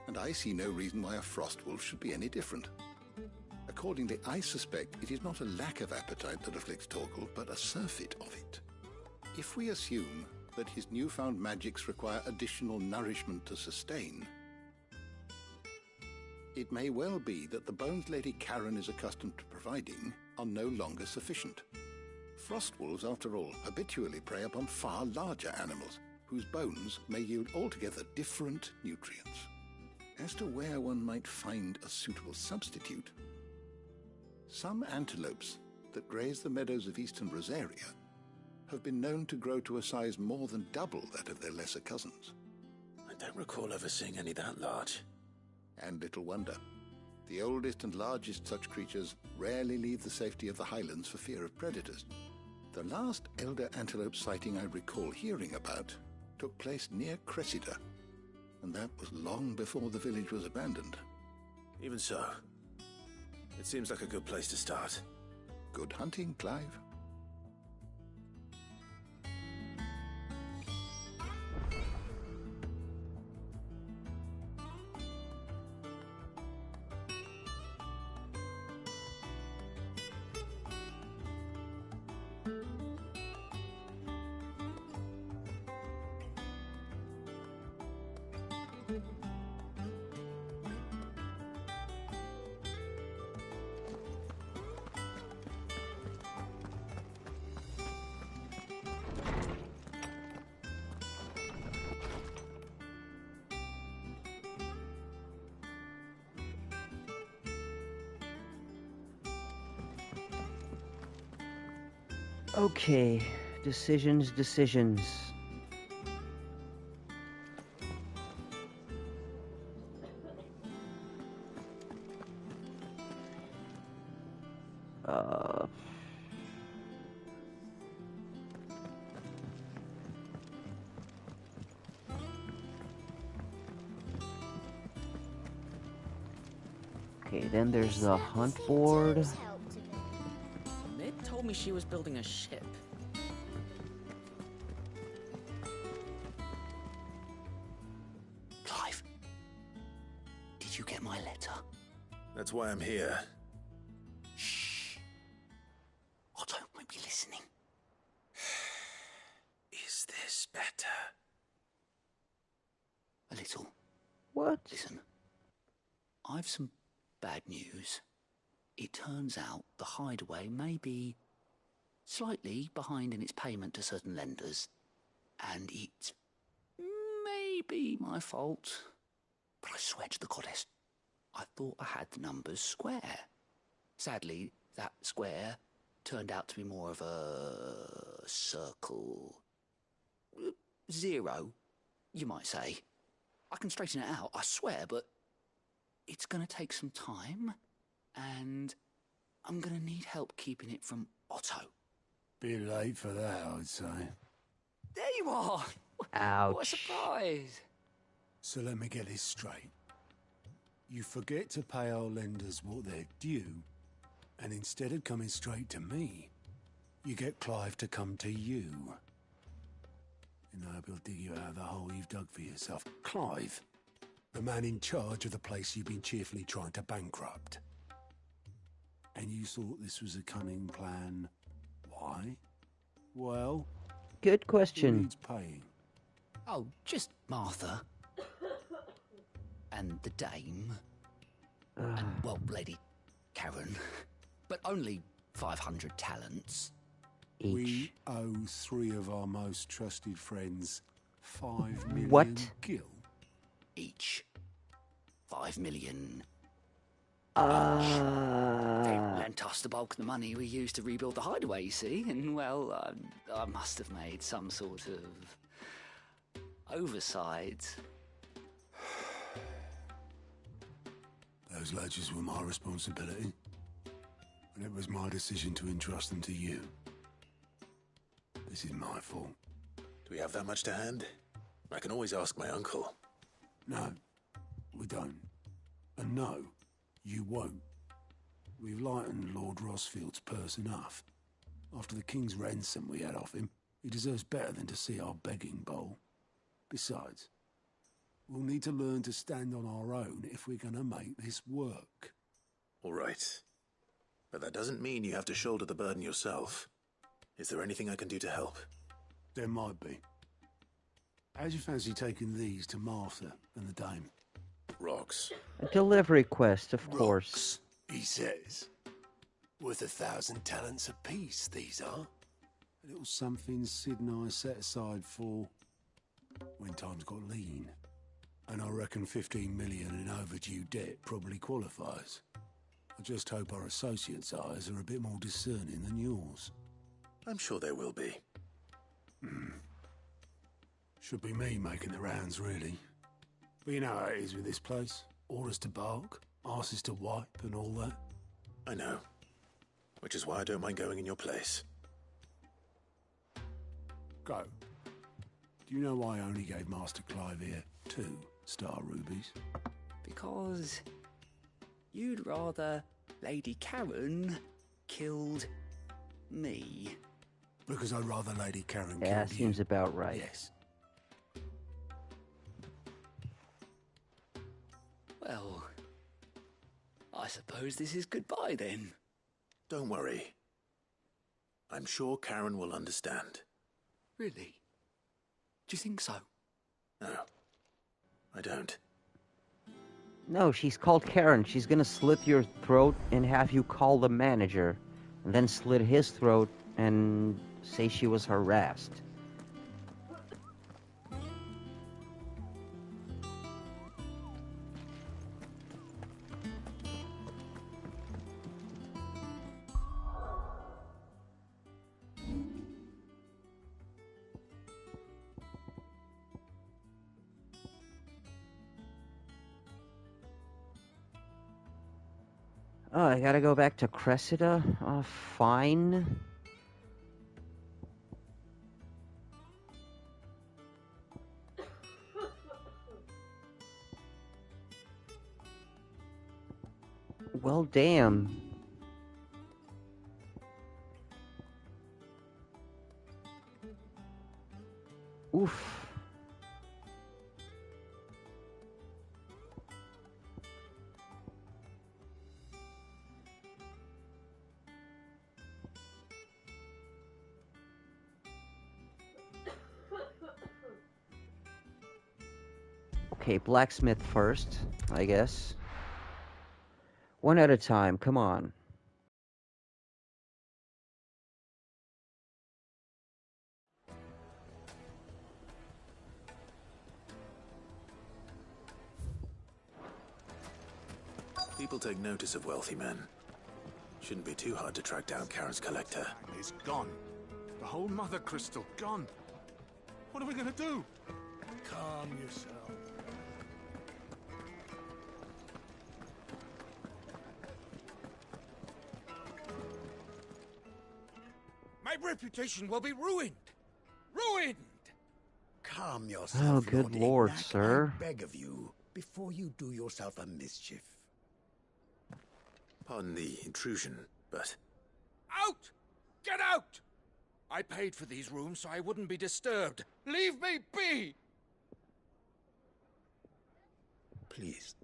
and I see no reason why a frost wolf should be any different. Accordingly, I suspect it is not a lack of appetite that afflicts Torgal, but a surfeit of it. If we assume that his newfound magics require additional nourishment to sustain, it may well be that the bones Lady Karen is accustomed to providing are no longer sufficient. Frost wolves, after all, habitually prey upon far larger animals, whose bones may yield altogether different nutrients. As to where one might find a suitable substitute, some antelopes that graze the meadows of eastern Rosaria have been known to grow to a size more than double that of their lesser cousins. I don't recall ever seeing any that large. And little wonder. The oldest and largest such creatures rarely leave the safety of the highlands for fear of predators. The last elder antelope sighting I recall hearing about took place near Cressida, and that was long before the village was abandoned. Even so, it seems like a good place to start. Good hunting, Clive. Okay, decisions. Okay, then there's the hunt board. Mid told me she was building a ship. Did you get my letter? That's why I'm here. Shh. Otto might be listening. Is this better? A little. What? Listen. I've some bad news. It turns out the Hideaway may be slightly behind in its payment to certain lenders, and it may be my fault. But I swear to the goddess, I thought I had the numbers square. Sadly, that square turned out to be more of a circle. 0, you might say. I can straighten it out, I swear, but it's going to take some time, and I'm going to need help keeping it from Otto. Bit late for that, I'd say. There you are! Ouch. What a surprise! So let me get this straight. You forget to pay our lenders what they're due, and instead of coming straight to me, you get Clive to come to you. And I hope he'll dig you out of the hole you've dug for yourself. Clive, the man in charge of the place you've been cheerfully trying to bankrupt. And you thought this was a cunning plan. Why? Well... Good question. Who needs paying? Oh, just Martha. And the dame. And, well, Lady Karen. But only 500 talents. Each. We owe 3 of our most trusted friends 5 million What? gil. Each. 5 million. Uh... They lent us the bulk of the money we used to rebuild the Hideaway, you see, and, well, I must have made some sort of oversight. Those ledgers were my responsibility, and it was my decision to entrust them to you. This is my fault. Do we have that much to hand? I can always ask my uncle. No, we don't. And no, you won't. We've lightened Lord Rosfield's purse enough. After the king's ransom we had off him, he deserves better than to see our begging bowl. Besides, we'll need to learn to stand on our own if we're going to make this work. All right. But that doesn't mean you have to shoulder the burden yourself. Is there anything I can do to help? There might be. How'd you fancy taking these to Martha and the dame? Rocks. A delivery quest, of course. Rocks, he says. Worth 1,000 talents apiece, these are. A little something Sid and I set aside for when times got lean. And I reckon 15 million in overdue debt probably qualifies. I just hope our associates' eyes are a bit more discerning than yours. I'm sure there will be. Should be me making the rounds, really. But you know how it is with this place. Orders to bark, arses to wipe, and all that. I know. Which is why I don't mind going in your place. Go. Do you know why I only gave Master Clive here 2 star rubies? Because you'd rather Lady Karen killed me. Because I'd rather Lady Karen Yeah, killed you. seems about right. Yes. Well, I suppose this is goodbye then. Don't worry. I'm sure Karen will understand. Really? Do you think so? No, I don't. No, she's called Karen. She's gonna slit your throat and have you call the manager. And then slit his throat and say she was harassed. Oh, I gotta go back to Cressida? Fine. Well, damn. Oof. Okay, blacksmith first, I guess. One at a time, come on. People take notice of wealthy men. Shouldn't be too hard to track down Karen's collector. It's gone. The whole mother crystal gone. What are we gonna do? Calm yourself. My reputation will be ruined. Ruined! Calm yourself, Oh, good lord, Ignac, sir. I beg of you, before you do yourself a mischief. Pardon the intrusion, but... Out! Get out! I paid for these rooms so I wouldn't be disturbed. Leave me be! Please,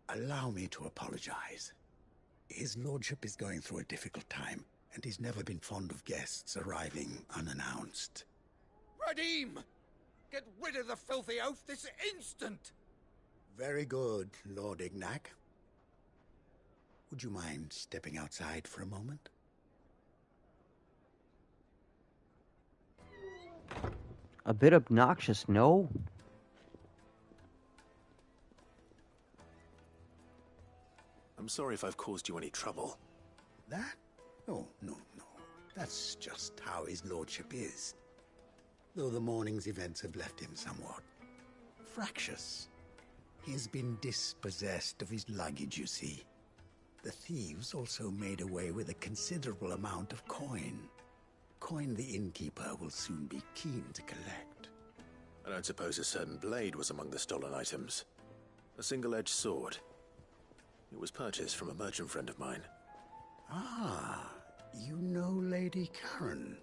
allow me to apologize. His lordship is going through a difficult time, and he's never been fond of guests arriving unannounced. Radim! Get rid of the filthy oaf this instant! Very good, Lord Ignac. Would you mind stepping outside for a moment? A bit obnoxious, no? I'm sorry if I've caused you any trouble. That? Oh, no. That's just how his lordship is. Though the morning's events have left him somewhat fractious. He has been dispossessed of his luggage, you see. The thieves also made away with a considerable amount of coin. Coin the innkeeper will soon be keen to collect. I don't suppose a certain blade was among the stolen items. A single-edged sword. It was purchased from a merchant friend of mine. Ah, you know Lady Karen.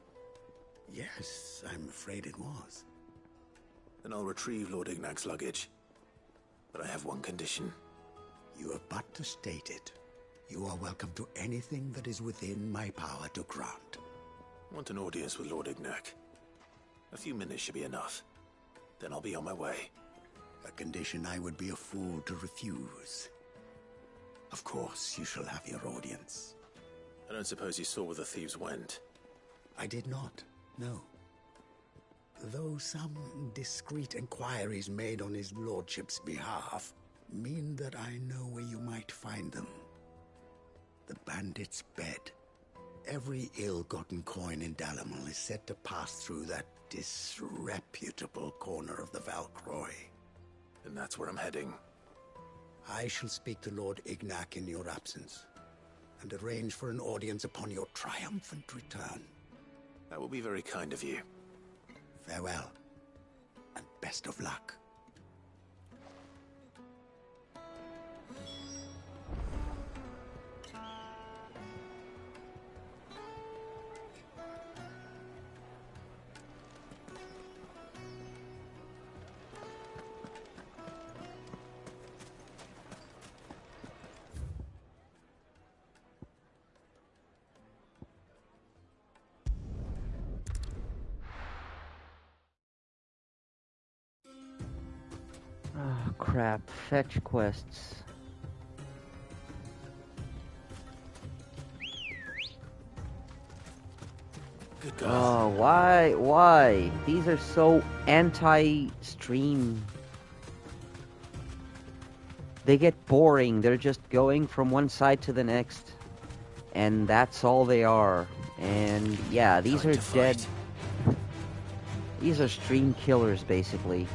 Yes, I'm afraid it was. Then I'll retrieve Lord Ignac's luggage. But I have one condition. You have but to state it. You are welcome to anything that is within my power to grant. I want an audience with Lord Ignac. A few minutes should be enough. Then I'll be on my way. A condition I would be a fool to refuse. Of course, you shall have your audience. I don't suppose you saw where the thieves went? I did not, no. Though some discreet inquiries made on his lordship's behalf mean that I know where you might find them. The bandit's bed. Every ill-gotten coin in Dalamal is said to pass through that disreputable corner of the Valcroy. And that's where I'm heading. I shall speak to Lord Ignac in your absence, and arrange for an audience upon your triumphant return. That will be very kind of you. Farewell, and best of luck. Oh, crap. Fetch quests. Good God. Oh, why? These are so anti-stream. They get boring. They're just going from one side to the next. And that's all they are. And yeah, these are dead. These are stream killers, basically.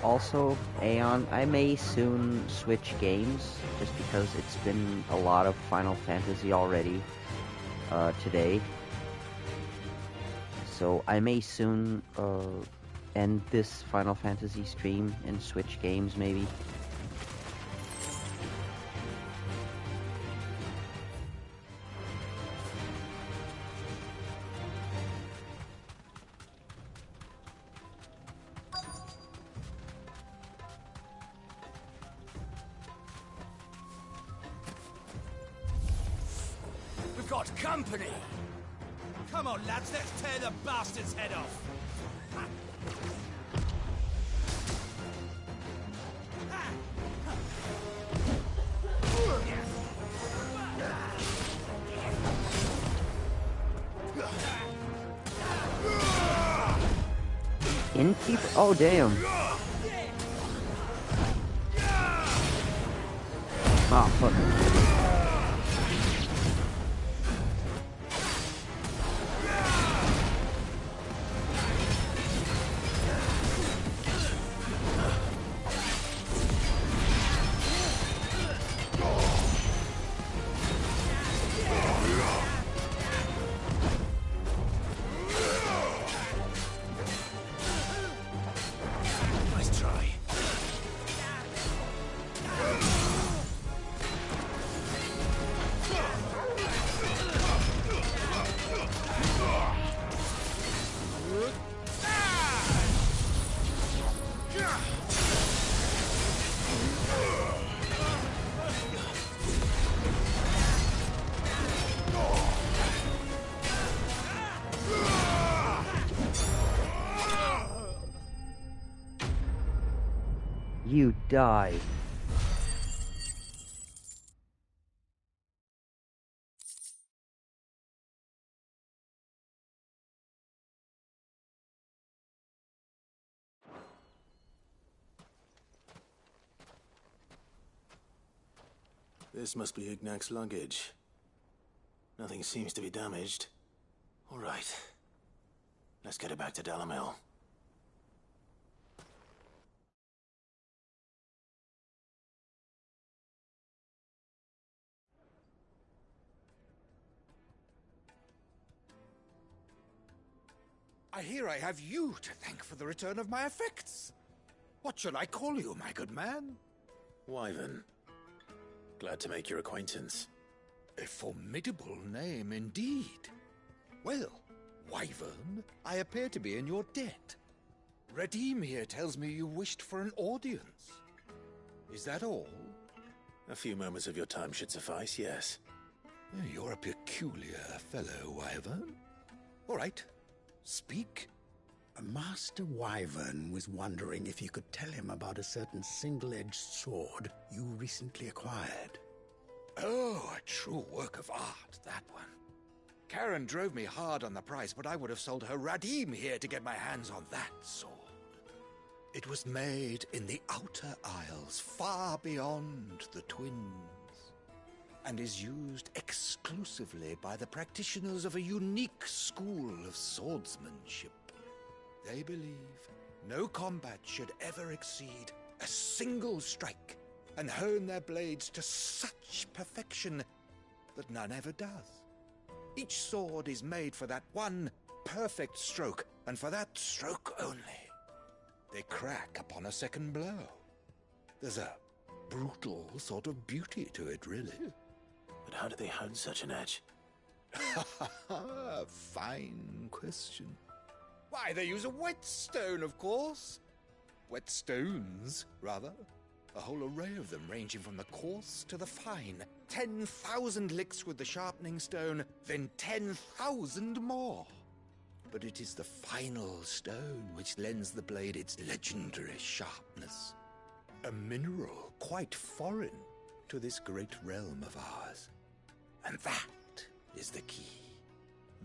Also, Aeon, I may soon switch games, just because it's been a lot of Final Fantasy already today. So I may soon end this Final Fantasy stream and switch games, maybe. What company? Come on, lads, let's tear the bastard's head off. Innkeeper? Oh, damn. Oh, fuck. Nice try. You die. This must be Ignac's luggage. Nothing seems to be damaged. All right. Let's get it back to Dalamel. I hear I have you to thank for the return of my effects. What shall I call you, my good man? Wyvern. Glad to make your acquaintance. A formidable name indeed. Well, Wyvern, I appear to be in your debt. Redeem here tells me you wished for an audience. Is that all? A few moments of your time should suffice, yes. You're a peculiar fellow, Wyvern. All right, speak. Master Wyvern was wondering if you could tell him about a certain single-edged sword you recently acquired. Oh, a true work of art, that one. Karen drove me hard on the price, but I would have sold her Radim here to get my hands on that sword. It was made in the Outer Isles, far beyond the Twins, and is used exclusively by the practitioners of a unique school of swordsmanship. They believe no combat should ever exceed a single strike, and hone their blades to such perfection that none ever does. Each sword is made for that one perfect stroke, and for that stroke only. They crack upon a second blow. There's a brutal sort of beauty to it, really. But how do they hone such an edge? Fine question. Why, they use a whetstone, of course. Whetstones, rather. A whole array of them, ranging from the coarse to the fine. 10,000 licks with the sharpening stone, then 10,000 more. But it is the final stone which lends the blade its legendary sharpness. A mineral quite foreign to this great realm of ours. And that is the key.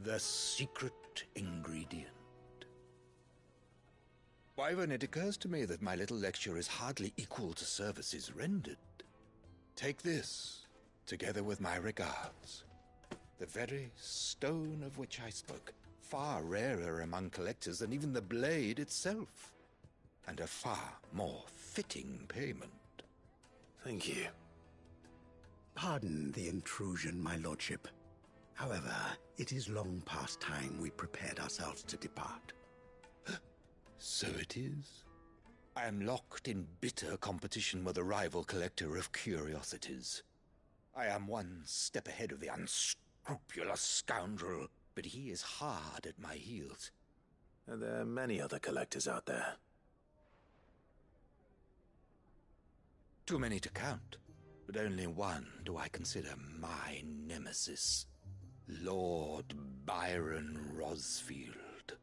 The secret ingredient. Wyvern, it occurs to me that my little lecture is hardly equal to services rendered. Take this, together with my regards. The very stone of which I spoke, far rarer among collectors than even the blade itself, and a far more fitting payment. Thank you. Pardon the intrusion, my lordship. However, it is long past time we prepared ourselves to depart. So it is. I am locked in bitter competition with a rival collector of curiosities. I am one step ahead of the unscrupulous scoundrel, but he is hard at my heels. Are there many other collectors out there? Too many to count, but only one do I consider my nemesis. Lord Byron Rosfield,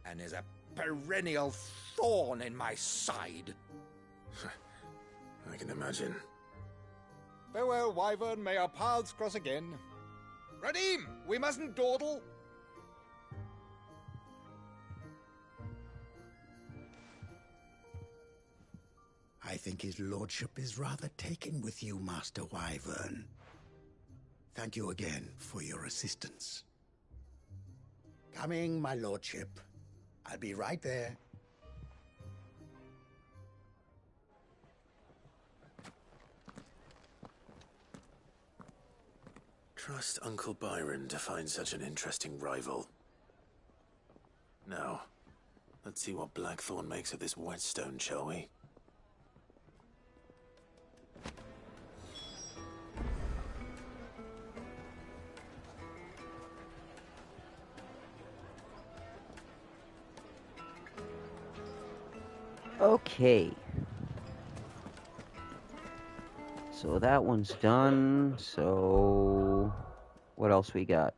and is a perennial thorn in my side. I can imagine. Farewell, Wyvern. May our paths cross again. Radim, we mustn't dawdle. I think his lordship is rather taken with you, Master Wyvern. Thank you again for your assistance. Coming, my lordship. I'll be right there. Trust Uncle Byron to find such an interesting rival. Now, let's see what Blackthorn makes of this whetstone, shall we? Okay. So that one's done. So what else we got?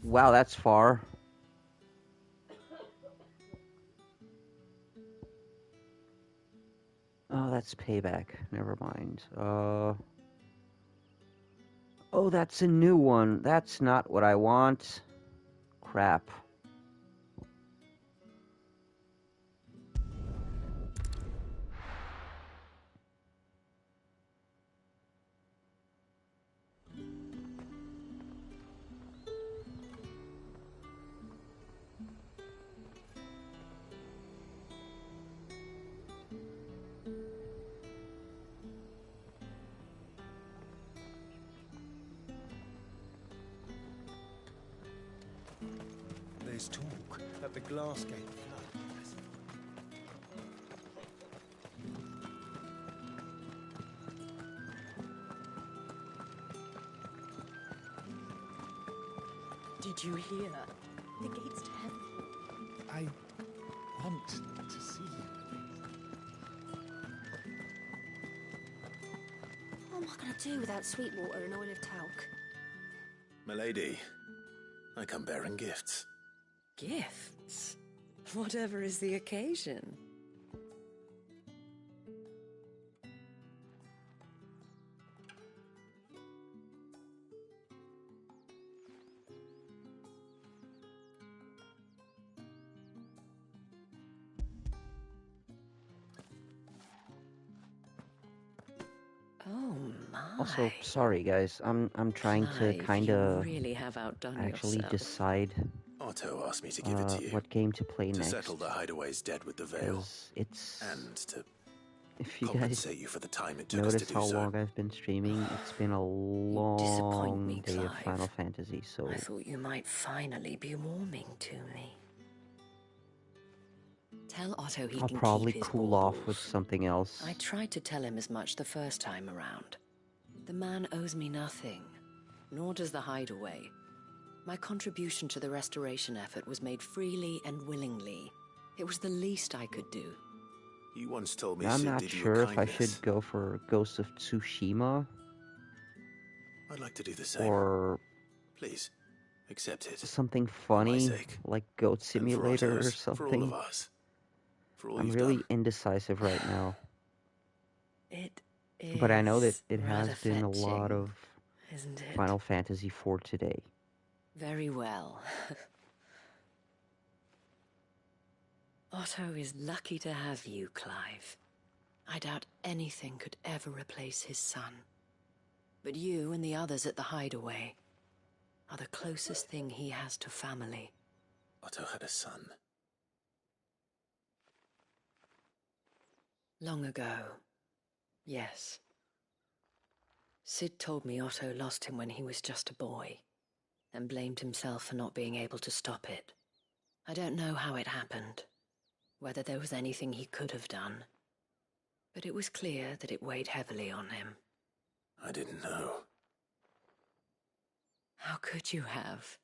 Wow, that's far. Oh, that's payback. Never mind. Oh, that's a new one. That's not what I want. Crap. There's talk that the glass gate flood. Did you hear? The gates to heaven. I want to see you. What am I going to do without sweet water and oil of talc? Milady, I come bearing gifts. Gifts? Whatever is the occasion. Oh my. Also, sorry guys. I'm trying to Clive, kind you of really have outdone actually yourself. decide Otto asked me to give it to you. what game to play to next. settle the hideaway's debt with the veil. 'Cause it's and to if you guys compensate you for the time it took us to notice do how so. long I've been streaming, it's been a disappoint long me, day of Clive. Final Fantasy, so I thought you might finally be warming to me. Tell Otto he I'll can probably keep his cool off baubles. with something else. I tried to tell him as much the first time around. The man owes me nothing, nor does the hideaway. My contribution to the restoration effort was made freely and willingly. It was the least I could do. You once told me I'm Sid not did you a sure if I kindness. should go for Ghost of Tsushima I'd like to do the same. or Please, accept it. something funny sake. like Goat Simulator or Otto's, for all of something. us. For all I'm you've really done. indecisive right now. It But I know that is it has rather been a lot fetching, of isn't it? Final Fantasy IV today. Very well. Otto is lucky to have you, Clive. I doubt anything could ever replace his son. But you and the others at the hideaway are the closest thing he has to family. Otto had a son. Long ago, yes. Sid told me Otto lost him when he was just a boy, and blamed himself for not being able to stop it. I don't know how it happened, whether there was anything he could have done, but it was clear that it weighed heavily on him. I didn't know. How could you have?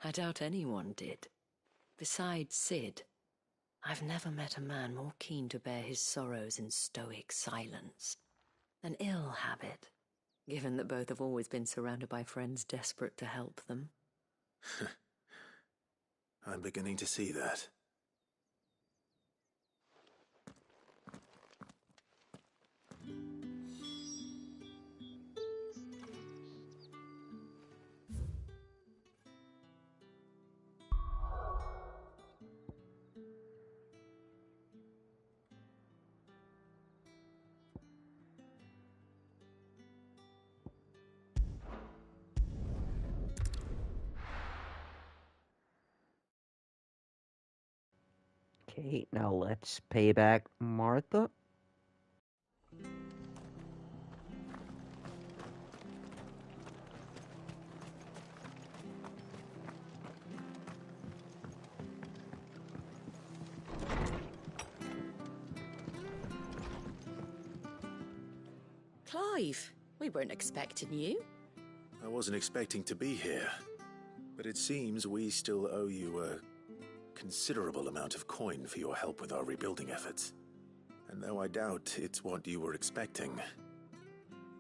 I doubt anyone did. Besides Sid, I've never met a man more keen to bear his sorrows in stoic silence. An ill habit, given that both have always been surrounded by friends desperate to help them. I'm beginning to see that. Okay, now let's pay back Martha. Clive, we weren't expecting you. I wasn't expecting to be here, but it seems we still owe you a considerable amount of coin for your help with our rebuilding efforts. And though I doubt it's what you were expecting,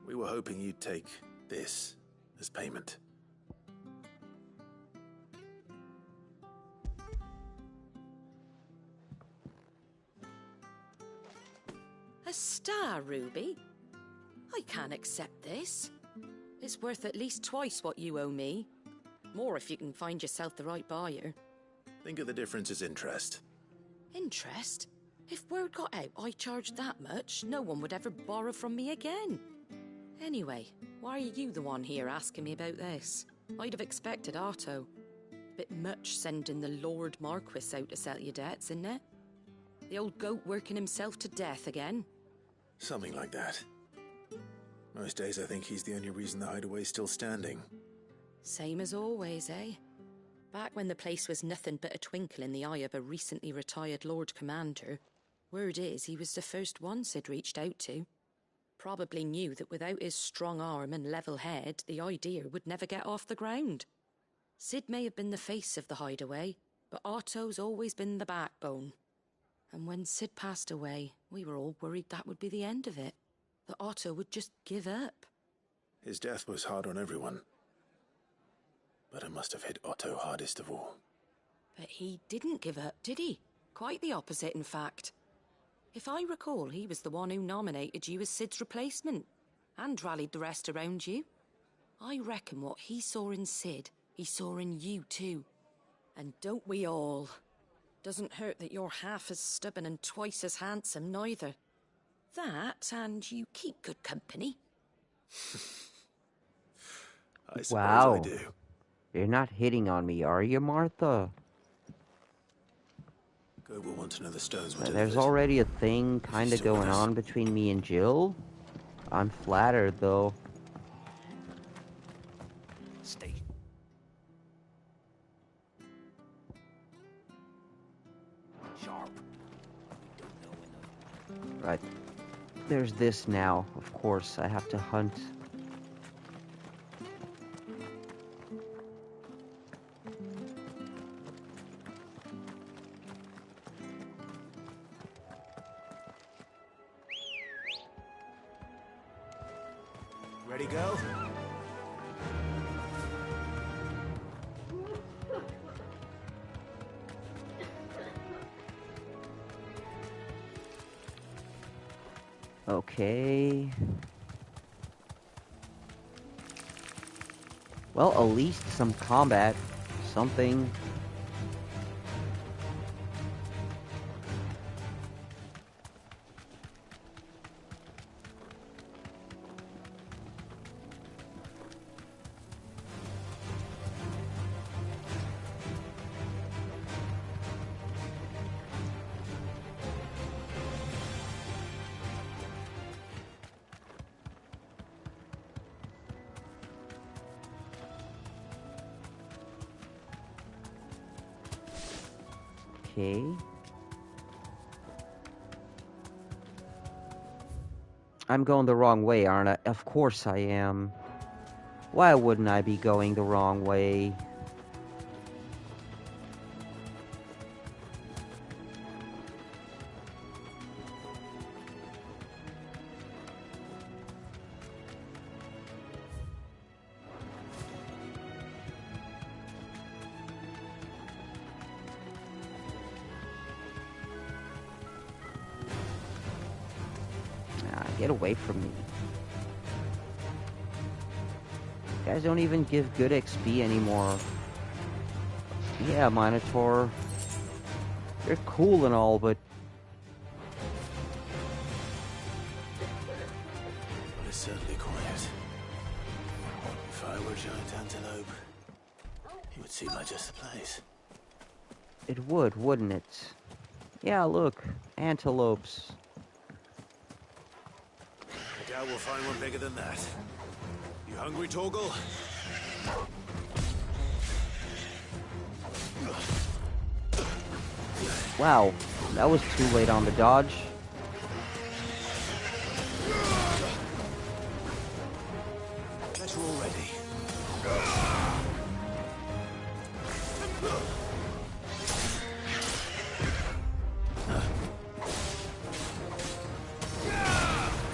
we were hoping you'd take this as payment. A star ruby? I can't accept this. It's worth at least twice what you owe me. More if you can find yourself the right buyer. Think of the difference as interest. Interest? If word got out I charged that much, no one would ever borrow from me again. Anyway, why are you the one here asking me about this? I'd have expected Otto. Bit much sending the Lord Marquis out to settle your debts, isn't it? The old goat working himself to death again? Something like that. Most days I think he's the only reason the hideaway's still standing. Same as always, eh? Back when the place was nothing but a twinkle in the eye of a recently retired Lord Commander, word is he was the first one Sid reached out to. Probably knew that without his strong arm and level head, the idea would never get off the ground. Sid may have been the face of the hideaway, but Otto's always been the backbone. And when Sid passed away, we were all worried that would be the end of it. That Otto would just give up. His death was hard on everyone. But it must have hit Otto hardest of all. But he didn't give up, did he? Quite the opposite, in fact. If I recall, he was the one who nominated you as Sid's replacement, and rallied the rest around you. I reckon what he saw in Sid, he saw in you too. And don't we all? Doesn't hurt that you're half as stubborn and twice as handsome, neither. That, and you keep good company. I suppose Wow. I do. You're not hitting on me, are you, Martha? Go will want to know the stones were delivered. There's already a thing kind of going on between me and Jill. I'm flattered, though. Stay. Sharp. Right. There's this now. Of course, I have to hunt. Ready, go? Okay. Well, at least some combat. Something. Okay. I'm going the wrong way, aren't I? Of course I am. Why wouldn't I be going the wrong way? Get away from me. You guys don't even give good XP anymore. Yeah, Minotaur. You're cool and all, but... It's certainly quiet. If I were giant antelope, it would seem like just the place. It would, wouldn't it? Yeah, look. Antelopes. I doubt we'll find one bigger than that. You hungry, Torgal? Wow, that was too late on the dodge. Guess we're all ready.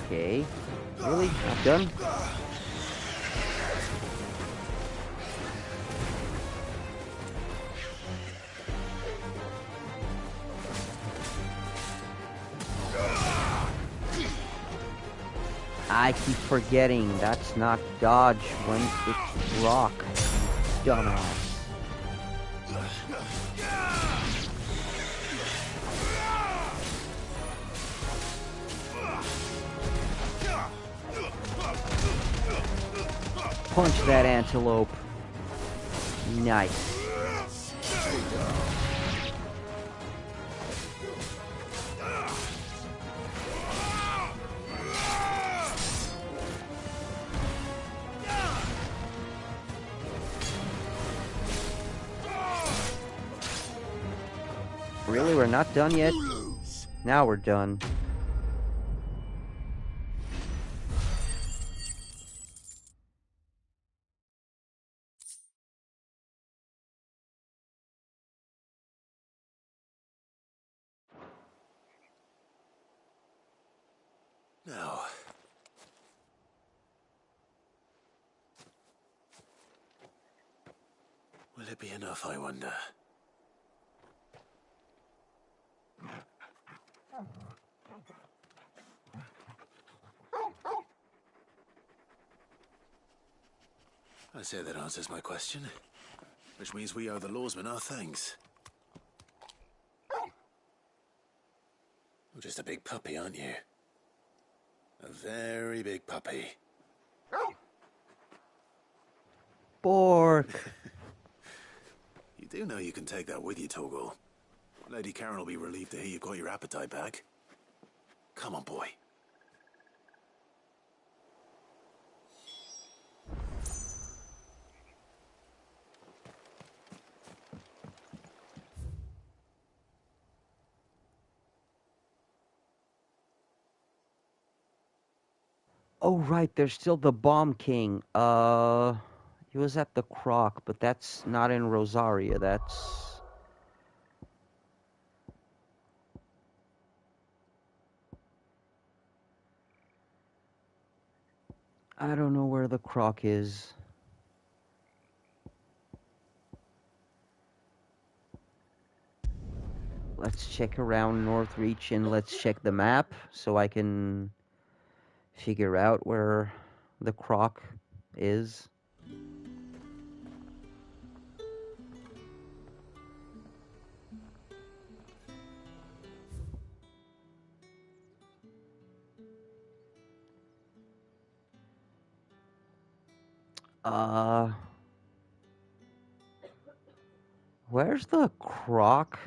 Okay. Really? Not done? I keep forgetting that's not dodge when it's rock. Dumbass. Punch that antelope. Nice. Really? We're not done yet? Now we're done. Now. Will it be enough, I wonder? I say that answers my question. Which means we owe the lawsman our thanks. You're just a big puppy, aren't you? A very big puppy. Bork. You do know you can take that with you, Torgal. Lady Karen will be relieved to hear you've got your appetite back. Come on, boy. Oh, right, there's still the Bomb King. He was at the Croc, but that's not in Rosaria, that's... I don't know where the Croc is. Let's check around Northreach and let's check the map so I can figure out where the Croc is. Where's the Croc?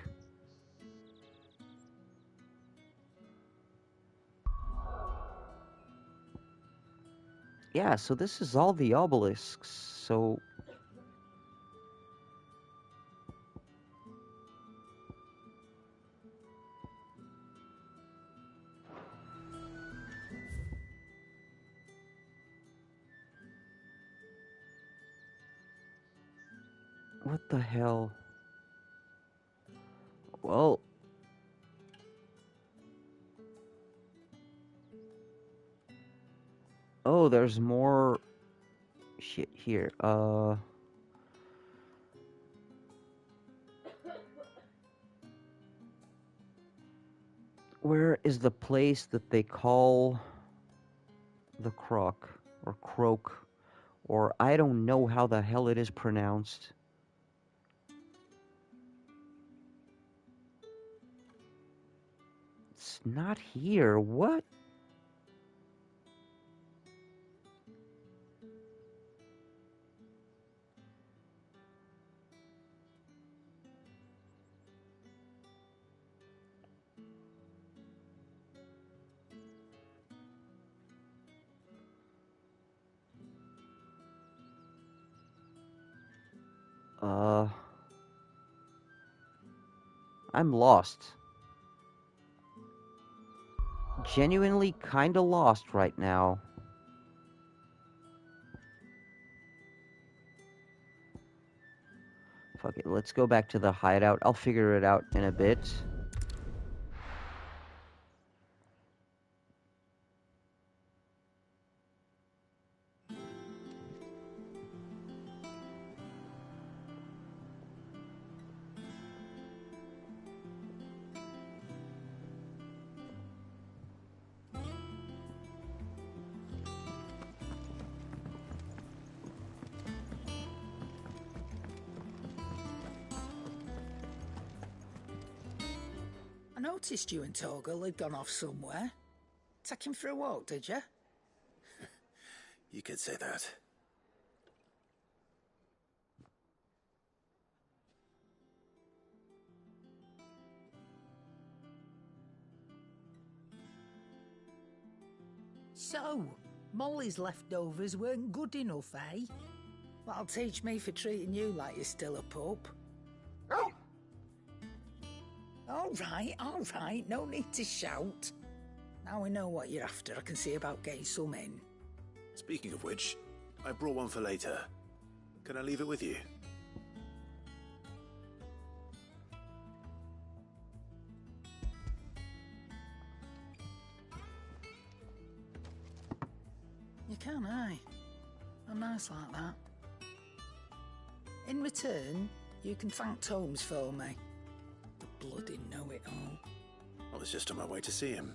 Yeah, so this is all the obelisks, so... What the hell? Well... Oh, there's more... shit here. Where is the place that they call the Croc, or Croak, or I don't know how the hell it is pronounced. It's not here. What? I'm lost. Genuinely kinda lost right now. Fuck it, let's go back to the hideout. I'll figure it out in a bit. I noticed you and Torgal had gone off somewhere. Take him for a walk, did you? You could say that. So, Molly's leftovers weren't good enough, eh? That'll teach me for treating you like you're still a pup. All right, no need to shout. Now we know what you're after, I can see about getting some in. Speaking of which, I brought one for later. Can I leave it with you? You can, aye. I'm nice like that. In return, you can thank Tomes for me. The bloody know-it-all. I was just on my way to see him.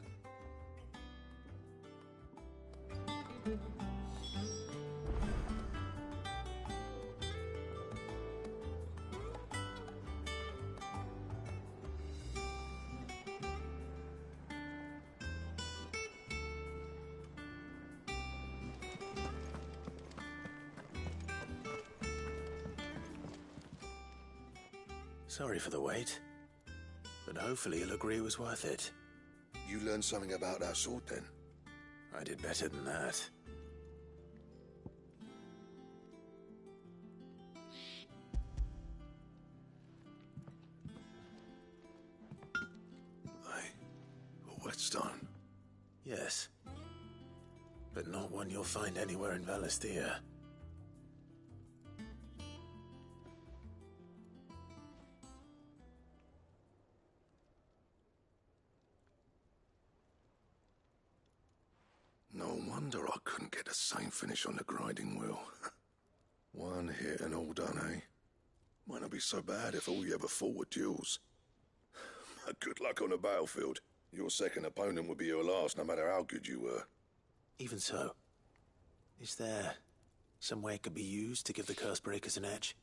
Sorry for the wait, but hopefully you'll agree it was worth it. You learned something about that sword, then? I did better than that. A whetstone? Yes, but not one you'll find anywhere in Valisthea. No wonder I couldn't get the same finish on the grinding wheel. One hit and all done, eh? Might not be so bad if all you ever fought were duels. Good luck on the battlefield. Your second opponent would be your last, no matter how good you were. Even so, is there some way it could be used to give the Curse Breakers an edge?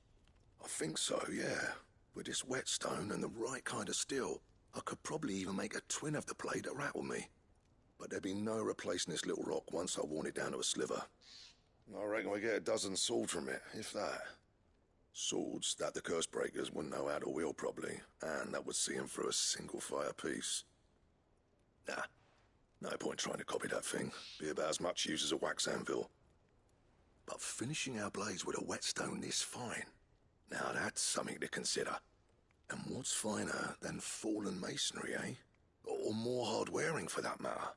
I think so, yeah. With this whetstone and the right kind of steel, I could probably even make a twin of the blade that rattled me. But there'd be no replacing this little rock once I worn it down to a sliver. I reckon we get a dozen swords from it, if that. Swords that the Curse Breakers wouldn't know how to wield properly, and that would see them through a single fire piece. Nah, no point trying to copy that thing. Be about as much use as a wax anvil. But finishing our blades with a whetstone this fine, now that's something to consider. And what's finer than fallen masonry, eh? Or more hard-wearing, for that matter.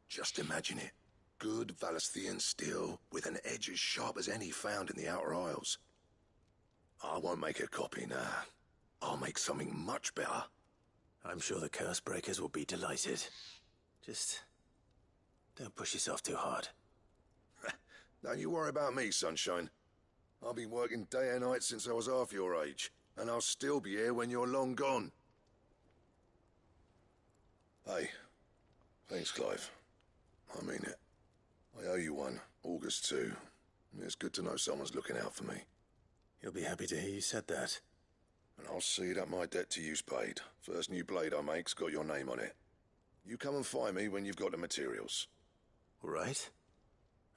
Just imagine it. Good Valisthean steel with an edge as sharp as any found in the Outer Isles. I won't make a copy now. I'll make something much better. I'm sure the curse breakers will be delighted. Just don't push yourself too hard. Don't you worry about me, Sunshine. I've been working day and night since I was half your age, and I'll still be here when you're long gone. Hey, thanks, Clive. I mean it. I owe you one, August too. It's good to know someone's looking out for me. He'll be happy to hear you said that. And I'll see that my debt to you's paid. First new blade I make's got your name on it. You come and find me when you've got the materials. All right.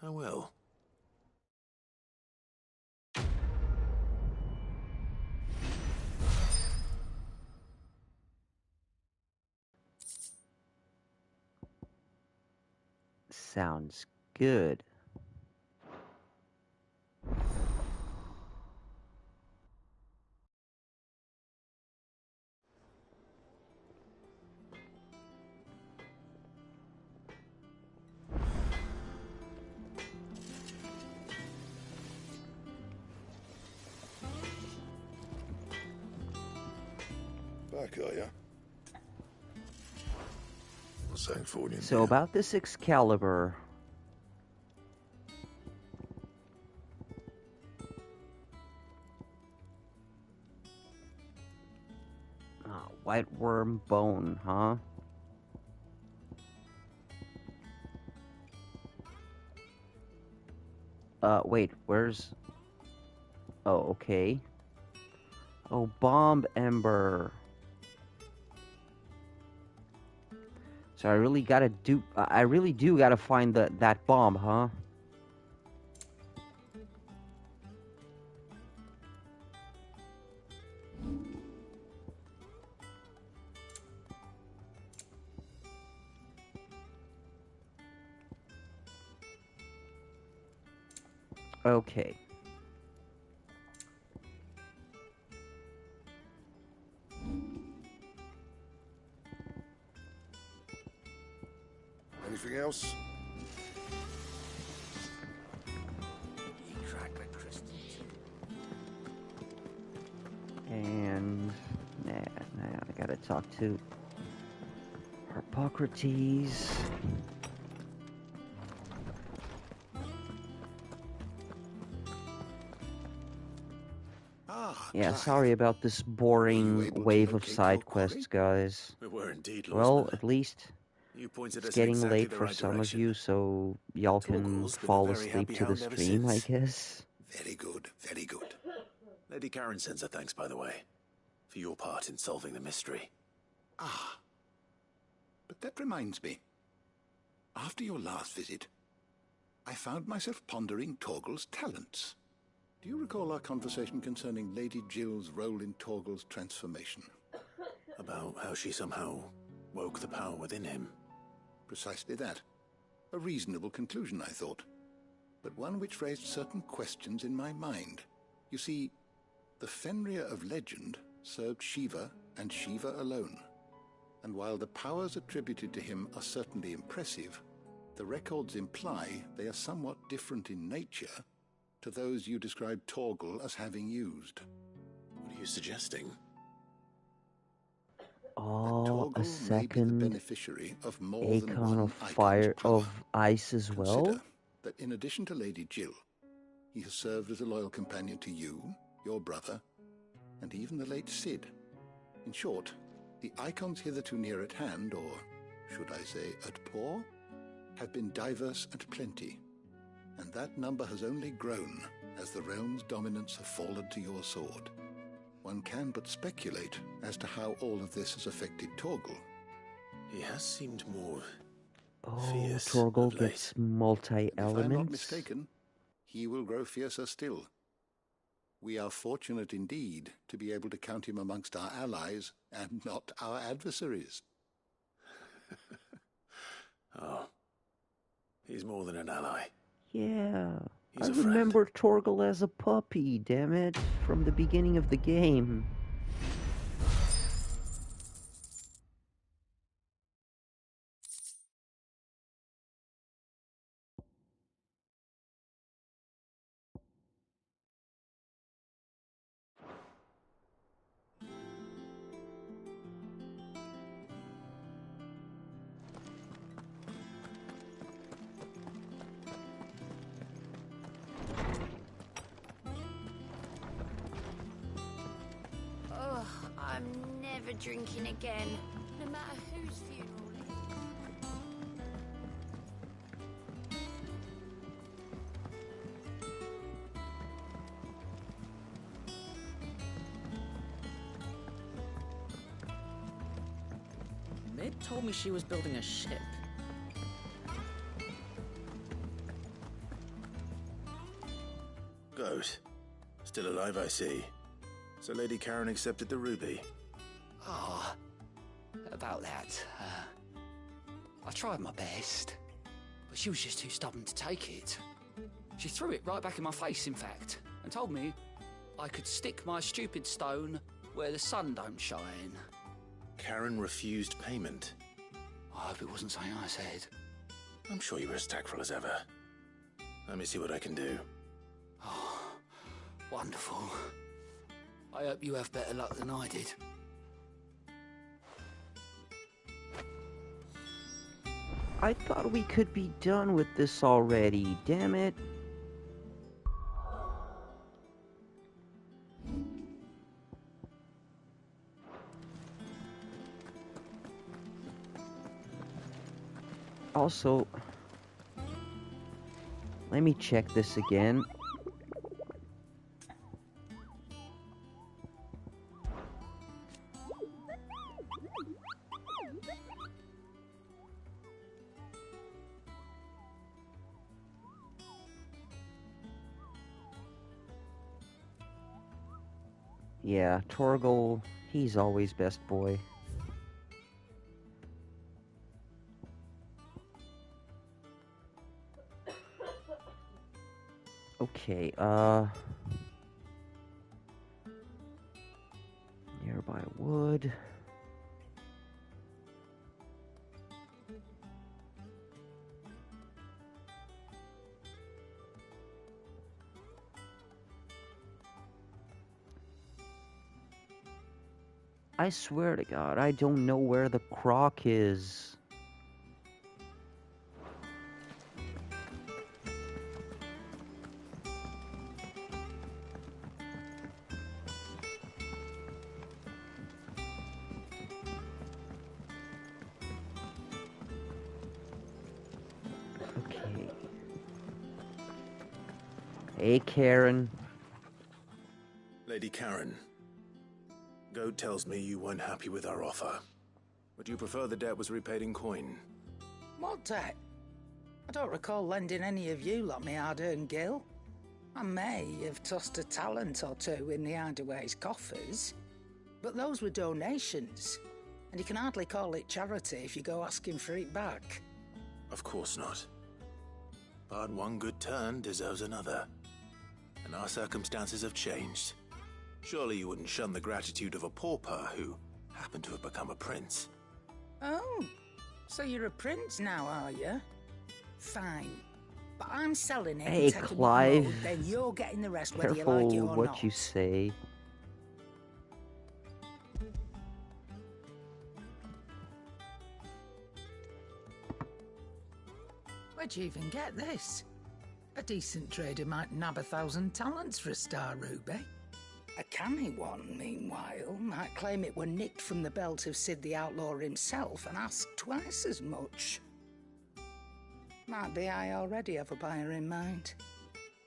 I will. Sounds good. Back, are ya? What's that for you? So about this Excalibur. White worm bone, huh? Wait, where's... Oh, okay. Oh, bomb ember. So I really do gotta find that bomb, huh? Okay. Anything else? And nah, I gotta talk to Hippocrates. Yeah, sorry about this boring wave of side quests, guys. We were indeed, Well, Lawsman. at least You pointed it's us in getting exactly late the for right some direction. of you, so y'all can Torgal's been a fall very asleep happy to the hound ever stream, I since. guess. Very good, very good. Lady Karen sends her thanks, by the way, for your part in solving the mystery. Ah. But that reminds me. After your last visit, I found myself pondering Torgal's talents. Do you recall our conversation concerning Lady Jill's role in Torgal's transformation? About how she somehow woke the power within him. Precisely that. A reasonable conclusion, I thought. But one which raised certain questions in my mind. You see, the Fenrir of legend served Shiva and Shiva alone. And while the powers attributed to him are certainly impressive, the records imply they are somewhat different in nature to those you described Torgal as having used. What are you suggesting? Oh, a Torgal may be the second beneficiary of more than icon one of icon's fire power. of ice as well. Consider that in addition to Lady Jill, he has served as a loyal companion to you, your brother, and even the late Cid. In short, the icons hitherto near at hand, or should I say at paw, have been diverse and plenty, and that number has only grown as the realm's dominance have fallen to your sword. One can but speculate as to how all of this has affected Torgal. He has seemed more Oh, fierce Torgal of late. gets multi-elements. If I'm not mistaken, he will grow fiercer still. We are fortunate indeed to be able to count him amongst our allies and not our adversaries. Oh. He's more than an ally. Yeah, He's I a friend. remember Torgal as a puppy, damn it, from the beginning of the game. I'm never drinking again, no matter whose funeral it is. Mid told me she was building a ship. Goat. Still alive, I see. So Lady Karen accepted the ruby. Ah, about that. I tried my best, but she was just too stubborn to take it. She threw it right back in my face, in fact, and told me I could stick my stupid stone where the sun don't shine. Karen refused payment. I hope it wasn't something I said. I'm sure you were as tactful as ever. Let me see what I can do. Oh, wonderful. I hope you have better luck than I did. I thought we could be done with this already, damn it. Also, let me check this again. Yeah, Torgal, he's always best boy. Okay, nearby wood. I swear to God, I don't know where the croc is. Okay. Hey, Karen. Lady Karen, Goat tells me you weren't happy with our offer. Would you prefer the debt was repaid in coin? What debt? I don't recall lending any of you like me hard-earned gil. I may have tossed a talent or two in the Hideaway's coffers, but those were donations, and you can hardly call it charity if you go asking for it back. Of course not. But one good turn deserves another. And our circumstances have changed. Surely you wouldn't shun the gratitude of a pauper who happened to have become a prince. Oh, so you're a prince now, are you? Fine. But I'm selling it Hey, and taking Clive. the road, then you're getting the rest whether Careful you like it or what not. you say. Where'd you even get this? A decent trader might nab 1,000 talents for a star ruby. A canny one, meanwhile, might claim it were nicked from the belt of Sid the Outlaw himself and ask twice as much. Might be I already have a buyer in mind.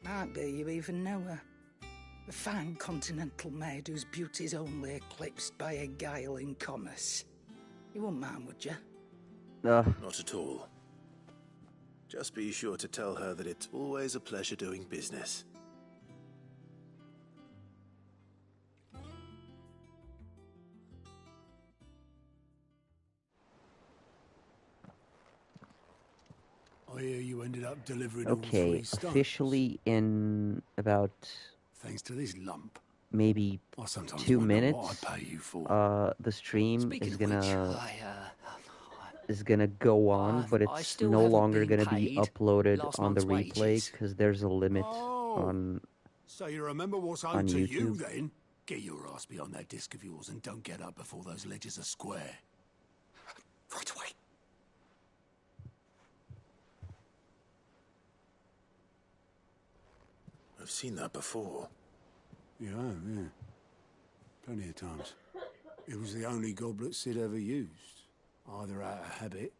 Might be you even know her. A fine continental maid whose beauty's only eclipsed by a guile in commerce. You wouldn't mind, would you? Not at all. Just be sure to tell her that it's always a pleasure doing business. I hear you ended up delivering all Okay, 3 stones. officially in about... Thanks to this lump. maybe I sometimes 2 wonder minutes. what I pay you for. The stream Speaking is of which, gonna go on, but I it's still no haven't longer been gonna be paid uploaded last on the month's replay wages. because there's a limit Oh, on. So you remember what's on owed to you, YouTube. then? Get your ass behind that disc of yours and don't get up before those ledges are square. Right away. I've seen that before. Yeah, yeah. Plenty of times. It was the only goblet Sid ever used, either out of habit,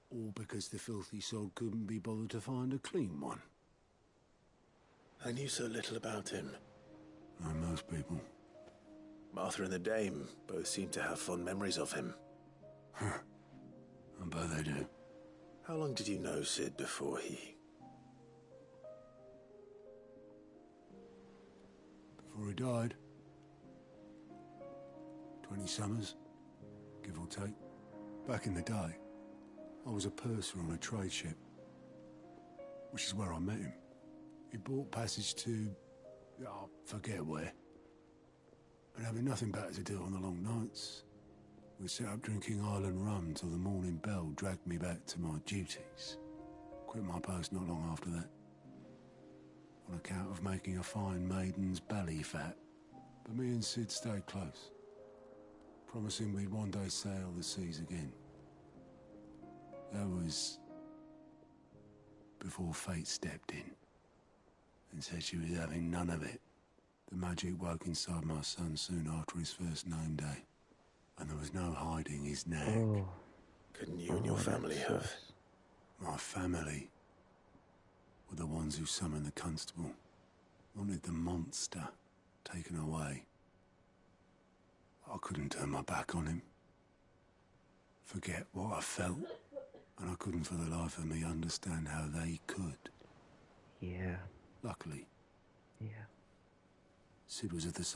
or because the filthy sod couldn't be bothered to find a clean one. I knew so little about him. Like most people. Martha and the Dame both seem to have fond memories of him. I bet they do. How long did you know Sid before he... Before he died. 20 summers, give or take. Back in the day, I was a purser on a trade ship, which is where I met him. He bought passage to... I forget where. And having nothing better to do on the long nights, we set up drinking island rum till the morning bell dragged me back to my duties. Quit my post not long after that, on account of making a fine maiden's belly fat. But me and Sid stayed close, promising we'd one day sail the seas again. That was before fate stepped in and said she was having none of it. The magic woke inside my son soon after his first name day, and there was no hiding his nag. Oh. Couldn't you and your family have... My family were the ones who summoned the constable, wanted the monster taken away. I couldn't turn my back on him, forget what I felt, and I couldn't for the life of me understand how they could. Yeah. Luckily. Yeah. Sid was of the same